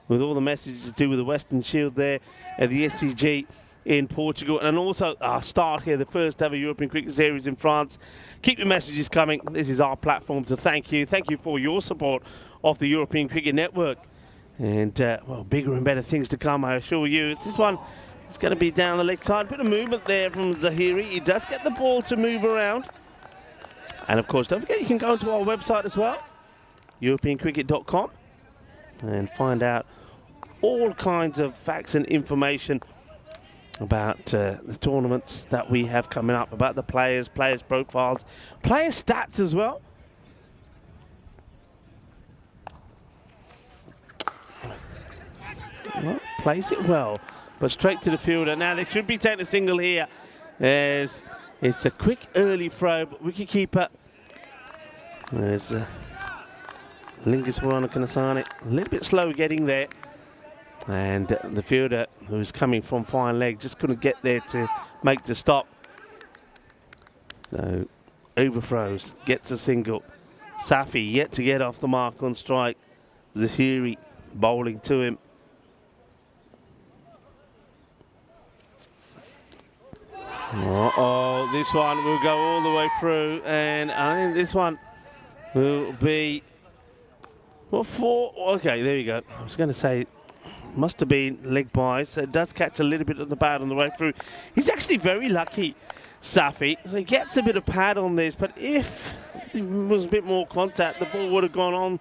[SPEAKER 3] with all the messages to do with the Western Shield there at the SCG in Portugal, and also our start here, the first ever European Cricket Series in France. Keep your messages coming. This is our platform to thank you. Thank you for your support of the European Cricket Network. And, well, bigger and better things to come, I assure you. This one is going to be down the leg side. Bit of movement there from Zahiri. He does get the ball to move around. And, of course, don't forget you can go onto our website as well, europeancricket.com, and find out all kinds of facts and information about the tournaments that we have coming up, about the players profiles, player stats as well. Well, plays it well, but straight to the fielder. Now they should be taking a single here, as it's a quick early throw, but wicketkeeper. There's Lingus Warana Kanasani, a little bit slow getting there. And the fielder, who's coming from fine leg, just couldn't get there to make the stop. So overthrows, gets a single. Safi yet to get off the mark on strike. Zahiri bowling to him. Uh-oh, this one will go all the way through, and I think this one will be, well, 4. Okay, there you go. I was going to say, must have been leg by, so it does catch a little bit of the pad on the way through. He's actually very lucky, Safi. So he gets a bit of pad on this, but if there was a bit more contact, the ball would have gone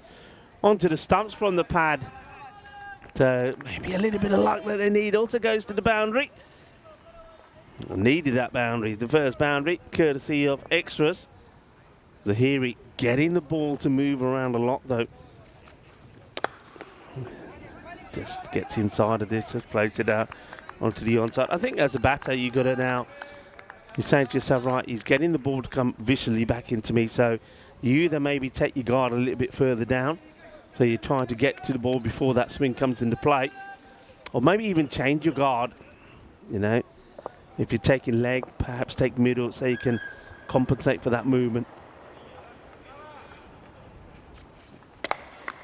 [SPEAKER 3] onto the stumps from the pad. So maybe a little bit of luck that they need. Also goes to the boundary. Needed that boundary, the first boundary, courtesy of extras. Zahiri getting the ball to move around a lot, though. Just gets inside of this, just plays it out onto the onside. I think as a batter, you got to now, you're saying to yourself, right, he's getting the ball to come visually back into me, so you either maybe take your guard a little bit further down, so you're trying to get to the ball before that swing comes into play, or maybe even change your guard, you know. If you're taking leg, perhaps take middle, so you can compensate for that movement.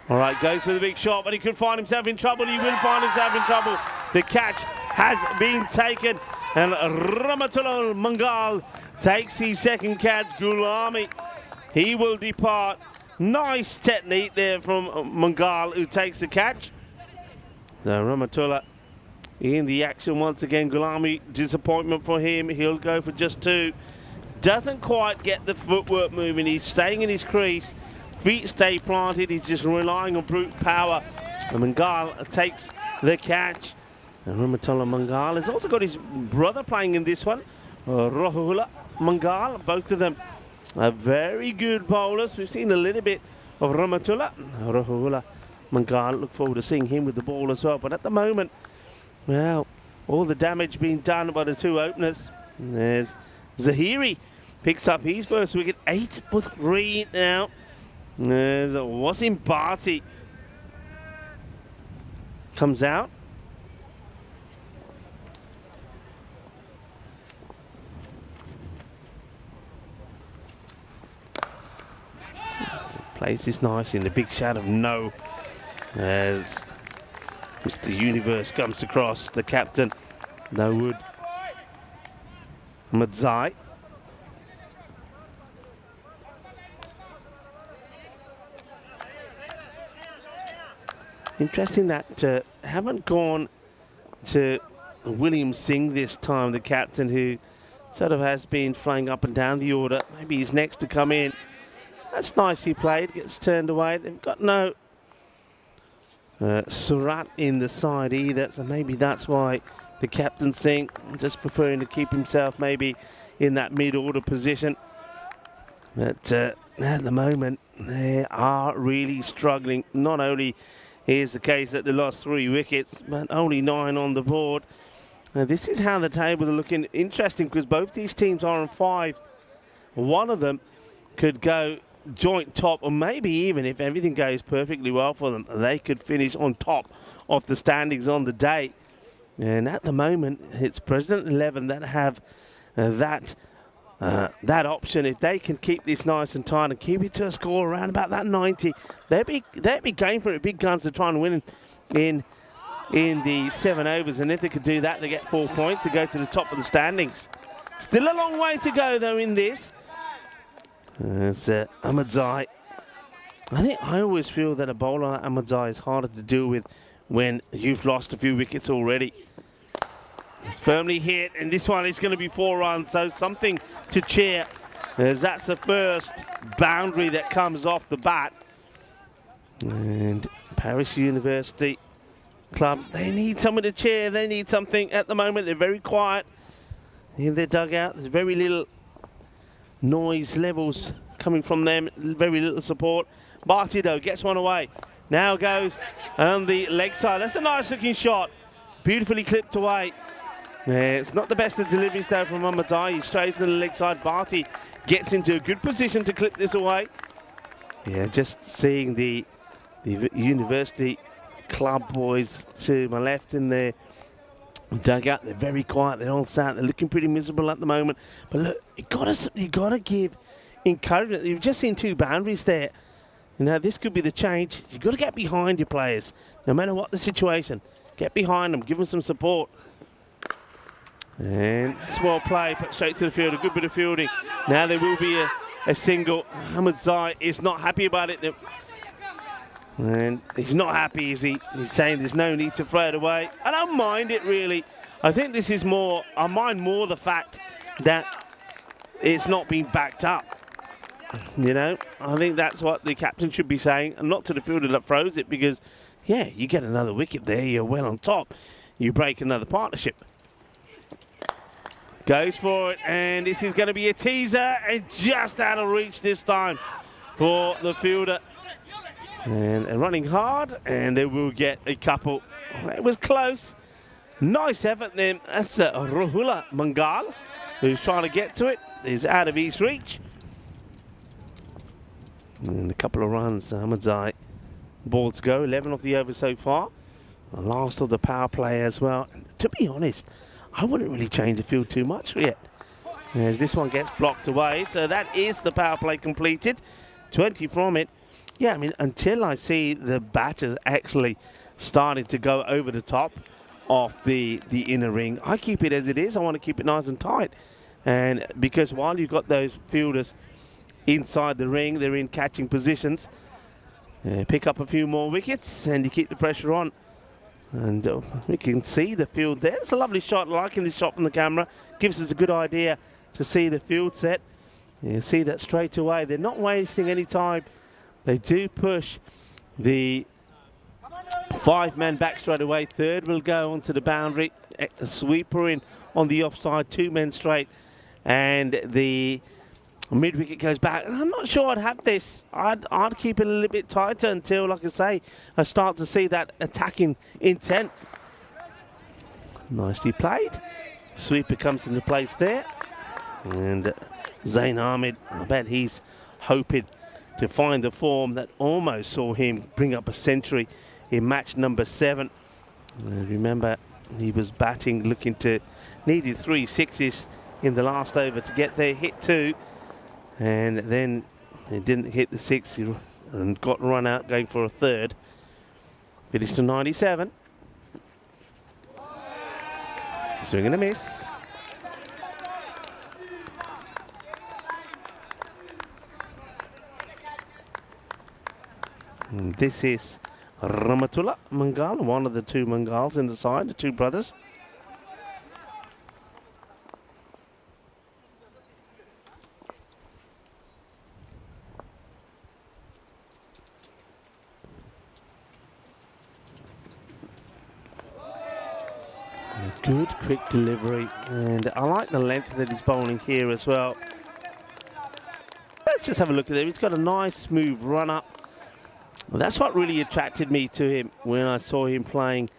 [SPEAKER 3] All right, goes for the big shot, but he could find himself in trouble. He will find himself in trouble. The catch has been taken, and Rahmatullah Mangal takes his second catch. Gulami, he will depart. Nice technique there from Mangal, who takes the catch. So Rahmatullah in the action once again. Gulami, disappointment for him. He'll go for just 2. Doesn't quite get the footwork moving. He's staying in his crease. Feet stay planted. He's just relying on brute power. And Mangal takes the catch. And Rahmatullah Mangal has also got his brother playing in this one, Rahula Mangal. Both of them are very good bowlers. We've seen a little bit of Rahmatullah. Rahula Mangal, look forward to seeing him with the ball as well. But at the moment, well, all the damage being done by the 2 openers. There's Zahiri, picks up his first wicket, 8 for 3 now. There's Wasim Bhatti comes out. Plays this nice in the big shot of no, as Mr. Universe comes across, the captain, Dawood Madzai. Interesting that haven't gone to William Singh this time, the captain, who sort of has been flying up and down the order. Maybe he's next to come in. That's nicely played, gets turned away. They've got no Surat in the side either, so maybe that's why the captain Singh just preferring to keep himself maybe in that mid-order position. But at the moment, they are really struggling. Not only is the case that they lost 3 wickets, but only 9 on the board. Now, this is how the tables are looking. Interesting, because both these teams are on 5. One of them could go joint top, or maybe even if everything goes perfectly well for them, they could finish on top of the standings on the day. And at the moment, it's President 11 that have that option. If they can keep this nice and tight and keep it to a score around about that 90, they'll be going for it, big guns, to try and win in the 7 overs. And if they could do that, they get 4 points to go to the top of the standings. Still a long way to go, though, in this. It's Ahmadzai. I always feel that a bowler like Ahmadzai is harder to deal with when you've lost a few wickets already. It's firmly hit, and this one is going to be 4 runs, so something to cheer, as that's the first boundary that comes off the bat. And Paris University Club, they need someone to cheer. They need something. At the moment, they're very quiet in their dugout. There's very little noise levels coming from them, very little support. Bhatti, though, gets one away. Now goes on the leg side. That's a nice looking shot. Beautifully clipped away. It's not the best of deliveries though from Ahmadzai. He strays to the leg side. Bhatti gets into a good position to clip this away. Yeah, just seeing the University Club boys to my left in their dugout. They're very quiet. They're all sat. They're looking pretty miserable at the moment. But look, you gotta give encouragement. You've just seen 2 boundaries there. You know, this could be the change. You've got to get behind your players, no matter what the situation. Get behind them, give them some support. And it's well played, put straight to the field, a good bit of fielding. Now there will be a single. Ahmed Zai is not happy about it. And he's not happy, is he? He's saying there's no need to throw it away. I don't mind it, really. I think this is more, I mind more the fact that it's not being backed up. You know, I think that's what the captain should be saying, and not to the fielder that throws it, because, yeah, you get another wicket there, you're well on top. You break another partnership. Goes for it, and this is going to be a teaser, and just out of reach this time for the fielder. And running hard, and they will get a couple. It was close. Nice effort then. That's Rahula Mangal, who's trying to get to it. Is out of his reach. And a couple of runs. Ahmed Zai. Ball to go. 11 off the over so far. The last of the power play as well. And to be honest, I wouldn't really change the field too much yet, as this one gets blocked away. So that is the power play completed. 20 from it. Yeah, I mean, until I see the batters actually starting to go over the top of the inner ring, I keep it as it is. I want to keep it nice and tight. And because while you've got those fielders inside the ring, they're in catching positions, pick up a few more wickets and you keep the pressure on. And we can see the field there. It's a lovely shot, liking this shot from the camera. Gives us a good idea to see the field set. You see that straight away. They're not wasting any time. They do push the 5-man back straight away. Third will go onto the boundary. A sweeper in on the offside, 2 men straight. And the mid-wicket goes back. I'm not sure I'd have this. I'd keep it a little bit tighter until, like I say, I start to see that attacking intent. Nicely played. Sweeper comes into place there. And Zain Ahmed, I bet he's hoping to find the form that almost saw him bring up a century in match number 7. Remember, he was batting, needed 3 sixes in the last over to get there, hit 2, and then he didn't hit the 6 and got run out going for a third. Finished to 97. Swing and a miss. And this is Rahmatullah Mangal, one of the 2 Mangals in the side, the 2 brothers. A good quick delivery, and I like the length that he's bowling here as well. Let's just have a look at him. He's got a nice smooth run up. Well, that's what really attracted me to him when I saw him playing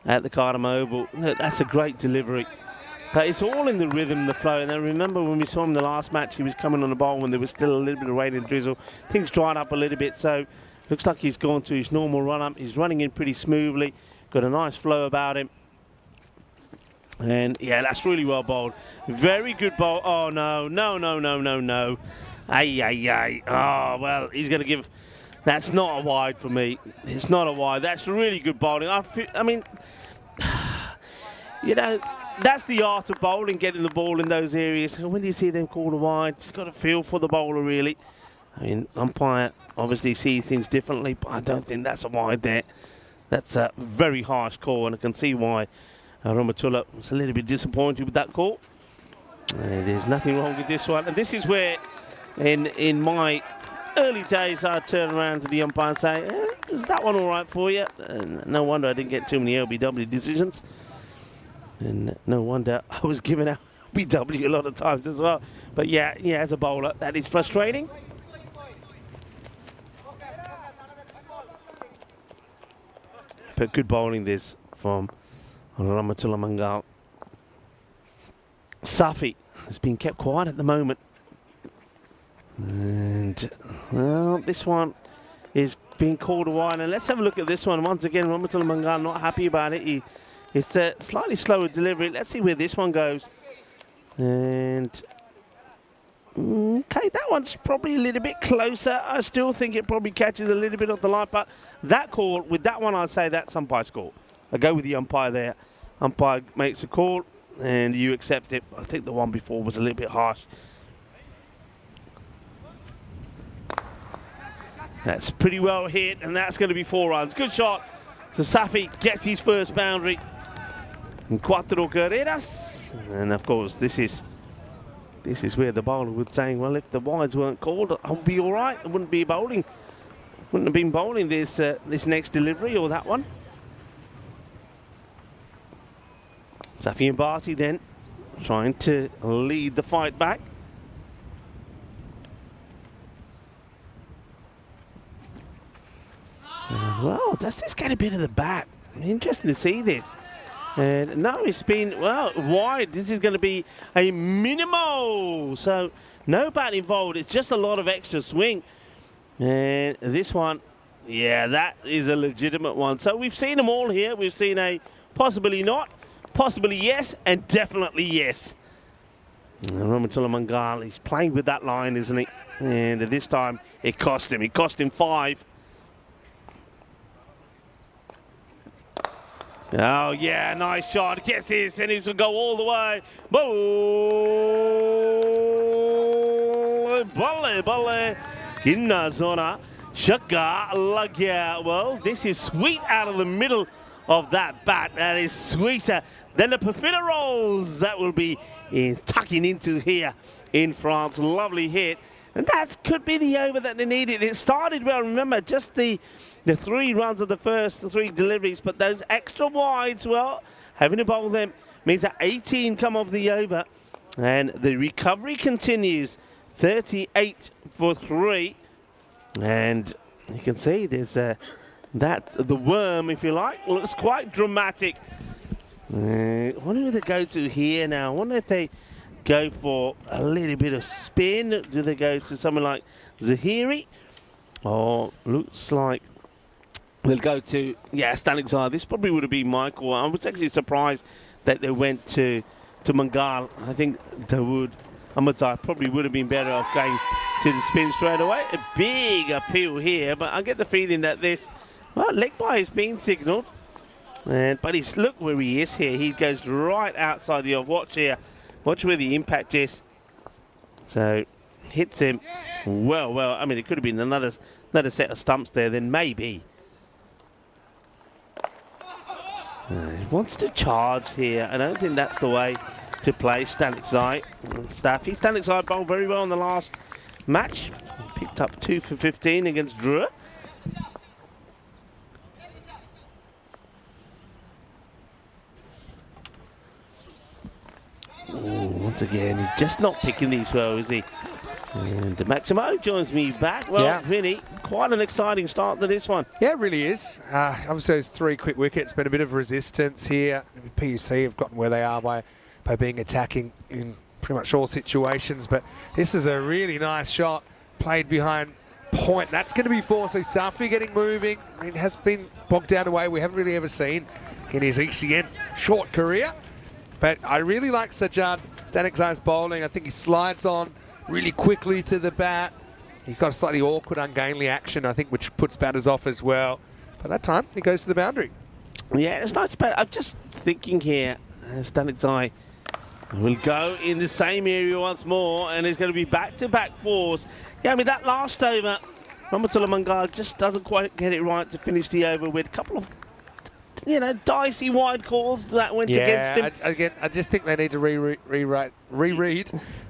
[SPEAKER 3] at the Cardam Oval. That's a great delivery. But it's all in the rhythm, the flow. And I remember when we saw him the last match, he was coming on the bowl when there was still a little bit of rain and drizzle. Things dried up a little bit, so looks like he's gone to his normal run-up. He's running in pretty smoothly. Got a nice flow about him. And, yeah, that's really well bowled. Very good bowl. Oh, no, no, no, no, no, no. Ay, ay, ay. Oh, well, he's going to give... That's not a wide for me. It's not a wide. That's really good bowling. I mean, you know, that's the art of bowling, getting the ball in those areas. When do you see them called a wide? You've got to feel for the bowler, really. I mean, umpire obviously sees things differently, but I don't think that's a wide there. That's a very harsh call, and I can see why Rahmatullah was a little bit disappointed with that call. There's nothing wrong with this one. And this is where, in my early days, I'd turn around to the umpire and say, was that one all right for you? And no wonder I didn't get too many LBW decisions. And no wonder I was giving out LBW a lot of times as well. But yeah, as a bowler, that is frustrating. But good bowling this from Rahmatullah Mangal. Safi has been kept quiet at the moment. And, well, this one is being called a wide. And let's have a look at this one. Once again, Rahmatullah Mangal not happy about it. It's a slightly slower delivery. Let's see where this one goes. And, okay, that one's probably a little bit closer. I still think it probably catches a little bit of the line. But that call, with that one, I'd say that's umpire's call. I go with the umpire there. Umpire makes a call, and you accept it. I think the one before was a little bit harsh. That's pretty well hit, and that's going to be 4 runs. Good shot. So Safi gets his first boundary. And cuatro carreras. And of course, this is where the bowler would say, well, if the wides weren't called, I'll be all right. I wouldn't be bowling. Wouldn't have been bowling this next delivery or that one. Safi and Barty then trying to lead the fight back. Well, does this get a bit of the bat? Interesting to see this. And no, it's been, well, wide. This is going to be a minimal. So no bat involved. It's just a lot of extra swing. And this one, yeah, that is a legitimate one. So we've seen them all here. We've seen a possibly not, possibly yes, and definitely yes. Ramatullah Mangal, he's playing with that line, isn't he? And this time it cost him. It cost him 5. Oh, yeah, nice shot. Gets this, and he's going to go all the way. Balle. Inna zona. Shaka lagya. Well, this is sweet out of the middle of that bat. That is sweeter than the Perfida rolls that will be tucking into here in France. Lovely hit. And that could be the over that they needed. It started well, remember, just the 3 runs of the first 3 deliveries, but those extra wides, well, having to bowl them means that 18 come off the over, and the recovery continues. 38 for 3, and you can see there's the worm, if you like, looks quite dramatic. I wonder who they go to here now. I wonder if they go for a little bit of spin. Do they go to someone like Zahiri? Or looks like they'll go to, Stanek Zahir. This probably would have been Michael. I was actually surprised that they went to Mangal. I think Ahmed Zahir probably would have been better off going to the spin straight away. A big appeal here, but I get the feeling that this, well, leg bye is being signalled. But look where he is here. He goes right outside the off. Watch here. Watch where the impact is. So, hits him. Well, I mean, it could have been another set of stumps there, then maybe. He wants to charge here. I don't think that's the way to play. Stanek Zahir. Stanek Zahir bowled very well in the last match. Picked up 2 for 15 against Dre. Once again, he's just not picking these well, is he? And Maximo joins me back. Well, Vinny, quite an exciting start to this one.
[SPEAKER 2] Yeah, it really is. Obviously, those 3 quick wickets, been a bit of resistance here. PUC have gotten where they are by being attacking in pretty much all situations. But this is a really nice shot, played behind point. That's going to be 4. So Safi getting moving. I mean, it has been bogged down away. We haven't really ever seen in his ECN short career. But I really like Sajjad Stanek Zahir's bowling. I think he slides on really quickly to the bat. He's got a slightly awkward, ungainly action, I think, which puts batters off as well. But that time, he goes to the boundary.
[SPEAKER 3] Yeah, it's nice, but I'm just thinking here, Stanek Zahir will go in the same area once more, and there's going to be back-to-back 4s. Yeah, I mean, that last over, Ramatullah Mangal just doesn't quite get it right to finish the over with a couple of, dicey wide calls that went against him.
[SPEAKER 2] Again, I just think they need to reread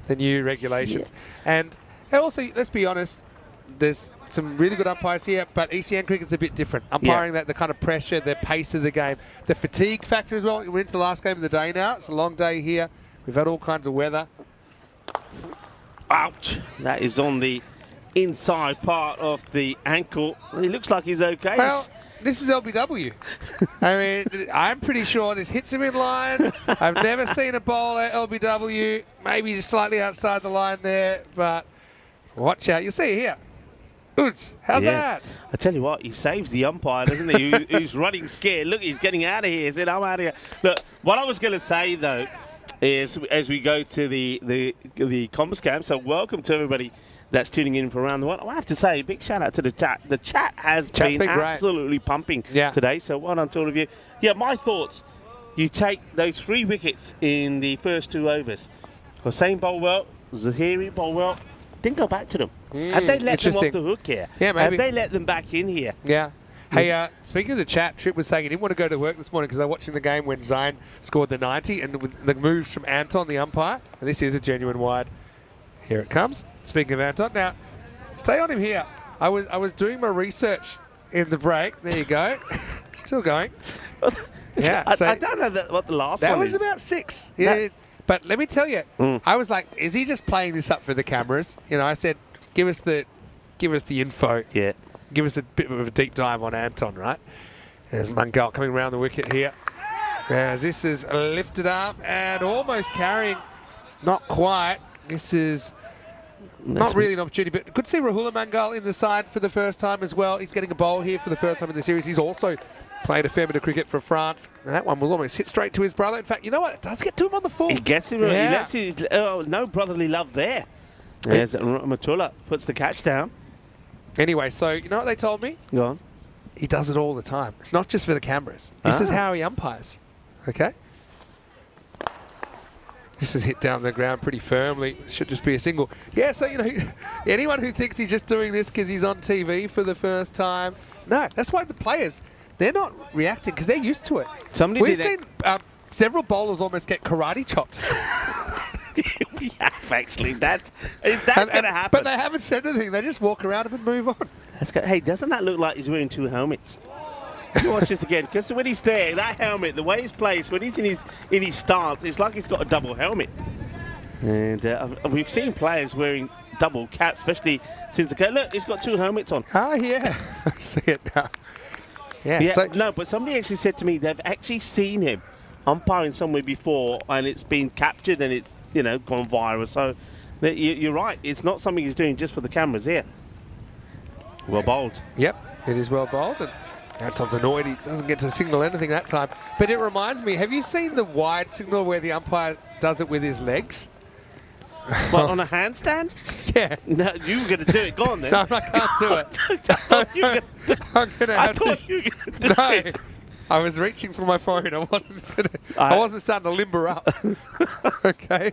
[SPEAKER 2] the new regulations. Yeah. And also, let's be honest, there's some really good umpires here, but ECN cricket's a bit different. Umpiring the kind of pressure, the pace of the game, the fatigue factor as well. We're into the last game of the day now. It's a long day here. We've had all kinds of weather.
[SPEAKER 3] Ouch. That is on the inside part of the ankle. He looks like he's okay.
[SPEAKER 2] Well, this is LBW. I mean, I'm pretty sure this hits him in line. I've never seen a bowler LBW. Maybe just slightly outside the line there, but watch out. You'll see it here. Oots, how's that?
[SPEAKER 3] I tell you what, he saves the umpire, doesn't he? Who's running scared. Look, he's getting out of here. He said, I'm out of here. Look, what I was going to say, though, is as we go to the Commerce Camp, so welcome to everybody that's tuning in from around the world. I have to say, big shout out to the chat. The chat has been absolutely pumping today, so well done to all of you. Yeah, my thoughts. You take those 3 wickets in the first 2 overs. Hossain bowled well, Zahiri bowled well. Didn't go back to them. Have they let them off
[SPEAKER 2] interesting.
[SPEAKER 3] the hook here?
[SPEAKER 2] Yeah, maybe.
[SPEAKER 3] Have they let them back in here?
[SPEAKER 2] Yeah. Hey, speaking of the chat, Trip was saying he didn't want to go to work this morning because they're watching the game when Zion scored the 90 and with the moves from Anton, the umpire. And this is a genuine wide. Here it comes. Speaking of Anton, now stay on him here. I was doing my research in the break. There you go. Still going. Yeah.
[SPEAKER 3] I don't know what the last one is.
[SPEAKER 2] That was about 6. Yeah. But let me tell you, I was like, is he just playing this up for the cameras? You know, I said, give us the info.
[SPEAKER 3] Yeah.
[SPEAKER 2] Give us a bit of a deep dive on Anton, right? There's Mangal coming around the wicket here. As this is lifted up and almost carrying, not quite. This is not really an opportunity, but good to see Rahul Mangal in the side for the first time as well. He's getting a bowl here for the first time in the series. He's also played a fair bit of cricket for France. And that one was almost hit straight to his brother. In fact, you know what? It does get to him on the full.
[SPEAKER 3] He gets him.
[SPEAKER 2] Yeah.
[SPEAKER 3] He lets his, no brotherly love there. As Matula puts the catch down.
[SPEAKER 2] Anyway, so you know what they told me?
[SPEAKER 3] Go on.
[SPEAKER 2] He does it all the time. It's not just for the cameras. This is how he umpires. Okay? This is hit down the ground pretty firmly. Should just be a single. Yeah, so, you know, anyone who thinks he's just doing this because he's on TV for the first time, no, that's why the players, they're not reacting because they're used to it. We've seen several bowlers almost get karate chopped.
[SPEAKER 3] We have, actually. That's going to happen.
[SPEAKER 2] But they haven't said anything. They just walk around him and move on.
[SPEAKER 3] Hey, doesn't that look like he's wearing 2 helmets? You watch this again, because when he's there, that helmet, the way he's placed, when he's in his stance, it's like he's got a double helmet. And we've seen players wearing double caps, especially since the look, he's got 2 helmets on.
[SPEAKER 2] Ah, yeah. I see it now. Yeah.
[SPEAKER 3] Yeah,
[SPEAKER 2] So,
[SPEAKER 3] no, but somebody actually said to me they've actually seen him umpiring somewhere before, and it's been captured and it's gone viral. So you're right. It's not something he's doing just for the cameras here. Well bowled.
[SPEAKER 2] Yep, it is well bowled. And Anton's annoyed he doesn't get to signal anything that time. But it reminds me, have you seen the wide signal where the umpire does it with his legs?
[SPEAKER 3] What, on a handstand?
[SPEAKER 2] Yeah.
[SPEAKER 3] No, you were going to do it. Go on then.
[SPEAKER 2] No, I can't do it. I'm going to have to.
[SPEAKER 3] You were going to do it.
[SPEAKER 2] I was reaching for my phone. I wasn't starting to limber up. Okay.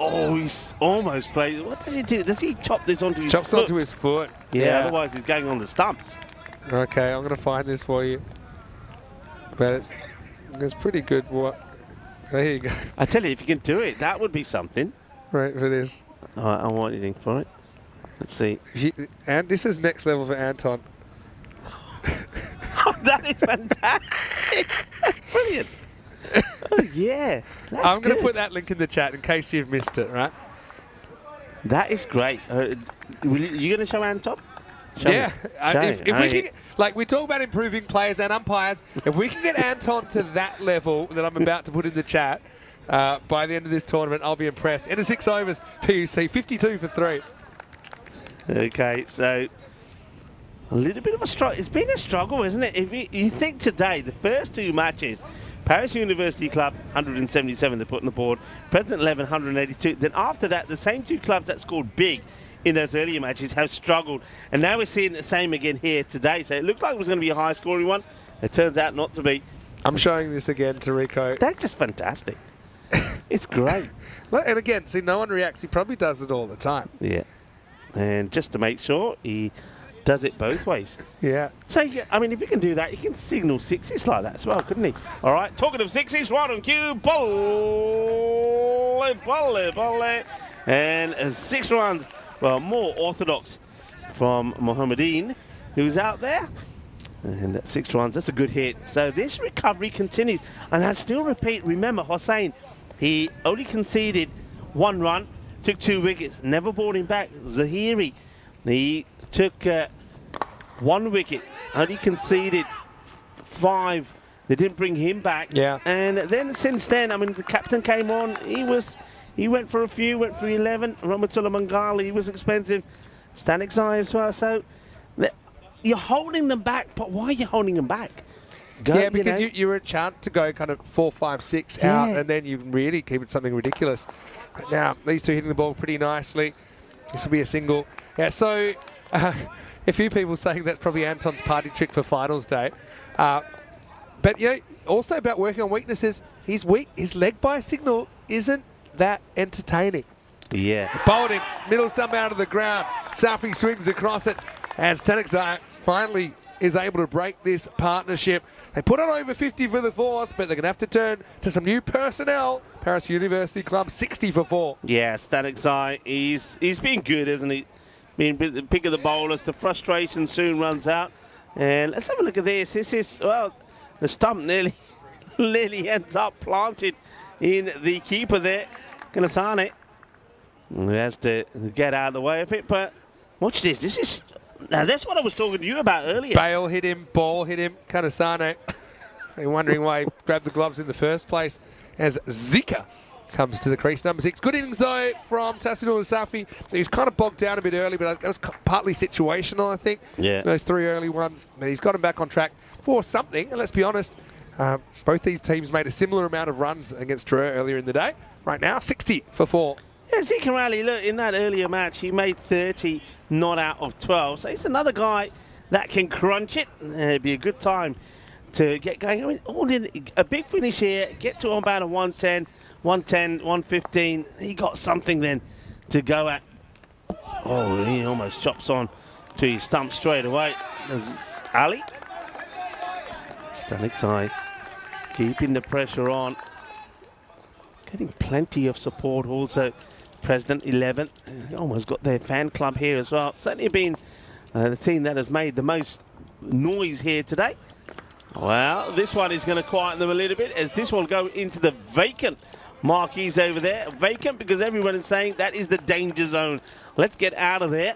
[SPEAKER 3] Oh, he's almost played. What does he do? Does he chop this onto his
[SPEAKER 2] Chops
[SPEAKER 3] foot?
[SPEAKER 2] onto his foot.
[SPEAKER 3] Yeah, otherwise he's going on the stumps.
[SPEAKER 2] Okay, I'm going to find this for you. But it's pretty good. There you go.
[SPEAKER 3] I tell you, if you can do it, that would be something.
[SPEAKER 2] Right for this.
[SPEAKER 3] All right, I'm waiting for it. Let's see.
[SPEAKER 2] And this is next level for Anton.
[SPEAKER 3] Oh, that is fantastic. That's brilliant. Oh, yeah.
[SPEAKER 2] I'm going to put that link in the chat in case you've missed it, right?
[SPEAKER 3] That is great. You going to show Anton? Show
[SPEAKER 2] yeah.
[SPEAKER 3] me.
[SPEAKER 2] If we can, like, we talk about improving players and umpires. If we can get Anton to that level that I'm about to put in the chat by the end of this tournament, I'll be impressed. End of 6 overs, PUC, 52 for 3.
[SPEAKER 3] Okay, so a little bit of a struggle. It's been a struggle, isn't it? If you think today, the first 2 matches, Paris University Club, 177 they put on the board, President 11, 182. Then after that, the same 2 clubs that scored big in those earlier matches have struggled. And now we're seeing the same again here today. So it looked like it was going to be a high-scoring one. It turns out not to be.
[SPEAKER 2] I'm showing this again to Rico.
[SPEAKER 3] That's just fantastic. It's great.
[SPEAKER 2] And again, see, no one reacts. He probably does it all the time.
[SPEAKER 3] Yeah. And just to make sure, he does it both ways.
[SPEAKER 2] Yeah.
[SPEAKER 3] So, I mean, if you can do that, you can signal 6s like that as well, couldn't he? All right, talking of 6s, right on cue, volley. And 6 runs, well, more orthodox from Mohammedin, who's out there. And 6 runs, that's a good hit. So this recovery continues. And I still repeat, remember, Hossain, he only conceded 1 run, took 2 wickets, never brought him back. Zahiri, he took 1 wicket, only conceded 5. They didn't bring him back.
[SPEAKER 2] Yeah.
[SPEAKER 3] And then since then, I mean, the captain came on. He went for a few, went for 11. Ramatullah Mangali, he was expensive. Stanek Zai as well. So you're holding them back, but why are you holding them back?
[SPEAKER 2] Yeah, because you were a chance to go kind of 4, 5, 6 out, and then you really keep it something ridiculous. But now, these 2 hitting the ball pretty nicely. This will be a single. Yeah, so a few people saying that's probably Anton's party trick for finals day. But, also about working on weaknesses, he's weak. His leg by signal isn't that entertaining.
[SPEAKER 3] Yeah.
[SPEAKER 2] Bowled him, middle stump out of the ground. Safi swings across it as Tanakzai finally is able to break this partnership. They put on over 50 for the fourth, but they're going to have to turn to some new personnel. Paris University Club, 60 for 4.
[SPEAKER 3] Yeah, Tanakzai, he's been good, hasn't he? Being the pick of the bowlers. The frustration soon runs out. And let's have a look at this. This is, well, the stump nearly ends up planted in the keeper there, Kanasane. He has to get out of the way of it, but watch this. This is, now that's what I was talking to you about earlier.
[SPEAKER 2] Bale hit him, ball hit him, Kanasane. They're wondering why he grabbed the gloves in the first place as Zika comes to the crease, number 6. Good innings, though, from Tassinul Safi. He was kind of bogged down a bit early, but that was partly situational, I think.
[SPEAKER 3] Yeah.
[SPEAKER 2] Those 3 early ones. But he's got him back on track for something. And let's be honest, both these teams made a similar amount of runs against Drew earlier in the day. Right now, 60 for 4.
[SPEAKER 3] Yeah, Zika Rally, look, in that earlier match, he made 30 not out of 12. So he's another guy that can crunch it. It'd be a good time to get going. I mean, all in a big finish here, get to about a 110, 115. He got something then to go at. Oh, he almost chops on to his stump straight away. There's Ali. Tanakzai keeping the pressure on. Getting plenty of support also. President 11 almost got their fan club here as well. Certainly been the team that has made the most noise here today. Well, this one is going to quieten them a little bit as this will go into the vacant marquees over there. Vacant because everyone is saying that is the danger zone. Let's get out of there.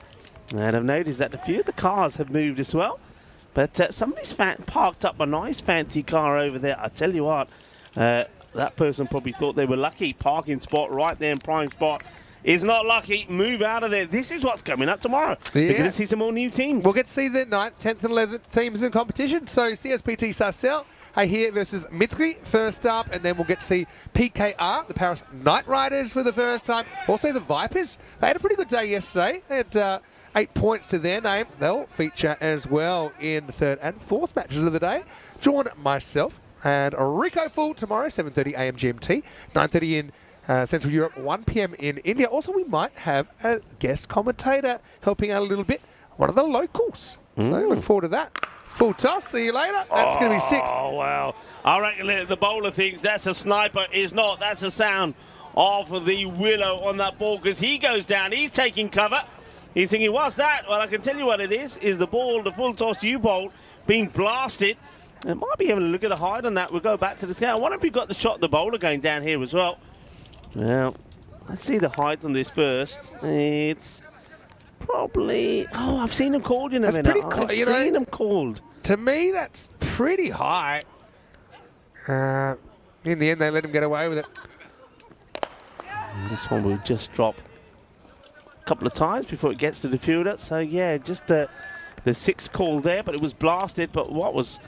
[SPEAKER 3] And I've noticed that a few of the cars have moved as well. But somebody's parked up a nice fancy car over there. I tell you what, that person probably thought they were lucky. Parking spot right there in prime spot is not lucky. Move out of there. This is what's coming up tomorrow.
[SPEAKER 2] Yeah.
[SPEAKER 3] We're going to see some more new teams.
[SPEAKER 2] We'll get to see the 9th, 10th and 11th teams in competition. So CSPT Sassel are here versus Mitri first up, and then we'll get to see PKR, the Paris Knight Riders, for the first time. Also the Vipers. They had a pretty good day yesterday. They had 8 points to their name. They'll feature as well in the 3rd and 4th matches of the day. Join myself and Rico Full tomorrow, 7:30 a.m. GMT, 9:30 in Central Europe, 1 p.m. in India. Also, we might have a guest commentator helping out a little bit, one of the locals. So look forward to that. Full toss, see you later. That's going to be 6.
[SPEAKER 3] Oh, wow. I reckon the bowler thinks that's a sniper. Is not. That's a sound of the willow on that ball because he goes down. He's taking cover. He's thinking, what's that? Well, I can tell you what it is the ball, the full toss you bowled, being blasted. It might be having a look at the height on that. We'll go back to the scale. I wonder if we got the shot of the bowler going down here as well. Well, let's see the height on this first. It's probably... Oh, I've seen him called in a minute. I've seen him called.
[SPEAKER 2] To me, that's pretty high. In the end, they let him get away with it.
[SPEAKER 3] And this one will just drop a couple of times before it gets to the fielder. So, yeah, just the 6th call there, but it was blasted. But what was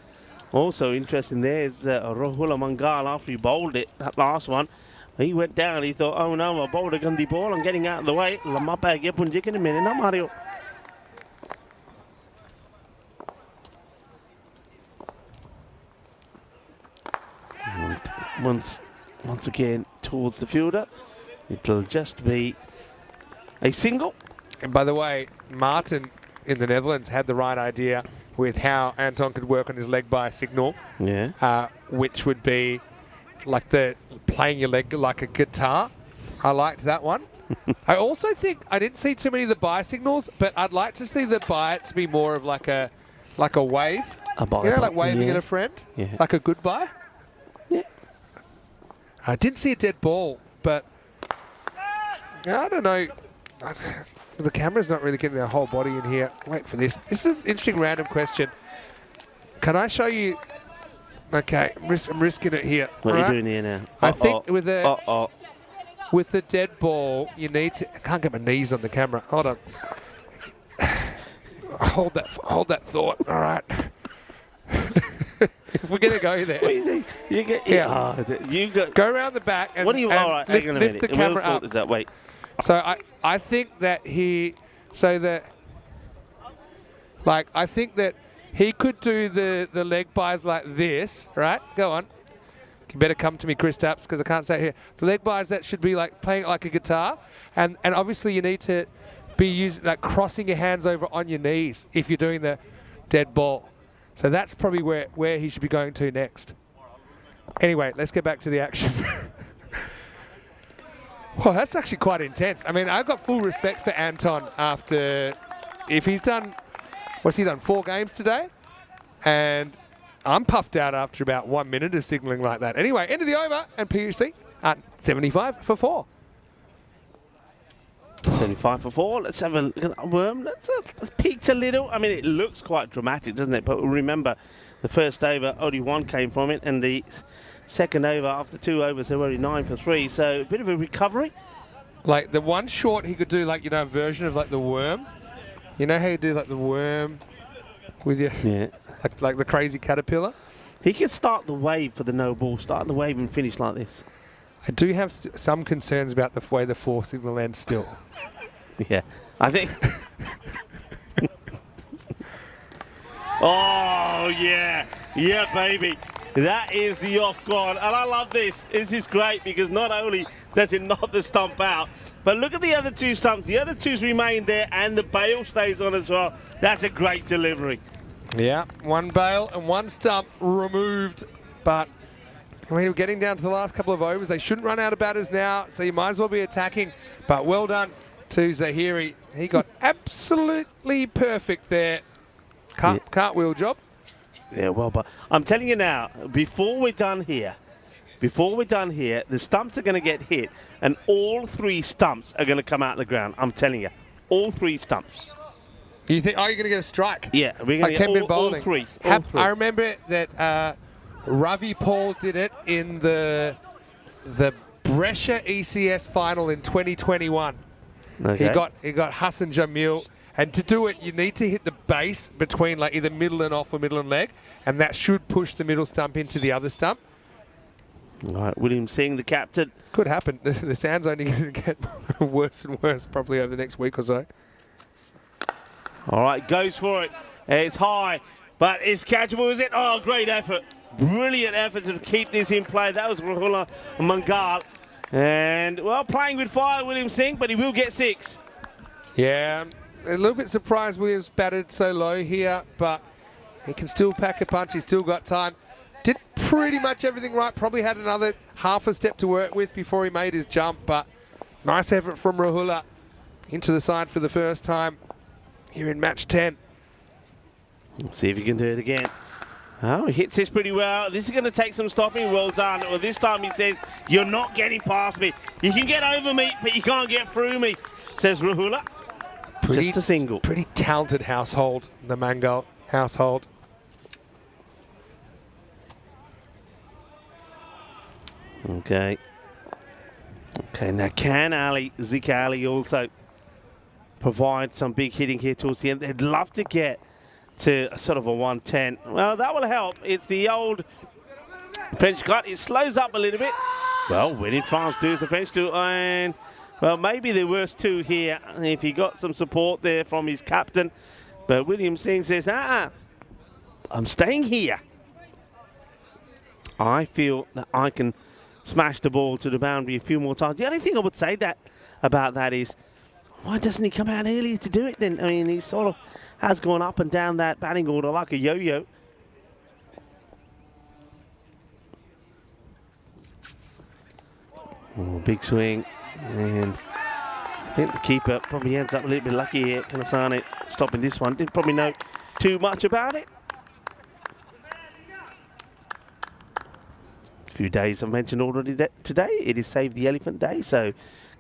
[SPEAKER 3] also interesting there is Rahul Mangal, after he bowled it, that last one, he went down. He thought, oh no, I bowled a Gandhi ball. I'm getting out of the way. Lama pagya punje ke minute na Mario. Once again towards the fielder, it'll just be a single.
[SPEAKER 2] And by the way, Martin in the Netherlands had the right idea with how Anton could work on his leg by signal.
[SPEAKER 3] Yeah.
[SPEAKER 2] Which would be like playing your leg like a guitar. I liked that one. I also think I didn't see too many of the buy signals, but I'd like to see the buy to be more of like a wave.
[SPEAKER 3] A buy,
[SPEAKER 2] you know, like waving at a friend.
[SPEAKER 3] Yeah.
[SPEAKER 2] Like a goodbye.
[SPEAKER 3] Yeah.
[SPEAKER 2] I didn't see a dead ball, but I don't know. The camera's not really getting their whole body in here. Wait for this. This is an interesting random question. Can I show you? Okay, I'm risking it here.
[SPEAKER 3] What are you doing here now?
[SPEAKER 2] I think with the dead ball, you need to. I can't get my knees on the camera. Hold on. Hold that thought. All right. If we're gonna go there.
[SPEAKER 3] What do you think? You get you got.
[SPEAKER 2] Go around the back and,
[SPEAKER 3] What do you? All right, hang on a
[SPEAKER 2] lift
[SPEAKER 3] minute.
[SPEAKER 2] the camera up.
[SPEAKER 3] Is that wait?
[SPEAKER 2] So I think that I think that he could do the leg buys like this, right? Go on. You better come to me, Chris Tapps, because I can't say it here. The leg byes, that should be like playing it like a guitar. And obviously you need to be using, like crossing your hands over on your knees if you're doing the dead ball. So that's probably where he should be going to next. Anyway, let's get back to the action. Well, that's actually quite intense. I mean, I've got full respect for Anton after, if he's done, what's he done, 4 games today? And I'm puffed out after about 1 minute of signalling like that. Anyway, end of the over, and PUC at 75 for 4.
[SPEAKER 3] 75 for 4. Let's have a look at that worm. Let's peaked a little. I mean, it looks quite dramatic, doesn't it? But remember, the first over, only 1 came from it, and the second over, after 2 overs, they were only 9 for 3. So a bit of a recovery.
[SPEAKER 2] Like the one short, he could do like, you know, a version of like the worm. You know how you do like the worm with your, like the crazy caterpillar?
[SPEAKER 3] He could start the wave for the no ball, start the wave and finish like this.
[SPEAKER 2] I do have some concerns about the way the 4 signal ends still.
[SPEAKER 3] Yeah, I think. Oh, yeah. Yeah, baby. That is the off guard. And I love this. This is great because not only does it knock the stump out, but look at the other 2 stumps. The other 2's remain there and the bail stays on as well. That's a great delivery.
[SPEAKER 2] Yeah, 1 bail and 1 stump removed. But I mean, we're getting down to the last couple of overs. They shouldn't run out of batters now, so you might as well be attacking. But well done to Zahiri. He got absolutely perfect there. Cartwheel job.
[SPEAKER 3] Yeah, well, but I'm telling you now, before we're done here, the stumps are going to get hit, and all 3 stumps are going to come out of the ground. I'm telling you, all 3 stumps.
[SPEAKER 2] You think? Are you going to get a strike?
[SPEAKER 3] Yeah, we're going to get all 3.
[SPEAKER 2] I remember that Ravi Paul did it in the Brescia ECS final in 2021.
[SPEAKER 3] Okay.
[SPEAKER 2] He got Hassan Jamil. And to do it, you need to hit the base between like either middle and off or middle and leg, and that should push the middle stump into the other stump.
[SPEAKER 3] All right, William Singh, the captain.
[SPEAKER 2] Could happen. The sound's only going to get worse and worse probably over the next week or so.
[SPEAKER 3] All right, goes for it. It's high, but it's catchable, is it? Oh, great effort. Brilliant effort to keep this in play. That was Rahula Mangal. And, well, playing with fire, William Singh, but he will get 6.
[SPEAKER 2] Yeah. A little bit surprised Williams batted so low here, but he can still pack a punch. He's still got time. Did pretty much everything right. Probably had another half a step to work with before he made his jump, but nice effort from Rahula into the side for the first time here in match 10.
[SPEAKER 3] See if he can do it again. Oh, he hits this pretty well. This is going to take some stopping. Well done. Well, this time he says, you're not getting past me. You can get over me, but you can't get through me, says Rahula. Just a single.
[SPEAKER 2] Pretty talented household, the Mangal household.
[SPEAKER 3] Okay. Okay, now can Zeke Ali also provide some big hitting here towards the end? They'd love to get to sort of a 110. Well, that will help. It's the old French cut. It slows up a little bit. Well, when in France do as the French do, and well, maybe the worst 2 here if he got some support there from his captain. But William Singh says, I'm staying here. I feel that I can smash the ball to the boundary a few more times. The only thing I would say about that is, why doesn't he come out earlier to do it then? I mean, he sort of has gone up and down that batting order like a yo-yo. Oh, big swing. And I think the keeper probably ends up a little bit lucky here. Kanasane stopping this one. Didn't probably know too much about it. A few days I've mentioned already that today. It is Save the Elephant Day. So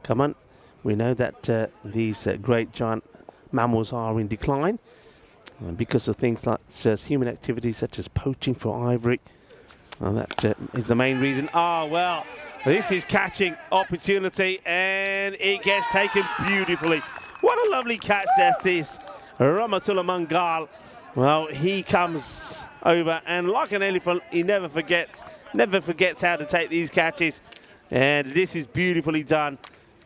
[SPEAKER 3] come on. We know that these great giant mammals are in decline because of things like human activities such as poaching for ivory. That is the main reason. Oh, well. This is catching opportunity, and it gets taken beautifully. What a lovely catch that is. Ramatullah Mangal. Well, he comes over, and like an elephant, he never forgets how to take these catches. And this is beautifully done.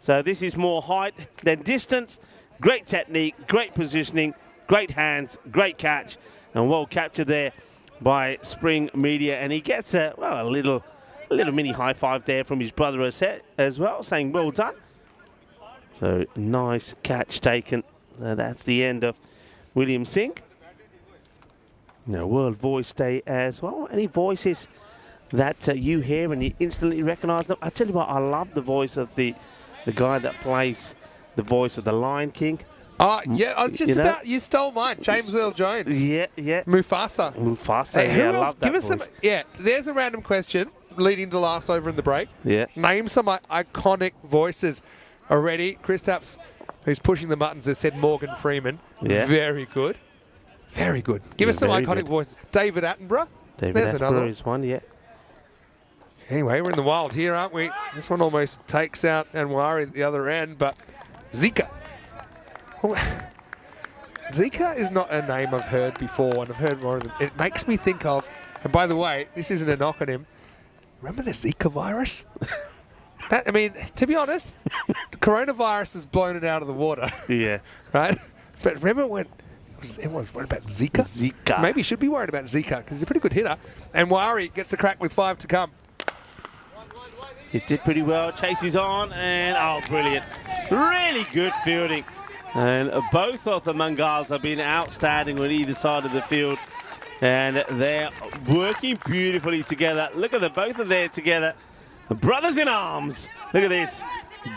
[SPEAKER 3] So this is more height than distance. Great technique, great positioning, great hands, great catch, and well captured there by Spring Media. And he gets a little A little mini high five there from his brother as well, saying well done. So nice catch taken. That's the end of William Singh. World Voice Day as well. Any voices that you hear and you instantly recognise them? I tell you what, I love the voice of the guy that plays the voice of the Lion King.
[SPEAKER 2] Oh, yeah, I was just about, you stole mine, James Earl Jones.
[SPEAKER 3] Yeah.
[SPEAKER 2] Mufasa.
[SPEAKER 3] Mufasa,
[SPEAKER 2] Hey,
[SPEAKER 3] yeah, I
[SPEAKER 2] who else?
[SPEAKER 3] love that
[SPEAKER 2] Give us
[SPEAKER 3] voice.
[SPEAKER 2] some, there's a random question leading to last over in the break.
[SPEAKER 3] Yeah.
[SPEAKER 2] Name some iconic voices already. Chris Tapps, who's pushing the buttons, has said Morgan Freeman.
[SPEAKER 3] Yeah.
[SPEAKER 2] Very good. Very good. Give us some iconic voices. David Attenborough. There's another one.
[SPEAKER 3] Is one, yeah.
[SPEAKER 2] Anyway, we're in the wild here, aren't we? This one almost takes out Anwari at the other end, but Zika. Zika is not a name I've heard before, and I've heard more of them. It makes me think of, and by the way, this isn't a knock on him, remember the Zika virus? I mean, to be honest, the coronavirus has blown it out of the water.
[SPEAKER 3] Yeah.
[SPEAKER 2] Right? But remember when everyone was worried about Zika?
[SPEAKER 3] Zika.
[SPEAKER 2] Maybe you should be worried about Zika, because he's a pretty good hitter. And Wari gets the crack with 5 to come.
[SPEAKER 3] He did pretty well, chases on, and oh, brilliant. Really good fielding. And both of the Mangals have been outstanding on either side of the field. And they're working beautifully together. Look at both of them together. Brothers in arms. Look at this.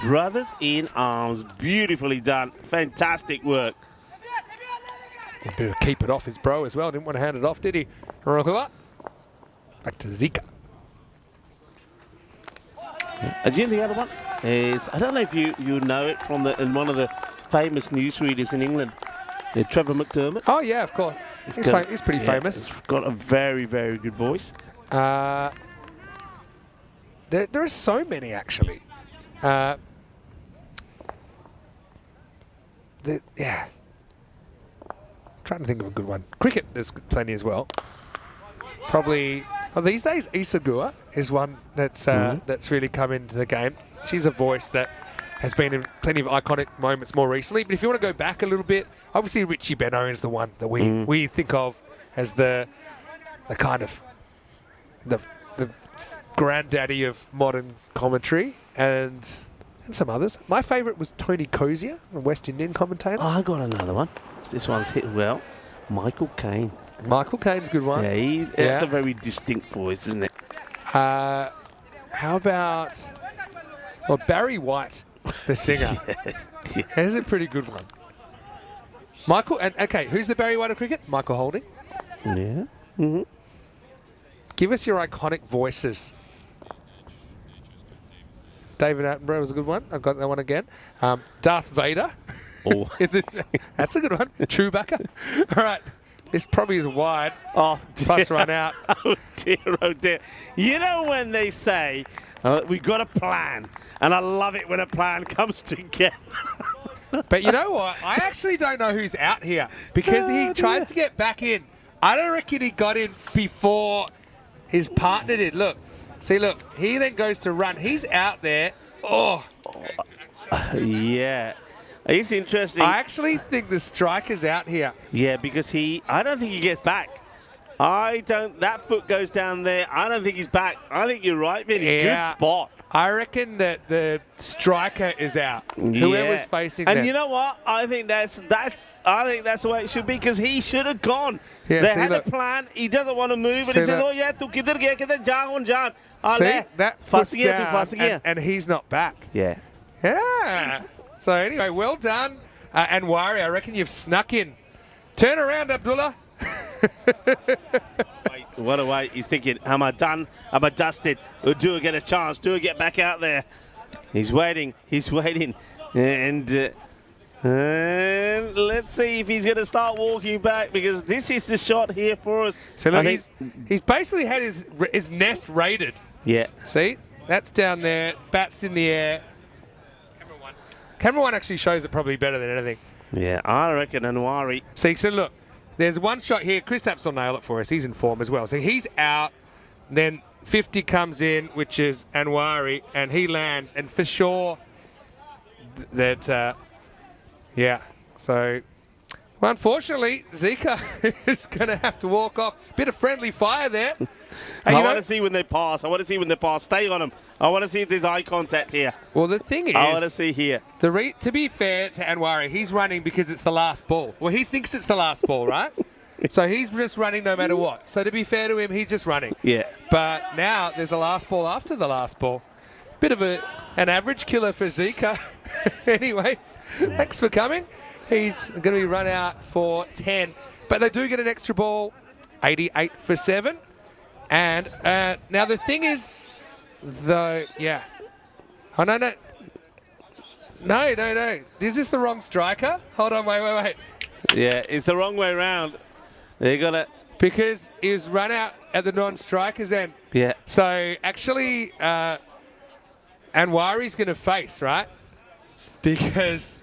[SPEAKER 3] Brothers in arms. Beautifully done. Fantastic work.
[SPEAKER 2] He better keep it off his bro as well. Didn't want to hand it off, did he? Back to Zika.
[SPEAKER 3] Again, the other one is, I don't know if you know it from in one of the famous newsreaders in England, Trevor McDermott.
[SPEAKER 2] Oh, yeah, of course. He's pretty famous.
[SPEAKER 3] He's got a very, very good voice.
[SPEAKER 2] There are so many, actually. Yeah. Trying to think of a good one. Cricket, there's plenty as well. Probably, these days, Isagua is one that's really come into the game. She's a voice that has been in plenty of iconic moments more recently. But if you want to go back a little bit, obviously Richie Benaud is the one that we think of as the kind of the granddaddy of modern commentary, and some others. My favourite was Tony Cozier, a West Indian commentator.
[SPEAKER 3] Oh, I got another one. This one's hit well. Michael Caine.
[SPEAKER 2] Michael Caine's a good one.
[SPEAKER 3] Yeah, that's a very distinct voice, isn't it?
[SPEAKER 2] How about Barry White, the singer?
[SPEAKER 3] Yeah.
[SPEAKER 2] That's a pretty good one. Michael, and okay, who's the Barry White of cricket? Michael Holding.
[SPEAKER 3] Yeah.
[SPEAKER 2] Give us your iconic voices. David Attenborough was a good one. I've got that one again. Darth Vader.
[SPEAKER 3] Oh.
[SPEAKER 2] That's a good one. Chewbacca. All right. This probably is wide.
[SPEAKER 3] Oh,
[SPEAKER 2] Plus run out.
[SPEAKER 3] Oh, dear. You know when they say, we've got a plan, and I love it when a plan comes together.
[SPEAKER 2] But you know what? I actually don't know who's out here because he tries to get back in. I don't reckon he got in before his partner did. Look. See, look. He then goes to run. He's out there. Oh.
[SPEAKER 3] Yeah. It's interesting.
[SPEAKER 2] I actually think the striker's out here.
[SPEAKER 3] Yeah, because I don't think he gets back. That foot goes down there. I don't think he's back. I think you're right, Vinny.
[SPEAKER 2] Yeah.
[SPEAKER 3] Good spot.
[SPEAKER 2] I reckon that the striker is out. Whoever's facing them.
[SPEAKER 3] And you know what? I think that's the way it should be, because he should have gone.
[SPEAKER 2] Yeah,
[SPEAKER 3] they
[SPEAKER 2] see,
[SPEAKER 3] had
[SPEAKER 2] look.
[SPEAKER 3] a plan. He doesn't want to move, and
[SPEAKER 2] See
[SPEAKER 3] he said,
[SPEAKER 2] that?
[SPEAKER 3] "Oh yeah, tu kidhar gaya? Kidhar jaan.
[SPEAKER 2] See, that foot's
[SPEAKER 3] Fast
[SPEAKER 2] down, and he's not back.
[SPEAKER 3] Yeah.
[SPEAKER 2] Yeah. So anyway, well done. And Wari, I reckon you've snuck in. Turn around, Abdullah.
[SPEAKER 3] What a way. He's thinking, am I done? Am I dusted? Or do I get a chance? Do I get back out there? He's waiting. And let's see if he's going to start walking back, because this is the shot here for us.
[SPEAKER 2] So look, he's basically had his nest raided.
[SPEAKER 3] Yeah.
[SPEAKER 2] See? That's down there. Bat's in the air. Camera one actually shows it probably better than anything.
[SPEAKER 3] Yeah, I reckon Anwari.
[SPEAKER 2] See, so look, there's one shot here. Chris Tapps will nail it for us. He's in form as well. So he's out. Then 50 comes in, which is Anwari, and he lands. And for sure, yeah. So, well, unfortunately, Zika is going to have to walk off. Bit of friendly fire there. Hey,
[SPEAKER 3] I
[SPEAKER 2] you know-
[SPEAKER 3] want to see when they pass. Stay on them. I want to see if there's eye contact here.
[SPEAKER 2] Well, the thing is,
[SPEAKER 3] I want to see here.
[SPEAKER 2] to be fair to Anwari, he's running because it's the last ball. Well, he thinks it's the last ball, right? So he's just running no matter what. So to be fair to him, he's just running.
[SPEAKER 3] Yeah.
[SPEAKER 2] But now there's a last ball after the last ball. Bit of an average killer for Zika. Anyway, thanks for coming. He's going to be run out for 10. But they do get an extra ball, 88 for 7. And now the thing is, though, yeah. Oh, no. No. Is this the wrong striker? Hold on, wait.
[SPEAKER 3] Yeah, it's the wrong way around. They got it.
[SPEAKER 2] Because he was run out at the non-striker's end.
[SPEAKER 3] Yeah.
[SPEAKER 2] So actually, Anwari's going to face, right? Because...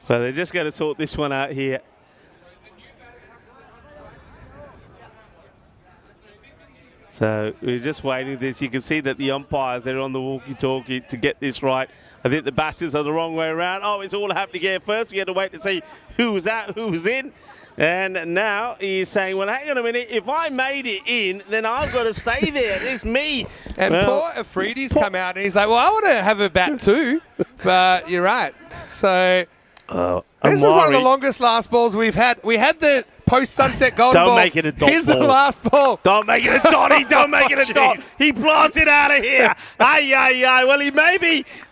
[SPEAKER 3] Well, they're just going to sort this one out here. So we're just waiting this. You can see that the umpires, they're on the walkie-talkie to get this right. I think the batters are the wrong way around. Oh, it's all happening here first. We had to wait to see who was out, who was in. And now he's saying, well, hang on a minute. If I made it in, then I've got to stay there. It's me.
[SPEAKER 2] And
[SPEAKER 3] Well,
[SPEAKER 2] poor Afridi's come out and he's like, well, I want to have a bat too. But you're right. So this is one of the
[SPEAKER 3] Amari.
[SPEAKER 2] longest last balls we've had. We had the post-sunset golden
[SPEAKER 3] Don't
[SPEAKER 2] ball.
[SPEAKER 3] make it a dot
[SPEAKER 2] Here's the
[SPEAKER 3] ball.
[SPEAKER 2] last ball.
[SPEAKER 3] Don't make it a dotty. Don't make it a dot.
[SPEAKER 2] Jeez.
[SPEAKER 3] He plants it out of here. Aye. Well,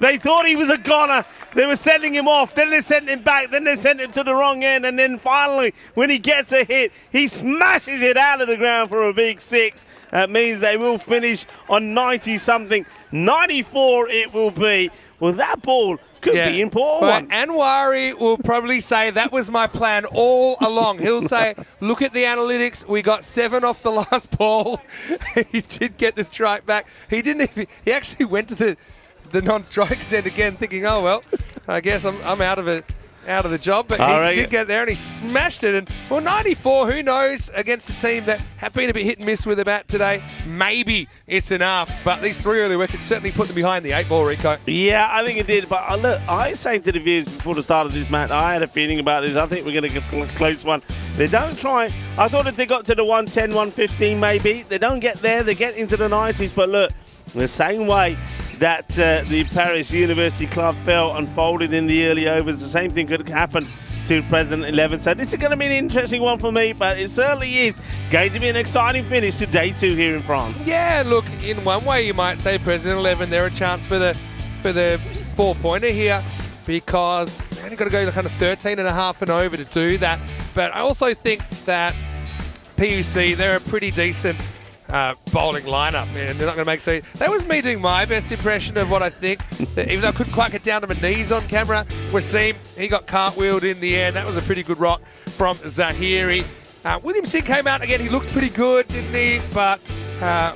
[SPEAKER 3] they thought he was a goner. They were sending him off. Then they sent him back. Then they sent him to the wrong end. And then finally, when he gets a hit, he smashes it out of the ground for a big 6. That means they will finish on 90-something. 94 it will be. Well, that ball could be important.
[SPEAKER 2] But Anwari will probably say that was my plan all along. He'll say, look at the analytics. We got 7 off the last ball. He did get the strike back. He actually went to the non-strikers end again thinking, oh, well, I guess I'm out of the job. But he did get there and he smashed it. And, well, 94, who knows, against a team that have been a bit hit and miss with the bat today. Maybe it's enough. But these 3 early wickets certainly put them behind the 8 ball, Rico.
[SPEAKER 3] Yeah, I think it did. But look, I was saying to the viewers before the start of this match, I had a feeling about this. I think we're going to get a close one. They don't try. I thought if they got to the 110, 115 maybe. They don't get there. They get into the 90s. But look, the same way that the Paris University Club fell unfolded in the early overs, the same thing could happen to President 11. So this is going to be an interesting one for me, but it certainly is going to be an exciting finish to day 2 here in France.
[SPEAKER 2] Yeah, look, in one way you might say President 11, they're a chance for the 4-pointer here because they only got to go to kind of 13 and a half and over to do that. But I also think that PUC, they're a pretty decent bowling lineup, man. They're not going to make so. That was me doing my best impression of what I think. Even though I couldn't quite get down to my knees on camera, Wasim, he got cartwheeled in the end. That was a pretty good rock from Zahiri. William Singh came out again. He looked pretty good, didn't he? But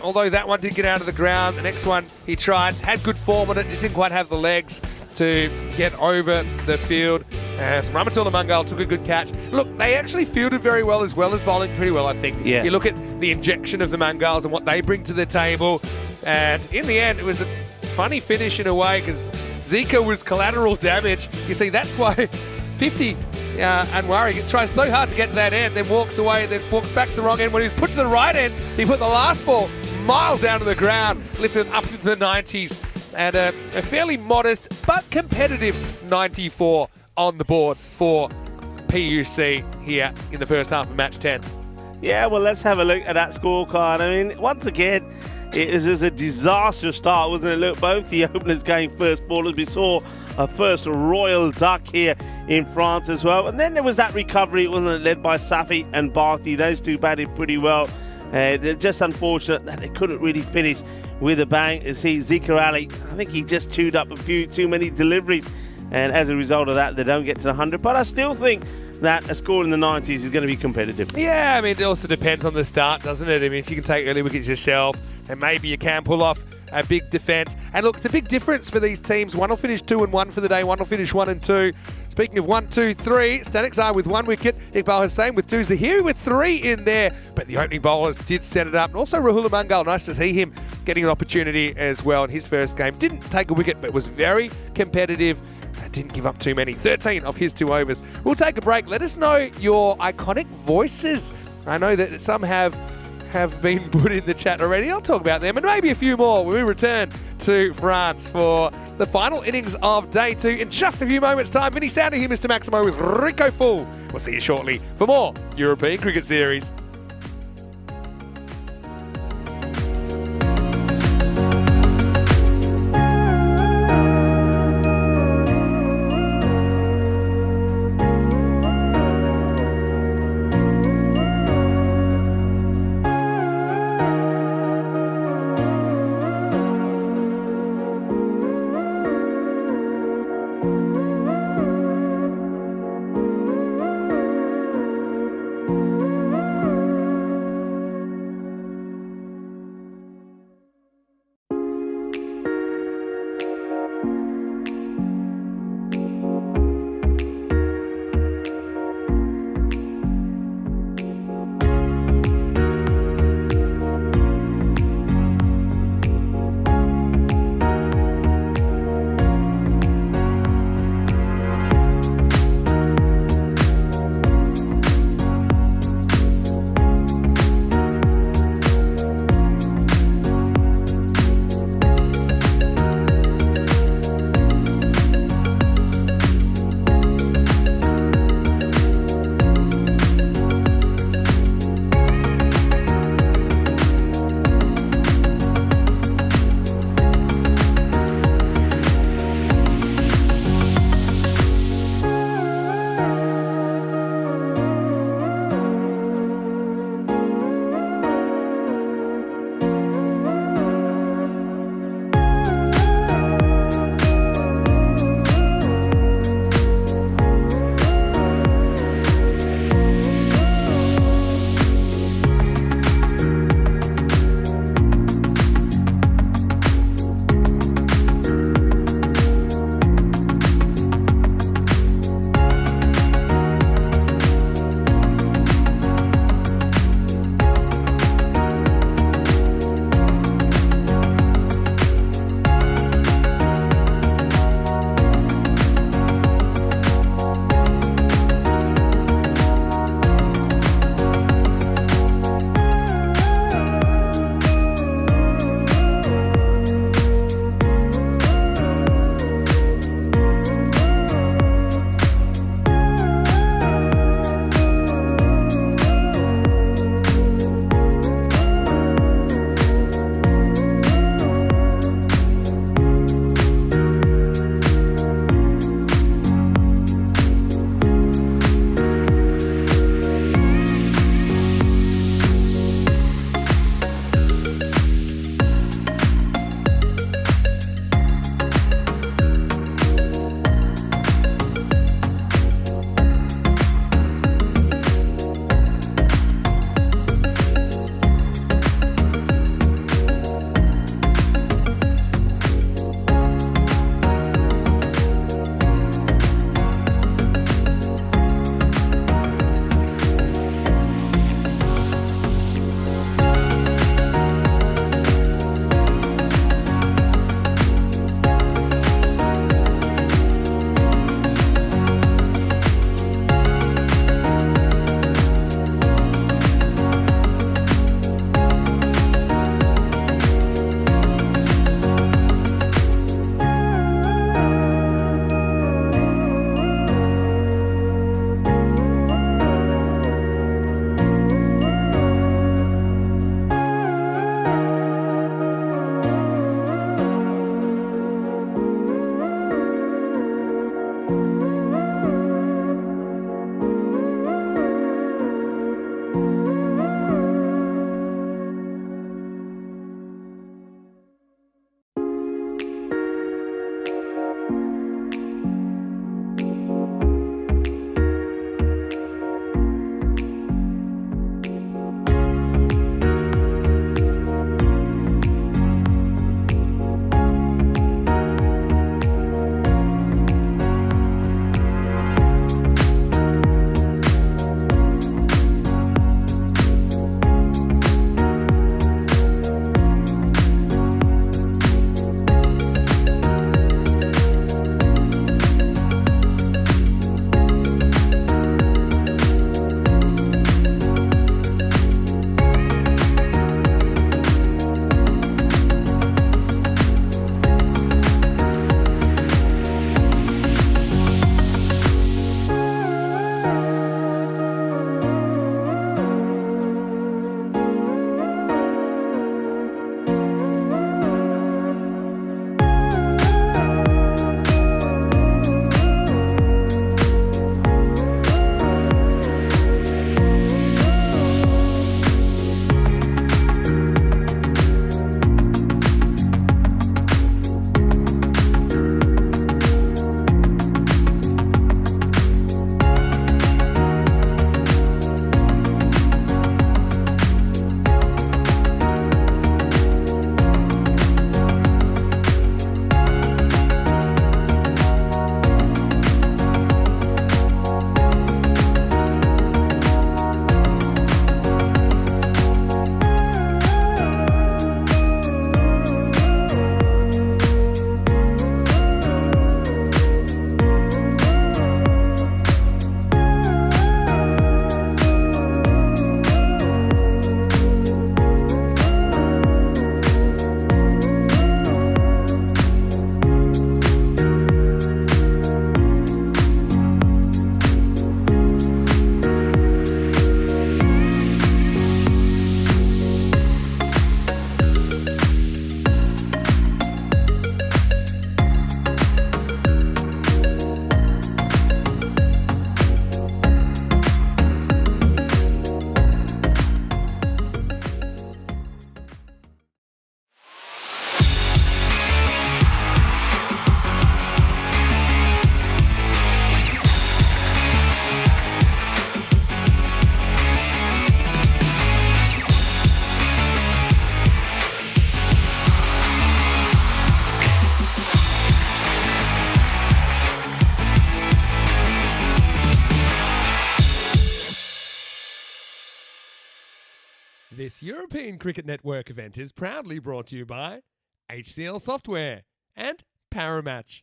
[SPEAKER 2] although that one did get out of the ground, the next one he tried, had good form on it, just didn't quite have the legs to get over the field. Ramatullah Mangal took a good catch. Look, they actually fielded very well as bowling pretty well, I think.
[SPEAKER 3] Yeah.
[SPEAKER 2] You look at the injection of the Mangals and what they bring to the table. And in the end, it was a funny finish in a way because Zika was collateral damage. You see, that's why 50 Anwari tries so hard to get to that end, then walks away, then walks back to the wrong end. When he was put to the right end, he put the last ball miles down to the ground, lifted up into the 90s. And a fairly modest but competitive 94 on the board for PUC here in the first half of match 10.
[SPEAKER 3] Yeah, well, let's have a look at that scorecard. I mean, once again, it was just a disastrous start, wasn't it? Look, both the openers going first ballers. We saw a first royal duck here in France as well. And then there was that recovery, wasn't it, led by Safi and Barty. Those two batted pretty well. They're just unfortunate that they couldn't really finish with a bang. You see, Zika Ali, I think he just chewed up a few too many deliveries. And as a result of that, they don't get to the 100. But I still think that a score in the 90s is going to be competitive.
[SPEAKER 2] Yeah, I mean, it also depends on the start, doesn't it? I mean, if you can take early wickets yourself, and maybe you can pull off a big defence. And look, it's a big difference for these teams. One will finish 2-1 for the day, one will finish 1-2. Speaking of 1, 2, 3, Stanek Zahar with 1 wicket, Iqbal Hussain with 2, Zahiri with 3 in there. But the opening bowlers did set it up. And also Rahul Mangal, nice to see him getting an opportunity as well in his first game. Didn't take a wicket, but was very competitive. Didn't give up too many. 13 of his 2 overs. We'll take a break. Let us know your iconic voices. I know that some have have been put in the chat already. I'll talk about them and maybe a few more when we return to France for the final innings of day 2 in just a few moments' time. Vinny Sounder here, Mr. Maximo, with Rico Full. We'll see you shortly for more European Cricket Series. This European Cricket Network event is proudly brought to you by HCL Software and Paramatch.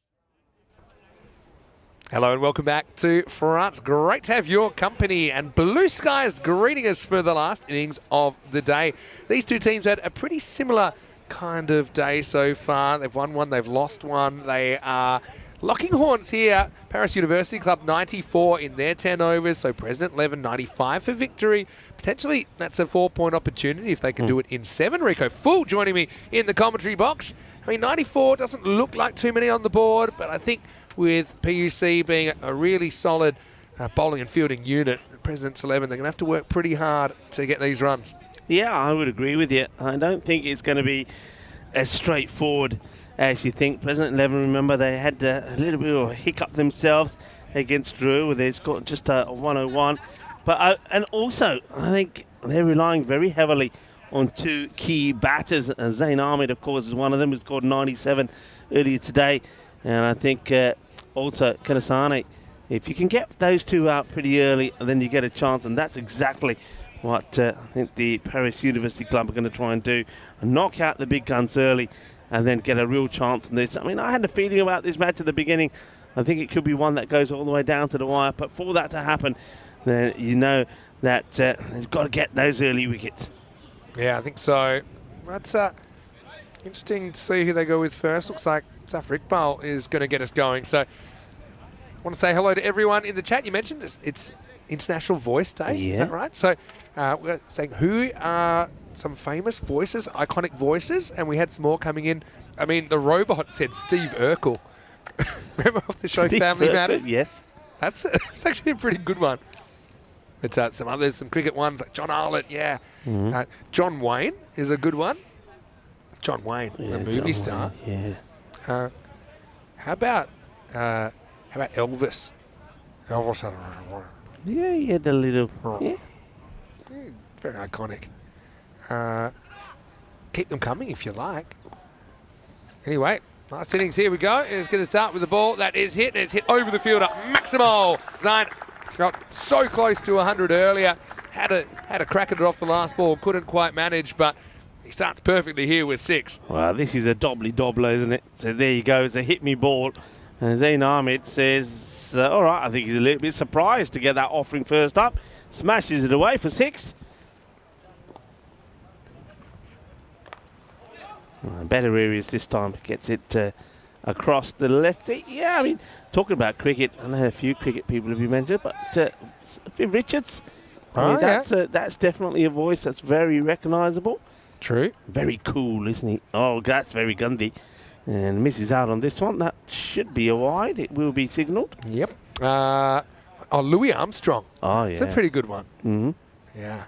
[SPEAKER 2] Hello and welcome back to France. Great to have your company, and blue skies greeting us for the last innings of the day. These two teams had a pretty similar kind of day so far. They've won one, they've lost one. They are locking horns here. Paris University Club 94 in their 10 overs, so President 11 95 for victory. Potentially that's a 4-point opportunity if they can do it in 7. Rico Full joining me in the commentary box. I mean, 94 doesn't look like too many on the board, but I think with PUC being a really solid bowling and fielding unit, President's 11, they're going to have to work pretty hard to get these runs.
[SPEAKER 3] Yeah, I would agree with you. I don't think it's going to be as straightforward as you think. President 11, remember, they had a little bit of a hiccup themselves against Drew, where they scored just a 101. But and also, I think they're relying very heavily on two key batters. Zain Ahmed, of course, is one of them, who scored 97 earlier today. And I think also Kanasane, if you can get those two out pretty early, then you get a chance. And that's exactly what I think the Paris University Club are going to try and do. Knock out the big guns early and then get a real chance on this. I mean, I had a feeling about this match at the beginning. I think it could be one that goes all the way down to the wire. But for that to happen, then you know that they've got to get those early wickets.
[SPEAKER 2] Yeah, I think so. That's interesting to see who they go with first. Looks like Zaf Iqbal is going to get us going. So I want to say hello to everyone in the chat. You mentioned it's International Voice Day.
[SPEAKER 3] Yeah.
[SPEAKER 2] Is that right? So we're saying who are some famous voices, iconic voices, and we had some more coming in. I mean, the robot said Steve Urkel. Remember off the show
[SPEAKER 3] Steve
[SPEAKER 2] Family
[SPEAKER 3] Urkel,
[SPEAKER 2] Matters?
[SPEAKER 3] yes.
[SPEAKER 2] It's actually a pretty good one. It's some others, some cricket ones like John Arlott, yeah. John Wayne is a good one. John Wayne, the movie star.
[SPEAKER 3] Yeah.
[SPEAKER 2] How about Elvis? Elvis had a
[SPEAKER 3] Yeah, he had a little. Yeah.
[SPEAKER 2] very iconic. Keep them coming if you like. Anyway, last innings, here we go. It's going to start with the ball that is hit, and it's hit over the fielder. Maximal Zain got so close to 100 earlier. Had a crack at it off the last ball, couldn't quite manage, but he starts perfectly here with 6.
[SPEAKER 3] Well, this is a dobbly-dobbler, isn't it? So there you go. It's a hit-me ball. And Zain Ahmed says, all right, I think he's a little bit surprised to get that offering first up. Smashes it away for 6. Better areas this time. Gets it across the lefty. Yeah, I mean, talking about cricket, I know a few cricket people have been mentioned, but Phil Richards, I mean, that's definitely a voice that's very recognisable.
[SPEAKER 2] True.
[SPEAKER 3] Very cool, isn't he? Oh, that's very Gundy. And misses out on this one. That should be a wide. It will be signalled.
[SPEAKER 2] Yep. Louis Armstrong.
[SPEAKER 3] Oh, yeah.
[SPEAKER 2] It's a pretty good one.
[SPEAKER 3] Mm-hmm.
[SPEAKER 2] Yeah.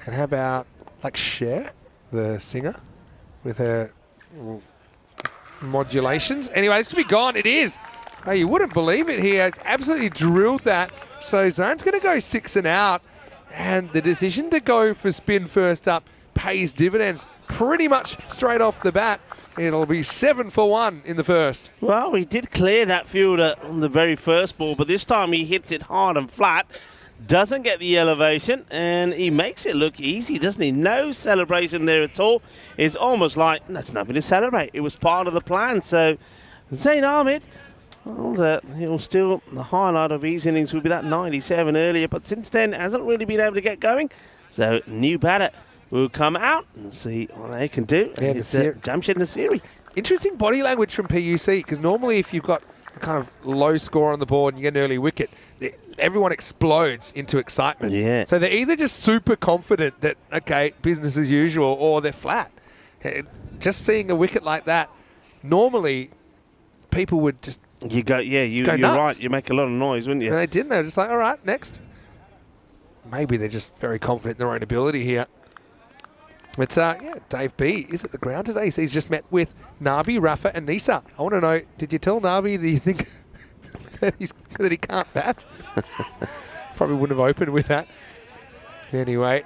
[SPEAKER 2] And how about, like, Cher, the singer, with her modulations? Anyway, it's to be gone. It is. Hey, you wouldn't believe it here. It's absolutely drilled that. So Zain's going to go 6 and out. And the decision to go for spin first up pays dividends pretty much straight off the bat. It'll be 7 for 1 in the first.
[SPEAKER 3] Well, he did clear that fielder on the very first ball, but this time he hits it hard and flat. Doesn't get the elevation, and he makes it look easy, doesn't he? No celebration there at all. It's almost like that's nothing to celebrate. It was part of the plan. So Zain Ahmed, well, he'll still, the highlight of his innings will be that 97 earlier, but since then hasn't really been able to get going. So new batter will come out and see what they can do.
[SPEAKER 2] Yeah,
[SPEAKER 3] it's Jamshed Nasiri.
[SPEAKER 2] Interesting body language from PUC, because normally if you've got a kind of low score on the board and you get an early wicket, everyone explodes into excitement.
[SPEAKER 3] Yeah.
[SPEAKER 2] So they're either just super confident that, okay, business as usual, or they're flat. Just seeing a wicket like that, normally people would just
[SPEAKER 3] you're
[SPEAKER 2] nuts.
[SPEAKER 3] right. You make a lot of noise, wouldn't you?
[SPEAKER 2] And they didn't. They were just like, all right, next. Maybe they're just very confident in their own ability here. But, Dave B is at the ground today. So he's just met with Nabi, Rafa and Nisa. I want to know, did you tell Nabi that you think that he can't bat? Probably wouldn't have opened with that. Anyway,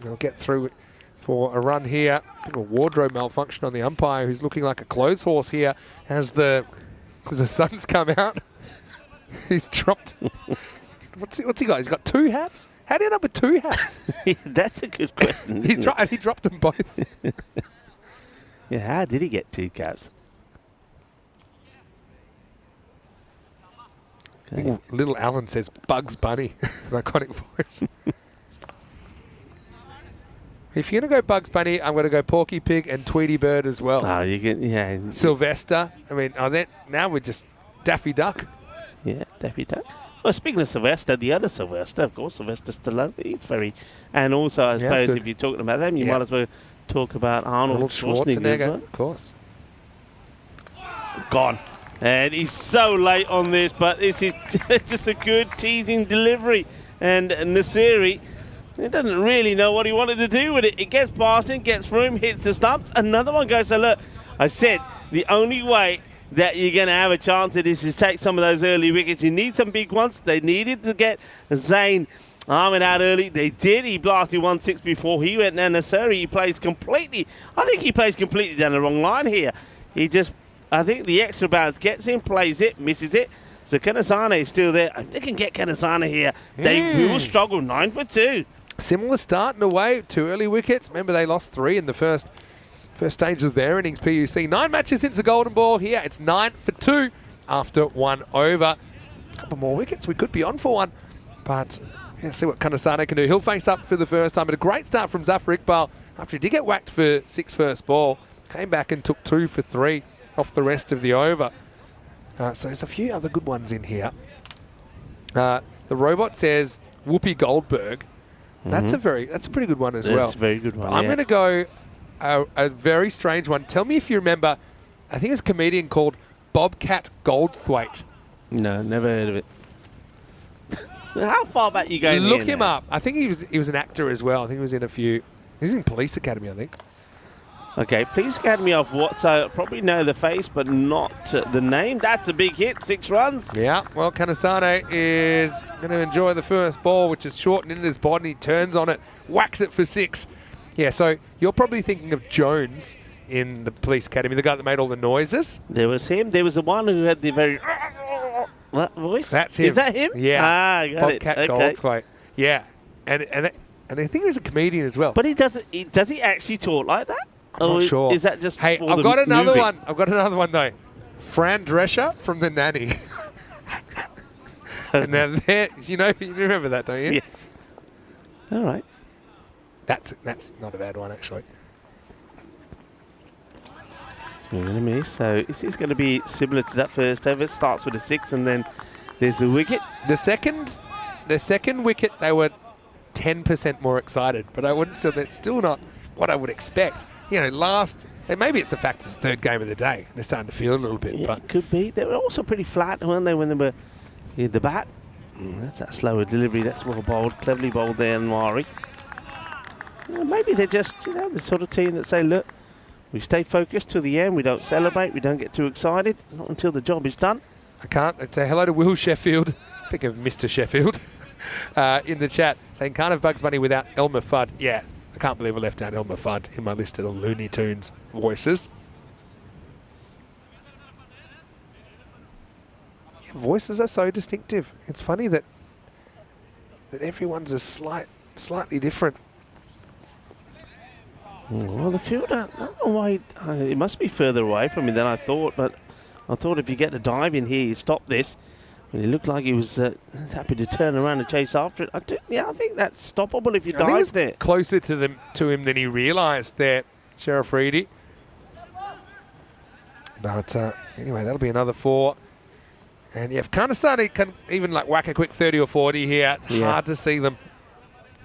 [SPEAKER 2] they'll get through it for a run here. Bit of a wardrobe malfunction on the umpire, who's looking like a clothes horse here as the sun's come out. He's dropped. What's he got? He's got 2 hats? How did he end up with 2 hats?
[SPEAKER 3] That's a good question.
[SPEAKER 2] He
[SPEAKER 3] isn't it?
[SPEAKER 2] dropped them both.
[SPEAKER 3] Yeah, how did he get 2 caps? Okay.
[SPEAKER 2] Ooh, little Alan says Bugs Bunny. An iconic voice. If you're going to go Bugs Bunny, I'm going to go Porky Pig and Tweety Bird as well.
[SPEAKER 3] Oh, you can, yeah.
[SPEAKER 2] Sylvester. I mean, now we're just Daffy Duck.
[SPEAKER 3] Yeah, Daffy Duck. Well, speaking of Sylvester, the other Sylvester, of course, Sylvester Stallone. He's very... And also, I suppose, if you're talking about them, you might as well talk about Arnold Schwarzenegger as well.
[SPEAKER 2] Of course.
[SPEAKER 3] Gone. And he's so late on this, but this is just a good teasing delivery. And Nasiri, he doesn't really know what he wanted to do with it. It gets past him, gets through him, hits the stumps. Another one goes, so look, I said the only way that you're going to have a chance at this is take some of those early wickets. You need some big ones. They needed to get Zayn arming out early. They did. He blasted 1-6 before he went down. Nasiri, he plays completely. I think he plays completely down the wrong line here. He just... I think the extra bounce gets him, plays it, misses it. So Kanasane is still there. If they can get Kanasane here, they will struggle. 9 for 2.
[SPEAKER 2] Similar start in a way. 2 early wickets. Remember, they lost 3 in the first stage of their innings, PUC. 9 matches since the golden ball here. It's 9 for 2 after 1 over. A couple more wickets. We could be on for one. But see what Kanasane can do. He'll face up for the first time. But a great start from Zafar Iqbal after he did get whacked for 6 first ball. Came back and took 2 for 3. Off the rest of the over. So there's a few other good ones in here. The robot says Whoopi Goldberg. That's a pretty good one as well.
[SPEAKER 3] That's a very good one.
[SPEAKER 2] I'm going to go a very strange one. Tell me if you remember. I think it's a comedian called Bobcat Goldthwait.
[SPEAKER 3] No, never heard of it. How far back you going?
[SPEAKER 2] Look him up. I think he was an actor as well. I think he was in a few. He was in Police Academy, I think.
[SPEAKER 3] Okay, Police Academy of what? So I probably know the face, but not the name. That's a big hit, 6 runs.
[SPEAKER 2] Yeah, well, Kanasane is going to enjoy the first ball, which is short and in his body. He turns on it, whacks it for 6. Yeah, so you're probably thinking of Jones in the Police Academy, the guy that made all the noises.
[SPEAKER 3] There was him. There was the one who had the very... What voice?
[SPEAKER 2] That's him.
[SPEAKER 3] Is that him?
[SPEAKER 2] Yeah.
[SPEAKER 3] Ah, got
[SPEAKER 2] Bobcat
[SPEAKER 3] it. Okay.
[SPEAKER 2] Goldthwait. Yeah, and I think he was a comedian as well.
[SPEAKER 3] But does he actually talk like that?
[SPEAKER 2] I'm not sure.
[SPEAKER 3] Is that just
[SPEAKER 2] Hey,
[SPEAKER 3] for
[SPEAKER 2] I've
[SPEAKER 3] the
[SPEAKER 2] got another
[SPEAKER 3] movie?
[SPEAKER 2] one. I've got another one though. Fran Drescher from The Nanny. And now there, you remember that, don't you?
[SPEAKER 3] Yes. All right.
[SPEAKER 2] That's not a bad one actually.
[SPEAKER 3] Swing and a miss. So is this going to be similar to that first over? It starts with a 6 and then there's a wicket.
[SPEAKER 2] The second wicket, they were 10% more excited, but that's still not what I would expect. Maybe it's the fact it's the 3rd game of the day. They're starting to feel a little bit.
[SPEAKER 3] Yeah,
[SPEAKER 2] but
[SPEAKER 3] it could be. They were also pretty flat, weren't they, when they were in the bat? That's that slower delivery. That's well bowled, cleverly bowled there, Nwari. Maybe they're just, the sort of team that say, look, we stay focused till the end. We don't celebrate. We don't get too excited. Not until the job is done.
[SPEAKER 2] I can't. Say hello to Will Sheffield. Speaking of Mr. Sheffield, in the chat, saying can't have Bugs Bunny without Elmer Fudd. Yeah. I can't believe I left out Elmer Fudd in my list of the Looney Tunes voices. Yeah, voices are so distinctive. It's funny that everyone's slightly different.
[SPEAKER 3] Well, the fielder, I don't know why, it must be further away from me than I thought, but I thought if you get a dive in here, you stop this. And it looked like he was happy to turn around and chase after it. I think that's stoppable if you dive there.
[SPEAKER 2] Closer to him than he realised there, Sheriff Reedy. But anyway, that'll be another 4. And if Kanasane can even whack a quick 30 or 40 here, it's hard to see them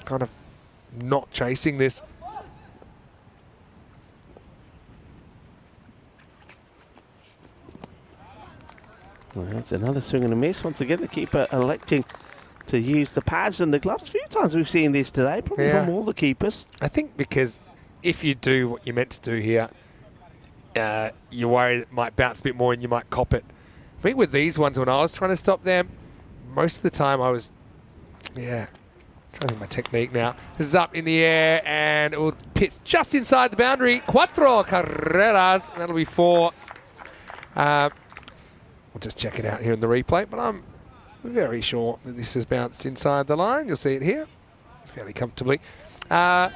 [SPEAKER 2] kind of not chasing this.
[SPEAKER 3] Well, it's another swing and a miss. Once again, the keeper electing to use the pads and the gloves. A few times we've seen this today, probably from all the keepers.
[SPEAKER 2] I think because if you do what you're meant to do here, you're worried it might bounce a bit more and you might cop it. I think with these ones, when I was trying to stop them, most of the time I was, trying to think my technique now. This is up in the air and it will pitch just inside the boundary. 4 carreras. That'll be 4. We'll just check it out here in the replay, but I'm very sure that this has bounced inside the line. You'll see it here. fairly comfortably. What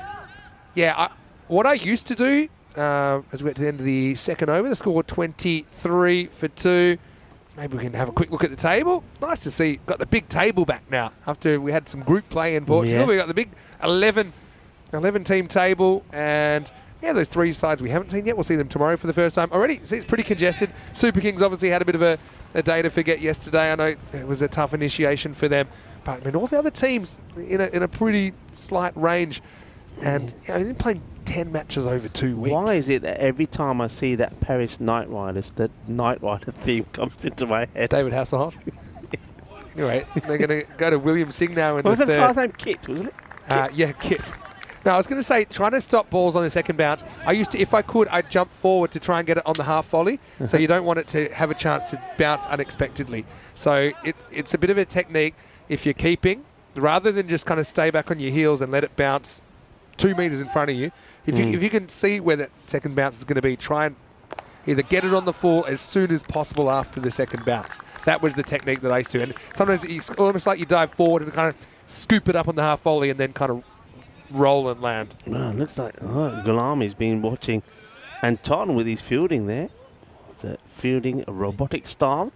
[SPEAKER 2] I used to do, as we get to the end of the second over, the score 23 for 2. Maybe we can have a quick look at the table. Nice to see. Got the big table back now after we had some group play in Portugal.
[SPEAKER 3] Yeah.
[SPEAKER 2] We got the big 11 team table, and those 3 sides we haven't seen yet. We'll see them tomorrow for the first time. Already, see, it's pretty congested. Super Kings obviously had a bit of a day to forget yesterday. I know it was a tough initiation for them, but I mean all the other teams in a pretty slight range, and they've been playing 10 matches over 2 weeks.
[SPEAKER 3] Why is it that every time I see that Paris Knight Riders, the Knight Rider theme comes into my head?
[SPEAKER 2] David Hasselhoff. Anyway, they're going to go to William Singh now in
[SPEAKER 3] Was
[SPEAKER 2] the
[SPEAKER 3] the
[SPEAKER 2] third.
[SPEAKER 3] guy's name Kit, wasn't it?
[SPEAKER 2] Yeah, Kit. No, I was going to say, trying to stop balls on the second bounce. I used to, if I could, I'd jump forward to try and get it on the half volley. So you don't want it to have a chance to bounce unexpectedly. So it's a bit of a technique if you're keeping, rather than just kind of stay back on your heels and let it bounce 2 meters in front of you. If you can see where that second bounce is going to be, try and either get it on the full as soon as possible after the second bounce. That was the technique that I used to. And sometimes it's almost like you dive forward and kind of scoop it up on the half volley and then kind of roll and land.
[SPEAKER 3] Well, it looks like Gulami's been watching Anton with his fielding there. It's a fielding a robotic style.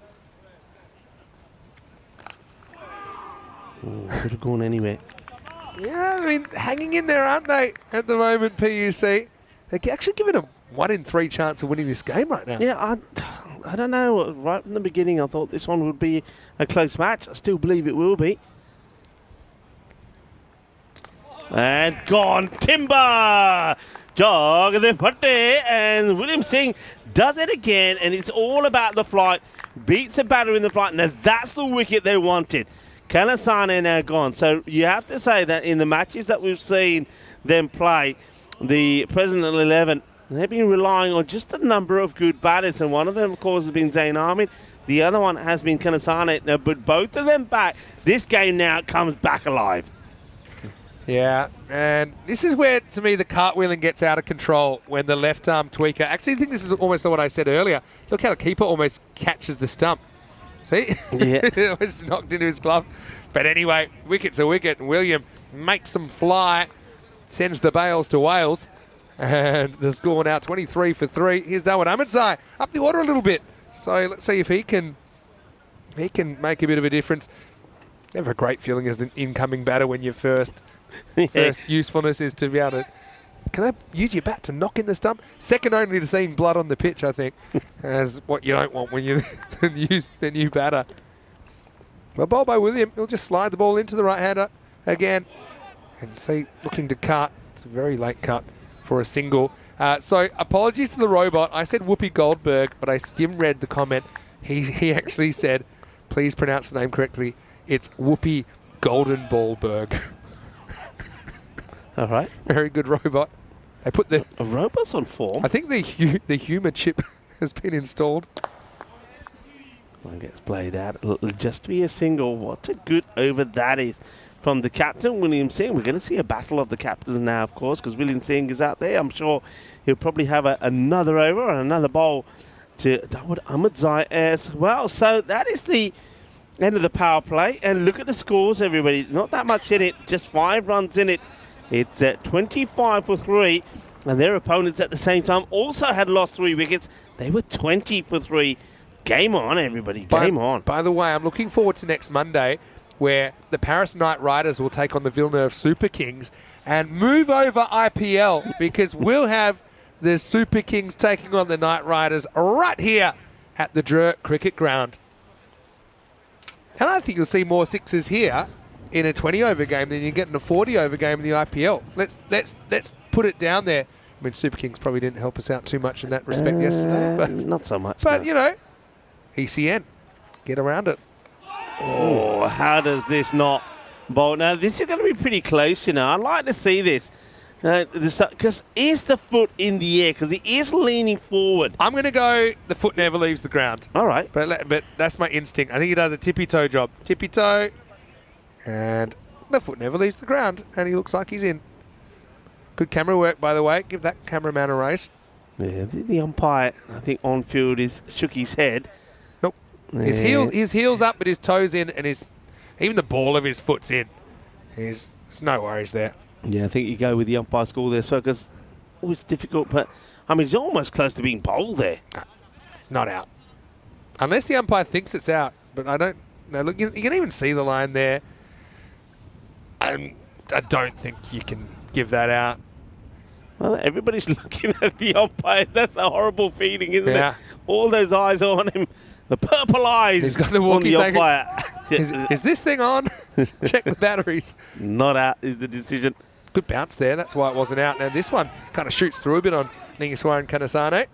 [SPEAKER 3] Could have gone anywhere.
[SPEAKER 2] Yeah, I mean, hanging in there, aren't they, at the moment, PUC? They're actually giving a 1 in 3 chance of winning this game right now.
[SPEAKER 3] Yeah, I don't know. Right from the beginning, I thought this one would be a close match. I still believe it will be. And gone, Timber! Jog the putte, and William Singh does it again, and it's all about the flight. Beats a batter in the flight. Now, that's the wicket they wanted. Kalasane now gone. So you have to say that in the matches that we've seen them play, the present 11, they've been relying on just a number of good batters, and one of them, of course, has been Zayn Ahmed. The other one has been Kalasane. Now, but both of them back. This game now comes back alive.
[SPEAKER 2] Yeah, and this is where, to me, the cartwheeling gets out of control when the left arm tweaker. Actually, I think this is almost what I said earlier. Look how the keeper almost catches the stump. See?
[SPEAKER 3] Yeah.
[SPEAKER 2] It was knocked into his glove. But anyway, wicket's a wicket, and William makes them fly, sends the bails to Wales, and the score now 23 for 3. Here's Darwin Ahmedzai up the order a little bit. So let's see if he can make a bit of a difference. Never a great feeling as an incoming batter when your first usefulness is to be able to, can I use your bat to knock in the stump? Second only to seeing blood on the pitch, I think, as what you don't want when you use the new batter. Well, ball by William. He'll just slide the ball into the right-hander again. And see, looking to cut. It's a very late cut for a single. So apologies to the robot. I said Whoopi Goldberg, but I skim-read the comment. He actually said, please pronounce the name correctly. It's Whoopi Golden Ballberg.
[SPEAKER 3] All right.
[SPEAKER 2] Very good robot. They put the
[SPEAKER 3] A robot's on form.
[SPEAKER 2] I think the humour chip has been installed.
[SPEAKER 3] One gets played out. It'll just be a single. What a good over that is from the captain, William Singh. We're going to see a battle of the captains now, of course, because William Singh is out there. I'm sure he'll probably have another over and another bowl to Dawood Ahmedzai as well. So that is the end of the power play. And look at the scores, everybody. Not that much in it. Just 5 runs in it. It's 25 for 3. And their opponents at the same time also had lost 3 wickets. They were 20 for 3. Game on, everybody. Game on.
[SPEAKER 2] By the way, I'm looking forward to next Monday where the Paris Knight Riders will take on the Villeneuve Super Kings and move over IPL because we'll have the Super Kings taking on the Knight Riders right here at the Dre Cricket Ground. And I think you'll see more sixes here in a 20-over game than you get in a 40-over game in the IPL. Let's put it down there. I mean, Super Kings probably didn't help us out too much in that respect yesterday. But,
[SPEAKER 3] not so much.
[SPEAKER 2] but
[SPEAKER 3] no.
[SPEAKER 2] you know, ECN, get around it.
[SPEAKER 3] Oh, how does this not bowl? Now, this is going to be pretty close, you know. I'd like to see this. Because is the foot in the air? Because he is leaning forward.
[SPEAKER 2] I'm going to go the foot never leaves the ground.
[SPEAKER 3] All right.
[SPEAKER 2] But that's my instinct. I think he does a tippy-toe job. Tippy-toe. And the foot never leaves the ground. And he looks like he's in. Good camera work, by the way. Give that cameraman a raise.
[SPEAKER 3] Yeah, the umpire, I think, on field shook his head.
[SPEAKER 2] Nope. His heels up, but his toes in, and even the ball of his foot's in. He's There's no worries there.
[SPEAKER 3] Yeah, I think you go with the umpire score there, so because always difficult, but I mean, it's almost close to being bowled there.
[SPEAKER 2] It's not out. Unless the umpire thinks it's out, but I don't know. Look, you can even see the line there. I don't think you can give that out.
[SPEAKER 3] Well, everybody's looking at the umpire. That's a horrible feeling, isn't
[SPEAKER 2] Yeah.
[SPEAKER 3] it? All those eyes are on him. The purple eyes.
[SPEAKER 2] He's got the
[SPEAKER 3] on
[SPEAKER 2] walkie
[SPEAKER 3] the
[SPEAKER 2] saying,
[SPEAKER 3] umpire.
[SPEAKER 2] Is this thing on? Check the batteries.
[SPEAKER 3] Not out is the decision.
[SPEAKER 2] Good bounce there. That's why it wasn't out. Now this one kind of shoots through a bit on Ningiswar and Kanasane.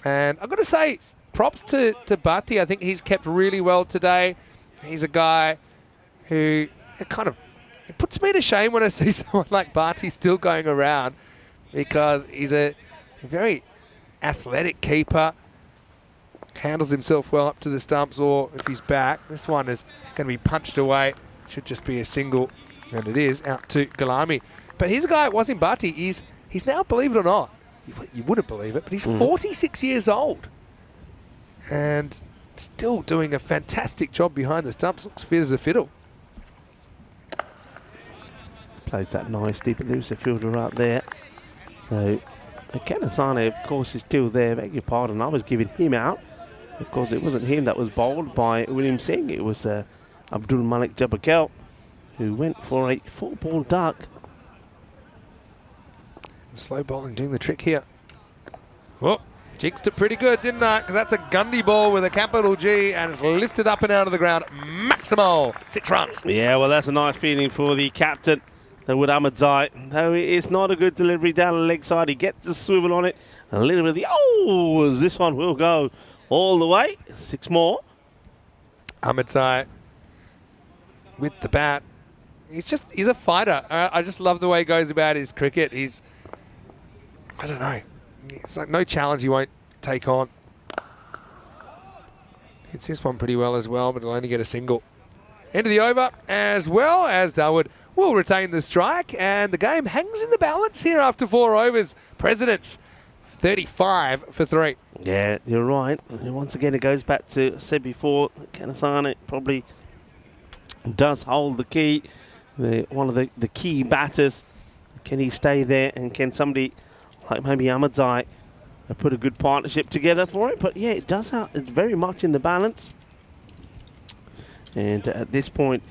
[SPEAKER 2] And I've got to say, props to Bhatti. I think he's kept really well today. He's a guy who it puts me to shame when I see someone like Bhatti still going around, because he's a very athletic keeper. Handles himself well up to the stumps, or if he's back, this one is going to be punched away. Should just be a single, and it is out to Galami. But here's a guy, it wasn't Bhatti. He's now, believe it or not, you wouldn't believe it, but he's 46 years old and still doing a fantastic job behind the stumps. Looks fit as a fiddle.
[SPEAKER 3] Plays that nicely, but there's a fielder out there. So, Kanasane, of course, is still there. Beg your pardon, I was giving him out. Of course, it wasn't him that was bowled by William Singh. It was Abdul Malik Jabakel, who went for a 4-ball duck.
[SPEAKER 2] Slow bowling doing the trick here. Oh, jinxed it pretty good, didn't I? Because that's a Gundy ball with a capital G, and it's lifted up and out of the ground. Maximal, 6 runs.
[SPEAKER 3] Yeah, well, that's a nice feeling for the captain, Dawood Ahmadzai. Though it is not a good delivery down the leg side. He gets the swivel on it. A little bit of the, this one will go all the way. 6 more.
[SPEAKER 2] Ahmadzai with the bat. He's a fighter. I just love the way he goes about his cricket. I don't know. It's like no challenge he won't take on. Hits this one pretty well as well, but he'll only get a single. End of the over, as well as Dawood will retain the strike, and the game hangs in the balance here after 4 overs. Presidents 35 for 3.
[SPEAKER 3] Yeah, you're right. And once again, it goes back to, I said before, Kanasane probably does hold the key. One of the key batters. Can he stay there, and can somebody like maybe Ahmadzai put a good partnership together for it? But yeah, it does have, it's very much in the balance. And at this point,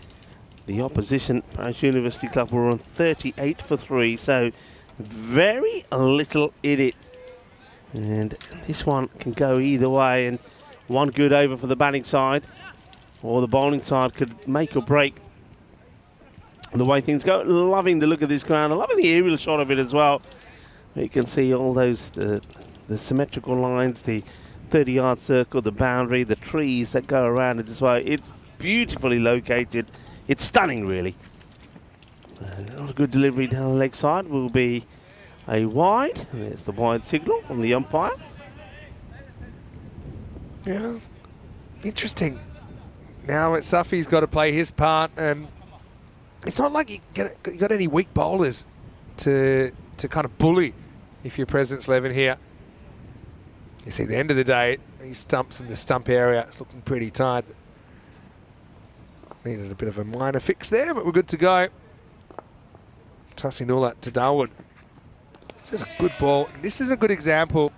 [SPEAKER 3] the opposition, Paris University Club, were on 38 for 3, so very little in it. And this one can go either way, and one good over for the batting side, or the bowling side could make or break the way things go. Loving the look of this ground. I'm loving the aerial shot of it as well. You can see all those, the symmetrical lines, the 30-yard circle, the boundary, the trees that go around it as well. It's beautifully located. It's stunning, really. Not a good delivery down the leg side. Will be a wide. And there's the wide signal from the umpire.
[SPEAKER 2] Yeah, interesting. Now Safi's got to play his part, and it's not like you got any weak bowlers to kind of bully if you're President's 11 here. You see, at the end of the day, these stumps in the stump area, it's looking pretty tight. Needed a bit of a minor fix there, but we're good to go. Tossing all that to Darwood. This is a good ball. This is a good example.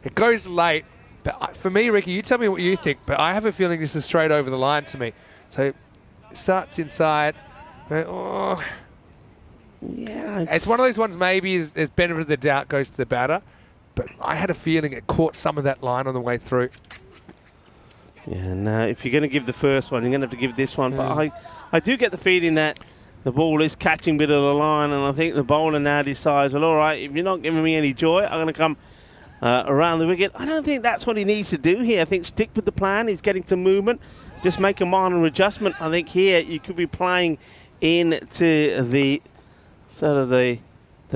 [SPEAKER 2] It goes late, but for me, Ricky, you tell me what you think, but I have a feeling this is straight over the line to me. So it starts inside. Oh.
[SPEAKER 3] Yeah,
[SPEAKER 2] it's one of those ones maybe there's benefit of the doubt goes to the batter, but I had a feeling it caught some of that line on the way through.
[SPEAKER 3] Yeah, and if you're going to give the first one, you're going to have to give this one. But I do get the feeling that the ball is catching a bit of the line, and I think the bowler now decides, well, all right, if you're not giving me any joy, I'm going to come around the wicket. I don't think that's what he needs to do here. I think stick with the plan. He's getting some movement. Just make a minor adjustment. I think here you could be playing into the sort of the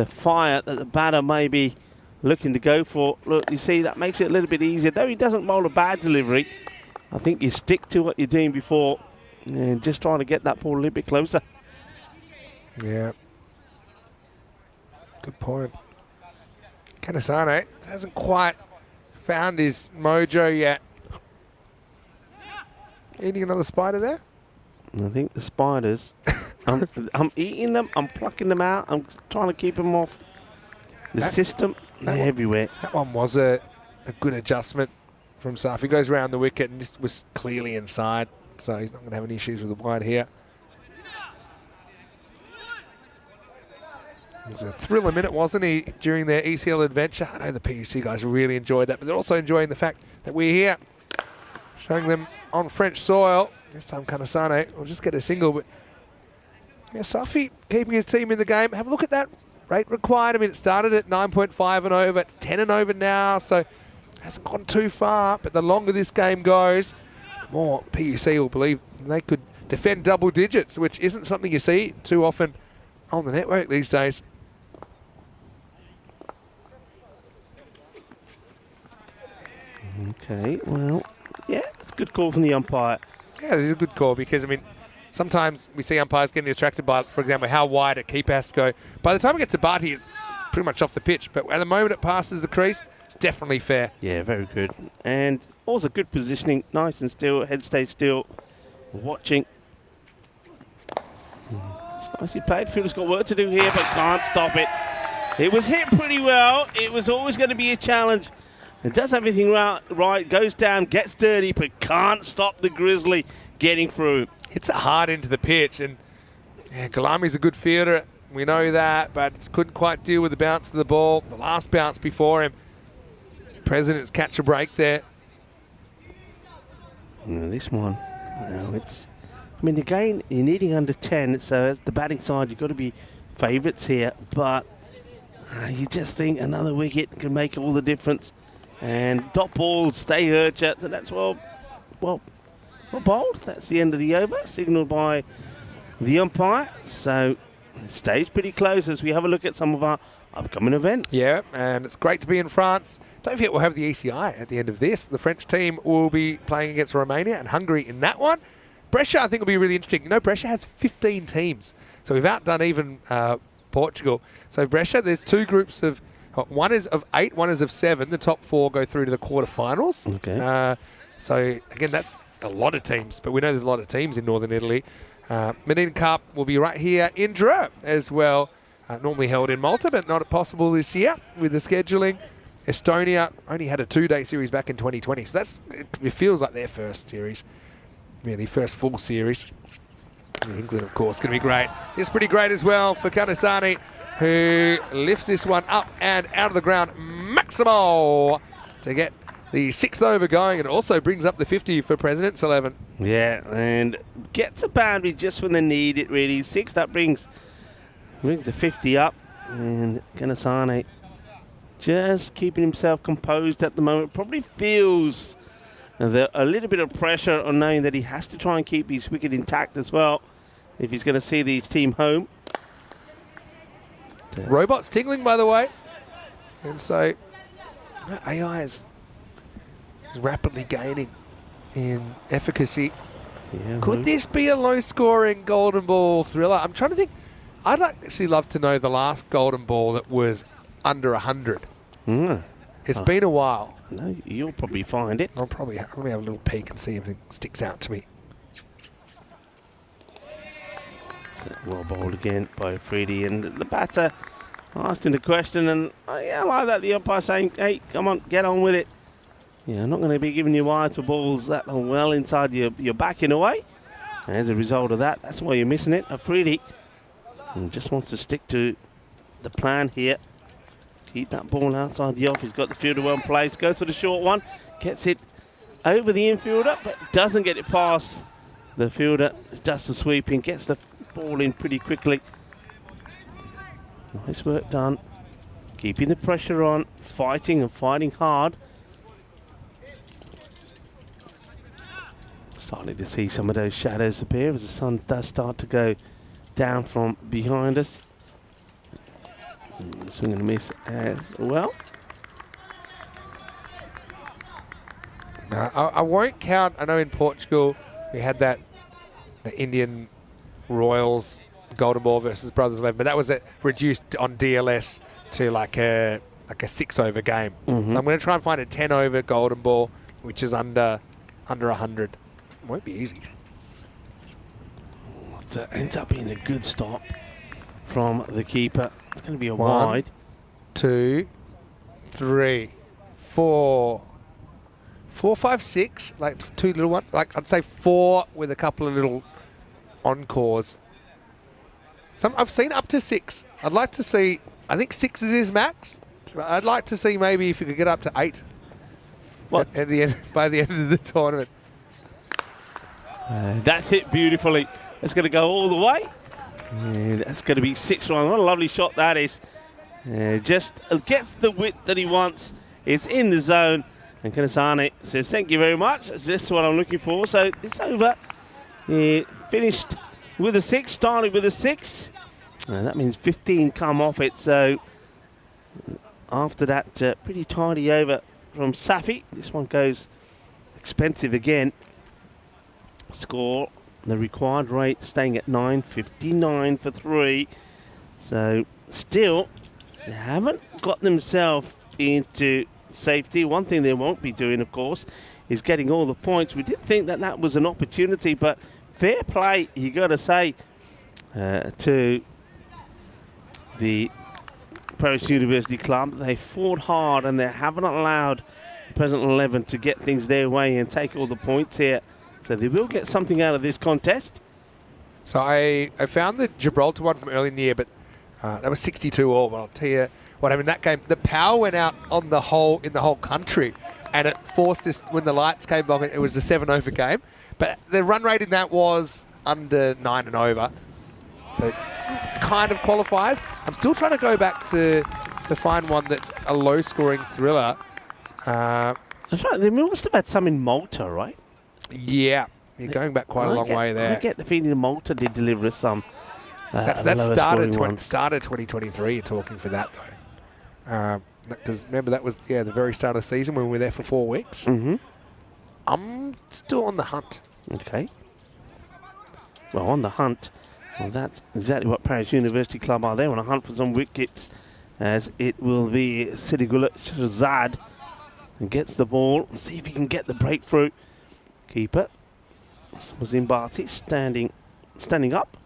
[SPEAKER 3] fire that the batter may be looking to go for. Look, you see, that makes it a little bit easier. Though he doesn't bowl a bad delivery, I think you stick to what you're doing before and just trying to get that ball a little bit closer.
[SPEAKER 2] Yeah. Good point. Kanasane hasn't quite found his mojo yet. Eating another spider there?
[SPEAKER 3] I think the spiders I'm eating them. I'm plucking them out. I'm trying to keep them off the system. They're everywhere.
[SPEAKER 2] That one was a good adjustment from Saf. He goes around the wicket and just was clearly inside, so he's not going to have any issues with the wide here. It was a thriller minute, wasn't he, during their ECL adventure? I know the PUC guys really enjoyed that, but they're also enjoying the fact that we're here, showing them on French soil. This time Kanasane will just get a single, but yeah, Safi keeping his team in the game. Have a look at that rate required. I mean, it started at 9.5 and over. It's 10 and over now, so it hasn't gone too far. But the longer this game goes, the more PUC will believe they could defend double digits, which isn't something you see too often on the network these days.
[SPEAKER 3] Okay, well, yeah, it's a good call from the umpire.
[SPEAKER 2] Yeah, this is a good call because, I mean, sometimes we see umpires getting distracted by, for example, how wide a keeper has to go. By the time it gets to Barty, it's pretty much off the pitch. But at the moment it passes the crease, it's definitely fair.
[SPEAKER 3] Yeah, very good. And also good positioning, nice and still, head stays still, watching. It's nicely played. Fielder's got work to do here, but can't stop it. It was hit pretty well. It was always going to be a challenge. It does everything right, goes down, gets dirty, but can't stop the Grizzly getting through.
[SPEAKER 2] Hits it hard into the pitch, and yeah, Galami's a good fielder. We know that, but just couldn't quite deal with the bounce of the ball. The last bounce before him. President's catch a break there.
[SPEAKER 3] This one, well, it's. I mean, again, you're needing under 10, so as the batting side, you've got to be favourites here, but you just think another wicket can make all the difference. And dot ball, stay Urcha, so that's well bowled. That's the end of the over, signalled by the umpire. So it stays pretty close as we have a look at some of our upcoming events.
[SPEAKER 2] Yeah, and it's great to be in France. Don't forget we'll have the ECI at the end of this. The French team will be playing against Romania and Hungary in that one. Brescia, I think, will be really interesting. You know, Brescia has 15 teams, so we've outdone even Portugal. So Brescia, there's two groups of, one is of 8, one is of 7. The top 4 go through to the quarterfinals.
[SPEAKER 3] Okay.
[SPEAKER 2] So again, that's a lot of teams, but we know there's a lot of teams in Northern Italy. Medina Cup will be right here in Dre as well. Normally held in Malta, but not possible this year with the scheduling. Estonia only had a 2-day series back in 2020, so it feels like their first series, really first full series. England, of course, going to be great. It's pretty great as well for Kanasani, who lifts this one up and out of the ground. Maximo to get the 6th over going, and also brings up the 50 for President's 11.
[SPEAKER 3] Yeah, and gets a boundary just when they need it, really. 6, that brings the 50 up. And Kanasani just keeping himself composed at the moment. Probably feels a little bit of pressure on knowing that he has to try and keep his wicket intact as well if he's going to see his team home.
[SPEAKER 2] Robots tingling, by the way. And so AI is rapidly gaining in efficacy.
[SPEAKER 3] Yeah,
[SPEAKER 2] Could this be a low-scoring golden ball thriller? I'm trying to think. I'd actually love to know the last golden ball that was under 100. It's been a while.
[SPEAKER 3] No, you'll probably find it.
[SPEAKER 2] Let me have a little peek and see if it sticks out to me.
[SPEAKER 3] So well bowled again by Freedy, and the batter asking the question, and I like that, the umpire saying, hey, come on, get on with it. Yeah, I'm not going to be giving you wide to balls that are well inside your back in a way. And as a result of that, that's why you're missing it. Freedy just wants to stick to the plan here. Keep that ball outside the off. He's got the fielder well placed. Goes for the short one. Gets it over the infielder, but doesn't get it past the fielder. Does the sweeping. Gets the ball in pretty quickly. Nice work done. Keeping the pressure on. Fighting and fighting hard. Starting to see some of those shadows appear as the sun does start to go down from behind us. Swing and a miss as well.
[SPEAKER 2] No, I won't count. I know in Portugal we had the Indian Royals golden ball versus Brothers 11, but that was reduced on DLS to like a 6-over game. So I'm going to try and find a 10-over golden ball, which is under 100. Won't be easy.
[SPEAKER 3] just ends up being a good stop from the keeper. It's going to be a
[SPEAKER 2] 1,
[SPEAKER 3] wide.
[SPEAKER 2] 2, 3, 4, 4, 5, 6. Like 2 little ones. Like I'd say 4 with a couple of little encores. I've seen up to 6. I'd like to see. I think 6 is his max. I'd like to see maybe if you could get up to 8.
[SPEAKER 3] What?
[SPEAKER 2] At the end, by the end of the tournament.
[SPEAKER 3] That's hit beautifully. It's going to go all the way. And that's going to be 6 runs. What a lovely shot that is. Just gets the width that he wants. It's in the zone. And Kanasane says, thank you very much. That's just what I'm looking for. So it's over. Finished with a 6, started with a 6. That means 15 come off it. So after that, pretty tidy over from Safi. This one goes expensive again. Score, the required rate staying at 9.59 for 3. So still, they haven't got themselves into safety. One thing they won't be doing, of course, is getting all the points. We did think that that was an opportunity, but fair play, you got to say, to the Paris University Club. They fought hard and they haven't allowed the present 11 to get things their way and take all the points here. So they will get something out of this contest.
[SPEAKER 2] So I found the Gibraltar one from early in the year, but that was 62 all. But I'll tell you what happened in that game. The power went out on the whole in the whole country, and it forced us when the lights came along. It was a 7-over game, but the run rate in that was under 9 and over. So it kind of qualifies. I'm still trying to go back to find one that's a low-scoring thriller.
[SPEAKER 3] That's right. They must have had some in Malta, right?
[SPEAKER 2] Yeah, you're going back quite a long way there.
[SPEAKER 3] I get the feeling Malta did deliver us some.
[SPEAKER 2] That started 2023. You're talking for that though, because remember that was the very start of the season when we were there for 4 weeks.
[SPEAKER 3] Mm-hmm.
[SPEAKER 2] I'm still on the hunt.
[SPEAKER 3] Okay. Well, on the hunt. Well, that's exactly what Paris University Club are. They're on a hunt for some wickets, as it will be Sidigula Shazad and gets the ball. See if he can get the breakthrough. Keeper was Zimbati standing up.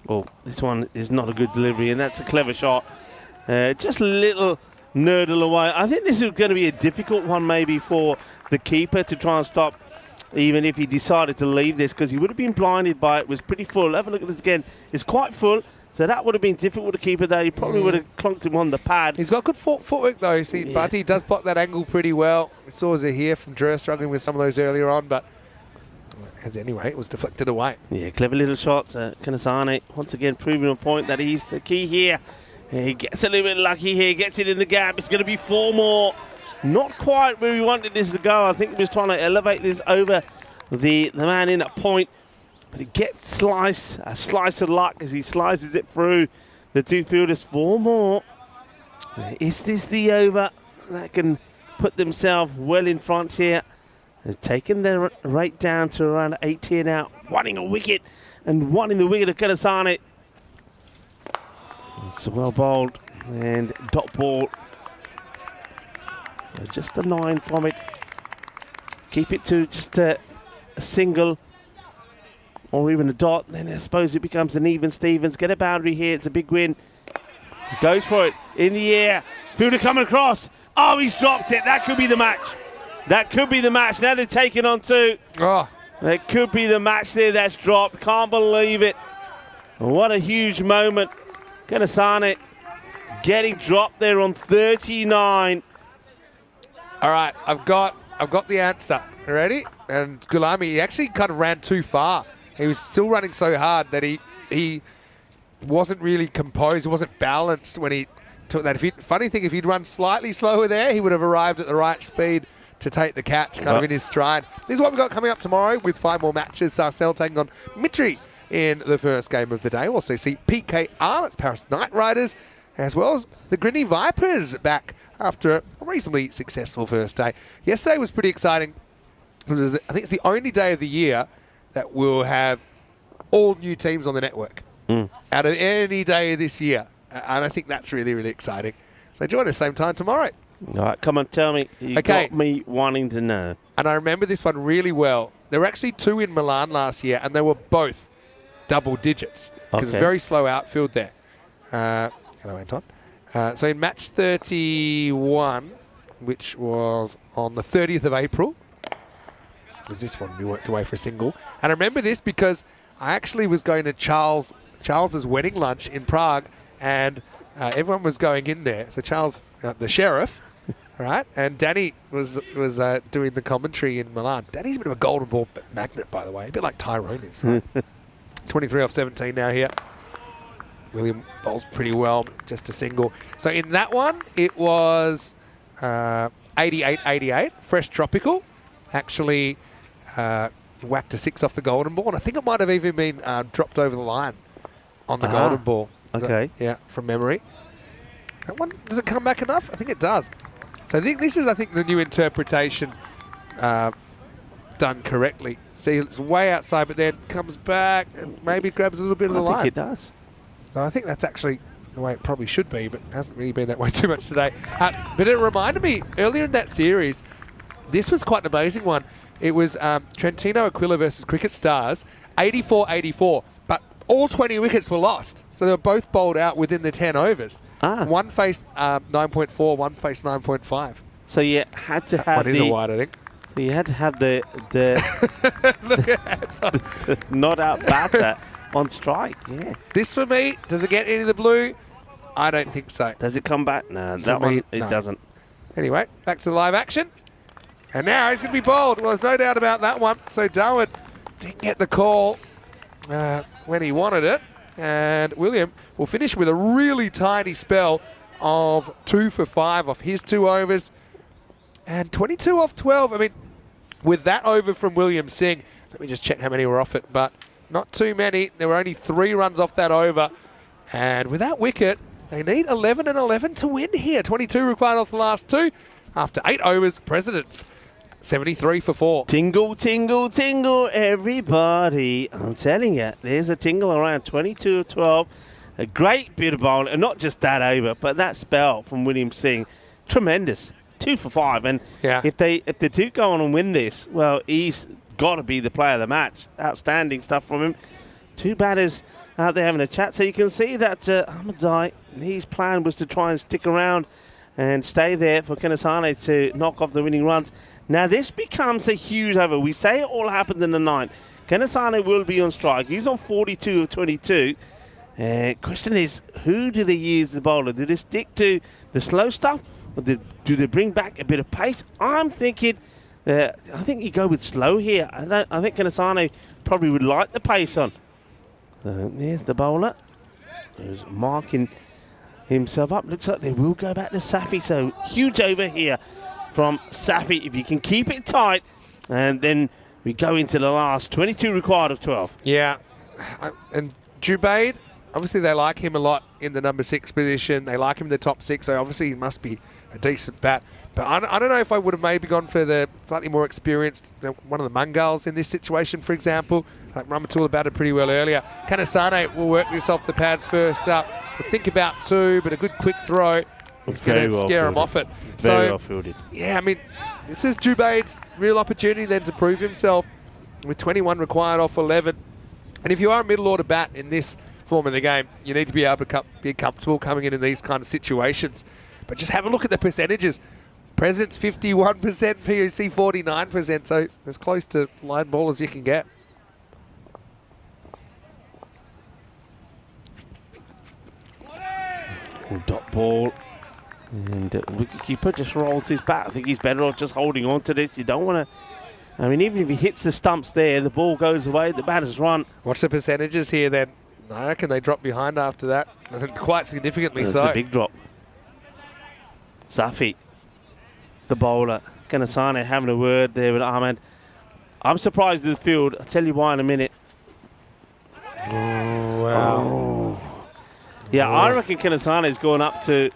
[SPEAKER 3] Oh, this one is not a good delivery, and that's a clever shot. Just a little nurdle away. I think this is going to be a difficult one maybe for the keeper to try and stop, even if he decided to leave this, because he would have been blinded by it. It was pretty full. Have a look at this again. It's quite full. So that would have been difficult to keep it there. He probably would have clunked him on the pad.
[SPEAKER 2] He's got good footwork though. You see, but he does block that angle pretty well. We saw Zahir here from Dre struggling with some of those earlier on, but anyway, it was deflected away.
[SPEAKER 3] Yeah, clever little shots. Kanasane once again proving a point that he's the key here. He gets a little bit lucky here, gets it in the gap. It's going to be 4 more. Not quite where we wanted this to go. I think he was trying to elevate this over the man in at point. But he gets a slice of luck as he slices it through the 2 fielders. 4 more. Is this the over that can put themselves well in front here? They've taken their rate down to around 18 out, wanting a wicket and wanting the wicket of Kanasane. It's well bowled and dot ball. So just a 9 from it. Keep it to just a single or even a dot, then I suppose it becomes an even Stevens. Get a boundary here, it's a big win. Goes for it, in the air. Fielder coming across. Oh, he's dropped it. That could be the match. That could be the match. Now they're taking on 2.
[SPEAKER 2] Oh.
[SPEAKER 3] That could be the match there that's dropped. Can't believe it. What a huge moment. Kanasane getting dropped there on 39.
[SPEAKER 2] All right, I've got the answer. Ready? And Gulami, he actually kind of ran too far. He was still running so hard that he wasn't really composed. He wasn't balanced when he took that. Funny thing, if he'd run slightly slower there, he would have arrived at the right speed to take the catch, kind of in his stride. This is what we've got coming up tomorrow with 5 more matches. Sarcelle taking on Mitri in the first game of the day. We'll also see PKR, that's Paris Knight Riders, as well as the Grinny Vipers back after a reasonably successful first day. Yesterday was pretty exciting. I think it's the only day of the year that we'll have all new teams on the network out of any day this year. And I think that's really, really exciting. So join us same time tomorrow.
[SPEAKER 3] All right, come on, tell me. You got me wanting to know.
[SPEAKER 2] And I remember this one really well. There were actually 2 in Milan last year, and they were both double digits because
[SPEAKER 3] Okay.
[SPEAKER 2] very slow outfield there. And I went on. So in match 31, which was on the 30th of April, was this one we worked away for a single. And I remember this because I actually was going to Charles's wedding lunch in Prague, and everyone was going in there. So Charles, the sheriff, right, and Danny was doing the commentary in Milan. Danny's a bit of a golden ball magnet, by the way, a bit like Tyrone is. Right? 23 off 17 now here. William bowls pretty well, just a single. So in that one, it was 88-88, fresh tropical. Actually whacked a 6 off the golden ball, and I think it might have even been dropped over the line on the golden ball.
[SPEAKER 3] Okay.
[SPEAKER 2] Yeah, from memory. That one, does it come back enough? I think it does. So I think this is, the new interpretation done correctly. See, it's way outside, but then comes back and maybe grabs a little bit of the line.
[SPEAKER 3] I think it does.
[SPEAKER 2] So I think that's actually the way it probably should be, but it hasn't really been that way too much today. But it reminded me, earlier in that series, this was quite an amazing one. It was Trentino Aquila versus Cricket Stars, 84-84, but all 20 wickets were lost. So they were both bowled out within the 10 overs. One faced 9.4, one faced 9.5.
[SPEAKER 3] So you had to have
[SPEAKER 2] one is a wide, I think.
[SPEAKER 3] So you had to have the not out batter on strike. Yeah.
[SPEAKER 2] This for me, does it get into the blue? I don't think so.
[SPEAKER 3] Does it come back? No, that one it doesn't.
[SPEAKER 2] Anyway, back to the live action. And now he's going to be bowled. Well, there's no doubt about that one. So Darwin didn't get the call when he wanted it. And William will finish with a really tiny spell of 2 for 5 off his 2 overs. And 22 off 12. I mean, with that over from William Singh, let me just check how many were off it, but not too many. There were only 3 runs off that over. And with that wicket, they need 11 and 11 to win here. 22 required off the last 2. After 8 overs, Presidents 73 for 4.
[SPEAKER 3] Tingle, tingle, tingle, everybody. I'm telling you, there's a tingle around 22 of 12. A great bit of bowling, and not just that over, but that spell from William Singh. Tremendous. 2 for 5. And if they do go on and win this, well, he's got to be the player of the match. Outstanding stuff from him. 2 batters out there having a chat. So you can see that Ahmadzai, his plan was to try and stick around and stay there for Kanasane to knock off the winning runs. Now this becomes a huge over. We say it all happened in the 9th. Kanasane will be on strike. He's on 42 of 22. Question is, who do they use the bowler? Do they stick to the slow stuff? Or do they bring back a bit of pace? I'm thinking, I think you go with slow here. I think Kanasane probably would like the pace on. There's the bowler, who's marking himself up. Looks like they will go back to Safi. So huge over here from Safi. If you can keep it tight, and then we go into the last 22 required of 12.
[SPEAKER 2] Yeah, and Jubaid, obviously they like him a lot in the number 6 position. They like him in the top 6, so obviously he must be a decent bat. But I don't know if I would have maybe gone for the slightly more experienced, one of the Mungals in this situation, for example. Like Ramatula batted pretty well earlier. Kanasane will work this off the pads first up. We'll think about 2, but a good quick throw is going to scare him off it.
[SPEAKER 3] Very well fielded.
[SPEAKER 2] Yeah, I mean, this is Jubaid's real opportunity then to prove himself with 21 required off 11. And if you are a middle order bat in this form of the game, you need to be able to be comfortable coming in these kind of situations. But just have a look at the percentages. Presidents 51%, POC 49%, so as close to line ball as you can get.
[SPEAKER 3] Dot ball. And wicketkeeper just rolls his bat. I think he's better off just holding on to this. You don't want to... I mean, even if he hits the stumps there, the ball goes away, the batter's run.
[SPEAKER 2] What's the percentages here then? I reckon they drop behind after that. Quite significantly so.
[SPEAKER 3] It's a big drop. Safi, the bowler. Kanasane having a word there with Ahmed. I'm surprised with the field. I'll tell you why in a minute.
[SPEAKER 2] Oh, wow.
[SPEAKER 3] Oh. Yeah, I reckon Kanasane is going up to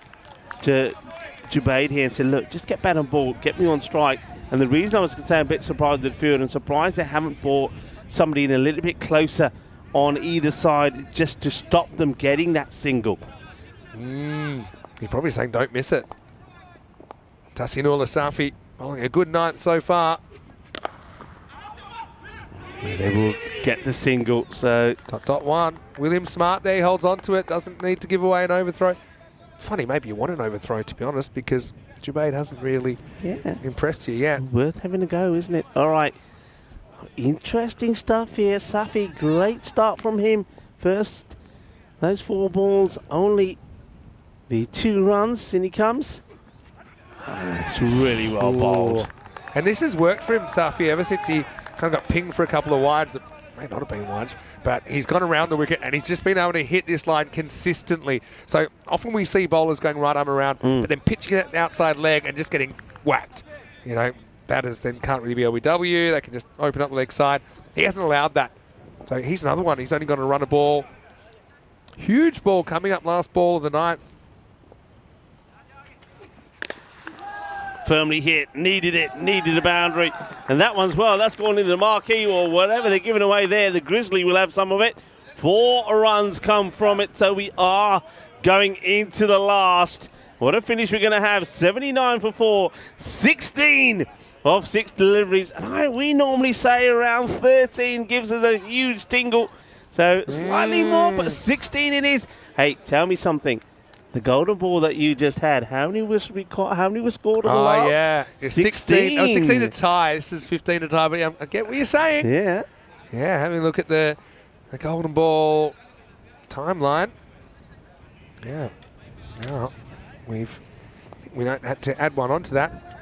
[SPEAKER 3] Jubaid here and said, look, just get bat on ball, get me on strike. And the reason I was going to say I'm a bit surprised with the field, I'm surprised they haven't brought somebody in a little bit closer on either side just to stop them getting that single.
[SPEAKER 2] You're probably saying don't miss it. Tassinul Safi bowling a good 9th so far.
[SPEAKER 3] They will get the single. So
[SPEAKER 2] .1. William Smart there, he holds on to it, doesn't need to give away an overthrow. Funny, maybe you want an overthrow, to be honest, because Jubaid hasn't really impressed you yet.
[SPEAKER 3] Worth having a go, isn't it? All right. Interesting stuff here. Safi, great start from him. First, those 4 balls, only the 2 runs, in he comes. It's really well bowled.
[SPEAKER 2] And this has worked for him, Safi, ever since he kind of got pinged for a couple of wides that may not have been wides, but he's gone around the wicket and he's just been able to hit this line consistently. So often we see bowlers going right arm around, but then pitching it outside leg and just getting whacked. You know, batters then can't really be LBW, they can just open up the leg side. He hasn't allowed that. So he's another one. He's only got to run a ball. Huge ball coming up, last ball of the 9th.
[SPEAKER 3] Firmly hit, needed a boundary. And that one's, well, that's going into the marquee or whatever they're giving away there. The Grizzly will have some of it. 4 runs come from it, so we are going into the last. What a finish we're going to have. 79 for 4, 16 of 6 deliveries. And we normally say around 13 gives us a huge tingle. So slightly more, but 16 it is. Hey, tell me something. The golden ball that you just had, how many was scored on the last?
[SPEAKER 2] Oh, yeah. 16. Oh, 16 to tie. This is 15 to tie, but I get what you're saying.
[SPEAKER 3] Yeah.
[SPEAKER 2] Yeah, having a look at the golden ball timeline. Yeah. Now, we don't have to add one onto that.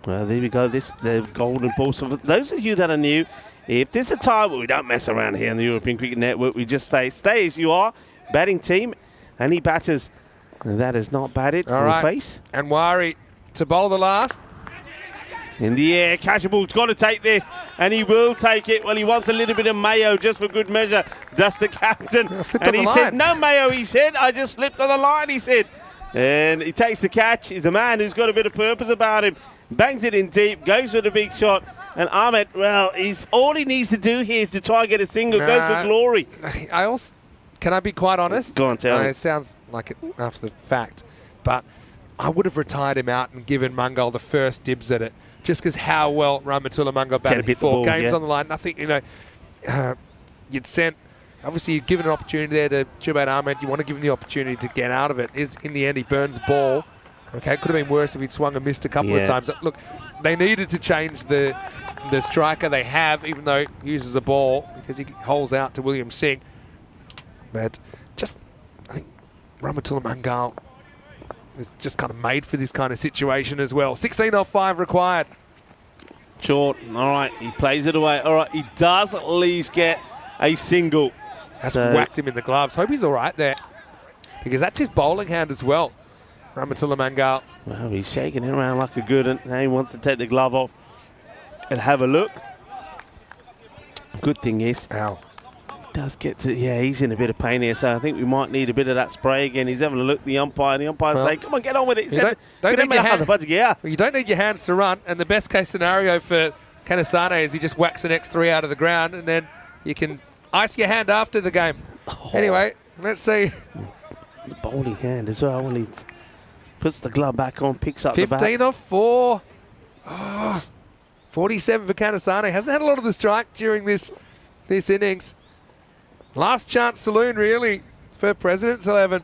[SPEAKER 3] Well, there we go. The golden ball. So for those of you that are new, if there's a tie, well, we don't mess around here on the European Cricket Network. We just stay as you are. Batting team. Any batters that is not batted
[SPEAKER 2] All right.
[SPEAKER 3] face.
[SPEAKER 2] And Wari to bowl the last.
[SPEAKER 3] In the air, Catchable got to take this, and he will take it. Well, he wants a little bit of mayo just for good measure. That's the captain. And he said, no mayo, he said. I just slipped on the line, he said. And he takes the catch. He's a man who's got a bit of purpose about him. Bangs it in deep, goes for the big shot. And Ahmed, well, all he needs to do here is to try and get a single, go for glory.
[SPEAKER 2] Can I be quite honest?
[SPEAKER 3] Go on, tell me.
[SPEAKER 2] It sounds like it after the fact, but I would have retired him out and given Mungal the first dibs at it, just because how well Rahmatullah Mungal batted before. Games on the line, nothing, you'd sent, obviously you'd given an opportunity there to Jubaid Ahmed. You want to give him the opportunity to get out of it. In the end, he burns ball. Okay, it could have been worse if he'd swung and missed a couple of times. Look, they needed to change the striker they have, even though he uses the ball, because he holds out to William Singh. But I think Rahmatullah Mungal is just kind of made for this kind of situation as well. 16 off 5 required.
[SPEAKER 3] Short. All right, he plays it away. All right, he does at least get a single.
[SPEAKER 2] That's whacked him in the gloves. Hope he's all right there, because that's his bowling hand as well. Rahmatullah Mungal.
[SPEAKER 3] Well, he's shaking it around like a good one. Now he wants to take the glove off and have a look. Good thing is, does get to, he's in a bit of pain here, so I think we might need a bit of that spray again. He's having a look at the umpire, and the umpire's saying, come on, get on with it.
[SPEAKER 2] You don't need your hands to run, and the best case scenario for Kanasane is he just whacks the next 3 out of the ground, and then you can ice your hand after the game. Anyway, let's see.
[SPEAKER 3] The bowling hand as well, when he puts the glove back on, picks up the bat.
[SPEAKER 2] 15 off 4. 47 for Kanasane. Hasn't had a lot of the strike during this innings. Last chance saloon, really, for President's 11.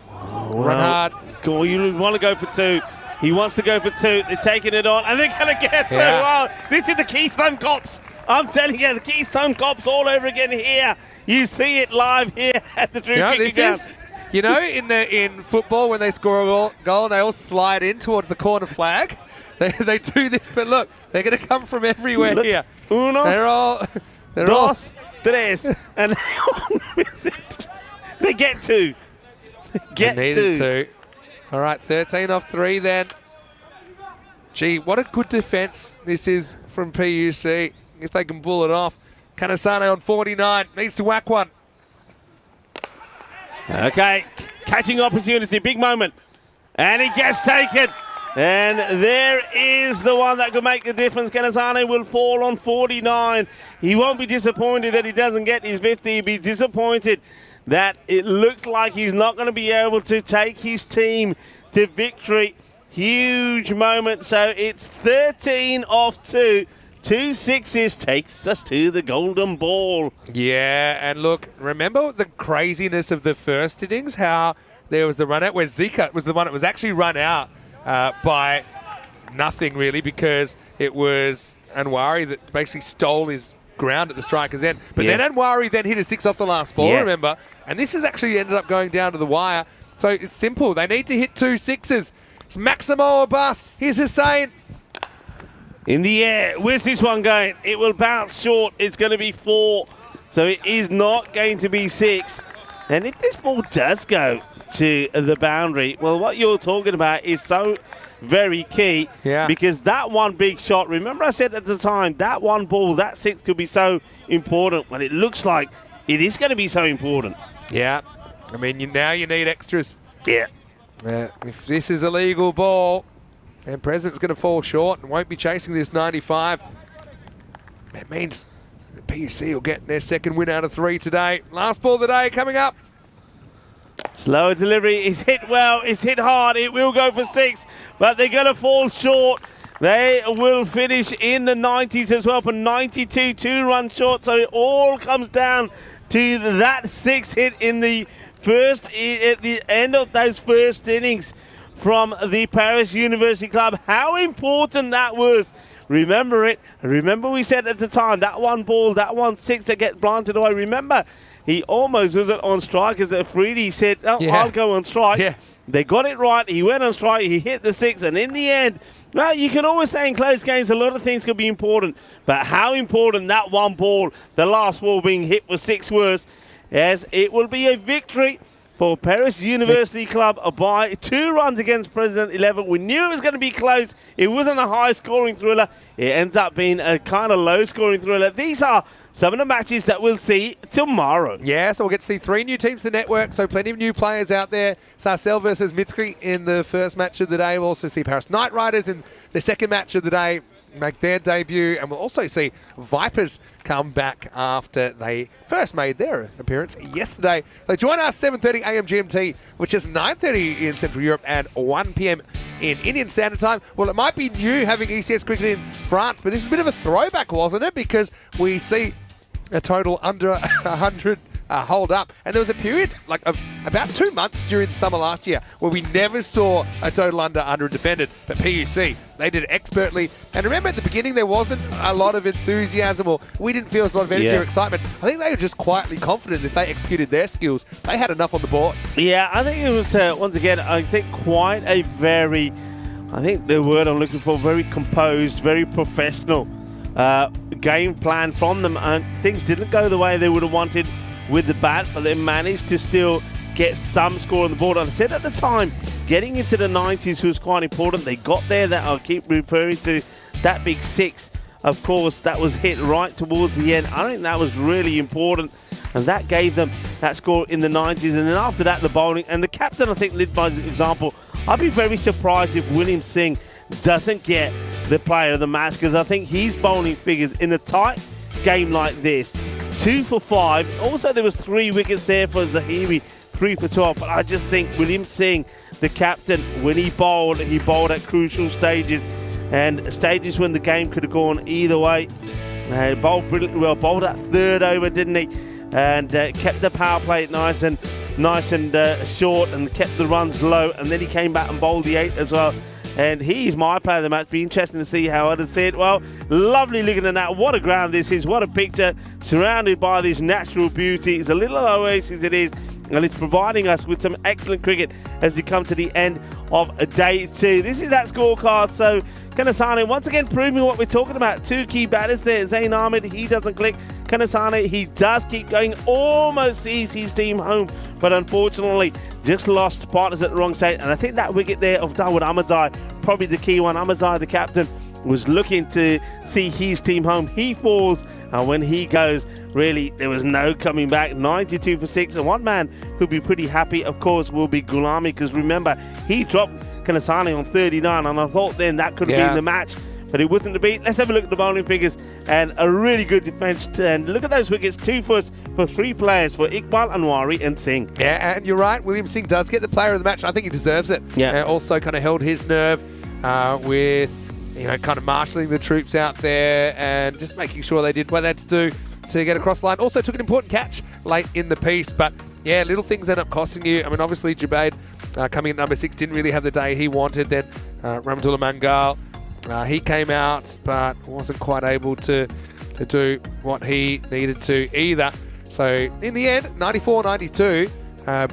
[SPEAKER 2] Run hard.
[SPEAKER 3] You want to go for 2. He wants to go for 2. They're taking it on, and they're going to get 2. Wow, this is the Keystone Cops. I'm telling you, the Keystone Cops all over again here. You see it live here at the Dre Cricket Club.
[SPEAKER 2] In football, when they score a goal, they all slide in towards the corner flag. They do this, but look, they're going to come from everywhere here.
[SPEAKER 3] Uno, dos, tres, and they get 2.
[SPEAKER 2] They needed 2. All right, 13 off 3 then. Gee, what a good defence this is from PUC. If they can pull it off. Kanasane on 49, needs to whack one.
[SPEAKER 3] Okay, catching opportunity, big moment. And he gets taken. And there is the one that could make the difference. Kanasane will fall on 49. He won't be disappointed that he doesn't get his 50. He'll be disappointed that it looks like he's not going to be able to take his team to victory. Huge moment. So it's 13 off 2. 2 sixes takes us to the golden ball.
[SPEAKER 2] Yeah, and look, remember the craziness of the first innings, how there was the run out where Zika was the one that was actually run out by nothing really, because it was Anwari that basically stole his ground at the striker's end. But then Anwari then hit a 6 off the last ball, remember? And this has actually ended up going down to the wire. So it's simple. They need to hit 2 sixes. It's Maximo or bust. Here's Hussain.
[SPEAKER 3] In the air. Where's this one going? It will bounce short. It's going to be 4. So it is not going to be 6. And if this ball does go to the boundary, well, what you're talking about is so very key.
[SPEAKER 2] Yeah.
[SPEAKER 3] Because that one big shot, remember I said at the time, that one ball, that 6 could be so important. Well, it looks like it is going to be so important.
[SPEAKER 2] Yeah. I mean, now you need extras.
[SPEAKER 3] Yeah.
[SPEAKER 2] If this is a legal ball, and President's going to fall short and won't be chasing this 95. It means the PUC will get their second win out of 3 today. Last ball of the day coming up.
[SPEAKER 3] Slower delivery. It's hit well. It's hit hard. It will go for 6, but they're going to fall short. They will finish in the 90s as well for 92, 2 runs short. So it all comes down to that 6 hit in the first, at the end of those first innings from the Paris University Club. How important that was. Remember it. Remember we said at the time, that one ball, that 1 6 that gets planted away. Remember, he almost wasn't on strike as Afridi said, oh, I'll go on strike.
[SPEAKER 2] Yeah.
[SPEAKER 3] They got it right. He went on strike. He hit the 6. And in the end, well, you can always say in close games, a lot of things can be important. But how important that one ball, the last ball being hit for 6 was, as it will be a victory for Paris University Club by 2 runs against President 11. We knew it was going to be close. It wasn't a high-scoring thriller. It ends up being a kind of low-scoring thriller. These are some of the matches that we'll see tomorrow.
[SPEAKER 2] Yeah, so we'll get to see 3 new teams to the network, so plenty of new players out there. Sarcelles versus Mitski in the first match of the day. We'll also see Paris Knight Riders in the second match of the day make their debut, and we'll also see Vipers come back after they first made their appearance yesterday. So join us 7:30 a.m. GMT, which is 9:30 in Central Europe and 1 p.m. in Indian Standard Time. Well, it might be new having ECS cricket in France, but this is a bit of a throwback, wasn't it? Because we see a total under 100 hold up. And there was a period of about 2 months during the summer last year where we never saw a total under 100 defended. But PUC, they did it expertly. And remember at the beginning there wasn't a lot of enthusiasm, or we didn't feel a lot of energy or excitement. I think they were just quietly confident if they executed their skills, they had enough on the board.
[SPEAKER 3] Yeah, I think it was, once again, I think quite a very, I think the word I'm looking for, very composed, very professional game plan from them. And things didn't go the way they would have wanted with the bat, but they managed to still get some score on the board. And I said at the time, getting into the 90s was quite important. They got there. That I'll keep referring to that big 6, of course, that was hit right towards the end. I think that was really important, and that gave them that score in the 90s. And then after that, the bowling and the captain, I think, led by example. I'd be very surprised if William Singh doesn't get the player of the match, because I think his bowling figures in a tight game like this, 2 for 5. Also, there was 3 wickets there for Zahiri, 3 for 12. But I just think William Singh, the captain, when he bowled at crucial stages, and stages when the game could have gone either way. Bowled brilliantly well, bowled that 3rd over, didn't he? And kept the power play nice and short, and kept the runs low. And then he came back and bowled the 8 as well. And he's my player of the match. Be interesting to see how others see it. Well, lovely looking at that. What a ground this is. What a picture. Surrounded by this natural beauty. It's a little oasis it is. And it's providing us with some excellent cricket as we come to the end of day 2. This is that scorecard. So, Kanasane once again proving what we're talking about. 2 key batters there. Zain Ahmed, he doesn't click. Kanasane, he does keep going. Almost sees his team home. But unfortunately, just lost partners at the wrong stage. And I think that wicket there of Dawood Ahmadzai, probably the key one. Ahmadzai, the captain, was looking to see his team home. He falls, and when he goes, really, there was no coming back. 92 for 6, and one man who'll be pretty happy, of course, will be Gulami, because remember, he dropped Kanasane on 39, and I thought then that could have been the match, but it wasn't to beat. Let's have a look at the bowling figures, and a really good defence. And look at those wickets, 2 firsts for 3 players, for Iqbal, Anwari and Singh.
[SPEAKER 2] Yeah, and you're right, William Singh does get the player of the match. I think he deserves it.
[SPEAKER 3] Yeah.
[SPEAKER 2] Also kind of held his nerve with kind of marshalling the troops out there and just making sure they did what they had to do to get across the line. Also took an important catch late in the piece, but yeah, little things end up costing you. I mean, obviously Jubaid coming at number 6 didn't really have the day he wanted. Then Rahmatullah Mangal, he came out but wasn't quite able to do what he needed to either. So in the end, 94-92.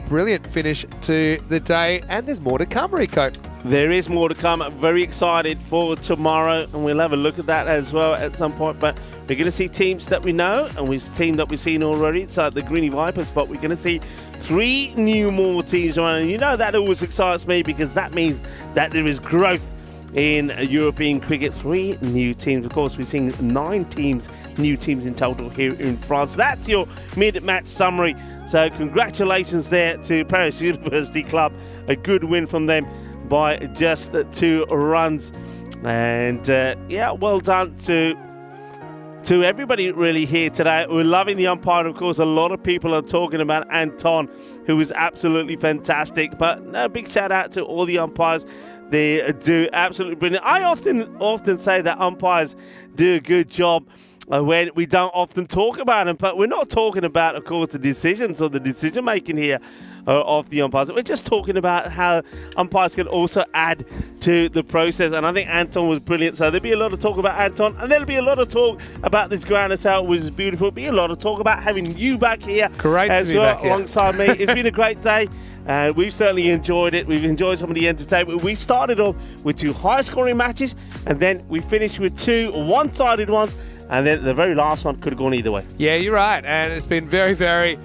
[SPEAKER 2] Brilliant finish to the day, and there's more to come, Rico.
[SPEAKER 3] There is more to come. I'm very excited for tomorrow, and we'll have a look at that as well at some point. But we're going to see teams that we know, and we've team that we've seen already. It's the Greeny Vipers, but we're going to see 3 more teams around. And you know that always excites me because that means that there is growth in European cricket. 3 new teams. Of course, we're seeing 9 new teams in total here in France. That's your mid-match summary. So congratulations there to Paris University Club. A good win from them by just 2 runs. And yeah, well done to everybody really here today. We're loving the umpire. Of course, a lot of people are talking about Anton, who was absolutely fantastic. But no, big shout out to all the umpires. They do absolutely brilliant. I often say that umpires do a good job when we don't often talk about them, but we're not talking about, of course, the decisions or the decision making here of the umpires. We're just talking about how umpires can also add to the process, and I think Anton was brilliant. So there'll be a lot of talk about Anton, and there'll be a lot of talk about this ground itself, which is beautiful. There'll be a lot of talk about having you back here as well alongside me. It's been a great day. We've certainly enjoyed it. We've enjoyed some of the entertainment. We started off with 2 high-scoring matches, and then we finished with 2 one-sided ones, and then the very last one could have gone either way.
[SPEAKER 2] Yeah, you're right, and it's been very, very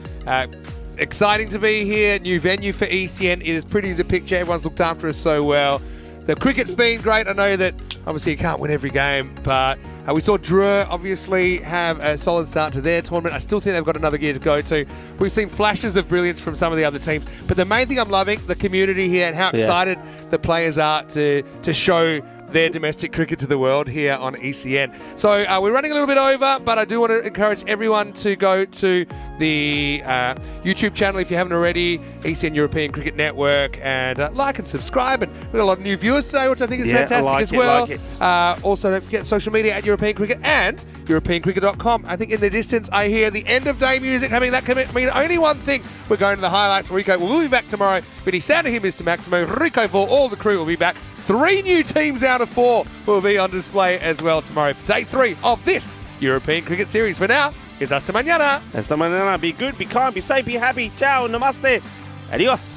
[SPEAKER 2] exciting to be here. New venue for ECN. It is pretty as a picture. Everyone's looked after us so well. The cricket's been great. I know that obviously you can't win every game, but we saw Dre obviously have a solid start to their tournament. I still think they've got another gear to go to. We've seen flashes of brilliance from some of the other teams, but the main thing I'm loving, the community here and how excited the players are to show their domestic cricket to the world here on ECN. So we're running a little bit over, but I do want to encourage everyone to go to the YouTube channel if you haven't already, ECN European Cricket Network, and like and subscribe. And we've got a lot of new viewers today, which I think is fantastic as well. Also, don't forget social media at European Cricket and EuropeanCricket.com. I think in the distance I hear the end of day music coming. That can mean only one thing. We're going to the highlights. Rico will be back tomorrow. Vinny Sander here, Mr. Maximo. Rico for all the crew will be back. 3 new teams out of 4 will be on display as well tomorrow for day 3 of this European Cricket Series. For now, it's hasta mañana.
[SPEAKER 3] Hasta mañana. Be good, be kind, be safe, be happy. Ciao, namaste. Adios.